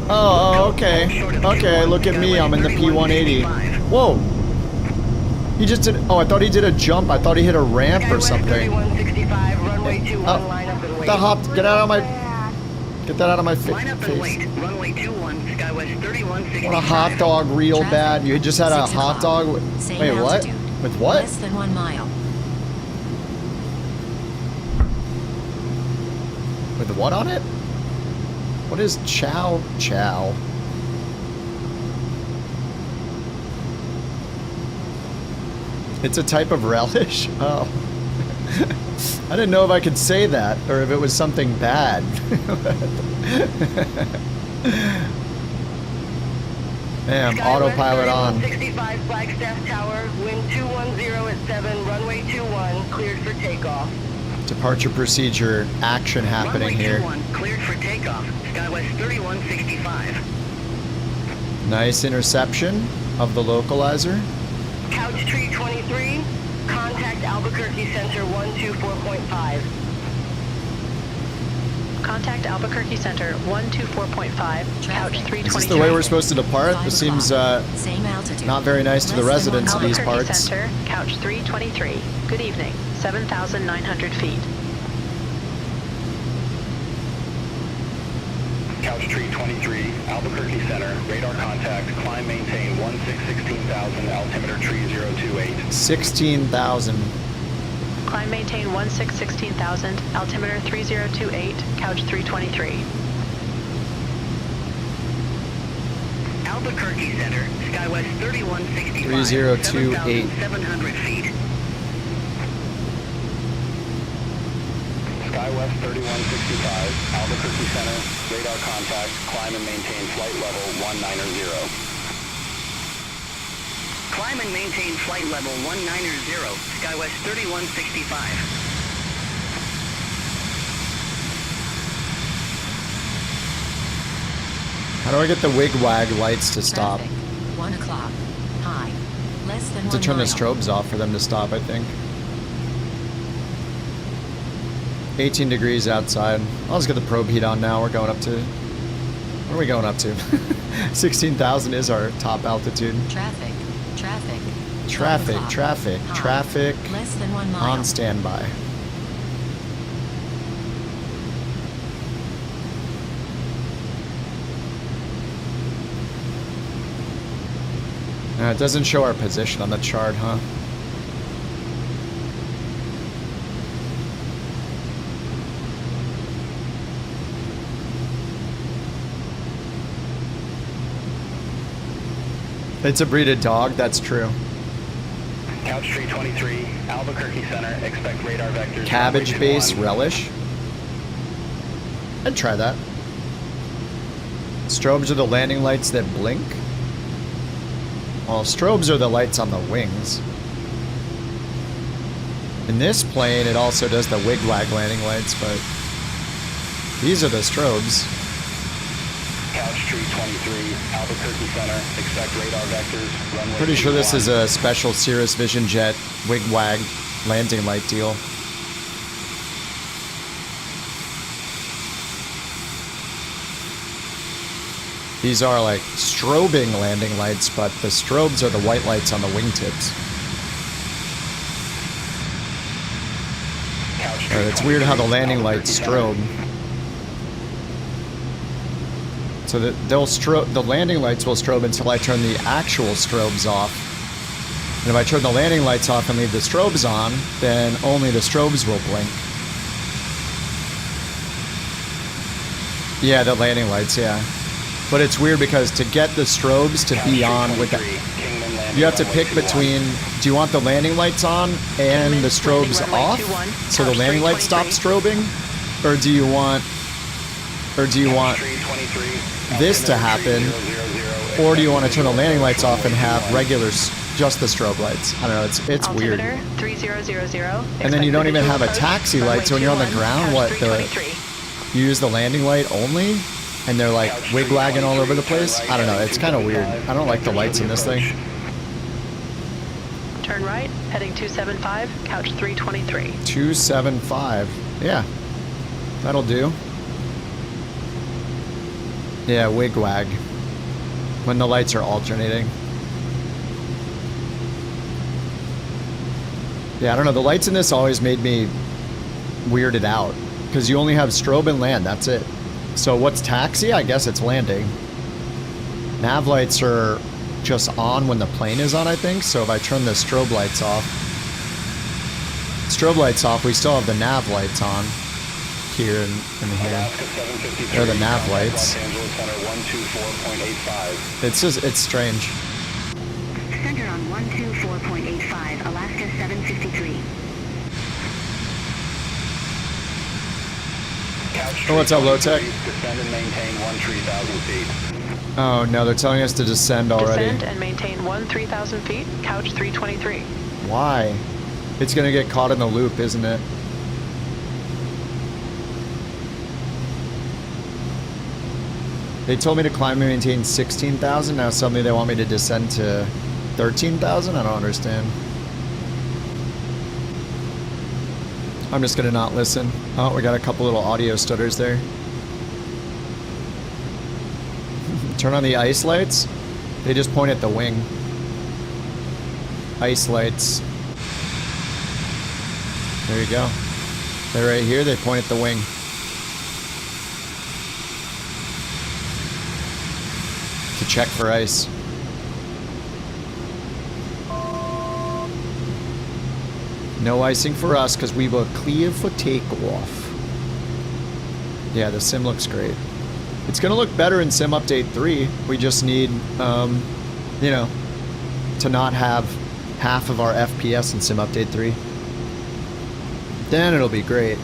Oh, okay. Okay, look at me. I'm in the P180. Whoa. He just did. Oh, I thought he did a jump. I thought he hit a ramp or something. Oh, the hop. Get out of my. Get that out of my face. Runway 21, SkyWest 3165. Want a hot dog real bad? You just had a hot dog. Wait, what? With what? Less than 1 mile. With what on it? What is chow chow? It's a type of relish? Oh. I didn't know if I could say that or if it was something bad. Damn, autopilot on. 65 Flagstaff Tower, wind 210 at 7, runway 21, cleared for takeoff. Departure procedure action happening runway here. 21, cleared for takeoff, SkyWest 3165. Nice interception of the localizer. Couch tree 23, contact Albuquerque Center 124.5. Contact Albuquerque Center 124.5, couch 323. Is this the way we're supposed to depart? This seems Same altitude. not very nice to the residents of these Albuquerque parts. Center, couch 323. Good evening, 7,900 feet. Couch tree 23, Albuquerque Center, radar contact, climb maintain 1616,000, altimeter tree 028. 16,000. Climb maintain 1616,000, altimeter 3028, couch 323. Albuquerque Center, SkyWest 3165. 3028. 7,700 feet. SkyWest 3165, Albuquerque Center, radar contact, climb and maintain flight level 190. Climb and maintain flight level 190, SkyWest 3165. How do I get the wig-wag lights to stop? Traffic, 1 o'clock. High. Less than 1 To turn the mile. strobes off for them to stop, I think. 18 degrees outside. I'll just get the probe heat on now. We're going up to... What are we going up to? 16,000 is our top altitude. Traffic. Traffic. Traffic, 12 o'clock. traffic, High. traffic. Less than 1 mile. On standby. It doesn't show our position on the chart, huh? It's a breeded dog, that's true. Couch tree 23, Albuquerque Center, expect radar vectors. Cabbage base 21. relish. I'd try that. Strobes are the landing lights that blink. Well, strobes are the lights on the wings. In this plane, it also does the wig-wag landing lights, but these are the strobes. Couch tree 23, Albuquerque Center, expect radar vectors. Runway Pretty sure this 21. is a special Cirrus Vision Jet wig-wag landing light deal. These are like strobing landing lights, but the strobes are the white lights on the wingtips. It's weird how the landing lights strobe. So that they'll strobe, the landing lights will strobe until I turn the actual strobes off. And if I turn the landing lights off and leave the strobes on, then only the strobes will blink. Yeah, the landing lights, yeah. But it's weird because to get the strobes to be on with the... You have to pick between, do you want the landing lights on and the strobes off so the landing lights stop strobing? Or do you want this to happen? Or do you want to turn the landing lights off and have regular, just the strobe lights? I don't know, it's weird. 3000. And then you don't even have a taxi light, so when you're on the ground, what, you use the landing light only? And they're like wig-wagging all over the place? I don't know, it's kind of weird. I don't like the lights in this thing. Turn right, heading 275, couch 323. 275. Yeah, that'll do. Yeah, wig-wag. When the lights are alternating. Yeah, I don't know, the lights in this always made me weirded out. Because you only have strobe and land, that's it. So what's taxi? I guess it's landing. Nav lights are just on when the plane is on, I think. So if I turn the strobe lights off, we still have the nav lights on here and here. They're the nav lights. It's just, it's strange. Center on 124.85, Alaska 753. Oh, what's up, low tech? Descend and maintain 13,000 feet. Oh no, they're telling us to descend already. Descend and maintain 13,000 feet, couch 323. Why? It's gonna get caught in the loop, isn't it? They told me to climb and maintain 16,000, now suddenly they want me to descend to 13,000? I don't understand. I'm just gonna not listen. Oh, we got a couple little audio stutters there. Turn on the ice lights. They just point at the wing. Ice lights. There you go. They're right here, they point at the wing. To check for ice. No icing for us because we were clear for takeoff. Yeah, the sim looks great. It's gonna look better in Sim Update 3. We just need, you know, to not have half of our FPS in Sim Update 3. Then it'll be great.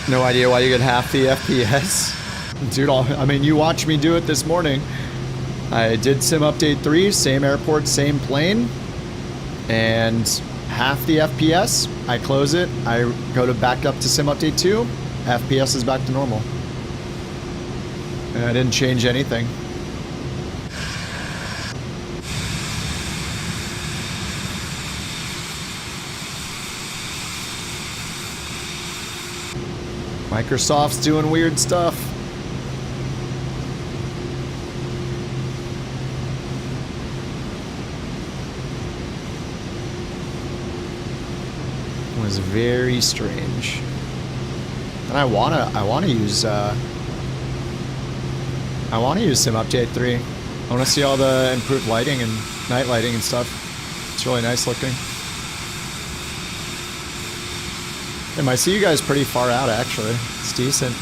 No idea why you get half the FPS. Dude, I mean, you watched me do it this morning. I did Sim Update 3, same airport, same plane, and half the FPS. I close it, I go back up to Sim Update 2, FPS is back to normal. And I didn't change anything. Microsoft's doing weird stuff. It was very strange. And I wanna use Sim Update 3. I wanna see all the improved lighting and night lighting and stuff. It's really nice looking. I see you guys pretty far out, actually. It's decent.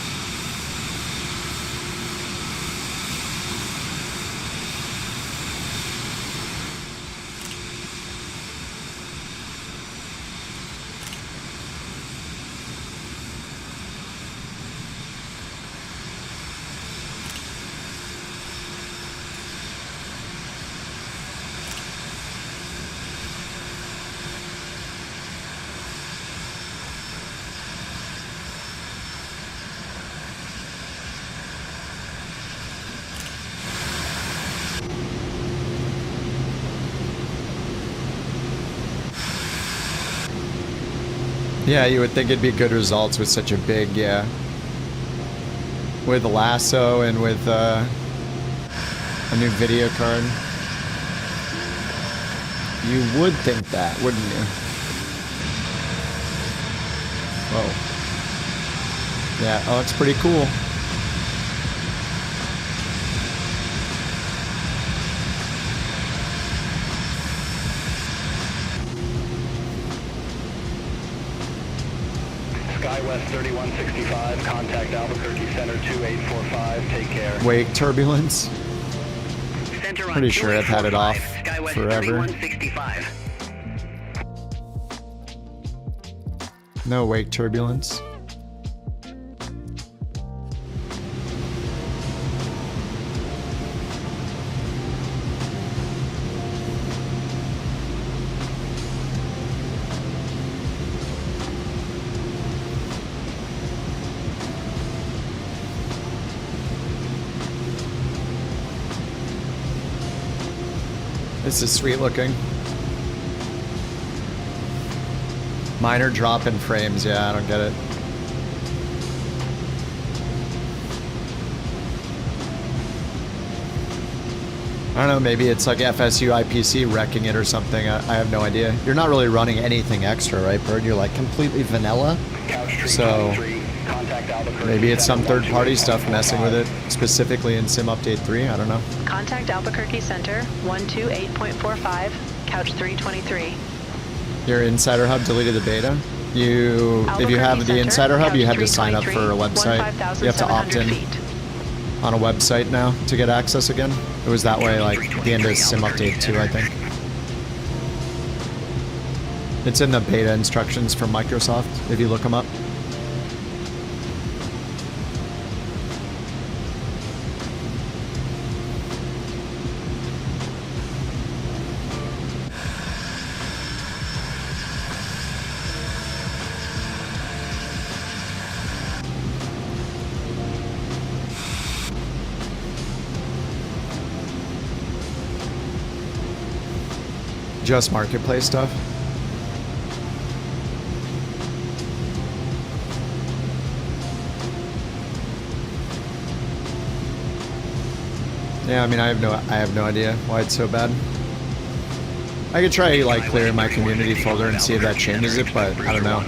Yeah, you would think it'd be good results with such a big, yeah. With the lasso and with a new video card. You would think that, wouldn't you? Whoa. Yeah, oh, it's pretty cool. SkyWest 3165, contact Albuquerque Center 2845, take care. Wake turbulence. Pretty sure I've had it off forever. No wake turbulence. This is sweet looking. Minor drop in frames, yeah, I don't get it. I don't know, maybe it's like FSU IPC wrecking it or something. I have no idea. You're not really running anything extra, right, Bird? You're like completely vanilla. So maybe it's some third-party stuff messing with it, specifically in Sim Update 3. I don't know. Contact Albuquerque Center 128.45, couch 323. Your Insider Hub deleted the beta. If you have the Insider Hub, you had to sign up for a website. You have to opt in on a website now to get access again. It was that way like at the end of Sim Update 2, I think. It's in the beta instructions from Microsoft, if you look them up. Just marketplace stuff. Yeah, I mean, I have no idea why it's so bad. I could try like clearing my community folder and see if that changes it, but I don't know.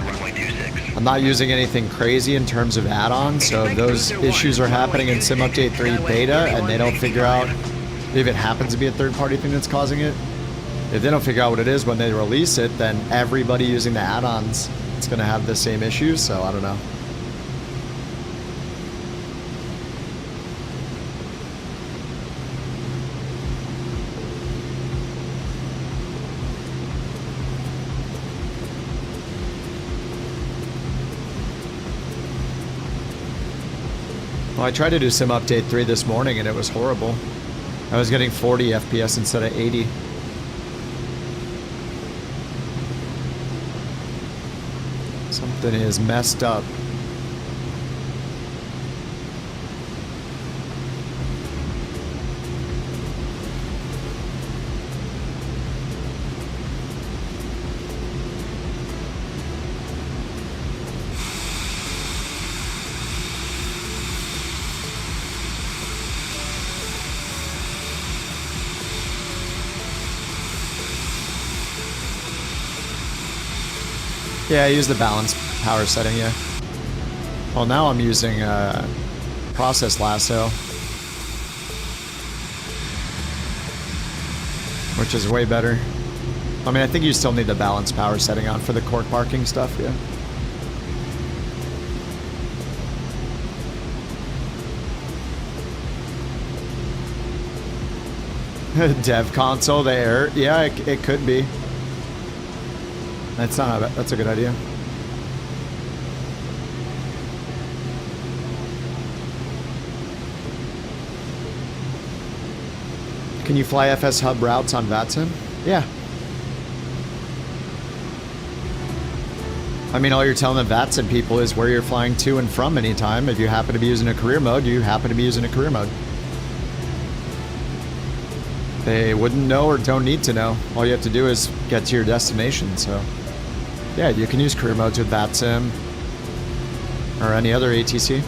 I'm not using anything crazy in terms of add-ons, so if those issues are happening in Sim Update 3 beta and they don't figure out if it happens to be a third-party thing that's causing it, if they don't figure out what it is when they release it, then everybody using the add-ons is going to have the same issues, so I don't know. Well, I tried to do Sim Update 3 this morning and it was horrible. I was getting 40 FPS instead of 80. Something is messed up. Yeah, I use the balance power setting, yeah. Well, now I'm using process lasso, which is way better. I mean, I think you still need the balance power setting on for the cork parking stuff, yeah. Dev console, the air, yeah, it could be. That's a good idea. Can you fly FS hub routes on VATSIM? Yeah. I mean, all you're telling the VATSIM people is where you're flying to and from anytime. If you happen to be using a career mode, you happen to be using a career mode. They wouldn't know or don't need to know. All you have to do is get to your destination, so. Yeah, you can use career modes with VATSIM or any other ATC.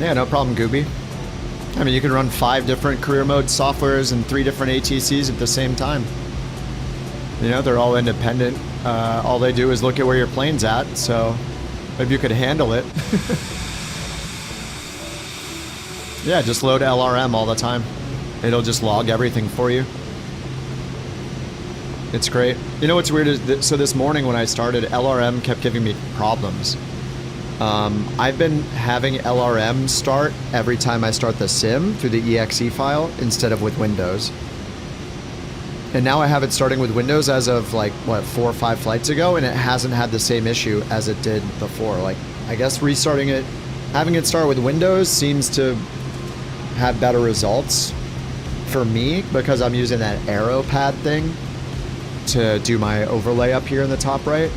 Yeah, no problem, Gooby. I mean, you can run 5 different career mode softwares and 3 different ATCs at the same time. You know, they're all independent. All they do is look at where your plane's at, so maybe you could handle it. Yeah, just load LRM all the time. It'll just log everything for you. It's great. You know what's weird is so this morning when I started, LRM kept giving me problems. I've been having LRM start every time I start the sim through the exe file instead of with Windows. And now I have it starting with Windows as of like, what, 4 or 5 flights ago, and it hasn't had the same issue as it did before. Like, I guess restarting it, having it start with Windows seems to have better results for me because I'm using that arrow pad thing to do my overlay up here in the top right.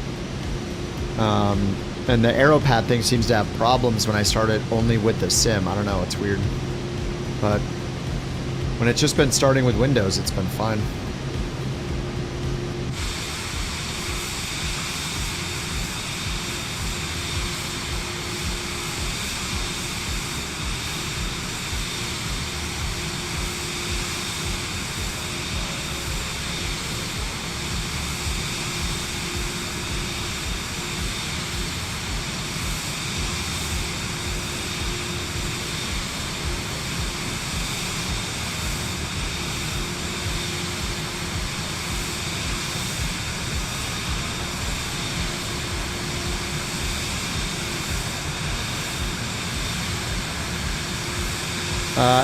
And the arrow pad thing seems to have problems when I start it only with the sim. I don't know, it's weird. But when it's just been starting with Windows, it's been fine.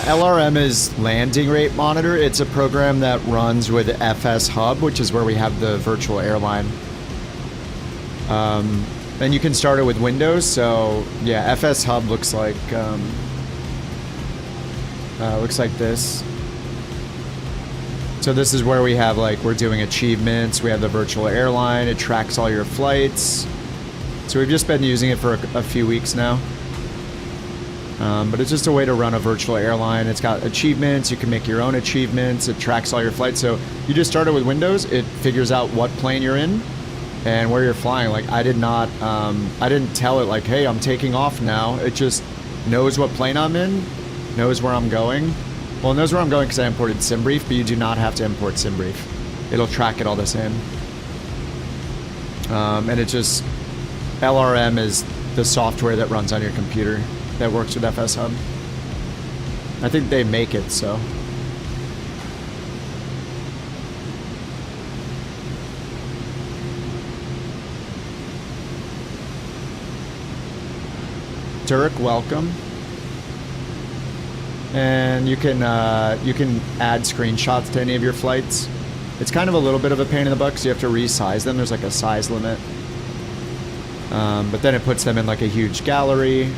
LRM is landing rate monitor. It's a program that runs with FS Hub, which is where we have the virtual airline. And you can start it with Windows. So yeah, FS Hub looks like this. So this is where we have like, we're doing achievements. We have the virtual airline. It tracks all your flights. So we've just been using it for a few weeks now. But it's just a way to run a virtual airline. It's got achievements. You can make your own achievements. It tracks all your flights. So you just start it with Windows. It figures out what plane you're in and where you're flying. Like I didn't tell it like, hey, I'm taking off now. It just knows what plane I'm in, knows where I'm going. Well, it knows where I'm going because I imported SimBrief, but you do not have to import SimBrief. It'll track it all the same. And it just, LRM is the software that runs on your computer that works with FS Hub. I think they make it so. Turk, welcome. And you can add screenshots to any of your flights. It's kind of a little bit of a pain in the butt because you have to resize them. There's like a size limit. But then it puts them in like a huge gallery.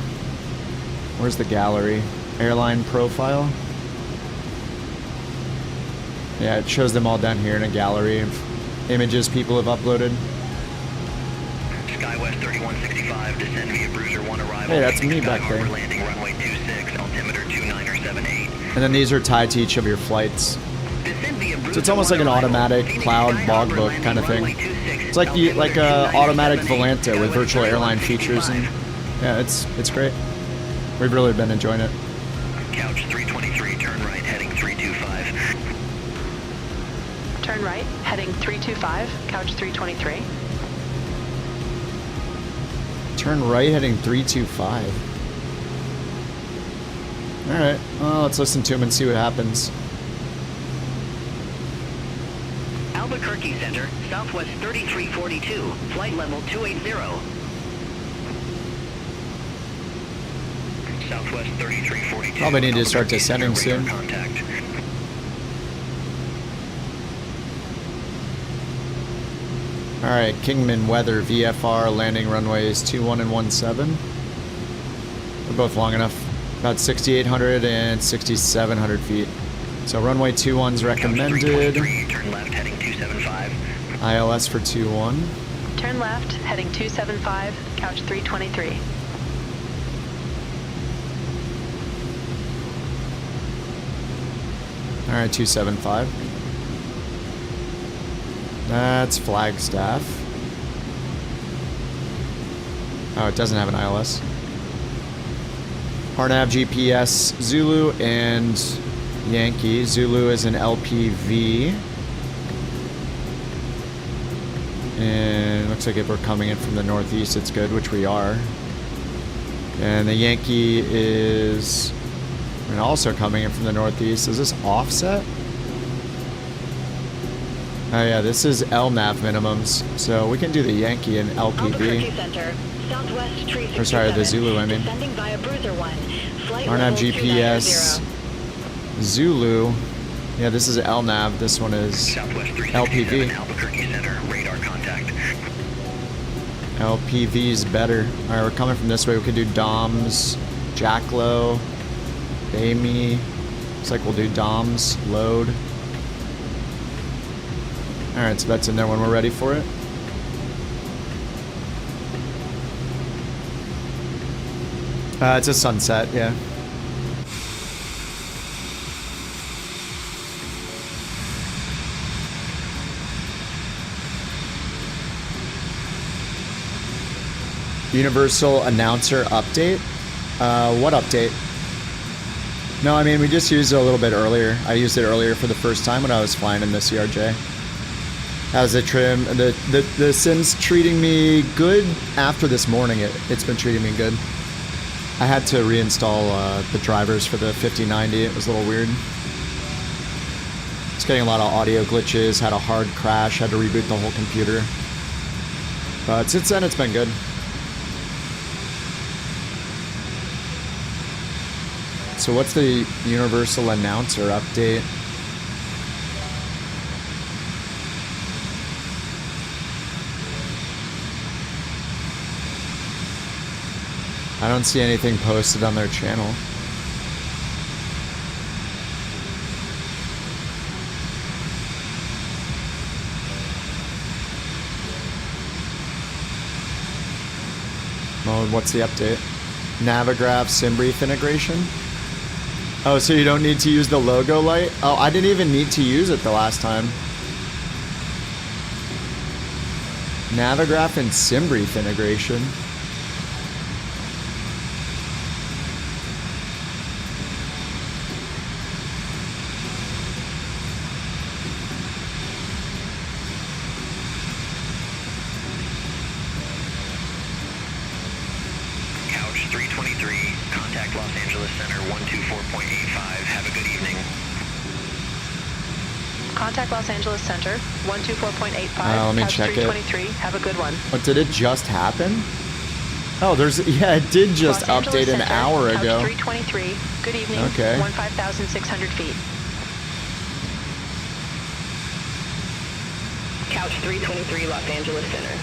Where's the gallery? Airline profile. Yeah, it shows them all down here in a gallery of images people have uploaded. SkyWest 3165, descend via Bruiser 1 arrival. Hey, that's me back there. Landing runway 26, altimeter 2978. And then these are tied to each of your flights. So it's almost like an automatic cloud logbook kind of thing. It's like a automatic Volanta with virtual airline features, and yeah, it's great. We've really been enjoying it. Couch 323, turn right, heading 325. Turn right, heading 325, couch 323. Turn right, heading 325. All right, well, let's listen to him and see what happens. Albuquerque Center, Southwest 3342, flight level 280. Southwest 3342. Probably need to start descending soon. Contact. All right, Kingman weather, VFR, landing runways 21 and 17. They're both long enough. About 6,800 and 6,700 feet. So runway 21's recommended. Turn left, heading 275. ILS for 21. Turn left, heading 275, couch 323. All right, 275. That's Flagstaff. Oh, it doesn't have an ILS. Harnav GPS Zulu and Yankee. Zulu is an LPV. And it looks like if we're coming in from the northeast, it's good, which we are. And the Yankee is also coming in from the northeast. Is this offset? Oh yeah, this is LNAV minimums. So we can do the Yankee and LPV. Or sorry, the Zulu, I mean. RNAV GPS Zulu. Yeah, this is LNAV. This one is LPV. LPV's better. Alright, we're coming from this way. We could do DOMS, Jacklow, Amy. Looks like we'll do DOMS, load. Alright, so that's in there when we're ready for it. It's a sunset, yeah. Universal announcer update? What update? No, I mean, we just used it a little bit earlier. I used it earlier for the first time when I was flying in the CRJ. How's the trim? The sim's treating me good after this morning. It's been treating me good. I had to reinstall the drivers for the 5090. It was a little weird. It's getting a lot of audio glitches, had a hard crash, had to reboot the whole computer. But since then, it's been good. So what's the Universal Announcer update? I don't see anything posted on their channel. Well, what's the update? Navigraph SimBrief integration? Oh, so you don't need to use the logo light? Oh, I didn't even need to use it the last time. Navigraph and SimBrief integration. Couch 323, contact Los Angeles Center 124.85. Have a good evening. Contact Los Angeles Center 124.85. Let me couch check 323. Have a good one. What, did it just happen? Oh, yeah, it did just Los Angeles update an Center, hour couch ago. 323. Good evening. Okay. 15,600 feet. Couch 323, Los Angeles Center.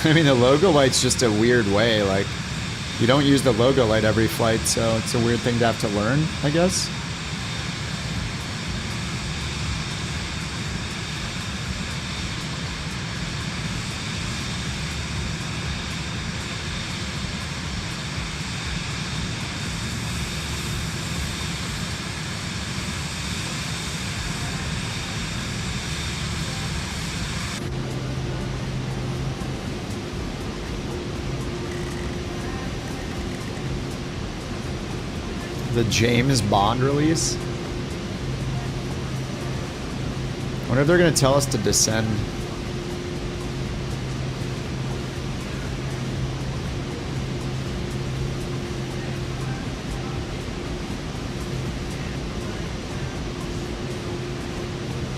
I mean, the logo light's just a weird way. Like, you don't use the logo light every flight, so it's a weird thing to have to learn, I guess. The James Bond release. Wonder if they're gonna tell us to descend.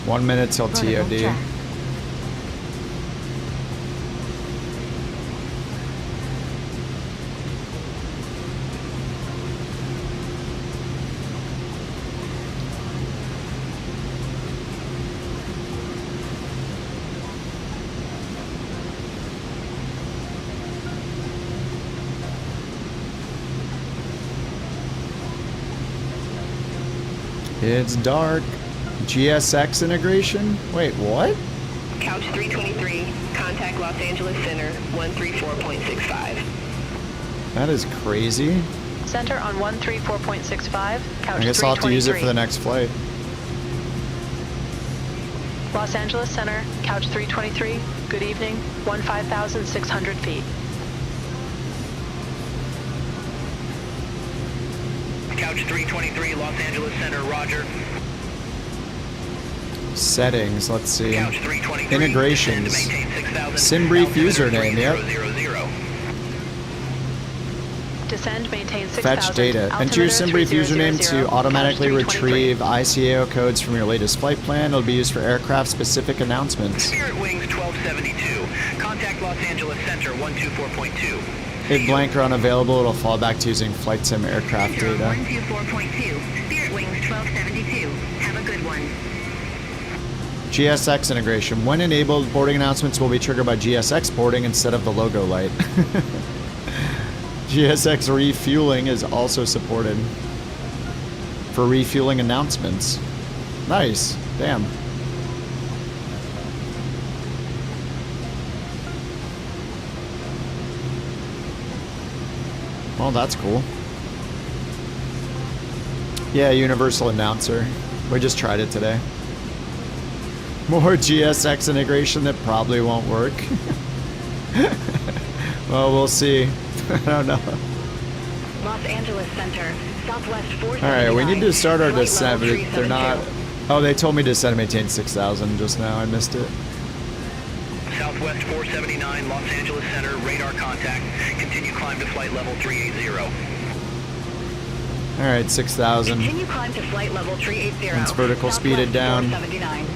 One minute till TOD. It's dark. GSX integration? Wait, what? Couch 323, contact Los Angeles Center 134.65. That is crazy. Center on 134.65, couch I guess I'll have to use it for the next flight. Los Angeles Center, couch 323, good evening, 15,600 feet. Couch 323, Los Angeles Center, roger. Settings, let's see. Couch 323, Integrations. SimBrief username, yep. Descend, maintain 6,000. Fetch data. Enter your SimBrief username to automatically couch retrieve ICAO codes from your latest flight plan. It'll be used for aircraft-specific announcements. Spirit Wings 1272, contact Los Angeles Center 124.2. If blank or unavailable, it'll fall back to using flight sim aircraft data. 124.2, Spirit Wings 1272. Have a good one. GSX integration. When enabled, boarding announcements will be triggered by GSX boarding instead of the logo light. GSX refueling is also supported for refueling announcements. Nice. Damn. Well, that's cool. Yeah, universal announcer. We just tried it today. More GSX integration that probably won't work. Well, we'll see. I don't know. Los Angeles Center, Southwest 479. Alright, we need to start our Flight descent, level but they're not... Oh, they told me to descend and maintain 6,000 just now. I missed it. Southwest 479, Los Angeles Center, radar contact. Continue climb to flight level 380. Alright, 6,000. Continue climb to flight level 380. It's vertical Southwest speeded down. 479.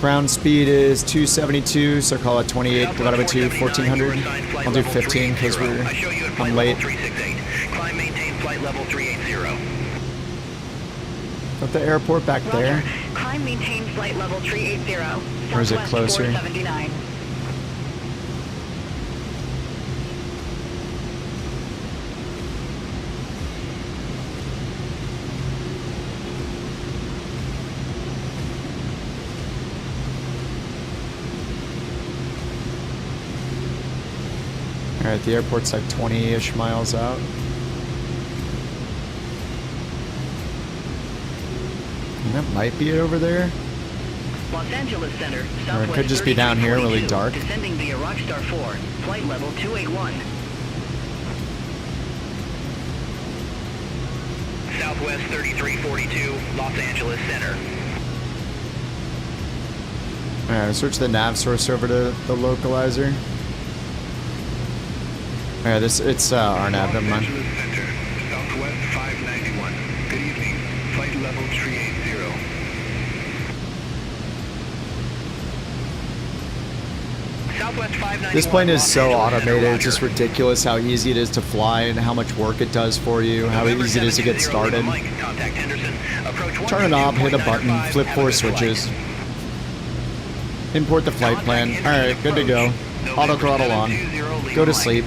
Ground speed is 272, so call it 28 divided by 2, 1,400. I'll do 15 because I'm late. Climb, maintain flight level 380. At the airport back there. Climb, maintain flight level 380. Or is it Southwest closer? 479. Alright, the airport's like 20-ish miles out. And that might be it over there. Los Angeles Center, Or it Southwest could just be down here, really 3322, dark. Descending via Rockstar 4, flight level 281. Southwest 3342, Los Angeles Center. Alright, switch the nav source over to the localizer. Alright, it's our nav, never mind. Center, Southwest 591. Good evening. Flight level 380. Southwest 591. This plane is Los so Angeles Center, automated, roger. it's just ridiculous how easy it is to fly and how much work it does for you, how easy it is to get started. Contact Henderson. Approach Turn a knob, hit a 122.95, button, flip have a 4 good flight. switches. Import the flight plan. Alright, good to go. Auto throttle on. Go to sleep.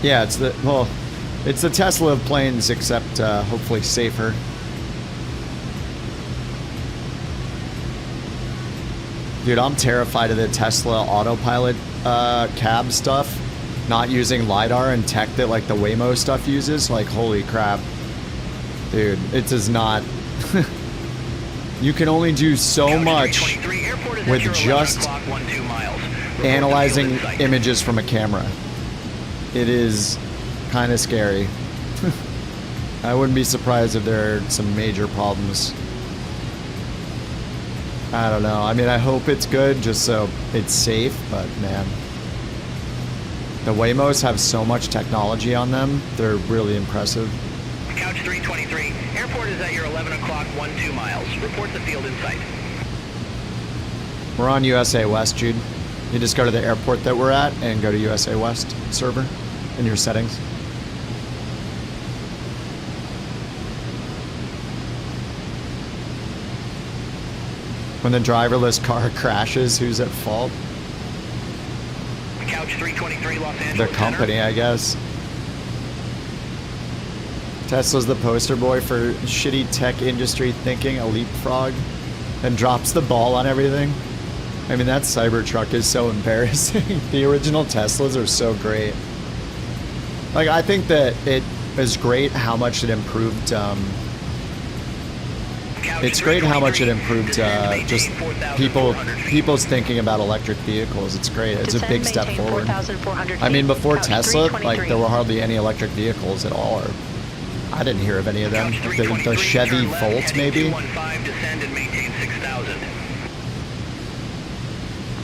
Yeah, it's the, well, it's the Tesla of planes, except hopefully safer. Dude, I'm terrified of the Tesla Autopilot cab stuff. Not using LiDAR and tech that like the Waymo stuff uses. Like, holy crap. Dude, it does not... You can only do so much with just analyzing images from a camera. It is kind of scary. I wouldn't be surprised if there are some major problems. I don't know. I mean, I hope it's good just so it's safe, but man. The Waymos have so much technology on them. They're really impressive. Couch 323. Airport is at your 11 o'clock, 12 miles. Report the field in sight. We're on USA West, Jude. You just go to the airport that we're at and go to USA West server in your settings. When the driverless car crashes, who's at fault? Couch 323, Los Angeles. The company, I guess. Tesla's the poster boy for shitty tech industry thinking, a leapfrog, and drops the ball on everything. I mean, that Cybertruck is so embarrassing. The original Teslas are so great. Like, I think that it is great how much it improved, it's great how much it improved just people's thinking about electric vehicles. It's great. It's a big step forward. I mean, before Tesla, like, there were hardly any electric vehicles at all. Or I didn't hear of any of them. The Chevy Volt, maybe?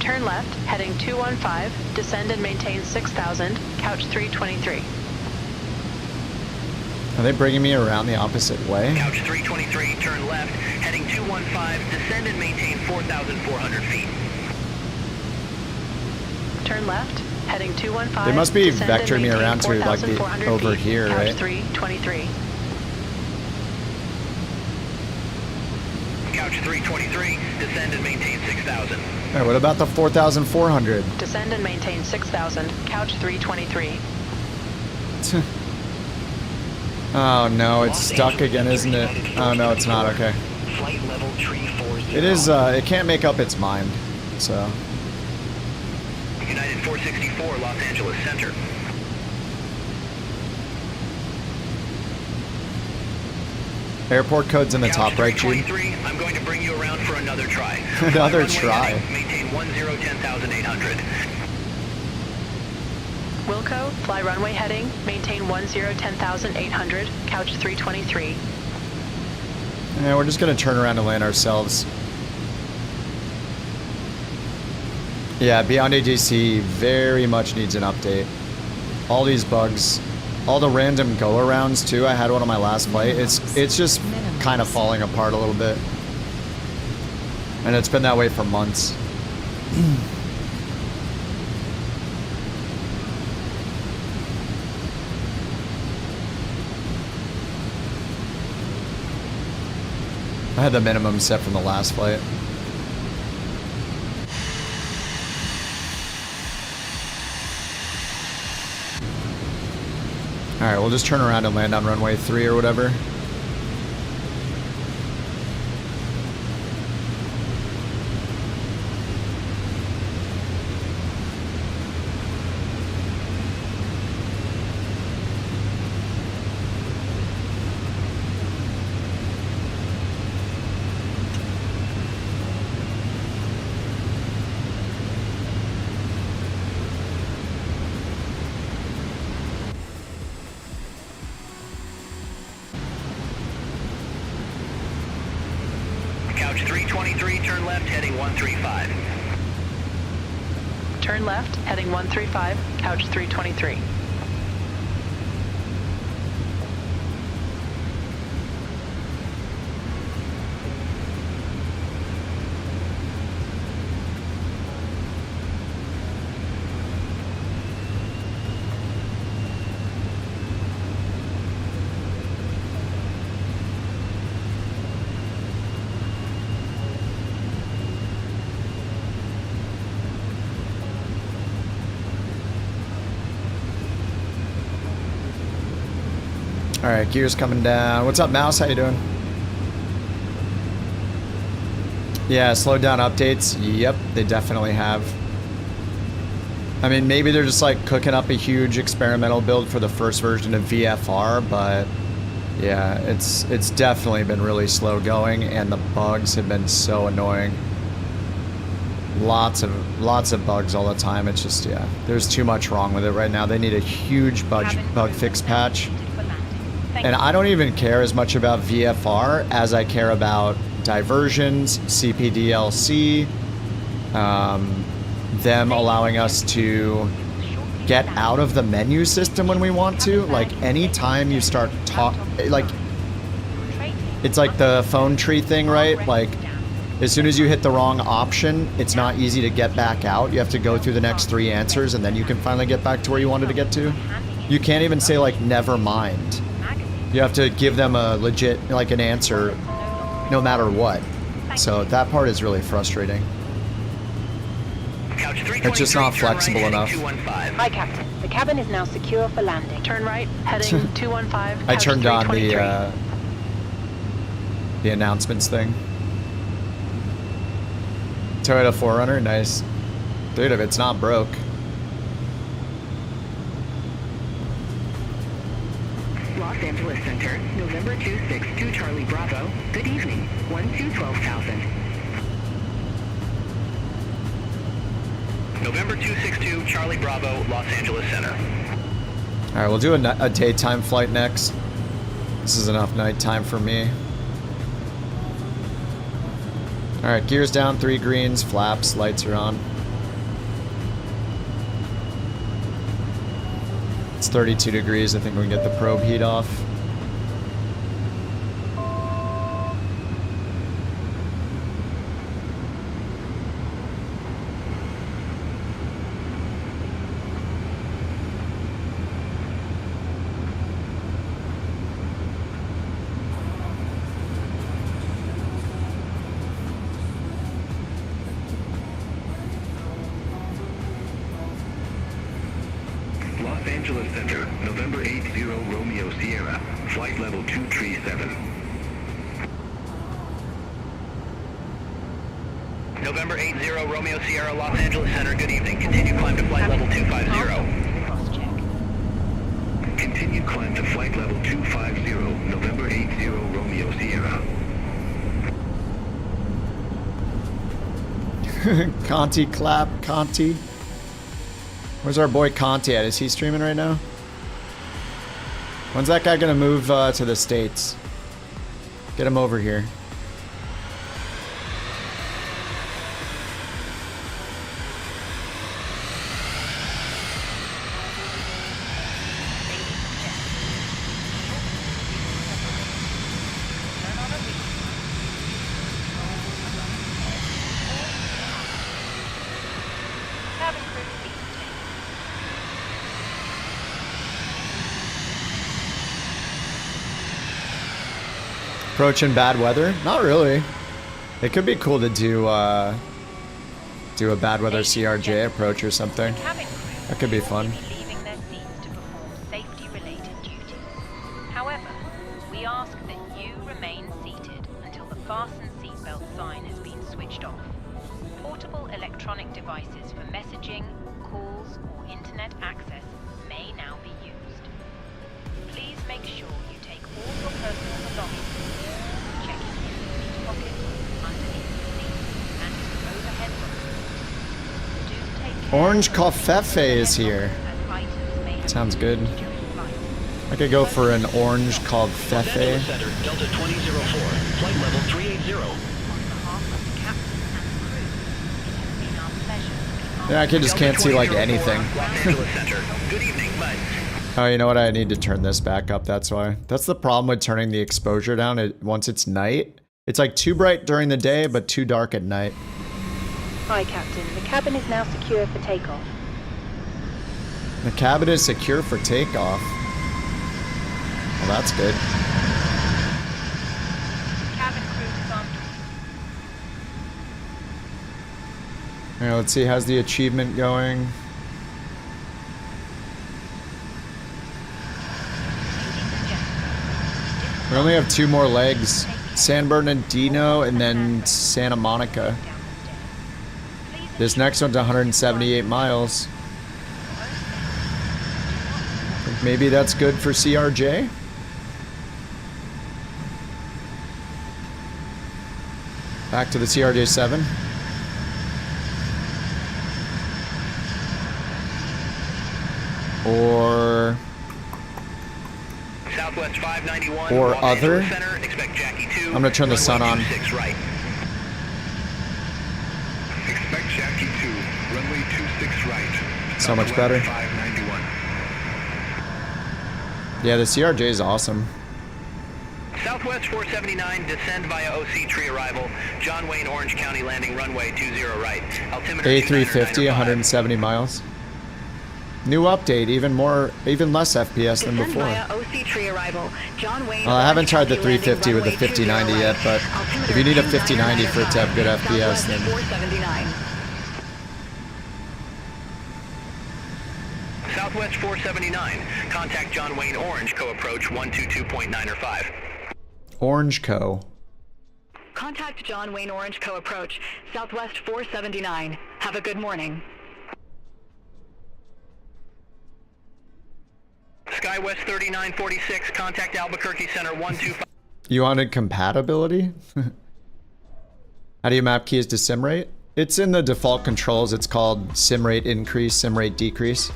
Turn left, heading 215, descend and maintain 6,000, couch 323. Are they bringing me around the opposite way? Couch 323, turn left, heading 215, descend and maintain 4,400 feet. Turn left, heading 215. They must be vectoring me around to like the over here, couch right? 323. Couch 323, descend and maintain 6,000. All right, what about the 4,400? Descend and maintain 6,000, couch 323. Oh no, it's stuck again, isn't it? Oh no, it's not. Okay. It is. It can't make up its mind. So. United 464, Los Angeles Center. Airport code's in the top right, Jude. I'm going to bring you around for another try. Another try. Maintain 1010,800. Wilco, fly runway heading, maintain 1010,800, couch 323. Yeah, we're just gonna turn around and land ourselves. Yeah, Beyond ATC very much needs an update. All these bugs, all the random go-arounds too. I had one on my last flight. It's just kind of falling apart a little bit, and it's been that way for months. I had the minimum set from the last flight. Alright, we'll just turn around and land on runway 3 or whatever. Couch 323, turn left, heading 135. Turn left, heading 135, couch 323. All right, gears coming down. What's up, Mouse? How you doing? Yeah, slowed down updates. Yep, they definitely have. I mean, maybe they're just like cooking up a huge experimental build for the first version of VFR, but yeah, it's definitely been really slow going, and the bugs have been so annoying. Lots of bugs all the time. It's just, yeah, there's too much wrong with it right now. They need a huge bug fix patch. And I don't even care as much about VFR as I care about diversions, CPDLC, them allowing us to get out of the menu system when we want to. Like, anytime you start like, it's like the phone tree thing, right? Like, As soon as you hit the wrong option, it's not easy to get back out. You have to go through the next 3 answers, and then you can finally get back to where you wanted to get to. You can't even say, like, never mind. You have to give them a legit, like, an answer no matter what. So that part is really frustrating. It's just not flexible enough. Hi, Captain. The cabin is now secure for landing. Turn right, heading 215. I turned on the announcements thing. Toyota 4Runner, nice. Dude, if it's not broke. Los Angeles Center, November 262 Charlie Bravo. Good evening. 12,000. November 262 Charlie Bravo, Los Angeles Center. Alright, we'll do a daytime flight next. This is enough nighttime for me. Alright, gears down, 3 greens, flaps, lights are on. It's 32 degrees, I think we can get the probe heat off. Los Angeles Center, November 80 Romeo Sierra, flight level 237. November 80 Romeo Sierra, Los Angeles Center. Good evening. Continue climb to flight level 250. Continue climb to flight level 250, November 80 Romeo Sierra. Conti clap, Conti. Where's our boy Conti at? Is he streaming right now? When's that guy gonna move to the States? Get him over here. Approaching bad weather? Not really. It could be cool to do a bad weather CRJ approach or something. That could be fun. Leaving their seats to perform safety-related duties. However, we ask that you remain seated until the fasten seatbelt sign has been switched off. Portable electronic devices for messaging, calls, or internet access may now be used. Please make sure you take all your personal belongings. Orange Coffefe is here. Sounds good. I could go for an orange Coffefe. Delta 2004, flight level 380. Yeah, I just can't see like anything. Good evening, bud. Oh, you know what? I need to turn this back up. That's why. That's the problem with turning the exposure down. Once it's night, it's like too bright during the day, but too dark at night. Hi, Captain. The cabin is now secure for takeoff. The cabin is secure for takeoff. Well, that's good. Cabin crew is on. All right, let's see. How's the achievement going? We only have 2 more legs. San Bernardino and then Santa Monica. This next one's 178 miles. Think maybe that's good for CRJ? Back to the CRJ-7. Or... Southwest 591, or Los other. Angeles Center, expect Jackie 2, I'm gonna turn the sun on. 26 right. Expect Jackie 2, runway 26 right. So much better. 591. Yeah, the CRJ is awesome. Southwest Southwest 479, descend via OC tree arrival. John Wayne, Orange County landing runway 20 right. Altimeter A350, 170 miles. New update, even less FPS than before. Well, I haven't tried the 350 with the 5090 yet, but if you need a 5090 for it to have good FPS, then... Southwest 479, contact John Wayne Orange Co-approach 122.9 or 5. Orange Co. Contact John Wayne Orange Co-approach, Southwest 479. Have a good morning. SkyWest 3946, contact Albuquerque Center 125. You wanted compatibility? How do you map keys to sim rate? It's in the default controls. It's called sim rate increase, sim rate decrease.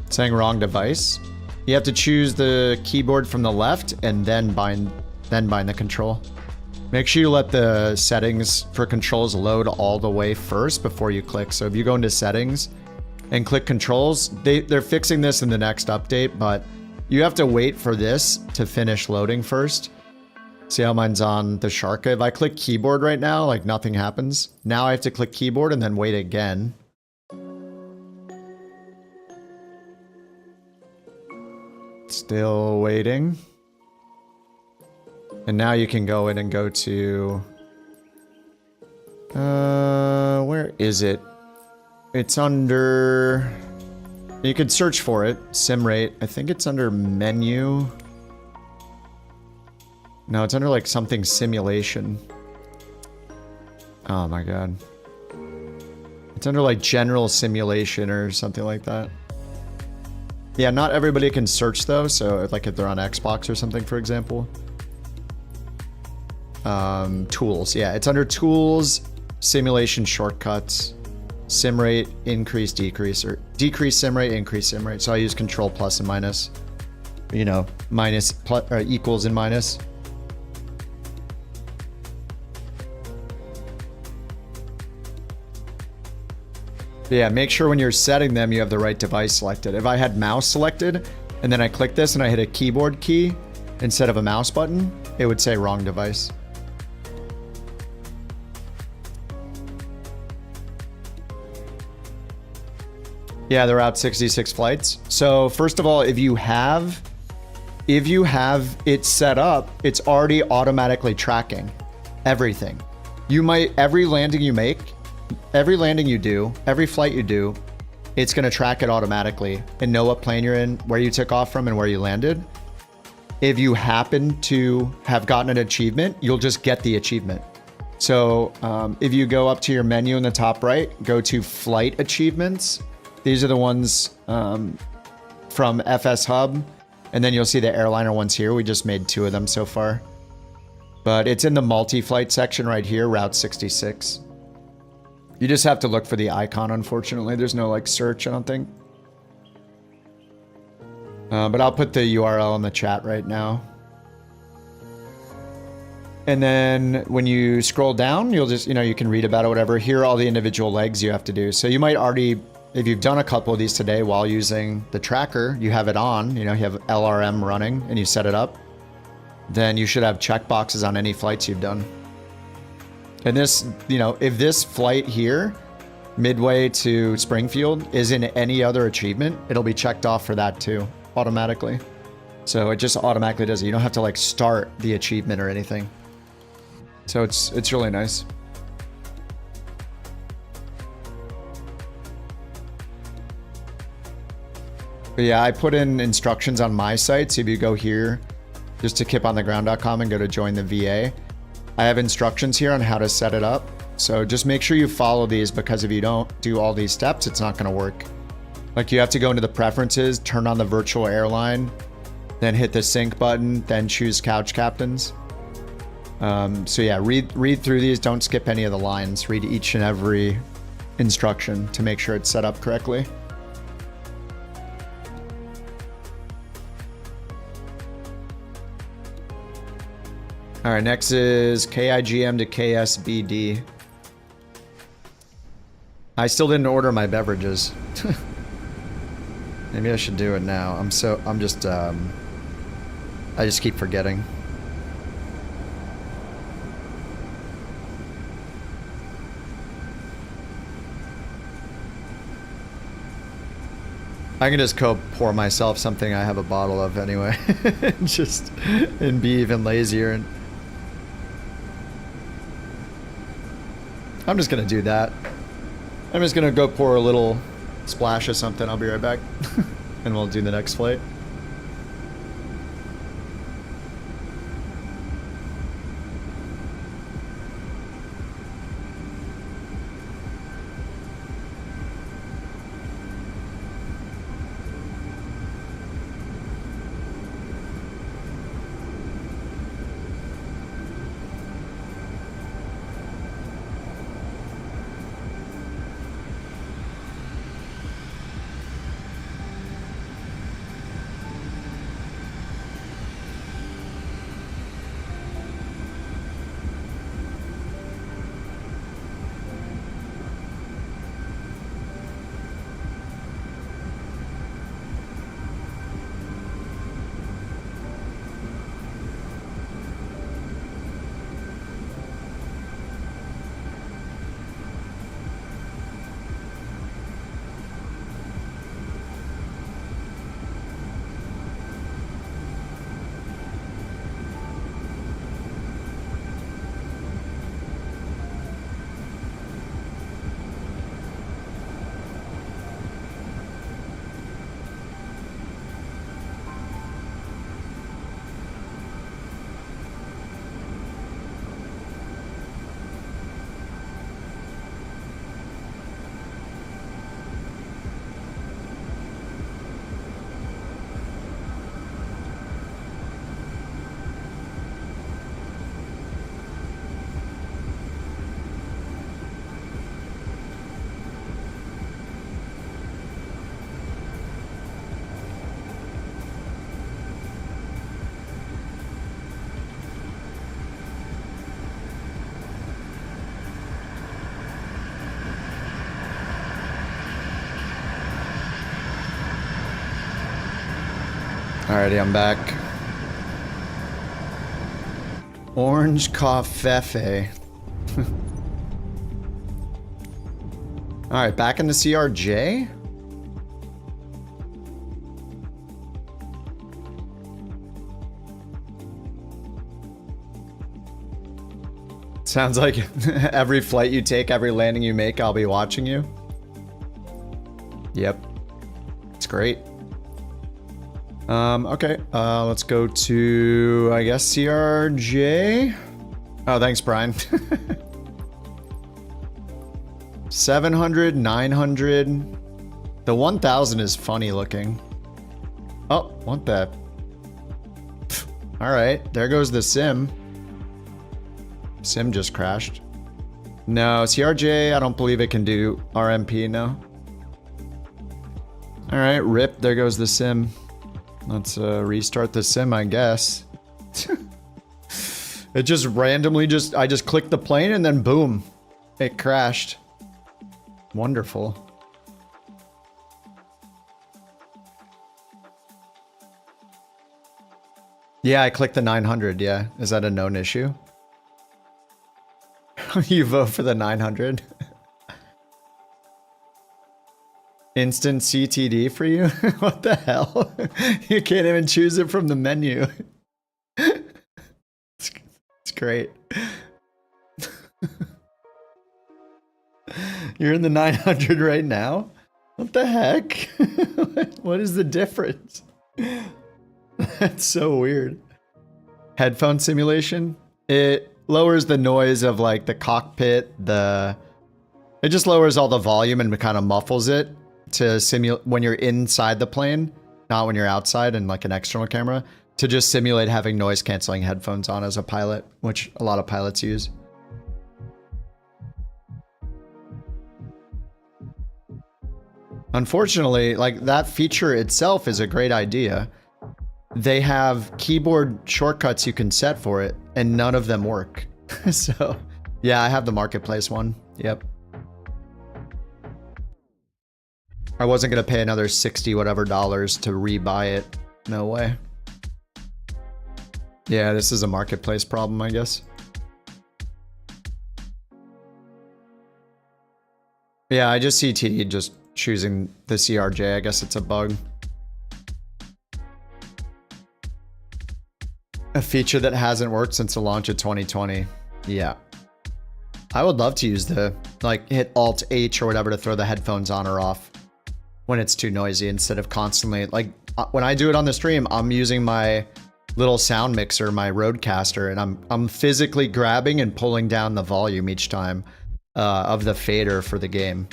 Saying wrong device. You have to choose the keyboard from the left and then bind the control. Make sure you let the settings for controls load all the way first before you click. So if you go into settings and click controls, they're fixing this in the next update, but you have to wait for this to finish loading first. See how mine's on the Sharka? If I click keyboard right now, like nothing happens. Now I have to click keyboard and then wait again. Still waiting. And now you can go in and go to... where is it? It's under... You could search for it. Sim rate. I think it's under menu. No, it's under like something simulation. Oh my god. It's under like general simulation or something like that. Yeah, not everybody can search though, so like if they're on Xbox or something, for example. Tools. Yeah, it's under tools, simulation shortcuts, sim rate, increase, decrease, or decrease sim rate, increase sim rate. So I use control plus and minus. You know, minus, plus, or equals and minus. Yeah, make sure when you're setting them, you have the right device selected. If I had mouse selected, and then I click this and I hit a keyboard key instead of a mouse button, it would say wrong device. Yeah, they're out 66 flights. So first of all, if you have it set up, it's already automatically tracking everything. You might, every landing you make, every landing you do, every flight you do, it's going to track it automatically and know what plane you're in, where you took off from, and where you landed. If you happen to have gotten an achievement, you'll just get the achievement. So if you go up to your menu in the top right, go to flight achievements. These are the ones from FS Hub, and then you'll see the airliner ones here. We just made 2 of them so far. But it's in the multi-flight section right here, Route 66. You just have to look for the icon, unfortunately. There's no like search, I don't think. But I'll put the URL in the chat right now. And then when you scroll down, you'll just, you can read about it, whatever. Here are all the individual legs you have to do. So you might already, if you've done a couple of these today while using the tracker, you have it on, you have LRM running and you set it up, then you should have checkboxes on any flights you've done. And this, if this flight here, Midway to Springfield, is in any other achievement, it'll be checked off for that too, automatically. So it just automatically does it. You don't have to like start the achievement or anything. So it's really nice. But yeah, I put in instructions on my site. So if you go here, just to kipontheground.com and go to join the VA, I have instructions here on how to set it up. So just make sure you follow these, because if you don't do all these steps, it's not going to work. Like you have to go into the preferences, turn on the virtual airline, then hit the sync button, then choose couch captains. So yeah, read through these. Don't skip any of the lines. Read each and every instruction to make sure it's set up correctly. All right, next is KIGM to KSBD. I still didn't order my beverages. Maybe I should do it now. I'm just I just keep forgetting. I can just go pour myself something I have a bottle of anyway. Just, and be even lazier. And I'm just gonna do that. I'm just gonna go pour a little splash of something. I'll be right back. And we'll do the next flight. Alrighty, I'm back. Orange coffee. Alright, back in the CRJ. Sounds like every flight you take, every landing you make, I'll be watching you. Yep. It's great. Okay, let's go to, I guess, CRJ. Oh, thanks, Brian. 700, 900. The 1000 is funny looking. Oh, what the? All right, there goes the sim. Sim just crashed. No, CRJ, I don't believe it can do RMP, no. All right, rip, there goes the sim. Let's restart the sim, I guess. It just randomly I just clicked the plane and then boom, it crashed. Wonderful. Yeah, I clicked the 900, yeah. Is that a known issue? You vote for the 900? Instant CTD for you? What the hell? You can't even choose it from the menu. It's great. You're in the 900 right now? What the heck? What is the difference? That's so weird. Headphone simulation? It lowers the noise of like the cockpit, it just lowers all the volume and kind of muffles it to simulate when you're inside the plane, not when you're outside and like an external camera, to just simulate having noise canceling headphones on as a pilot, which a lot of pilots use. Unfortunately, like that feature itself is a great idea. They have keyboard shortcuts you can set for it, and none of them work. So, yeah, I have the marketplace one. Yep. I wasn't gonna pay another $60 whatever to rebuy it. No way. Yeah, this is a marketplace problem, I guess. Yeah, I just see TD just choosing the CRJ. I guess it's a bug. A feature that hasn't worked since the launch of 2020. Yeah. I would love to use the, like, hit Alt H or whatever to throw the headphones on or off when it's too noisy instead of constantly, like, when I do it on the stream, I'm using my little sound mixer, my Rodecaster, and I'm physically grabbing and pulling down the volume each time of the fader for the game.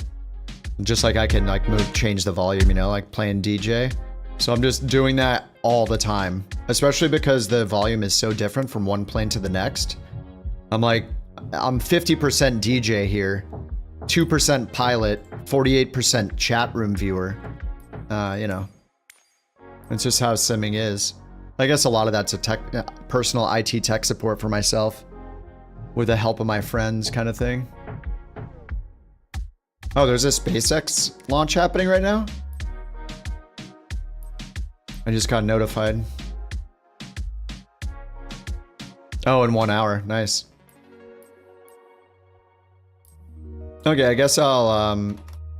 Just like I can like change the volume, you know, like playing DJ. So I'm just doing that all the time, especially because the volume is so different from one plane to the next. I'm 50% DJ here, 2% pilot, 48% chat room viewer. You know, it's just how simming is. I guess a lot of that's a personal IT tech support for myself with the help of my friends kind of thing. Oh, there's a SpaceX launch happening right now? I just got notified. Oh, in 1 hour. Nice. Okay, I guess I'll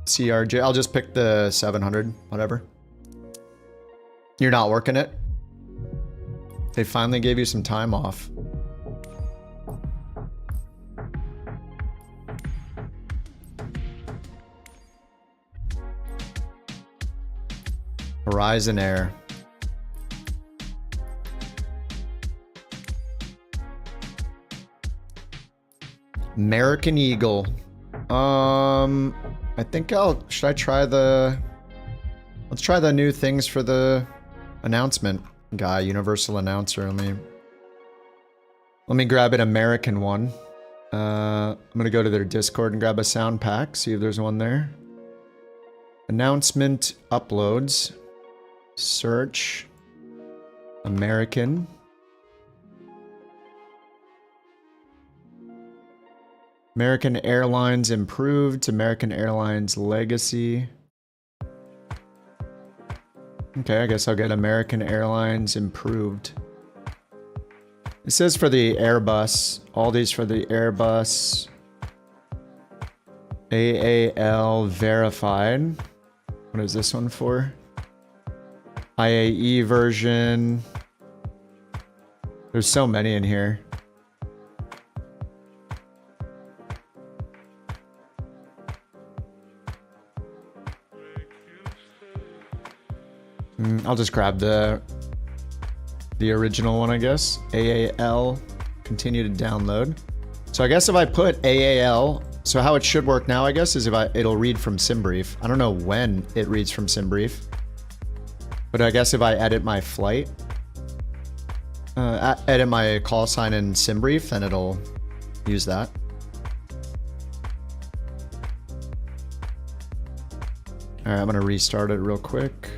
CRJ. I'll just pick the 700, whatever. You're not working it? They finally gave you some time off. Horizon Air. American Eagle. I think should I try let's try the new things for the announcement guy, universal announcer. Let me grab an American one. I'm gonna go to their Discord and grab a sound pack, see if there's one there. Announcement uploads. Search. American. American Airlines improved. American Airlines legacy. Okay, I guess I'll get American Airlines improved. It says for the Airbus. All these for the Airbus. AAL verified. What is this one for? IAE version. There's so many in here. I'll just grab the original one, I guess. AAL, continue to download. So I guess if I put AAL, so how it should work now, I guess, is it'll read from SimBrief. I don't know when it reads from SimBrief. But I guess if I edit my flight, edit my call sign in SimBrief, then it'll use that. All right, I'm gonna restart it real quick.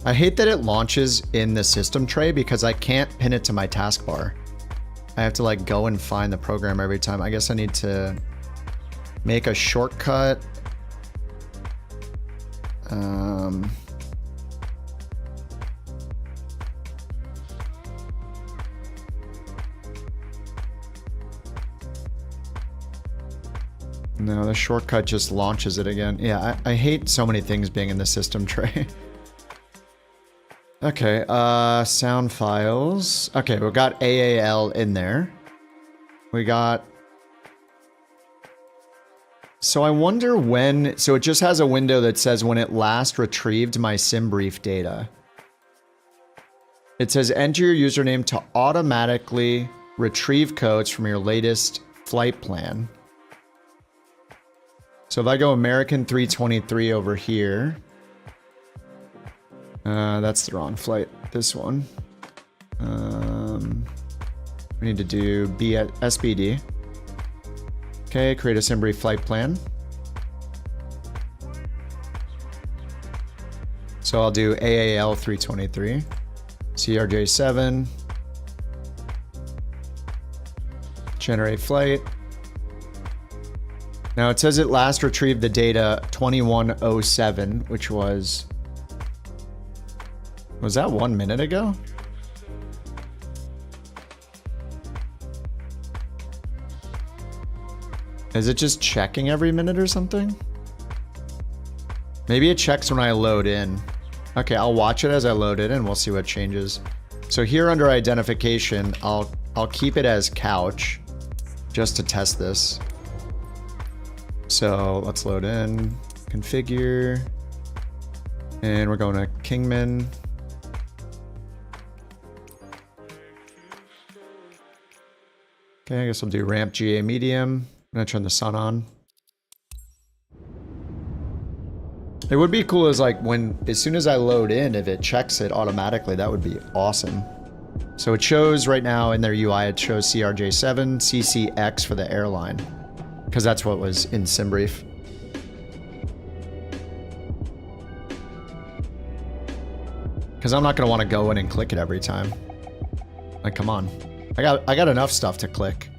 I hate that it launches in the system tray because I can't pin it to my taskbar. I have to like go and find the program every time. I guess I need to make a shortcut. No, the shortcut just launches it again. Yeah, I hate so many things being in the system tray. Okay, sound files. Okay, we got AAL in there. We got... So I wonder when... So it just has a window that says when it last retrieved my SimBrief data. It says enter your username to automatically retrieve codes from your latest flight plan. So if I go American 323 over here... that's the wrong flight. This one. We need to do B at SBD. Okay, create a SimBrief flight plan. So I'll do AAL 323, CRJ7, generate flight. Now it says it last retrieved the data 2107, which was Was that 1 minute ago? Is it just checking every minute or something? Maybe it checks when I load in. Okay, I'll watch it as I load it and we'll see what changes. So here under identification, I'll keep it as couch just to test this. So let's load in, configure, and we're going to Kingman. Okay, I guess I'll do ramp GA medium. I'm gonna turn the sun on. It would be cool as like as soon as I load in, if it checks it automatically, that would be awesome. So it shows right now in their UI, it shows CRJ7, CCX for the airline, because that's what was in SimBrief. Because I'm not gonna want to go in and click it every time. Like, come on, I got enough stuff to click.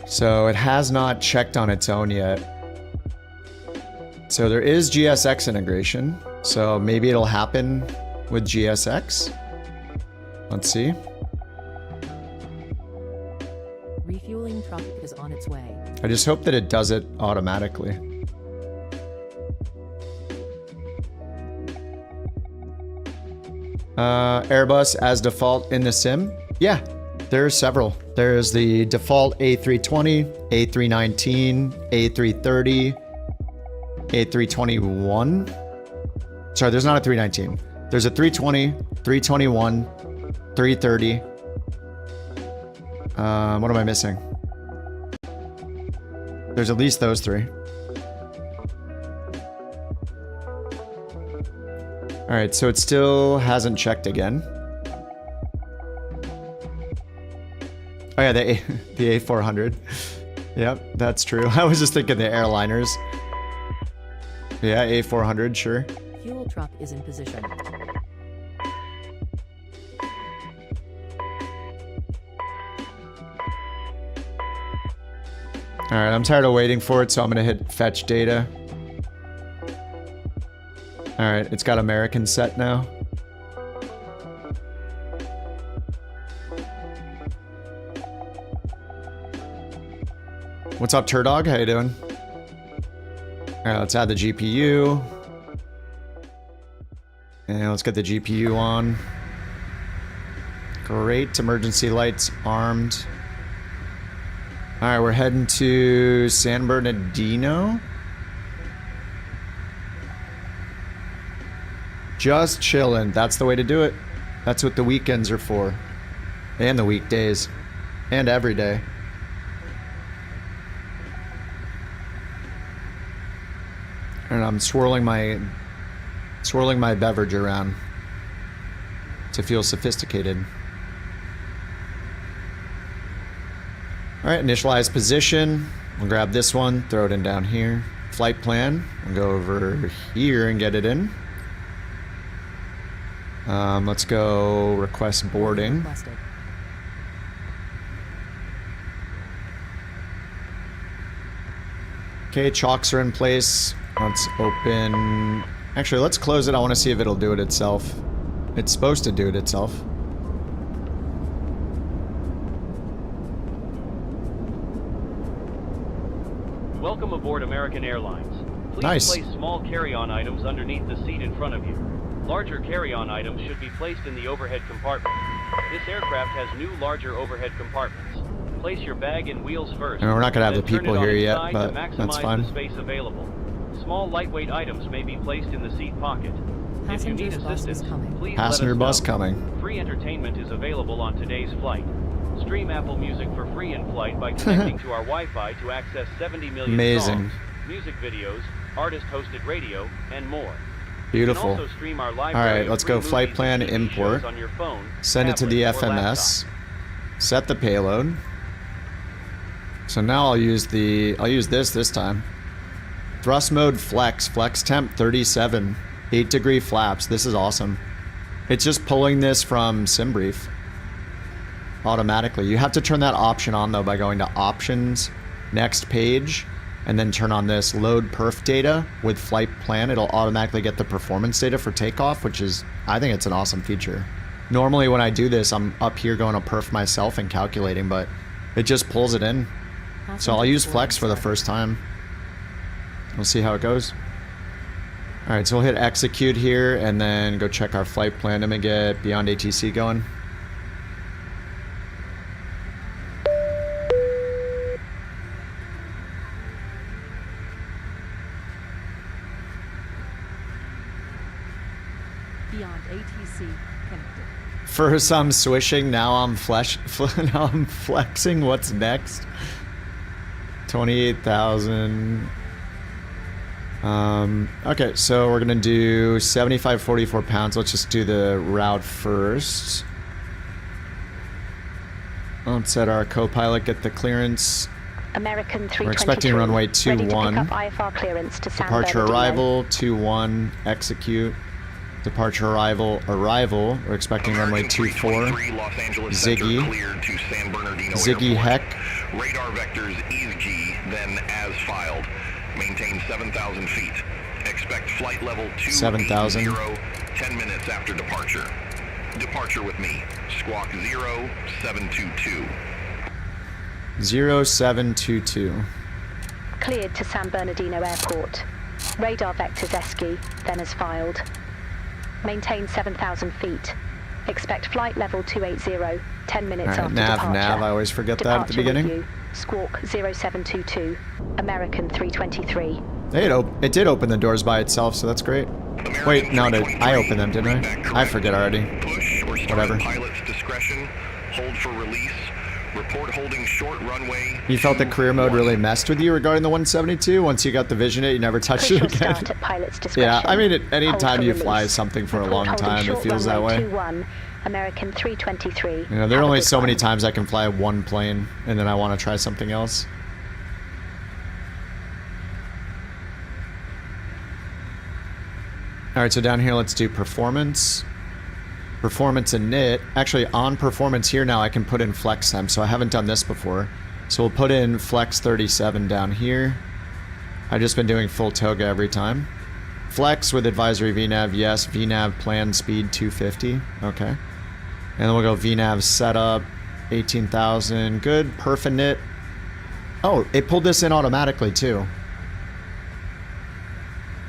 So it has not checked on its own yet. So there is GSX integration. So maybe it'll happen with GSX. Let's see. Refueling truck is on its way. I just hope that it does it automatically. Airbus as default in the sim? Yeah. There are several. There's the default A320, A319, A330, A321. Sorry, there's not a 319. There's a 320, 321, 330. What am I missing? There's at least those three. All right, so it still hasn't checked again. Oh yeah, the A400. Yep, that's true. I was just thinking the airliners. Yeah, A400, sure. Fuel truck is in position. Alright, I'm tired of waiting for it, so I'm gonna hit fetch data. Alright, it's got American set now. What's up, Turdog? How you doing? Alright, let's add the GPU. And let's get the GPU on. Great, emergency lights armed. Alright, we're heading to San Bernardino. Just chilling. That's the way to do it. That's what the weekends are for. And the weekdays. And every day. And I'm swirling my beverage around to feel sophisticated. All right, initialize position. We'll grab this one, throw it in down here. Flight plan. We'll go over here and get it in. Let's go request boarding. Okay, chalks are in place. Let's open... Actually, let's close it. I want to see if it'll do it itself. It's supposed to do it itself. Welcome aboard American Airlines. Please Nice. place small carry-on items underneath the seat in front of you. Larger carry-on items should be placed in the overhead compartment. This aircraft has new, larger overhead compartments. Place your bag and wheels first. And we're not gonna have then the turn people it on here its yet, side but to maximize that's fine. the space available. Small, lightweight items may be placed in the seat pocket. If you need assistance, please Passenger let us bus know. coming. Free entertainment is available on today's flight. Stream Apple Music for free in flight by connecting to our Wi-Fi to access 70 million Amazing. songs, music videos, artist-hosted radio, and more. Beautiful. You can also stream our All library right, of let's free go flight movies plan and TV import. shows on your phone, Send it to the tablet, or FMS. Set the payload. So now I'll use this time. Thrust mode flex. Flex temp 37. 8-degree flaps. This is awesome. It's just pulling this from SimBrief automatically. You have to turn that option on though by going to options, next page, and then turn on this load perf data with flight plan. It'll automatically get the performance data for takeoff, which is, I think it's an awesome feature. Normally when I do this, I'm up here going to perf myself and calculating, but it just pulls it in. So I'll use flex for the first time. We'll see how it goes. All right, so we'll hit execute here and then go check our flight plan and get beyond ATC going. Beyond ATC connected. First I'm swishing, now I'm now I'm flexing. What's next? 28,000. Okay, so we're gonna do 75.44 pounds. Let's just do the route first. Let's set our co-pilot, get the clearance. American 323. We're expecting runway 21. Ready to pick up IFR clearance to San Departure Bernardino. arrival 21. Execute. Departure arrival. We're expecting runway 24. Ziggy. Ziggy Heck. Radar vectors EG, then as filed. Maintain 7,000 feet. Expect flight level 7,000. 10 minutes after departure. Departure with me. Squawk 0722. 0722. Cleared to San Bernardino Airport. Radar vectors ESCI, then as filed. Maintain 7,000 feet. Expect flight level 280, 10 minutes All right, after nav, departure. I always forget that at the Departure with beginning. you. Squawk 0722, American 323. Hey, it did open the doors by itself, so that's great. Wait, no, I opened them, didn't I? I forget already. Whatever. Pilot's discretion. Hold for release. Report holding short runway. You felt the career mode really messed with you regarding the 172? Once you got the vision you never touched it again? Start at pilot's discretion. Yeah, I mean, anytime Hold you for fly release. something for a Report long holding time, it short feels that runway way. 21, American 323. You know, there are only so many times I can fly one plane, and then I want to try something else. All right, so down here, let's do performance. Performance init. Actually, on performance here now, I can put in flex temp, so I haven't done this before. So we'll put in flex 37 down here. I've just been doing full toga every time. Flex with advisory VNAV, yes. VNAV plan speed 250, okay. And then we'll go VNAV setup, 18,000, good. Perf init. Oh, it pulled this in automatically too.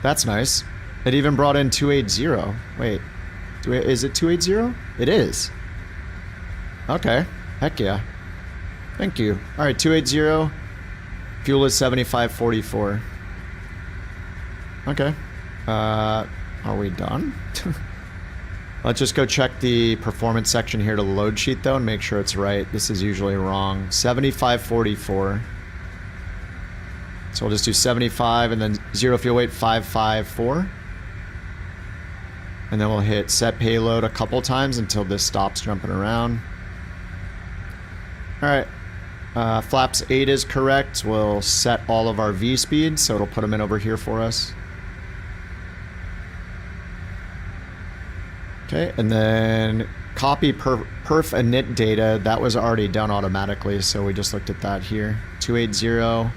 That's nice. It even brought in 280. Wait. Is it 280? It is. Okay. Heck yeah. Thank you. All right, 280. Fuel is 75.44. Okay. Are we done? Let's just go check the performance section here to the load sheet though and make sure it's right. This is usually wrong. 75.44. So we'll just do 75 and then 0 fuel weight 554. And then we'll hit set payload a couple times until this stops jumping around. Alright. Flaps 8 is correct. We'll set all of our V speeds, so it'll put them in over here for us. Okay, and then copy perf init data. That was already done automatically, so we just looked at that here. 280.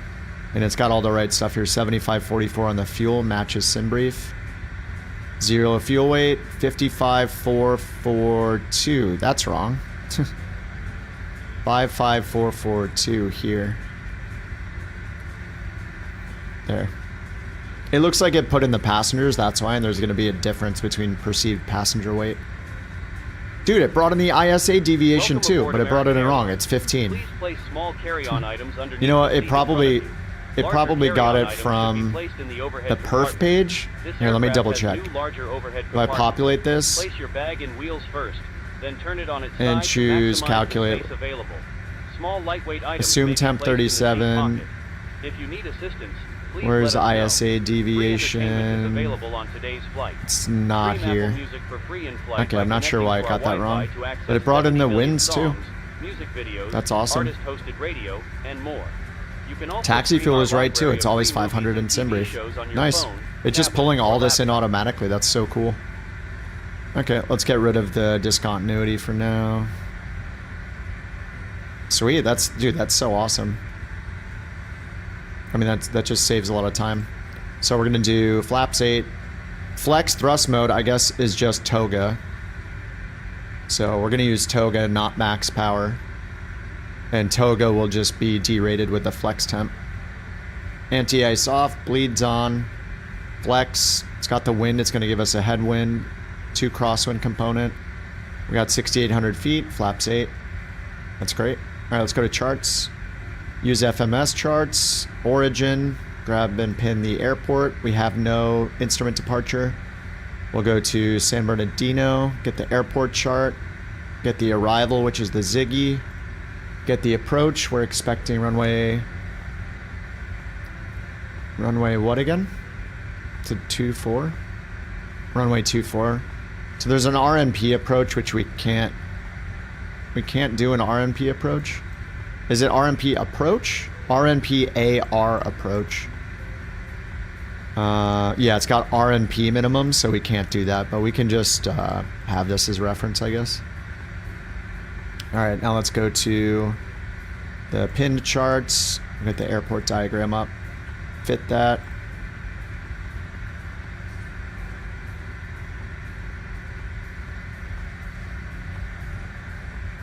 And it's got all the right stuff here. 75.44 on the fuel, matches SimBrief. 0 fuel weight, 55.442. That's wrong. 55.442 here. There. It looks like it put in the passengers, that's why, and there's going to be a difference between perceived passenger weight. Dude, it brought in the ISA deviation too, but it brought it in wrong. It's 15. Please place small carry-on items underneath You know what? the It seat probably... in front of you. It Larger probably got carry-on it items from should be placed in the overhead the perf compartment. page. This Here, let me aircraft double has check. new larger overhead Do I compartments. populate this? Place your bag and wheels first, then turn it on its And side to choose maximize calculate. the space available. Small lightweight items Assume may be temp placed in the seat 37. pocket. If you need assistance, please Where's let us ISA know. Free entertainment is deviation? available on today's flight. It's not Stream here. Apple Music for free in flight Okay, by I'm not sure why I connecting got to that our wrong. Wi-Fi to access But it brought in the 70 million winds too. songs, music videos, That's awesome. artist-hosted radio, and more. You can also Taxi stream fuel our is right too. library It's of always free movies 500 in and TV SimBrief. shows on your Nice. phone, It's just tablet, pulling all or this in laptop. automatically. That's so cool. Okay, let's get rid of the discontinuity for now. Sweet, dude, that's so awesome. I mean, that just saves a lot of time. So we're gonna do flaps 8. Flex thrust mode, I guess, is just toga. So we're gonna use toga, not max power. And toga will just be derated with the flex temp. Anti-ice off, bleeds on. Flex, it's got the wind, it's gonna give us a headwind. 2 crosswind component. We got 6,800 feet, flaps 8. That's great. Alright, let's go to charts. Use FMS charts, origin, grab and pin the airport. We have no instrument departure. We'll go to San Bernardino, get the airport chart, get the arrival, which is the Ziggy, get the approach. We're expecting runway what again? To 24? Runway 24. So there's an RMP approach, which we can't do an RMP approach. Is it RMP approach? RMP AR approach. Yeah, it's got RMP minimum, so we can't do that, but we can just have this as reference, I guess. Alright, now let's go to the pinned charts. Get the airport diagram up. Fit that.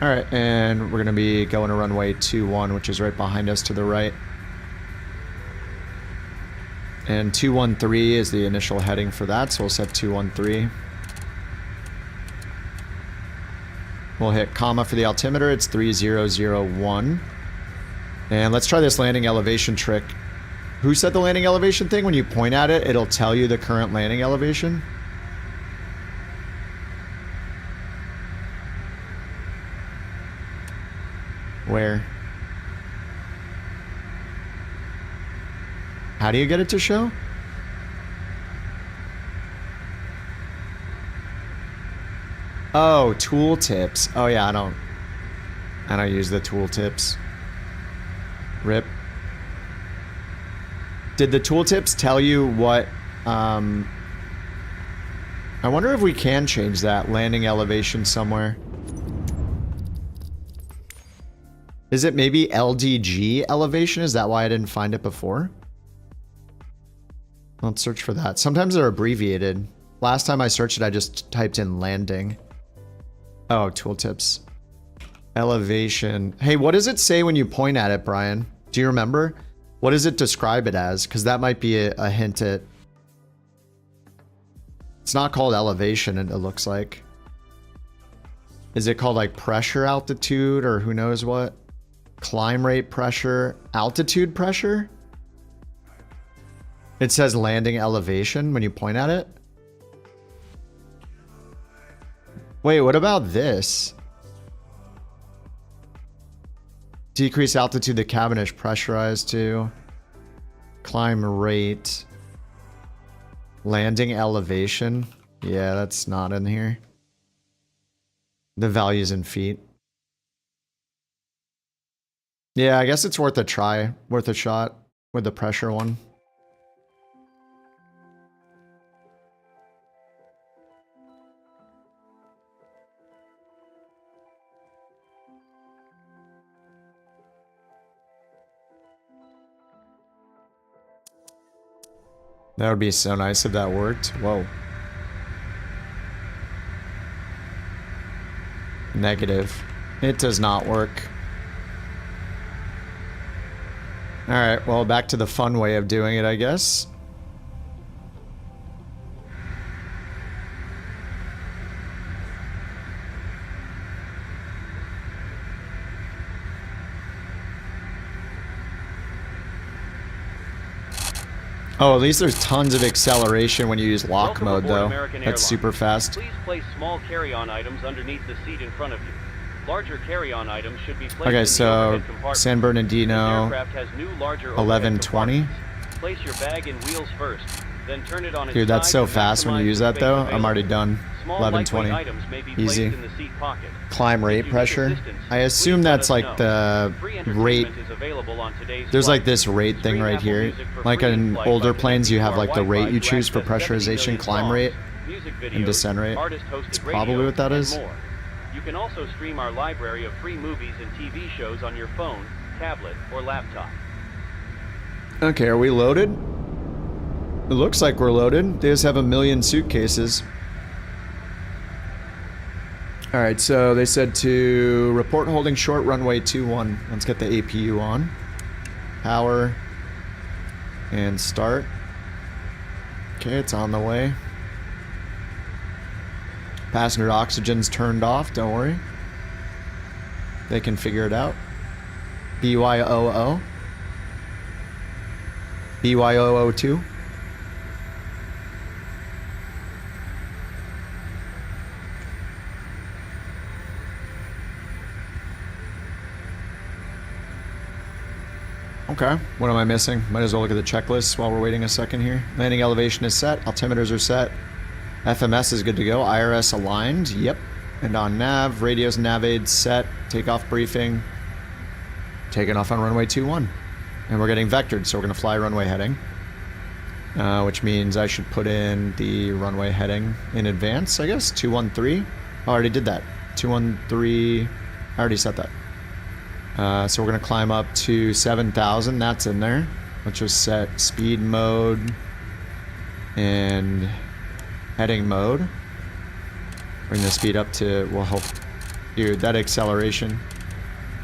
Alright, and we're going to be going to runway 21, which is right behind us to the right. And 213 is the initial heading for that, so we'll set 213. We'll hit comma for the altimeter, it's 3001. And let's try this landing elevation trick. Who said the landing elevation thing? When you point at it, it'll tell you the current landing elevation. Where? How do you get it to show? Oh, tooltips. Oh yeah, I don't use the tooltips. RIP. Did the tooltips tell you what, I wonder if we can change that landing elevation somewhere. Is it maybe LDG elevation? Is that why I didn't find it before? Let's search for that. Sometimes they're abbreviated. Last time I searched it, I just typed in landing. Oh, tooltips. Elevation. Hey, what does it say when you point at it, Brian? Do you remember? What does it describe it as? Because that might be a hint at... It's not called elevation, it looks like. Is it called like pressure altitude or who knows what? Climb rate pressure, altitude pressure? It says landing elevation when you point at it. Wait, what about this? Decrease altitude, the cabin is pressurized to. Climb rate. Landing elevation. Yeah, that's not in here. The value's in feet. Yeah, I guess it's worth a try, worth a shot with the pressure one. That would be so nice if that worked. Whoa. Negative. It does not work. Alright, well, back to the fun way of doing it, I guess. Oh, at least there's tons of acceleration when you use lock mode, though. That's super fast. Please place small carry-on items underneath the seat in front of you. Larger carry-on items should be placed Okay, in so the overhead compartment. San Bernardino, This aircraft has new, larger 1120. Place your bag and wheels first, then turn it on its Dude, that's side so to fast when you maximize use the that, space though. available. I'm already done. Small 1120. lightweight items may be Easy. placed in the seat pocket. Climb rate pressure. I assume that's like the rate. Is available on today's There's like flight. this rate thing right here. Like in older planes, you have like the rate you choose for pressurization, climb rate, and descent rate. It's probably what that is. More. You can also stream our library of free movies and TV shows on your phone, tablet, or laptop. Okay, are we loaded? It looks like we're loaded. They just have 1 million suitcases. Alright, so they said to report holding short runway 21. Let's get the APU on. Power. And start. Okay, it's on the way. Passenger oxygen's turned off, don't worry. They can figure it out. BYOO. BYOO2. Okay, what am I missing? Might as well look at the checklist while we're waiting a second here. Landing elevation is set, altimeters are set, FMS is good to go, IRS aligned, yep. And on nav, radios and nav aids set, takeoff briefing, taking off on runway 21. And we're getting vectored, so we're gonna fly runway heading. Which means I should put in the runway heading in advance, I guess, 213. Oh, I already did that, 213, I already set that. So we're going to climb up to 7,000. That's in there. Let's just set speed mode and heading mode. Bring the speed up to, well, help. Dude, that acceleration.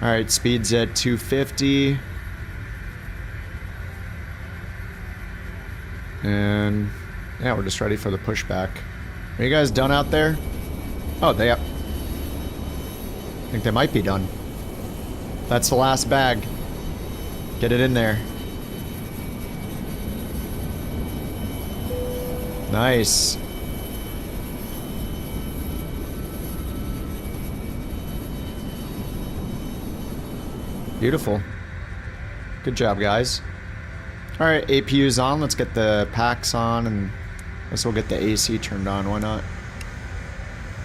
Alright, speed's at 250. And yeah, we're just ready for the pushback. Are you guys done out there? Oh, I think they might be done. That's the last bag. Get it in there. Nice. Beautiful. Good job, guys. Alright, APU's on. Let's get the packs on, and I guess we'll get the AC turned on. Why not?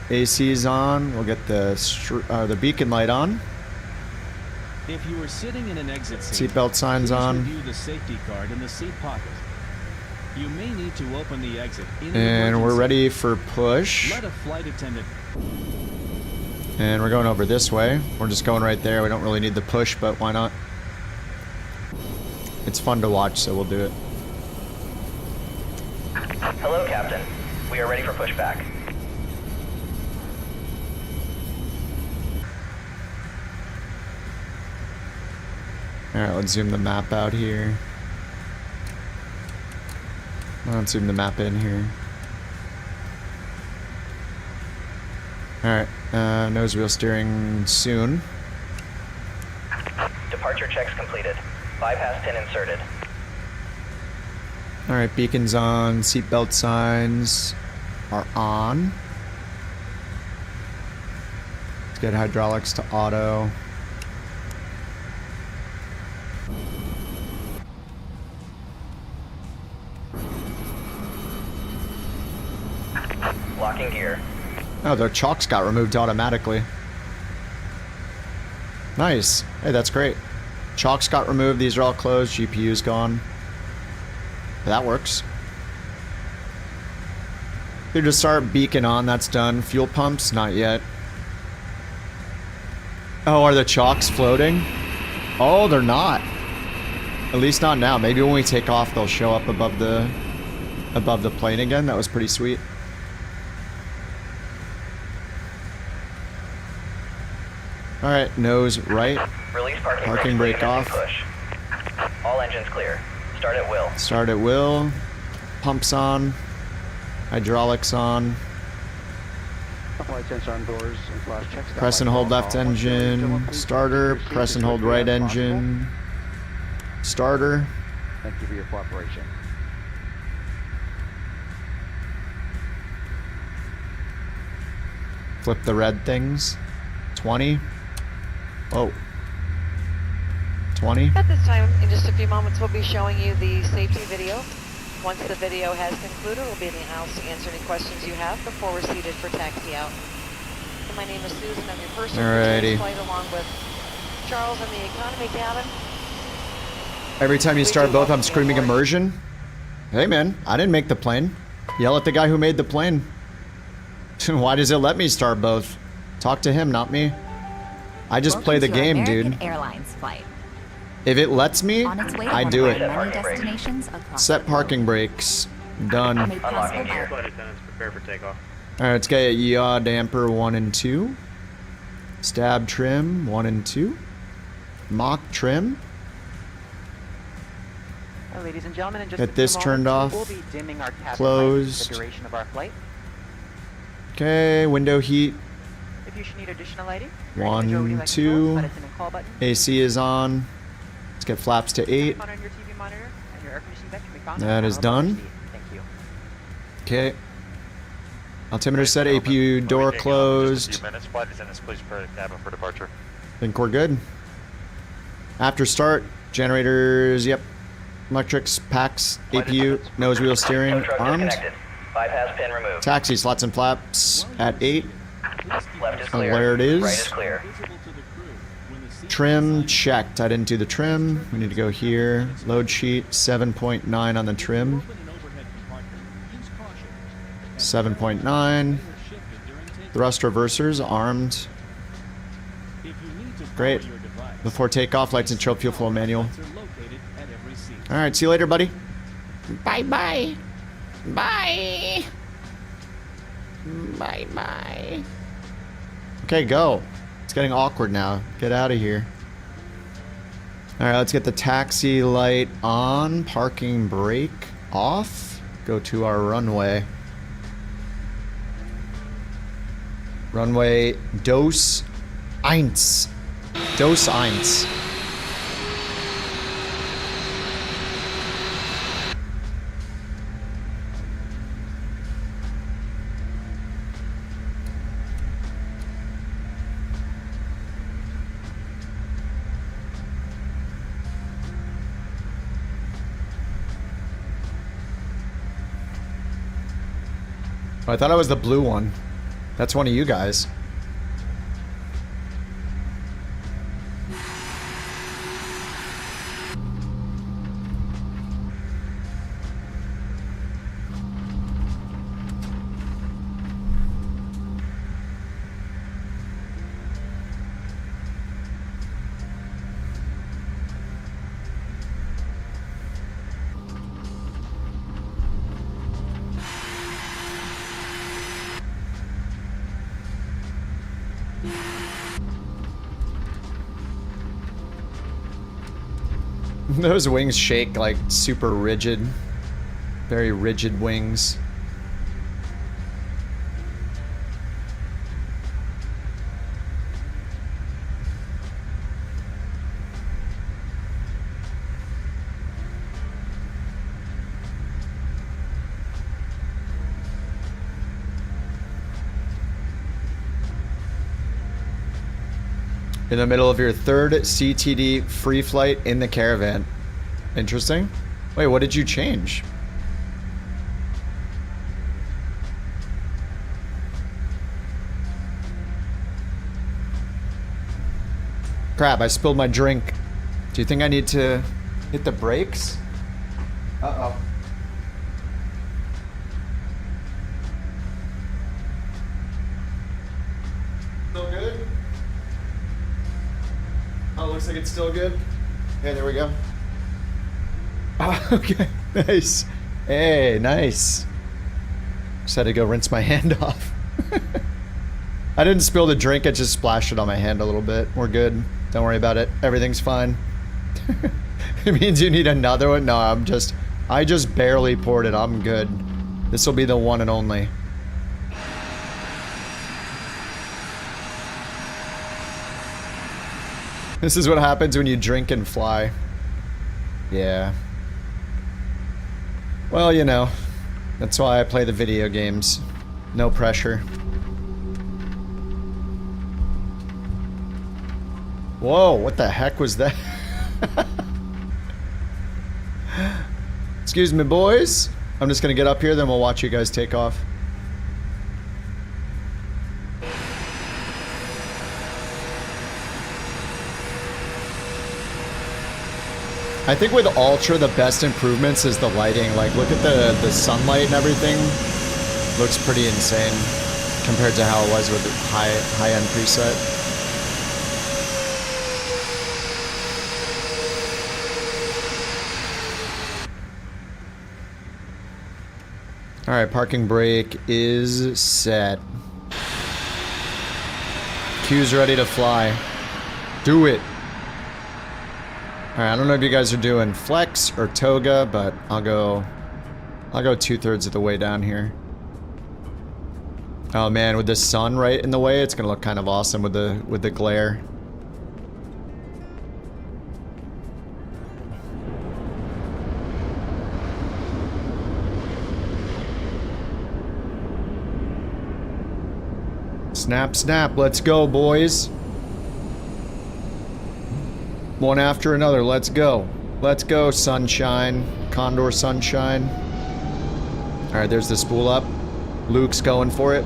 AC's on. We'll get the beacon light on. If you were sitting in an exit seat, seatbelt signs on. Review the safety card in the seat pocket. You may need to open the exit. And we're ready for push. Let a flight attendant. And we're going over this way. We're just going right there. We don't really need the push, but why not? It's fun to watch, so we'll do it. Hello, Captain. We are ready for pushback. Alright, let's zoom the map out here. Let's zoom the map in here. Alright, nose wheel steering soon. Departure checks completed. Bypass pin inserted. Alright, beacons on, seatbelt signs are on. Let's get hydraulics to auto. Locking gear. Oh, their chocks got removed automatically. Nice. Hey, that's great. Chocks got removed. These are all closed. GPU's gone. That works. They just start beacon on. That's done. Fuel pumps? Not yet. Oh, are the chocks floating? Oh, they're not. At least not now. Maybe when we take off, they'll show up above the plane again. That was pretty sweet. Alright, nose right. Release parking brake off. Push. All engines clear. Start at will. Start at will. Pumps on. Hydraulics on. Press and hold left engine. Starter. Press and hold right engine. Starter. Thank you for your cooperation. Flip the red things. 20. Oh. 20. At this time, in just a few moments, we'll be showing you the safety video Once the video has concluded, we'll be in the house to answer any questions you have before we're seated for taxi out. And my name is Susan. I'm your person for today's flight, along with Charles in the economy cabin. Every time you start both, I'm screaming immersion. Hey man, I didn't make the plane. Yell at the guy who made the plane. Why does it let me start both? Talk to him, not me. I just play the game, dude. Airlines flight. If it lets me, I do it. Set parking brakes. Done. Unlocking gear. Flight attendants, prepare for takeoff. Alright, let's get yaw damper 1 and 2. Stab trim 1 and 2. Mock trim. Ladies and gentlemen, in just Get this turned off. We'll be dimming our cabin Closed. lights for the duration of our flight. Okay, window heat. If you should need additional lighting, 1, 2. AC is on. Let's get flaps to 8. That is done. Okay. Altimeter set, APU door closed. Think we're good. After start, generators, yep. Electrics, packs, APU, nose wheel steering, armed. Bypass pin removed. Taxi, slots and flaps at 8. Left is Oh, clear. there it is. Right is clear. Trim checked. I didn't do the trim. We need to go here. Load sheet 7.9 on the trim. 7.9. Thrust reversers armed. Great. Before takeoff, lights and chill fuel flow manual. Alright, see you later, buddy. Bye bye. Bye. Bye bye. Okay, go. It's getting awkward now. Get out of here. Alright, let's get the taxi light on. Parking brake off. Go to our runway. Runway Dos Eins. Dos Eins. Oh, I thought I was the blue one. That's one of you guys. Those wings shake like super rigid. Very rigid wings. In the middle of your third CTD free flight in the caravan. Interesting. Wait, what did you change? Crap, I spilled my drink. Do you think I need to hit the brakes? Uh-oh. Still good? Oh, looks like it's still good. Okay, there we go. Oh, okay, nice. Hey, nice. Just had to go rinse my hand off. I didn't spill the drink, I just splashed it on my hand a little bit. We're good. Don't worry about it. Everything's fine. It means you need another one? No, I just barely poured it. I'm good. This will be the one and only. This is what happens when you drink and fly. Yeah. Well, you know, that's why I play the video games. No pressure. Whoa, what the heck was that? Excuse me, boys. I'm just gonna get up here, then we'll watch you guys take off. I think with Ultra, the best improvements is the lighting. Like, look at the sunlight and everything. Looks pretty insane compared to how it was with the high-end preset. All right, parking brake is set. Q's ready to fly. Do it. Alright, I don't know if you guys are doing flex or toga, but I'll go 2/3 of the way down here. Oh man, with the sun right in the way, it's gonna look kind of awesome with the glare. Snap, snap, let's go, boys. One after another, let's go. Let's go, sunshine. Condor sunshine. Alright, there's the spool up. Luke's going for it.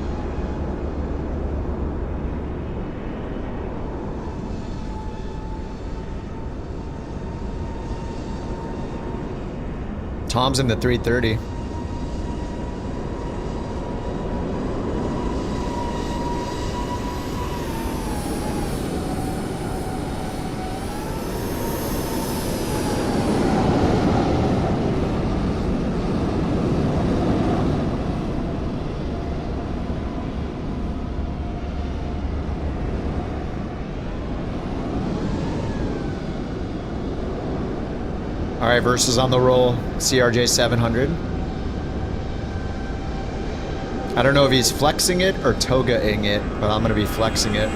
Tom's in the 330. Alright, versus on the roll, CRJ 700. I don't know if he's flexing it or toga-ing it, but I'm going to be flexing it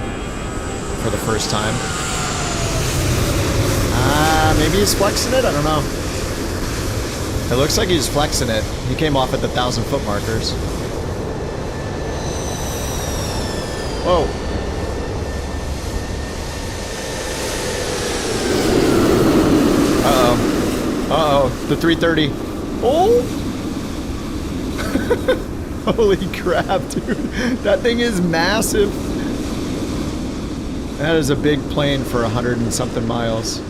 for the first time. Maybe he's flexing it? I don't know. It looks like he's flexing it. He came off at the 1,000-foot markers. Whoa. Uh-oh, the 330. Oh! Holy crap, dude. That thing is massive. That is a big plane for 100 and something miles.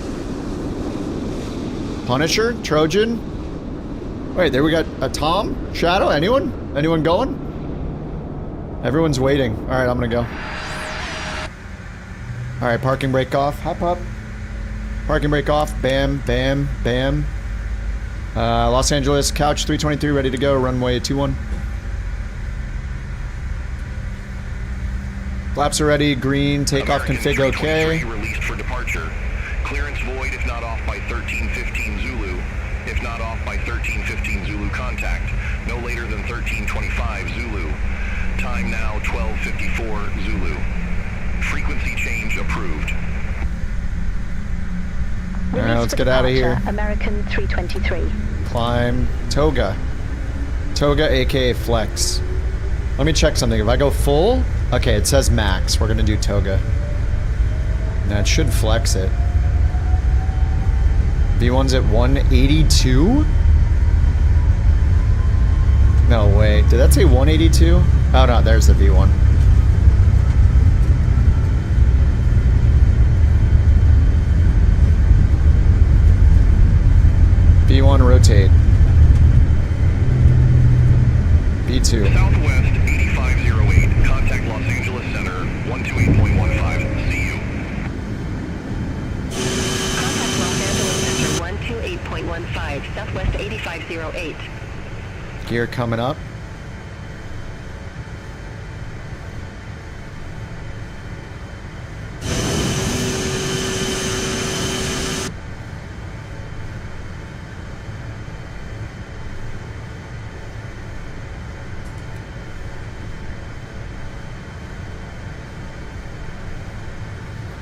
Punisher? Trojan? Wait, there we got a Tom? Shadow? Anyone? Anyone going? Everyone's waiting. Alright, I'm gonna go. Alright, parking brake off. Hop up. Parking brake off. Bam, bam, bam. Los Angeles, couch 323, ready to go. Runway 21. Flaps are ready. Green. Takeoff config OK. Released for departure. Clearance void if not off by 1315 Zulu. If not off by 1315 Zulu contact. No later than 1325 Zulu. Time now 1254 Zulu. Frequency change approved. Alright, let's get out of here. American 323. Climb. Toga. Toga, aka flex. Let me check something. If I go full, okay, it says max. We're gonna do toga. Now it should flex it. V1's at 182? No way. Did that say 182? Oh no, there's the V1. V1 rotate. V2. Southwest 8508. Contact Los Angeles Center 128.15. See you. Contact Los Angeles Center 128.15. Southwest 8508. Gear coming up.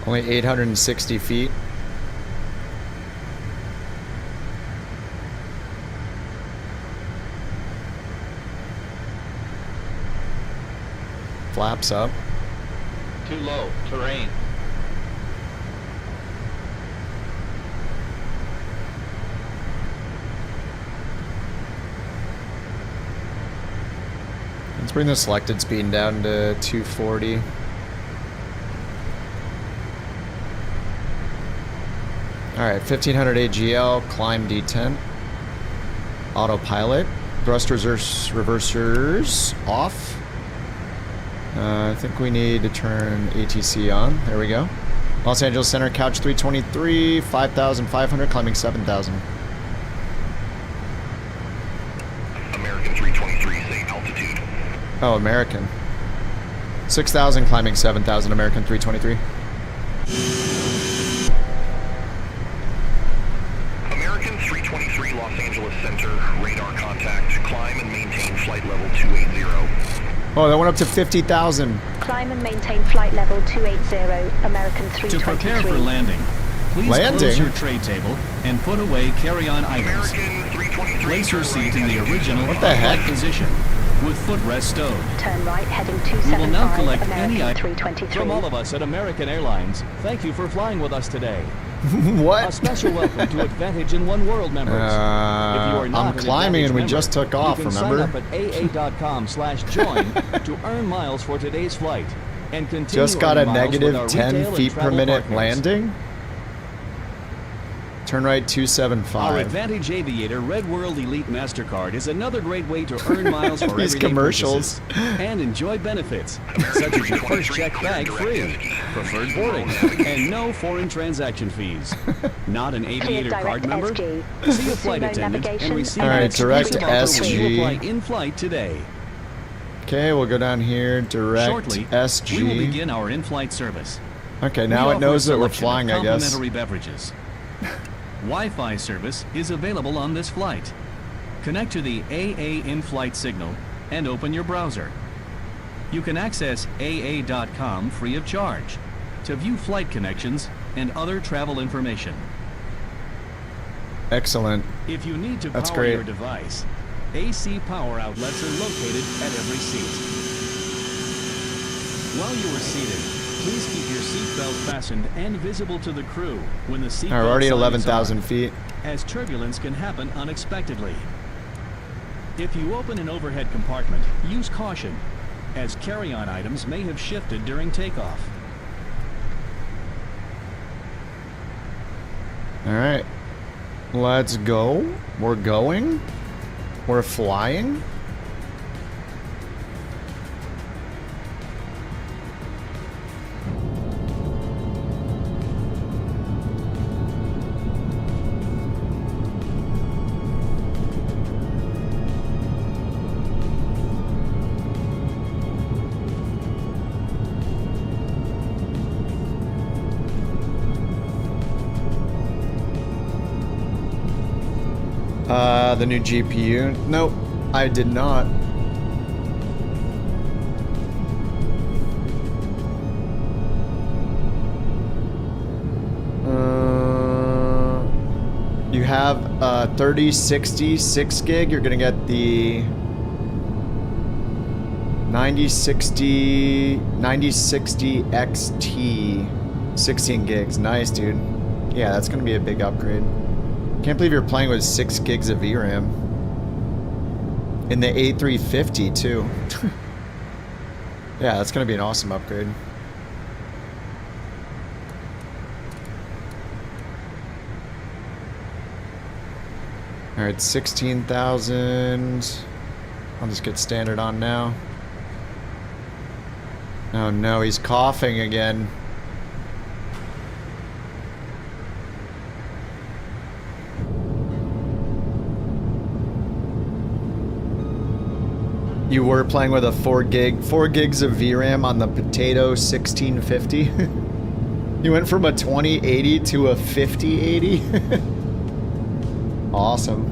Only 860 feet. Flaps up. Too low. Terrain. Let's bring the selected speed down to 240. Alright, 1500 AGL, climb D10. Autopilot. Thrust reversers off. I think we need to turn ATC on. There we go. Los Angeles Center, couch 323, 5,500, climbing 7,000. American 323, same altitude. Oh, American. 6,000, climbing 7,000, American 323. American 323, Los Angeles Center, radar contact, climb and maintain flight level 280. Oh, that went up to 50,000. Climb and maintain flight level 280, American 323. To prepare for landing, please close your tray table and put away carry-on items. Place your seat in the original flight position with footrest stowed. Turn right, heading We will now 275, collect American any item 323. from all of us at American Airlines. Thank you for flying with us today. What? A special welcome to Advantage in One World members. If you are not I'm climbing and we just took off, you can remember? sign up at aa.com/join to earn miles for today's flight and continue Just got a earning miles with negative our 10 retail and feet per travel minute partners. landing. Turn right Our 275. Advantage Aviator Red World Elite MasterCard is another great way to earn miles for These everyday commercials. purchases and enjoy benefits, such as your first check bag free, preferred boarding, and no foreign transaction fees. Not an Aviator card member? See a flight attendant and receive All right, an exclusive direct offer when you SG. apply in flight today. Okay, we'll go down here, direct Shortly, SG. we will begin our in-flight service. Okay, now We it knows offer a that we're selection of flying, I guess. complimentary beverages. Wi-Fi service is available on this flight. Connect to the AA in-flight signal and open your browser. You can access AA.com free of charge to view flight connections and other travel information. Excellent. If you need to That's power great. your device, AC power outlets are located at every seat. While you are seated, please keep your seatbelt fastened and visible to the crew when the seatbelt All right, we're already at sign is 11,000 on, feet. as turbulence can happen unexpectedly. If you open an overhead compartment, use caution, as carry-on items may have shifted during takeoff. All right, let's go. We're going. We're flying. The new GPU. Nope, I did not. You have 3060 6 gig. You're gonna get the 9060 XT 16 gigs. Nice, dude. Yeah, that's gonna be a big upgrade. Can't believe you're playing with 6 gigs of VRAM. In the A350 too. Yeah, that's gonna be an awesome upgrade. Alright, 16,000. I'll just get standard on now. Oh no, he's coughing again. You were playing with a 4 gigs of VRAM on the Potato 1650. You went from a 2080 to a 5080. Awesome.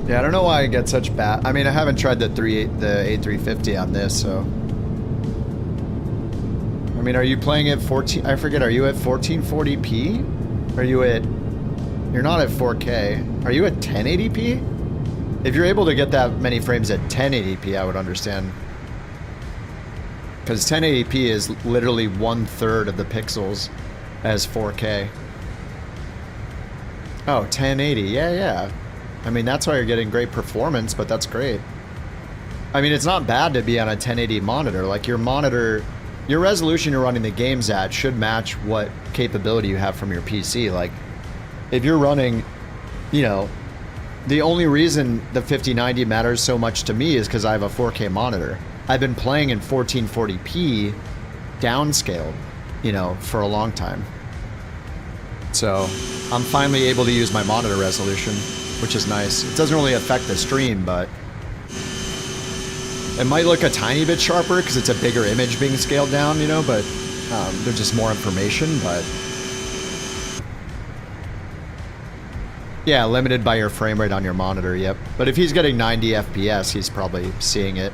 Yeah, I don't know why I get such bad. I mean, I haven't tried the A350 on this, so. I mean, are you playing at 14? I forget. Are you at 1440p? Are you at? You're not at 4K. Are you at 1080p? If you're able to get that many frames at 1080p, I would understand. Because 1080p is literally 1/3 of the pixels as 4K. Oh, 1080. Yeah. I mean, that's why you're getting great performance, but that's great. I mean, it's not bad to be on a 1080 monitor. Like, your monitor, your resolution you're running the games at should match what capability you have from your PC. Like, if you're running, you know, the only reason the 5090 matters so much to me is because I have a 4K monitor. I've been playing in 1440p downscaled, you know, for a long time. So I'm finally able to use my monitor resolution, which is nice. It doesn't really affect the stream, but it might look a tiny bit sharper because it's a bigger image being scaled down, you know, but there's just more information, but yeah, limited by your frame rate on your monitor, yep. But if he's getting 90 FPS, he's probably seeing it.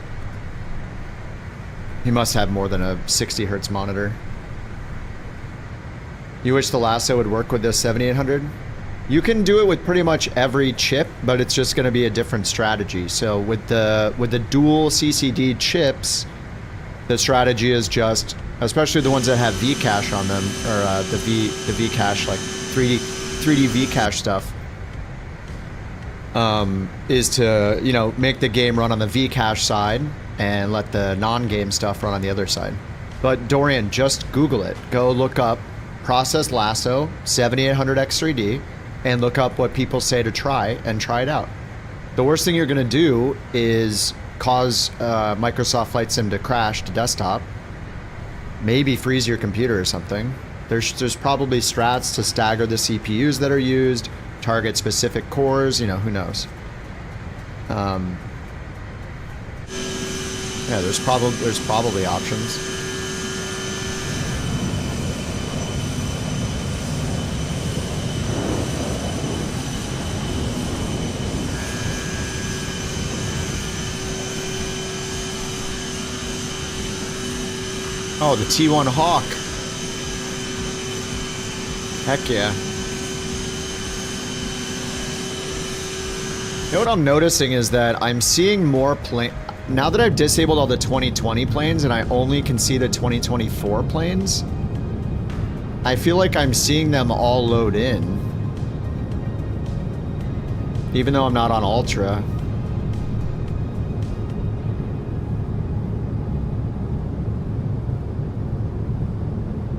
He must have more than a 60 hertz monitor. You wish the lasso would work with the 7800? You can do it with pretty much every chip, but it's just going to be a different strategy. So with the dual CCD chips, the strategy is just, especially the ones that have Vcache on them, or the Vcache, like 3D Vcache stuff, is to, you know, make the game run on the Vcache side and let the non-game stuff run on the other side. But Dorian, just Google it. Go look up Process Lasso 7800X3D and look up what people say to try and try it out. The worst thing you're going to do is cause Microsoft Flight Sim to crash to desktop, maybe freeze your computer or something. There's probably strats to stagger the CPUs that are used, target specific cores, you know, who knows. Yeah, there's probably options. Oh, the T1 Hawk. Heck yeah. You know what I'm noticing is that I'm seeing more plane. Now that I've disabled all the 2020 planes and I only can see the 2024 planes, I feel like I'm seeing them all load in. Even though I'm not on Ultra.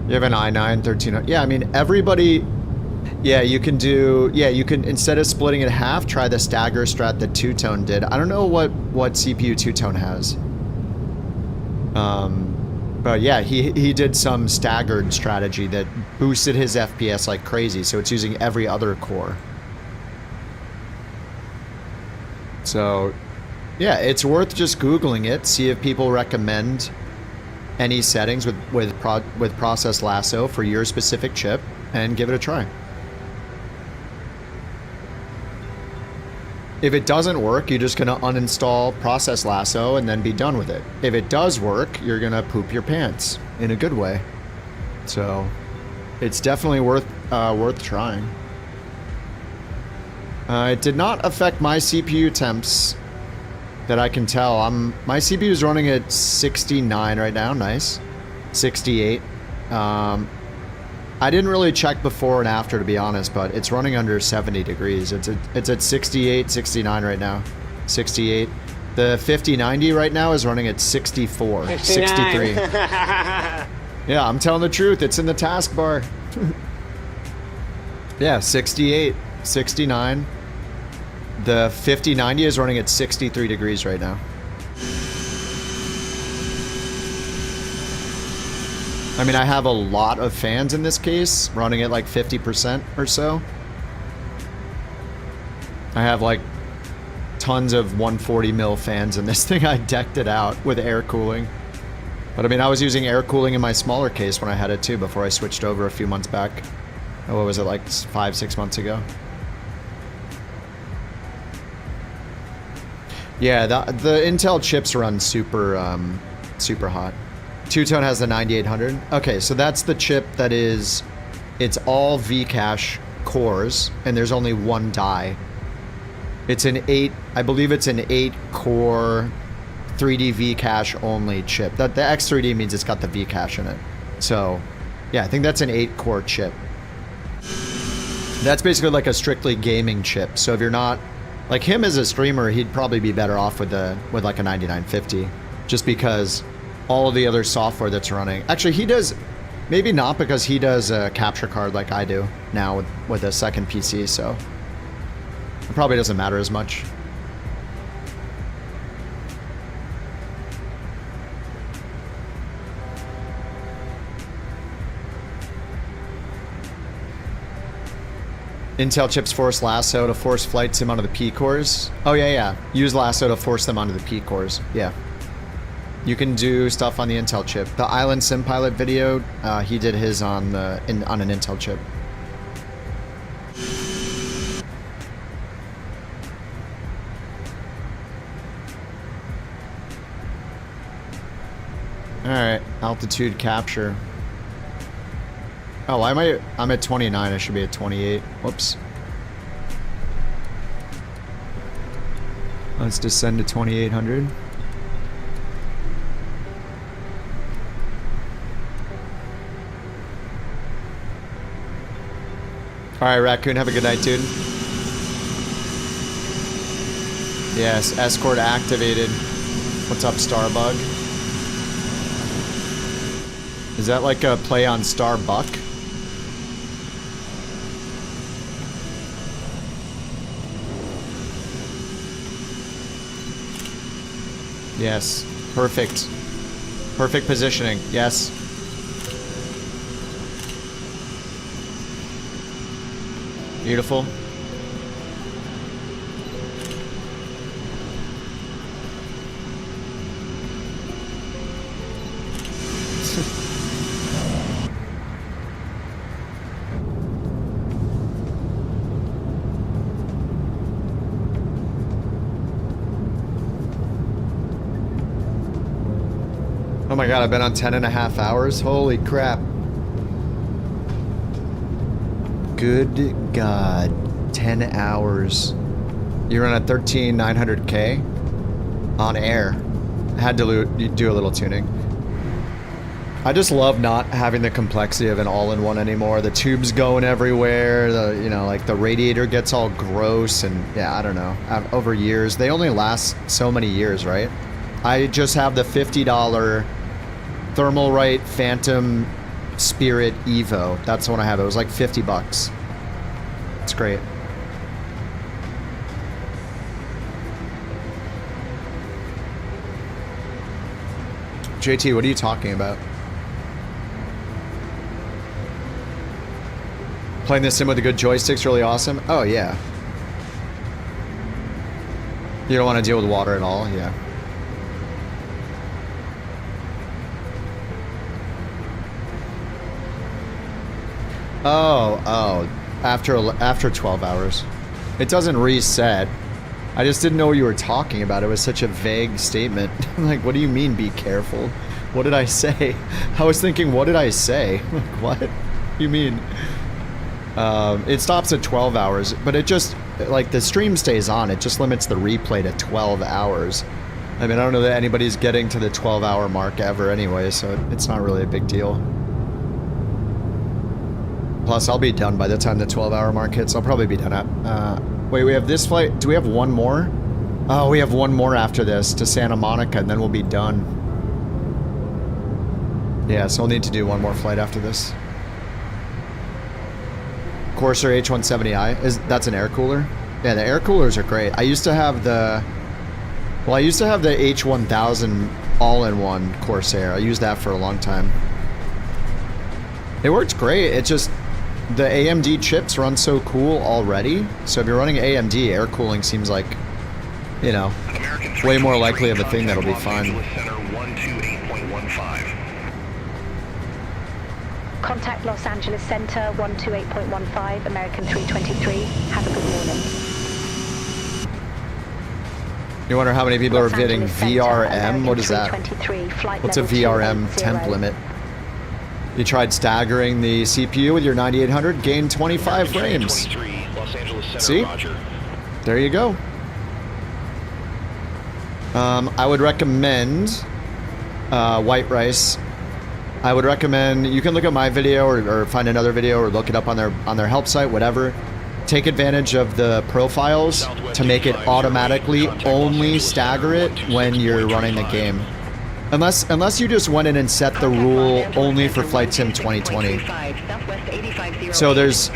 You have an i9 1300. Yeah, I mean, everybody. Yeah, you can do. Yeah, you can, instead of splitting it in half, try the stagger strat that Two-Tone did. I don't know what CPU Two-Tone has. But yeah, he did some staggered strategy that boosted his FPS like crazy, so it's using every other core. So, yeah, it's worth just Googling it, see if people recommend any settings with Process Lasso for your specific chip, and give it a try. If it doesn't work, you're just gonna uninstall Process Lasso and then be done with it. If it does work, you're gonna poop your pants in a good way. So, it's definitely worth trying. It did not affect my CPU temps that I can tell. My CPU is running at 69 right now. Nice. 68. I didn't really check before and after, to be honest, but it's running under 70 degrees. It's at 68, 69 right now. 68. The 5090 right now is running at 64, 63. Yeah, I'm telling the truth. It's in the taskbar. Yeah, 68, 69. The 5090 is running at 63 degrees right now. I mean, I have a lot of fans in this case, running at like 50% or so. I have like tons of 140 mil fans in this thing. I decked it out with air cooling. But I mean, I was using air cooling in my smaller case when I had it too, before I switched over a few months back. Oh, what was it, like 5-6 months ago? Yeah, the Intel chips run super, super hot. Two-Tone has the 9800. Okay, so that's the chip that is, it's all Vcache cores, and there's only one die. It's an 8, I believe it's an 8-core 3D Vcache only chip. The X3D means it's got the Vcache in it. So, yeah, I think that's an 8-core chip. That's basically like a strictly gaming chip. So if you're not like him as a streamer, he'd probably be better off with like a 9950, just because all of the other software that's running. Actually, he does, maybe not, because he does a capture card like I do now with a second PC. So it probably doesn't matter as much. Intel chips force lasso to force flight sim onto the P cores. Oh yeah. Use lasso to force them onto the P cores. Yeah. You can do stuff on the Intel chip. The Island Sim Pilot video, he did his on an Intel chip. All right, altitude capture. Oh, I'm at 29. I should be at 28. Whoops. Let's descend to 2800. All right, Raccoon, have a good night, dude. Yes, escort activated. What's up, Starbug? Is that like a play on Starbuck? Yes, perfect. Perfect positioning, yes. Beautiful. Oh my god, I've been on 10.5 hours? Holy crap. Good god. 10 hours. You run at 13,900K on air. I had to do a little tuning. I just love not having the complexity of an all-in-one anymore. The tubes going everywhere, like the radiator gets all gross, and yeah, I don't know. Over years, they only last so many years, right? I just have the $50 Thermalright Phantom Spirit Evo. That's the one I have. It was like 50 bucks. It's great. JT, what are you talking about? Playing this sim with a good joystick's really awesome? Oh, yeah. You don't want to deal with water at all? Yeah. Oh, after 12 hours. It doesn't reset. I just didn't know what you were talking about. It was such a vague statement. Like, what do you mean, be careful? What did I say? I was thinking, what did I say? Like, what do you mean? It stops at 12 hours, but it just, like, the stream stays on. It just limits the replay to 12 hours. I mean, I don't know that anybody's getting to the 12-hour mark ever anyway, so it's not really a big deal. Plus, I'll be done by the time the 12-hour mark hits. I'll probably be done at... wait, we have this flight. Do we have one more? Oh, we have one more after this to Santa Monica, and then we'll be done. Yeah, so we'll need to do one more flight after this. Corsair H170i. That's an air cooler? Yeah, the air coolers are great. I used to have the... Well, I used to have the H1000 all-in-one Corsair. I used that for a long time. It worked great. It just... The AMD chips run so cool already. So if you're running AMD, air cooling seems like, you know, way more likely of a thing that'll be fine. Contact Los Angeles Center 128.15, American 323. Have a good morning. You wonder how many people are hitting VRM? What is that? What's a VRM temp limit? You tried staggering the CPU with your 9800, gained 25 frames. See? There you go. I would recommend white rice I would recommend, you can look at my video or find another video or look it up on their help site, whatever. Take advantage of the profiles to make it automatically only stagger it when you're running the game. Unless you just went in and set the rule only for Flight Sim 2020. So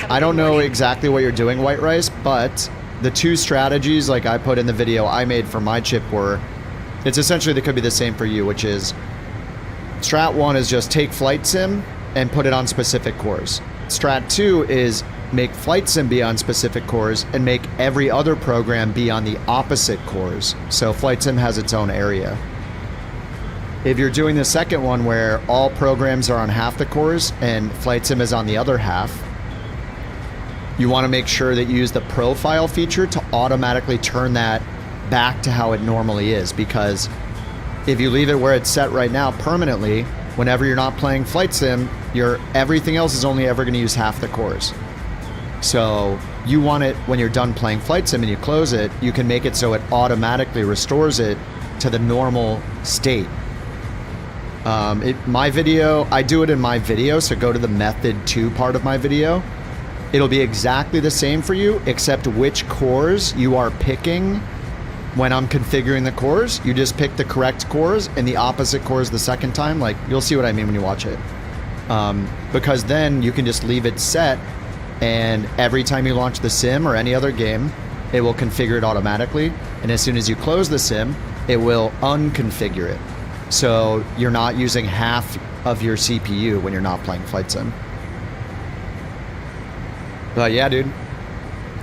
I don't know exactly what you're doing, White Rice, but the two strategies like I put in the video I made for my chip were, it's essentially, they could be the same for you, which is Strat 1 is just take Flight Sim and put it on specific cores. Strat 2 is make Flight Sim be on specific cores and make every other program be on the opposite cores. So Flight Sim has its own area. If you're doing the second one where all programs are on half the cores and Flight Sim is on the other half, you want to make sure that you use the profile feature to automatically turn that back to how it normally is, because if you leave it where it's set right now permanently, whenever you're not playing Flight Sim, everything else is only ever going to use half the cores. So you want it, when you're done playing Flight Sim and you close it, you can make it so it automatically restores it to the normal state. My video, I do it in my video, so go to the method 2 part of my video. It'll be exactly the same for you, except which cores you are picking. When I'm configuring the cores, you just pick the correct cores and the opposite cores the second time. Like, you'll see what I mean when you watch it. Because then you can just leave it set, and every time you launch the sim or any other game, it will configure it automatically. And as soon as you close the sim, it will unconfigure it. So you're not using half of your CPU when you're not playing Flight Sim. But yeah, dude,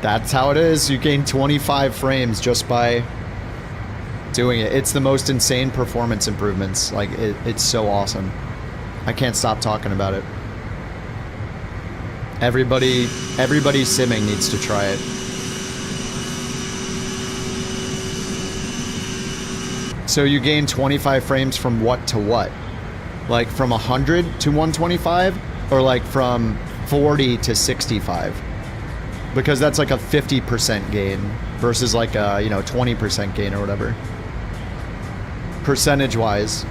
that's how it is. You gain 25 frames just by doing it. It's the most insane performance improvements. Like, it's so awesome. I can't stop talking about it. Everybody simming needs to try it. So you gain 25 frames from what to what? Like from 100 to 125? Or like from 40 to 65? Because that's like a 50% gain versus like a, 20% gain or whatever. Percentage wise.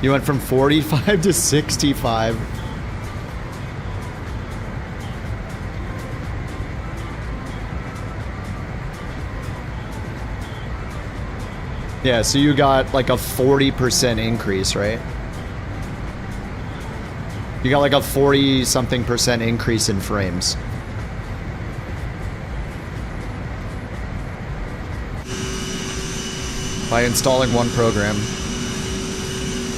You went from 45 to 65. Yeah, so you got like a 40% increase, right? You got like a 40-something% increase in frames. By installing one program.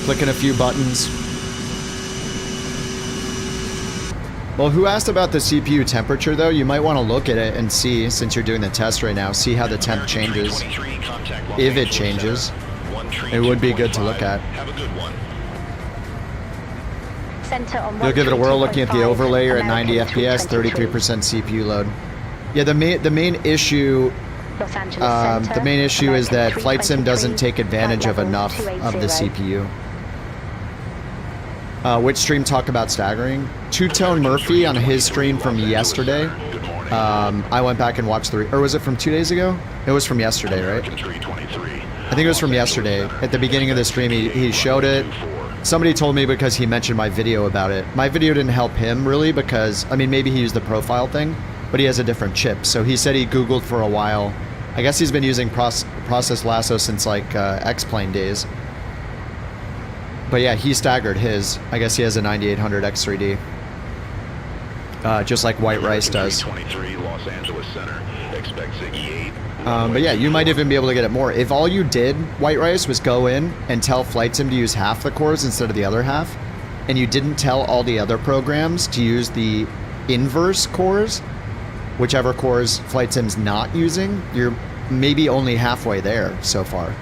Clicking a few buttons. Well, who asked about the CPU temperature, though? You might want to look at it and see, since you're doing the test right now, see how the temp changes. If it changes, it would be good to look at. You'll give it a whirl looking at the overlay. You're at 90 FPS, 33% CPU load. Yeah, the main issue is that Flight Sim doesn't take advantage of enough of the CPU. Which stream talk about staggering? Two-Tone Murphy on his stream from yesterday. I went back and watched or was it from 2 days ago? It was from yesterday, right? I think it was from yesterday. At the beginning of the stream, he showed it. Somebody told me because he mentioned my video about it. My video didn't help him really because, I mean, maybe he used the profile thing, but he has a different chip. So he said he Googled for a while. I guess he's been using Process Lasso since like X-Plane days. But yeah, he staggered his. I guess he has a 9800 X3D. Just like White Rice does. 23 Los Angeles Center. Expect Ziggy 8. But yeah, you might even be able to get it more. If all you did, White Rice, was go in and tell Flight Sim to use half the cores instead of the other half, and you didn't tell all the other programs to use the inverse cores, whichever cores Flight Sim's not using, you're maybe only halfway there so far.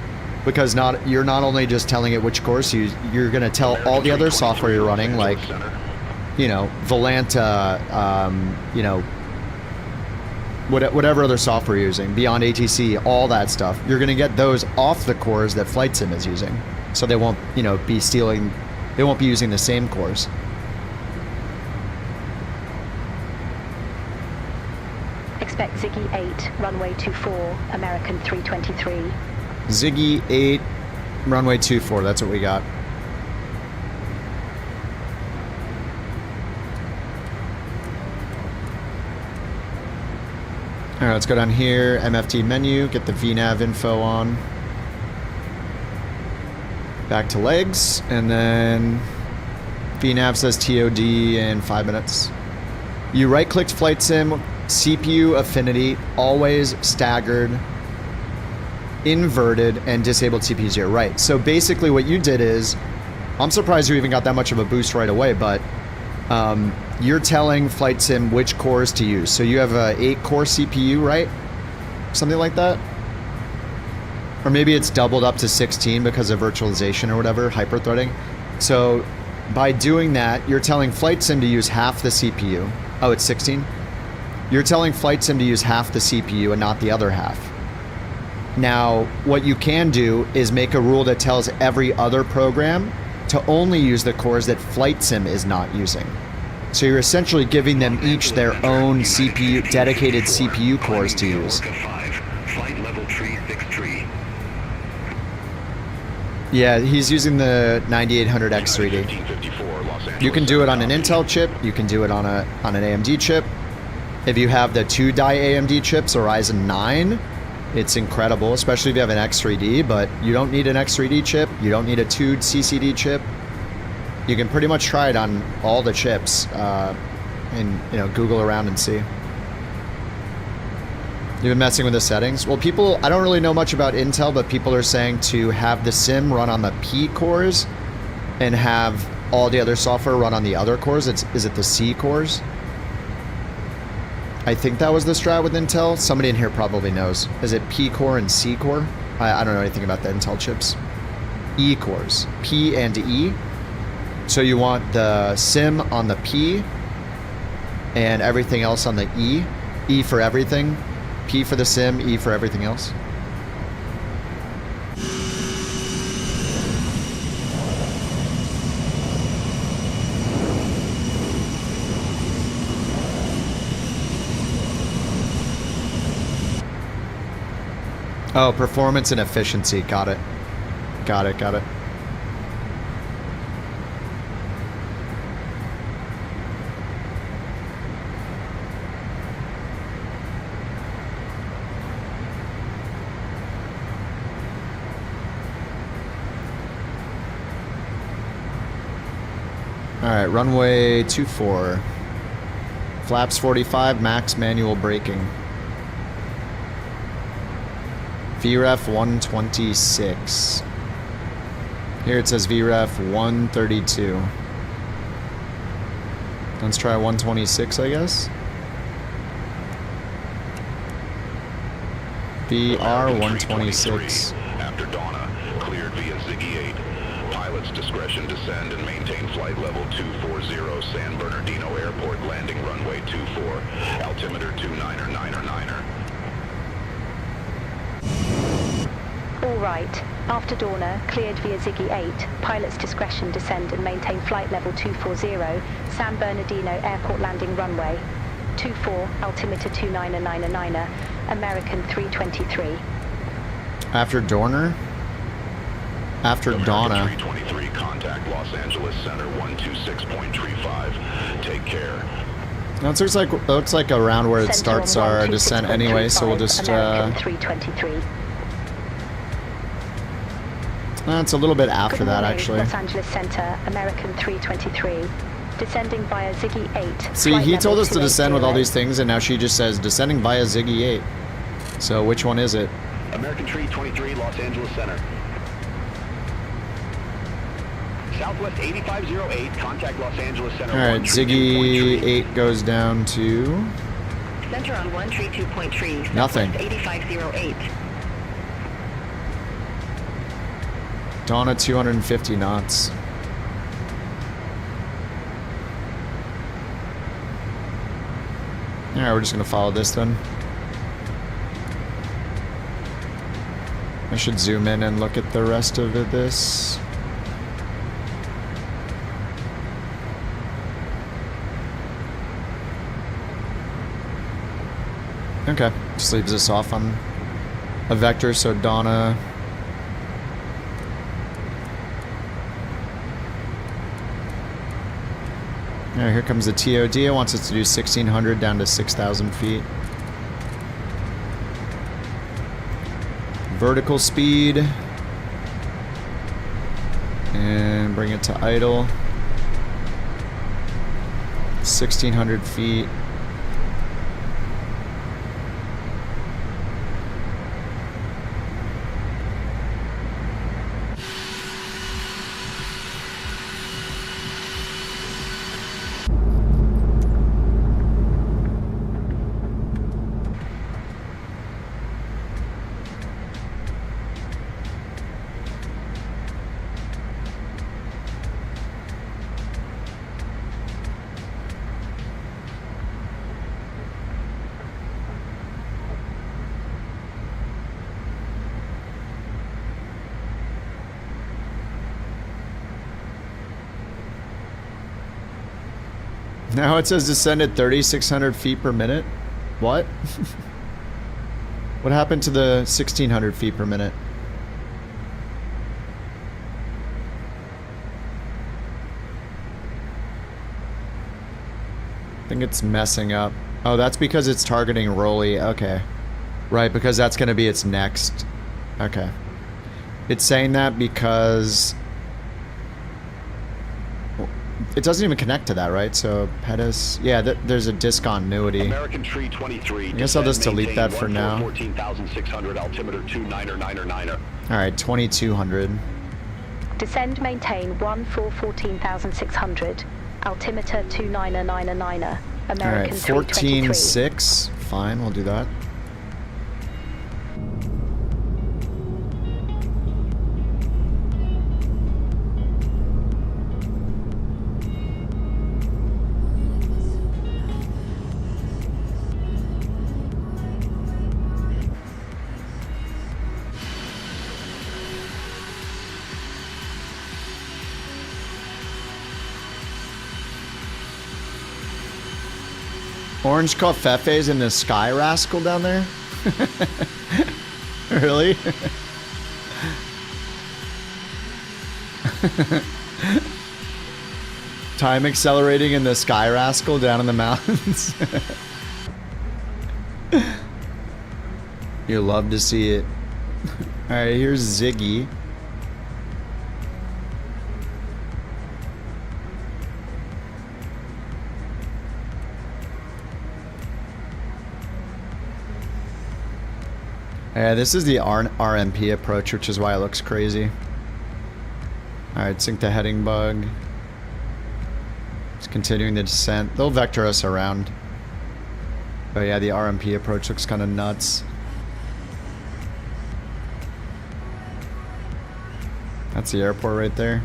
Because you're not only just telling it which cores to use, you're going to tell all the other software you're running, like, Volanta, whatever other software you're using, Beyond ATC, all that stuff. You're going to get those off the cores that Flight Sim is using. So they won't, be stealing, they won't be using the same cores. Expect Ziggy 8, runway 24, American 323. Ziggy 8, runway 24, that's what we got. All right, let's go down here, MFT menu, get the VNav info on. Back to legs, and then VNav says TOD in 5 minutes. You right-clicked Flight Sim, CPU affinity, always staggered, inverted, and disabled CPU 0. Right, so basically what you did is, I'm surprised you even got that much of a boost right away, but you're telling Flight Sim which cores to use. So you have a 8-core CPU, right? Something like that? Or maybe it's doubled up to 16 because of virtualization or whatever, hyper-threading. So by doing that, you're telling Flight Sim to use half the CPU. Oh, it's 16? You're telling Flight Sim to use half the CPU and not the other half. Now, what you can do is make a rule that tells every other program to only use the cores that Flight Sim is not using. So you're essentially giving them each their own CPU, dedicated CPU cores to use. Yeah, he's using the 9800X3D. You can do it on an Intel chip, you can do it on an AMD chip. If you have the 2-die AMD chips or Ryzen 9, it's incredible, especially if you have an X3D, but you don't need an X3D chip, you don't need a 2 CCD chip. You can pretty much try it on all the chips and Google around and see. You've been messing with the settings? Well, people, I don't really know much about Intel, but people are saying to have the sim run on the P cores and have all the other software run on the other cores. Is it the C cores? I think that was the strat with Intel. Somebody in here probably knows. Is it P core and C core? I don't know anything about the Intel chips. E cores, P and E. So you want the sim on the P and everything else on the E. E for everything, P for the sim, E for everything else. Oh, performance and efficiency. Got it. Got it, got it. Alright, runway 24. Flaps 45, max manual braking. VREF 126. Here it says VREF 132. Let's try 126, I guess. VR 126. After Donna, cleared via Ziggy 8. Pilot's discretion descend and maintain flight level 240 San Bernardino Airport, landing runway 24, altimeter 299er. All right. After Dorna, cleared via Ziggy 8, pilot's discretion descend and maintain flight level 240, San Bernardino Airport landing runway 24, altimeter 299er, American 323. After Dorner? After Donna. 323, contact Los Angeles Center 126.35. Take care. No, it looks like around where it starts our descent anyway, so we'll just American 323. It's a little bit after that, actually. Los Angeles Center, American 323. Descending via Ziggy 8. See, he told us to descend with all these things, and now she just says descending via Ziggy 8. So which one is it? American 323, Los Angeles Center. Southwest 8508, contact Los Angeles Center. Alright, Ziggy 8 goes down to... Center on 132.3. Nothing. 8508. Donna 250 knots. Alright, we're just gonna follow this then. I should zoom in and look at the rest of this. Okay, just leaves us off on a vector, so Donna... Alright, here comes the TOD. It wants us to do 1,600 down to 6,000 feet. Vertical speed. And bring it to idle. 1,600 feet. Now it says descend at 3,600 feet per minute. What? What happened to the 1,600 feet per minute? I think it's messing up. Oh, that's because it's targeting Rolly. Okay. Right, because that's going to be its next. Okay. It's saying that because it doesn't even connect to that, right? So Pettis, yeah, there's a discontinuity. American Tree 23. I guess I'll just delete that for now. 14,600 altimeter 299er. All right, 2,200. Descend, maintain 14,600, altimeter 299er, American All right, 323. 14.6. Fine, we'll do that. Orange Coffefe's in the Sky Rascal down there? Really? Time accelerating in the Sky Rascal down in the mountains. You love to see it. Alright, here's Ziggy. Yeah, this is the RMP approach, which is why it looks crazy. Alright, sync the heading bug. Just continuing the descent. They'll vector us around. But yeah, the RMP approach looks kind of nuts. That's the airport right there.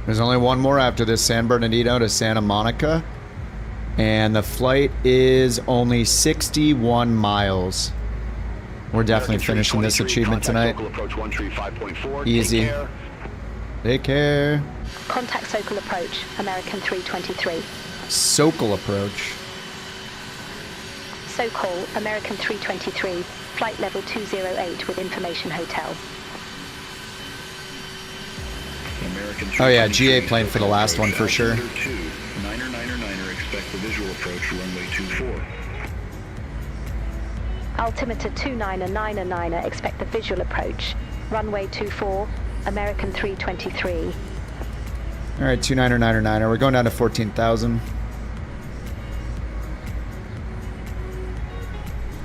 There's only one more after this, San Bernardino to Santa Monica. And the flight is only 61 miles. We're definitely finishing this achievement tonight. Easy. Take care. Contact Sokol approach, American 323. Sokol approach. Sokol, American 323, flight level 208 with information hotel. Oh yeah, GA plane for the last one for sure. Niner, expect the visual approach, runway 24. Altimeter 299er, expect the visual approach, runway 24, American 323. Alright, 2999er, we're going down to 14,000.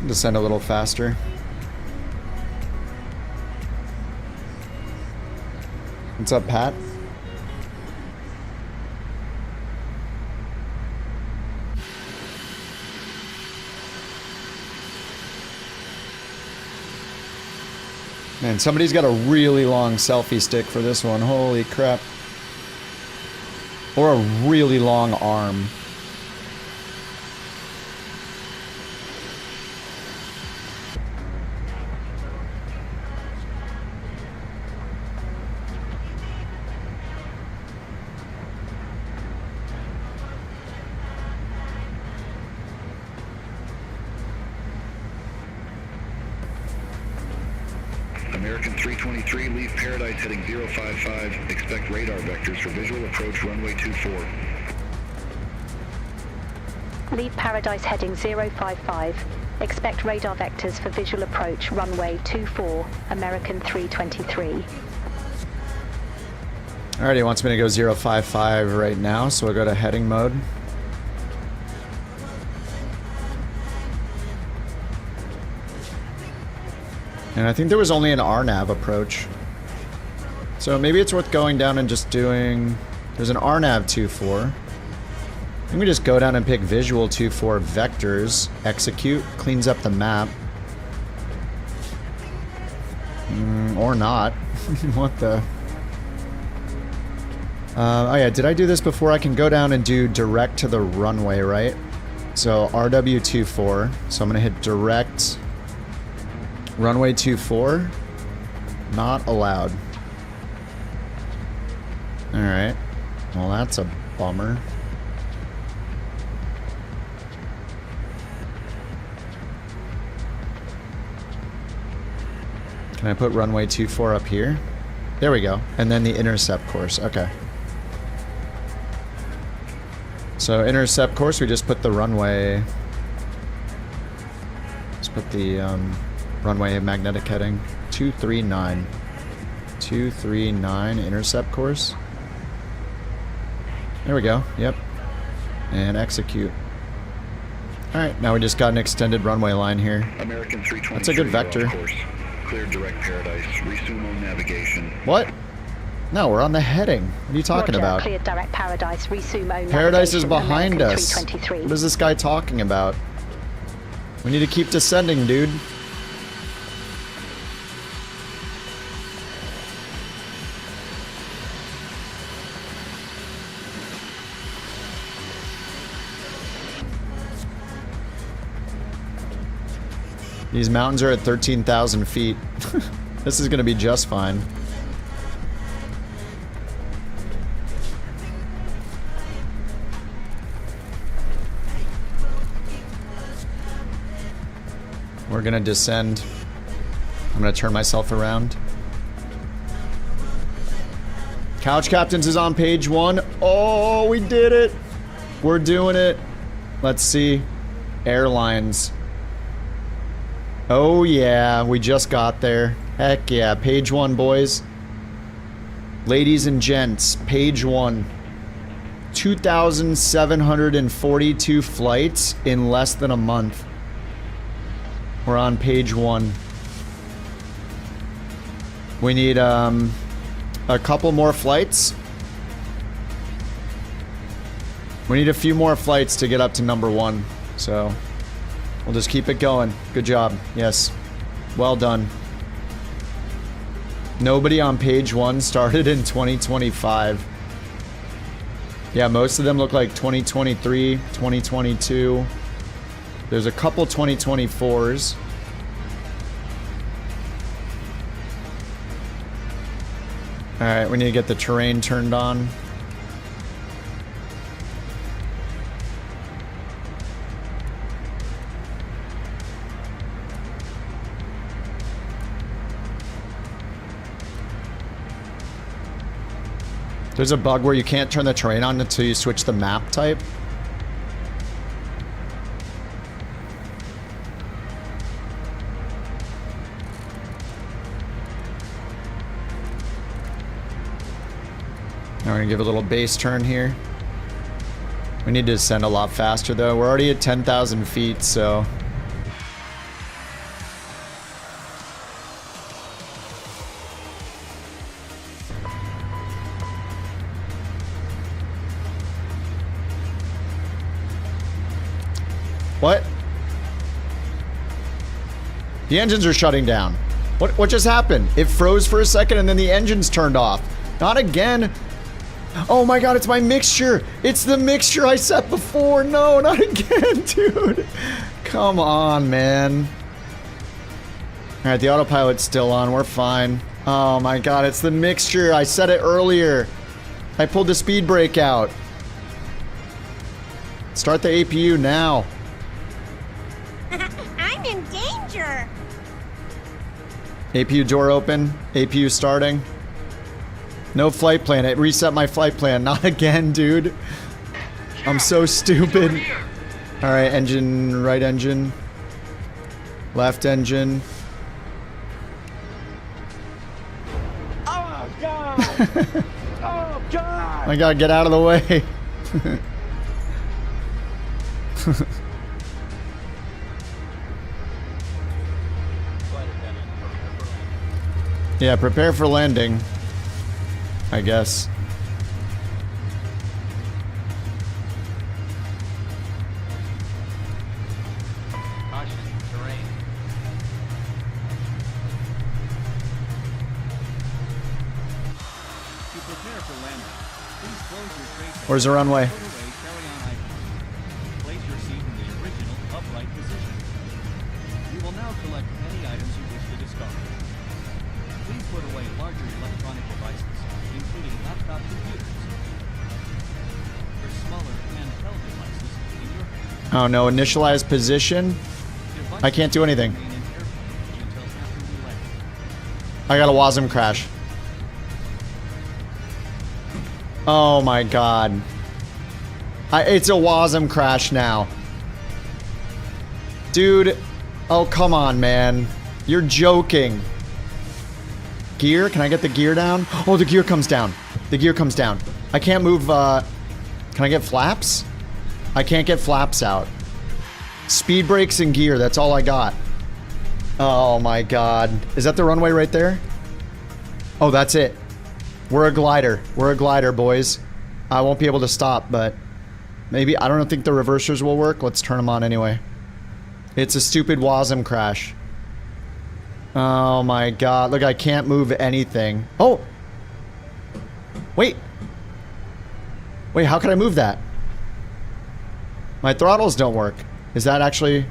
Descend a little faster. What's up, Pat? Man, somebody's got a really long selfie stick for this one. Holy crap. Or a really long arm. American 323, leave Paradise heading 055. Expect radar vectors for visual approach runway 24. Leave Paradise heading 055. Expect radar vectors for visual approach runway 24, American 323. Alright, he wants me to go 055 right now, so we'll go to heading mode. And I think there was only an RNAV approach. So maybe it's worth going down and just doing... There's an RNAV 24. I think we just go down and pick visual 24 vectors, execute, cleans up the map. Or not. What the... oh yeah, did I do this before? I can go down and do direct to the runway, right? So RW24. So I'm gonna hit direct... Runway 24, not allowed. Alright. Well, that's a bummer. Can I put runway 24 up here? There we go. And then the intercept course. Okay. So intercept course, we just put the runway... Let's put the... runway magnetic heading 239. 239 intercept course. There we go. Yep. And execute. Alright, now we just got an extended runway line here. American 323. That's a good vector. Course. Clear direct Paradise. Resume on navigation. What? No, we're on the heading. What are you talking Roger, about? Cleared direct Paradise. Resume on Paradise is navigation, behind American us. 323. What is this guy talking about? We need to keep descending, dude. These mountains are at 13,000 feet. This is gonna be just fine. We're gonna descend. I'm gonna turn myself around. Couch Captains is on page 1. Oh, we did it! We're doing it. Let's see. Airlines. Oh yeah, we just got there. Heck yeah, page 1, boys. Ladies and gents, page 1. 2,742 flights in less than a month. We're on page 1. We need a couple more flights. We need a few more flights to get up to number 1. So we'll just keep it going. Good job. Yes. Well done. Nobody on page 1 started in 2025. Yeah, most of them look like 2023, 2022. There's a couple 2024s. Alright, we need to get the terrain turned on. There's a bug where you can't turn the terrain on until you switch the map type. Now we're gonna give a little base turn here. We need to descend a lot faster though. We're already at 10,000 feet, so... What? The engines are shutting down. What just happened? It froze for a second and then the engines turned off. Not again. Oh my god, it's my mixture. It's the mixture I set before. No, not again, dude. Come on, man. Alright, the autopilot's still on. We're fine. Oh my god, it's the mixture. I said it earlier. I pulled the speed brake out. Start the APU now. I'm in danger. APU door open. APU starting. No flight plan. It reset my flight plan. Not again, dude. I'm so stupid. Alright, engine, right engine. Left engine. Oh, God. Oh, God. I gotta get out of the way. Yeah, prepare for landing. I guess. Caution, terrain. To prepare for landing, please close your tray. Where's the runway? Put away carry-on items. Place your seat in the original upright position. You will now collect any items you wish to discard. Please put away larger electronic devices, including laptop computers. For smaller handheld devices in your hand. Oh no, initialize position. I can't do anything. I got a WASM crash. Oh my god. It's a WASM crash now. Dude. Oh, come on, man. You're joking. Gear? Can I get the gear down? Oh, the gear comes down. The gear comes down. I can't move, Can I get flaps? I can't get flaps out. Speed brakes and gear, that's all I got. Oh my god. Is that the runway right there? Oh, that's it. We're a glider. We're a glider, boys. I won't be able to stop, but maybe, I don't think the reversers will work. Let's turn them on anyway. It's a stupid WASM crash. Oh my god. Look, I can't move anything. Oh! Wait. Wait, how can I move that? My throttles don't work. Is that actually...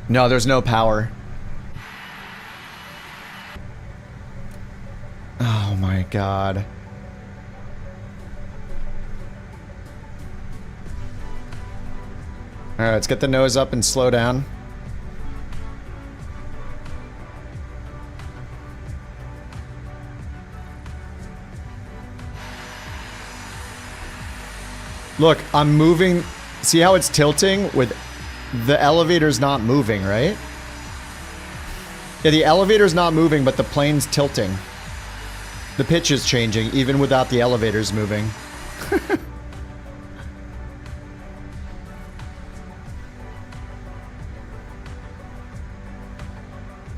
No, there's no power. Oh my god. Alright, let's get the nose up and slow down. Look, I'm moving. See how it's tilting with the elevator's not moving, right? Yeah, the elevator's not moving, but the plane's tilting. The pitch is changing, even without the elevators moving.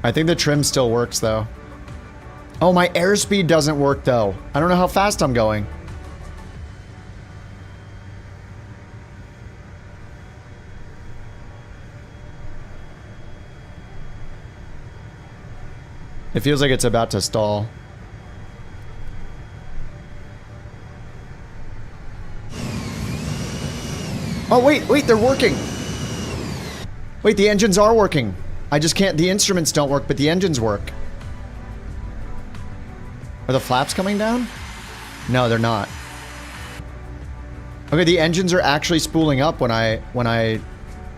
I think the trim still works, though. Oh, my airspeed doesn't work, though. I don't know how fast I'm going. It feels like it's about to stall. Oh, wait, they're working. Wait, the engines are working. I just can't, the instruments don't work, but the engines work. Are the flaps coming down? No, they're not. Okay, the engines are actually spooling up when I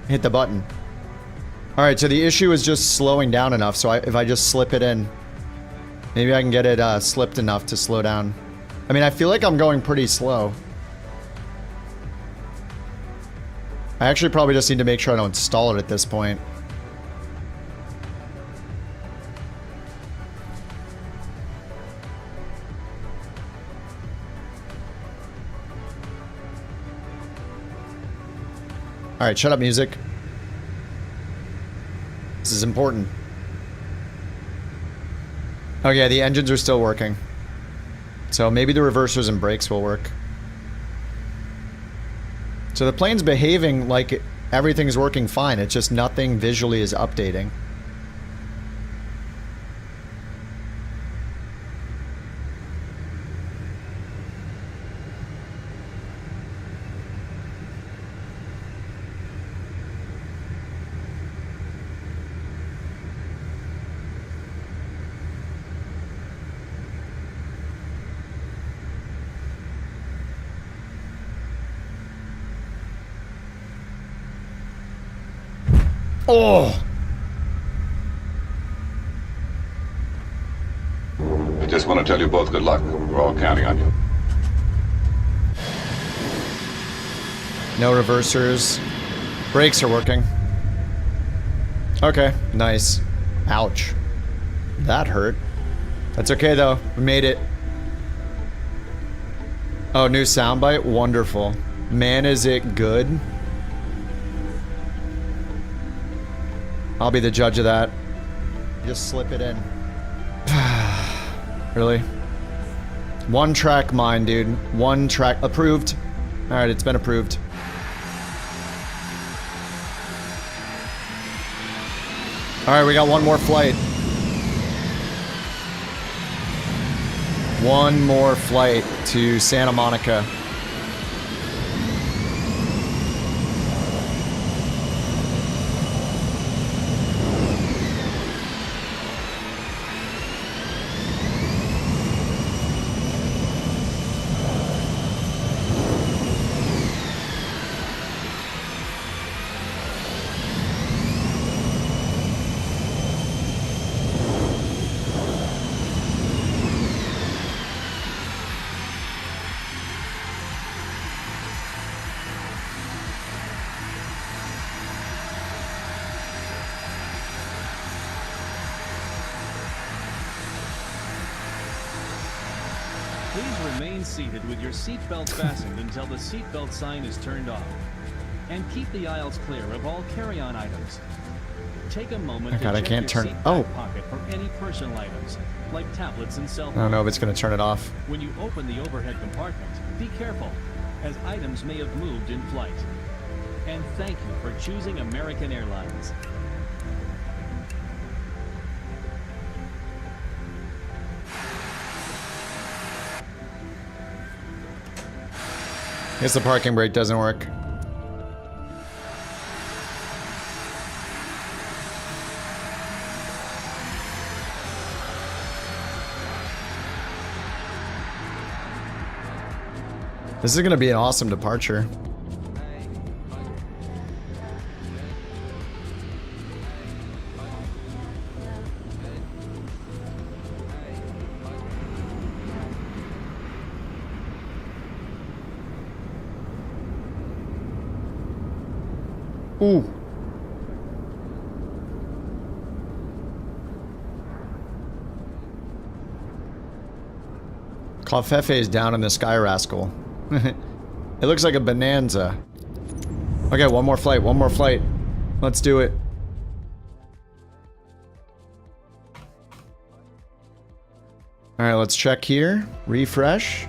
hit the button. Alright, so the issue is just slowing down enough, so if I just slip it in, maybe I can get it slipped enough to slow down. I mean, I feel like I'm going pretty slow. I actually probably just need to make sure I don't stall it at this point. Alright, shut up, music. This is important. Okay, the engines are still working. So maybe the reversers and brakes will work. So the plane's behaving like everything's working fine. It's just nothing visually is updating. Oh! I just want to tell you both good luck. We're all counting on you. No reversers. Brakes are working. Okay, nice. Ouch. That hurt. That's okay though. We made it. Oh, new soundbite? Wonderful. Man, is it good? I'll be the judge of that. Just slip it in. Really? One track mine, dude. One track approved. Alright, it's been approved. Alright, we got one more flight. One more flight to Santa Monica. Please remain seated with your seatbelt fastened until the seatbelt sign is turned off. And keep the aisles clear of all carry-on items. Take a moment Oh God, to I check can't your turn. seat Oh, back pocket for any personal items, like tablets and cell I phones. don't know if it's gonna turn it off. When you open the overhead compartment, be careful, as items may have moved in flight. And thank you for choosing American Airlines. I guess the parking brake doesn't work. This is gonna be an awesome departure. Ooh. Clefefe is down in the sky rascal. It looks like a bonanza. Okay, one more flight, one more flight. Let's do it. Alright, let's check here. Refresh.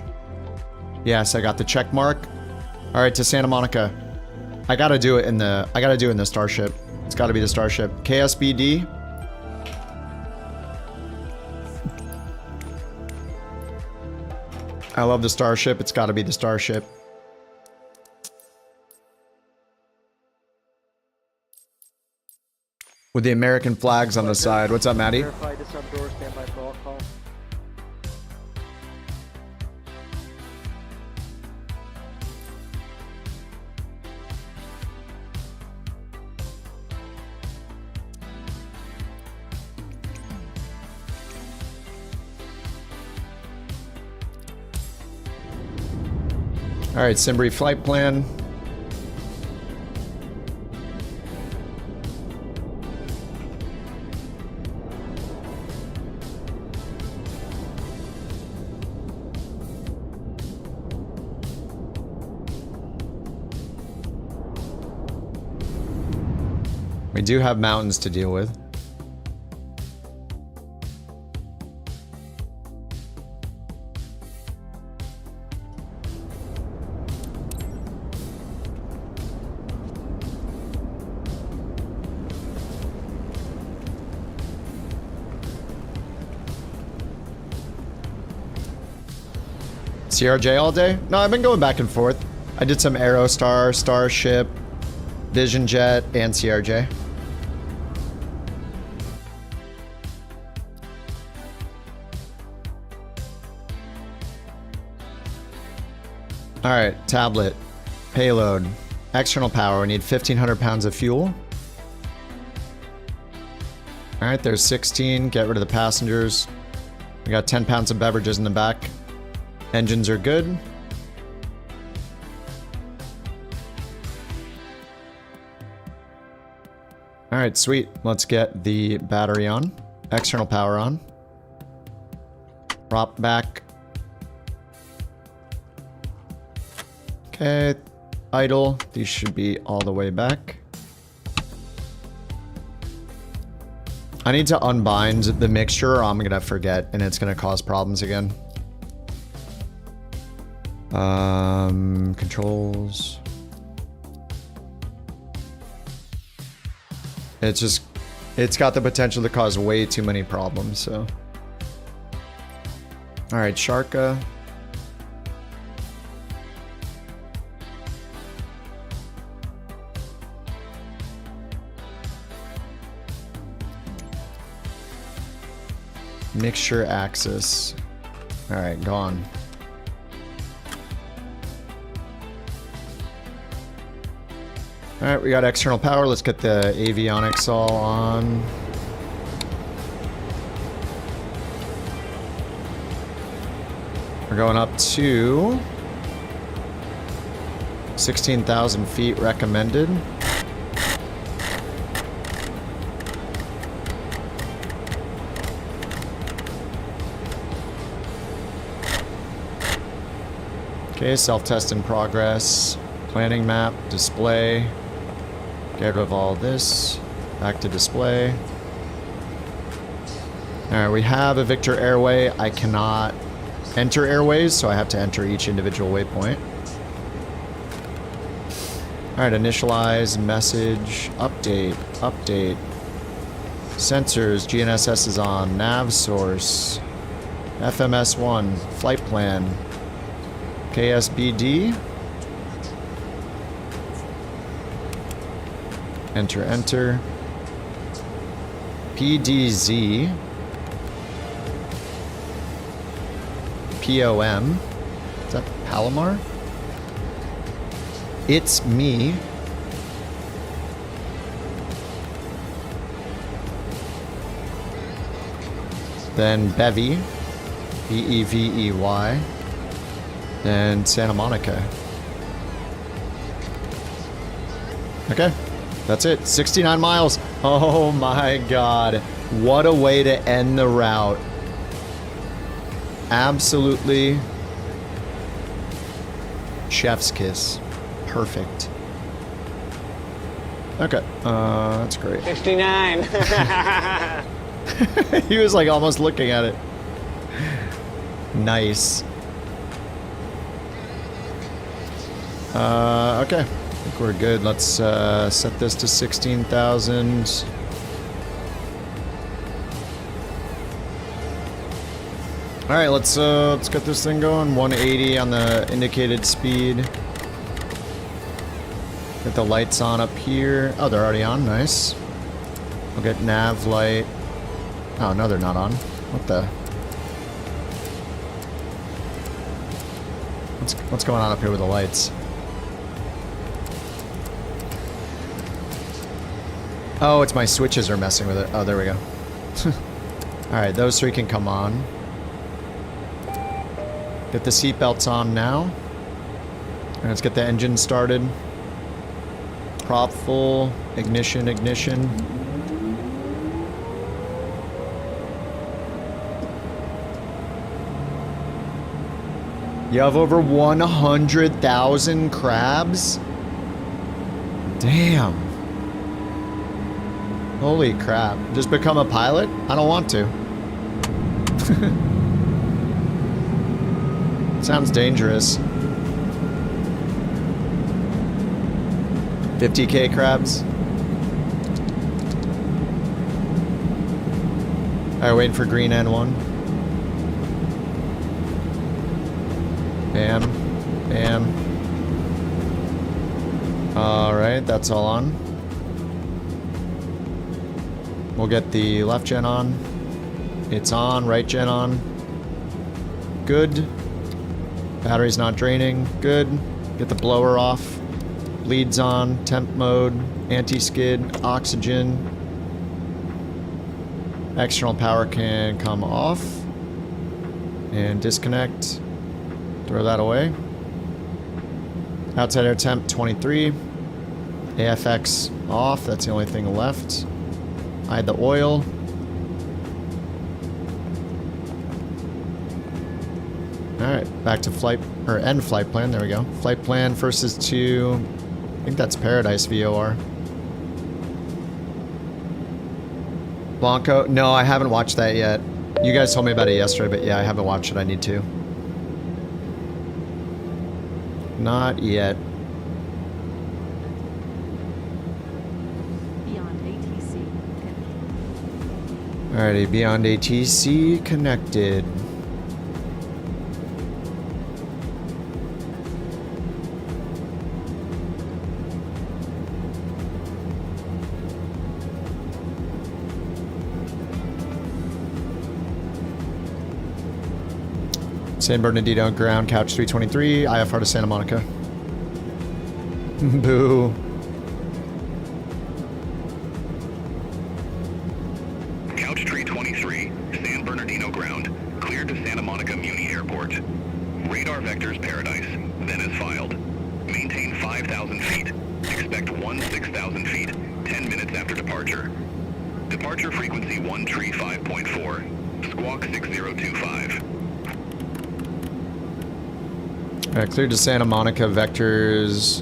Yes, I got the check mark. Alright, to Santa Monica. I gotta do it in the Starship. It's gotta be the Starship. KSBD. I love the Starship. It's gotta be the Starship. With the American flags on the side. What's up, Maddie? Verify the sub door, stand by for all call. Alright, Simbri flight plan. We do have mountains to deal with. CRJ all day? No, I've been going back and forth. I did some Aerostar, Starship, Vision Jet, and CRJ. Alright, tablet. Payload. External power. We need 1,500 pounds of fuel. All right, there's 16. Get rid of the passengers. We got 10 pounds of beverages in the back. Engines are good. All right, sweet. Let's get the battery on. External power on. Prop back. Okay, idle. These should be all the way back. I need to unbind the mixture or I'm gonna forget and it's gonna cause problems again. Controls. It's got the potential to cause way too many problems, so. All right, Sharka. Mixture axis. All right, gone. All right, we got external power. Let's get the avionics all on. We're going up to 16,000 feet recommended. Okay, self-test in progress. Planning map, display. Get rid of all this. Back to display. Alright, we have a Victor airway. I cannot enter airways, so I have to enter each individual waypoint. Alright, initialize, message, update, update. Sensors, GNSS is on, nav source, FMS1, flight plan, KSBD. Enter, enter. PDZ. POM. Is that Palomar? It's me. Then Bevy. B-E-V-E-Y. Then Santa Monica. Okay. That's it. 69 miles. Oh my god. What a way to end the route. Absolutely. Chef's kiss. Perfect. Okay. That's great. 69. He was like almost looking at it. Nice. Okay. I think we're good. Let's set this to 16,000. All right, let's get this thing going. 180 on the indicated speed. Get the lights on up here. Oh, they're already on. Nice. We'll get nav light. Oh, no, they're not on. What the? What's going on up here with the lights? Oh, it's my switches are messing with it. Oh, there we go. Alright, those three can come on. Get the seatbelts on now. And let's get the engine started. Prop full. Ignition, ignition. You have over 100,000 crabs? Damn. Holy crap. Just become a pilot? I don't want to. Sounds dangerous. 50k crabs. Alright, waiting for green N1. Bam. Bam. Alright, that's all on. We'll get the left gen on. It's on, right gen on. Good. Battery's not draining. Good. Get the blower off. Bleeds on. Temp mode. Anti-skid. Oxygen. External power can come off. And disconnect. Throw that away. Outside air temp 23. AFX off. That's the only thing left. Hide the oil. Alright, back to flight, or end flight plan, there we go. Flight plan first is to, I think that's Paradise VOR. Blanco, no, I haven't watched that yet. You guys told me about it yesterday, but yeah, I haven't watched it, I need to. Not yet. Beyond ATC. Alrighty, beyond ATC connected. San Bernardino ground, couch 323, IFR to Santa Monica. Boo. Couch 323, San Bernardino ground, cleared to Santa Monica Muni Airport. Radar vectors Paradise, then as filed. Maintain 5,000 feet. Expect 6,000 feet, 10 minutes after departure. Departure frequency 135.4, squawk 6025. Alright, cleared to Santa Monica, vectors,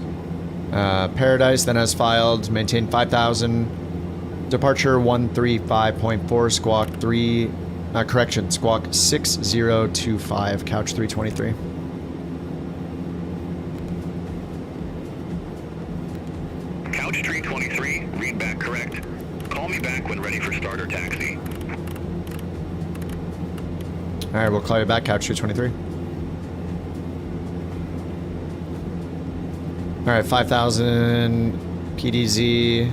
Paradise, then as filed, maintain 5,000, departure 135.4, squawk 3, correction, squawk 6025, couch 323. Couch 323, read back correct. Call me back when ready for start or taxi. Alright, we'll call you back, couch 323. Alright, 5,000 PDZ.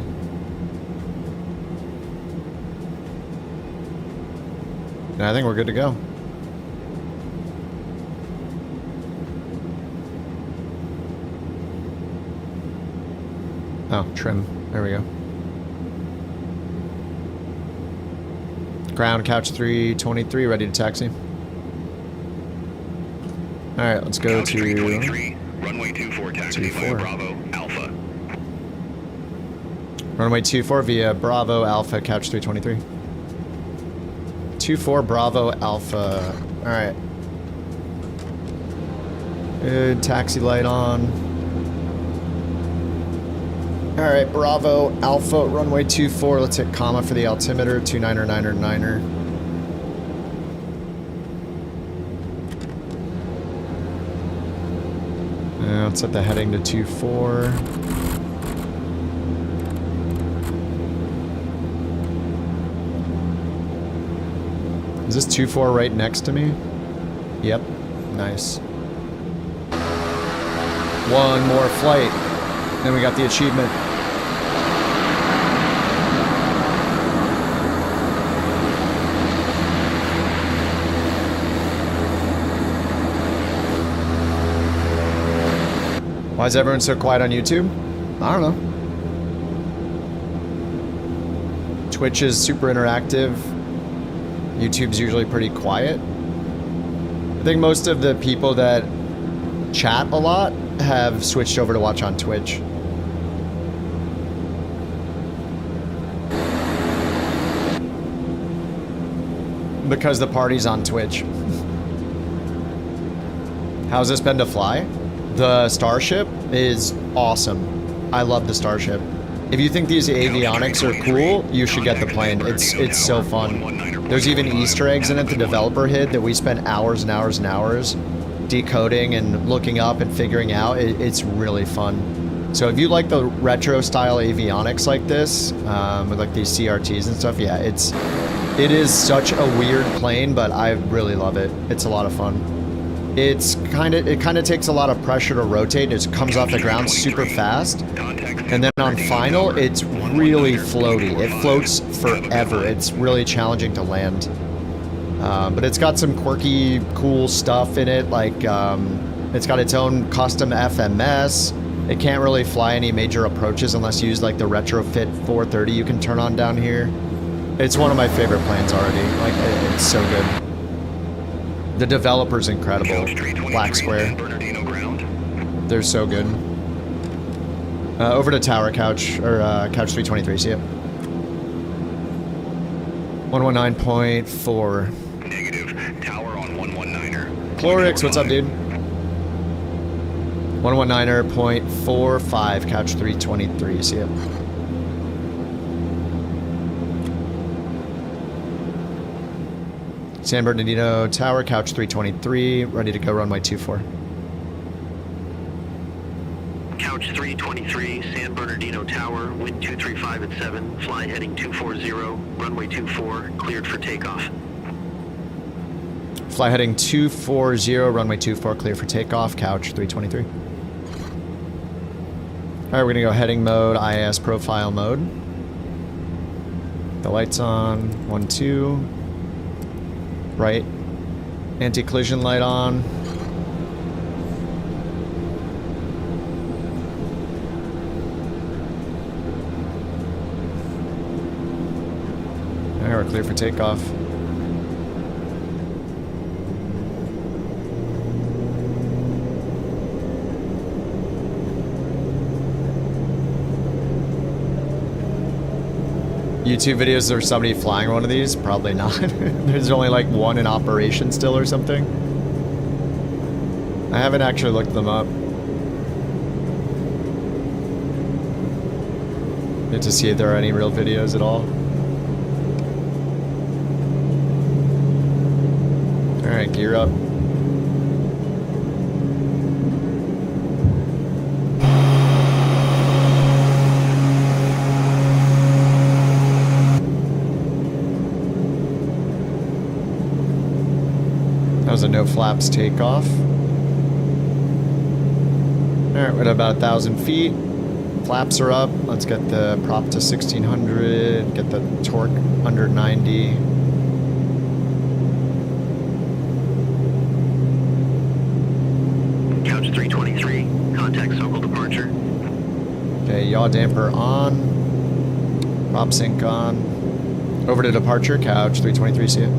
And I think we're good to go. Oh, trim. There we go. Ground, couch 323, ready to taxi. Alright, let's go couch to... 323. Runway 24 taxi via Bravo, Alpha. Runway 24 via Bravo, Alpha, couch 323. 24 Bravo, Alpha. Alright. Good, taxi light on. Alright, Bravo, Alpha, runway 24. Let's hit comma for the altimeter, 29er. Let's set the heading to 24. Is this 24 right next to me? Yep. Nice. One more flight. Then we got the achievement. Why is everyone so quiet on YouTube? I don't know. Twitch is super interactive. YouTube's usually pretty quiet. I think most of the people that chat a lot have switched over to watch on Twitch. Because the party's on Twitch. How's this been to fly? The Starship is awesome. I love the Starship. If you think these avionics are cool, you should get the plane. It's so fun. There's even Easter eggs in it the developer hid that we spent hours and hours and hours decoding and looking up and figuring out. It's really fun. So if you like the retro style avionics like this, with like these CRTs and stuff, yeah, it is such a weird plane, but I really love it. It's a lot of fun. It kind of takes a lot of pressure to rotate. It comes off the ground super fast, and then on final, it's really floaty. It floats forever. It's really challenging to land. But it's got some quirky, cool stuff in it. Like it's got its own custom FMS. It can't really fly any major approaches unless you use like the retrofit 430 you can turn on down here. It's one of my favorite planes already. Like, it's so good. The developer's incredible. Black Square. They're so good. Over to Tower Couch, or Couch 323, see it? 119.4. Negative. Tower on 119er. Chlorix, what's up, dude? 119er.45, Couch 323, see it? San Bernardino Tower, Couch 323, ready to go, runway 24. Couch 323, San Bernardino Tower, wind 235 at 7, fly heading 240, runway 24, cleared for takeoff. Fly heading 240, runway 24, clear for takeoff, Couch 323. Alright, we're gonna go heading mode, IAS profile mode. The lights on, 1, 2. Right. Anti-collision light on. Alright, we're clear for takeoff. YouTube videos of somebody flying one of these? Probably not. There's only like one in operation still or something. I haven't actually looked them up. Need to see if there are any real videos at all. Alright, gear up. That was a no flaps takeoff. Alright, we're at about 1,000 feet. Flaps are up. Let's get the prop to 1600. Get the torque under 90. Couch 323, contact Sokol departure. Okay, yaw damper on. Prop sync on. Over to departure, Couch 323, see it.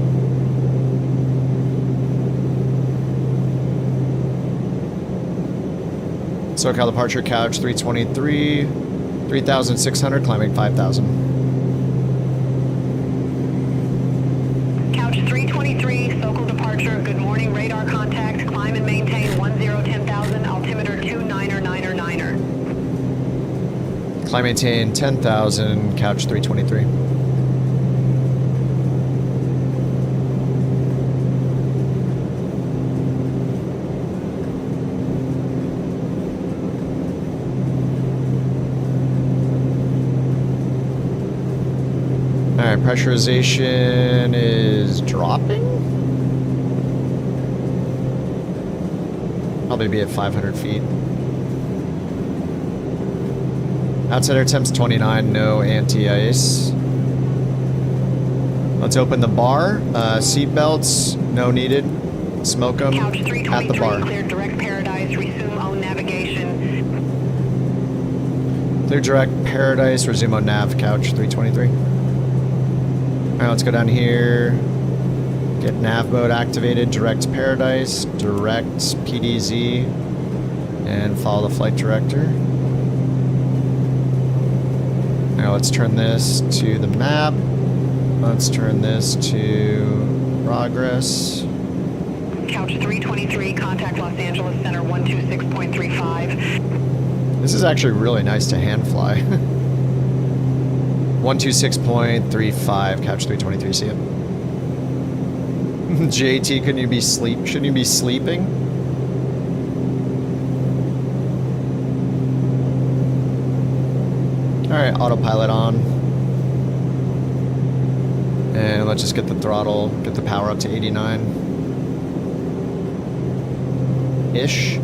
SoCal departure, Couch 323, 3,600, climbing 5,000. Couch 323, Sokol departure, good morning, radar contact, climb and maintain 1010,000, altimeter 29er. Climb maintain 10,000, Couch 323. Alright, pressurization is dropping? Probably be at 500 feet. Outside air temps 29, no anti-ice. Let's open the bar. Seat belts, no needed. Smoke them at the bar. Clear direct paradise, resume on navigation. Clear direct paradise, resume on nav, Couch 323. Alright, let's go down here. Get nav mode activated, direct paradise, direct PDZ, and follow the flight director. Now let's turn this to the map. Let's turn this to progress. Couch 323, contact Los Angeles Center 126.35. This is actually really nice to hand fly. 126.35, Couch 323, see it. JT, couldn't you be shouldn't you be sleeping? Alright, autopilot on. And let's just get the throttle, get the power up to 89-ish.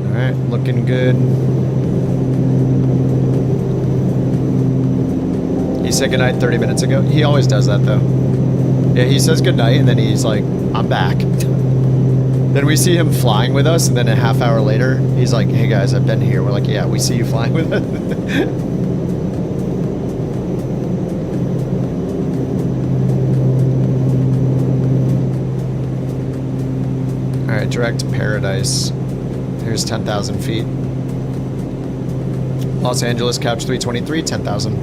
Alright, looking good. He said goodnight 30 minutes ago. He always does that though. Yeah, he says goodnight and then he's like, I'm back. Then we see him flying with us and then a half hour later, he's like, hey guys, I've been here. We're like, yeah, we see you flying with us. Alright, direct Paradise. Here's 10,000 feet. Los Angeles, Couch 323, 10,000.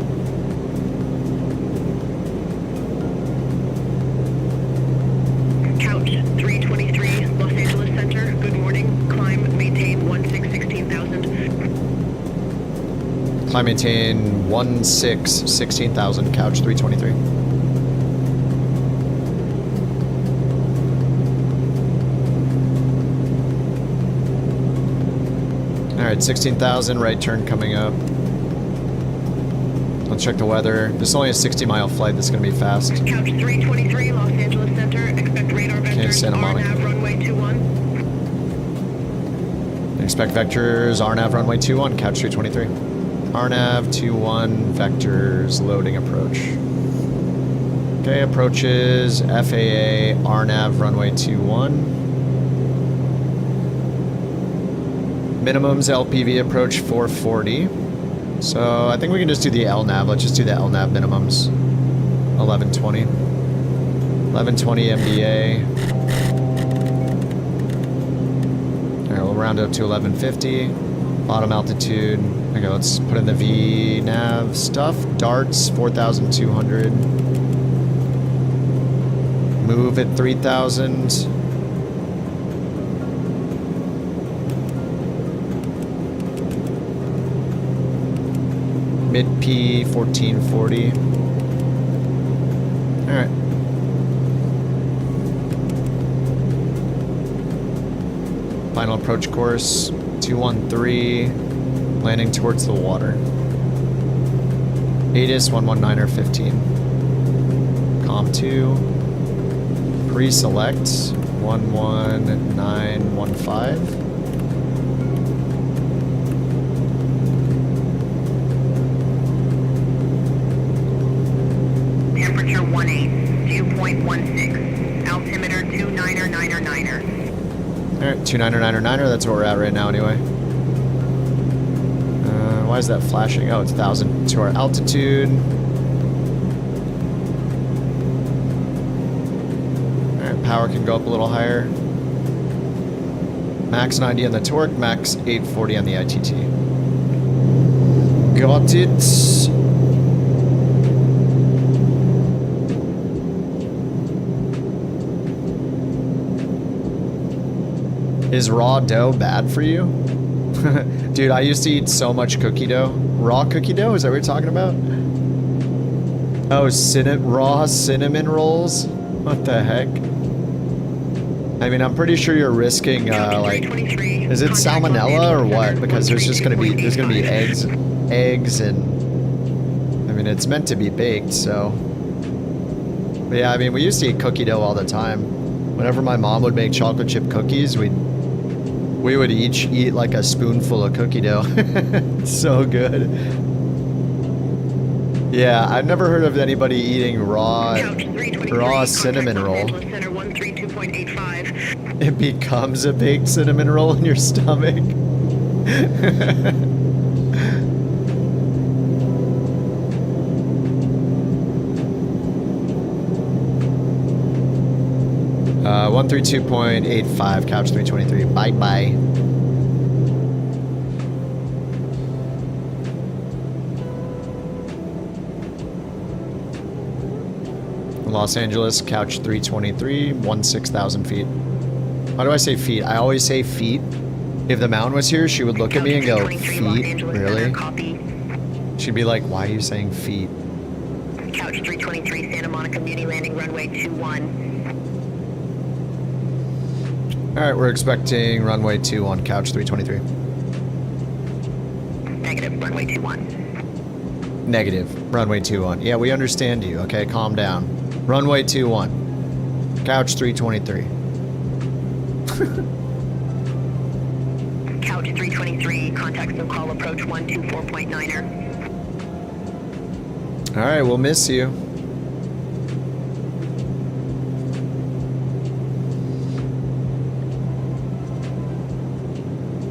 Couch 323, Los Angeles Center. Good morning. Climb, maintain 16,000. Climb, maintain 16,000, Couch 323. Alright, 16,000, right turn coming up. Let's check the weather. This is only a 60-mile flight. This is going to be fast. Couch 323, Los Angeles Center. Expect radar vectors. Santa Monica. RNAV runway 21. Expect vectors, RNAV runway 21, Couch 323. RNAV 21, vectors, loading approach. Okay, approaches, FAA, RNAV runway 21. Minimums LPV approach 440. So I think we can just do the LNAV. Let's just do the LNAV minimums. 1120. 1120 MDA. Alright, we'll round it up to 1150. Bottom altitude. Okay, let's put in the VNAV stuff. Darts, 4,200. Move at 3,000. Mid P 1440. Alright. Final approach course 213. Landing towards the water. ATIS 119er 15. Com 2. Pre-select 11915. Temperature 18, dew point 16, altimeter 29er. Alright, 29er, that's where we're at right now anyway. Why is that flashing? Oh, it's 1,000 to our altitude. Alright, power can go up a little higher. Max 90 on the torque, max 840 on the ITT. Got it. Is raw dough bad for you? Dude, I used to eat so much cookie dough. Raw cookie dough? Is that what you're talking about? Oh, raw cinnamon rolls? What the heck? I mean, I'm pretty sure you're risking, like... Is it salmonella or what? Because there's gonna be eggs and... I mean, it's meant to be baked, so... But yeah, I mean, we used to eat cookie dough all the time. Whenever my mom would make chocolate chip cookies, we would each eat like a spoonful of cookie dough. It's so good. Yeah, I've never heard of anybody eating raw cinnamon roll. It becomes a baked cinnamon roll in your stomach. 132.85, Couch 323. Bye-bye. Los Angeles, Couch 323, 16,000 feet. Why do I say feet? I always say feet. If the mountain was here, she would look at me and go, feet? Really? She'd be like, why are you saying feet? Couch 323, Santa Monica Muni landing runway 21. Alright, we're expecting runway 21, Couch 323. Negative, runway 21. Negative, runway 21. Yeah, we understand you, okay? Calm down. Runway 21, Couch 323. Couch 323, contact no call approach 124.9er. Alright, we'll miss you.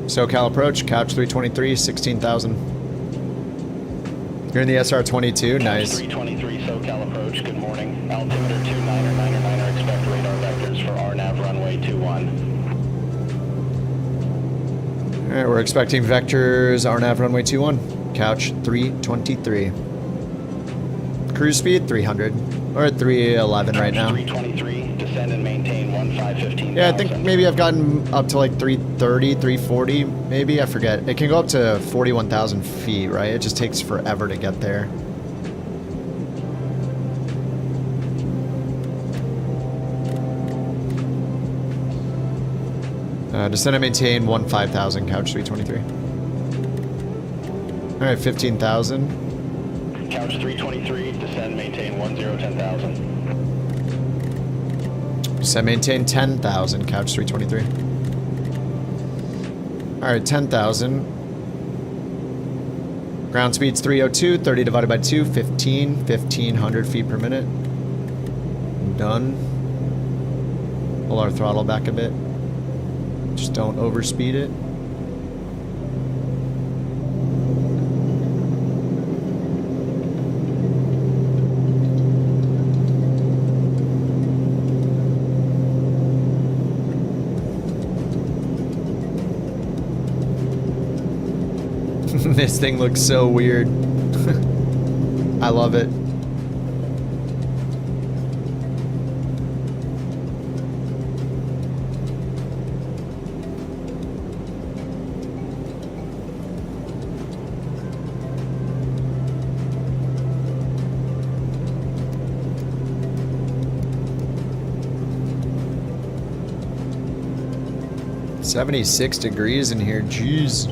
SoCal approach, Couch 323, 16,000. You're in the SR-22, nice. 323 SoCal approach, good morning. Altimeter 29er, expect radar vectors for RNAV runway 21. Alright, we're expecting vectors, RNAV runway 21. Couch 323. Cruise speed 300. We're at 311 right now. 323, descend and maintain 1515. Yeah, I think maybe I've gotten up to like 330, 340, maybe, I forget. It can go up to 41,000 feet, right? It just takes forever to get there. Descend and maintain 15,000, couch 323. Alright, 15,000. Couch 323, descend, maintain 10,000. Descend, maintain 10,000, couch 323. Alright, 10,000. Ground speed's 302, 30 divided by 2, 15, 1,500 feet per minute. Done. Pull our throttle back a bit. Just don't overspeed it. This thing looks so weird. I love it. $76 degrees in here, jeez.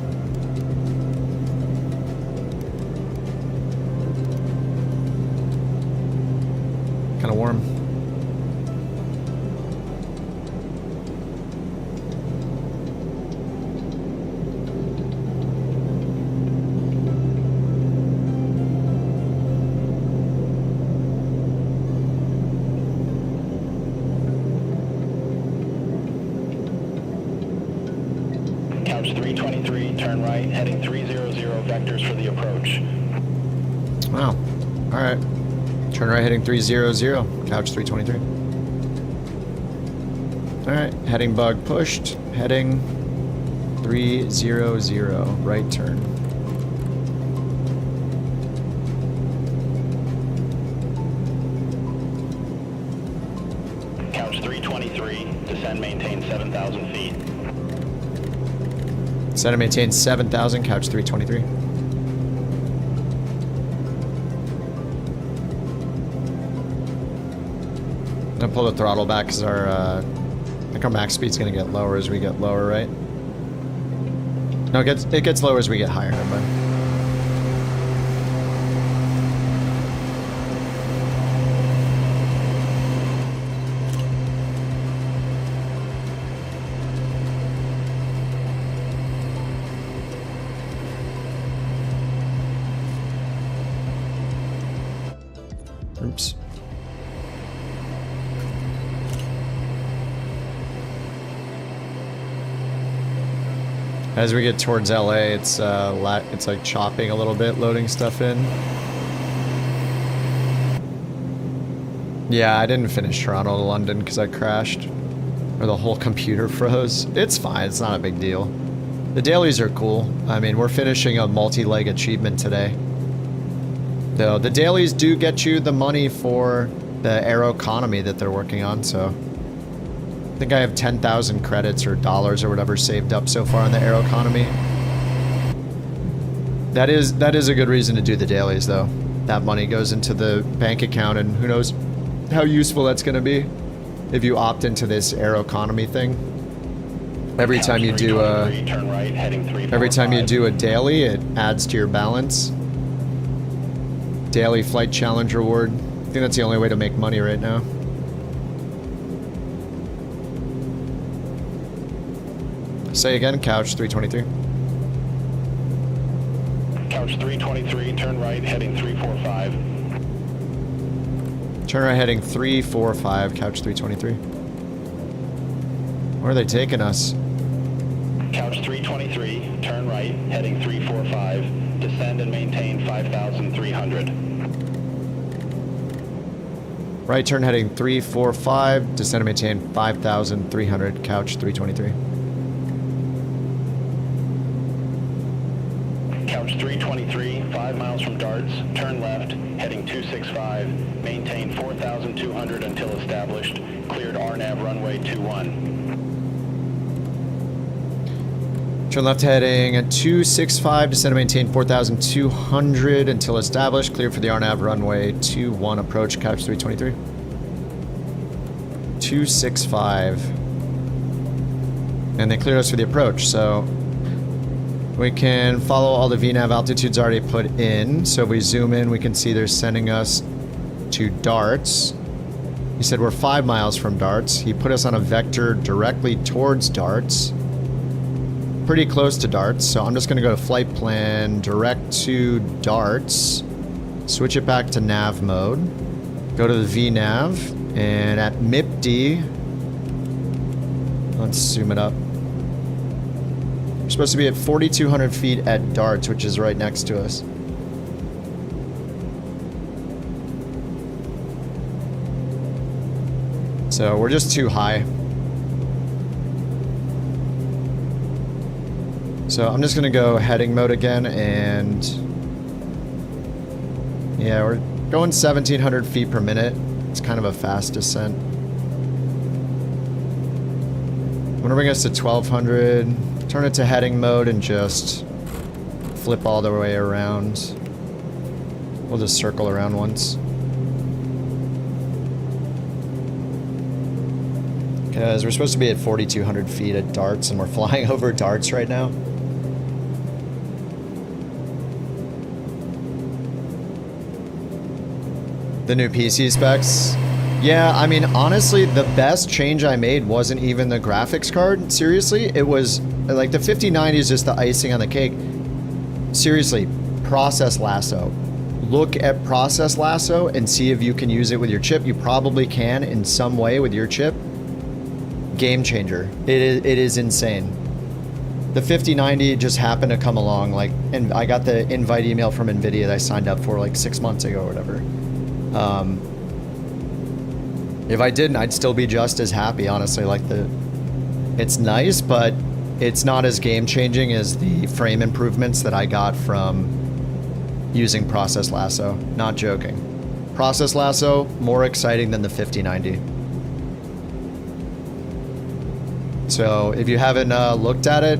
Kind of warm. Couch 323, turn right, heading 300 vectors for the approach. Wow. All right. Turn right heading 300, couch 323. Alright, heading bug pushed, heading 300, right turn. Couch 323, descend, maintain 7,000 feet. Descend and maintain 7,000, couch 323. Gonna pull the throttle back because our, I think our max speed's gonna get lower as we get lower, right? No, it gets lower as we get higher, never mind. Oops. As we get towards LA, it's like chopping a little bit, loading stuff in. Yeah, I didn't finish Toronto to London because I crashed, or the whole computer froze. It's fine, it's not a big deal. The dailies are cool. I mean, we're finishing a multi-leg achievement today. Though the dailies do get you the money for the aero economy that they're working on, so I think I have 10,000 credits or dollars or whatever saved up so far on the aero economy. That is a good reason to do the dailies, though. That money goes into the bank account, and who knows how useful that's going to be if you opt into this aero economy thing. Every time you do a daily, it adds to your balance. Daily flight challenge reward. I think that's the only way to make money right now. Say again, couch 323. Couch 323, turn right, heading 345. Turn right heading 345, couch 323. Where are they taking us? Couch 323, turn right, heading 345. Descend and maintain 5,300. Right turn heading 345, descend and maintain 5,300, couch 323. Couch 323, 5 miles from Darts, turn left, heading 265, maintain 4,200 until established, cleared RNAV runway 21. Turn left heading at 265, descend and maintain 4,200 until established, cleared for the RNAV runway 21, approach Couch 323. 265. And they cleared us for the approach, so we can follow all the VNAV altitudes already put in. So if we zoom in, we can see they're sending us to Darts. He said we're 5 miles from Darts. He put us on a vector directly towards Darts. Pretty close to Darts, so I'm just gonna go to flight plan, direct to Darts, switch it back to nav mode, go to the VNAV, and at MIPD, let's zoom it up. We're supposed to be at 4,200 feet at Darts, which is right next to us. So we're just too high. So I'm just gonna go heading mode again, and yeah, we're going 1,700 feet per minute. It's kind of a fast descent. I'm gonna bring us to 1,200. Turn it to heading mode and just flip all the way around. We'll just circle around once. Because we're supposed to be at 4,200 feet at Darts, and we're flying over Darts right now. The new PC specs. Yeah, I mean, honestly, the best change I made wasn't even the graphics card. Seriously, it was like the 5090 is just the icing on the cake. Seriously, Process Lasso. Look at Process Lasso and see if you can use it with your chip. You probably can in some way with your chip. Game changer. It is insane. The 5090 just happened to come along, like, and I got the invite email from NVIDIA that I signed up for like 6 months ago or whatever. If I didn't, I'd still be just as happy, honestly. Like, it's nice, but it's not as game-changing as the frame improvements that I got from using Process Lasso. Not joking. Process Lasso, more exciting than the 5090. So, if you haven't looked at it,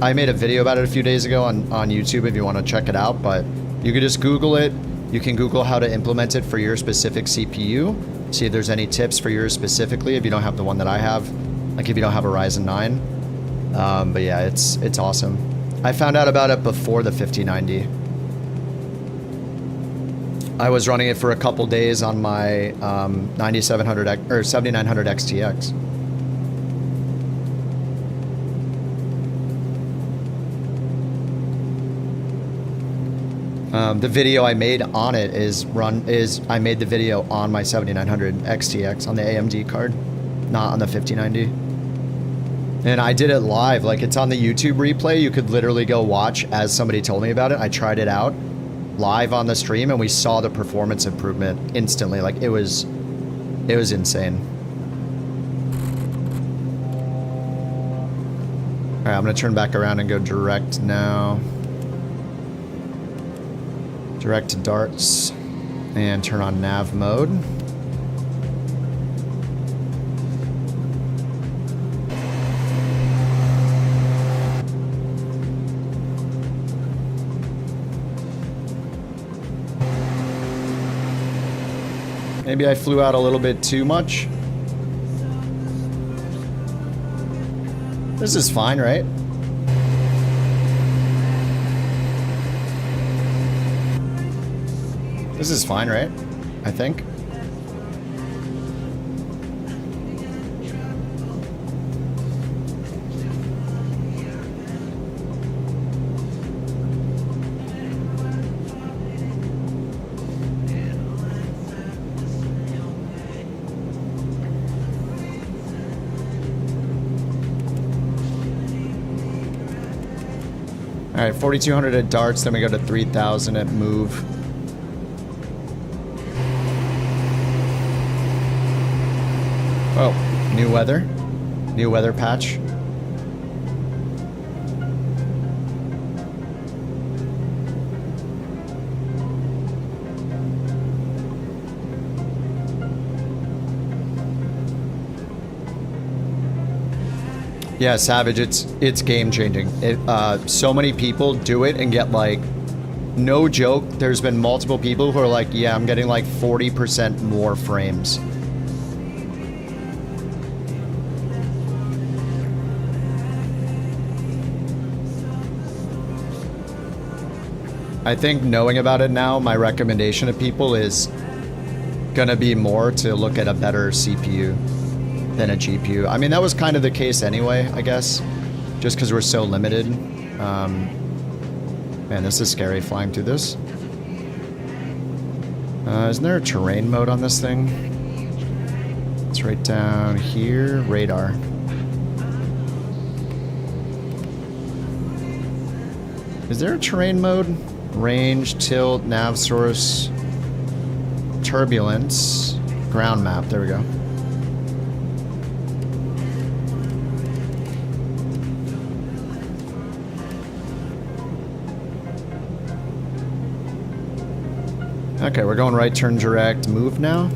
I made a video about it a few days ago on YouTube if you want to check it out, but you could just Google it. You can Google how to implement it for your specific CPU. See if there's any tips for yours specifically if you don't have the one that I have, like if you don't have a Ryzen 9. But yeah, it's awesome. I found out about it before the 5090. I was running it for a couple days on my 9700 or 7900 XTX. The video I made on it I made the video on my 7900 XTX on the AMD card, not on the 5090. And I did it live, like it's on the YouTube replay. You could literally go watch as somebody told me about it. I tried it out live on the stream and we saw the performance improvement instantly. Like it was insane. All right, I'm gonna turn back around and go direct now. Direct to Darts and turn on nav mode. Maybe I flew out a little bit too much. This is fine, right? This is fine, right? I think. All right, 4,200 at Darts, then we go to 3,000 at Move. Oh, new weather patch. Yeah, Savage, it's game changing. So many people do it and get like, no joke, there's been multiple people who are like, yeah, I'm getting like 40% more frames. I think knowing about it now, my recommendation to people is gonna be more to look at a better CPU than a GPU. I mean, that was kind of the case anyway, I guess, just because we're so limited. Man, this is scary flying through this. Isn't there a terrain mode on this thing? It's right down here, radar. Is there a terrain mode? Range, tilt, nav source, turbulence, ground map. There we go. Okay, we're going right turn direct. Move now.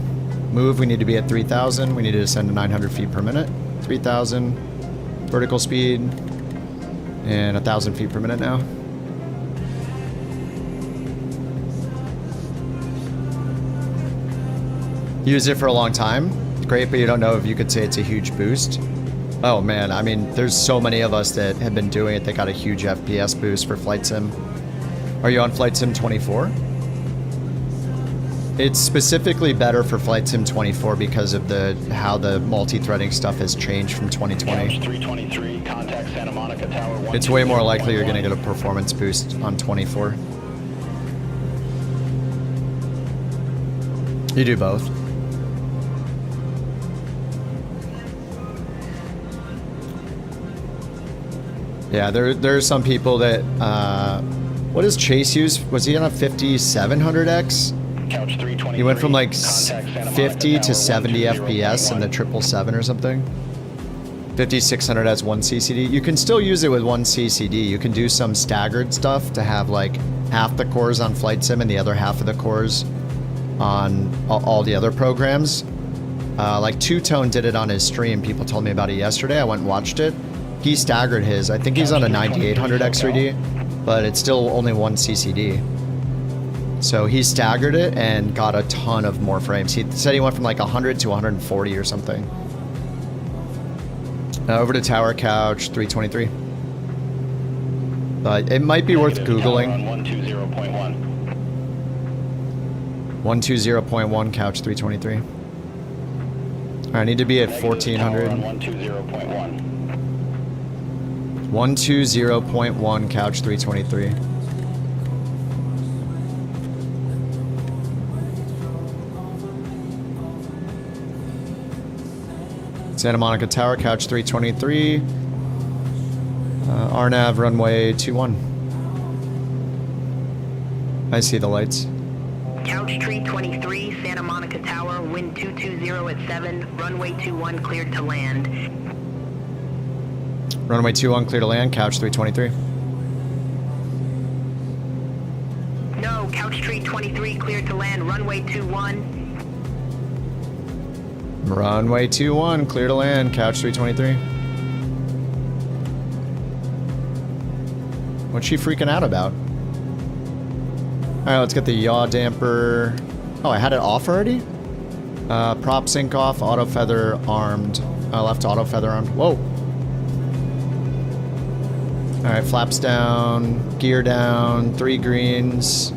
Move, we need to be at 3,000. We need to descend to 900 feet per minute. 3,000. Vertical speed. And 1,000 feet per minute now. Use it for a long time. Great, but you don't know if you could say it's a huge boost. Oh man, I mean, there's so many of us that have been doing it that got a huge FPS boost for Flight Sim. Are you on Flight Sim 24? It's specifically better for Flight Sim 24 because of how the multi-threading stuff has changed from 2020. 323, contact Santa Monica Tower. It's way more likely you're going to get a performance boost on 24. You do both. Yeah, there are some people that, what does Chase use? Was he on a 5700X? Couch 323. He went from like 50 to 70 FPS in the 777 or something. 5600 has 1 CCD. You can still use it with 1 CCD. You can do some staggered stuff to have like half the cores on Flight Sim and the other half of the cores on all the other programs. Like Two Tone did it on his stream. People told me about it yesterday. I went and watched it. He staggered his. I think he's on a 9800 X3D, but it's still only 1 CCD. So he staggered it and got a ton of more frames. He said he went from like 100 to 140 or something. Over to Tower Couch 323. But it might be worth Googling. 120.1 Couch 323. Alright, I need to be at 1400. 120.1 Couch 323. Santa Monica Tower, Couch 323. RNAV, runway 21. I see the lights. Couch Tree 23, Santa Monica Tower, wind 220 at 7, runway 21 cleared to land. Runway 21 clear to land, Couch 323. No, Couch Tree 23 cleared to land, runway 21. Runway 21 clear to land, Couch 323. What's she freaking out about? Alright, let's get the yaw damper. Oh, I had it off already? Prop sync off, auto feather armed. Left auto feather armed. Whoa. Alright, flaps down, gear down, 3 greens.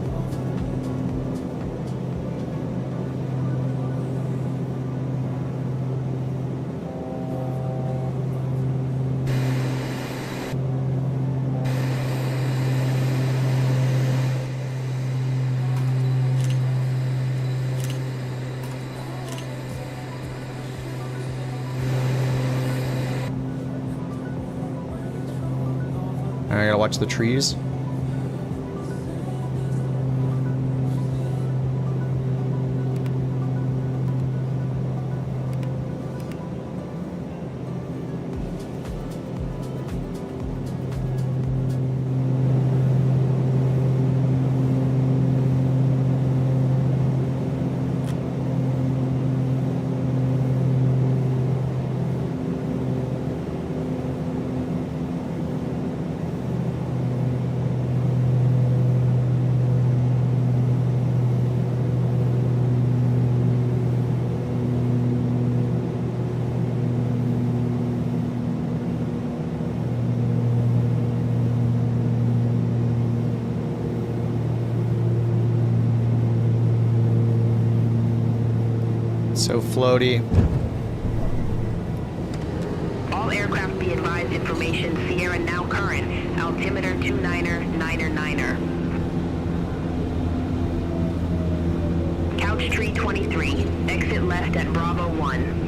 I gotta watch the trees. So floaty. All aircraft be advised information Sierra now current, altimeter 29er. Couch tree 23, exit left at Bravo 1.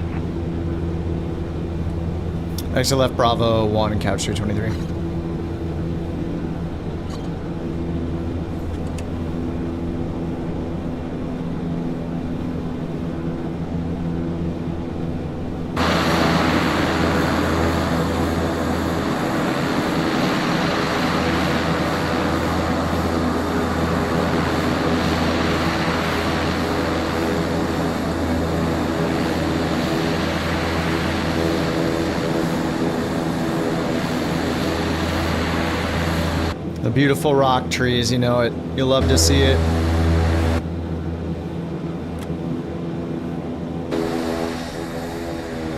Exit left Bravo 1 and couch 323. Beautiful rock trees, you know it. You love to see it.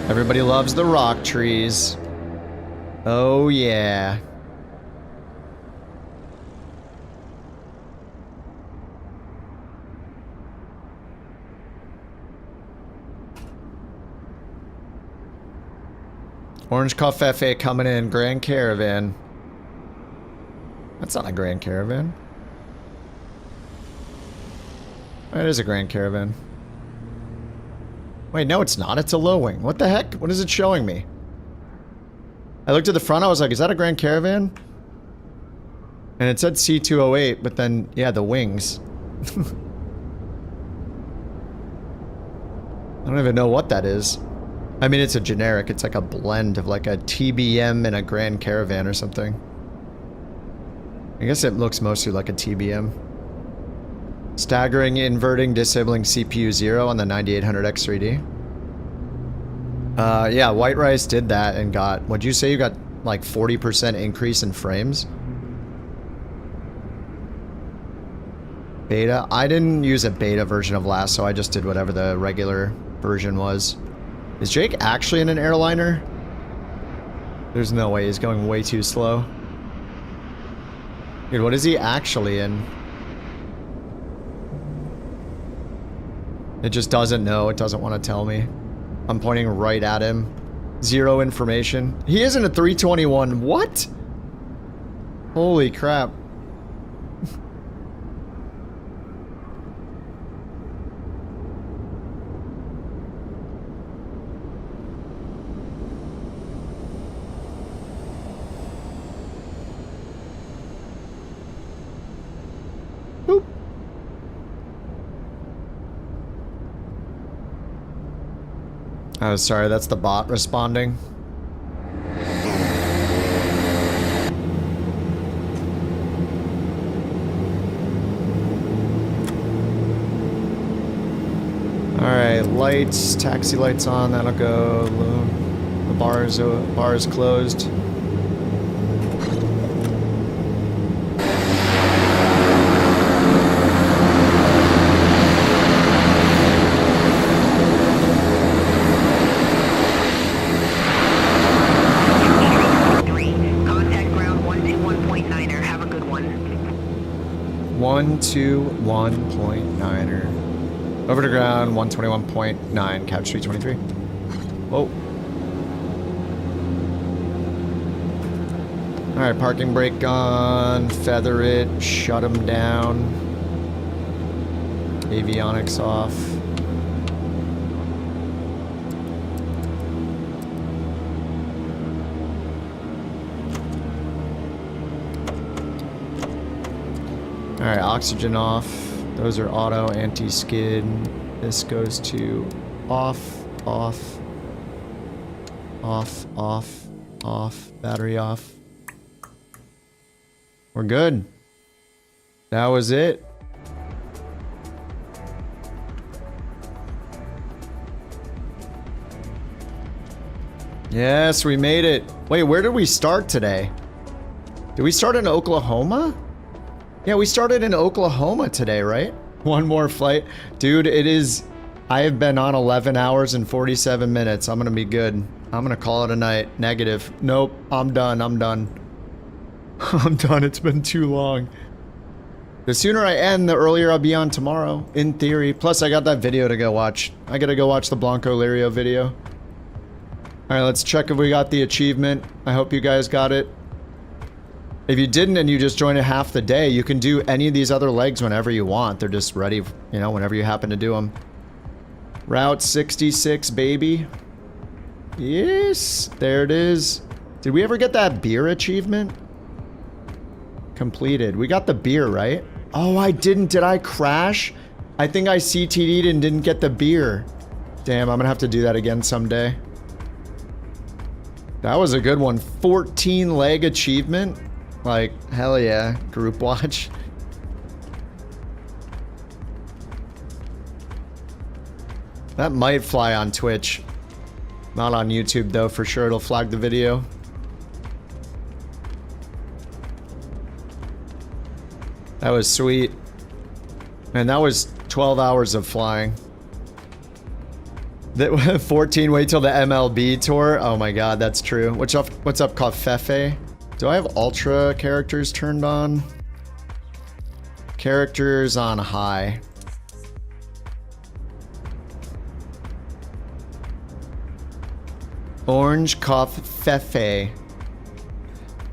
Everybody loves the rock trees. Oh yeah. Orange Coffee coming in, Grand Caravan. That's not a Grand Caravan. It is a Grand Caravan. Wait, no it's not. It's a low wing. What the heck? What is it showing me? I looked at the front, I was like, is that a Grand Caravan? And it said C208, but then, yeah, the wings. I don't even know what that is. I mean, it's a generic. It's like a blend of like a TBM and a Grand Caravan or something. I guess it looks mostly like a TBM. Staggering, inverting, disabling CPU 0 on the 9800X3D. Yeah, White Rice did that and got, what'd you say? You got like 40% increase in frames? Beta? I didn't use a beta version of last, so I just did whatever the regular version was. Is Jake actually in an airliner? There's no way, he's going way too slow. Dude, what is he actually in? It just doesn't know. It doesn't want to tell me. I'm pointing right at him. Zero information. He is in a 321. What? Holy crap. Oh, sorry, that's the bot responding. Alright, lights, taxi lights on, that'll go. The bar is closed. To 1.9er. Over to ground, 121.9, couch 323. Whoa. Alright, parking brake on, feather it, shut them down. Avionics off. Alright, oxygen off. Those are auto, anti-skid. This goes to off, off, off, off, off, battery off. We're good. That was it. Yes, we made it. Wait, where did we start today? Did we start in Oklahoma? Yeah, we started in Oklahoma today, right? One more flight. Dude, it is... I have been on 11 hours and 47 minutes. I'm gonna be good. I'm gonna call it a night. Negative. Nope. I'm done. I'm done. I'm done. It's been too long. The sooner I end, the earlier I'll be on tomorrow, in theory. Plus, I got that video to go watch. I gotta go watch the Blanco Lirio video. Alright, let's check if we got the achievement. I hope you guys got it. If you didn't and you just joined it half the day, you can do any of these other legs whenever you want. They're just ready, you know, whenever you happen to do them. Route 66, baby. Yes, there it is. Did we ever get that beer achievement? Completed. We got the beer, right? Oh, I didn't. Did I crash? I think I CTD'd and didn't get the beer. Damn, I'm gonna have to do that again someday. That was a good one. 14 leg achievement. Like, hell yeah. Group watch. That might fly on Twitch. Not on YouTube though, for sure it'll flag the video. That was sweet. Man, that was 12 hours of flying. That 14, wait till the MLB tour. Oh my god, that's true. What's up, Covfefe? Do I have ultra characters turned on? Characters on high. Orange Covfefe.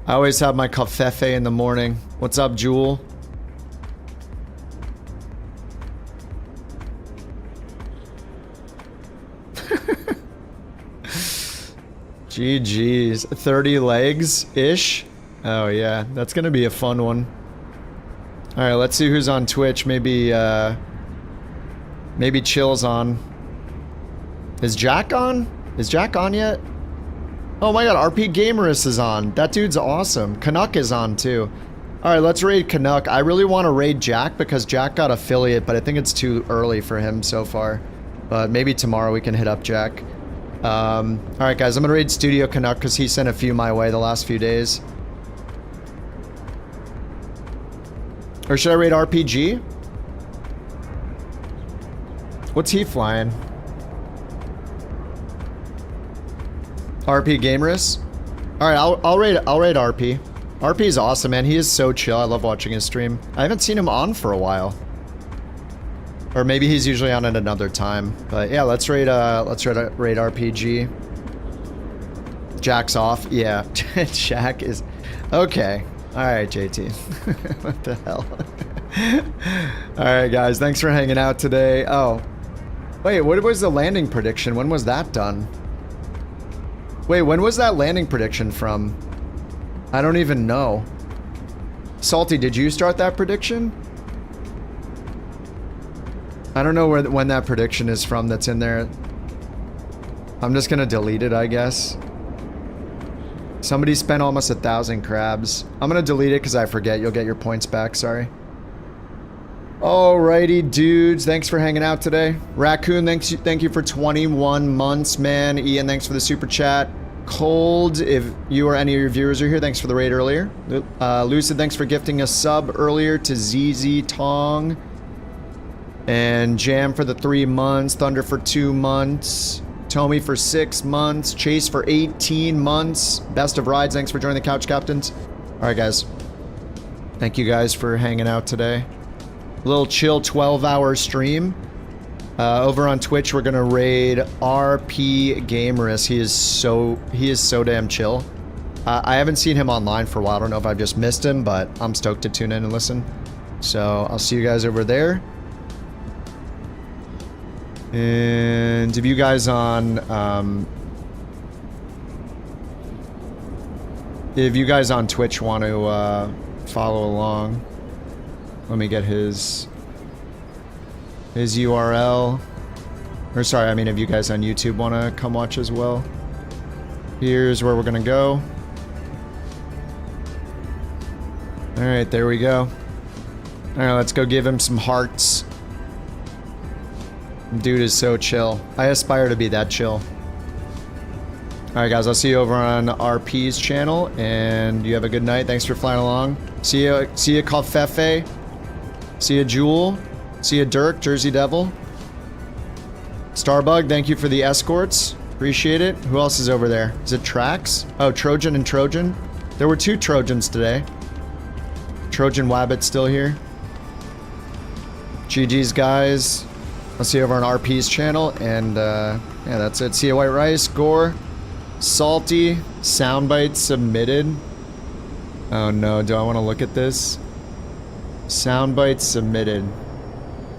I always have my Covfefe in the morning. What's up, Jewel? GG's. 30 legs-ish? Oh yeah, that's gonna be a fun one. Alright, let's see who's on Twitch. Maybe, maybe Chill's on. Is Jack on? Is Jack on yet? Oh my god, RP Gamerus is on. That dude's awesome. Canuck is on too. Alright, let's raid Canuck. I really want to raid Jack because Jack got affiliate, but I think it's too early for him so far. But maybe tomorrow we can hit up Jack. Alright guys, I'm gonna raid Studio Canuck because he sent a few my way the last few days. Or should I raid RPG? What's he flying? RP Gamerus? Alright, I'll raid RP. RP is awesome, man. He is so chill. I love watching his stream. I haven't seen him on for a while. Or maybe he's usually on at another time. But yeah, let's raid RPG. Jack's off. Yeah. Jack is okay. Alright, JT. What the hell? Alright guys, thanks for hanging out today. Oh. Wait, what was the landing prediction? When was that done? Wait, when was that landing prediction from? I don't even know. Salty, did you start that prediction? I don't know when that prediction is from that's in there. I'm just gonna delete it, I guess. Somebody spent almost 1,000 crabs. I'm gonna delete it because I forget. You'll get your points back, sorry. Alrighty, dudes. Thanks for hanging out today. Raccoon, thank you for 21 months, man. Ian, thanks for the super chat. Cold, if you or any of your viewers are here, thanks for the raid earlier. Lucid, thanks for gifting a sub earlier to ZZ Tong. And Jam for the 3 months. Thunder for 2 months. Tommy for 6 months. Chase for 18 months. Best of rides, thanks for joining the Couch Captains. Alright, guys. Thank you guys for hanging out today. A little chill 12-hour stream. Over on Twitch, we're gonna raid RP Gamerus. He is so damn chill. I haven't seen him online for a while. I don't know if I've just missed him, but I'm stoked to tune in and listen. So I'll see you guys over there. And if you guys on Twitch want to follow along, let me get his URL. Or sorry, I mean if you guys on YouTube want to come watch as well. Here's where we're gonna go. Alright, there we go. Alright, let's go give him some hearts. Dude is so chill. I aspire to be that chill. Alright guys, I'll see you over on RP's channel, and you have a good night. Thanks for flying along. See you Covfefe. See you Jewel. See you Dirk, Jersey Devil. Starbug, thank you for the escorts. Appreciate it. Who else is over there? Is it Trax? Oh, Trojan and Trojan. There were 2 Trojans today. Trojan Wabbit still here. GG's, guys. I'll see you over on RP's channel. And yeah, that's it. See you, White Rice, Gore, Salty, Soundbite submitted. Oh no, do I want to look at this? Soundbite submitted.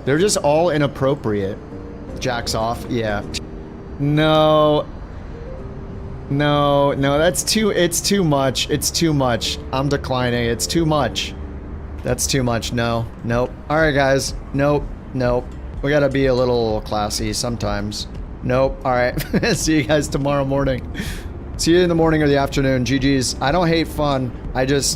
They're just all inappropriate. Jacks off, yeah. No. No, that's it's too much. It's too much. I'm declining. It's too much. That's too much. No, nope. All right, guys. Nope, nope. We gotta be a little classy sometimes. Nope. All right. See you guys tomorrow morning. See you in the morning or the afternoon. GG's. I don't hate fun. I just...